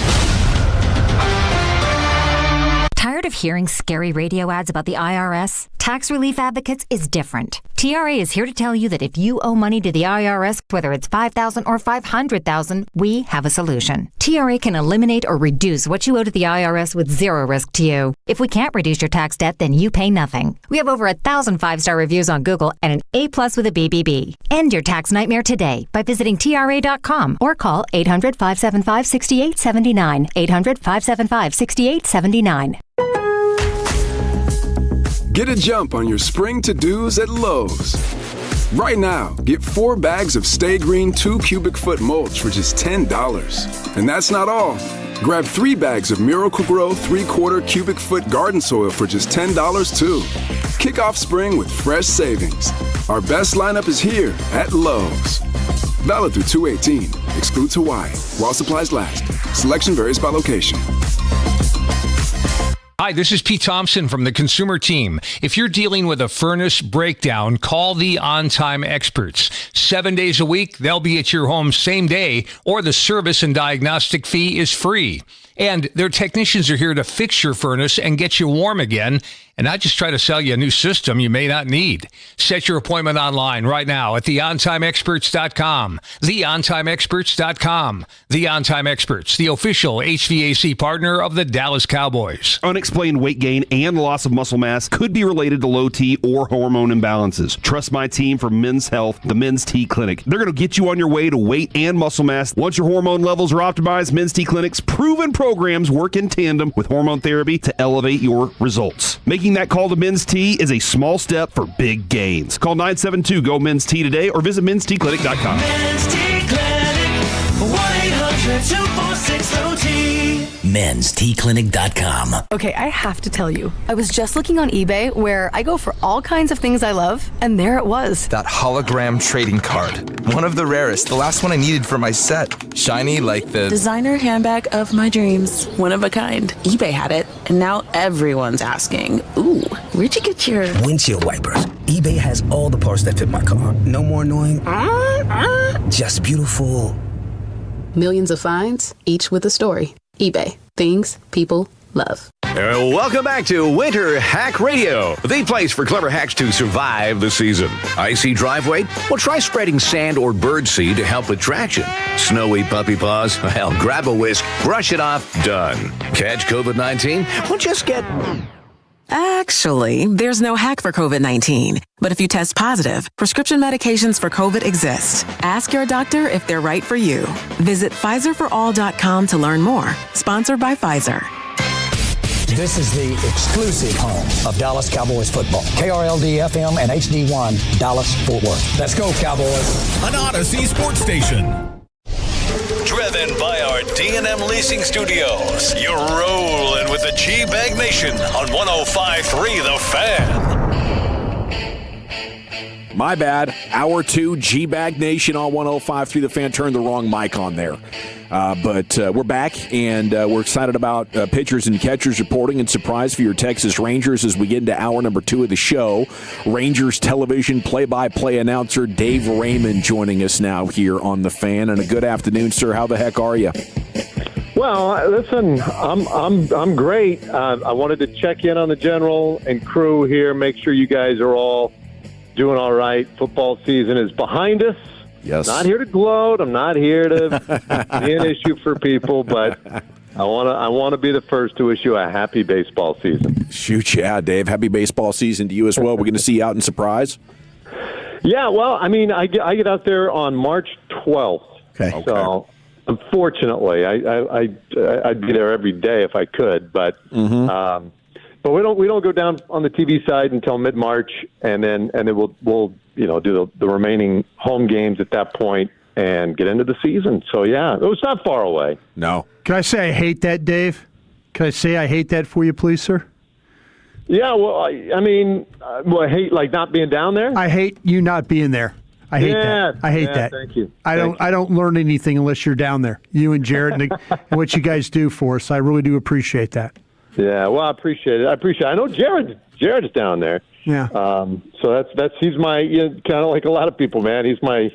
Tired of hearing scary radio ads about the IRS? Tax Relief Advocates is different. TRA is here to tell you that if you owe money to the IRS, whether it's $5,000 or $500,000, we have a solution. TRA can eliminate or reduce what you owe to the IRS with zero risk to you. If we can't reduce your tax debt, then you pay nothing. We have over 1,000 5-star reviews on Google and an A+ with a BBB. End your tax nightmare today by visiting TRA.com or call 800-575-6879. 800-575-6879. Get a jump on your spring to-dos at Lowe's. Right now, get 4 bags of Stay Green 2 cubic foot mulch for just $10. And that's not all. Grab 3 bags of Miracle Grow 3/4 cubic foot garden soil for just $10 too. Kick off spring with fresh savings. Our best lineup is here at Lowe's. Valid through 2/18. Excludes Hawaii. While supplies last. Selection varies by location. Hi, this is Pete Thompson from the Consumer Team. If you're dealing with a furnace breakdown, call the On-Time Experts. 7 days a week, they'll be at your home same day, or the service and diagnostic fee is free. And their technicians are here to fix your furnace and get you warm again, and not just try to sell you a new system you may not need. Set your appointment online right now at theontimeexperts.com. Theontimeexperts.com. The On-Time Experts, the official HVAC partner of the Dallas Cowboys. Unexplained weight gain and loss of muscle mass could be related to low T or hormone imbalances. Trust my team for Men's Health, the Men's T Clinic. They're going to get you on your way to weight and muscle mass. Once your hormone levels are optimized, Men's T Clinic's proven programs work in tandem with hormone therapy to elevate your results. Making that call to Men's T is a small step for big gains. Call 972-GO-MEN'S T today or visit mensteclinic.com. Men's T Clinic, 1-800-246-LOT. mensteclinic.com. Okay, I have to tell you, I was just looking on eBay where I go for all kinds of things I love, and there it was. That hologram trading card. One of the rarest. The last one I needed for my set. Shiny like the designer handbag of my dreams. One of a kind. eBay had it, and now everyone's asking, ooh, where'd you get your windshield wipers? eBay has all the parts that fit my car. No more annoying, just beautiful. Millions of finds, each with a story. eBay. Things people love. Welcome back to Winter Hack Radio, the place for clever hacks to survive the season. Icy driveway? Well, try spreading sand or birdseed to help with traction. Snowy puppy paws? Well, grab a whisk, brush it off, done. Catch COVID-19? Well, just get... Actually, there's no hack for COVID-19. But if you test positive, prescription medications for COVID exist. Ask your doctor if they're right for you. Visit PfizerForAll.com to learn more. Sponsored by Pfizer. This is the exclusive home of Dallas Cowboys football. KRLD-FM and HD1, Dallas-Fort Worth. Let's go, Cowboys. An Odyssey sports station. Driven by our D&M Leasing Studios. You're rolling with the G-Bag Nation on 105.3 The Fan. My bad. Hour 2, G-Bag Nation on 105.3 The Fan. Turned the wrong mic on there. But we're back, and we're excited about pitchers and catchers reporting and surprise for your Texas Rangers as we get into hour number 2 of the show. Rangers television play-by-play announcer Dave Raymond joining us now here on The Fan. And a good afternoon, sir. How the heck are you? Well, listen, I'm great. I wanted to check in on the general and crew here, make sure you guys are all doing all right. Football season is behind us. Yes. Not here to gloat. I'm not here to be an issue for people, but I want to be the first to wish you a happy baseball season. Shoot, yeah, Dave. Happy baseball season to you as well. We're going to see you out in Surprise. Yeah, well, I mean, I get out there on March 12th. Okay. So, unfortunately, I'd be there every day if I could, but but we don't go down on the TV side until mid-March, and then we'll do the remaining home games at that point and get into the season. So yeah, it was not far away. No. Can I say I hate that, Dave? Can I say I hate that for you, please, sir? Yeah. Well, I hate like not being down there. I hate you not being there. I hate that. I hate that. Thank you. I don't learn anything unless you're down there. You and Jared and what you guys do for us. I really do appreciate that. Yeah, well, I appreciate it. I know Jared's down there. Yeah. So he's my kind of like a lot of people, man. He's my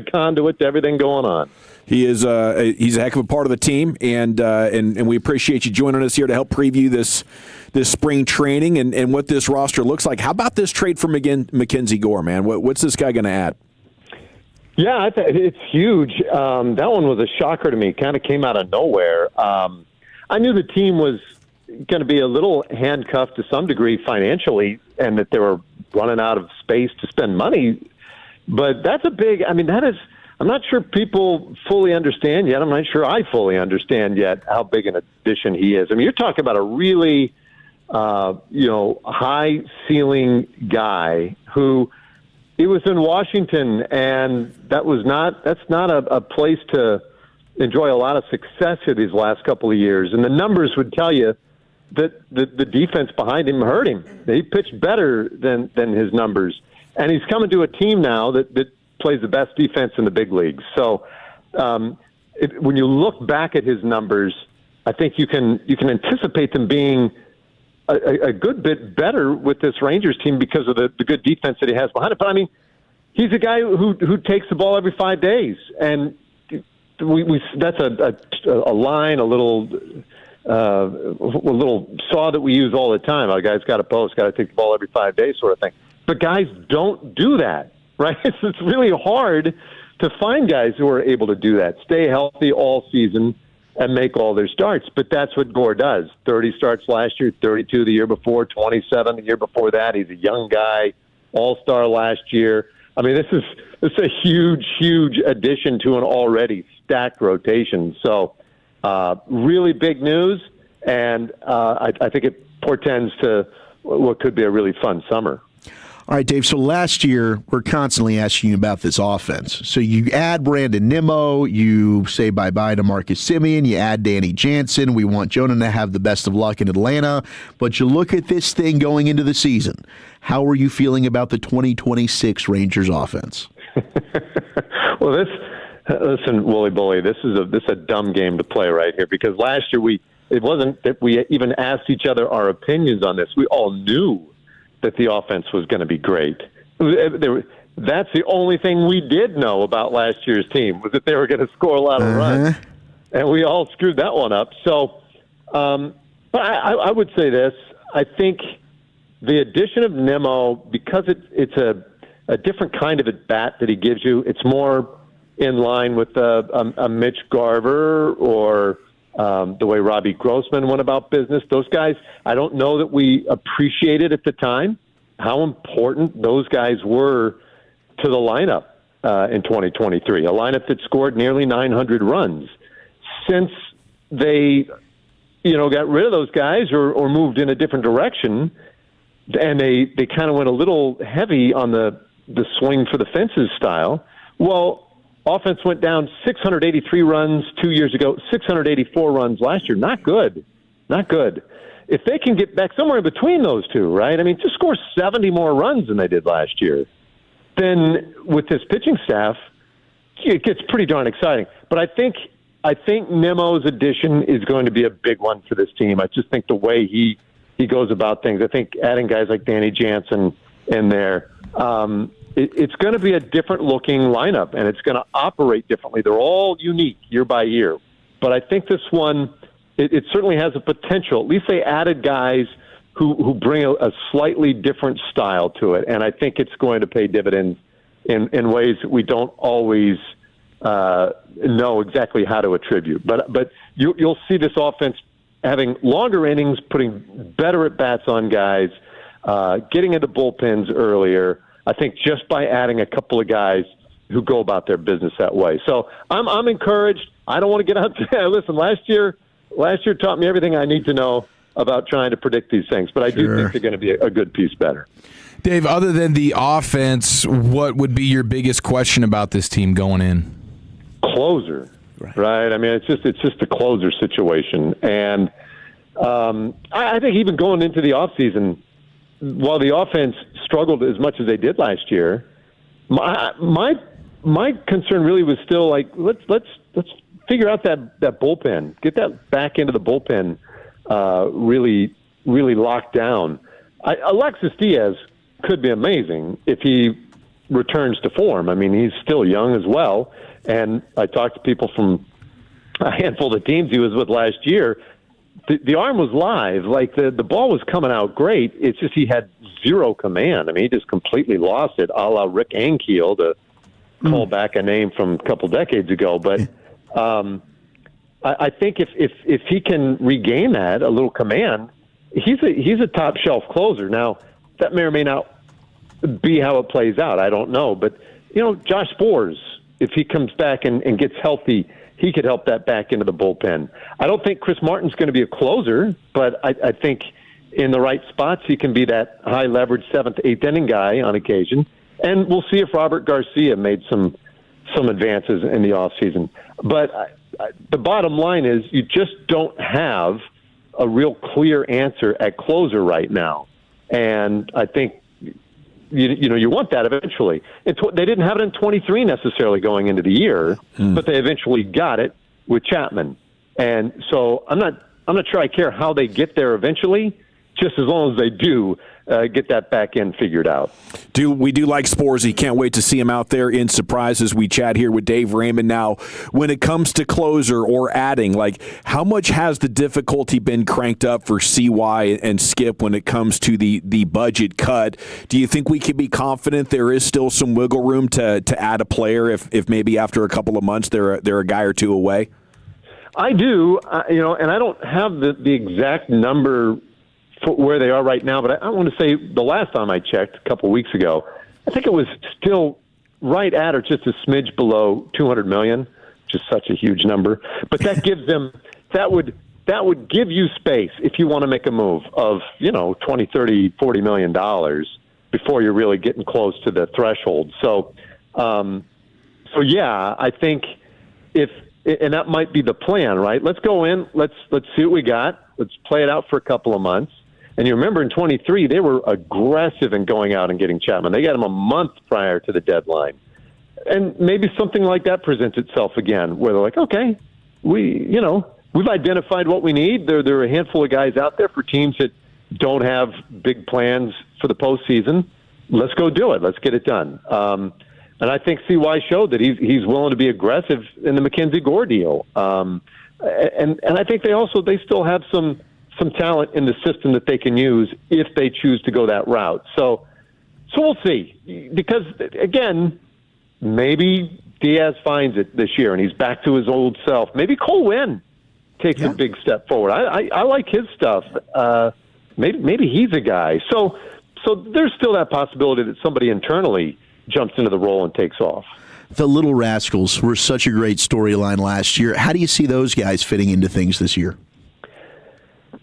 conduit to everything going on. He is he's a heck of a part of the team, and we appreciate you joining us here to help preview this spring training and what this roster looks like. How about this trade for Mackenzie Gore, man? What's this guy going to add? Yeah, it's huge. That one was a shocker to me. Kind of came out of nowhere. I knew the team was going to be a little handcuffed to some degree financially, and that they were running out of space to spend money. But that's a big. I mean, that is. I'm not sure people fully understand yet. I'm not sure I fully understand yet how big an addition he is. I mean, you're talking about a really, high ceiling guy who. He was in Washington, and that's not a place to enjoy a lot of success here these last couple of years. And the numbers would tell you that the defense behind him hurt him. He pitched better than his numbers. And he's coming to a team now that plays the best defense in the big leagues. So when you look back at his numbers, I think you can anticipate them being a good bit better with this Rangers team because of the good defense that he has behind it. But, I mean, he's a guy who takes the ball every 5 days. And that's a line, a little saw that we use all the time. Our guy's got to post, got to take the ball every 5 days sort of thing. But guys don't do that, right? It's really hard to find guys who are able to do that, stay healthy all season and make all their starts. But that's what Gore does. 30 starts last year, 32 the year before, 27 the year before that. He's a young guy, all-star last year. I mean, this is a huge, huge addition to an already stacked rotation. So really big news, and I think it portends to what could be a really fun summer. All right, Dave, so last year, we're constantly asking you about this offense. So you add Brandon Nimmo, you say bye-bye to Marcus Semien, you add Danny Jansen. We want Jonah to have the best of luck in Atlanta. But you look at this thing going into the season. How are you feeling about the 2026 Rangers offense? Well, listen, Wooly Bully, this is a dumb game to play right here, because last year it wasn't that we even asked each other our opinions on this. We all knew that the offense was going to be great. That's the only thing we did know about last year's team, was that they were going to score a lot of runs. And we all screwed that one up. So but I would say this. I think the addition of Nimmo, because it's a different kind of at-bat that he gives you, it's more in line with a Mitch Garver or the way Robbie Grossman went about business. Those guys, I don't know that we appreciated at the time how important those guys were to the lineup in 2023, a lineup that scored nearly 900 runs. Since they, got rid of those guys or moved in a different direction, and they kind of went a little heavy on the swing for the fences style, well, offense went down 683 runs 2 years ago, 684 runs last year. Not good. Not good. If they can get back somewhere in between those two, right? I mean, just score 70 more runs than they did last year, then with this pitching staff, it gets pretty darn exciting. But I think Nimmo's addition is going to be a big one for this team. I just think the way he goes about things, I think adding guys like Danny Jansen in there, it's going to be a different-looking lineup, and it's going to operate differently. They're all unique year by year. But I think this one, it certainly has a potential. At least they added guys who bring a slightly different style to it, and I think it's going to pay dividends in ways that we don't always know exactly how to attribute. But you'll see this offense having longer innings, putting better at-bats on guys, getting into bullpens earlier, I think just by adding a couple of guys who go about their business that way. So I'm encouraged. I don't want to get out there. Listen, last year taught me everything I need to know about trying to predict these things, but I do think they're going to be a good piece better. Dave, other than the offense, what would be your biggest question about this team going in? Closer, right? I mean, it's just a closer situation. And I think even going into the offseason, while the offense struggled as much as they did last year, my concern really was still like let's figure out that bullpen, get that back into the bullpen really locked down. Alexis Diaz could be amazing if he returns to form. I mean, he's still young as well, and I talked to people from a handful of teams he was with last year. The arm was live. Like, the ball was coming out great. It's just he had zero command. I mean, he just completely lost it, a la Rick Ankiel, to call back a name from a couple decades ago. But I think if he can regain that, a little command, he's a top-shelf closer. Now, that may or may not be how it plays out. I don't know. But, Josh Sborz, if he comes back and gets healthy, he could help that back into the bullpen. I don't think Chris Martin's going to be a closer, but I think in the right spots he can be that high-leverage 7th, 8th inning guy on occasion. And we'll see if Robert Garcia made some advances in the offseason. But the bottom line is you just don't have a real clear answer at closer right now. And I think you want that eventually. They didn't have it in 23 necessarily going into the year, but they eventually got it with Chapman. And so I'm not sure I care how they get there eventually, just as long as they do get that back end figured out. We do like Sporzy. Can't wait to see him out there in surprises. We chat here with Dave Raymond now. When it comes to closer or adding, like, how much has the difficulty been cranked up for CY and Skip when it comes to the budget cut? Do you think we can be confident there is still some wiggle room to add a player if maybe after a couple of months they're a guy or two away? I do, and I don't have the exact number for where they are right now, but I want to say the last time I checked, a couple of weeks ago, I think it was still right at or just a smidge below $200 million, which is such a huge number. But that gives them that would give you space if you want to make a move of $20, $30, $40 million before you're really getting close to the threshold. So yeah, I think and that might be the plan, right? Let's go in, let's see what we got, let's play it out for a couple of months. And you remember in 23, they were aggressive in going out and getting Chapman. They got him a month prior to the deadline. And maybe something like that presents itself again, where they're like, okay, we've identified what we need. There are a handful of guys out there for teams that don't have big plans for the postseason. Let's go do it. Let's get it done. And I think CY showed that he's willing to be aggressive in the Mackenzie Gore deal. And I think they still have some talent in the system that they can use if they choose to go that route. So we'll see. Because, again, maybe Diaz finds it this year and he's back to his old self. Maybe Cole Winn takes a big step forward. I like his stuff. Maybe he's a guy. So there's still that possibility that somebody internally jumps into the role and takes off. The Little Rascals were such a great storyline last year. How do you see those guys fitting into things this year?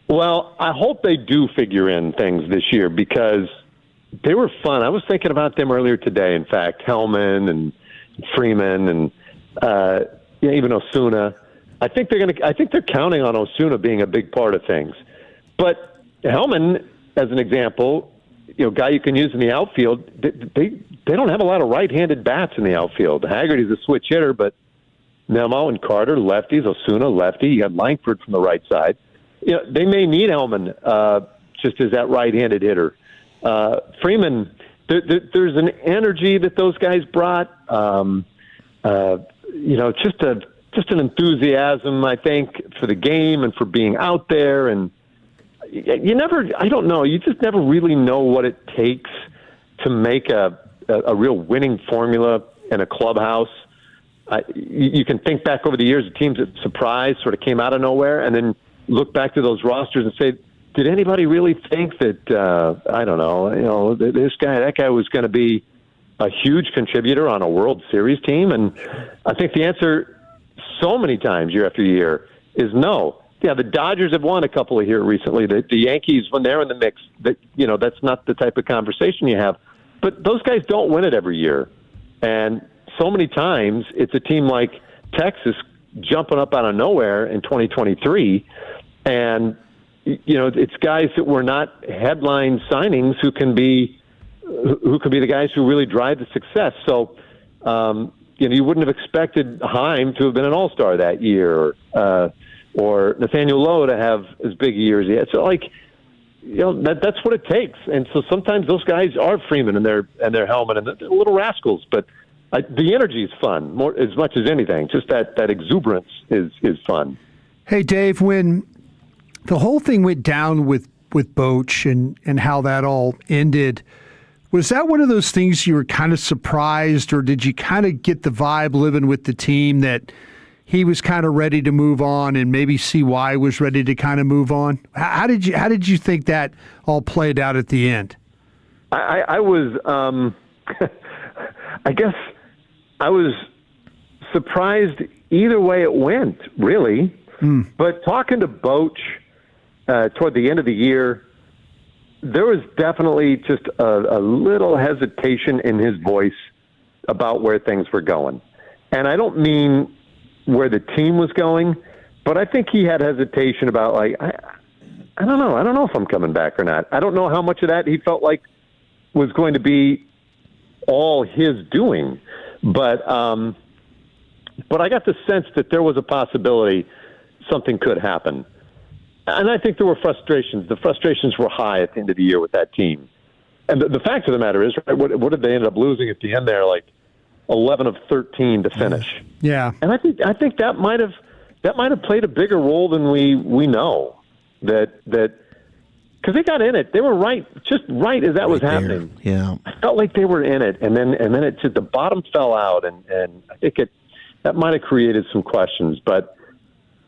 Well, I hope they do figure in things this year because they were fun. I was thinking about them earlier today, in fact, Hellman and Freeman and even Osuna. I think they're counting on Osuna being a big part of things. But Hellman, as an example, guy you can use in the outfield, they don't have a lot of right-handed bats in the outfield. Haggerty's a switch hitter, but Nemo and Carter, lefties, Osuna, lefty. You got Langford from the right side. They may need Hellman just as that right-handed hitter. Freeman, there's an energy that those guys brought. Just an enthusiasm, I think, for the game and for being out there. And I don't know. You just never really know what it takes to make a real winning formula in a clubhouse. You can think back over the years of teams that surprised, sort of came out of nowhere, and then look back to those rosters and say, did anybody really think that, that guy was going to be a huge contributor on a World Series team? And I think the answer so many times year after year is no. Yeah, the Dodgers have won a couple of here recently. The Yankees, when they're in the mix, that's not the type of conversation you have. But those guys don't win it every year. And so many times it's a team like Texas jumping up out of nowhere in 2023. And, it's guys that were not headline signings who can be the guys who really drive the success. So, you wouldn't have expected Heim to have been an all-star that year or Nathaniel Lowe to have as big a year as he had. So, that's what it takes. And so sometimes those guys are Freeman and their Hellman and they're little rascals. But the energy is fun, more as much as anything. Just that exuberance is fun. Hey, Dave, when the whole thing went down with Boch and how that all ended, was that one of those things you were kind of surprised, or did you kind of get the vibe living with the team that he was kind of ready to move on and maybe CY was ready to kind of move on? How did you think that all played out at the end? I was, I guess I was surprised either way it went, really. But talking to Boch toward the end of the year, there was definitely just a little hesitation in his voice about where things were going. And I don't mean where the team was going, but I think he had hesitation about, I don't know. I don't know if I'm coming back or not. I don't know how much of that he felt like was going to be all his doing. But I got the sense that there was a possibility something could happen. And I think there were frustrations. The frustrations were high at the end of the year with that team. And the fact of the matter is, right, what did they end up losing at the end there? Like 11 of 13 to finish. Yeah. And I think that might have played a bigger role than we know. That because they got in it, they were just right as that was happening. Yeah, I felt like they were in it, and then it just the bottom fell out, and I think that might have created some questions. But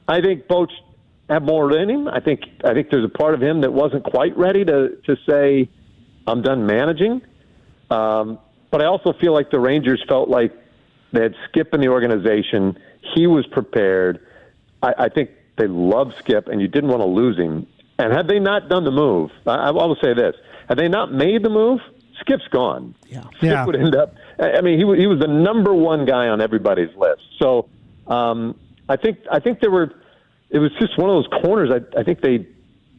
I think Boch had more in him. I think there's a part of him that wasn't quite ready to say, I'm done managing. But I also feel like the Rangers felt like they had Skip in the organization. He was prepared. I think they loved Skip, and you didn't want to lose him. And had they not done the move, I will say this: had they not made the move, Skip's gone. Skip would end up. I mean, he was the number one guy on everybody's list. So I think there were. It was just one of those corners. I think they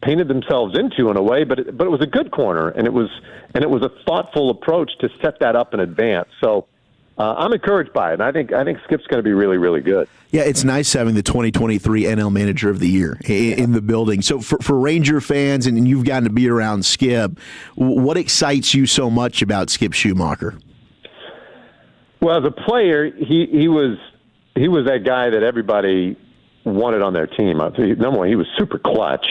painted themselves into in a way, but it was a good corner, and it was a thoughtful approach to set that up in advance. So I'm encouraged by it. And I think Skip's going to be really, really good. Yeah, it's nice having the 2023 NL Manager of the Year in the building. So for Ranger fans, and you've gotten to be around Skip, what excites you so much about Skip Schumacher? Well, as a player, he was that guy that everybody wanted on their team. Number one, he was super clutch,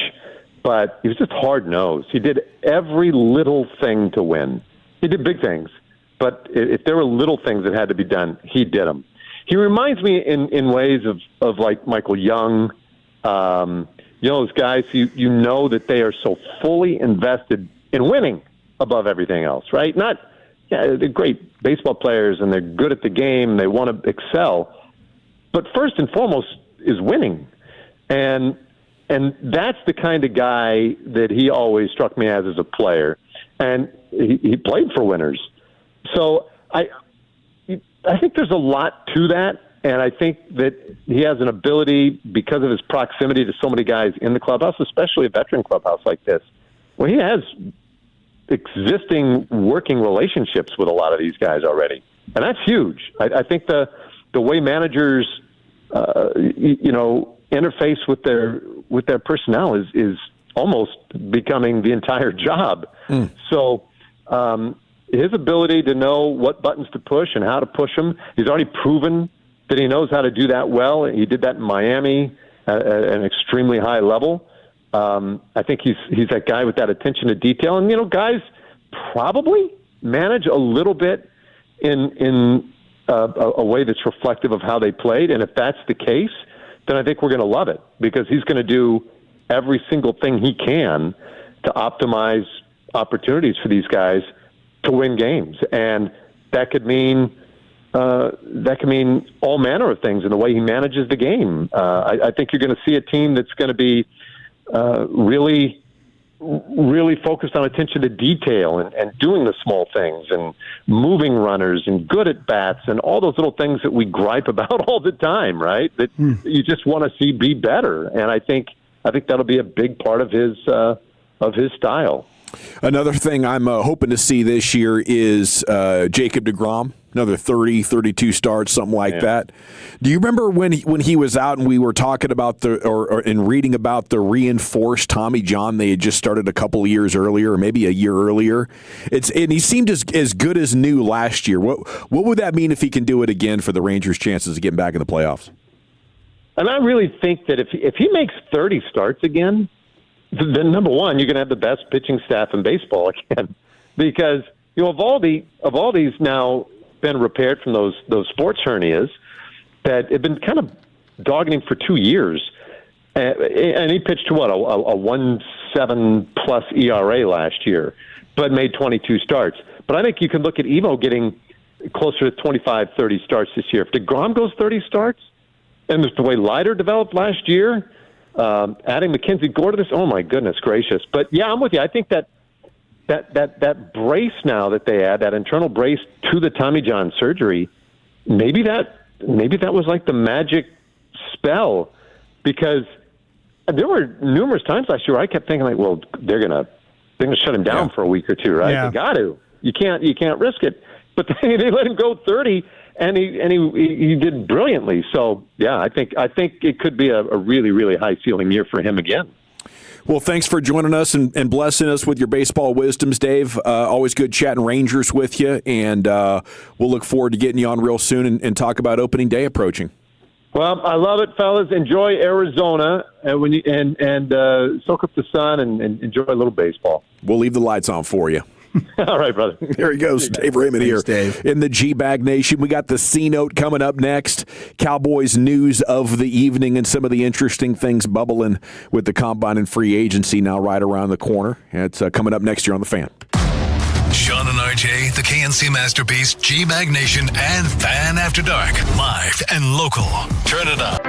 but he was just hard-nosed. He did every little thing to win. He did big things, but if there were little things that had to be done, he did them. He reminds me in ways of like Michael Young, those guys you know that they are so fully invested in winning above everything else, right? They're great baseball players and they're good at the game. They want to excel, but first and foremost is winning, and that's the kind of guy that he always struck me as a player, and he played for winners. So I think there's a lot to that, and I think that he has an ability, because of his proximity to so many guys in the clubhouse, especially a veteran clubhouse like this, where he has existing working relationships with a lot of these guys already, and that's huge. I think the way managers interface with their personnel is almost becoming the entire job. So his ability to know what buttons to push and how to push them, he's already proven that he knows how to do that well. He did that in Miami at an extremely high level. I think he's that guy with that attention to detail. And, guys probably manage a little bit in a way that's reflective of how they played. And if that's the case, then I think we're going to love it, because he's going to do every single thing he can to optimize opportunities for these guys to win games. And that could mean all manner of things in the way he manages the game. I think you're going to see a team that's going to be really, really focused on attention to detail and doing the small things and moving runners and good at bats and all those little things that we gripe about all the time, right? That you just want to see be better. And I think that'll be a big part of his style. Another thing I'm hoping to see this year is Jacob deGrom. Another 30, 32 starts, something like that. Do you remember when he was out and we were talking about and reading about the reinforced Tommy John they had just started a couple of years earlier, or maybe a year earlier? And he seemed as good as new last year. What would that mean if he can do it again for the Rangers' chances of getting back in the playoffs? And I really think that if he makes 30 starts again, then number one, you're going to have the best pitching staff in baseball again, because of all these now been repaired from those sports hernias that have been kind of dogging him for 2 years, and he pitched to a 1.7 plus ERA last year, but made 22 starts. But I think you can look at Evo getting closer to 25, 30 starts this year. If DeGrom goes 30 starts, and the way Leiter developed last year, adding Mackenzie Gore to this, oh my goodness gracious! But yeah, I'm with you. I think that brace now that they add, that internal brace to the Tommy John surgery, maybe that was like the magic spell, because there were numerous times last year where I kept thinking like, well, they're gonna shut him down for a week or two, right? Yeah. They got to. You can't risk it. But they let him go 30. And he did brilliantly. So yeah, I think it could be a really, really high ceiling year for him again. Well, thanks for joining us and blessing us with your baseball wisdoms, Dave. Always good chatting Rangers with you, and we'll look forward to getting you on real soon and talk about opening day approaching. Well, I love it, fellas. Enjoy Arizona and soak up the sun and enjoy a little baseball. We'll leave the lights on for you. All right, brother. There he goes, Dave Raymond here in the G-Bag Nation. We got the C-Note coming up next. Cowboys news of the evening and some of the interesting things bubbling with the Combine and free agency now right around the corner. It's coming up next year on The Fan. Sean and RJ, the KNC Masterpiece, G-Bag Nation, and Fan After Dark. Live and local. Turn it up.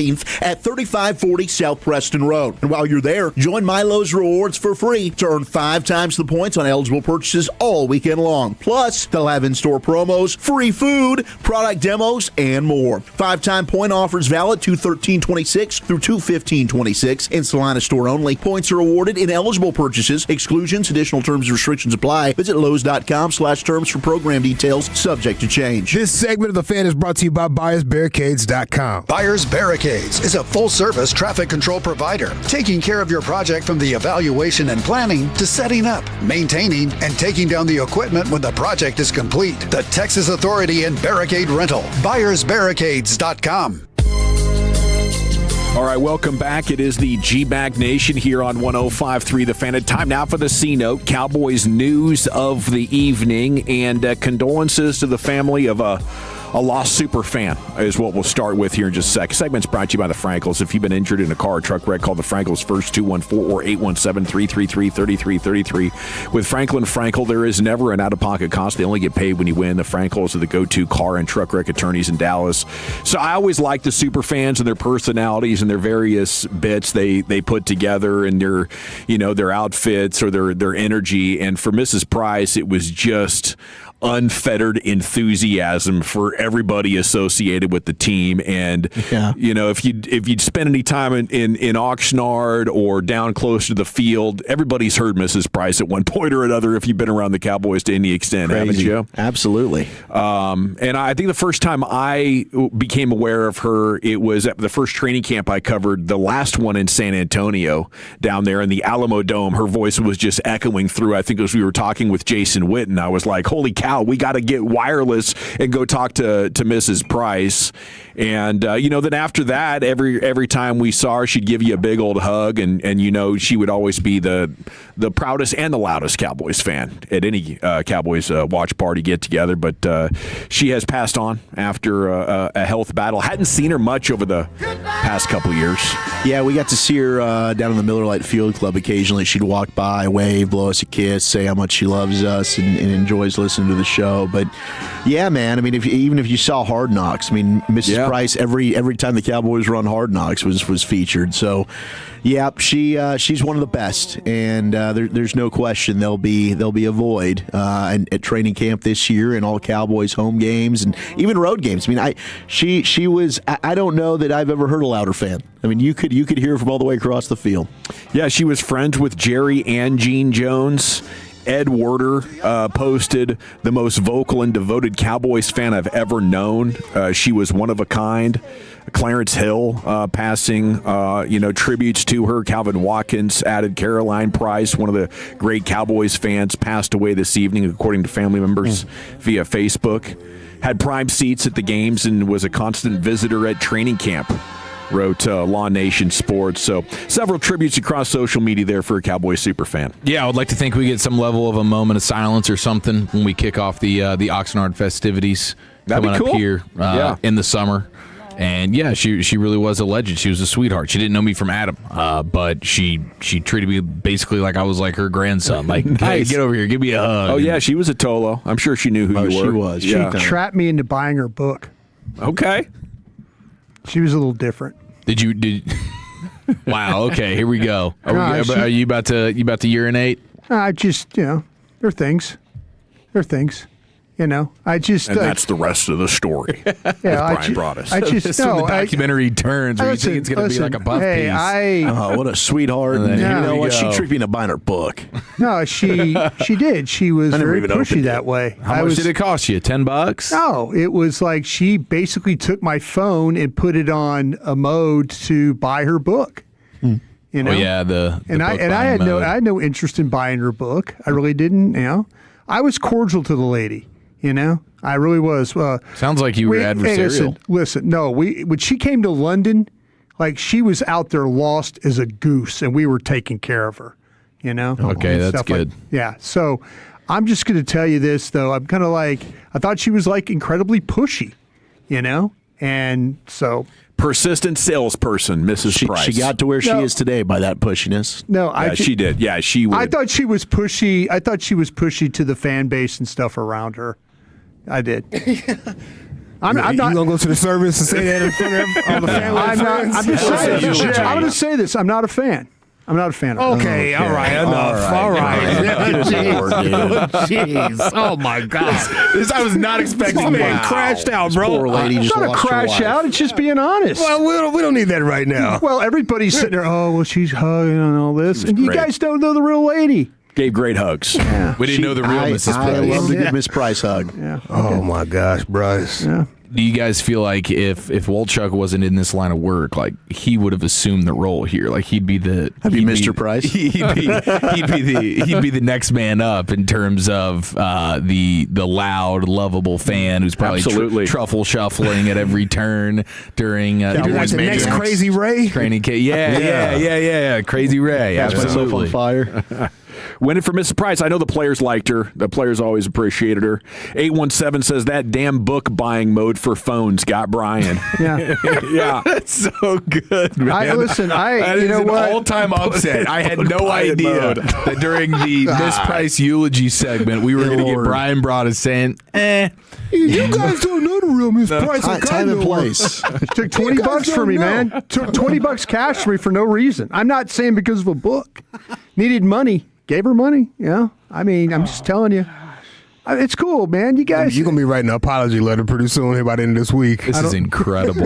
15th at 3540 South Preston Road. And while you're there, join Milo's Rewards for free to earn 5 times the points on eligible purchases all weekend long. Plus, they'll have in-store promos, free food, product demos, and more. 5-time point offers valid 2/13/26 through 2/15/26 in Salina store only. Points are awarded in eligible purchases. Exclusions, additional terms and restrictions apply. Visit Lowe's.com/terms for program details, subject to change. This segment of The Fan is brought to you by BuyersBarricades.com. Buyers Barricades is a full-service traffic control provider, taking care of your project from the evaluation and planning to setting up, maintaining, and taking down the equipment when the project is complete. The Texas Authority in Barricade Rental. BuyersBarricades.com. All right, welcome back. It is the G-Bag Nation here on 105.3 The Fan. Time now for the C-Note, Cowboys news of the evening, and condolences to the family of a lost super fan is what we'll start with here in just a sec. Segment's brought to you by the Frankels. If you've been injured in a car or truck wreck, call the Frankels first, 214 or 817-333-3333. With Franklin Frankel, there is never an out-of-pocket cost. They only get paid when you win. The Frankels are the go-to car and truck wreck attorneys in Dallas. So I always like the super fans and their personalities and their various bits they put together and their outfits or their energy. And for Mrs. Price, it was just unfettered enthusiasm for everybody associated with the team. And if you'd spend any time in Oxnard or down close to the field, everybody's heard Mrs. Price at one point or another if you've been around the Cowboys to any extent. Crazy. Haven't you? Absolutely. And I think the first time I became aware of her, it was at the first training camp I covered, the last one in San Antonio, down there in the Alamo Dome. Her voice was just echoing through. I think as we were talking with Jason Witten, I was like, holy cow, we got to get wireless and go talk to Mrs. Price. And, then after that, every time we saw her, she'd give you a big old hug. And she would always be the proudest and the loudest Cowboys fan at any Cowboys watch party get together. But she has passed on after a health battle. Hadn't seen her much over the past couple years. Yeah, we got to see her down in the Miller Lite Field Club occasionally. She'd walk by, wave, blow us a kiss, say how much she loves us and enjoys listening to the show. But yeah, man, I mean, even if you saw Hard Knocks, I mean, Mrs. Price, every time the Cowboys run Hard Knocks was featured. So yeah, she's one of the best, and there's no question there'll be a void at training camp this year and all Cowboys home games and even road games. I mean, she was. I don't know that I've ever heard a louder fan. I mean, you could hear her from all the way across the field. Yeah, she was friends with Jerry and Gene Jones. Ed Werder posted, the most vocal and devoted Cowboys fan I've ever known. She was one of a kind. Clarence Hill passing, tributes to her. Calvin Watkins added. Caroline Price, one of the great Cowboys fans, passed away this evening, according to family members via Facebook. Had prime seats at the games and was a constant visitor at training camp, wrote Law Nation Sports. So several tributes across social media there for a Cowboys super fan. Yeah, I would like to think we get some level of a moment of silence or something when we kick off the Oxnard festivities. That'd coming be cool. Up here in the summer. And yeah, she really was a legend. She was a sweetheart. She didn't know me from Adam, but she treated me basically like I was like her grandson. Like, hey, get over here, give me a hug. Oh yeah, she was a Tolo. I'm sure she knew who you were. She was. Yeah. She trapped me into buying her book. Okay. She was a little different. Did Wow, okay, here we go. Are you about to urinate? I just, there are things. I just. And that's the rest of the story. Brian brought us. I just This when the documentary turns, where you think it's going to be like a buff piece. Oh, what a sweetheart! And you know what? She tricked me into buying her book. No, she did. She was very pushy that way. How much did it cost you? $10? No, it was like she basically took my phone and put it on a mode to buy her book. You know? Oh yeah, I had no interest in buying her book. I really didn't. I was cordial to the lady. I really was. Sounds like you were adversarial. Hey, listen. No, when she came to London, like she was out there lost as a goose, and we were taking care of her. Okay, that's good. So I'm just going to tell you this though. I'm kind of like I thought she was like incredibly pushy, and so. Persistent salesperson, Mrs. Price. She got to where she is today by that pushiness. No, she did. Yeah, she would. I thought she was pushy. To the fan base and stuff around her. I did. I'm not. You gonna go to the service and say that in front of all the family? I'm just saying. I'm going to say this. I'm not a fan. I'm not a fan of it. Okay, all right, enough. All right. Jeez. Oh, my God. This I was not expecting. This man crashed out, bro. Poor lady It's just not a lost her crash life. out. It's just being honest. Well, we don't need that right now. Well, everybody's sitting there, oh, well, she's hugging and all this. And you great. guys don't know the real lady. Gave great hugs. We didn't know the real Mrs. I Price. love to give Miss Price a hug. Yeah. Oh, my gosh, Bryce. Yeah. Do you guys feel like if Wolchuk wasn't in this line of work, like he would have assumed the role here? Like he'd be Mr. Price. He'd be the next man up in terms of the loud, lovable fan who's probably truffle shuffling at every turn during Like the next Crazy Ray? training camp. Yeah. Crazy Ray. Catch myself on Absolutely. fire. Winning for Mrs. Price. I know the players liked her. The players always appreciated her. 817 says that damn book buying mode for phones got Brian. Yeah. Yeah. That's so good, man. That is you know an what? all-time upset. I had no Quiet idea mode. that during the Miss Price eulogy segment, we were going to get Brian Broaddus saying, You guys don't know the real Miss Price. Time and place. Took $20 for me, man. Took $20 cash for me for no reason. I'm not saying because of a book. Needed money. Gave her money. Yeah. I mean, I'm just telling you. It's cool, man. You guys. You're going to be writing an apology letter pretty soon here by the end of this week. this is incredible.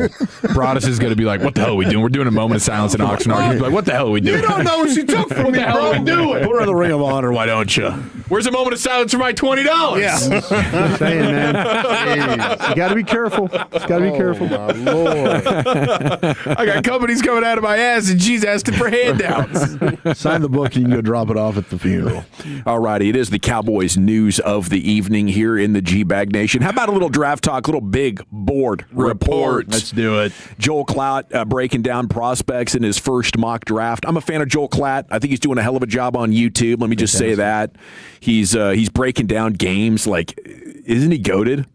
Broaddus is going to be like, what the hell are we doing? We're doing a moment of silence in Oxnard. He's like, what the hell are we doing? You don't know what she took from What me, the hell bro. are we doing? Put her in the Ring of Honor, why don't you? Where's a moment of silence for my $20? Yeah. I'm saying, man. Jeez. You got to be careful. Got to be careful. My Lord. I got companies coming out of my ass and she's asking for handouts. Sign the book and you can go drop it off at the funeral. All righty. It is the Cowboys news of the evening here in the G-Bag Nation. How about a little draft talk, little big board report? Let's do it. Joel Klatt breaking down prospects in his first mock draft. I'm a fan of Joel Klatt. I think he's doing a hell of a job on YouTube. Let me just say that. He's breaking down games like, isn't he goated?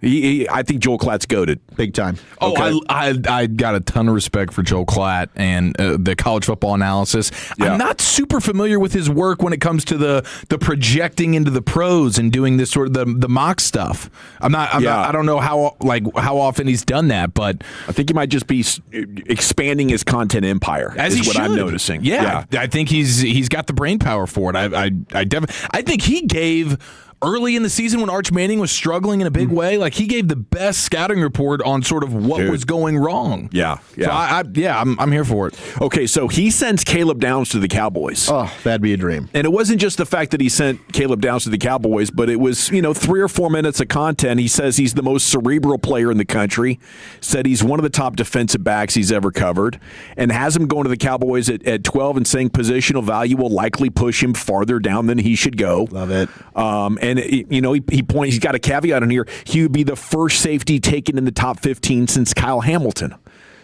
I think Joel Klatt's goated. Big time. Oh, Okay. I got a ton of respect for Joel Klatt and the college football analysis. Yeah. I'm not super familiar with his work when it comes to the projecting into the pros and doing this sort of the mock stuff. I don't know how often he's done that, but I think he might just be expanding his content empire. as is he what should. I'm noticing. Yeah, I think he's got the brain power for it. I think he gave. Early in the season when Arch Manning was struggling in a big way, like he gave the best scouting report on sort of what was going wrong. Yeah. So I'm here for it. Okay, so he sends Caleb Downs to the Cowboys. Oh, that'd be a dream. And it wasn't just the fact that he sent Caleb Downs to the Cowboys, but it was, 3 or 4 minutes of content. He says he's the most cerebral player in the country, said he's one of the top defensive backs he's ever covered, and has him going to the Cowboys at 12 and saying positional value will likely push him farther down than he should go. Love it. And he points. He's got a caveat in here. He would be the first safety taken in the top 15 since Kyle Hamilton.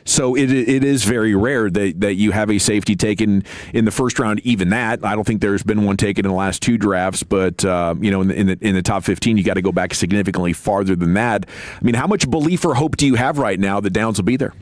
So it is very rare that you have a safety taken in the first round. Even that, I don't think there's been one taken in the last 2 drafts. But in the top 15, you got to go back significantly farther than that. I mean, how much belief or hope do you have right now that Downs will be there?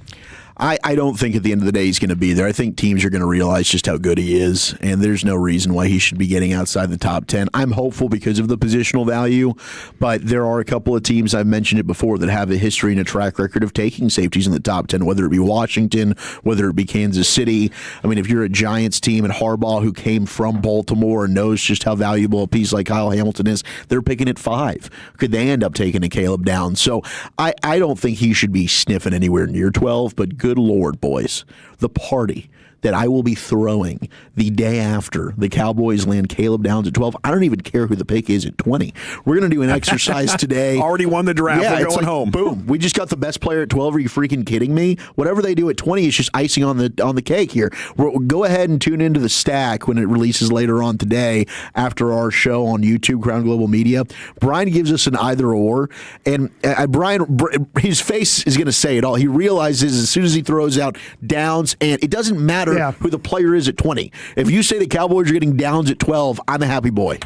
I don't think at the end of the day he's going to be there. I think teams are going to realize just how good he is, and there's no reason why he should be getting outside the top 10. I'm hopeful because of the positional value, but there are a couple of teams, I've mentioned it before, that have a history and a track record of taking safeties in the top 10, whether it be Washington, whether it be Kansas City. I mean, if you're a Giants team and Harbaugh, who came from Baltimore and knows just how valuable a piece like Kyle Hamilton is, they're picking at 5. Could they end up taking a Caleb Downs? So I don't think he should be sniffing anywhere near 12, but good Lord, boys, the party that I will be throwing the day after the Cowboys land Caleb Downs at 12. I don't even care who the pick is at 20. We're going to do an exercise today. Already won the draft. Yeah, We're going home. Boom. We just got the best player at 12. Are you freaking kidding me? Whatever they do at 20 is just icing on the cake here. We'll go ahead and tune into the stack when it releases later on today after our show on YouTube, Crown Global Media. Brian gives us an either or, and Brian, his face is going to say it all. He realizes as soon as he throws out Downs, and it doesn't matter who the player is at 20. If you say the Cowboys are getting Downs at 12, I'm a happy boy.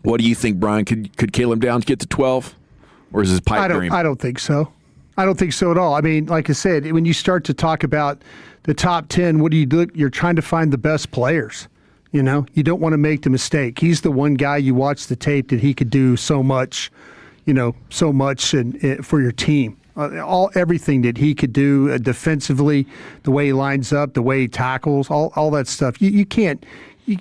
What do you think, Brian? Could Caleb Downs get to 12? Or is his pipe dream? I don't think so. I don't think so at all. I mean, like I said, when you start to talk about the top 10, what do you do? You're trying to find the best players. You don't want to make the mistake. He's the one guy you watch the tape that he could do so much, so much for your team. Everything that he could do defensively, the way he lines up, the way he tackles, all that stuff. You can't.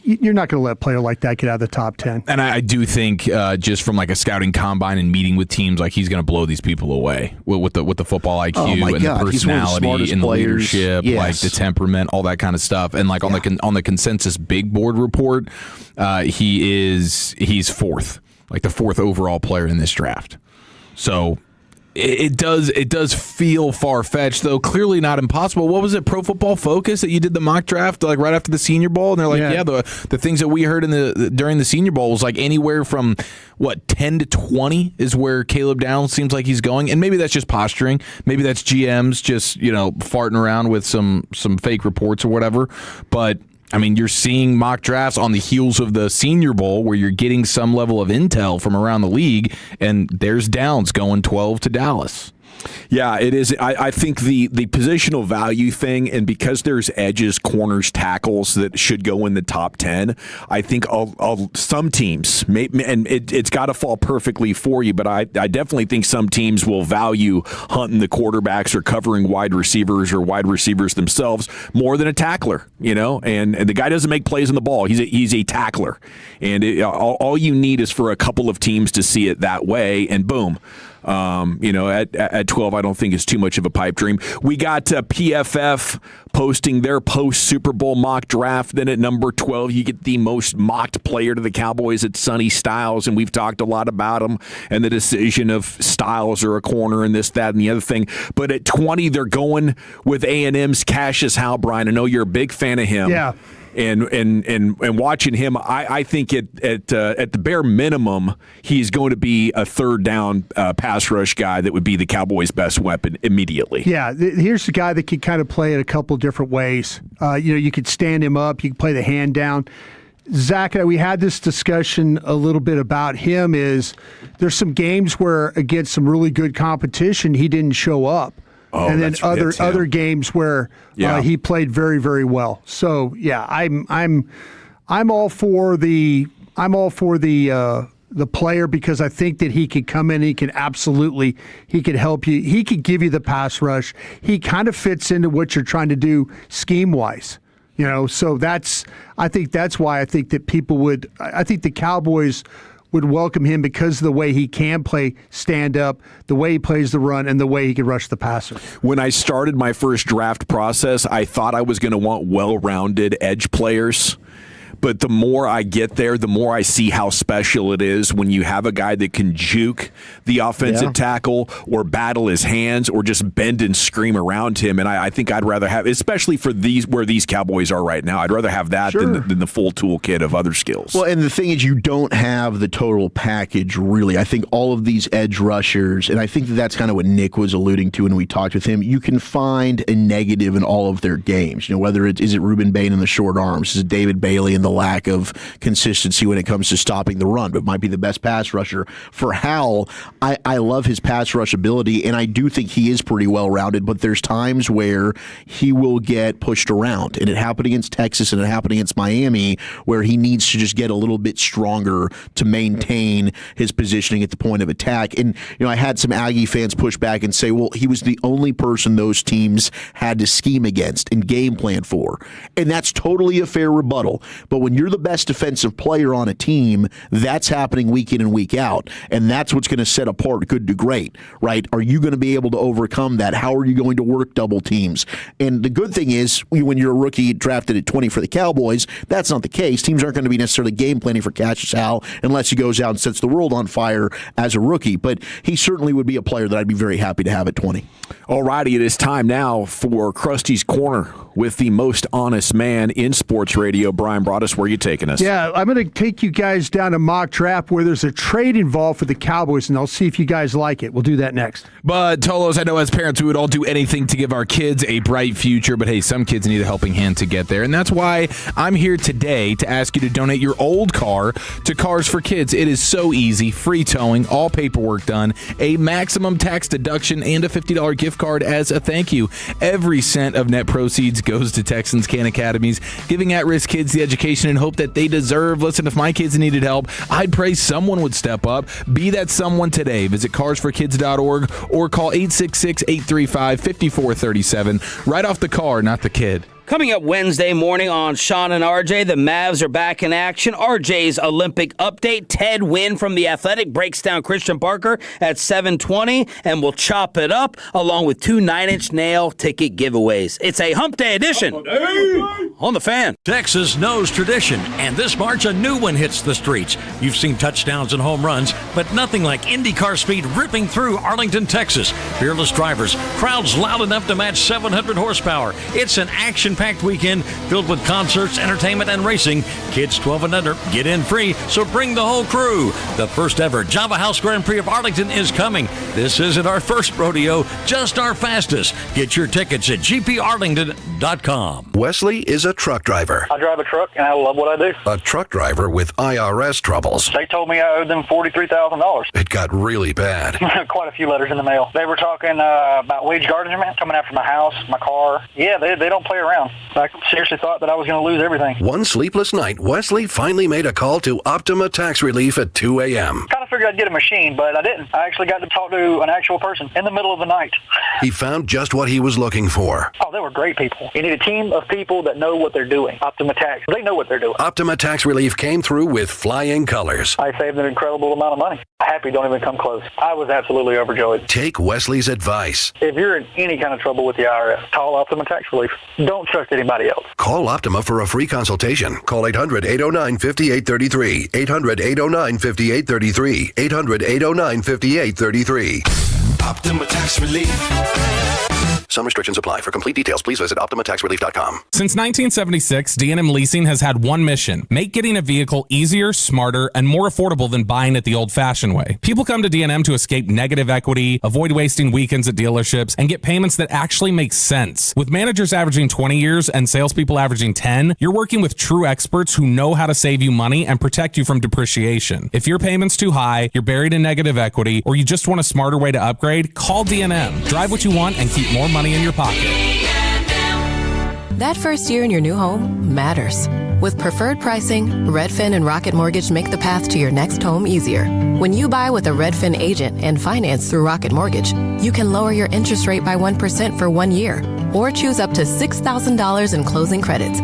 You're not going to let a player like that get out of the top 10. And I do think just from like a scouting combine and meeting with teams, like he's going to blow these people away with the football IQ and the personality and the leadership, like the temperament, all that kind of stuff. And like on the consensus big board report, he's fourth, like the fourth overall player in this draft. So it does feel far-fetched, though clearly not impossible. What was it, Pro Football Focus, that you did the mock draft like right after the Senior Bowl? And they're like, the things that we heard during the Senior Bowl was like anywhere from, 10 to 20 is where Caleb Downs seems like he's going. And maybe that's just posturing. Maybe that's GMs just, farting around with some fake reports or whatever. But I mean, you're seeing mock drafts on the heels of the Senior Bowl where you're getting some level of intel from around the league, and there's Downs going 12 to Dallas. Yeah, it is. I think the positional value thing, and because there's edges, corners, tackles that should go in the top 10, I think some teams, and it's got to fall perfectly for you, but I definitely think some teams will value hunting the quarterbacks or covering wide receivers or wide receivers themselves more than a tackler, and the guy doesn't make plays on the ball. He's a tackler, and all you need is for a couple of teams to see it that way, and boom. At 12, I don't think it's too much of a pipe dream. We got PFF posting their post-Super Bowl mock draft. Then at number 12, you get the most mocked player to the Cowboys at Sonny Styles, and we've talked a lot about him and the decision of Styles or a corner and this, that, and the other thing. But at 20, they're going with A&M's Cassius Howe. Brian, I know you're a big fan of him. Yeah. And watching him, I think at the bare minimum, he's going to be a third down pass rush guy that would be the Cowboys' best weapon immediately. Yeah, here's the guy that can kind of play it a couple different ways. You could stand him up, you can play the hand down. Zach, we had this discussion a little bit about him. There's some games where against some really good competition, he didn't show up. And then other games where he played very, very well. So yeah, I'm all for the player because I think that he could come in. He could help you. He could give you the pass rush. He kind of fits into what you're trying to do scheme wise. So I think that's why I think that I think the Cowboys would welcome him because of the way he can play stand-up, the way he plays the run, and the way he can rush the passer. When I started my first draft process, I thought I was going to want well-rounded edge players. But the more I get there, the more I see how special it is when you have a guy that can juke the offensive tackle or battle his hands or just bend and scream around him. And I think I'd rather have, especially for where these Cowboys are right now, I'd rather have that than the full toolkit of other skills. Well, and the thing is, you don't have the total package, really. I think all of these edge rushers, and I think that's kind of what Nick was alluding to when we talked with him, you can find a negative in all of their games. Whether is it Reuben Bain in the short arms, is it David Bailey in the lack of consistency when it comes to stopping the run, but might be the best pass rusher. For Howell, I love his pass rush ability, and I do think he is pretty well-rounded, but there's times where he will get pushed around, and it happened against Texas and it happened against Miami, where he needs to just get a little bit stronger to maintain his positioning at the point of attack. And I had some Aggie fans push back and say, well, he was the only person those teams had to scheme against and game plan for, and that's totally a fair rebuttal. But when you're the best defensive player on a team, that's happening week in and week out. And that's what's going to set apart good to great, right? Are you going to be able to overcome that? How are you going to work double teams? And the good thing is, when you're a rookie drafted at 20 for the Cowboys, that's not the case. Teams aren't going to be necessarily game planning for Cassius Howell unless he goes out and sets the world on fire as a rookie. But he certainly would be a player that I'd be very happy to have at 20. All righty, it is time now for Krusty's Corner with the most honest man in sports radio, Brian Broaddus. Where are you taking us? Yeah, I'm going to take you guys down a mock draft where there's a trade involved for the Cowboys, and I'll see if you guys like it. We'll do that next. But, Tolos, I know as parents we would all do anything to give our kids a bright future, but hey, some kids need a helping hand to get there, and that's why I'm here today to ask you to donate your old car to Cars for Kids. It is so easy, free towing, all paperwork done, a maximum tax deduction, and a $50 gift card as a thank you. Every cent of net proceeds goes to Texans Can Academies, giving at-risk kids the education situation and hope that they deserve. Listen, if my kids needed help, I'd pray someone would step up. Be that someone today. Visit carsforkids.org or call 866-835-5437. Right off the car, not the kid. Coming up Wednesday morning on Sean and RJ, the Mavs are back in action. RJ's Olympic update. Ted Wynn from The Athletic breaks down Christian Parker at 7:20, and we'll chop it up along with 2 Nine Inch Nail ticket giveaways. It's a Hump Day edition on The Fan. Texas knows tradition, and this March a new one hits the streets. You've seen touchdowns and home runs, but nothing like IndyCar speed ripping through Arlington, Texas. Fearless drivers, crowds loud enough to match 700 horsepower. It's an action-packed weekend filled with concerts, entertainment, and racing. Kids 12 and under get in free, so bring the whole crew. The first ever Java House Grand Prix of Arlington is coming. This isn't our first rodeo, just our fastest. Get your tickets at gparlington.com. Wesley is a truck driver. I drive a truck, and I love what I do. A truck driver with IRS troubles. They told me I owed them $43,000. It got really bad. Quite a few letters in the mail. They were talking about wage garnishment coming after my house, my car. Yeah, they don't play around. I seriously thought that I was going to lose everything. One sleepless night, Wesley finally made a call to Optima Tax Relief at 2 a.m. Kind of figured I'd get a machine, but I didn't. I actually got to talk to an actual person in the middle of the night. He found just what he was looking for. Oh, they were great people. You need a team of people that know what they're doing. Optima Tax. They know what they're doing. Optima Tax Relief came through with flying colors. I saved an incredible amount of money. Happy don't even come close. I was absolutely overjoyed. Take Wesley's advice. If you're in any kind of trouble with the IRS, call Optima Tax Relief. Don't trust anybody else. Call Optima for a free consultation. Call 800-809-5833. 800-809-5833. 800-809-5833. Optima Tax Relief. Some restrictions apply. For complete details, please visit OptimaTaxRelief.com. Since 1976, D&M Leasing has had one mission: make getting a vehicle easier, smarter, and more affordable than buying it the old-fashioned way. People come to D&M to escape negative equity, avoid wasting weekends at dealerships, and get payments that actually make sense. With managers averaging 20 years and salespeople averaging 10, you're working with true experts who know how to save you money and protect you from depreciation. If your payment's too high, you're buried in negative equity, or you just want a smarter way to upgrade, call D&M. Drive what you want and keep more money in your pocket. That first year in your new home matters. With preferred pricing, Redfin and Rocket Mortgage make the path to your next home easier. When you buy with a Redfin agent and finance through Rocket Mortgage, you can lower your interest rate by 1% for 1 year, or choose up to $6,000 in closing credits.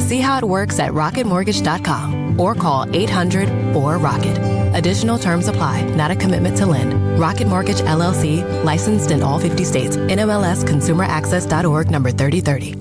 See how it works at rocketmortgage.com or call 800-4ROCKET. Additional terms apply. Not a commitment to lend. Rocket Mortgage, LLC, licensed in all 50 states. NMLS ConsumerAccess.org, number 3030.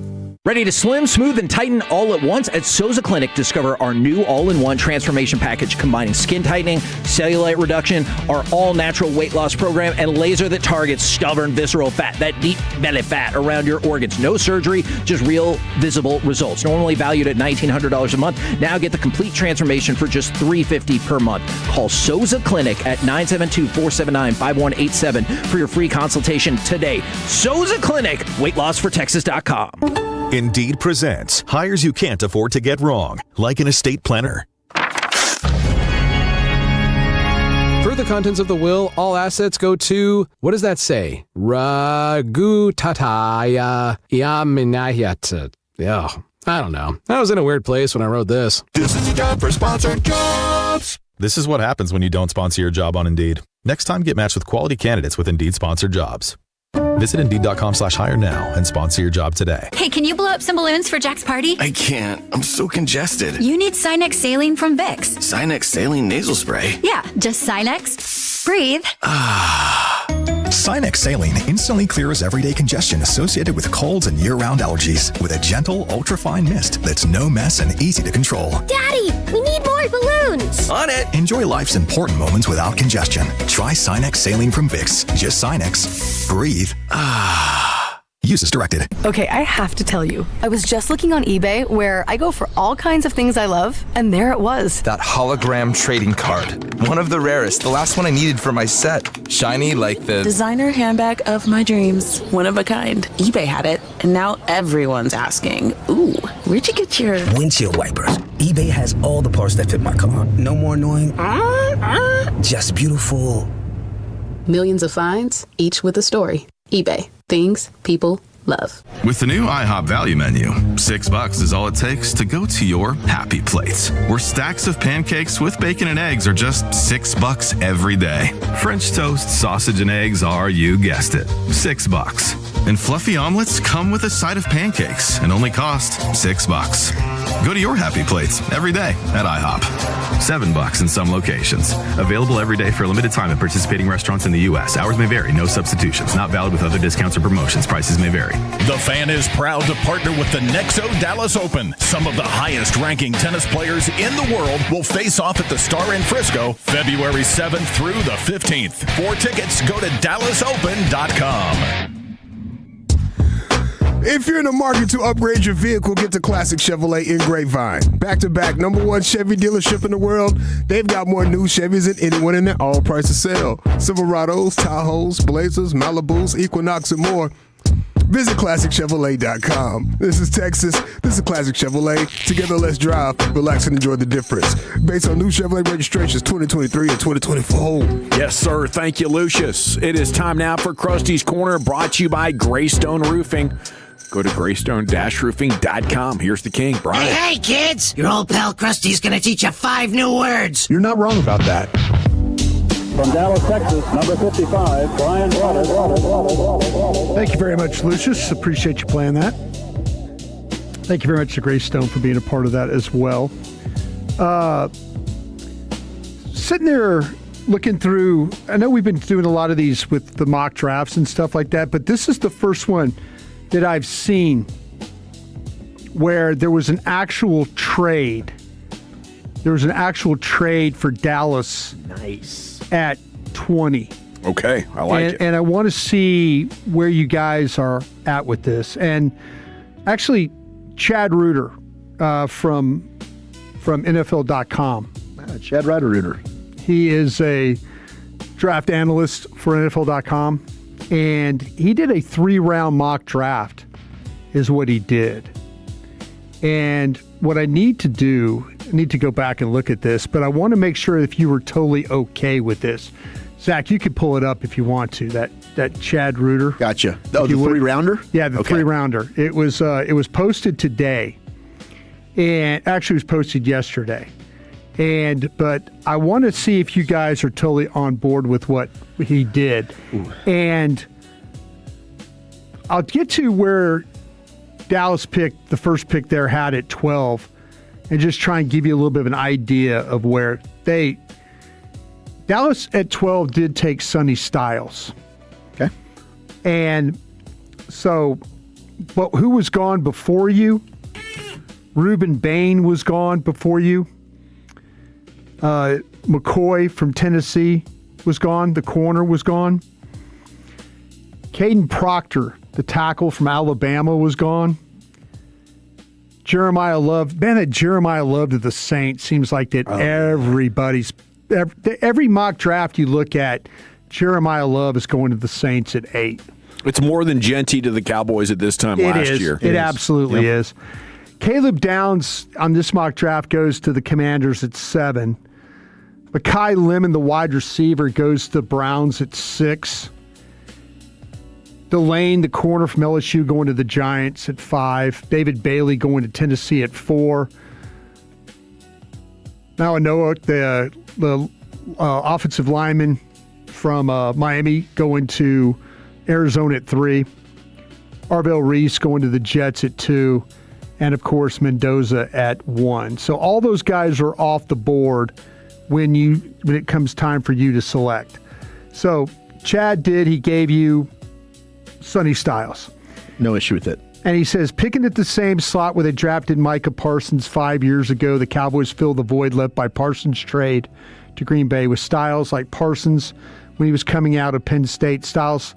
Ready to slim, smooth, and tighten all at once? At Souza Clinic, discover our new all-in-one transformation package combining skin tightening, cellulite reduction, our all-natural weight loss program, and laser that targets stubborn visceral fat, that deep belly fat around your organs. No surgery, just real visible results. Normally valued at $1,900 a month. Now get the complete transformation for just $350 per month. Call Souza Clinic at 972-479-5187 for your free consultation today. Souza Clinic, weightlossfortexas.com. Indeed presents hires you can't afford to get wrong, like an estate planner. Per the contents of the will, all assets go to, what does that say? Ragutataya Yaminayat. Yeah, I don't know. I was in a weird place when I wrote this. This is a job for sponsored jobs. This is what happens when you don't sponsor your job on Indeed. Next time, get matched with quality candidates with Indeed sponsored jobs. Visit Indeed.com/hire now and sponsor your job today. Hey, can you blow up some balloons for Jack's party? I can't. I'm so congested. You need Sinex Saline from Vicks. Sinex Saline nasal spray? Yeah, just Sinex. Breathe. Sinex Saline instantly clears everyday congestion associated with colds and year-round allergies with a gentle, ultra-fine mist that's no mess and easy to control. Daddy, we need more balloons. On it. Enjoy life's important moments without congestion. Try Sinex Saline from Vicks. Just Sinex. Breathe. Use as directed. Okay, I have to tell you, I was just looking on eBay where I go for all kinds of things I love, and there it was. That hologram trading card. One of the rarest. The last one I needed for my set. Shiny like the designer handbag of my dreams. One of a kind. eBay had it, and now everyone's asking, ooh, where'd you get your windshield wipers? eBay has all the parts that fit my car. No more annoying. Just beautiful. Millions of finds, each with a story. eBay. Things, people, love. With the new IHOP value menu, $6 is all it takes to go to your happy place, where stacks of pancakes with bacon and eggs are just $6 every day. French toast, sausage, and eggs are, you guessed it, $6. And fluffy omelets come with a side of pancakes and only cost $6. Go to your happy plates every day at IHOP. $7 in some locations. Available every day for a limited time at participating restaurants in the U.S. Hours may vary. No substitutions. Not valid with other discounts or promotions. Prices may vary. The Fan is proud to partner with the Nexo Dallas Open. Some of the highest-ranking tennis players in the world will face off at the Star in Frisco, February 7th through the 15th. For tickets, go to DallasOpen.com. If you're in the market to upgrade your vehicle, get to Classic Chevrolet in Grapevine. Back-to-back #1 Chevy dealership in the world. They've got more new Chevys than anyone in their all-price to sell. Silverados, Tahoes, Blazers, Malibus, Equinox, and more. Visit ClassicChevrolet.com. This is Texas. This is Classic Chevrolet. Together, let's drive, relax, and enjoy the difference. Based on new Chevrolet registrations 2023 and 2024. Yes, sir. Thank you, Lucius. It is time now for Krusty's Corner, brought to you by Greystone Roofing. Go to greystone-roofing.com. Here's the king, Brian. Hey, kids! Your old pal Krusty's going to teach you 5 new words. You're not wrong about that. From Dallas, Texas, number 55, Brian Waters. Thank you very much, Lucius. Appreciate you playing that. Thank you very much to Greystone for being a part of that as well. Sitting there looking through, I know we've been doing a lot of these with the mock drafts and stuff like that, but this is the first one that I've seen where there was an actual trade. There was an actual trade for Dallas. Nice. At 20. Okay, I like it. And I want to see where you guys are at with this. And actually, Chad Reuter from NFL.com. Chad Reuter. He is a draft analyst for NFL.com. And he did a 3-round mock draft is what he did. And what I need to do, I need to go back and look at this, but I want to make sure if you were totally okay with this. Zach, you could pull it up if you want to, that Chad Reuter. Gotcha. Oh, the 3-rounder? Yeah, the 3-rounder. It was posted today, and actually it was posted yesterday. But I want to see if you guys are totally on board with what he did. Ooh. And I'll get to where Dallas picked, the first pick there had at 12, and just try and give you a little bit of an idea of where Dallas at 12 did take Sonny Styles. Okay. And so, but who was gone before you? Reuben Bain was gone before you. McCoy from Tennessee was gone. The corner was gone. Caden Proctor, the tackle from Alabama, was gone. Jeremiah Love. Man, that Jeremiah Love to the Saints seems like that every mock draft you look at, Jeremiah Love is going to the Saints at 8. It's more than Genty to the Cowboys at this time last year. It absolutely is. Caleb Downs on this mock draft goes to the Commanders at 7. Mekhi Lemon, the wide receiver, goes to the Browns at 6. Delane, the corner from LSU, going to the Giants at 5. David Bailey going to Tennessee at 4. Now Noah, the offensive lineman from Miami, going to Arizona at 3. Arvell Reese going to the Jets at 2. And, of course, Mendoza at 1. So all those guys are off the board when it comes time for you to select. So Chad he gave you Sonny Styles. No issue with it. And he says, picking at the same slot where they drafted Micah Parsons 5 years ago, the Cowboys filled the void left by Parsons' trade to Green Bay with Styles like Parsons when he was coming out of Penn State. Styles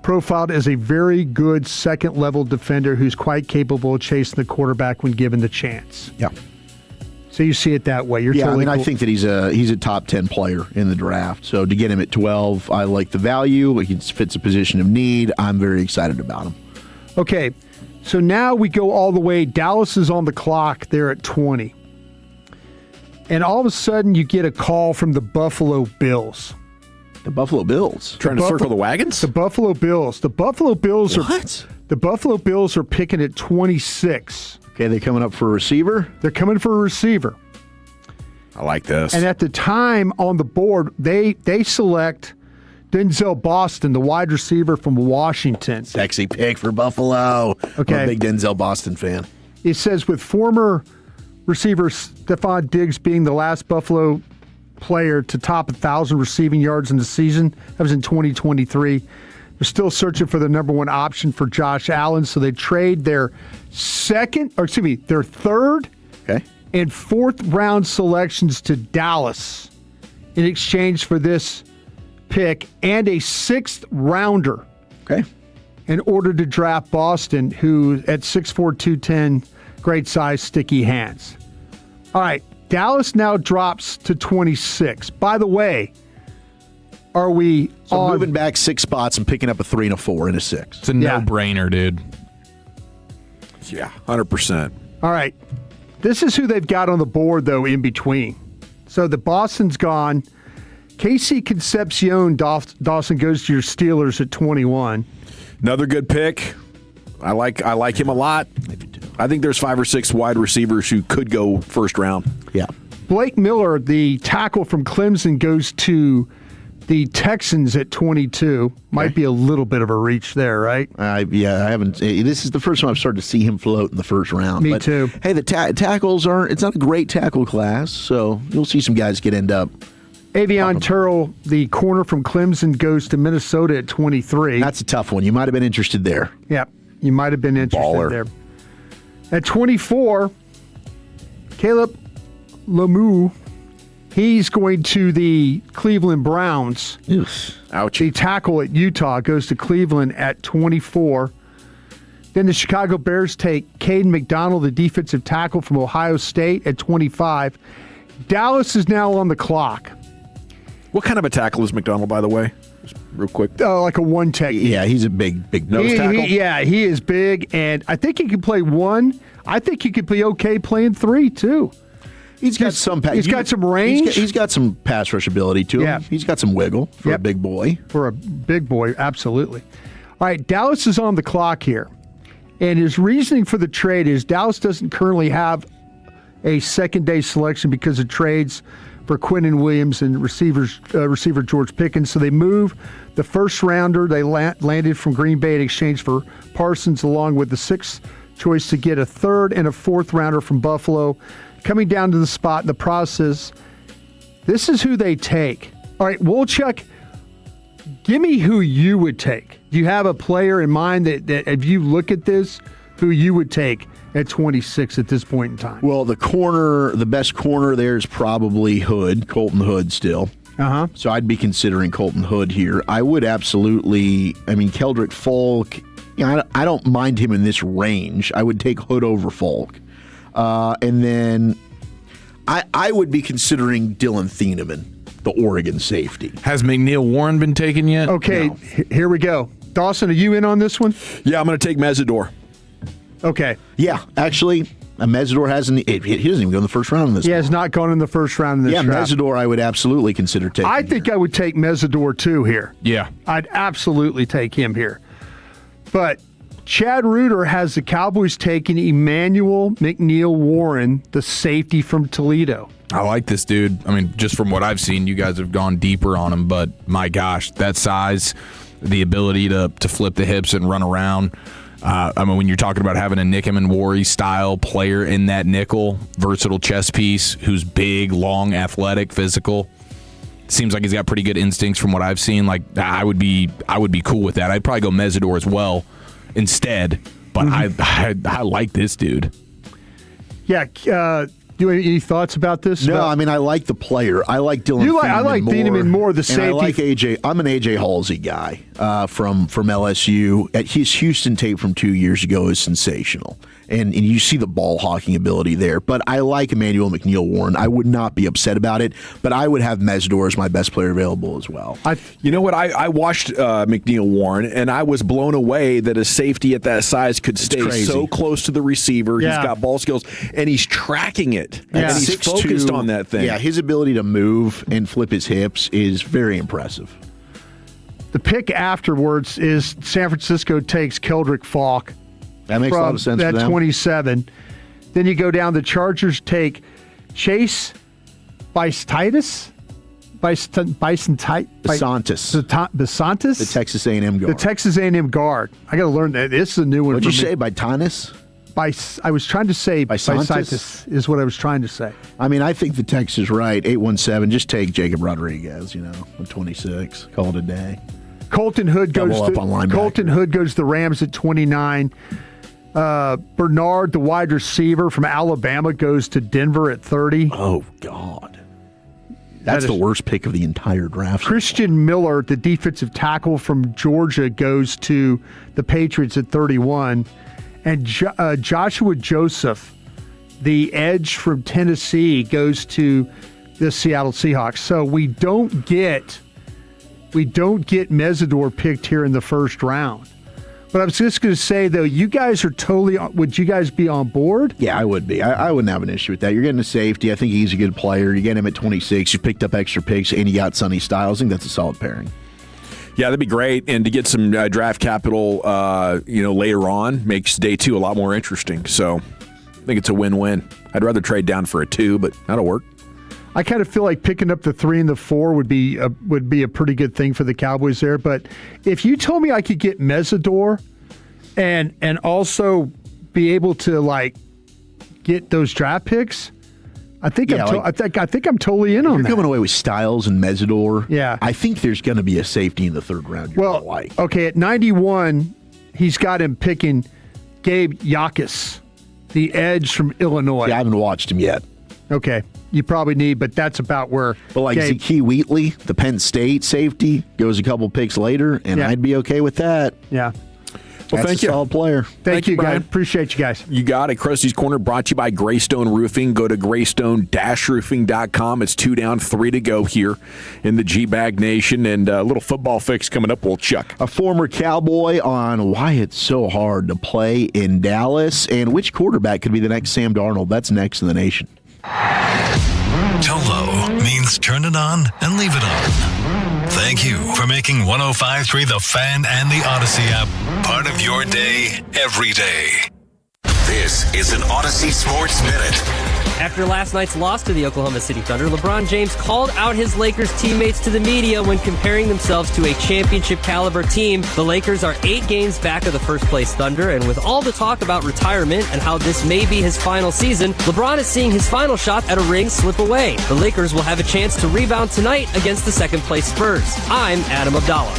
profiled as a very good second-level defender who's quite capable of chasing the quarterback when given the chance. Yeah. So you see it that way. I think that he's a top 10 player in the draft. So to get him at 12, I like the value. He fits a position of need. I'm very excited about him. Okay, so now we go all the way. Dallas is on the clock there at 20. And all of a sudden you get a call from the Buffalo Bills. The Buffalo Bills? Trying to circle the wagons? The Buffalo Bills. The Buffalo Bills what? The Buffalo Bills are picking at 26. Okay, they're coming up for a receiver? They're coming for a receiver. I like this. And at the time on the board, they select Denzel Boston, the wide receiver from Washington. Sexy pick for Buffalo. Okay. I'm a big Denzel Boston fan. It says with former receiver Stephon Diggs being the last Buffalo player to top 1,000 receiving yards in the season, that was in 2023. They're still searching for the number one option for Josh Allen, so they trade their third and fourth round selections to Dallas in exchange for this pick and a sixth rounder. Okay. In order to draft Boston, who at 6'4", 210, great size, sticky hands. All right, Dallas now drops to 26. By the way, are we moving back 6 spots and picking up a 3 and a 4 and a 6? It's a no-brainer, dude. Yeah, 100%. All right. This is who they've got on the board, though, in between. So the Boston's gone. Casey Concepcion Dawson goes to your Steelers at 21. Another good pick. I like him a lot. I think there's 5 or 6 wide receivers who could go first round. Yeah. Blake Miller, the tackle from Clemson, goes to the Texans at 22. Might be a little bit of a reach there, right? I haven't. This is the first time I've started to see him float in the first round. Me too. Hey, the tackles aren't. It's not a great tackle class, so you'll see some guys end up. Avion Turrell, the corner from Clemson, goes to Minnesota at 23. That's a tough one. You might have been interested there. Yep, you might have been interested there. At 24, Caleb Lemieux, he's going to the Cleveland Browns. Ouch. The tackle at Utah goes to Cleveland at 24. Then the Chicago Bears take Caden McDonald, the defensive tackle from Ohio State, at 25. Dallas is now on the clock. What kind of a tackle is McDonald, by the way? Just real quick. Like a one technique. Yeah, he's a big nose tackle. He is big, and I think he can play one. I think he could be okay playing 3, too. He's got some range. He's got some pass rush ability to him. Yeah. He's got some wiggle for a big boy. For a big boy, absolutely. All right, Dallas is on the clock here. And his reasoning for the trade is Dallas doesn't currently have a second-day selection because of trades for Quinnen Williams and receiver George Pickens. So they move the first rounder they landed from Green Bay in exchange for Parsons, along with the 6th choice to get a 3rd and a 4th rounder from Buffalo. Coming down to the spot in the process, this is who they take. All right, Wolchuk, give me who you would take. Do you have a player in mind that if you look at this, who you would take at 26 at this point in time? Well, the best corner there is probably Colton Hood still. Uh-huh. So I'd be considering Colton Hood here. I would absolutely, Keldrick Folk, I don't mind him in this range. I would take Hood over Folk. And then I would be considering Dylan Thieneman, the Oregon safety. Has McNeil Warren been taken yet? Okay, No. Here we go. Dawson, are you in on this one? Yeah, I'm going to take Mesidor. Okay. Yeah, actually, Mesidor hasn't. He doesn't even go in the first round in this. He has not gone in the first round in this draft. Mesidor I would absolutely consider taking. I think I would take Mesidor too here. Yeah. I'd absolutely take him here. But Chad Reuter has the Cowboys taking Emmanuel McNeil Warren, the safety from Toledo. I like this dude. Just from what I've seen, you guys have gone deeper on him, but my gosh, that size, the ability to flip the hips and run around. When you're talking about having a Nickham and Worry style player in that nickel, versatile chess piece, who's big, long, athletic, physical, seems like he's got pretty good instincts from what I've seen. Like I would be cool with that. I'd probably go Mesidor as well instead, but I like this dude. Yeah. Do you have any thoughts about this? No, I like the player. I like Dylan Thieneman I like Thieneman more, the safety. And I like AJ. I'm an AJ Halsey guy from LSU. His Houston tape from 2 years ago is sensational. And you see the ball hawking ability there. But I like Emmanuel McNeil Warren. I would not be upset about it, but I would have Mesidor as my best player available as well. You know what? I watched McNeil Warren, and I was blown away that a safety at that size could stay so close to the receiver. Yeah. He's got ball skills, and he's tracking it. Yeah. And he's focused on that thing. Yeah, his ability to move and flip his hips is very impressive. The pick afterwards is San Francisco takes Keldrick Falk. That makes a lot of sense for them. At 27. Then you go down, the Chargers take Chase Bisontis? Bisontis? The Texas A&M guard. The Texas A&M guard. I got to learn that. This is a new one. What'd you say, Bisontis? I was trying to say Bisontis is what I was trying to say. I mean, I think the text is right. 817. Just take Jacob Rodriguez. At 26. Call it a day. Colton Hood goes to the Rams at 29. Bernard, the wide receiver from Alabama, goes to Denver at 30. Oh God, that's the worst pick of the entire draft. Christian Miller, the defensive tackle from Georgia, goes to the Patriots at 31. And Joshua Joseph, the edge from Tennessee, goes to the Seattle Seahawks. So we don't get Mesidor picked here in the first round. But I was just going to say, though, you guys are would you guys be on board? Yeah, I would be. I wouldn't have an issue with that. You're getting a safety. I think he's a good player. You get him at 26. You picked up extra picks, and you got Sonny Styles. I think that's a solid pairing. Yeah, that'd be great. And to get some draft capital, later on makes day 2 a lot more interesting. So I think it's a win-win. I'd rather trade down for a 2, but that'll work. I kind of feel like picking up the 3 and the 4 would be a pretty good thing for the Cowboys there. But if you told me I could get Mesidor and also be able to get those draft picks, I think I'm totally in on that. You're coming away with Styles and Mesidor. Yeah, I think there's going to be a safety in the 3rd round. Okay, at 91, he's got him picking Gabe Yakis, the edge from Illinois. Yeah, I haven't watched him yet. Okay, you probably need, but that's about where. But Zakee Wheatley, the Penn State safety, goes a couple picks later, and I'd be okay with that. Yeah. Well, That's thank you. Solid player. Thank you, Brian. guys. Appreciate you guys. You got it. Krusty's Corner brought to you by Greystone Roofing. Go to greystone-roofing.com. It's 2 down, 3 to go here in the G-Bag Nation. And a little football fix coming up. We'll chuck a former Cowboy on why it's so hard to play in Dallas and which quarterback could be the next Sam Darnold. That's next in the nation. Tolo means turn it on and leave it on. Thank you for making 105.3 The Fan and the Odyssey app part of your day every day. This is an Odyssey Sports Minute. After last night's loss to the Oklahoma City Thunder, LeBron James called out his Lakers teammates to the media when comparing themselves to a championship-caliber team. The Lakers are 8 games back of the first-place Thunder, and with all the talk about retirement and how this may be his final season, LeBron is seeing his final shot at a ring slip away. The Lakers will have a chance to rebound tonight against the second-place Spurs. I'm Adam Abdallah.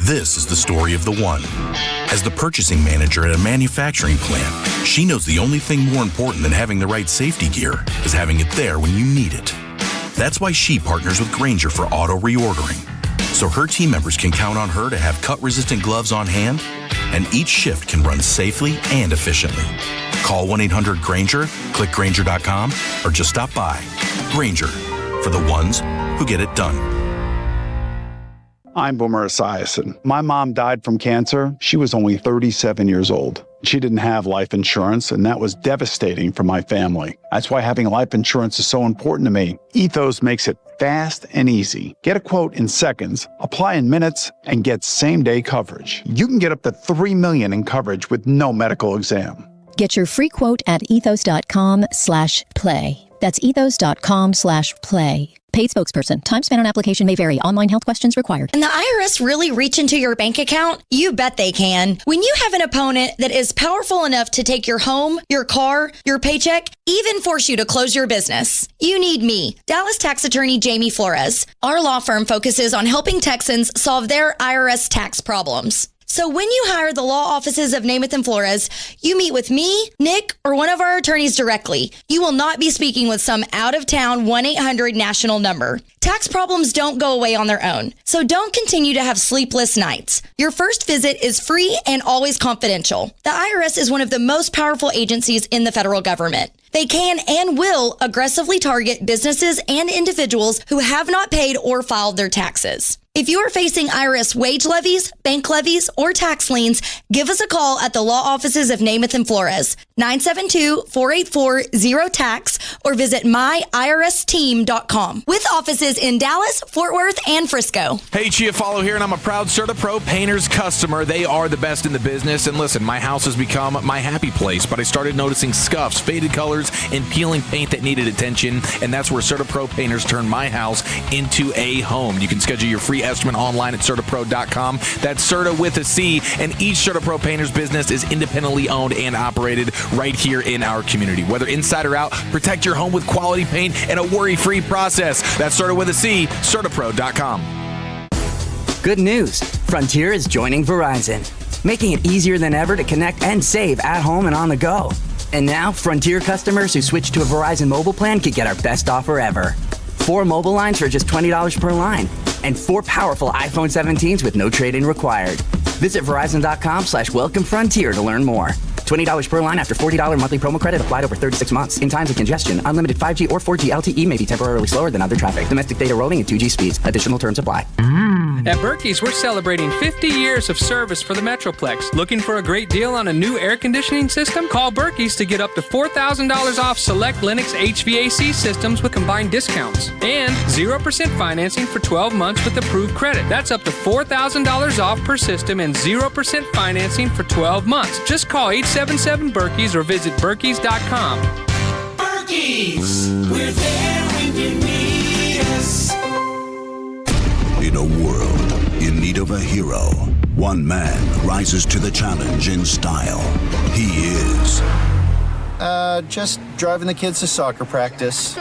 This is the story of the one. As the purchasing manager at a manufacturing plant, she knows the only thing more important than having the right safety gear is having it there when you need it. That's why she partners with Grainger for auto reordering, so her team members can count on her to have cut-resistant gloves on hand, and each shift can run safely and efficiently. Call 1-800-GRAINGER, click Grainger.com, or just stop by. Grainger, for the ones who get it done. I'm Boomer Esiason. My mom died from cancer. She was only 37 years old. She didn't have life insurance, and that was devastating for my family. That's why having life insurance is so important to me. Ethos makes it fast and easy. Get a quote in seconds, apply in minutes, and get same-day coverage. You can get up to $3 million in coverage with no medical exam. Get your free quote at ethos.com/play. That's ethos.com/play. Paid spokesperson. Time spent on application may vary. Online health questions required. Can the IRS really reach into your bank account? You bet they can. When you have an opponent that is powerful enough to take your home, your car, your paycheck, even force you to close your business, you need me, Dallas tax attorney Jamie Flores. Our law firm focuses on helping Texans solve their IRS tax problems. So when you hire the law offices of Namath and Flores, you meet with me, Nick, or one of our attorneys directly. You will not be speaking with some out-of-town 1-800 national number. Tax problems don't go away on their own, so don't continue to have sleepless nights. Your first visit is free and always confidential. The IRS is one of the most powerful agencies in the federal government. They can and will aggressively target businesses and individuals who have not paid or filed their taxes. If you are facing IRS wage levies, bank levies, or tax liens, give us a call at the law offices of Namath and Flores, 972-484-0TAX, or visit myiRSteam.com, with offices in Dallas, Fort Worth, and Frisco. Hey, Chiafalo here, and I'm a proud CertaPro Painters customer. They are the best in the business, and listen, my house has become my happy place, but I started noticing scuffs, faded colors, and peeling paint that needed attention, and that's where CertaPro Painters turned my house into a home. You can schedule your free estimate online at CertaPro.com. That's Certa with a C, and each CertaPro Painters business is independently owned and operated right here in our community. Whether inside or out, protect your home with quality paint and a worry-free process. That's Certa with a C, CertaPro.com. Good news. Frontier is joining Verizon, making it easier than ever to connect and save at home and on the go. And now, Frontier customers who switch to a Verizon mobile plan could get our best offer ever. 4 mobile lines for just $20 per line, and 4 powerful iPhone 17s with no trade-in required. Visit Verizon.com/WelcomeFrontier to learn more. $20 per line after $40 monthly promo credit applied over 36 months. In times of congestion, unlimited 5G or 4G LTE may be temporarily slower than other traffic. Domestic data roaming and 2G speeds. Additional terms apply. At Berkey's, we're celebrating 50 years of service for the Metroplex. Looking for a great deal on a new air conditioning system? Call Berkey's to get up to $4,000 off select Lennox HVAC systems with combined discounts. And 0% financing for 12 months with approved credit. That's up to $4,000 off per system and 0% financing for 12 months. Just call 877-BERKEYS or visit Berkeys.com. Berkey's, we're there when you need us. In a world in need of a hero, one man rises to the challenge in style. He is... just driving the kids to soccer practice.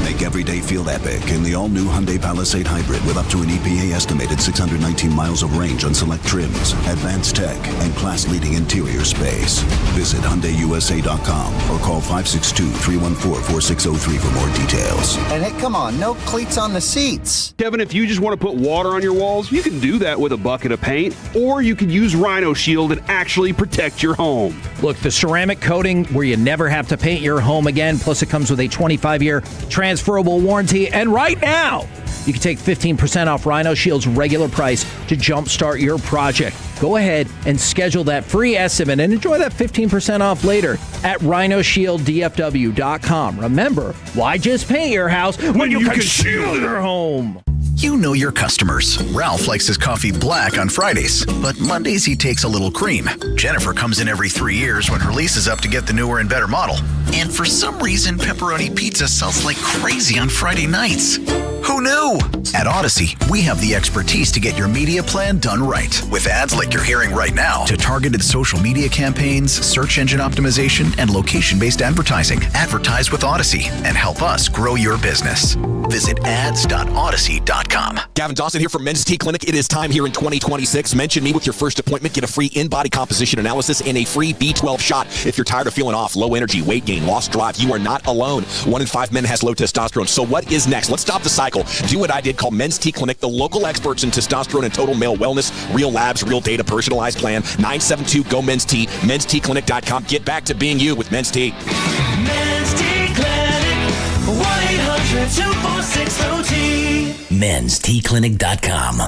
Make every day feel epic in the all-new Hyundai Palisade Hybrid with up to an EPA estimated 619 miles of range on select trims, advanced tech, and class-leading interior space. Visit HyundaiUSA.com or call 562-314-4603 for more details. And hey, come on, no cleats on the seats. Kevin, if you just want to put water on your walls, you can do that with a bucket of paint, or you could use Rhino Shield and actually protect your home. Look, the ceramic coating where you never have to paint your home again, plus it comes with a 25-year transferable warranty. And right now, you can take 15% off Rhino Shield's regular price to jumpstart your project. Go ahead and schedule that free estimate and enjoy that 15% off later at RhinoShieldDFW.com. Remember, why just paint your house when you can shield your home? You know your customers. Ralph likes his coffee black on Fridays, but Mondays he takes a little cream. Jennifer comes in every 3 years when her lease is up to get the newer and better model. And for some reason, pepperoni pizza sells like crazy on Friday nights. Who knew? At Odyssey, we have the expertise to get your media plan done right. With ads like you're hearing right now, to targeted social media campaigns, search engine optimization, and location-based advertising. Advertise with Odyssey and help us grow your business. Visit ads.odyssey.com. Gavin Dawson here from Men's T Clinic. It is time here in 2026. Mention me with your first appointment. Get a free in-body composition analysis and a free B12 shot. If you're tired of feeling off, low energy, weight gain, lost drive, you are not alone. 1 in 5 men has low testosterone. So what is next? Let's stop the cycle. Do what I did. Call Men's T Clinic, the local experts in testosterone and total male wellness. Real labs, real data, personalized plan. 972-GO-MEN'S T. Men'sTClinic.com. Get back to being you with Men's T. Men's T Clinic, 1-800-246-OT. Men'sTClinic.com.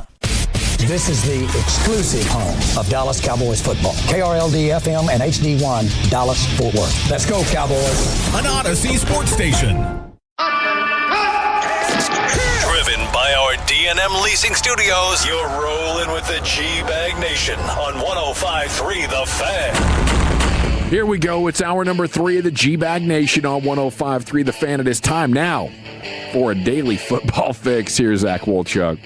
This is the exclusive home of Dallas Cowboys football. KRLD-FM and HD1, Dallas, Fort Worth. Let's go, Cowboys. An Odyssey sports station. Driven by our D&M Leasing Studios, you're rolling with the G-Bag Nation on 105.3 The Fan. Here we go. It's hour number 3 of the G-Bag Nation on 105.3 The Fan. It is time now for a daily football fix. Here's Zach Wolchuk.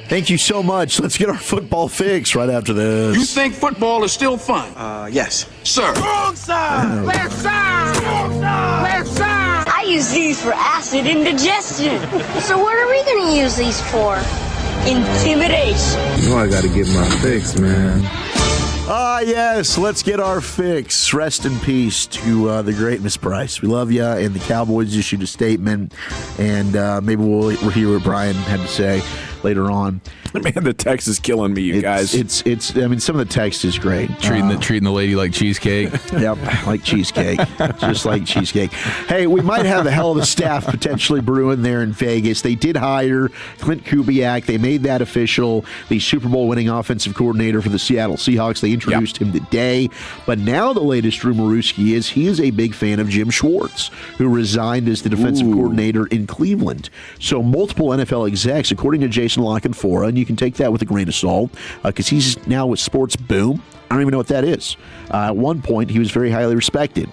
Thank you so much. Let's get our football fix right after this. You think football is still fun? Yes. Sir. Wrong side! Left side! Wrong side! Left side! I use these for acid indigestion. So what are we going to use these for? Intimidation. You know I got to get my fix, man. Yes, let's get our fix. Rest in peace to the great Miss Price. We love you, and the Cowboys issued a statement, and maybe we'll hear what Brian had to say later on. Man, the text is killing me, you guys. It's. I mean, some of the text is great. Treating the lady like cheesecake. Yep, like cheesecake, just like cheesecake. Hey, we might have a hell of a staff potentially brewing there in Vegas. They did hire Clint Kubiak. They made that official. The Super Bowl winning offensive coordinator for the Seattle Seahawks. They introduced him today. But now the latest rumor-ooski is he is a big fan of Jim Schwartz, who resigned as the defensive coordinator in Cleveland. So multiple NFL execs, according to Jason La Canfora, and you can take that with a grain of salt, because he's now with Sports Boom. I don't even know what that is. At one point, he was very highly respected.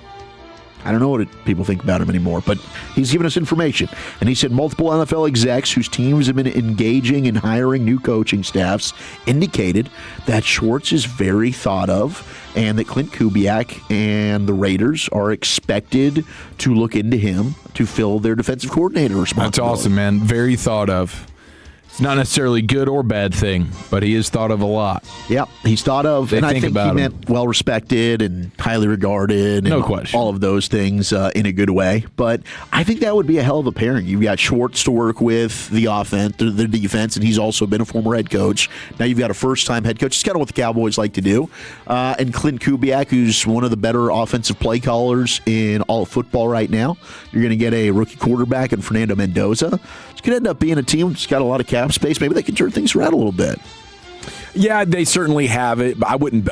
I don't know what people think about him anymore, but he's given us information. And he said multiple NFL execs whose teams have been engaging in hiring new coaching staffs indicated that Schwartz is very thought of and that Clint Kubiak and the Raiders are expected to look into him to fill their defensive coordinator responsibility. That's awesome, man. Very thought of. It's not necessarily a good or bad thing, but he is thought of a lot. Yep, he's thought of, and I think he meant well-respected and highly regarded and no question. All of those things in a good way. But I think that would be a hell of a pairing. You've got Schwartz to work with the offense, the defense, and he's also been a former head coach. Now you've got a first-time head coach. It's kind of what the Cowboys like to do. And Clint Kubiak, who's one of the better offensive play callers in all of football right now. You're going to get a rookie quarterback in Fernando Mendoza. It's going to end up being a team that's got a lot of cap space. Maybe they can turn things around a little bit. Yeah, they certainly have it, but I wouldn't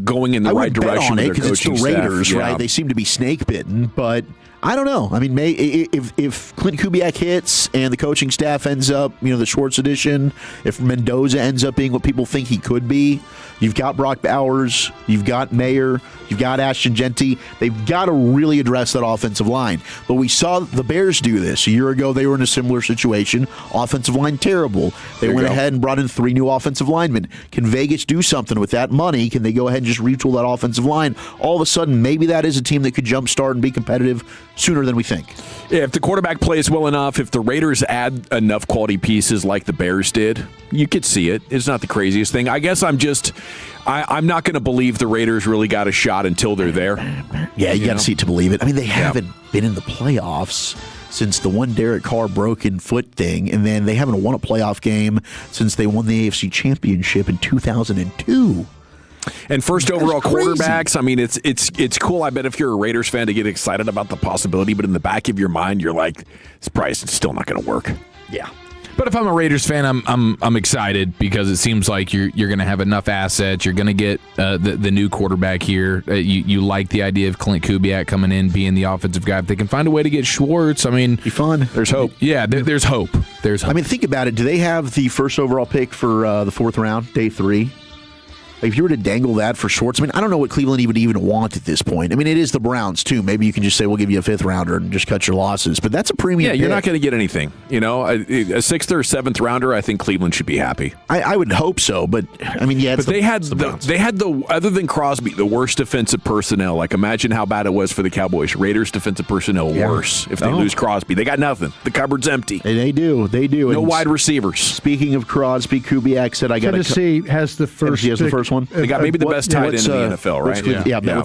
going in the right direction on with their coaching it's the Raiders, staff. right? They seem to be snake bitten, but I don't know. I mean, if Clint Kubiak hits and the coaching staff ends up, the Schwartz edition, if Mendoza ends up being what people think he could be, you've got Brock Bowers, you've got Mayer, you've got Ashton Genty. They've got to really address that offensive line. But we saw the Bears do this. A year ago, they were in a similar situation. Offensive line terrible. They went ahead and brought in 3 new offensive linemen. Can Vegas do something with that money? Can they go ahead and just retool that offensive line? All of a sudden, maybe that is a team that could jumpstart and be competitive sooner than we think. Yeah, if the quarterback plays well enough, if the Raiders add enough quality pieces like the Bears did, you could see it. It's not the craziest thing. I guess I'm not going to believe the Raiders really got a shot until they're there. Yeah, you got to see it to believe it. I mean, they haven't been in the playoffs since the one Derek Carr broken foot thing, and then they haven't won a playoff game since they won the AFC Championship in 2002. And first overall quarterbacks, I mean, it's cool. I bet if you're a Raiders fan to get excited about the possibility, but in the back of your mind, you're like, this price is still not going to work. Yeah. But if I'm a Raiders fan, I'm excited because it seems like you're going to have enough assets. You're going to get the new quarterback here. You like the idea of Clint Kubiak coming in, being the offensive guy. If they can find a way to get Schwartz, I mean, be fun. There's hope. Yeah, there's hope. There's hope. I mean, think about it. Do they have the first overall pick for the 4th round, day 3? If you were to dangle that for Schwartz, I mean, I don't know what Cleveland even want at this point. I mean, it is the Browns, too. Maybe you can just say, we'll give you a 5th rounder and just cut your losses. But that's a premium pick. You're not going to get anything. A 6th or 7th rounder, I think Cleveland should be happy. I would hope so. But, I mean, yeah, they had other than Crosby, the worst defensive personnel. Like, imagine how bad it was for the Cowboys. Raiders defensive personnel worse if they lose Crosby. They got nothing. The cupboard's empty. They do. No wide receivers. Speaking of Crosby, Kubiak said, I got Tennessee has the first He has the first one? They got maybe the best tight end in the NFL, right? Yeah.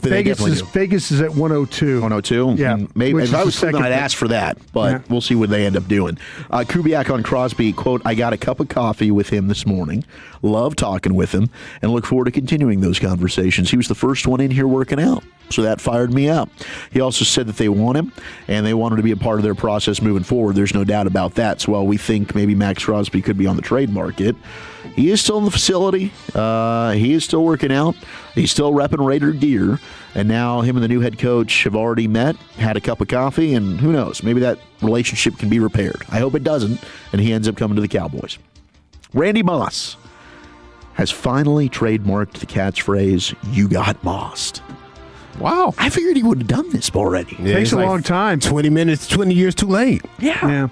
Vegas is at 102. 102? Yeah. Maybe if I was Cleveland, I'd ask for that, but we'll see what they end up doing. Kubiak on Crosby, quote, I got a cup of coffee with him this morning. Love talking with him and look forward to continuing those conversations. He was the first one in here working out, so that fired me up. He also said that they want him and they want him to be a part of their process moving forward. There's no doubt about that. So while we think maybe Max Crosby could be on the trade market, he is still in the facility. He is still working out. He's still repping Raider gear. And now him and the new head coach have already met, had a cup of coffee, and who knows, maybe that relationship can be repaired. I hope it doesn't, and he ends up coming to the Cowboys. Randy Moss has finally trademarked the catchphrase, "You got mossed." Wow. I figured he would have done this already. Yeah, takes a long time. 20 minutes, 20 years too late. Yeah.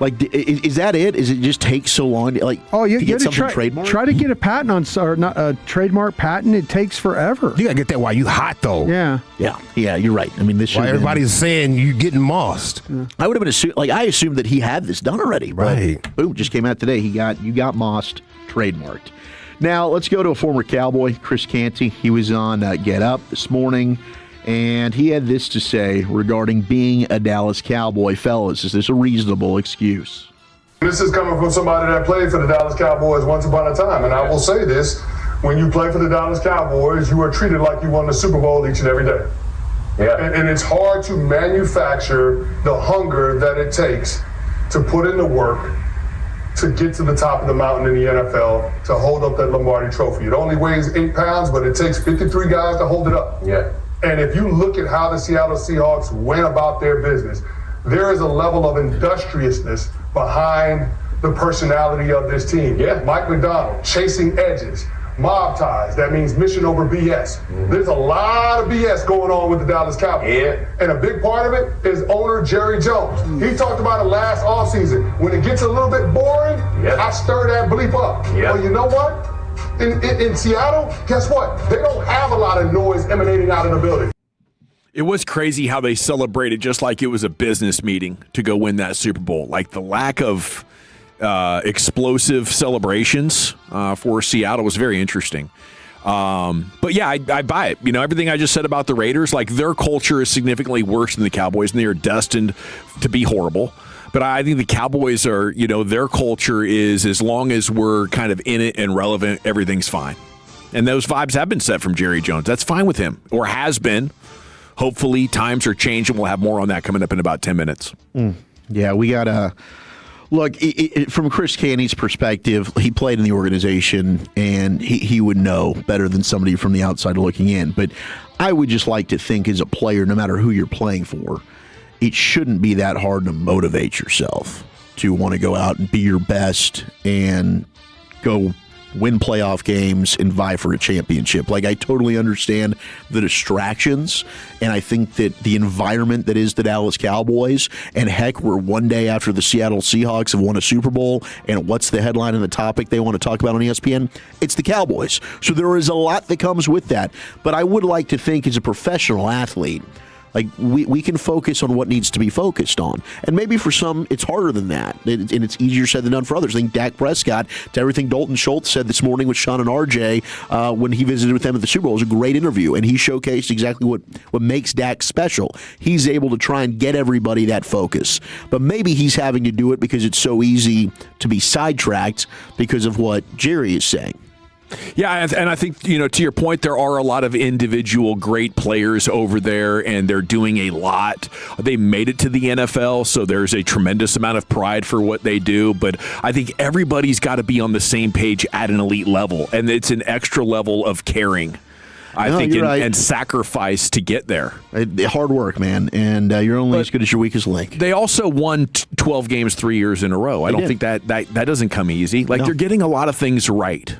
Like, is that it? Is it just take so long? To get something trademarked? Try to get a patent on, or not a trademark patent. It takes forever. You gotta get that while you hot though. Yeah. You're right. I mean, this. Why everybody's saying you getting mossed? Yeah. I would have been I assumed that he had this done already. Right. Boom, just came out today. You got mossed, trademarked. Now, let's go to a former Cowboy, Chris Canty. He was on Get Up this morning, and he had this to say regarding being a Dallas Cowboy. Fellas, is this a reasonable excuse? This is coming from somebody that played for the Dallas Cowboys once upon a time, and I will say this. When you play for the Dallas Cowboys, you are treated like you won the Super Bowl each and every day. Yeah. And it's hard to manufacture the hunger that it takes to put in the work to get to the top of the mountain in the NFL to hold up that Lombardi trophy. It only weighs 8 pounds, but it takes 53 guys to hold it up. Yeah. And if you look at how the Seattle Seahawks went about their business, there is a level of industriousness behind the personality of this team. Yeah. Mike McDonald chasing edges. Mob ties, that means mission over BS. There's a lot of BS going on with the Dallas Cowboys. Yeah. And a big part of it is owner Jerry Jones. He talked about it last offseason. When it gets a little bit boring, I stir that bleep up. Well, you know what? In Seattle, guess what? They don't have a lot of noise emanating out of the building. It was crazy how they celebrated just like it was a business meeting to go win that Super Bowl. Like the lack of explosive celebrations for Seattle was very interesting. But yeah, I buy it. You know, everything I just said about the Raiders, like their culture is significantly worse than the Cowboys, and they are destined to be horrible. But I think the Cowboys are, you know, their culture is as long as we're kind of in it and relevant, everything's fine. And those vibes have been set from Jerry Jones. That's fine with him, or has been. Hopefully times are changing. We'll have more on that coming up in about 10 minutes. Yeah, we got to... Look, from Chris Canty's perspective, he played in the organization, and he would know better than somebody from the outside looking in. But I would just like to think as a player, no matter who you're playing for, it shouldn't be that hard to motivate yourself to want to go out and be your best and go win playoff games and vie for a championship. Like, I totally understand the distractions, and I think that the environment that is the Dallas Cowboys, and heck, we're one day after the Seattle Seahawks have won a Super Bowl, and what's the headline and the topic they want to talk about on ESPN? It's the Cowboys. So there is a lot that comes with that. But I would like to think as a professional athlete, like, we can focus on what needs to be focused on. And maybe for some, it's harder than that. And it's easier said than done for others. I think Dak Prescott, to everything Dalton Schultz said this morning with Sean and RJ when he visited with them at the Super Bowl, was a great interview. And he showcased exactly what makes Dak special. He's able to try and get everybody that focus. But maybe he's having to do it because it's so easy to be sidetracked because of what Jerry is saying. Yeah, and I think, you know, to your point, there are a lot of individual great players over there, and they're doing a lot. They made it to the NFL, so there's a tremendous amount of pride for what they do. But I think everybody's got to be on the same page at an elite level, and it's an extra level of caring. I think, and sacrifice to get there. Hard work, man, and you're only as good as your weakest link. They also won 12 games 3 years in a row. I don't think that doesn't come easy. Like, they're getting a lot of things right.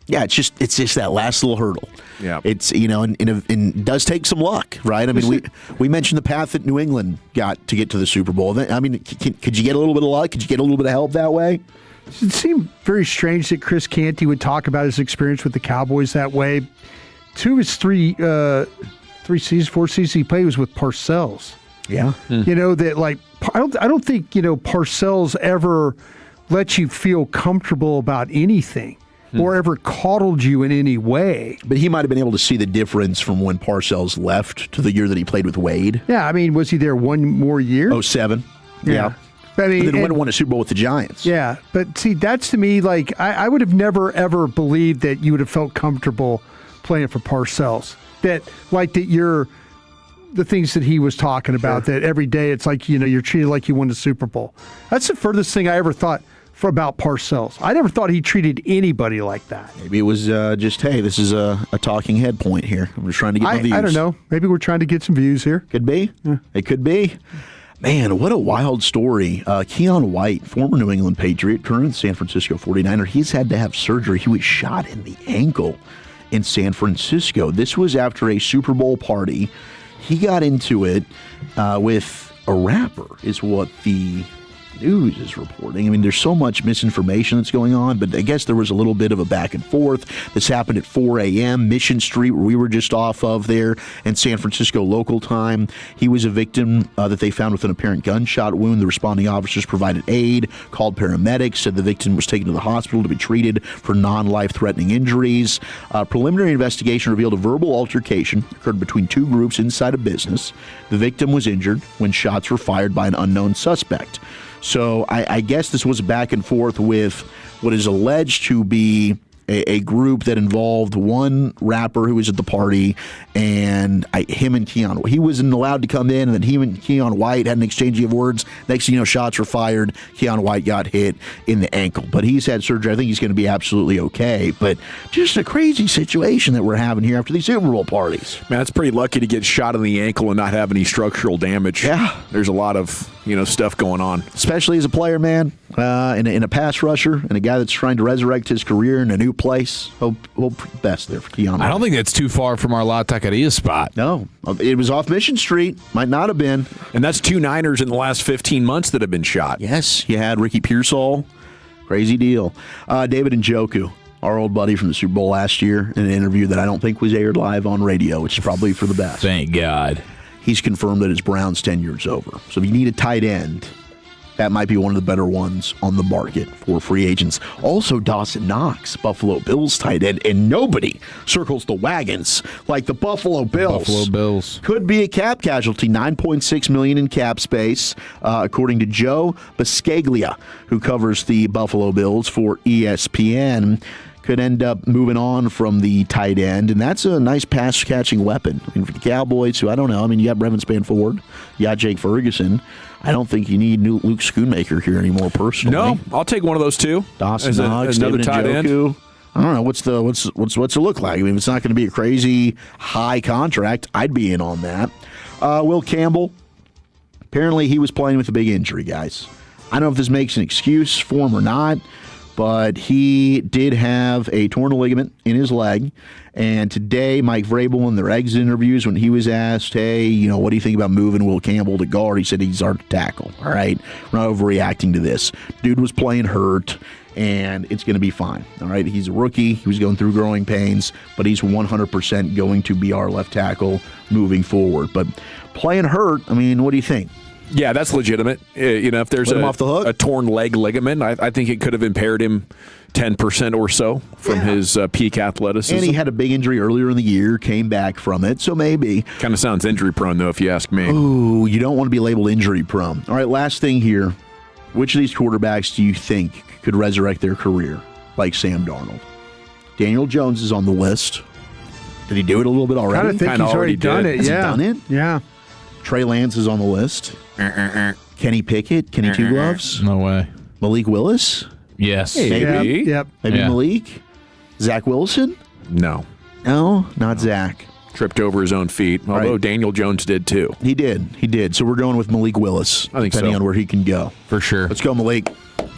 Yeah, it's just that last little hurdle. Yeah, it's, you know, and it does take some luck, right? I mean, we mentioned the path that New England got to get to the Super Bowl. I mean, could you get a little bit of luck? Could you get a little bit of help that way? It seemed very strange that Chris Canty would talk about his experience with the Cowboys that way. 2 of his 4 seasons he played was with Parcells. Yeah, you know that, like, I don't think, you know, Parcells ever let you feel comfortable about anything. Or ever coddled you in any way. But he might have been able to see the difference from when Parcells left to the year that he played with Wade. Yeah, I mean, was he there one more year? 2007. Yeah. I mean, but then won a Super Bowl with the Giants. Yeah, but see, that's to me, like, I would have never, ever believed that you would have felt comfortable playing for Parcells. That the things that he was talking about, that every day it's like, you know, you're treated like you won the Super Bowl. That's the furthest thing I ever thought about Parcells. I never thought he treated anybody like that. Maybe it was just, hey, this is a talking head point here. I'm just trying to get my views. I don't know. Maybe we're trying to get some views here. Could be. Yeah. It could be. Man, what a wild story. Keon White, former New England Patriot, current San Francisco 49er, he's had to have surgery. He was shot in the ankle in San Francisco. This was after a Super Bowl party. He got into it with a rapper, is what the News is reporting. I mean, there's so much misinformation that's going on, but I guess there was a little bit of a back and forth. This happened at 4 a.m. Mission Street, where we were just off of there in San Francisco local time. He was a victim that they found with an apparent gunshot wound. The responding officers provided aid, called paramedics, said the victim was taken to the hospital to be treated for non-life-threatening injuries. Preliminary investigation revealed a verbal altercation occurred between two groups inside a business. The victim was injured when shots were fired by an unknown suspect. So I guess this was back and forth with what is alleged to be a group that involved one rapper who was at the party and him and Keon. He wasn't allowed to come in, and then he and Keon White had an exchange of words. Next thing you know, shots were fired. Keon White got hit in the ankle. But he's had surgery. I think he's going to be absolutely okay. But just a crazy situation that we're having here after these Super Bowl parties. Man, it's pretty lucky to get shot in the ankle and not have any structural damage. Yeah. There's a lot of stuff going on. Especially as a player, man, in a pass rusher and a guy that's trying to resurrect his career in a new place. Hope best there for Keon. I don't think that's too far from our La Taqueria spot. No, it was off Mission Street. Might not have been. And that's two Niners in the last 15 months that have been shot. Yes, you had Ricky Pearsall. Crazy deal. David Njoku, our old buddy from the Super Bowl last year, in an interview that I don't think was aired live on radio, which is probably for the best. Thank God. He's confirmed that his Browns tenure is over. So if you need a tight end, that might be one of the better ones on the market for free agents. Also, Dawson Knox, Buffalo Bills tight end, and nobody circles the wagons like the Buffalo Bills. Buffalo Bills. Could be a cap casualty, $9.6 million in cap space, according to Joe Biscaglia, who covers the Buffalo Bills for ESPN. Could end up moving on from the tight end, and that's a nice pass-catching weapon. I mean, for the Cowboys, who I don't know, I mean, you got Brevin Spann-Ford, you got Jake Ferguson. I don't think you need Luke Schoonmaker here anymore, personally. No, I'll take one of those two. Dawson Knox, another David tight end. I don't know what's it look like. I mean, if it's not going to be a crazy high contract, I'd be in on that. Will Campbell, apparently he was playing with a big injury, guys. I don't know if this makes an excuse for him or not, but he did have a torn ligament in his leg. And today, Mike Vrabel, in their exit interviews, when he was asked, hey, what do you think about moving Will Campbell to guard? He said he's our tackle. All right, we're not overreacting to this. Dude was playing hurt, and it's going to be fine. All right, he's a rookie. He was going through growing pains, but he's 100% going to be our left tackle moving forward. But playing hurt, I mean, what do you think? Yeah, that's legitimate. If there's a torn leg ligament, I think it could have impaired him 10% or so from his peak athleticism. And he had a big injury earlier in the year, came back from it, so maybe. Kind of sounds injury prone, though, if you ask me. Ooh, you don't want to be labeled injury prone. All right, last thing here. Which of these quarterbacks do you think could resurrect their career like Sam Darnold? Daniel Jones is on the list. Did he do it a little bit already? I think he's already done it. Has he done it? Yeah. Trey Lance is on the list. Kenny Pickett, Kenny Two Gloves. No way. Malik Willis. Yes. Maybe. Yep. Maybe Malik. Zach Wilson. No. No, not Zach. Tripped over his own feet, although Daniel Jones did too. He did. So we're going with Malik Willis. I think depending on where he can go. For sure. Let's go, Malik.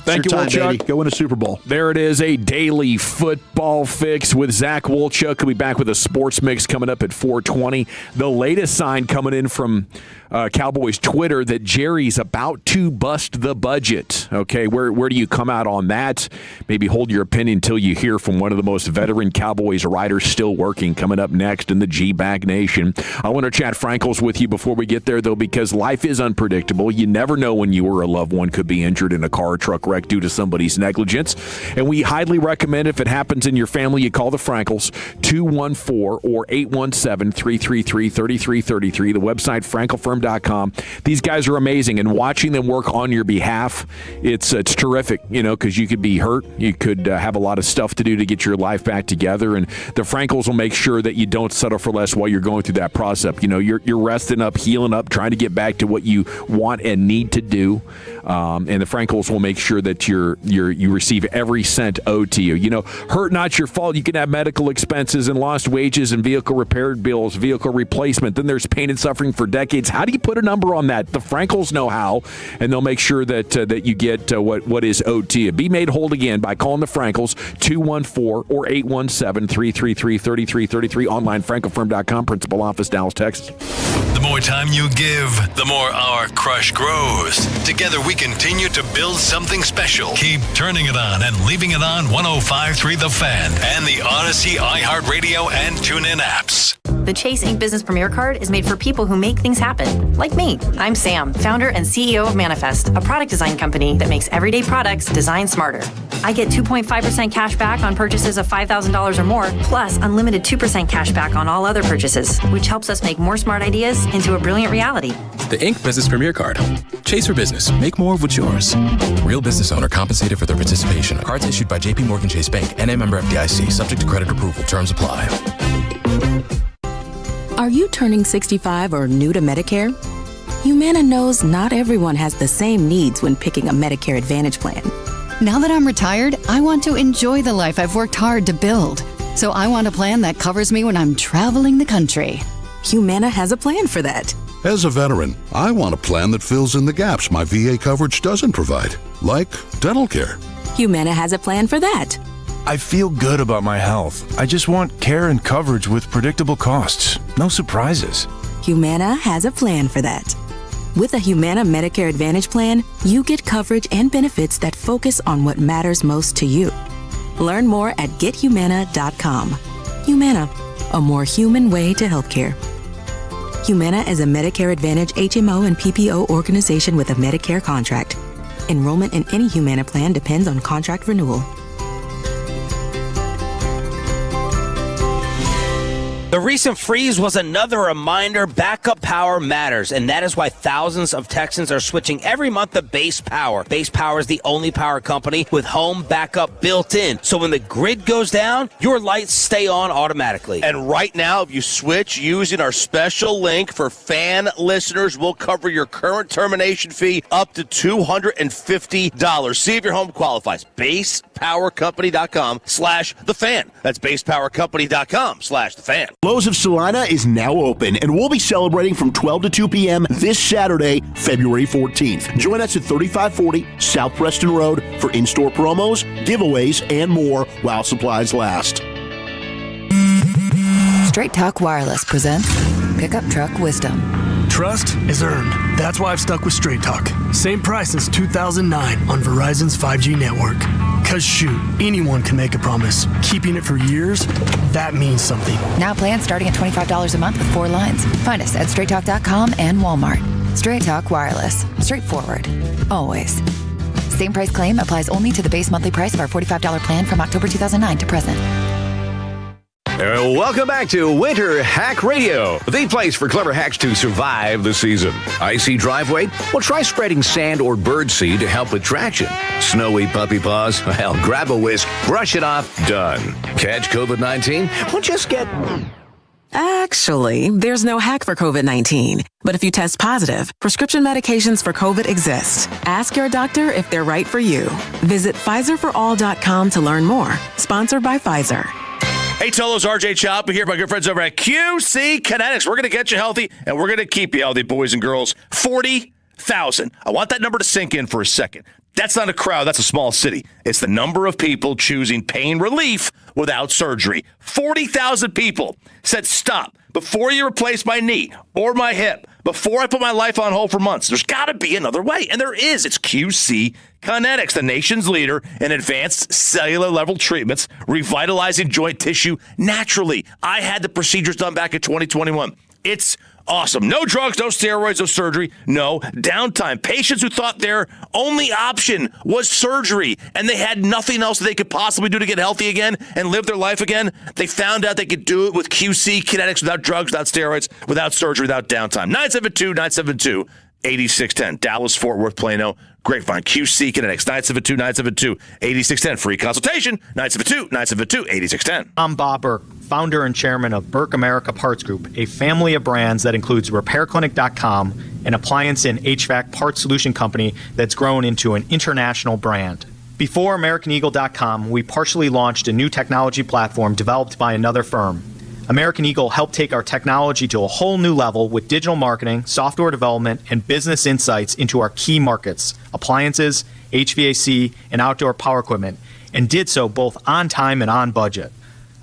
Thank you, Wolchuk. Go win a Super Bowl. There it is, a daily football fix with Zach Wolchuk. He'll be back with a sports mix coming up at 4:20. The latest sign coming in from Cowboys Twitter that Jerry's about to bust the budget. Okay, where do you come out on that? Maybe hold your opinion until you hear from one of the most veteran Cowboys writers still working, coming up next in the G-Bag Nation. I want to chat Frankles with you before we get there, though, because life is unpredictable. You never know when you or a loved one could be injured in a car or truck wreck due to somebody's negligence. And we highly recommend, if it happens in your family, you call the Frankles, 214 or 817-333-3333. The website, frankelfirm.com. These guys are amazing, and watching them work on your behalf, it's terrific, because you could be hurt. You could have a lot of stuff to do to get your life back together, and the Frankles will make sure that you don't settle for less while you're going through that process. You're resting up, healing up, trying to get back to what you want and need to do, and the Frankles will make sure that you receive every cent owed to you. Hurt not your fault. You can have medical expenses and lost wages and vehicle repair bills, vehicle replacement. Then there's pain and suffering for decades. How do you put a number on that? The Frankels know how, and they'll make sure that you get what is owed to you. Be made whole again by calling the Frankels, 214 or 817-333-3333. Online, frankelfirm.com, principal office, Dallas, Texas. The more time you give, the more our crush grows. Together we continue to build something special. Keep turning it on and leaving it on 105.3 The Fan and the Odyssey, iHeartRadio, and TuneIn apps. The Chase Ink Business Premier Card is made for people who make things happen, like me. I'm Sam, founder and CEO of Manifest, a product design company that makes everyday products designed smarter. I get 2.5% cash back on purchases of $5,000 or more, plus unlimited 2% cash back on all other purchases, which helps us make more smart ideas into a brilliant reality. The Ink Business Premier Card. Chase for business. Make more of what's yours. Real business owner compensated for their participation. Cards issued by J.P. Morgan Chase Bank, N.A. member FDIC. Subject to credit approval. Terms apply. Are you turning 65 or new to Medicare? Humana knows not everyone has the same needs when picking a Medicare Advantage plan. Now that I'm retired, I want to enjoy the life I've worked hard to build. So I want a plan that covers me when I'm traveling the country. Humana has a plan for that. As a veteran, I want a plan that fills in the gaps my VA coverage doesn't provide, like dental care. Humana has a plan for that. I feel good about my health. I just want care and coverage with predictable costs. No surprises. Humana has a plan for that. With a Humana Medicare Advantage plan, you get coverage and benefits that focus on what matters most to you. Learn more at gethumana.com. Humana, a more human way to healthcare. Humana is a Medicare Advantage HMO and PPO organization with a Medicare contract. Enrollment in any Humana plan depends on contract renewal. The recent freeze was another reminder backup power matters, and that is why thousands of Texans are switching every month to Base Power. Base Power is the only power company with home backup built in, so when the grid goes down, your lights stay on automatically. And right now, if you switch using our special link for fan listeners, we'll cover your current termination fee up to $250. See if your home qualifies. BasePowerCompany.com/thefan. That's BasePowerCompany.com/thefan. Lowe's of Salina is now open, and we'll be celebrating from 12 to 2 p.m. this Saturday, February 14th. Join us at 3540 South Preston Road for in-store promos, giveaways, and more while supplies last. Straight Talk Wireless presents Pickup Truck Wisdom. Trust is earned. That's why I've stuck with Straight Talk. Same price since 2009 on Verizon's 5G network. Cause shoot, anyone can make a promise. Keeping it for years, that means something. Now plans starting at $25 a month with 4 lines. Find us at straighttalk.com and Walmart. Straight Talk Wireless. Straightforward. Always. Same price claim applies only to the base monthly price of our $45 plan from October 2009 to present. Welcome back to Winter Hack Radio, the place for clever hacks to survive the season. Icy driveway? Well, try spreading sand or birdseed to help with traction. Snowy puppy paws? Well, grab a whisk, brush it off, done. Catch COVID-19? Well, just get... Actually, there's no hack for COVID-19. But if you test positive, prescription medications for COVID exist. Ask your doctor if they're right for you. Visit PfizerForAll.com to learn more. Sponsored by Pfizer. Hey, Tolos, RJ Chop here, my good friends over at QC Kinetics. We're going to get you healthy, and we're going to keep you healthy, boys and girls. 40,000. I want that number to sink in for a second. That's not a crowd. That's a small city. It's the number of people choosing pain relief without surgery. 40,000 people said, stop, before you replace my knee or my hip, before I put my life on hold for months, there's got to be another way. And there is. It's QC Kinetics, the nation's leader in advanced cellular level treatments, revitalizing joint tissue naturally. I had the procedures done back in 2021. It's awesome. No drugs, no steroids, no surgery, no downtime. Patients who thought their only option was surgery and they had nothing else that they could possibly do to get healthy again and live their life again, they found out they could do it with QC Kinetics without drugs, without steroids, without surgery, without downtime. 972-972-8610. Dallas, Fort Worth, Plano. Grapevine. QC Kinetics. 972-972-8610. Free consultation. 972-972-8610. I'm Bob Burke, founder and chairman of Burke America Parts Group, a family of brands that includes RepairClinic.com, an appliance and HVAC parts solution company that's grown into an international brand. Before AmericanEagle.com, we partially launched a new technology platform developed by another firm. American Eagle helped take our technology to a whole new level with digital marketing, software development, and business insights into our key markets, appliances, HVAC, and outdoor power equipment, and did so both on time and on budget.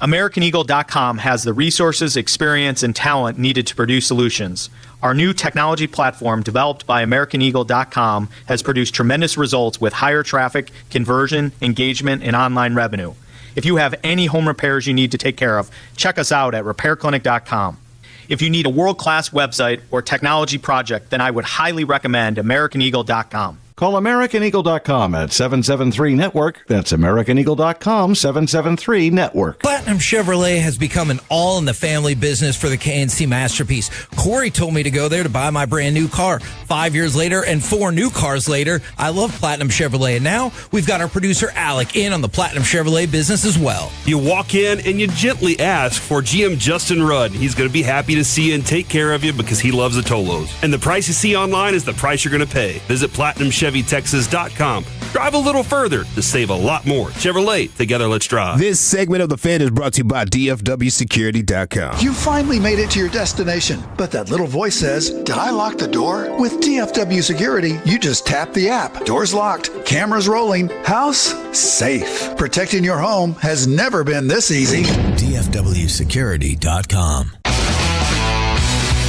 AmericanEagle.com has the resources, experience, and talent needed to produce solutions. Our new technology platform, developed by AmericanEagle.com, has produced tremendous results with higher traffic, conversion, engagement, and online revenue. If you have any home repairs you need to take care of, check us out at RepairClinic.com. If you need a world-class website or technology project, then I would highly recommend AmericanEagle.com. Call AmericanEagle.com at 773-NETWORK. That's AmericanEagle.com, 773-NETWORK. Platinum Chevrolet has become an all-in-the-family business for the KNC Masterpiece. Corey told me to go there to buy my brand new car. 5 years later and 4 new cars later, I love Platinum Chevrolet. And now we've got our producer Alec in on the Platinum Chevrolet business as well. You walk in and you gently ask for GM Justin Rudd. He's going to be happy to see you and take care of you because he loves the Tolos. And the price you see online is the price you're going to pay. Visit PlatinumChevyTexas.com. Drive a little further to save a lot more. Chevrolet, together let's drive. This segment of The Fan is brought to you by DFWSecurity.com. You finally made it to your destination, but that little voice says, did I lock the door? With DFW Security, you just tap the app. Door's locked, cameras rolling, house safe. Protecting your home has never been this easy. DFWSecurity.com.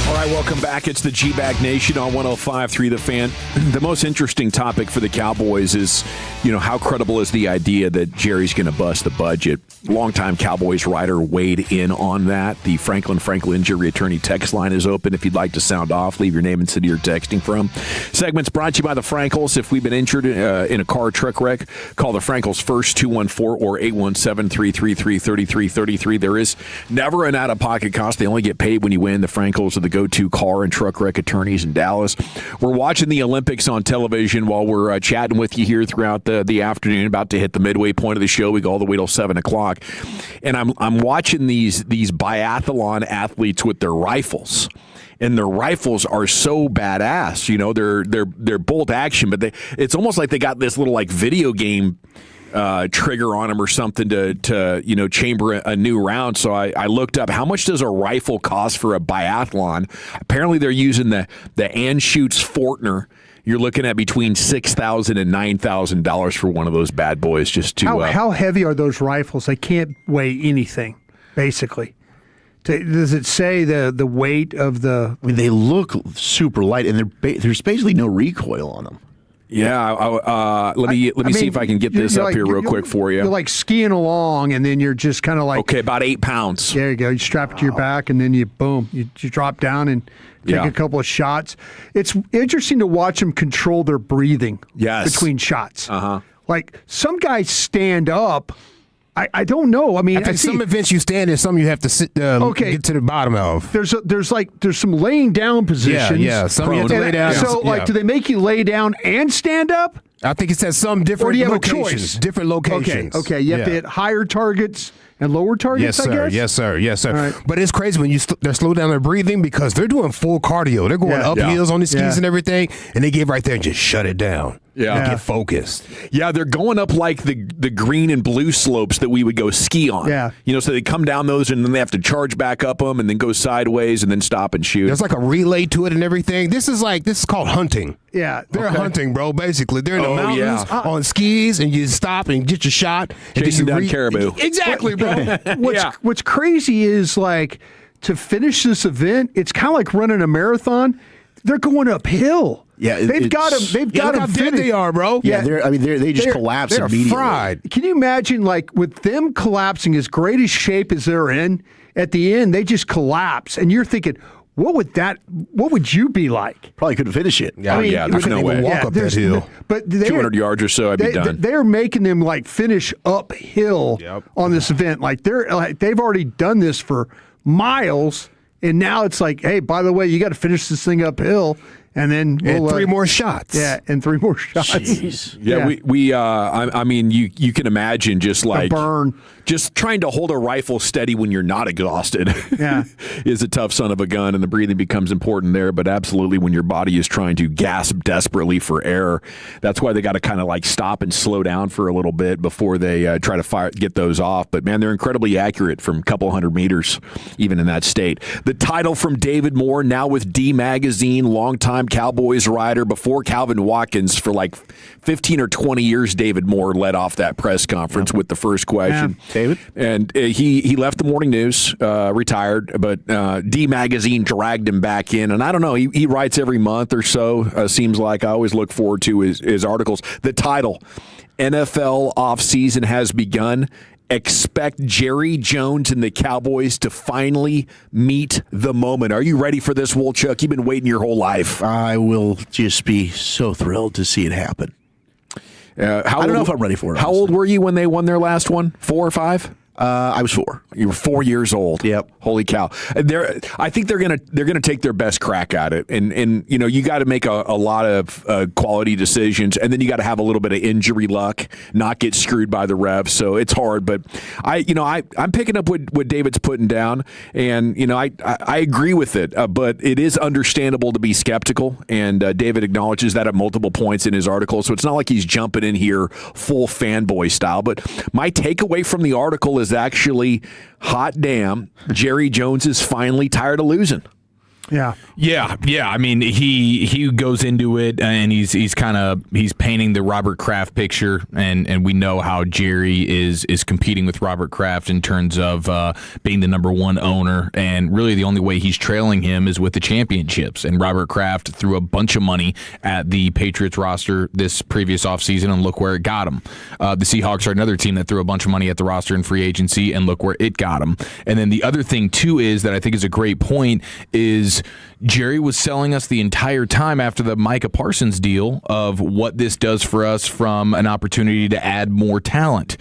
All right, welcome back. It's the G-Bag Nation on 105.3 The Fan. The most interesting topic for the Cowboys is, how credible is the idea that Jerry's going to bust the budget? Longtime Cowboys writer weighed in on that. The Franklin Injury Attorney text line is open. If you'd like to sound off, leave your name and city you're texting from. Segment's brought to you by the Frankels. If we've been injured in a car truck wreck, call the Frankels first, 214 or 817-333-3333. There is never an out-of-pocket cost. They only get paid when you win. The Frankels are the go-to car and truck wreck attorneys in Dallas. We're watching the Olympics on television while we're chatting with you here throughout the afternoon, about to hit the midway point of the show. We go all the way till 7 o'clock. And I'm watching these biathlon athletes with their rifles. And their rifles are so badass. They're bolt action, but it's almost like they got this little video game trigger on them or something to chamber a new round. So I looked up, how much does a rifle cost for a biathlon? Apparently they're using the Anschutz Fortner. You're looking at between $6,000 and $9,000 for one of those bad boys. Just to how heavy are those rifles? They can't weigh anything, basically. Does it say the weight of the? I mean, they look super light, and there's basically no recoil on them. Yeah, let me see if I can get this up here real quick for you. You're like skiing along, and then you're just kind of like... Okay, about 8 pounds. There you go. You strap it to your back, and then you drop down and take a couple of shots. It's interesting to watch them control their breathing between shots. Uh-huh. Like, some guys stand up... I don't know. I mean, I think some events you stand in, some you have to sit get to the bottom of. There's some laying down positions. Yeah. Some you have to lay down. So, do they make you lay down and stand up? I think it says some different or do you have locations. A choice? Different locations. Okay. You have to hit higher targets and lower targets, I guess? Yes, sir. Right. But it's crazy when they slow down their breathing because they're doing full cardio. They're going up hills on the skis and everything, and they get right there and just shut it down. Yeah. Get focused. Yeah, they're going up like the green and blue slopes that we would go ski on. Yeah. So they come down those and then they have to charge back up them and then go sideways and then stop and shoot. There's like a relay to it and everything. This is called hunting. Yeah. They're hunting, bro, basically. They're in the mountains on skis and you stop and get your shot. Chasing down caribou. Exactly, bro. What's crazy is to finish this event, it's kind of like running a marathon. They're going uphill. Yeah, they've got them. Look how dead they are, bro. Yeah, they just collapse immediately. Fried. Can you imagine, with them collapsing as great a shape as they're in, at the end they just collapse, and you're thinking, what would you be like? Probably couldn't finish it. Yeah, there's no way. Walk up that hill. But 200 yards or so, I'd be done. They're making them finish uphill on this event. They've already done this for miles, and now it's like, hey, by the way, you got to finish this thing uphill. And then and 3 more shots. Yeah, and 3 more shots. Jeez. Yeah, I mean, you can imagine just like burn. Just trying to hold a rifle steady when you're not exhausted is a tough son of a gun, and the breathing becomes important there. But absolutely, when your body is trying to gasp desperately for air, that's why they got to kind of like stop and slow down for a little bit before they try to get those off. But man, they're incredibly accurate from a couple hundred meters, even in that state. The title from David Moore, now with D Magazine, longtime Cowboys writer. Before Calvin Watkins, for like 15 or 20 years, David Moore led off that press conference with the first question. Yeah. David? And he left the Morning News, retired, but D Magazine dragged him back in. And I don't know, he writes every month or so, seems like. I always look forward to his articles. The title, NFL offseason has begun. Expect Jerry Jones and the Cowboys to finally meet the moment. Are you ready for this, Wolchuk? You've been waiting your whole life. I will just be so thrilled to see it happen. I don't know if I'm ready for it. How old were you when they won their last one? 4 or 5? I was 4. You were 4 years old. Yep. Holy cow! I think they're gonna take their best crack at it, and you know you got to make a lot of quality decisions, and then you got to have a little bit of injury luck, not get screwed by the refs. So it's hard, but I'm picking up what David's putting down, and I agree with it, but it is understandable to be skeptical, and David acknowledges that at multiple points in his article. So it's not like he's jumping in here full fanboy style. But my takeaway from the article is actually, hot damn, Jerry Jones is finally tired of losing. Yeah. I mean, he goes into it and he's painting the Robert Kraft picture, and we know how Jerry is competing with Robert Kraft in terms of being the number one owner, and really the only way he's trailing him is with the championships. And Robert Kraft threw a bunch of money at the Patriots roster this previous offseason, and look where it got him. The Seahawks are another team that threw a bunch of money at the roster in free agency, and look where it got him. And then the other thing too is that I think is a great point is Jerry was selling us the entire time after the Micah Parsons deal of what this does for us from an opportunity to add more talent.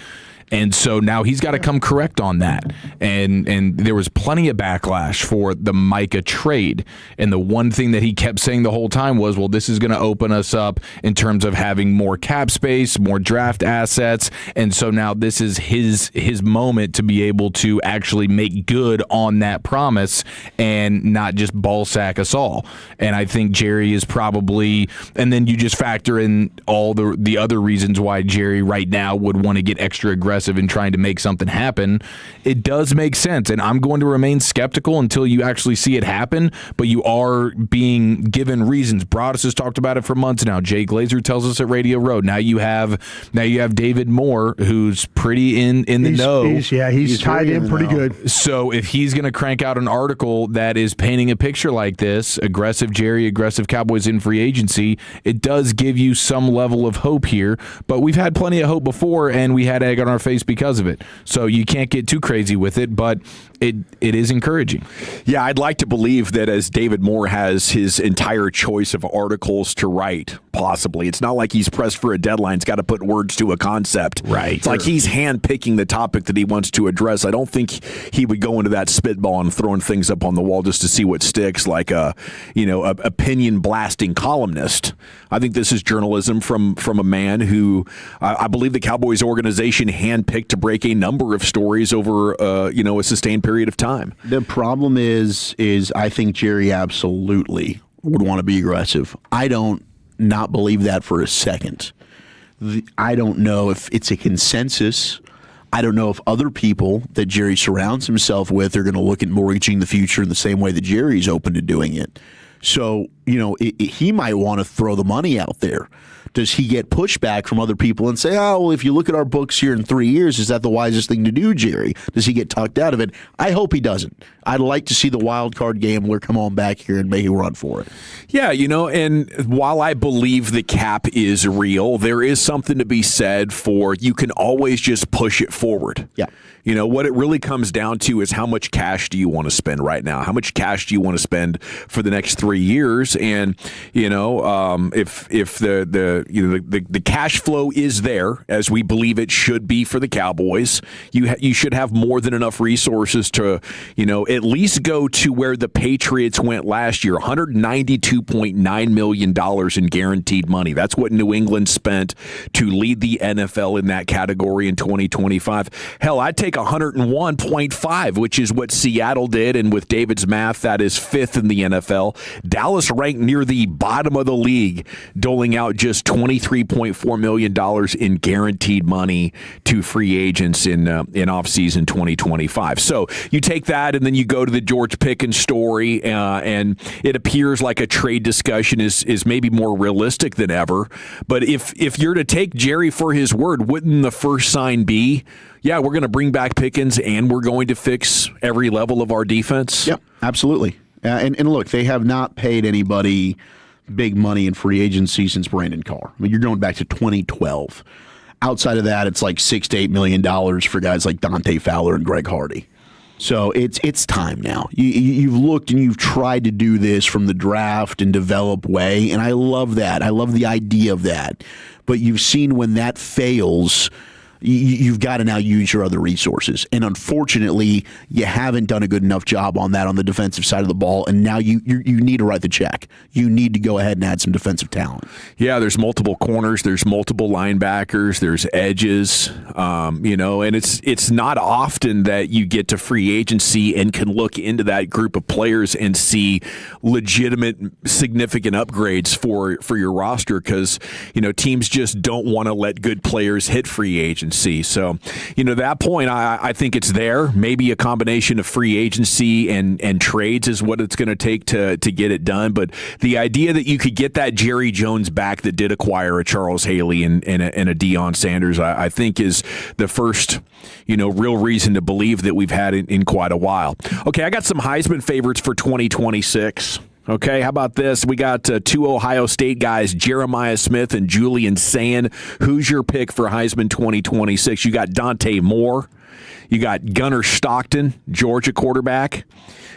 And so now he's got to come correct on that. And there was plenty of backlash for the Micah trade. And the one thing that he kept saying the whole time was, well, this is going to open us up in terms of having more cap space, more draft assets. And so now this is his moment to be able to actually make good on that promise and not just ball sack us all. And I think Jerry is probably, and then you just factor in all the other reasons why Jerry right now would want to get extra aggressive in trying to make something happen. It does make sense, and I'm going to remain skeptical until you actually see it happen, but you are being given reasons. Broadus has talked about it for months now. Jay Glazer tells us at Radio Road. Now you have David Moore, who's pretty in the know. He's tied in pretty good. So if he's going to crank out an article that is painting a picture like this, aggressive Jerry, aggressive Cowboys in free agency, it does give you some level of hope here, but we've had plenty of hope before, and we had egg on our face because of it. So you can't get too crazy with it, but it is encouraging. Yeah, I'd like to believe that as David Moore has his entire choice of articles to write, possibly. It's not like he's pressed for a deadline. He's got to put words to a concept. Right. It's like he's handpicking the topic that he wants to address. I don't think he would go into that spitball and throwing things up on the wall just to see what sticks, like a opinion blasting columnist. I think this is journalism from a man who I believe the Cowboys organization handpicked to break a number of stories over a sustained period of time. The problem is I think Jerry absolutely would want to be aggressive. I don't not believe that for a second. I don't know if it's a consensus. I don't know if other people that Jerry surrounds himself with are going to look at mortgaging the future in the same way that Jerry's open to doing it. So, he might want to throw the money out there. Does he get pushback from other people and say, oh, well, if you look at our books here in 3 years, is that the wisest thing to do, Jerry? Does he get tucked out of it? I hope he doesn't. I'd like to see the wild card gambler come on back here and make a run for it. Yeah, and while I believe the cap is real, there is something to be said for you can always just push it forward. Yeah. What it really comes down to is how much cash do you want to spend right now? How much cash do you want to spend for the next 3 years? And, if the the cash flow is there, as we believe it should be for the Cowboys. You should have more than enough resources to, at least go to where the Patriots went last year, $192.9 million in guaranteed money. That's what New England spent to lead the NFL in that category in 2025. Hell, I'd take 101.5, which is what Seattle did, and with David's math, that is 5th in the NFL. Dallas ranked near the bottom of the league, doling out just $23.4 million in guaranteed money to free agents in offseason 2025. So you take that, and then you go to the George Pickens story, and it appears like a trade discussion is maybe more realistic than ever. But if you're to take Jerry for his word, wouldn't the first sign be, yeah, we're going to bring back Pickens and we're going to fix every level of our defense? Yep, absolutely. And look, they have not paid anybody big money in free agency since Brandon Carr. I mean, you're going back to 2012. Outside of that, it's like $6 to $8 million for guys like Dante Fowler and Greg Hardy. So it's time now. You've looked and you've tried to do this from the draft and develop way, and I love that. I love the idea of that. But you've seen when that fails, you've got to now use your other resources. And unfortunately, you haven't done a good enough job on that on the defensive side of the ball, and now you need to write the check. You need to go ahead and add some defensive talent. Yeah, there's multiple corners, there's multiple linebackers, there's edges, and it's not often that you get to free agency and can look into that group of players and see legitimate, significant upgrades for your roster because, teams just don't want to let good players hit free agency. So, that point, I think it's there. Maybe a combination of free agency and trades is what it's going to take to get it done. But the idea that you could get that Jerry Jones back that did acquire a Charles Haley and a Deion Sanders, I think is the first, real reason to believe that we've had it in quite a while. Okay, I got some Heisman favorites for 2026. Okay, how about this? We got two Ohio State guys, Jeremiah Smith and Julian Sand. Who's your pick for Heisman 2026? You got Dante Moore. You got Gunnar Stockton, Georgia quarterback.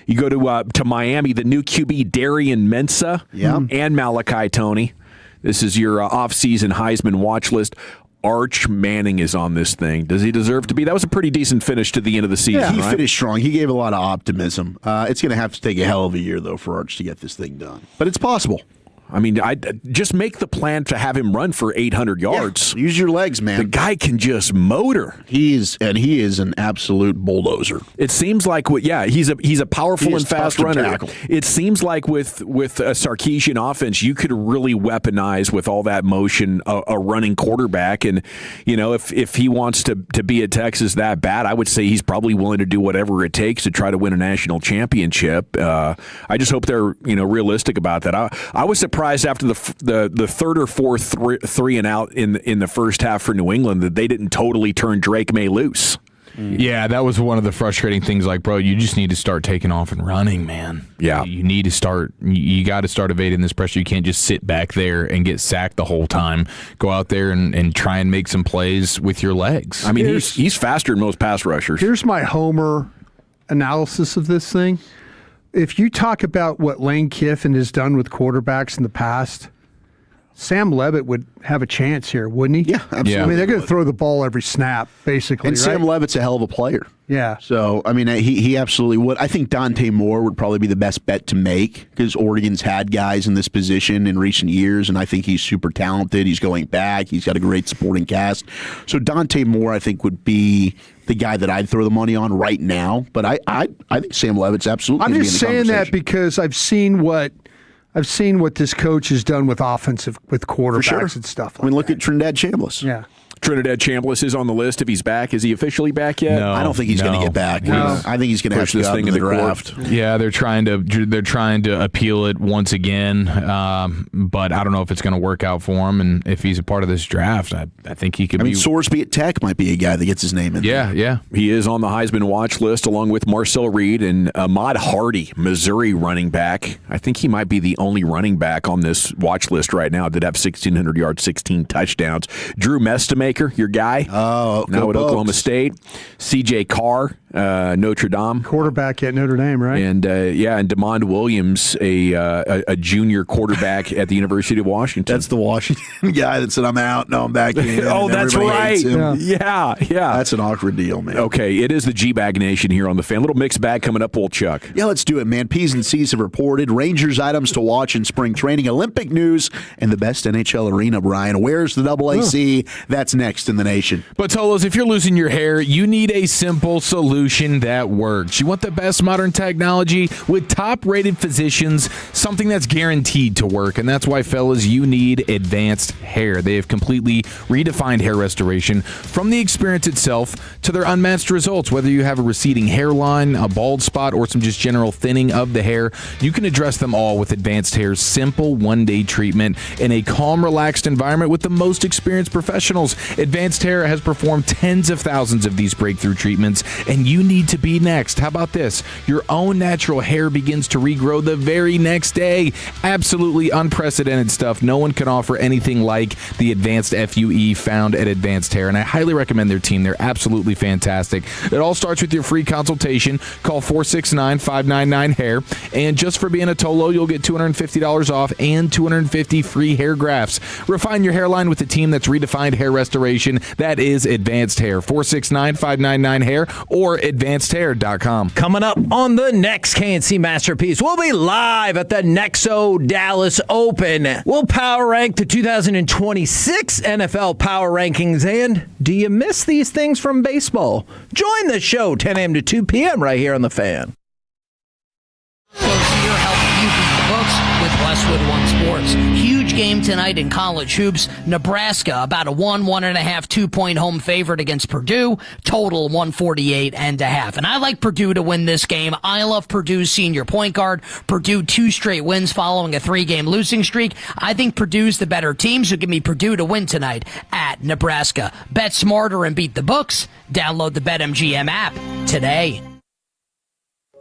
You go to Miami, the new QB, Darian Mensah and Malachi Toney. This is your off-season Heisman watch list. Arch Manning is on this thing. Does he deserve to be? That was a pretty decent finish to the end of the season. Yeah, he right? finished strong. He gave a lot of optimism. It's going to have to take a hell of a year, though, for Arch to get this thing done. But it's possible. I mean, I just make the plan to have him run for 800 yards. Yeah, use your legs, man. The guy can just motor. He is an absolute bulldozer. It seems like he's a powerful and fast runner. Tackle. It seems like with a Sarkisian offense, you could really weaponize with all that motion a running quarterback. And if he wants to be at Texas that bad, I would say he's probably willing to do whatever it takes to try to win a national championship. I just hope they're realistic about that. I was surprised after the third or fourth three and out in the first half for New England that they didn't totally turn Drake May loose. Yeah, that was one of the frustrating things. Like, bro, you just need to start taking off and running, man. Yeah. You need to start. You got to start evading this pressure. You can't just sit back there and get sacked the whole time. Go out there and try and make some plays with your legs. I mean, he's faster than most pass rushers. Here's my homer analysis of this thing. If you talk about what Lane Kiffin has done with quarterbacks in the past, Sam Levitt would have a chance here, wouldn't he? Yeah, absolutely. I mean, they're going to throw the ball every snap, basically. And right? Sam Levitt's a hell of a player. Yeah. So, I mean, he absolutely would. I think Dante Moore would probably be the best bet to make because Oregon's had guys in this position in recent years, and I think he's super talented. He's going back. He's got a great supporting cast. So Dante Moore, I think, would be the guy that I'd throw the money on right now. But I think Sam Levitt's absolutely. I'm just saying that because I've seen what this coach has done with quarterbacks and stuff like that. I mean, look at Trinidad Chambliss. Yeah. Trinidad Chambliss is on the list. If he's back, is he officially back yet? No, I don't think he's going to get back. No. I think he's going to have to this go out thing in the into draft. court. Yeah, they're trying to appeal it once again, but I don't know if it's going to work out for him. And if he's a part of this draft, I think he could. I mean, Sorsby at Tech might be a guy that gets his name in. Yeah. He is on the Heisman watch list along with Marcel Reed and Ahmad Hardy, Missouri running back. I think he might be the only running back on this watch list right now that have 1,600 yards, 16 touchdowns. Drew Mestamaker, your guy. Oh, now at Oklahoma State. C.J. Carr, Notre Dame. Quarterback at Notre Dame, right? And and DeMond Williams, a junior quarterback at the University of Washington. That's the Washington guy that said, I'm out, no, I'm back in. Oh, that's right. Yeah. That's an awkward deal, man. Okay, it is the G-Bag Nation here on the Fan. Little mixed bag coming up, old Chuck. Yeah, let's do it, man. P's and C's have reported Rangers items to watch in spring training, Olympic news, and the best NHL arena, Brian. Where's the AAC? That's next in the nation. But Tolos, if you're losing your hair, you need a simple solution that works. You want the best modern technology with top-rated physicians, something that's guaranteed to work. And that's why, fellas, you need Advanced Hair. They have completely redefined hair restoration from the experience itself to their unmatched results. Whether you have a receding hairline, a bald spot, or some just general thinning of the hair, you can address them all with Advanced Hair's simple one-day treatment in a calm, relaxed environment with the most experienced professionals. Advanced Hair has performed tens of thousands of these breakthrough treatments, and you need to be next. How about this? Your own natural hair begins to regrow the very next day. Absolutely unprecedented stuff. No one can offer anything like the Advanced FUE found at Advanced Hair, and I highly recommend their team. They're absolutely fantastic. It all starts with your free consultation. Call 469-599-HAIR, and just for being a Tolo, you'll get $250 off and 250 free hair grafts. Refine your hairline with the team that's redefined hair restoration. That is Advanced Hair. 469-599-HAIR or advancedhair.com. Coming up on the next KNC Masterpiece, we'll be live at the Nexo Dallas Open. We'll power rank the 2026 NFL Power Rankings. And do you miss these things from baseball? Join the show 10 a.m. to 2 p.m. right here on The Fan. Here helping you beat the books with Westwood One Sports. Huge game tonight in college hoops. Nebraska about a 1.5, 2-point home favorite against Purdue. Total 148.5. And I like Purdue to win this game. I love Purdue's senior point guard. Purdue 2 straight wins following a 3-game losing streak. I think Purdue's the better team, so give me Purdue to win tonight at Nebraska. Bet smarter and beat the books. Download the BetMGM app today.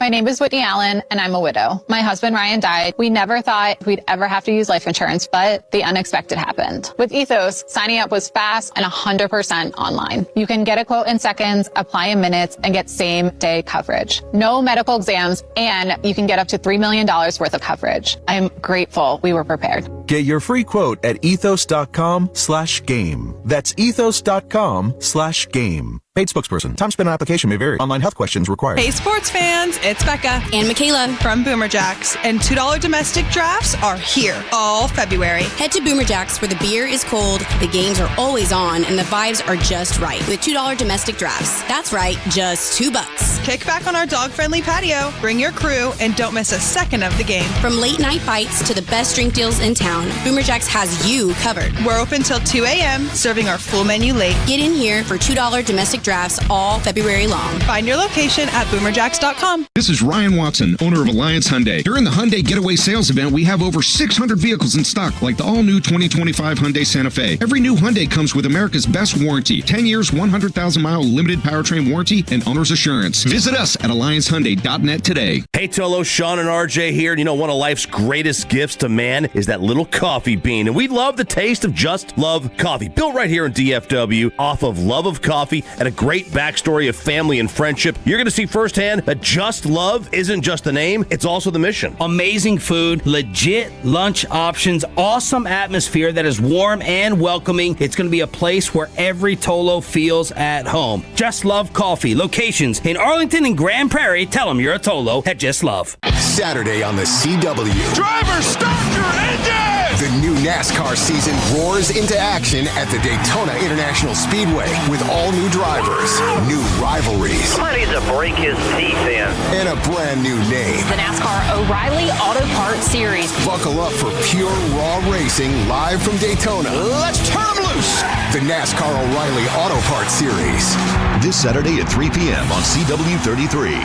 My name is Whitney Allen, and I'm a widow. My husband, Ryan, died. We never thought we'd ever have to use life insurance, but the unexpected happened. With Ethos, signing up was fast and 100% online. You can get a quote in seconds, apply in minutes, and get same-day coverage. No medical exams, and you can get up to $3 million worth of coverage. I'm grateful we were prepared. Get your free quote at ethos.com/game. That's ethos.com/game. Paid spokesperson. Time spent on application may vary. Online health questions required. Hey, sports fans, it's Becca and Michaela from Boomer Jacks, and $2 domestic drafts are here all February. Head to Boomer Jacks where the beer is cold, the games are always on, and the vibes are just right with $2 domestic drafts. That's right, just $2. Kick back on our dog-friendly patio, bring your crew, and don't miss a second of the game. From late night fights to the best drink deals in town, Boomer Jacks has you covered. We're open till 2 a.m., serving our full menu late. Get in here for $2 domestic drafts all February long. Find your location at boomerjacks.com. This is Ryan Watson, owner of Alliance Hyundai. During the Hyundai Getaway Sales Event, we have over 600 vehicles in stock, like the all-new 2025 Hyundai Santa Fe. Every new Hyundai comes with America's best warranty, 10 years, 100,000-mile limited powertrain warranty, and owner's assurance. Visit us at AllianceHyundai.net today. Hey, Tolo, Sean and RJ here. And you know, one of life's greatest gifts to man is that little coffee bean. And we love the taste of Just Love Coffee, built right here in DFW off of love of coffee and a great backstory of family and friendship. You're going to see firsthand that Just Love isn't just the name, it's also the mission. Amazing food, legit lunch options, awesome atmosphere that is warm and welcoming. It's going to be a place where every Tolo feels at home. Just Love Coffee. Locations in Arlington and Grand Prairie. Tell them you're a Tolo at Just Love. Saturday on the CW. Driver, stop your engine! The new NASCAR season roars into action at the Daytona International Speedway with all new drivers, new rivalries. Somebody needs to break his teeth in. And a brand new name. The NASCAR O'Reilly Auto Parts Series. Buckle up for pure raw racing live from Daytona. Let's turn them loose. The NASCAR O'Reilly Auto Parts Series. This Saturday at 3 p.m. on CW33.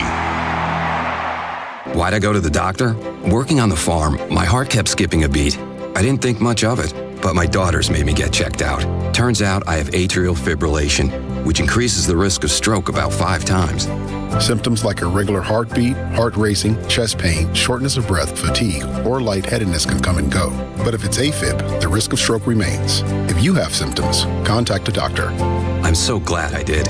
Why'd I go to the doctor? Working on the farm, my heart kept skipping a beat. I didn't think much of it, but my daughters made me get checked out. Turns out I have atrial fibrillation, which increases the risk of stroke about 5 times. Symptoms like irregular heartbeat, heart racing, chest pain, shortness of breath, fatigue, or lightheadedness can come and go. But if it's AFib, the risk of stroke remains. If you have symptoms, contact a doctor. I'm so glad I did.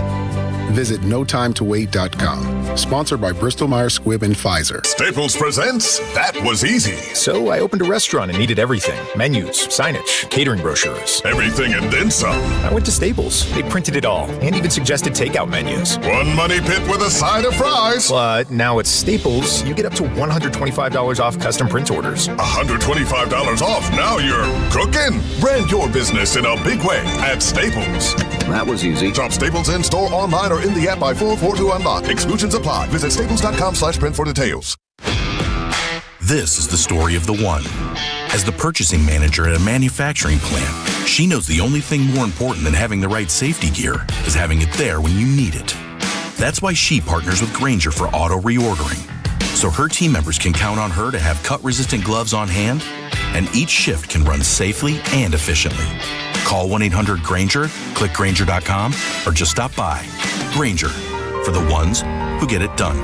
Visit notimetowait.com. Sponsored by Bristol-Myers Squibb and Pfizer. Staples presents That Was Easy. So I opened a restaurant and needed everything. Menus, signage, catering brochures. Everything and then some. I went to Staples. They printed it all and even suggested takeout menus. One money pit with a side of fries. But now at Staples, you get up to $125 off custom print orders. $125 off. Now you're cooking. Brand your business in a big way at Staples. That was easy. Shop Staples in-store, online, or in the app by 4/4 to unlock. Exclusions apply. Visit staples.com/print for details. This is the story of the one. As the purchasing manager at a manufacturing plant, she knows the only thing more important than having the right safety gear is having it there when you need it. That's why she partners with Grainger for auto reordering, so her team members can count on her to have cut-resistant gloves on hand, and each shift can run safely and efficiently. Call 1-800-GRAINGER, click Grainger.com, or just stop by. Grainger, for the ones who get it done.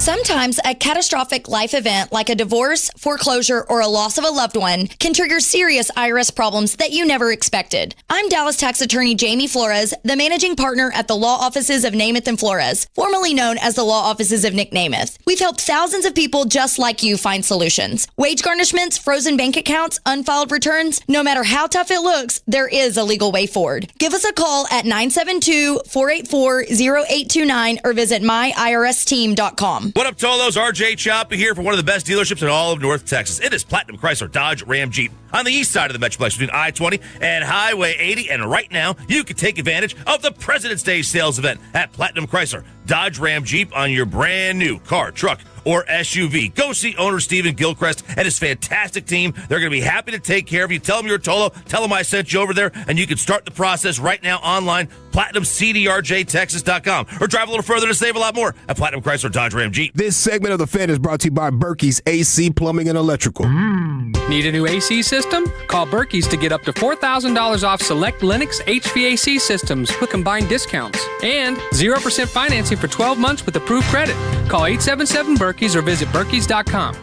Sometimes a catastrophic life event like a divorce, foreclosure, or a loss of a loved one can trigger serious IRS problems that you never expected. I'm Dallas tax attorney Jamie Flores, the managing partner at the law offices of Namath and Flores, formerly known as the law offices of Nick Namath. We've helped thousands of people just like you find solutions. Wage garnishments, frozen bank accounts, unfiled returns, no matter how tough it looks, there is a legal way forward. Give us a call at 972-484-0829 or visit myirsteam.com. What up, Tolos? RJ Choppa here for one of the best dealerships in all of North Texas. It is Platinum Chrysler Dodge Ram Jeep on the east side of the Metroplex between I-20 and Highway 80. And right now, you can take advantage of the President's Day sales event at Platinum Chrysler Dodge Ram Jeep on your brand new car, truck, or SUV. Go see owner Steven Gilchrist and his fantastic team. They're going to be happy to take care of you. Tell them you're a Tolo. Tell them I sent you over there, and you can start the process right now online, PlatinumCDRJTexas.com, or drive a little further to save a lot more at Platinum Chrysler Dodge Ram Jeep. This segment of The Fan is brought to you by Berkey's AC Plumbing and Electrical. Need a new AC system? Call Berkey's to get up to $4,000 off select Lennox HVAC systems with combined discounts. And 0% financing for 12 months with approved credit. Call 877-BERKEYS or visit Berkeys.com.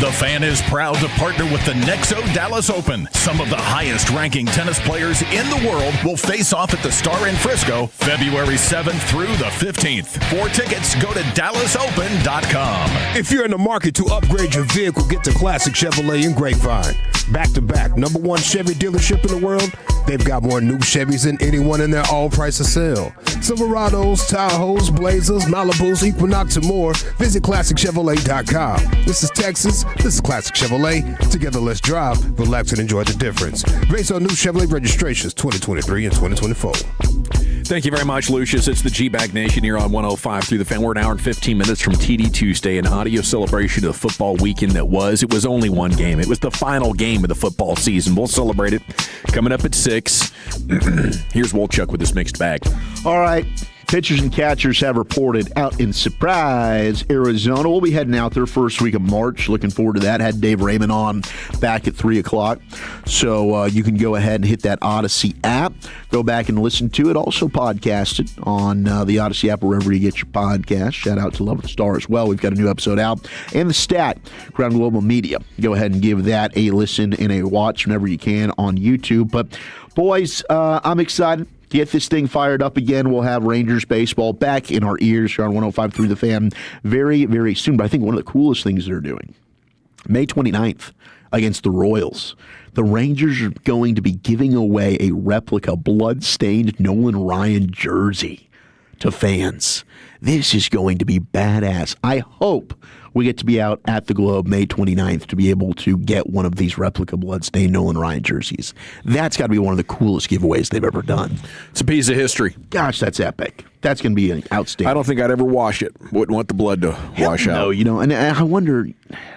The Fan is proud to partner with the Nexo Dallas Open. Some of the highest-ranking tennis players in the world will face off at the Star in Frisco, February 7th through the 15th. For tickets, go to DallasOpen.com. If you're in the market to upgrade your vehicle, get to Classic Chevrolet in Grapevine. Back-to-back, #1 Chevy dealership in the world. They've got more new Chevys than anyone in their all-price of sale. Silverados, Tahoes, Blazers, Malibus, Equinox, and more. Visit ClassicChevrolet.com. This is Texas. This is Classic Chevrolet. Together, let's drive, relax, and enjoy the difference. Based on new Chevrolet registrations 2023 and 2024. Thank you very much, Lucius. It's the G-Bag Nation here on 105 through the Fan. We're an hour and 15 minutes from TD Tuesday, an audio celebration of the football weekend that was. It was only one game. It was the final game of the football season. We'll celebrate it coming up at 6. Here's Wolchuk with this mixed bag. All right. Pitchers and catchers have reported out in Surprise, Arizona. We'll be heading out there first week of March. Looking forward to that. Had Dave Raymond on back at 3 o'clock. So you can go ahead and hit that Odyssey app. Go back and listen to it. Also podcasted on the Odyssey app, wherever you get your podcast. Shout out to Love of the Star as well. We've got a new episode out. And The Stat, Crown Global Media. Go ahead and give that a listen and a watch whenever you can on YouTube. But, boys, I'm excited. Get this thing fired up again. We'll have Rangers baseball back in our ears here on 105 through the Fan very, very soon. But I think one of the coolest things they're doing, May 29th against the Royals, the Rangers are going to be giving away a replica blood-stained Nolan Ryan jersey to fans. This is going to be badass. I hope we get to be out at the Globe May 29th to be able to get one of these replica bloodstained Nolan Ryan jerseys. That's got to be one of the coolest giveaways they've ever done. It's a piece of history. Gosh, that's epic. That's going to be outstanding. I don't think I'd ever wash it. Wouldn't want the blood to wash out. No, you know, and I wonder.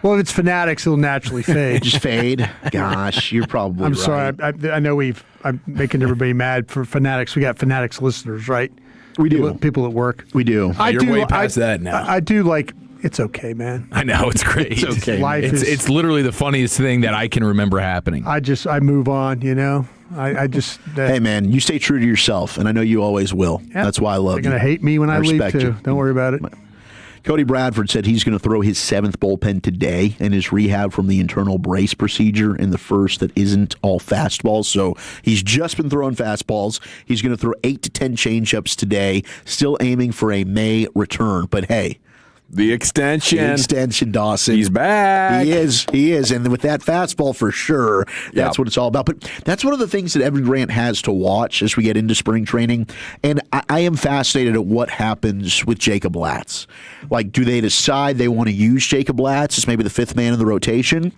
Well, if it's Fanatics, it'll naturally fade. Just fade? Gosh, you're probably I'm right. sorry. I know I'm making everybody mad for Fanatics. We got Fanatics listeners, right? We do. People at work. We do. You're way past that now. I do like. It's okay, man. I know, it's great. It's okay. It's literally the funniest thing that I can remember happening. I move on, you know. I just. Hey, man, you stay true to yourself, and I know you always will. Yeah. That's why I love you. They're going to hate me when I leave, too. You. Don't worry about it. Cody Bradford said he's going to throw his 7th bullpen today in his rehab from the internal brace procedure in the first that isn't all fastballs. So he's just been throwing fastballs. He's going to throw 8 to 10 changeups today, still aiming for a May return. But hey, the extension, Dawson. He's back. He is. And with that fastball, for sure, that's what it's all about. But that's one of the things that Evan Grant has to watch as we get into spring training. And I am fascinated at what happens with Jacob Latz. Like, do they decide they want to use Jacob Latz as maybe the 5th man in the rotation?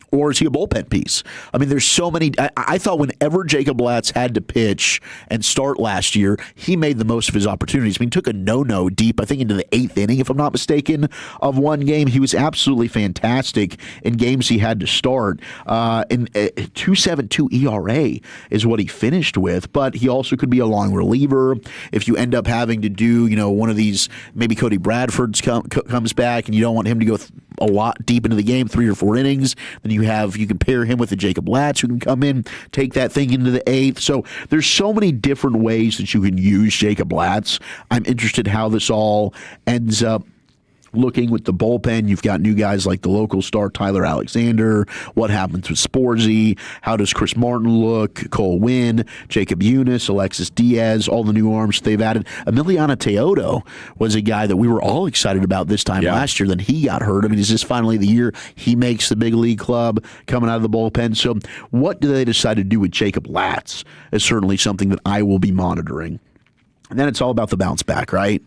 Or is he a bullpen piece? I mean, there's so many. I thought whenever Jacob Latz had to pitch and start last year, he made the most of his opportunities. I mean, he took a no-no deep, I think, into the 8th inning, if I'm not mistaken, of one game. He was absolutely fantastic in games he had to start. And 2.72 ERA is what he finished with, but he also could be a long reliever. If you end up having to do, one of these, maybe Cody Bradford's comes back and you don't want him to go a lot deep into the game, 3 or 4 innings, then you can pair him with a Jacob Latz who can come in, take that thing into the 8th. So there's so many different ways that you can use Jacob Latz. I'm interested how this all ends up looking with the bullpen. You've got new guys like the local star Tyler Alexander. What happens with Sporzy? How does Chris Martin look? Cole Winn, Jacob Eunice, Alexis Diaz, all the new arms they've added. Emiliano Teodo was a guy that we were all excited about this time last year. Then he got hurt. I mean, is this finally the year he makes the big league club coming out of the bullpen? So what do they decide to do with Jacob Latz is certainly something that I will be monitoring. And then it's all about the bounce back, right?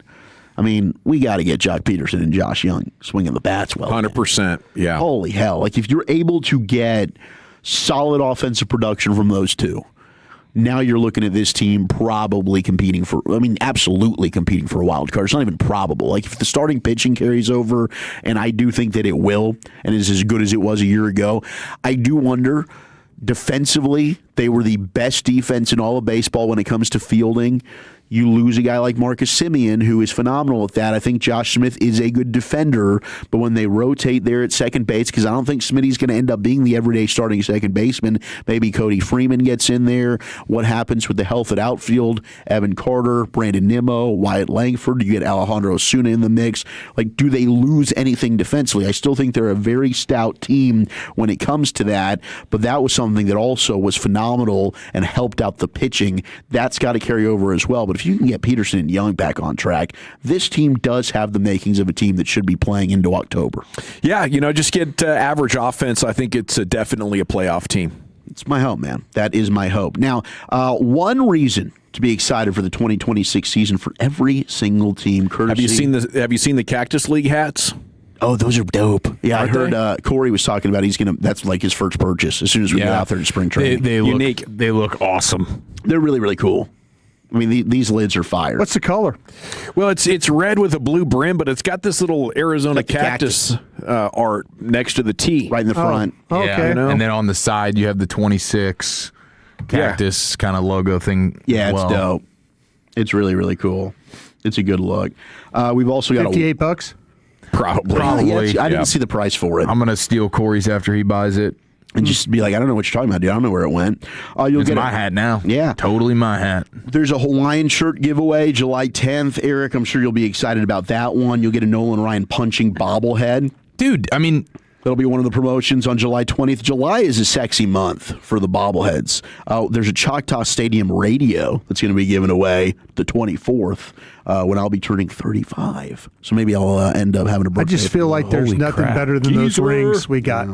I mean, we got to get Jock Peterson and Josh Young swinging the bats well. 100%, yeah. Holy hell. Like, if you're able to get solid offensive production from those two, now you're looking at this team probably absolutely competing for a wild card. It's not even probable. Like, if the starting pitching carries over, and I do think that it will, and is as good as it was a year ago, I do wonder, defensively, they were the best defense in all of baseball when it comes to fielding. You lose a guy like Marcus Semien, who is phenomenal at that. I think Josh Smith is a good defender, but when they rotate there at second base, because I don't think Smitty's going to end up being the everyday starting second baseman, maybe Cody Freeman gets in there. What happens with the health at outfield? Evan Carter, Brandon Nimmo, Wyatt Langford. You get Alejandro Osuna in the mix. Like, do they lose anything defensively? I still think they're a very stout team when it comes to that, but that was something that also was phenomenal and helped out the pitching. That's got to carry over as well. But if you can get Peterson and Young back on track, this team does have the makings of a team that should be playing into October. Yeah, just get average offense. I think it's definitely a playoff team. It's my hope, man. That is my hope. Now, one reason to be excited for the 2026 season for every single team. Courtesy. Have you seen the Cactus League hats? Oh, those are dope. Yeah, I heard Corey was talking about that's like his first purchase as soon as we get out there in spring training. They look awesome. They're really, really cool. I mean, these lids are fire. What's the color? Well, it's red with a blue brim, but it's got this little Arizona cactus art next to the T. Right in the front. Oh, okay. And then on the side, you have the 26 cactus kind of logo thing. Yeah, it's dope. It's really, really cool. It's a good look. We've also got $58? Probably. Yeah, I didn't see the price for it. I'm going to steal Corey's after he buys it. And just be like, I don't know what you're talking about, dude. I don't know where it went. It's my hat now. Yeah. Totally my hat. There's a Hawaiian shirt giveaway July 10th. Eric, I'm sure you'll be excited about that one. You'll get a Nolan Ryan punching bobblehead. Dude, I mean, that'll be one of the promotions on July 20th. July is a sexy month for the bobbleheads. There's a Choctaw Stadium radio that's going to be given away the 24th when I'll be turning 35. So maybe I'll end up having a birthday. I just feel like there's nothing better than those rings we got.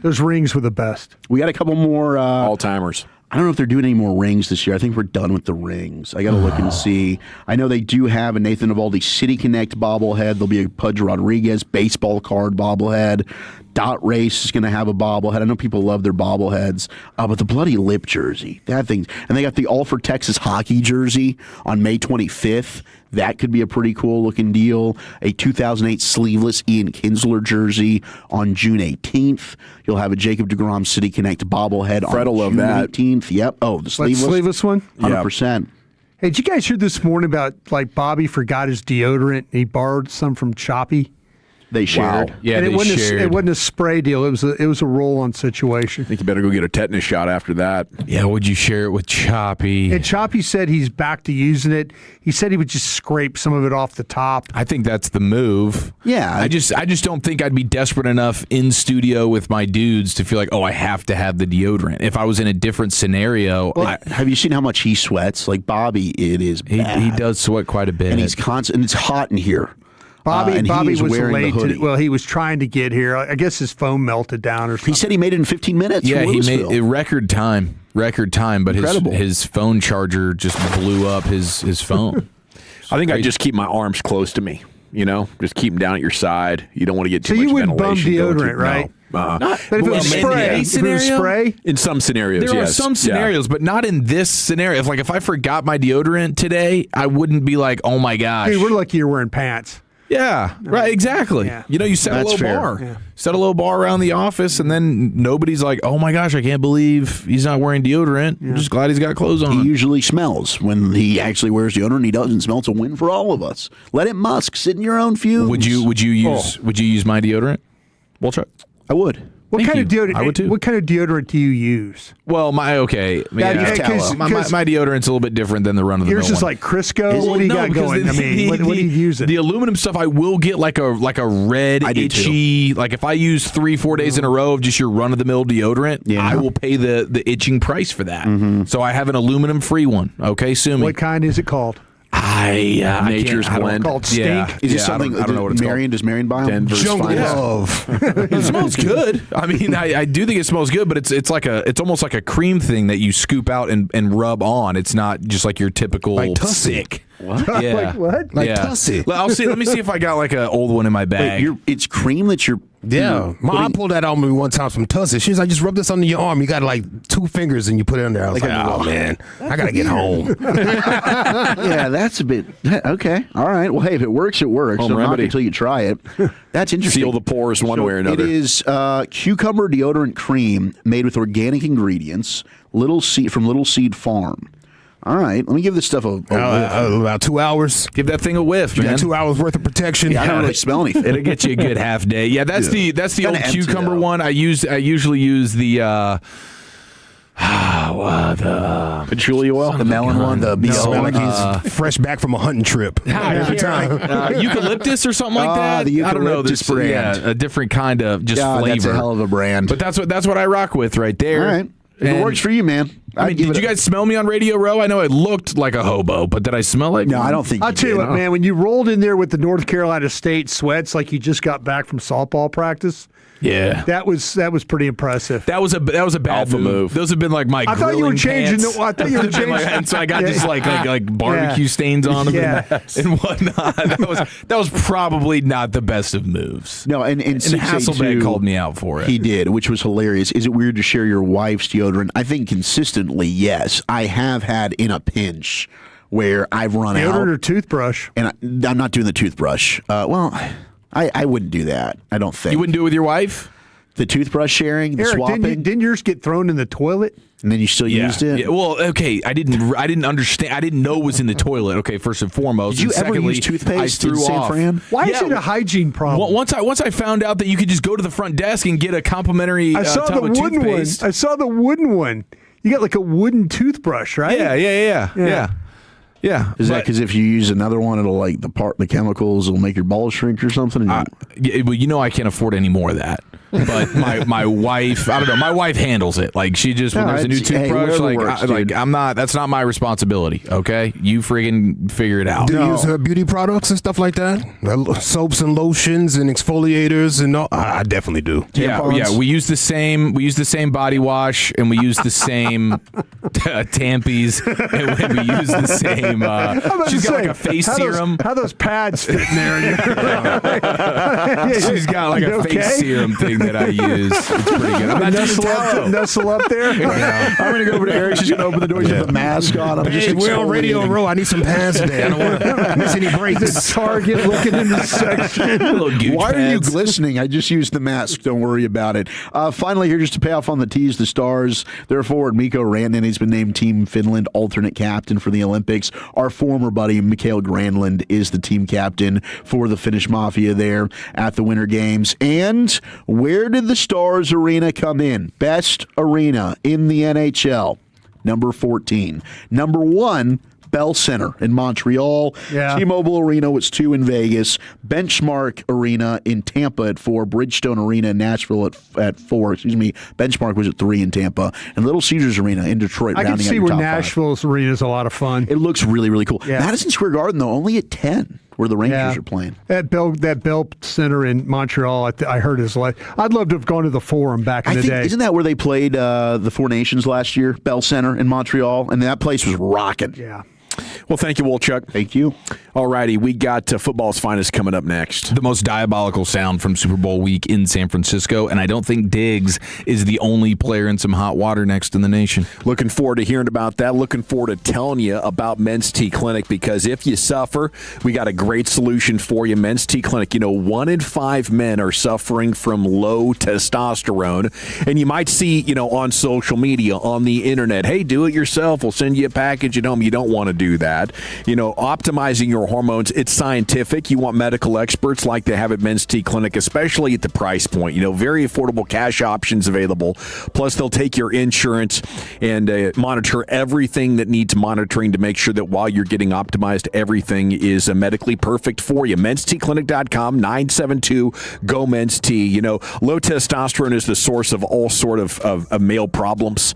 Those rings were the best. We got a couple more all-timers. I don't know if they're doing any more rings this year. I think we're done with the rings. I got to look and see. I know they do have a Nathan Eovaldi City Connect bobblehead. There'll be a Pudge Rodriguez baseball card bobblehead. Dot Race is going to have a bobblehead. I know people love their bobbleheads. But the Bloody Lip jersey, that thing. And they got the All for Texas hockey jersey on May 25th. That could be a pretty cool looking deal. A 2008 sleeveless Ian Kinsler jersey on June 18th. You'll have a Jacob deGrom City Connect bobblehead on June 18th. Yep. Oh, the sleeveless one? 100%. Yep. Hey, did you guys hear this morning about like Bobby forgot his deodorant and he borrowed some from Choppy? They shared. Yeah, and they shared. it wasn't a spray deal. It was a roll-on situation. I think you better go get a tetanus shot after that. Yeah, would you share it with Choppy? And Choppy said he's back to using it. He said he would just scrape some of it off the top. I think that's the move. Yeah. I just don't think I'd be desperate enough in studio with my dudes to feel like, I have to have the deodorant. If I was in a different scenario. Have you seen how much he sweats? Like Bobby, it is bad. He does sweat quite a bit. And he's constant, and it's hot in here. Bobby was late. Well, he was trying to get here. I guess his phone melted down or something. He said he made it in 15 minutes. Yeah, from he made Louisville. a record time, but his phone charger just blew up his phone. I think I just keep my arms close to me. Just keep them down at your side. You don't want to get too much ventilation. So you wouldn't bum deodorant, right? No. But if it was spray, in some scenarios, there yes. are some scenarios, but not in this scenario. If I forgot my deodorant today, I wouldn't be like, oh my gosh. Hey, we're lucky you're wearing pants. Yeah, right, exactly. Yeah. You set a little bar. Yeah. Set a little bar around the office, and then nobody's like, oh my gosh, I can't believe he's not wearing deodorant. I'm just glad he's got clothes on. He usually smells. When he actually wears deodorant, he doesn't smell. It's a win for all of us. Let it musk. Sit in your own fumes. Would you use my deodorant? Walchuk? I would. What kind of deodorant? I would too. What kind of deodorant do you use? Well, my deodorant's a little bit different than the run of the mill. Yours is like Crisco. What do you got going? What are you using? The aluminum stuff, I will get like a red itchy. Like if I use 3-4 days in a row of just your run of the mill deodorant, I will pay the itching price for that. Mm-hmm. So I have an aluminum free one. Okay, sue me. What kind is it called? Nature's Blend. Called Stink. Yeah. Is this something? I don't know what it's Marion, does Marion buy them? Jungle Love. It smells good. I mean, I do think it smells good, but it's almost like a cream thing that you scoop out and rub on. It's not just like your typical sick. What? Yeah. Like what? Like Tussie. Let me see if I got like an old one in my bag. Wait, it's cream that you're. Yeah, my aunt pulled that on me one time from Tussie. She's like, just rub this under your arm. You got like 2 fingers and you put it under there. I was like, oh man, I gotta get home. Yeah, that's a bit okay. All right. Well, hey, if it works, it works. Home Don't knock remedy. it until you try it. That's interesting. Seal the pores one way or another. It is cucumber deodorant cream made with organic ingredients. From Little Seed Farm. All right, let me give this stuff a whiff. About 2 hours. Give that thing a whiff, You man. got 2 hours worth of protection. Yeah, I don't really smell anything. It'll get you a good half day. Yeah, that's the old Kinda empty, cucumber though. one. I usually use the patchouli oil, the melon one, the Smell like he's fresh back from a hunting trip. Every time. eucalyptus or something like that. The I don't know. eucalyptus There's brand. a different kind of flavor. That's a hell of a brand. But that's what I rock with right there. All right. If it works for you, man. I mean, did you guys smell me on Radio Row? I know I looked like a hobo, but did I smell like No, I don't think I'll tell you what, man. When you rolled in there with the North Carolina State sweats like you just got back from softball practice, Yeah, that was pretty impressive. that was a bad Alpha move. Those have been like my. I thought you were grilling changing. pants. I thought you were changing. And so I got just like barbecue stains on them and whatnot. That was probably not the best of moves. No, and Hasselbeck called me out for it. He did, which was hilarious. Is it weird to share your wife's deodorant? I think consistently, yes. I have had in a pinch where I've run out. Deodorant or toothbrush? And I'm not doing the toothbrush. I wouldn't do that. I don't think. You wouldn't do it with your wife? The toothbrush sharing, the Eric, swapping, didn't yours get thrown in the toilet? and then you still used it. Yeah. Well, okay. I didn't understand. I didn't know it was in the toilet. Okay, first and foremost. Did you and ever secondly, use toothpaste I in threw San off. Fran? Why is it a hygiene problem? Once I found out that you could just go to the front desk and get a complimentary I saw tub the of wooden one. toothpaste. I saw the wooden one. You got like a wooden toothbrush, right? Yeah. Is that because if you use another one, it'll the chemicals will make your balls shrink or something? Well, I can't afford any more of that. But my wife, I don't know. My wife handles it. Like she just when there's a new toothbrush, I'm not. That's not my responsibility. Okay, you friggin' figure it out. Do you use beauty products and stuff like that? Soaps and lotions and exfoliators and all. I definitely do. Yeah. We use the same. We use the same body wash and we use the same tampies and we use the same. She's got like a face serum. How those pads fit in there? She's got like a face serum thing thing that I use. It's pretty good. I'm not Nestle up there. Yeah. I'm going to go over to Eric. She's going to open the door. She's got a mask on. Hey, we're on Radio Row. I need some pants today. I don't want to miss any breaks. Target looking in the section. Why are you glistening? I just used the mask. Don't worry about it. Finally, here just to pay off on the tease, the Stars. Their forward, Mikko Rantanen, he's been named Team Finland alternate captain for the Olympics. Our former buddy, Mikael Granlund, is the team captain for the Finnish Mafia there at the Winter Games. And where did the Stars Arena come in? Best arena in the NHL. Number 14. Number 1, Bell Center in Montreal. Yeah. T-Mobile Arena was 2 in Vegas. Benchmark Arena in Tampa at 4. Bridgestone Arena in Nashville at 4. Benchmark was at 3 in Tampa. And Little Caesars Arena in Detroit. I can see where Nashville's arena is a lot of fun. It looks really, really cool. Yeah. Madison Square Garden, though, only at 10, where the Rangers are playing. That Bell Center in Montreal, I heard is like, I'd love to have gone to the Forum back in the day. Isn't that where they played the Four Nations last year? Bell Center in Montreal, and that place was rocking. Yeah. Well, thank you, Wolchuk. Thank you. All righty, we got football's finest coming up next. The most diabolical sound from Super Bowl week in San Francisco, and I don't think Diggs is the only player in some hot water next in the nation. Looking forward to hearing about that. Looking forward to telling you about Men's T Clinic, because if you suffer, we got a great solution for you. Men's T Clinic. 1 in 5 men are suffering from low testosterone, and you might see, on social media, on the internet, hey, do it yourself. We'll send you a package at home. You don't want to do that. Optimizing your hormones, it's scientific. You want medical experts like they have at Men's T Clinic, especially at the price point. Very affordable cash options available. Plus, they'll take your insurance and monitor everything that needs monitoring to make sure that while you're getting optimized, everything is medically perfect for you. Men'sTClinic.com, 972-GO-MEN'S-T. Low testosterone is the source of all sort of male problems,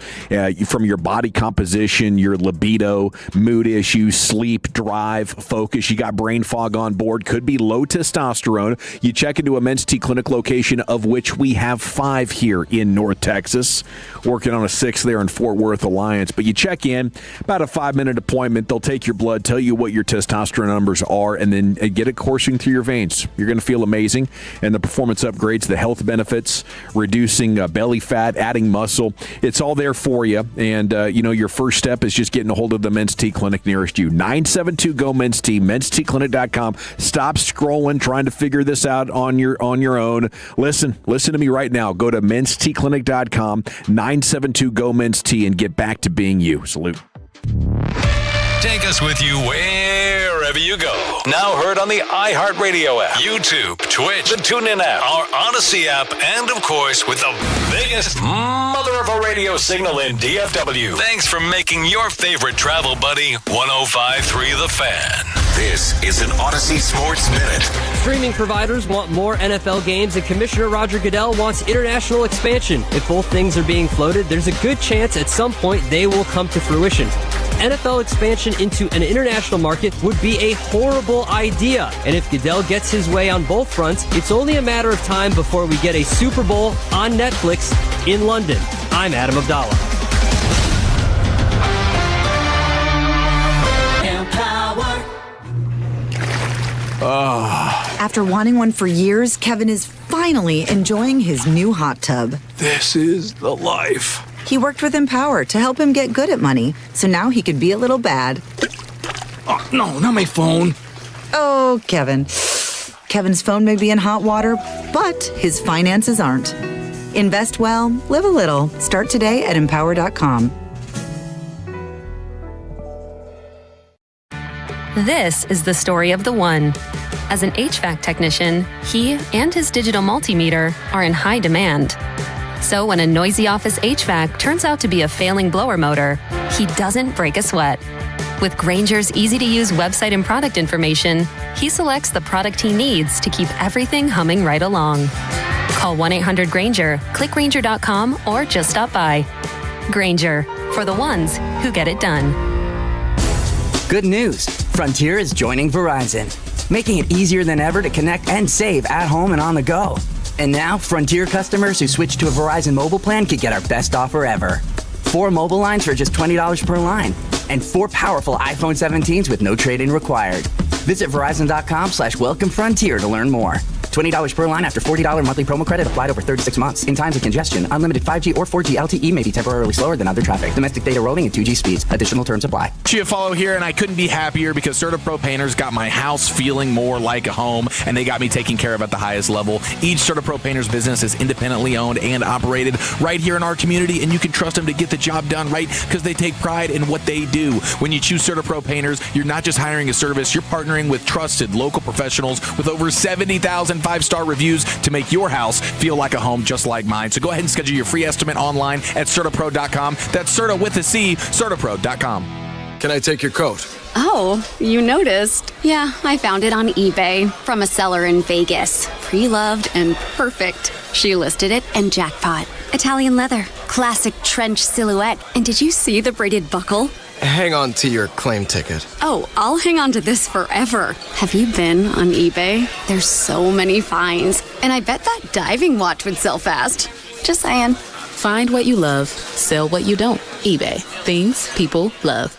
from your body composition, your libido, mood issues, sleep, drive, focus. You got brain fog on board. Could be low testosterone. You check into a Men's T Clinic location, of which we have 5 here in North Texas. Working on a 6th there in Fort Worth Alliance. But you check in, about a 5-minute appointment. They'll take your blood, tell you what your testosterone numbers are, and then get it coursing through your veins. You're going to feel amazing. And the performance upgrades, the health benefits, reducing belly fat, adding muscle. It's all there for you. And, your first step is just getting a hold of the Men's T Clinic nearest you. 972-GO-MEN'S-T, Men'sTClinic.com. Stop scrolling, trying to figure this out on your own. Listen to me right now. Go to Men'sTClinic.com, 972-GO-MEN'S-T, and get back to being you. Salute. Take us with you wherever you go. Now heard on the iHeartRadio app, YouTube, Twitch, the TuneIn app, our Odyssey app, and of course with the biggest mother of a radio signal in DFW. Thanks for making your favorite travel buddy 105.3 The Fan. This is an Odyssey Sports Minute. Streaming providers want more NFL games, and Commissioner Roger Goodell wants international expansion. If both things are being floated, there's a good chance at some point they will come to fruition. NFL expansion into an international market would be a horrible idea. And if Goodell gets his way on both fronts, it's only a matter of time before we get a Super Bowl on Netflix in London. I'm Adam Abdallah. After wanting one for years, Kevin is finally enjoying his new hot tub. This is the life. He worked with Empower to help him get good at money, so now he could be a little bad. Oh, no, not my phone. Oh, Kevin. Kevin's phone may be in hot water, but his finances aren't. Invest well, live a little. Start today at Empower.com. This is the story of the one. As an HVAC technician, he and his digital multimeter are in high demand. So when a noisy office HVAC turns out to be a failing blower motor, he doesn't break a sweat. With Grainger's easy-to-use website and product information, he selects the product he needs to keep everything humming right along. Call 1-800-GRAINGER, click Grainger.com, or just stop by. Grainger, for the ones who get it done. Good news. Frontier is joining Verizon, making it easier than ever to connect and save at home and on the go. And now, Frontier customers who switch to a Verizon mobile plan could get our best offer ever. 4 mobile lines for just $20 per line, and 4 powerful iPhone 17s with no trade-in required. Visit Verizon.com/welcome Frontier to learn more. $20 per line after $40 monthly promo credit applied over 36 months. In times of congestion, unlimited 5G or 4G LTE may be temporarily slower than other traffic. Domestic data roaming and 2G speeds. Additional terms apply. You follow here, and I couldn't be happier because CertaPro Painters got my house feeling more like a home, and they got me taken care of at the highest level. Each CertaPro Painters business is independently owned and operated right here in our community, and you can trust them to get the job done right because they take pride in what they do. When you choose CertaPro Painters, you're not just hiring a service, you're partnering with trusted local professionals with over 70,000 five-star reviews to make your house feel like a home just like mine. So go ahead and schedule your free estimate online at CertaPro.com. That's Certa with a C, CertaPro.com. Can I take your coat? Oh, you noticed. Yeah, I found it on eBay from a seller in Vegas. Pre-loved and perfect. She listed it and jackpot. Italian leather, classic trench silhouette. And did you see the braided buckle? Hang on to your claim ticket. Oh, I'll hang on to this forever. Have you been on eBay? There's so many finds. And I bet that diving watch would sell fast. Just saying. Find what you love. Sell what you don't. eBay. Things people love.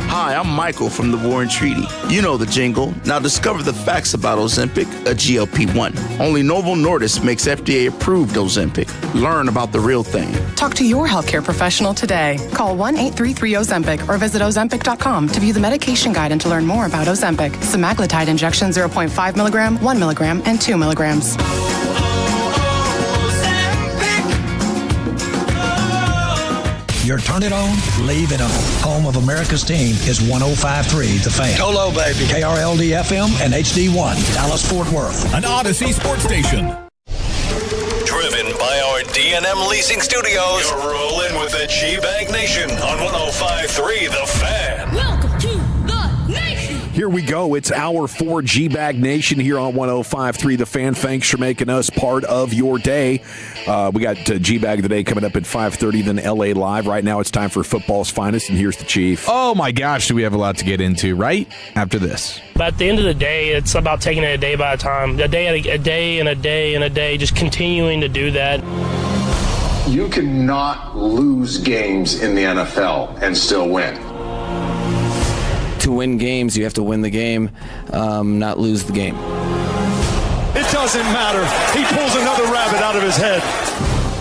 Hi, I'm Michael from the War and Treaty. You know the jingle. Now discover the facts about Ozempic, a GLP-1. Only Novo Nordisk makes FDA-approved Ozempic. Learn about the real thing. Talk to your healthcare professional today. Call 1-833-OZEMPIC or visit Ozempic.com to view the medication guide and to learn more about Ozempic. Semaglutide injection 0.5 milligram, 1 milligram, and 2 milligrams. Your turn it on, leave it on. Home of America's team is 105.3 The Fan. Hello, baby. KRLD-FM and HD1, Dallas-Fort Worth. An Odyssey sports station. Driven by our D&M Leasing Studios. You're rolling with the G-Bag Nation on 105.3 The Fan. Welcome to the nation. Here we go. It's our 4 G-Bag Nation here on 105.3 The Fan. Thanks for making us part of your day. We got G-Bag today coming up at 5:30, then LA Live. Right now it's time for football's finest, and here's the Chief. Oh, my gosh, do we have a lot to get into right after this. But at the end of the day, it's about taking it a day by a time, a day and a day, just continuing to do that. You cannot lose games in the NFL and still win. To win games, you have to win the game, not lose the game. It doesn't matter. He pulls another rabbit out of his head.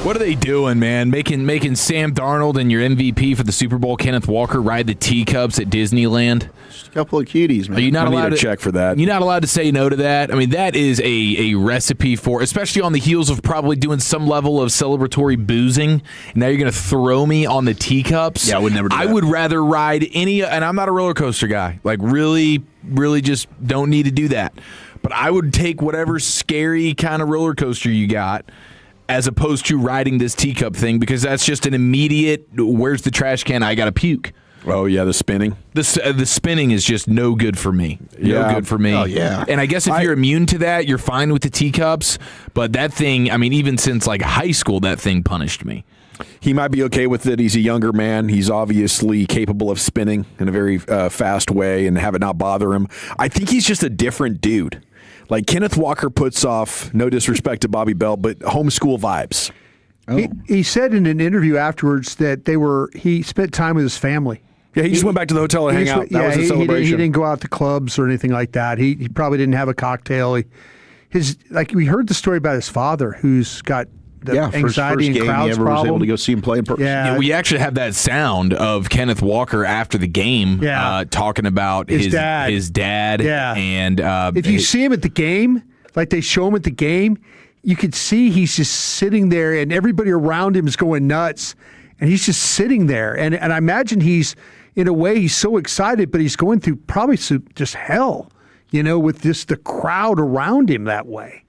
What are they doing, man? Making Sam Darnold and your MVP for the Super Bowl, Kenneth Walker, ride the teacups at Disneyland? Just a couple of cuties, man. Are you not allowed to check for that? You're not allowed to say no to that. I mean, that is a recipe for, especially on the heels of probably doing some level of celebratory boozing. Now you're going to throw me on the teacups? Yeah, I would never do that. I would rather ride any, and I'm not a roller coaster guy. Like, really just don't need to do that. But I would take whatever scary kind of roller coaster you got, as opposed to riding this teacup thing, because that's just an immediate, where's the trash can? I got to puke. Oh, yeah, the spinning. The spinning is just no good for me. No good for me. Oh, yeah. And I guess if you're immune to that, you're fine with the teacups. But that thing, I mean, even since like high school, that thing punished me. He might be okay with it. He's a younger man. He's obviously capable of spinning in a very fast way and have it not bother him. I think he's just a different dude. Like, Kenneth Walker puts off, no disrespect to Bobby Bell, but homeschool vibes. Oh. He said in an interview afterwards that he spent time with his family. Yeah, he just went back to the hotel and hang out. That was a celebration. He didn't go out to clubs or anything like that. He probably didn't have a cocktail. We heard the story about his father, who's got anxiety and crowds problem. Was able to go see him play in person. Yeah, we actually have that sound of Kenneth Walker after the game, talking about his dad. Yeah, and if you see him at the game, like they show him at the game, you could see he's just sitting there, and everybody around him is going nuts, and he's just sitting there. And I imagine he's, in a way, he's so excited, but he's going through probably just hell, with just the crowd around him that way.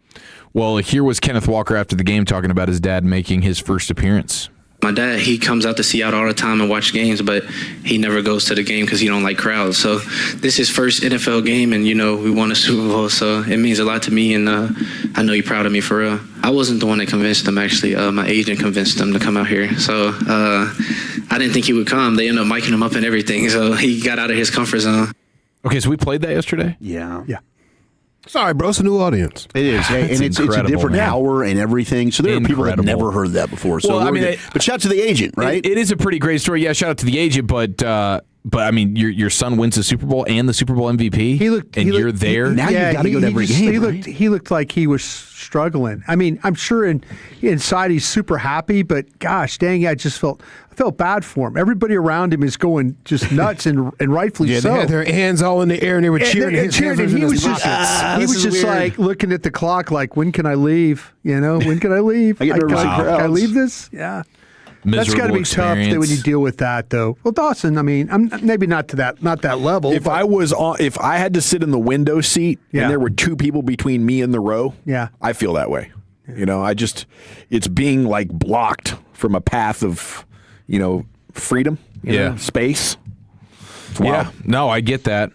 Well, here was Kenneth Walker after the game talking about his dad making his first appearance. My dad, he comes out to Seattle all the time and watch games, but he never goes to the game because he don't like crowds. So this is his first NFL game, and, we won a Super Bowl, so it means a lot to me, and I know he's proud of me for real. I wasn't the one that convinced him, actually. My agent convinced him to come out here. So I didn't think he would come. They ended up miking him up and everything, so he got out of his comfort zone. Okay, so we played that yesterday? Yeah. Sorry, bro. It's a new audience. It is, and it's a different hour and everything. So there are people that have never heard that before. So, but shout out to the agent, right? It is a pretty great story. Yeah, shout out to the agent, but But I mean, your son wins the Super Bowl and the Super Bowl MVP. You're there. Now you've got to go to every game. He looked like he was struggling. I mean, I'm sure inside he's super happy, but gosh dang, I felt bad for him. Everybody around him is going just nuts and rightfully so. They had their hands all in the air and they were cheering. And he was just like looking at the clock, like, when can I leave? When can I leave? I get nervous in crowds. Can I leave this? Yeah. Miserable That's got to be tough when you deal with that, though. Well, Dawson, I mean, I'm maybe not that level. If I had to sit in the window seat and there were two people between me and the row, I feel that way. Yeah. It's being like blocked from a path of, freedom, space. Wow. Yeah, no, I get that.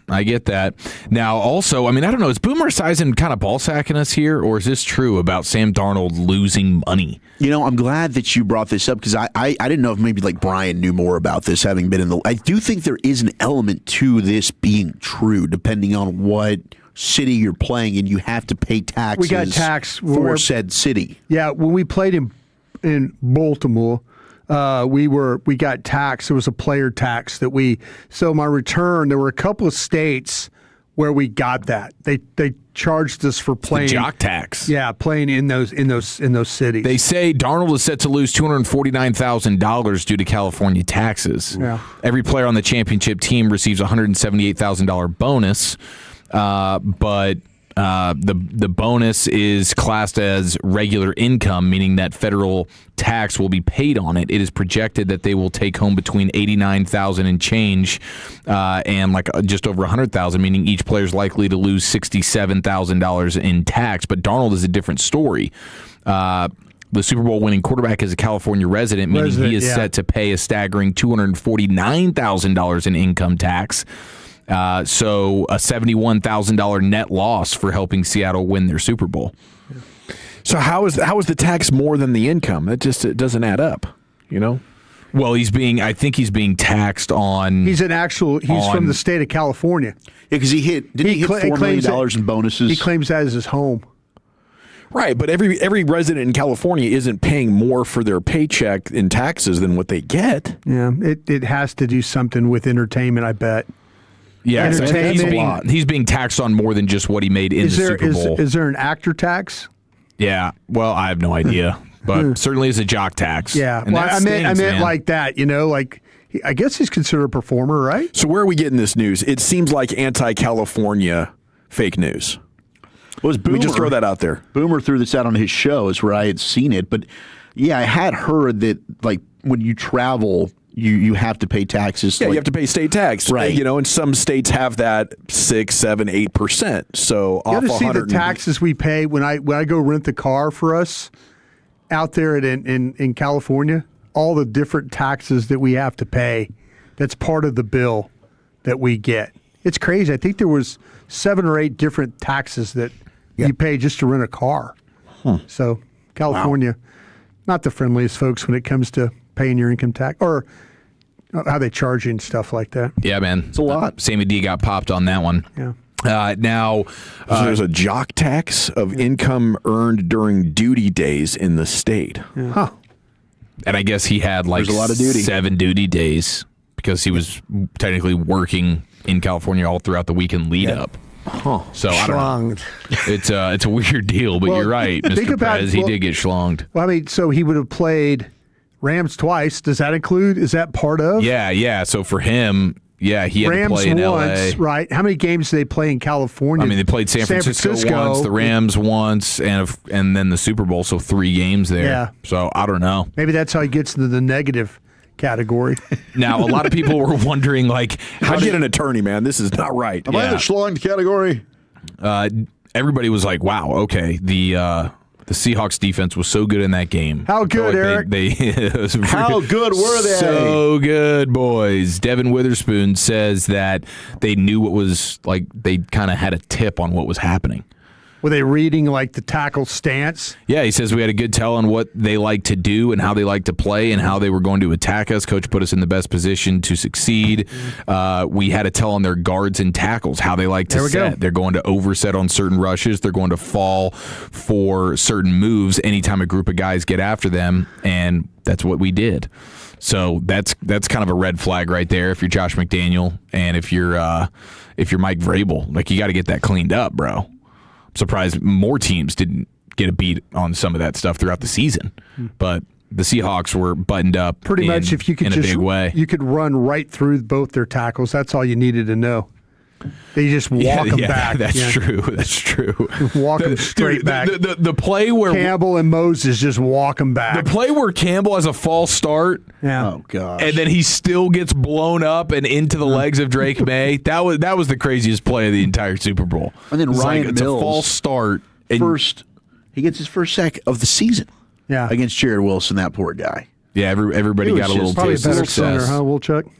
Now, also, I mean, I don't know, is Boomer Esiason kind of ball sacking us here, or is this true about Sam Darnold losing money? I'm glad that you brought this up because I didn't know if maybe like Brian knew more about this, having been in the. I do think there is an element to this being true, depending on what city you're playing, and you have to pay taxes. We got tax for said city. Yeah, when we played in Baltimore. We got taxed. There was a player tax so my return, there were a couple of states where we got that. They charged us for playing. The jock tax. Yeah, playing in those cities. They say Darnold is set to lose $249,000 due to California taxes. Yeah. Every player on the championship team receives a $178,000 bonus, but the bonus is classed as regular income, meaning that federal tax will be paid on it. It is projected that they will take home between $89,000 and change, and just over $100,000, meaning each player is likely to lose $67,000 in tax. But Darnold is a different story. The Super Bowl winning quarterback is a California resident, meaning he is set to pay a staggering $249,000 in income tax. So a $71,000 net loss for helping Seattle win their Super Bowl. So how is the tax more than the income? It doesn't add up, Well, I think he's being taxed on. He's from the state of California. Yeah, because he hit $4 million in bonuses. He claims that as his home. Right, but every resident in California isn't paying more for their paycheck in taxes than what they get. Yeah, it has to do something with entertainment, I bet. Yeah, he's being taxed on more than just what he made in the Super Bowl. Is there an actor tax? Yeah, well, I have no idea, but certainly is a jock tax. Yeah, and I meant like that. I guess he's considered a performer, right? So where are we getting this news? It seems like anti-California fake news. Well, Let me just throw that out there. Boomer threw this out on his show, is where I had seen it, but yeah, I had heard that when you travel. You have to pay taxes. Yeah, you have to pay state tax. Right. And some states have that 6, 7, 8%. So you off got to see the taxes we pay when I go rent the car for us out there in California. All the different taxes that we have to pay. That's part of the bill that we get. It's crazy. I think there was 7 or 8 different taxes that you pay just to rent a car. So California, not the friendliest folks when it comes to paying your income tax or how they charge you and stuff like that. Yeah, man. It's a lot. Sammy D got popped on that one. Yeah. Now, so there's a jock tax of income earned during duty days in the state. Yeah. Huh. And I guess he had a lot of 7 duty days because he was technically working in California all throughout the weekend lead up. Huh. So I don't know. It's a weird deal, but you're right, Mr. Perez. He did get schlonged. Well, I mean, so he would have played Rams twice. Does that include? Is that part of? Yeah. So for him, he had Rams to play in once, LA. Right. How many games did they play in California? I mean, they played San Francisco once, the Rams once, and then the Super Bowl. So 3 games there. Yeah. So I don't know. Maybe that's how he gets into the negative category. Now, a lot of people were wondering, how do you get an attorney, man? This is not right. Am I in the schlonged category? Everybody was like, wow, okay. The Seahawks defense was so good in that game. How good, Eric? How good were they? So good, boys. Devin Witherspoon says that they knew what was they kind of had a tip on what was happening. Were they reading the tackle stance? Yeah, he says we had a good tell on what they like to do and how they like to play and how they were going to attack us. Coach put us in the best position to succeed. We had a tell on their guards and tackles, how they like to set. They're going to overset on certain rushes. They're going to fall for certain moves anytime a group of guys get after them, and that's what we did. So that's kind of a red flag right there if you're Josh McDaniel and if you're Mike Vrabel. Like, you got to get that cleaned up, bro. I'm surprised more teams didn't get a beat on some of that stuff throughout the season. But the Seahawks were buttoned up pretty much. If you could in just a big way. You could run right through both their tackles. That's all you needed to know. They just walk them back. That's true. That's true. Walk them straight back. The play where Campbell and Moses just walk them back. The play where Campbell has a false start. Yeah. Oh gosh. And then he still gets blown up and into the legs of Drake May. That was the craziest play of the entire Super Bowl. And then Ryan it's Mills, a false start. He gets his first sack of the season. Yeah. Against Jared Wilson, that poor guy. Yeah, everybody got a little probably taste a of better success. center, huh, Wilczek?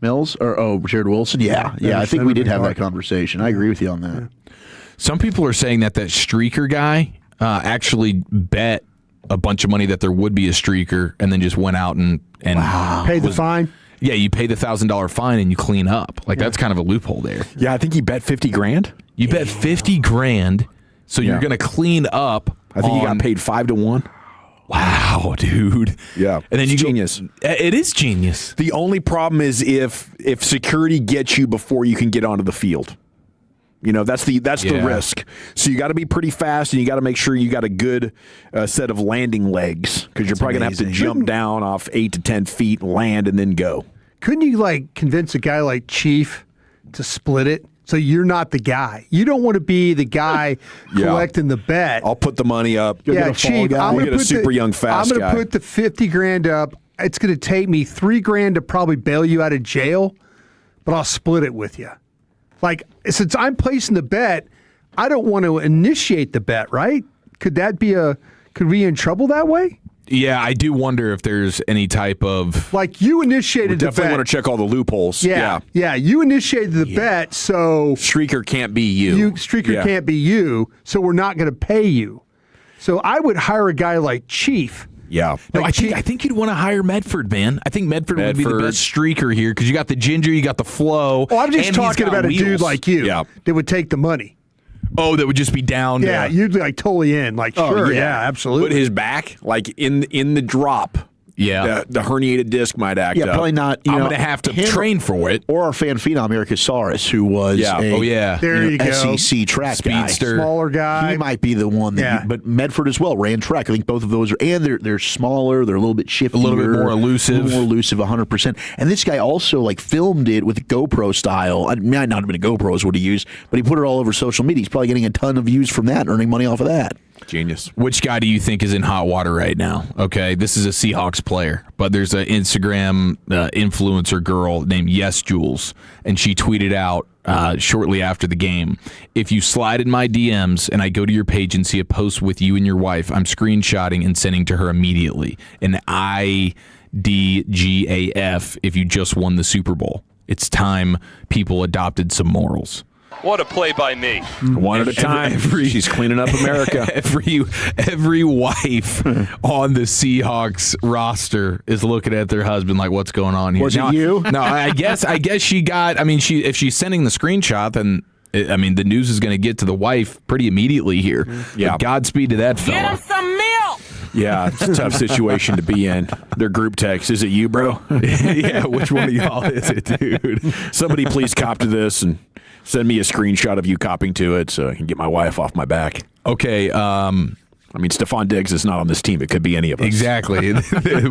Mills or Jared Wilson? Yeah. I think we did have that conversation. I agree with you on that. Yeah. Some people are saying that streaker guy actually bet a bunch of money that there would be a streaker and then just went out and paid the fine. Yeah, you pay the $1,000 fine and you clean up. Like, that's kind of a loophole there. Yeah, I think he bet $50,000. You bet $50,000, so you're going to clean up. I think he got paid 5 to 1. Wow, dude. Yeah, and then genius. It is genius. The only problem is if security gets you before you can get onto the field. That's the risk. So you got to be pretty fast, and you got to make sure you got a good set of landing legs, because you're probably going to have to jump down off 8 to 10 feet, land, and then go. Couldn't you convince a guy like Chief to split it? So you're not the guy. You don't want to be the guy collecting the bet. I'll put the money up. Yeah, Chief, I'm going to get a super young fast guy. I'm going to put the $50,000 up. It's going to take me $3,000 to probably bail you out of jail, but I'll split it with you. Since I'm placing the bet, I don't want to initiate the bet, right? Could we be in trouble that way? Yeah, I do wonder if there's any type of... you initiated the bet. Definitely want to check all the loopholes. Yeah, you initiated the bet, so... Streaker can't be you. Streaker can't be you, so we're not going to pay you. So I would hire a guy like Chief. Yeah. No, I think you'd want to hire Medford, man. I think Medford would be the best streaker here, because you got the ginger, you got the flow. Oh, I'm just talking about a dude like you that would take the money. Oh, that would just be down. Yeah, you'd be totally in. Sure, yeah, absolutely. Put his back in the drop. Yeah, the herniated disc might act up. Yeah, probably not. I'm going to have to train for it. Or our fan phenom, Eric Casares, who was there you go. SEC track speedster, guy. Smaller guy. He might be the one that. But Medford as well ran track. I think both of those are, and they're smaller. They're a little bit shiftier, a little bit more elusive, 100%. And this guy also filmed it with GoPro style. It might not have been a GoPro is what he used, but he put it all over social media. He's probably getting a ton of views from that, and earning money off of that. Genius. Which guy do you think is in hot water right now? Okay, this is a Seahawks player, but there's an Instagram influencer girl named Yes Jules, and she tweeted out shortly after the game, "If you slide in my DMs and I go to your page and see a post with you and your wife, I'm screenshotting and sending to her immediately. An IDGAF if you just won the Super Bowl. It's time people adopted some morals." What a play by me. One at a time. She's cleaning up America. Every wife on the Seahawks roster is looking at their husband like, what's going on here? Was it you? No, I guess she got, if she's sending the screenshot, then the news is going to get to the wife pretty immediately here. Yeah. But Godspeed to that fella. Get him some milk! Yeah, it's a tough situation to be in. Their group text, is it you, bro? Yeah, which one of y'all is it, dude? Somebody please cop to this and send me a screenshot of you copying to it so I can get my wife off my back. Okay. Stephon Diggs is not on this team. It could be any of us. Exactly. It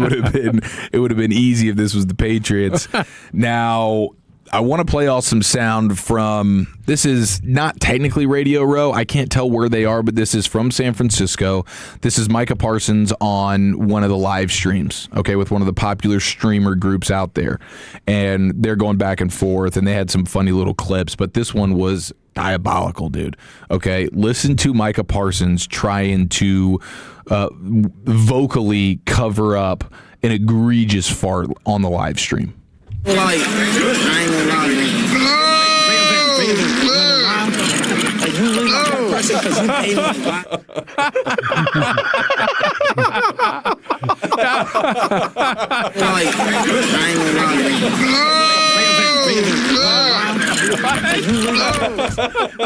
would have been easy if this was the Patriots. Now, I want to play all some sound from, this is not technically Radio Row. I can't tell where they are, but this is from San Francisco. This is Micah Parsons on one of the live streams, okay, with one of the popular streamer groups out there. And they're going back and forth, and they had some funny little clips, but this one was diabolical, dude. Okay, listen to Micah Parsons trying to vocally cover up an egregious fart on the live stream. Like, I ain't gonna lie,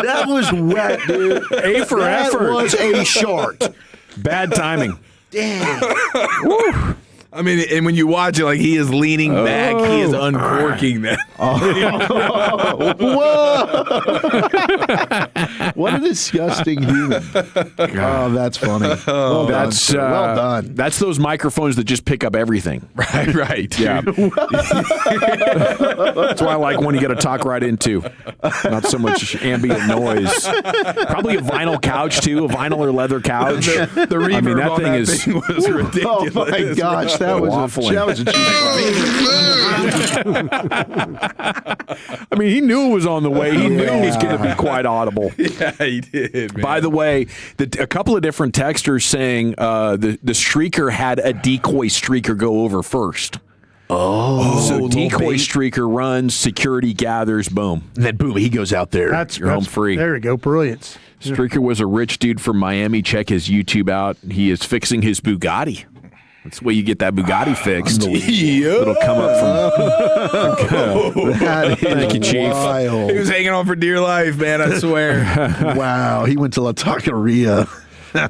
That was wet, dude. A for effort. That was a short. Bad timing. Damn. Woo. I mean, and when you watch it, like he is leaning back, he is uncorking that. Whoa! What a disgusting human. Oh, that's funny. Well done. Well done. That's those microphones that just pick up everything. Right. Yeah. That's why I like one you got to talk right into. Not so much ambient noise. Probably a vinyl couch, too. A vinyl or leather couch. The reverb on that thing was ridiculous. Oh, my gosh. That was a cheap I mean, he knew it was on the way. He knew it was going to be quite audible. Yeah, he did, man. By the way, a couple of different texters saying the streaker had a decoy streaker go over first. So decoy streaker runs, security gathers, boom. And then boom, he goes out there. You're home free. There you go. Brilliance. Streaker was a rich dude from Miami. Check his YouTube out. He is fixing his Bugatti. That's the way you get that Bugatti fixed. It'll come up from. Thank you, Chief. Wild. He was hanging on for dear life, man, I swear. Wow, he went to La Taqueria.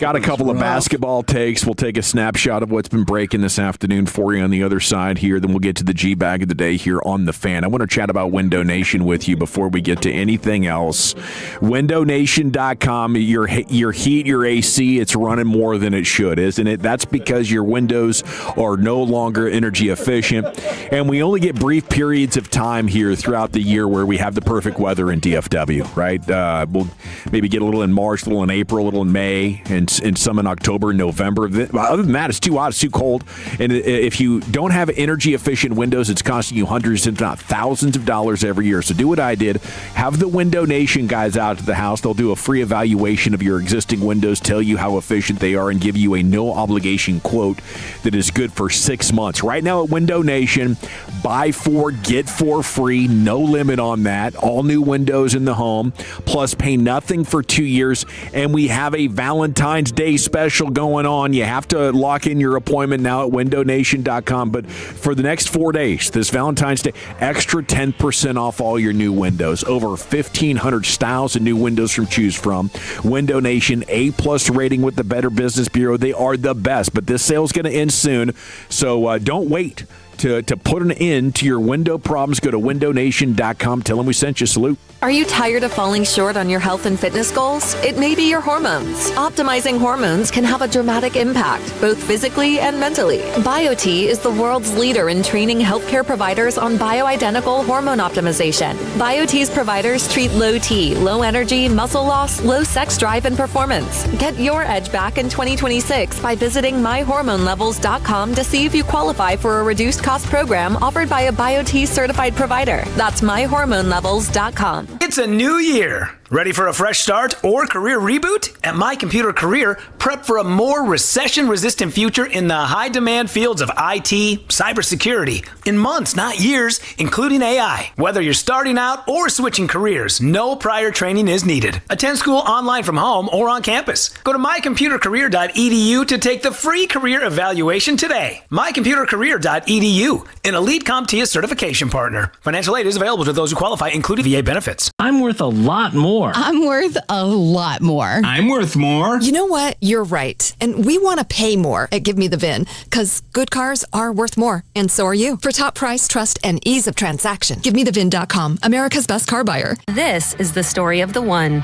Got a couple of basketball takes. We'll take a snapshot of what's been breaking this afternoon for you on the other side here. Then we'll get to the G-Bag of the day here on The Fan. I want to chat about Window Nation with you before we get to anything else. WindowNation.com, your heat, your AC, it's running more than it should, isn't it? That's because your windows are no longer energy efficient. And we only get brief periods of time here throughout the year where we have the perfect weather in DFW, right? We'll maybe get a little in March, a little in April, a little in May, and some in October and November. Other than that, it's too hot, it's too cold. And if you don't have energy-efficient windows, it's costing you hundreds, if not thousands of dollars every year. So do what I did. Have the Window Nation guys out to the house. They'll do a free evaluation of your existing windows, tell you how efficient they are, and give you a no-obligation quote that is good for 6 months. Right now at Window Nation, buy 4, get 4 free. No limit on that. All new windows in the home. Plus, pay nothing for 2 years. And we have a Valentine's Day special going on. You have to lock in your appointment now at windownation.com. But for the next 4 days, this Valentine's Day, extra 10% off all your new windows. Over 1,500 styles of new windows from choose from. Window Nation, A+ rating with the Better Business Bureau. They are the best. But this sale's going to end soon. So don't wait to put an end to your window problems. Go to windownation.com. Tell them we sent you. Salute. Are you tired of falling short on your health and fitness goals? It may be your hormones. Optimizing hormones can have a dramatic impact, both physically and mentally. BioT is the world's leader in training healthcare providers on bioidentical hormone optimization. BioT's providers treat low T, low energy, muscle loss, low sex drive, and performance. Get your edge back in 2026 by visiting myhormonelevels.com to see if you qualify for a reduced cost program offered by a BioT certified provider. That's myhormonelevels.com. It's a new year. Ready for a fresh start or career reboot? At My Computer Career, prep for a more recession-resistant future in the high-demand fields of IT, cybersecurity, in months, not years, including AI. Whether you're starting out or switching careers, no prior training is needed. Attend school online from home or on campus. Go to mycomputercareer.edu to take the free career evaluation today. mycomputercareer.edu, an Elite CompTIA certification partner. Financial aid is available to those who qualify, including VA benefits. I'm worth a lot more. I'm worth a lot more. I'm worth more. You know what? You're right. And we want to pay more at Give Me the VIN because good cars are worth more. And so are you. For top price, trust, and ease of transaction, GiveMeTheVIN.com, America's best car buyer. This is the story of the one.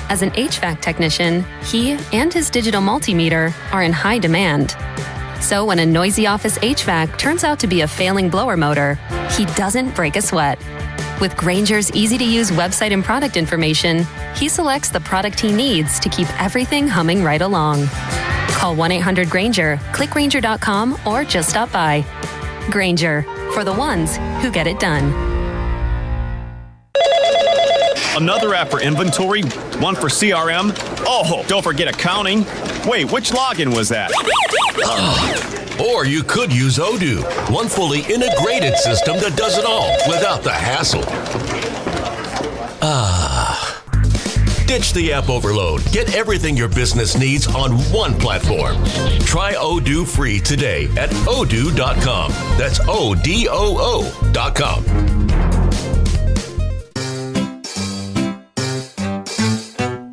As an HVAC technician, he and his digital multimeter are in high demand. So when a noisy office HVAC turns out to be a failing blower motor, he doesn't break a sweat. With Grainger's easy-to-use website and product information, he selects the product he needs to keep everything humming right along. Call 1-800-GRAINGER, click Grainger.com, or just stop by. Grainger, for the ones who get it done. Another app for inventory, one for CRM. Oh, don't forget accounting. Wait, which login was that? Or you could use Odoo, one fully integrated system that does it all without the hassle. Ditch the app overload. Get everything your business needs on one platform. Try Odoo free today at odoo.com. That's ODOO.com.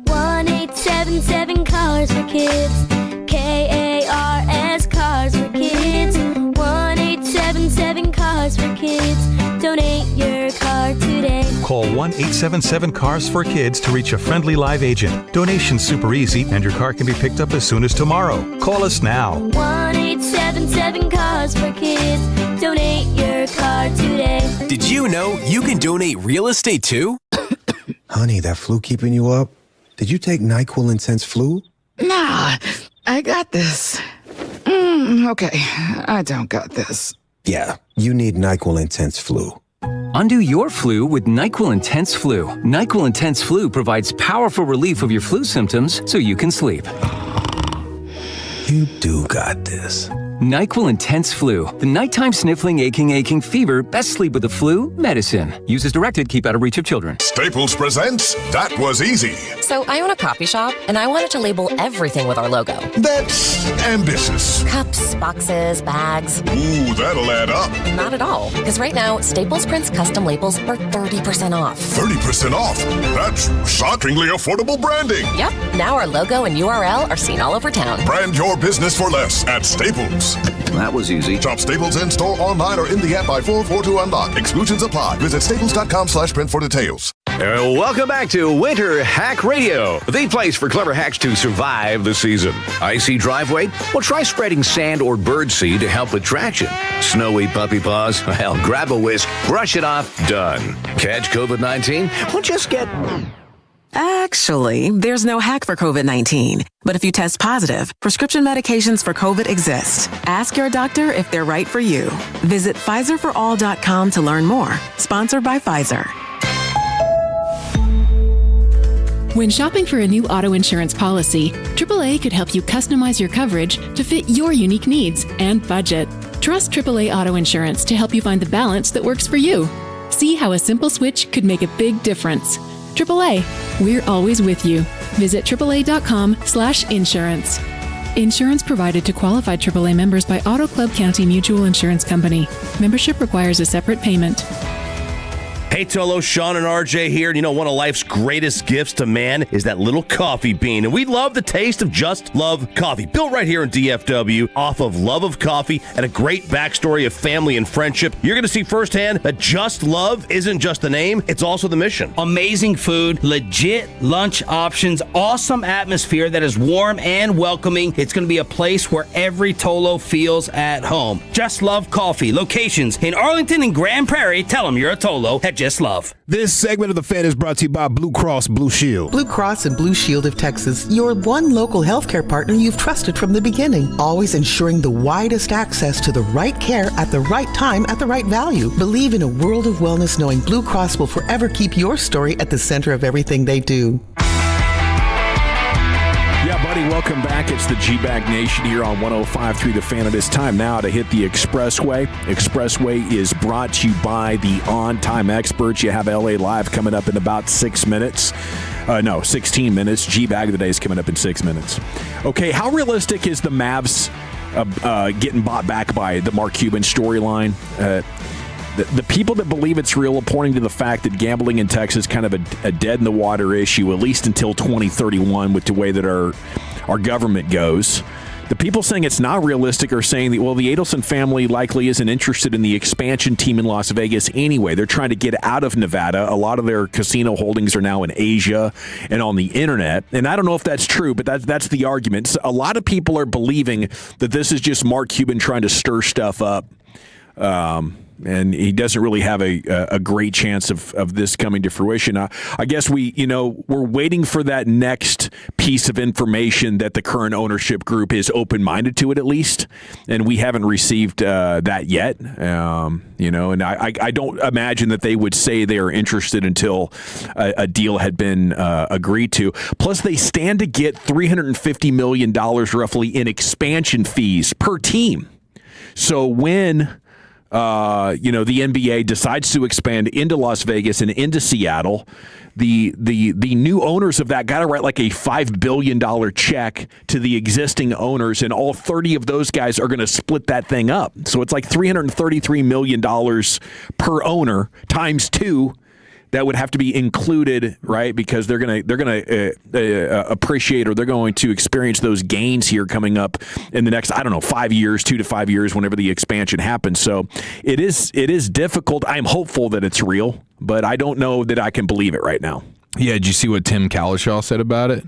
1-877 Cars for Kids. KARS Cars for Kids. 1 1-877-CARS-FOR-KIDS to reach a friendly live agent. Donation's super easy, and your car can be picked up as soon as tomorrow. Call us now. 1-877-CARS-FOR-KIDS. Donate your car today. Did you know you can donate real estate too? Honey, that flu keeping you up? Did you take NyQuil Intense Flu? Nah, I got this. Okay, I don't got this. Yeah, you need NyQuil Intense Flu. Undo your flu with NyQuil Intense Flu. NyQuil Intense Flu provides powerful relief of your flu symptoms so you can sleep. You do got this. NyQuil Intense Flu. The nighttime sniffling, aching fever. Best sleep with the flu medicine. Use as directed. Keep out of reach of children. Staples presents That Was Easy. So I own a coffee shop, and I wanted to label everything with our logo. That's ambitious. Cups, boxes, bags. Ooh, that'll add up. Not at all. Because right now, Staples prints custom labels for 30% off. 30% off? That's shockingly affordable branding. Yep. Now our logo and URL are seen all over town. Brand your business for less at Staples. That was easy. Shop Staples in store, online, or in the app by 4/4 to unlock. Exclusions apply. Visit staples.com/print for details. Welcome back to Winter Hack Radio, the place for clever hacks to survive the season. Icy driveway? Well, try spreading sand or birdseed to help with traction. Snowy puppy paws? Well, grab a whisk, brush it off, done. Catch COVID-19? Well, just get... Actually, there's no hack for COVID-19. But if you test positive, prescription medications for COVID exist. Ask your doctor if they're right for you. Visit PfizerForAll.com to learn more. Sponsored by Pfizer. When shopping for a new auto insurance policy, AAA could help you customize your coverage to fit your unique needs and budget. Trust AAA Auto Insurance to help you find the balance that works for you. See how a simple switch could make a big difference. AAA, we're always with you. Visit AAA.com/insurance. Insurance provided to qualified AAA members by Auto Club County Mutual Insurance Company. Membership requires a separate payment. Hey, Tolo, Sean and RJ here. And you know, one of life's greatest gifts to man is that little coffee bean. And we love the taste of Just Love Coffee. Built right here in DFW off of love of coffee and a great backstory of family and friendship. You're going to see firsthand that Just Love isn't just the name, it's also the mission. Amazing food, legit lunch options, awesome atmosphere that is warm and welcoming. It's going to be a place where every Tolo feels at home. Just Love Coffee. Locations in Arlington and Grand Prairie. Tell them you're a Tolo at Just Love. This segment of The Fan is brought to you by Blue Cross Blue Shield. Blue Cross and Blue Shield of Texas, your one local healthcare partner you've trusted from the beginning, always ensuring the widest access to the right care at the right time at the right value. Believe in a world of wellness knowing Blue Cross will forever keep your story at the center of everything they do. Yeah, buddy, welcome back. It's the G-Bag Nation here on 105.3 The Fan. It is time now to hit the Expressway. Expressway is brought to you by the On-Time Experts. You have LA Live coming up in about 6 minutes. 16 minutes. G-Bag of the Day is coming up in 6 minutes. Okay, how realistic is the Mavs getting bought back by the Mark Cuban storyline? The people that believe it's real are pointing to the fact that gambling in Texas is kind of a dead-in-the-water issue, at least until 2031 with the way that our government goes. The people saying it's not realistic are saying that, well, the Adelson family likely isn't interested in the expansion team in Las Vegas anyway. They're trying to get out of Nevada. A lot of their casino holdings are now in Asia and on the internet. And I don't know if that's true, but that's the argument. So a lot of people are believing that this is just Mark Cuban trying to stir stuff up. And he doesn't really have a great chance of this coming to fruition. I guess we're waiting for that next piece of information that the current ownership group is open-minded to it, at least, and we haven't received that yet. And I don't imagine that they would say they are interested until a deal had been agreed to. Plus, they stand to get $350 million roughly in expansion fees per team. So when the NBA decides to expand into Las Vegas and into Seattle, the new owners of that got to write like a $5 billion check to the existing owners, and all 30 of those guys are going to split that thing up. So it's like $333 million per owner times 2. that would have to be included, right? Because they're gonna appreciate, or they're going to experience those gains here coming up in the next, 5 years, 2 to 5 years, whenever the expansion happens. So it is difficult. I'm hopeful that it's real, but I don't know that I can believe it right now. Yeah, did you see what Tim Cowlishaw said about it?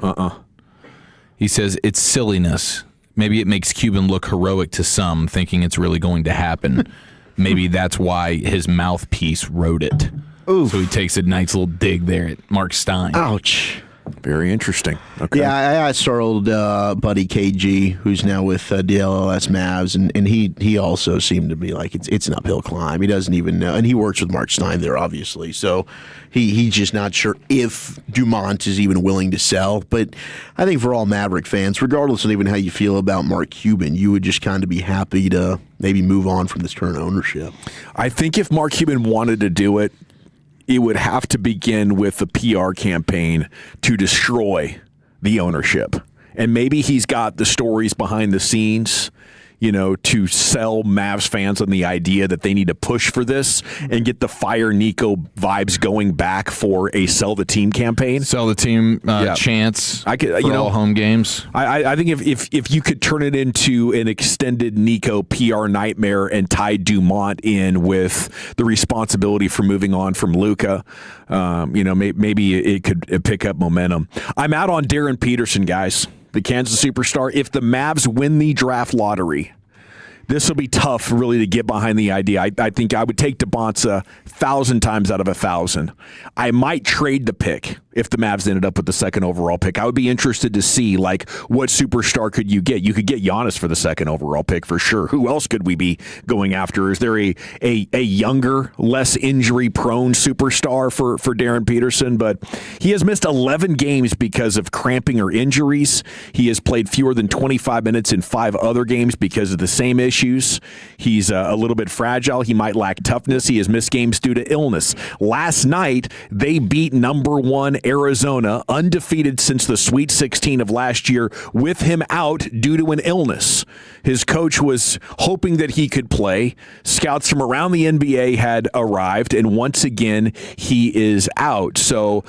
He says it's silliness. Maybe it makes Cuban look heroic to some, thinking it's really going to happen. Maybe that's why his mouthpiece wrote it. Oof. So he takes a nice little dig there at Mark Stein. Ouch. Very interesting. Okay. Yeah, I asked our old buddy KG, who's now with DLLS Mavs, and he also seemed to be like it's an uphill climb. He doesn't even know, and he works with Mark Stein there, obviously. So he's just not sure if Dumont is even willing to sell. But I think for all Maverick fans, regardless of even how you feel about Mark Cuban, you would just kind of be happy to maybe move on from this current ownership. I think if Mark Cuban wanted to do it, it would have to begin with a PR campaign to destroy the ownership. And maybe he's got the stories behind the scenes, to sell Mavs fans on the idea that they need to push for this and get the Fire Nico vibes going back for a sell the team campaign. Sell the team chance for all home games. I think if you could turn it into an extended Nico PR nightmare and tie Dumont in with the responsibility for moving on from Luka, maybe it could pick up momentum. I'm out on Darren Peterson, guys. The Kansas superstar. If the Mavs win the draft lottery, this will be tough really to get behind the idea. I think I would take DeBonsa 1,000 times out of 1,000. I might trade the pick if the Mavs ended up with the second overall pick. I would be interested to see what superstar could you get? You could get Giannis for the second overall pick for sure. Who else could we be going after? Is there a younger, less injury-prone superstar for Darren Peterson? But he has missed 11 games because of cramping or injuries. He has played fewer than 25 minutes in 5 other games because of the same issues. He's a little bit fragile. He might lack toughness. He has missed games due to illness. Last night, they beat number 1 Arizona, undefeated since the Sweet 16 of last year, with him out due to an illness. His coach was hoping that he could play. Scouts from around the NBA had arrived, and once again, he is out. So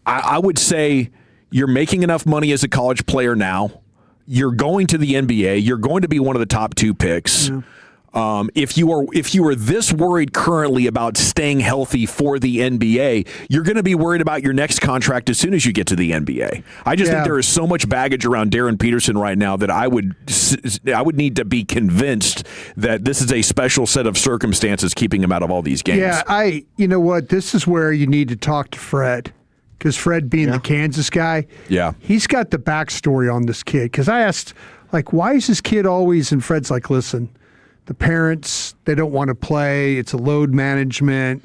I would say you're making enough money as a college player now. You're going to the NBA. You're going to be one of the top 2 picks. Yeah. If you are this worried currently about staying healthy for the NBA, you're going to be worried about your next contract as soon as you get to the NBA. I just think there is so much baggage around Darren Peterson right now that I would need to be convinced that this is a special set of circumstances keeping him out of all these games. Yeah, you know what? This is where you need to talk to Fred. Because Fred being the Kansas guy, he's got the backstory on this kid. Because I asked, why is this kid always, and Fred's like, listen, the parents, they don't want to play. It's a load management,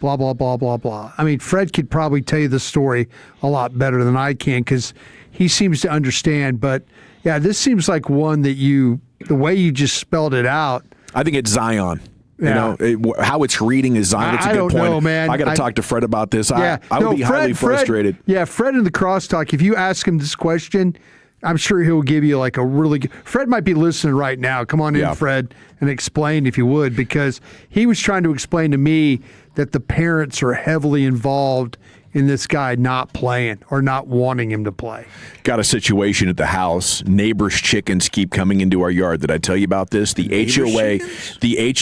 blah, blah, blah, blah, blah. I mean, Fred could probably tell you the story a lot better than I can because he seems to understand. But, yeah, this seems like one that the way you just spelled it out. I think it's Zion. How it's reading is Zion. It's a good point. Know, man. I got to talk to Fred about this. Yeah, I would be highly frustrated. Fred in the crosstalk, if you ask him this question, I'm sure he'll give you a really good... Fred might be listening right now. Come on in, Fred, and explain if you would, because he was trying to explain to me that the parents are heavily involved in this guy not playing or not wanting him to play. Got a situation at the house. Neighbors' chickens keep coming into our yard. Did I tell you about this? The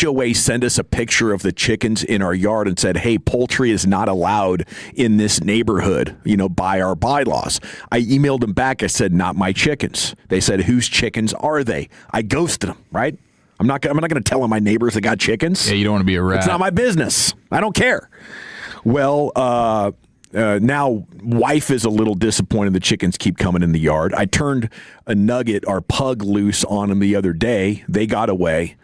HOA sent us a picture of the chickens in our yard and said, hey, poultry is not allowed in this neighborhood, by our bylaws. I emailed them back. I said, not my chickens. They said, whose chickens are they? I ghosted them, right? I'm not going to tell my neighbors that got chickens. Yeah, you don't want to be a rat. It's not my business. I don't care. Well, now, wife is a little disappointed the chickens keep coming in the yard. I turned a nugget, our pug, loose on them the other day. They got away.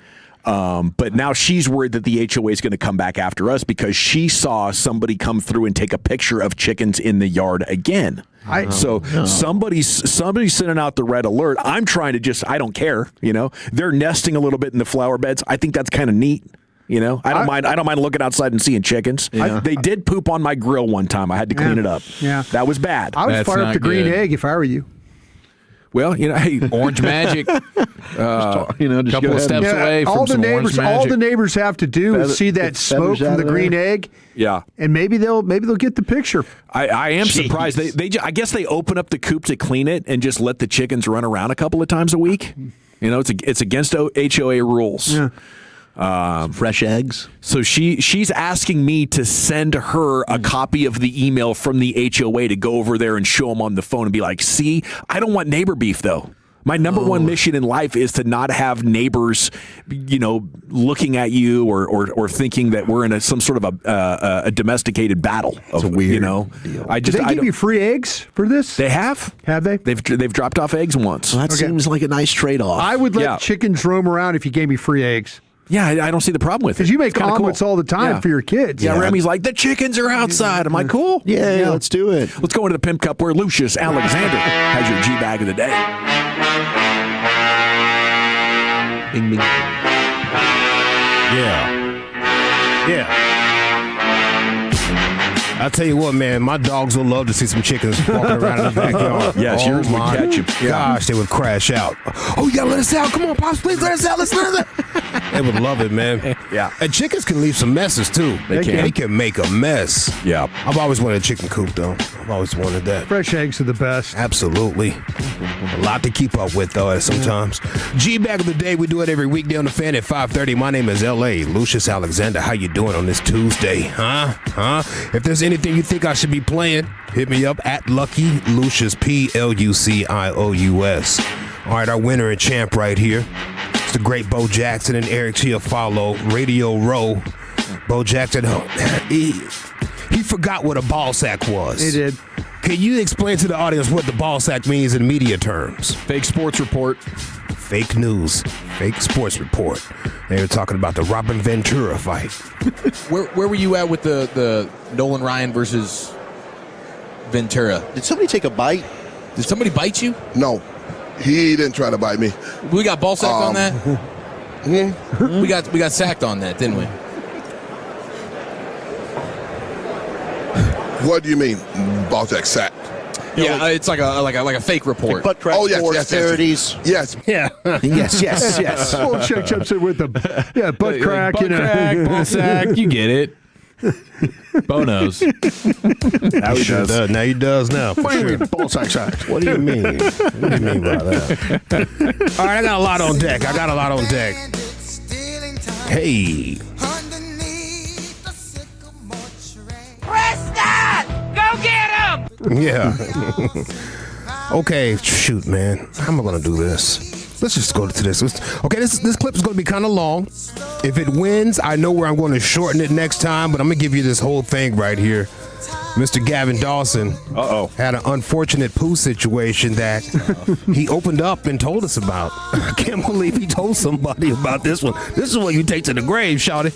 But now she's worried that the HOA is going to come back after us because she saw somebody come through and take a picture of chickens in the yard again. Somebody's sending out the red alert. I'm trying to I don't care. They're nesting a little bit in the flower beds. I think that's kind of neat. I don't mind looking outside and seeing chickens. Yeah. They did poop on my grill one time. I had to clean it up. Yeah. That was bad. I would fire up the green egg if I were you. Well, hey, Orange Magic. Just couple of steps away from all the some neighbors. Orange Magic. All the neighbors have to do is see that smoke from the green egg. Yeah, and maybe they'll get the picture. I am surprised. I guess they open up the coop to clean it and just let the chickens run around a couple of times a week. It's against HOA rules. Yeah. Fresh eggs. So she's asking me to send her a copy of the email from the HOA to go over there and show them on the phone and be like, see, I don't want neighbor beef though. My number one mission in life is to not have neighbors, looking at you or thinking that we're in some sort of a domesticated battle. It's a weird deal. Did they give you free eggs for this? They have. Have they? They've dropped off eggs once. Well, that seems like a nice trade-off. I would let chickens roam around if you gave me free eggs. Yeah, I don't see the problem with it. Because you make omelets all the time for your kids. Yeah, Remy's like, the chickens are outside. I'm like, cool. Yeah, let's do it. Let's go into the Pimp Cup where Lucius Alexander has your G-Bag of the day. Bing, bing. Yeah. I tell you what, man, my dogs will love to see some chickens walking around in the backyard. Yes, yours would catch them. Gosh, they would crash out. Oh, you gotta let us out. Come on, Pops, please let us out. Let's let us out. They would love it, man. Yeah. And chickens can leave some messes, too. They can make a mess. Yeah. I've always wanted a chicken coop, though. I've always wanted that. Fresh eggs are the best. Absolutely. A lot to keep up with, though, sometimes. G-Bag of the Day, we do it every weekday on the Fan at 5:30. My name is L.A. Lucius Alexander. How you doing on this Tuesday? Huh? If there's anything you think I should be playing, hit me up at Lucky Lucius, P-L-U-C-I-O-U-S. All right, our winner and champ right here. It's the great Bo Jackson and Eric Chiafalo, Radio Row. Bo Jackson, he forgot what a ball sack was. He did. Can you explain to the audience what the ball sack means in media terms? Fake sports report. Fake news. Fake sports report. They were talking about the Robin Ventura fight. Where were you at with the Nolan Ryan versus Ventura? Did somebody take a bite? Did somebody bite you? No, he didn't try to bite me. We got ball sacked on that? We got sacked on that, didn't we? What do you mean, ball sack? Yeah, it's like a fake report. Butt crack sports parodies. Yes. Yeah. yes. Well, Chuck jumps in with the butt crack, butt crack, ball sack. You get it. Bo knows. Now he does. Now he does now. For sure. Ball sack. What do you mean? What do you mean by that? All right, I got a lot on deck. Hey. Preston! Go get him! Yeah. Okay, shoot, man. How am I going to do this? Let's just go to this. Okay, this clip is going to be kind of long. If it wins, I know where I'm going to shorten it next time, but I'm going to give you this whole thing right here. Mr. Gavin Dawson had an unfortunate poo situation that he opened up and told us about. I can't believe he told somebody about this one. This is what you take to the grave, shawty.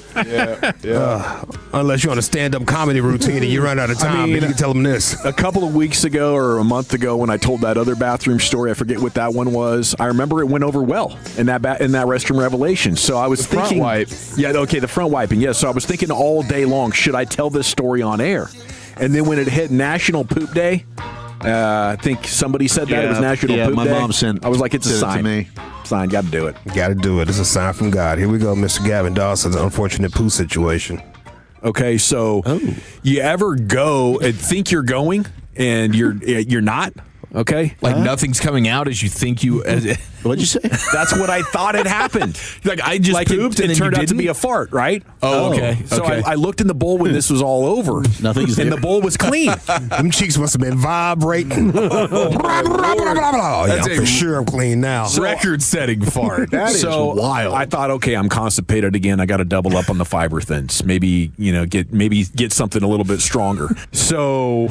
Yeah. Unless you're on a stand-up comedy routine and you run out of time, maybe you can tell them this. A couple of weeks ago or a month ago when I told that other bathroom story, I forget what that one was, I remember it went over well in that restroom revelation. So I was thinking... front wipe. Yeah, okay, the front wiping, yeah. So I was thinking all day long, should I tell this story on air? And then when it hit National Poop Day, I think somebody said that it was National Poop Day. My mom sent. I was like, it's a sign to me. Sign, got to do it. Got to do it. It's a sign from God. Here we go, Mr. Gavin Dawson's unfortunate poo situation. Okay, so you ever go and think you're going and you're not? Okay, like nothing's coming out as you think you. What'd you say? That's what I thought had happened. Like I just pooped and it turned out to be a fart, right? Oh, okay. So I looked in the bowl when this was all over. Nothing's and there. the bowl was clean. Them cheeks must have been vibrating. For sure I'm clean now. Record-setting fart. That is wild. I thought, okay, I'm constipated again. I got to double up on the fiber thins. Maybe get something a little bit stronger. So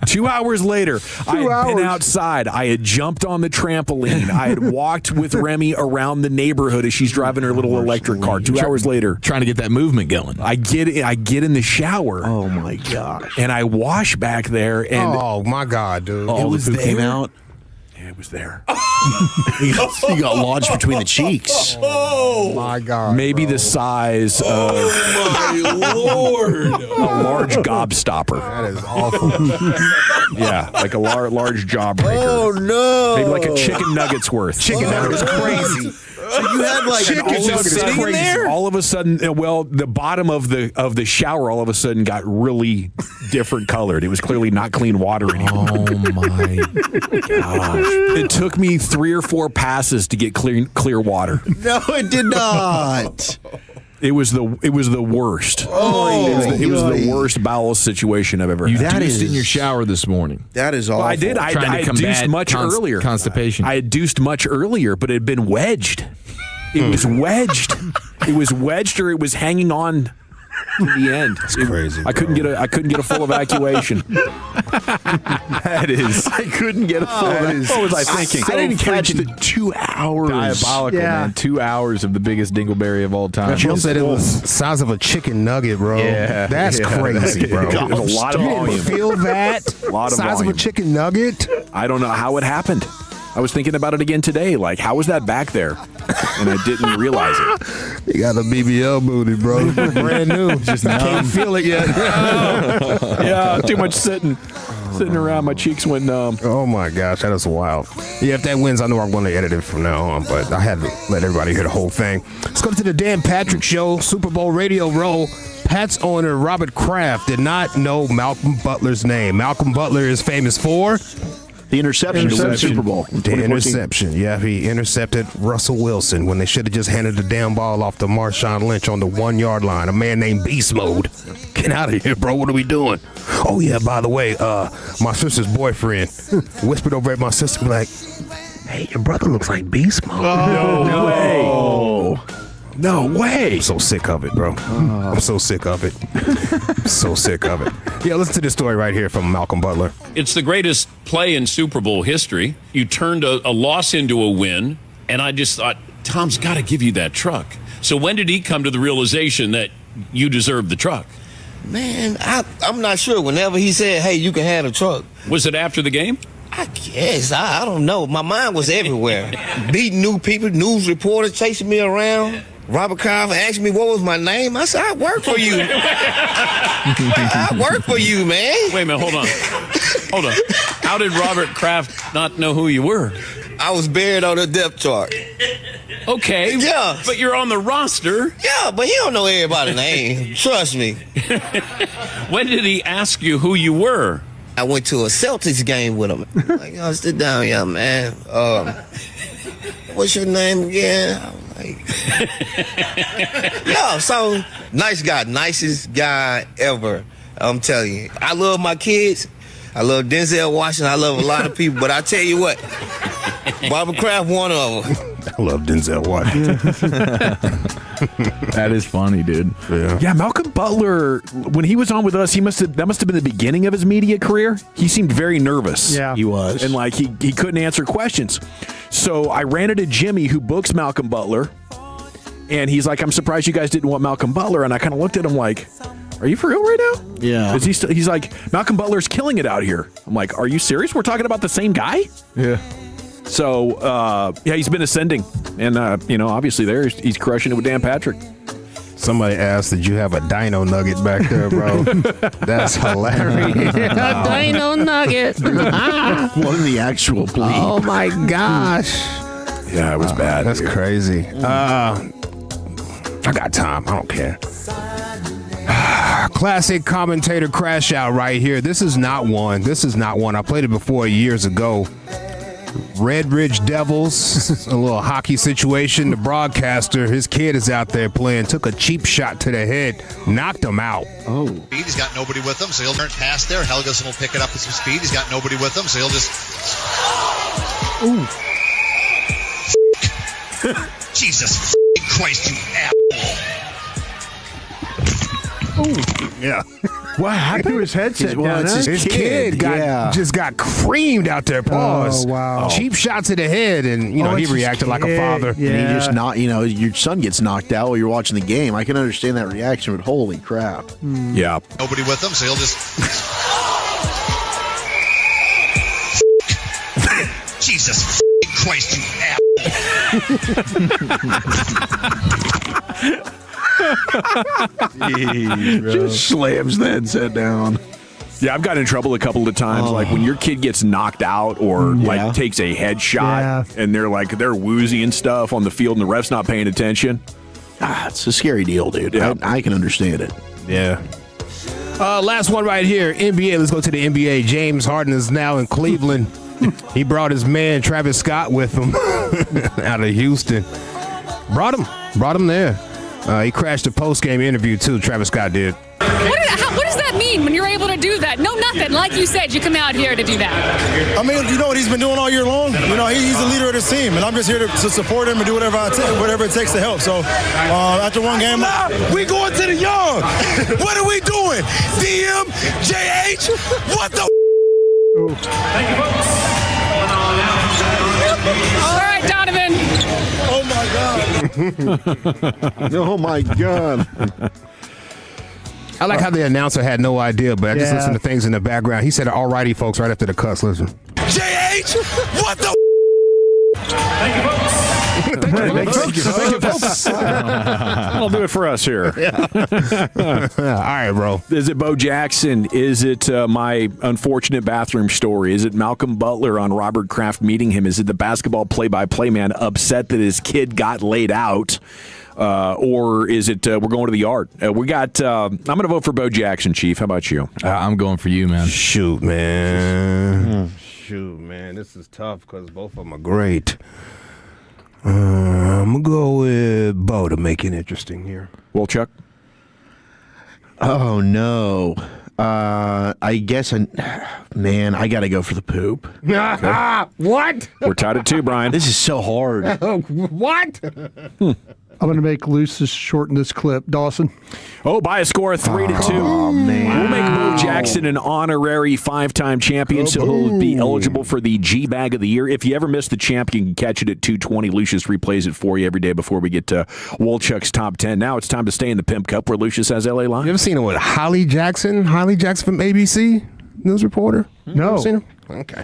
2 hours later, I had been outside. I had jumped on the trampoline. I had walked with Remy around the neighborhood as she's driving her little electric car. 2 hours later, trying to get that movement going. I get in the shower. Oh my gosh! And I wash back there, and oh my God, dude! All the poop came out. Yeah, it was there. He got launched between the cheeks. Oh my God! Maybe the size of My Lord. a large gobstopper. That is awful. Yeah, like a large jawbreaker. Oh, no. Maybe like a chicken nugget's worth. Chicken nuggets crazy. So you had like Chicken an old nuggets sitting crazy. there? All of a sudden, well, the bottom of the shower all of a sudden got really different colored. It was clearly not clean water anymore. Oh my gosh! It took me 3 or 4 passes to get clear water. No, it did not. It was the worst. Oh, it was the worst bowel situation I've ever You had. deuced in your shower this morning. That is awful. Well, I did. I Trying to deuced combat much earlier. constipation. I had deuced much earlier, but it had been wedged. It was wedged. It was wedged, or it was hanging on to the end. It's crazy. I couldn't get a full evacuation. That is. I couldn't get a full. What was I thinking? I didn't catch the 2 hours. Diabolical, man. 2 hours of the biggest dingleberry of all time. Jill said it was the size of a chicken nugget, bro. Yeah. That's crazy, bro. It was a lot of You didn't volume. feel that? A lot of size volume. of a chicken nugget? I don't know how it happened. I was thinking about it again today. Like, how was that back there? And I didn't realize it. You got a BBL booty, bro. Brand new. Just can't feel it yet. Yeah, too much sitting around. My cheeks went numb. Oh my gosh, that is wild. Yeah, if that wins, I know I'm going to edit it from now on, but I had to let everybody hear the whole thing. Let's go to the Dan Patrick Show, Super Bowl radio roll. Pats owner Robert Kraft did not know Malcolm Butler's name. Malcolm Butler is famous for The interception to win the Super Bowl. in the 2014. interception. Yeah, he intercepted Russell Wilson when they should have just handed the damn ball off to Marshawn Lynch on the 1 yard line. A man named Beast Mode. Get out of here, bro. What are we doing? Oh yeah, by the way, my sister's boyfriend whispered over at my sister like, "Hey, your brother looks like Beast Mode." No way. No way. I'm so sick of it, bro. I'm so sick of it. So sick of it. Yeah, listen to this story right here from Malcolm Butler. It's the greatest play in Super Bowl history. You turned a loss into a win, and I just thought, Tom's got to give you that truck. So when did he come to the realization that you deserve the truck? Man, I'm not sure. Whenever he said, hey, you can have the truck. Was it after the game? I guess. I don't know. My mind was everywhere. Meeting new people, news reporters chasing me around. Robert Kraft asked me what was my name. I said, I work for you. I work for you, man. Wait a minute, hold on. Hold on. How did Robert Kraft not know who you were? I was buried on the depth chart. Okay. Yeah. But you're on the roster. Yeah, but he don't know everybody's name. Trust me. When did he ask you who you were? I went to a Celtics game with him. Like, oh, sit down, young man. What's your name again? I was like, yeah, so nice guy, nicest guy ever. I'm telling you. I love my kids. I love Denzel Washington. I love a lot of people, but I tell you what, Robert Kraft, one of them. I love Denzel Washington. That is funny, dude. Yeah, Malcolm Butler, when he was on with us, that must have been the beginning of his media career. He seemed very nervous. Yeah. He was. And like he couldn't answer questions. So I ran into Jimmy, who books Malcolm Butler, and he's like, I'm surprised you guys didn't want Malcolm Butler. And I kind of looked at him like, are you for real right now? Yeah. Is he's like, Malcolm Butler's killing it out here. I'm like, are you serious? We're talking about the same guy? Yeah. So, yeah, he's been ascending. And, obviously he's crushing it with Dan Patrick. Somebody asked, did you have a dino nugget back there, bro? That's hilarious. Dino nugget. What in the actual bleep? Oh my gosh. Yeah, it was bad. That's crazy. I got time. I don't care. Classic commentator crash out right here. This is not one. I played it before years ago. Red Ridge Devils, a little hockey situation. The broadcaster, his kid is out there playing, took a cheap shot to the head, knocked him out. Oh. He's got nobody with him, so he'll turn past there. Helgeson will pick it up with some speed. He's got nobody with him, so he'll just... Ooh. Jesus Christ, you asshole. Ooh. Yeah. What happened to his headset? His kid just got creamed out there. Pause. Oh, wow. Cheap shot to the head, and he reacted like a father. Yeah. And he just your son gets knocked out while you're watching the game. I can understand that reaction, but holy crap. Yeah. Nobody with him, so he'll just... Jesus Christ, you Just slams that and sat down. Yeah, I've gotten in trouble a couple of times. Like when your kid gets knocked out or like takes a headshot and they're woozy and stuff on the field and the ref's not paying attention. It's a scary deal, dude. Yeah. I can understand it. Yeah. Last one right here. NBA. Let's go to the NBA. James Harden is now in Cleveland. He brought his man Travis Scott with him out of Houston. Brought him there. He crashed a post-game interview too. Travis Scott did. What does that mean when you're able to do that? No, nothing. Like you said, you come out here to do that. I mean, you know what he's been doing all year long? You know, he's the leader of this team, and I'm just here to support him and do whatever it takes to help. So after one game... we going to the yard. What are we doing? DM, JH, what the... Thank you, folks. All right, Donovan. Oh, my God. Oh, my God. I like how the announcer had no idea, but I just listened to things in the background. He said, "All righty, folks," right after the cuts. Listen. JH, what the? Thank you, folks. Thank you, folks. That'll do it for us here. All right, bro. Is it Bo Jackson? Is it my unfortunate bathroom story? Is it Malcolm Butler on Robert Kraft meeting him? Is it the basketball play-by-play man upset that his kid got laid out? Or is it we're going to the yard? We got. I'm going to vote for Bo Jackson, Chief. How about you? I'm going for you, man. Shoot, man. This is tough because both of them are great. I'm going to go with Bo to make it interesting here. Well, Chuck? Oh, no. I guess, I got to go for the poop. Okay. What? We're tied at 2, Brian. This is so hard. What? I'm going to make Lucis shorten this clip. Dawson. Oh, by a score of 3-2. Oh, man. We'll make Bo Jackson an honorary 5-time champion, so he'll be eligible for the G-Bag of the Year. If you ever miss the champ, you can catch it at 2:20. Lucius replays it for you every day before we get to Wolchuk's Top 10. Now it's time to stay in the Pimp Cup where Lucius has LA Live. You ever seen it with Holly Jackson? Holly Jackson from ABC News Reporter? No. Ever seen him? Okay.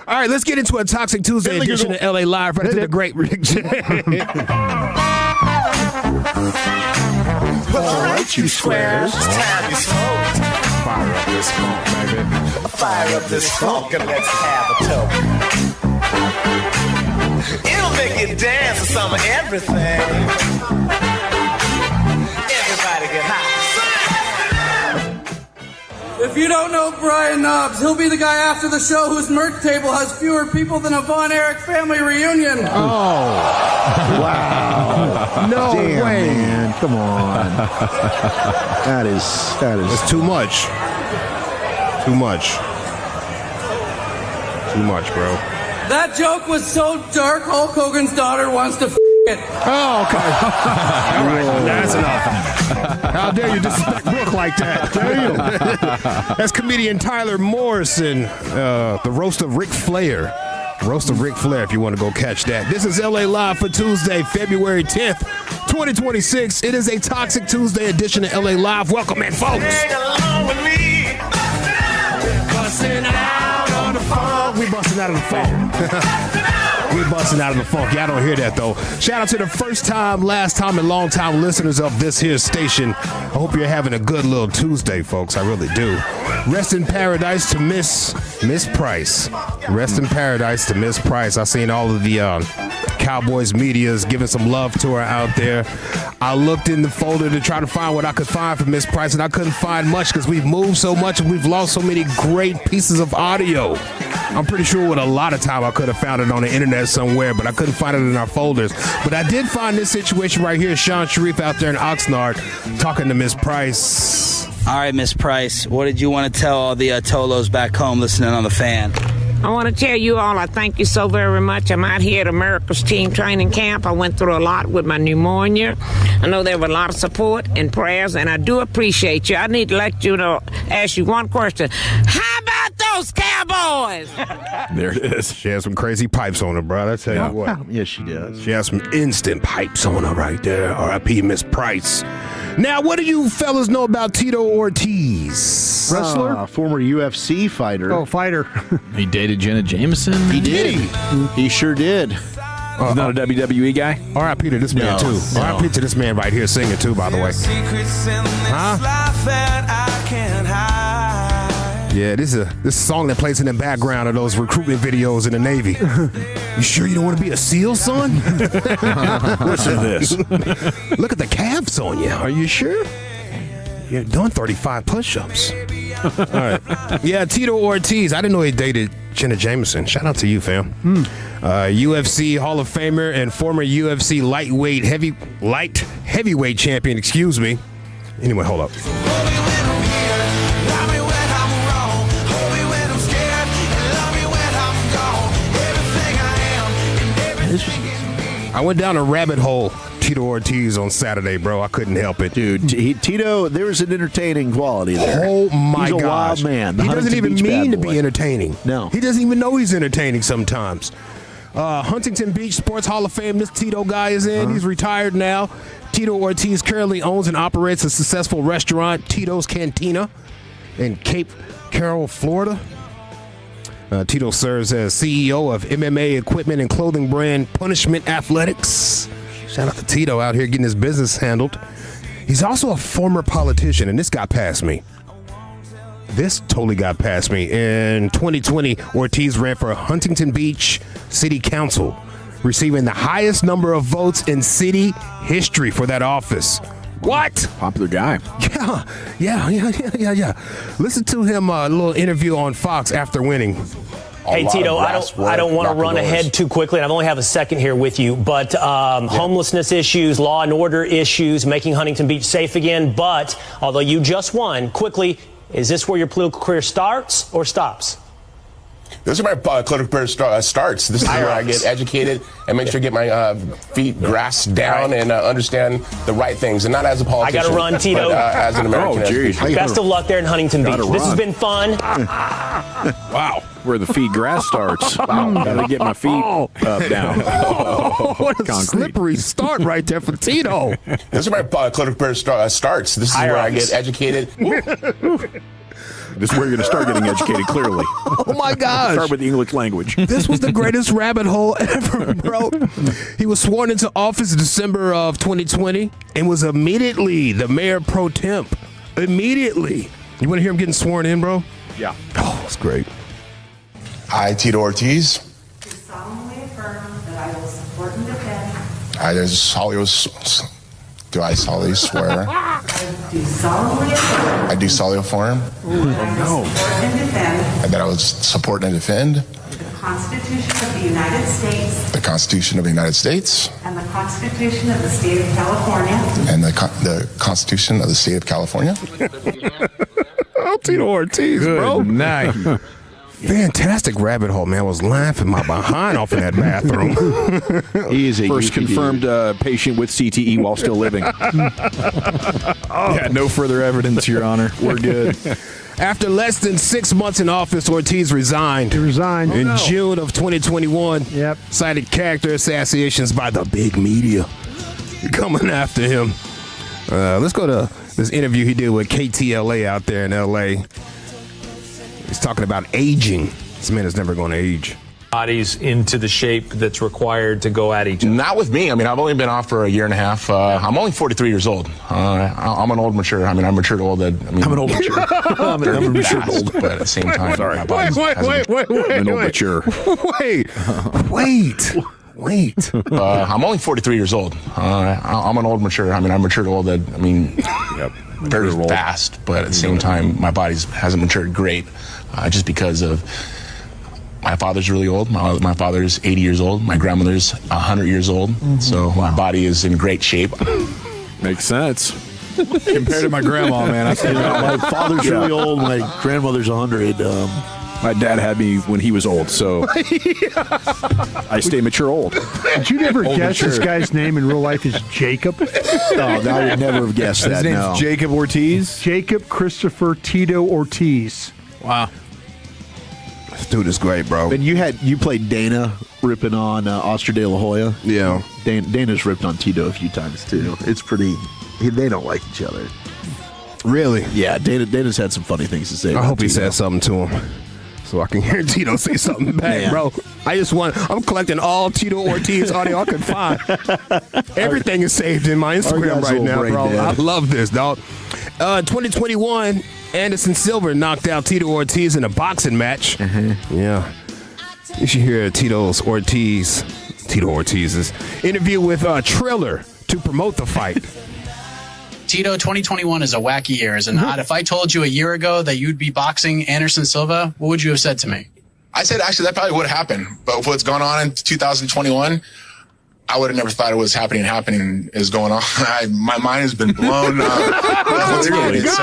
All right, let's get into a Toxic Tuesday edition of LA Live right after the great Rick James. All right, you squares. It's time you smoke. Fire up this funk, baby. Fire up this funk and let's have a toke. It'll make you dance to some of everything. Everybody get hot. If you don't know Brian Knobs, he'll be the guy after the show whose merch table has fewer people than a Von Erich family reunion. Oh, wow. No Damn, way. Man. Come on. That is It's too much. Too much. Too much, bro. That joke was so dark, Hulk Hogan's daughter wants to it. Oh, okay. All right, that's enough. How dare you disrespect Brooke like that? Damn. That's comedian Tyler Morrison, the roast of Ric Flair. Roast of Ric Flair, if you want to go catch that. This is LA Live for Tuesday, February 10th, 2026. It is a Toxic Tuesday edition of LA Live. Welcome in, folks. Sing along with me. Busting out on the funk. We busting out of the funk. We busting out of the funk. Y'all don't hear that, though. Shout out to the first time, last time, and long time listeners of this here station. I hope you're having a good little Tuesday, folks. I really do. Rest in paradise to Miss Price. Rest in paradise to Miss Price. I seen all of the Cowboys medias giving some love to her out there. I looked in the folder to try to find what I could find for Miss Price, and I couldn't find much because we've moved so much and we've lost so many great pieces of audio. I'm pretty sure with a lot of time I could have found it on the internet somewhere, but I couldn't find it in our folders. But I did find this situation right here. Sean Sharif out there in Oxnard talking to Miss Price. All right, Miss Price, what did you want to tell all the Tolos back home listening on the Fan? I want to tell you all I thank you so very much. I'm out here at America's Team Training Camp. I went through a lot with my pneumonia. I know there was a lot of support and prayers, and I do appreciate you. I need to let you know, ask you one question. How about those Cowboys? There it is. She has some crazy pipes on her, bro. I tell you what. Yes, she does. She has some instant pipes on her right there. R.I.P. Miss Price. Now, what do you fellas know about Tito Ortiz? Wrestler? Former UFC fighter. Oh, fighter. He dated Jenna Jameson. He did. He sure did. He's not a WWE guy? R.I.P. to this man, too. No. R.I.P. to this man right here singing, too, by the way. Huh? Yeah, this is a song that plays in the background of those recruitment videos in the Navy. You sure you don't want to be a SEAL, son? Listen to this. Look at the calves on you. Are you sure? You're doing 35 push-ups. All right. Yeah, Tito Ortiz. I didn't know he dated Jenna Jameson. Shout out to you, fam. UFC Hall of Famer and former UFC light heavyweight champion, excuse me. Anyway, hold up. I went down a rabbit hole, Tito Ortiz, on Saturday, bro. I couldn't help it. Dude, Tito, there's an entertaining quality there. Oh, my He's a gosh. wild man. He doesn't even mean to be entertaining. No. He doesn't even know he's entertaining sometimes. Huntington Beach Sports Hall of Fame, this Tito guy is in. He's retired now. Tito Ortiz currently owns and operates a successful restaurant, Tito's Cantina, in Cape Coral, Florida. Tito serves as CEO of MMA equipment and clothing brand Punishment Athletics. Shout out to Tito out here getting his business handled. He's also a former politician, and this got past me. This totally got past me. In 2020, Ortiz ran for Huntington Beach City Council, receiving the highest number of votes in city history for that office. What? Popular guy. Yeah. Listen to him, a little interview on Fox after winning. Hey, Tito, I don't want to run ahead too quickly, and I only have a second here with you, but homelessness issues, law and order issues, making Huntington Beach safe again. But although you just won, quickly, is this where your political career starts or stops? This is where my political career starts. This is where I get educated and make sure to get my feet grasped down and understand the right things, and not as a politician. I got to run, Tito. But, as an American. Best of luck there in Huntington Beach. This has been fun. Wow. Where the feet grass starts. Gotta get my feet up, down. What a slippery start right there for Tito. This is where my political career starts. This is where I get educated. This is where you're going to start getting educated, clearly. Oh, my gosh. Start with the English language. This was the greatest rabbit hole ever, bro. He was sworn into office in December of 2020 and was immediately the mayor pro temp. Immediately. You want to hear him getting sworn in, bro? Yeah. Oh, that's great. I, Tito Ortiz. Do solemnly affirm that I will support and defend. Do I solemnly swear? Do solemnly affirm. I do solemnly affirm. And defend. That I will support and defend. The Constitution of the United States. The Constitution of the United States. And the Constitution of the State of California. And the Constitution of the State of California. Oh, Tito Ortiz, bro. Nice. Fantastic rabbit hole, man. I was laughing my behind off in that bathroom. Easy. First confirmed patient with CTE while still living. Yeah, no further evidence, Your Honor. We're good. After less than 6 months in office, Ortiz resigned. He resigned. In June of 2021. Yep. Cited character assassinations by the big media coming after him. Let's go to this interview he did with KTLA out there in L.A. He's talking about aging. This man is never going to age. Bodies into the shape that's required to go at each other. Not with me. I mean, I've only been off for a year and a half. I'm only 43 years old. I'm an old mature. I mean, I'm matured old. I'm an old mature. I'm a matured old. But at the same time, sorry. Wait. An old mature. Wait. I'm only 43 years old. I'm an old mature. I mean, I'm matured old. Very fast. But at the same time, my body hasn't matured great, just because of. My father's really old. My father's 80 years old. My grandmother's 100 years old. Mm-hmm. So my body is in great shape. Makes sense. Compared to my grandma, man. My father's really old. My grandmother's 100. My dad had me when he was old, so I stay mature old. Did you never guess this guy's name in real life is Jacob? No, I would never have guessed that. His name's Jacob Ortiz? Jacob Christopher Tito Ortiz. Wow. This dude is great, bro. And you played Dana ripping on Oscar De La Hoya. Yeah. Dana's ripped on Tito a few times too. It's pretty. They don't like each other. Really? Yeah. Dana's had some funny things to say. I hope he Tito. said something to him, so I can hear Tito say something back, bro. I'm collecting all Tito Ortiz audio I can find. Everything is saved in my Instagram right now, bro. I love this, dog. 2021, Anderson Silva knocked out Tito Ortiz in a boxing match. Yeah. You should hear Tito Ortiz's interview with Triller to promote the fight. Tito, 2021 is a wacky year, is it not? If I told you a year ago that you'd be boxing Anderson Silva, what would you have said to me? I said, actually, that probably would have happened. But what's going on in 2021, I would have never thought it was happening is going on. My mind has been blown. It's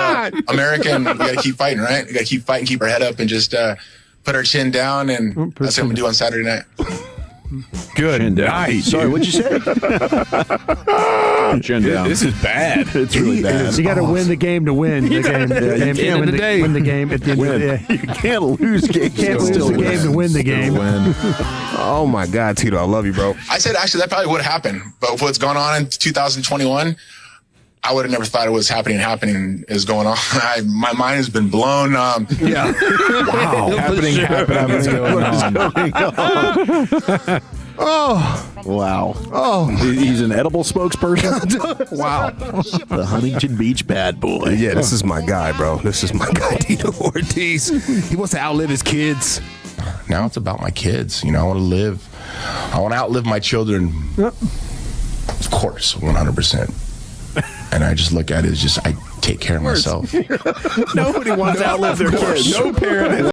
American. We got to keep fighting, right? We got to keep fighting, keep our head up, and just put our chin down. And that's what I'm going to do on Saturday night. Good night. Sorry, what'd you say? Chin down. This is bad. It's really bad. You got to win the game to win the game. Win the game at the end of the day. You can't lose games. You can't lose the game to win the game. Oh my God, Tito, I love you, bro. I said, actually, that probably would have happened. But what's going on in 2021, I would have never thought it was happening is going on. My mind has been blown. Wow. happening. Oh. Wow. Oh. He's an edible spokesperson? Wow. The Huntington Beach bad boy. Yeah, this is my guy, bro. This is my guy, Tito Ortiz. He wants to outlive his kids. Now it's about my kids. I want to live. I want to outlive my children. Of course, 100%. And I just look at it as I take care of myself. Nobody wants to outlive their kids. No parent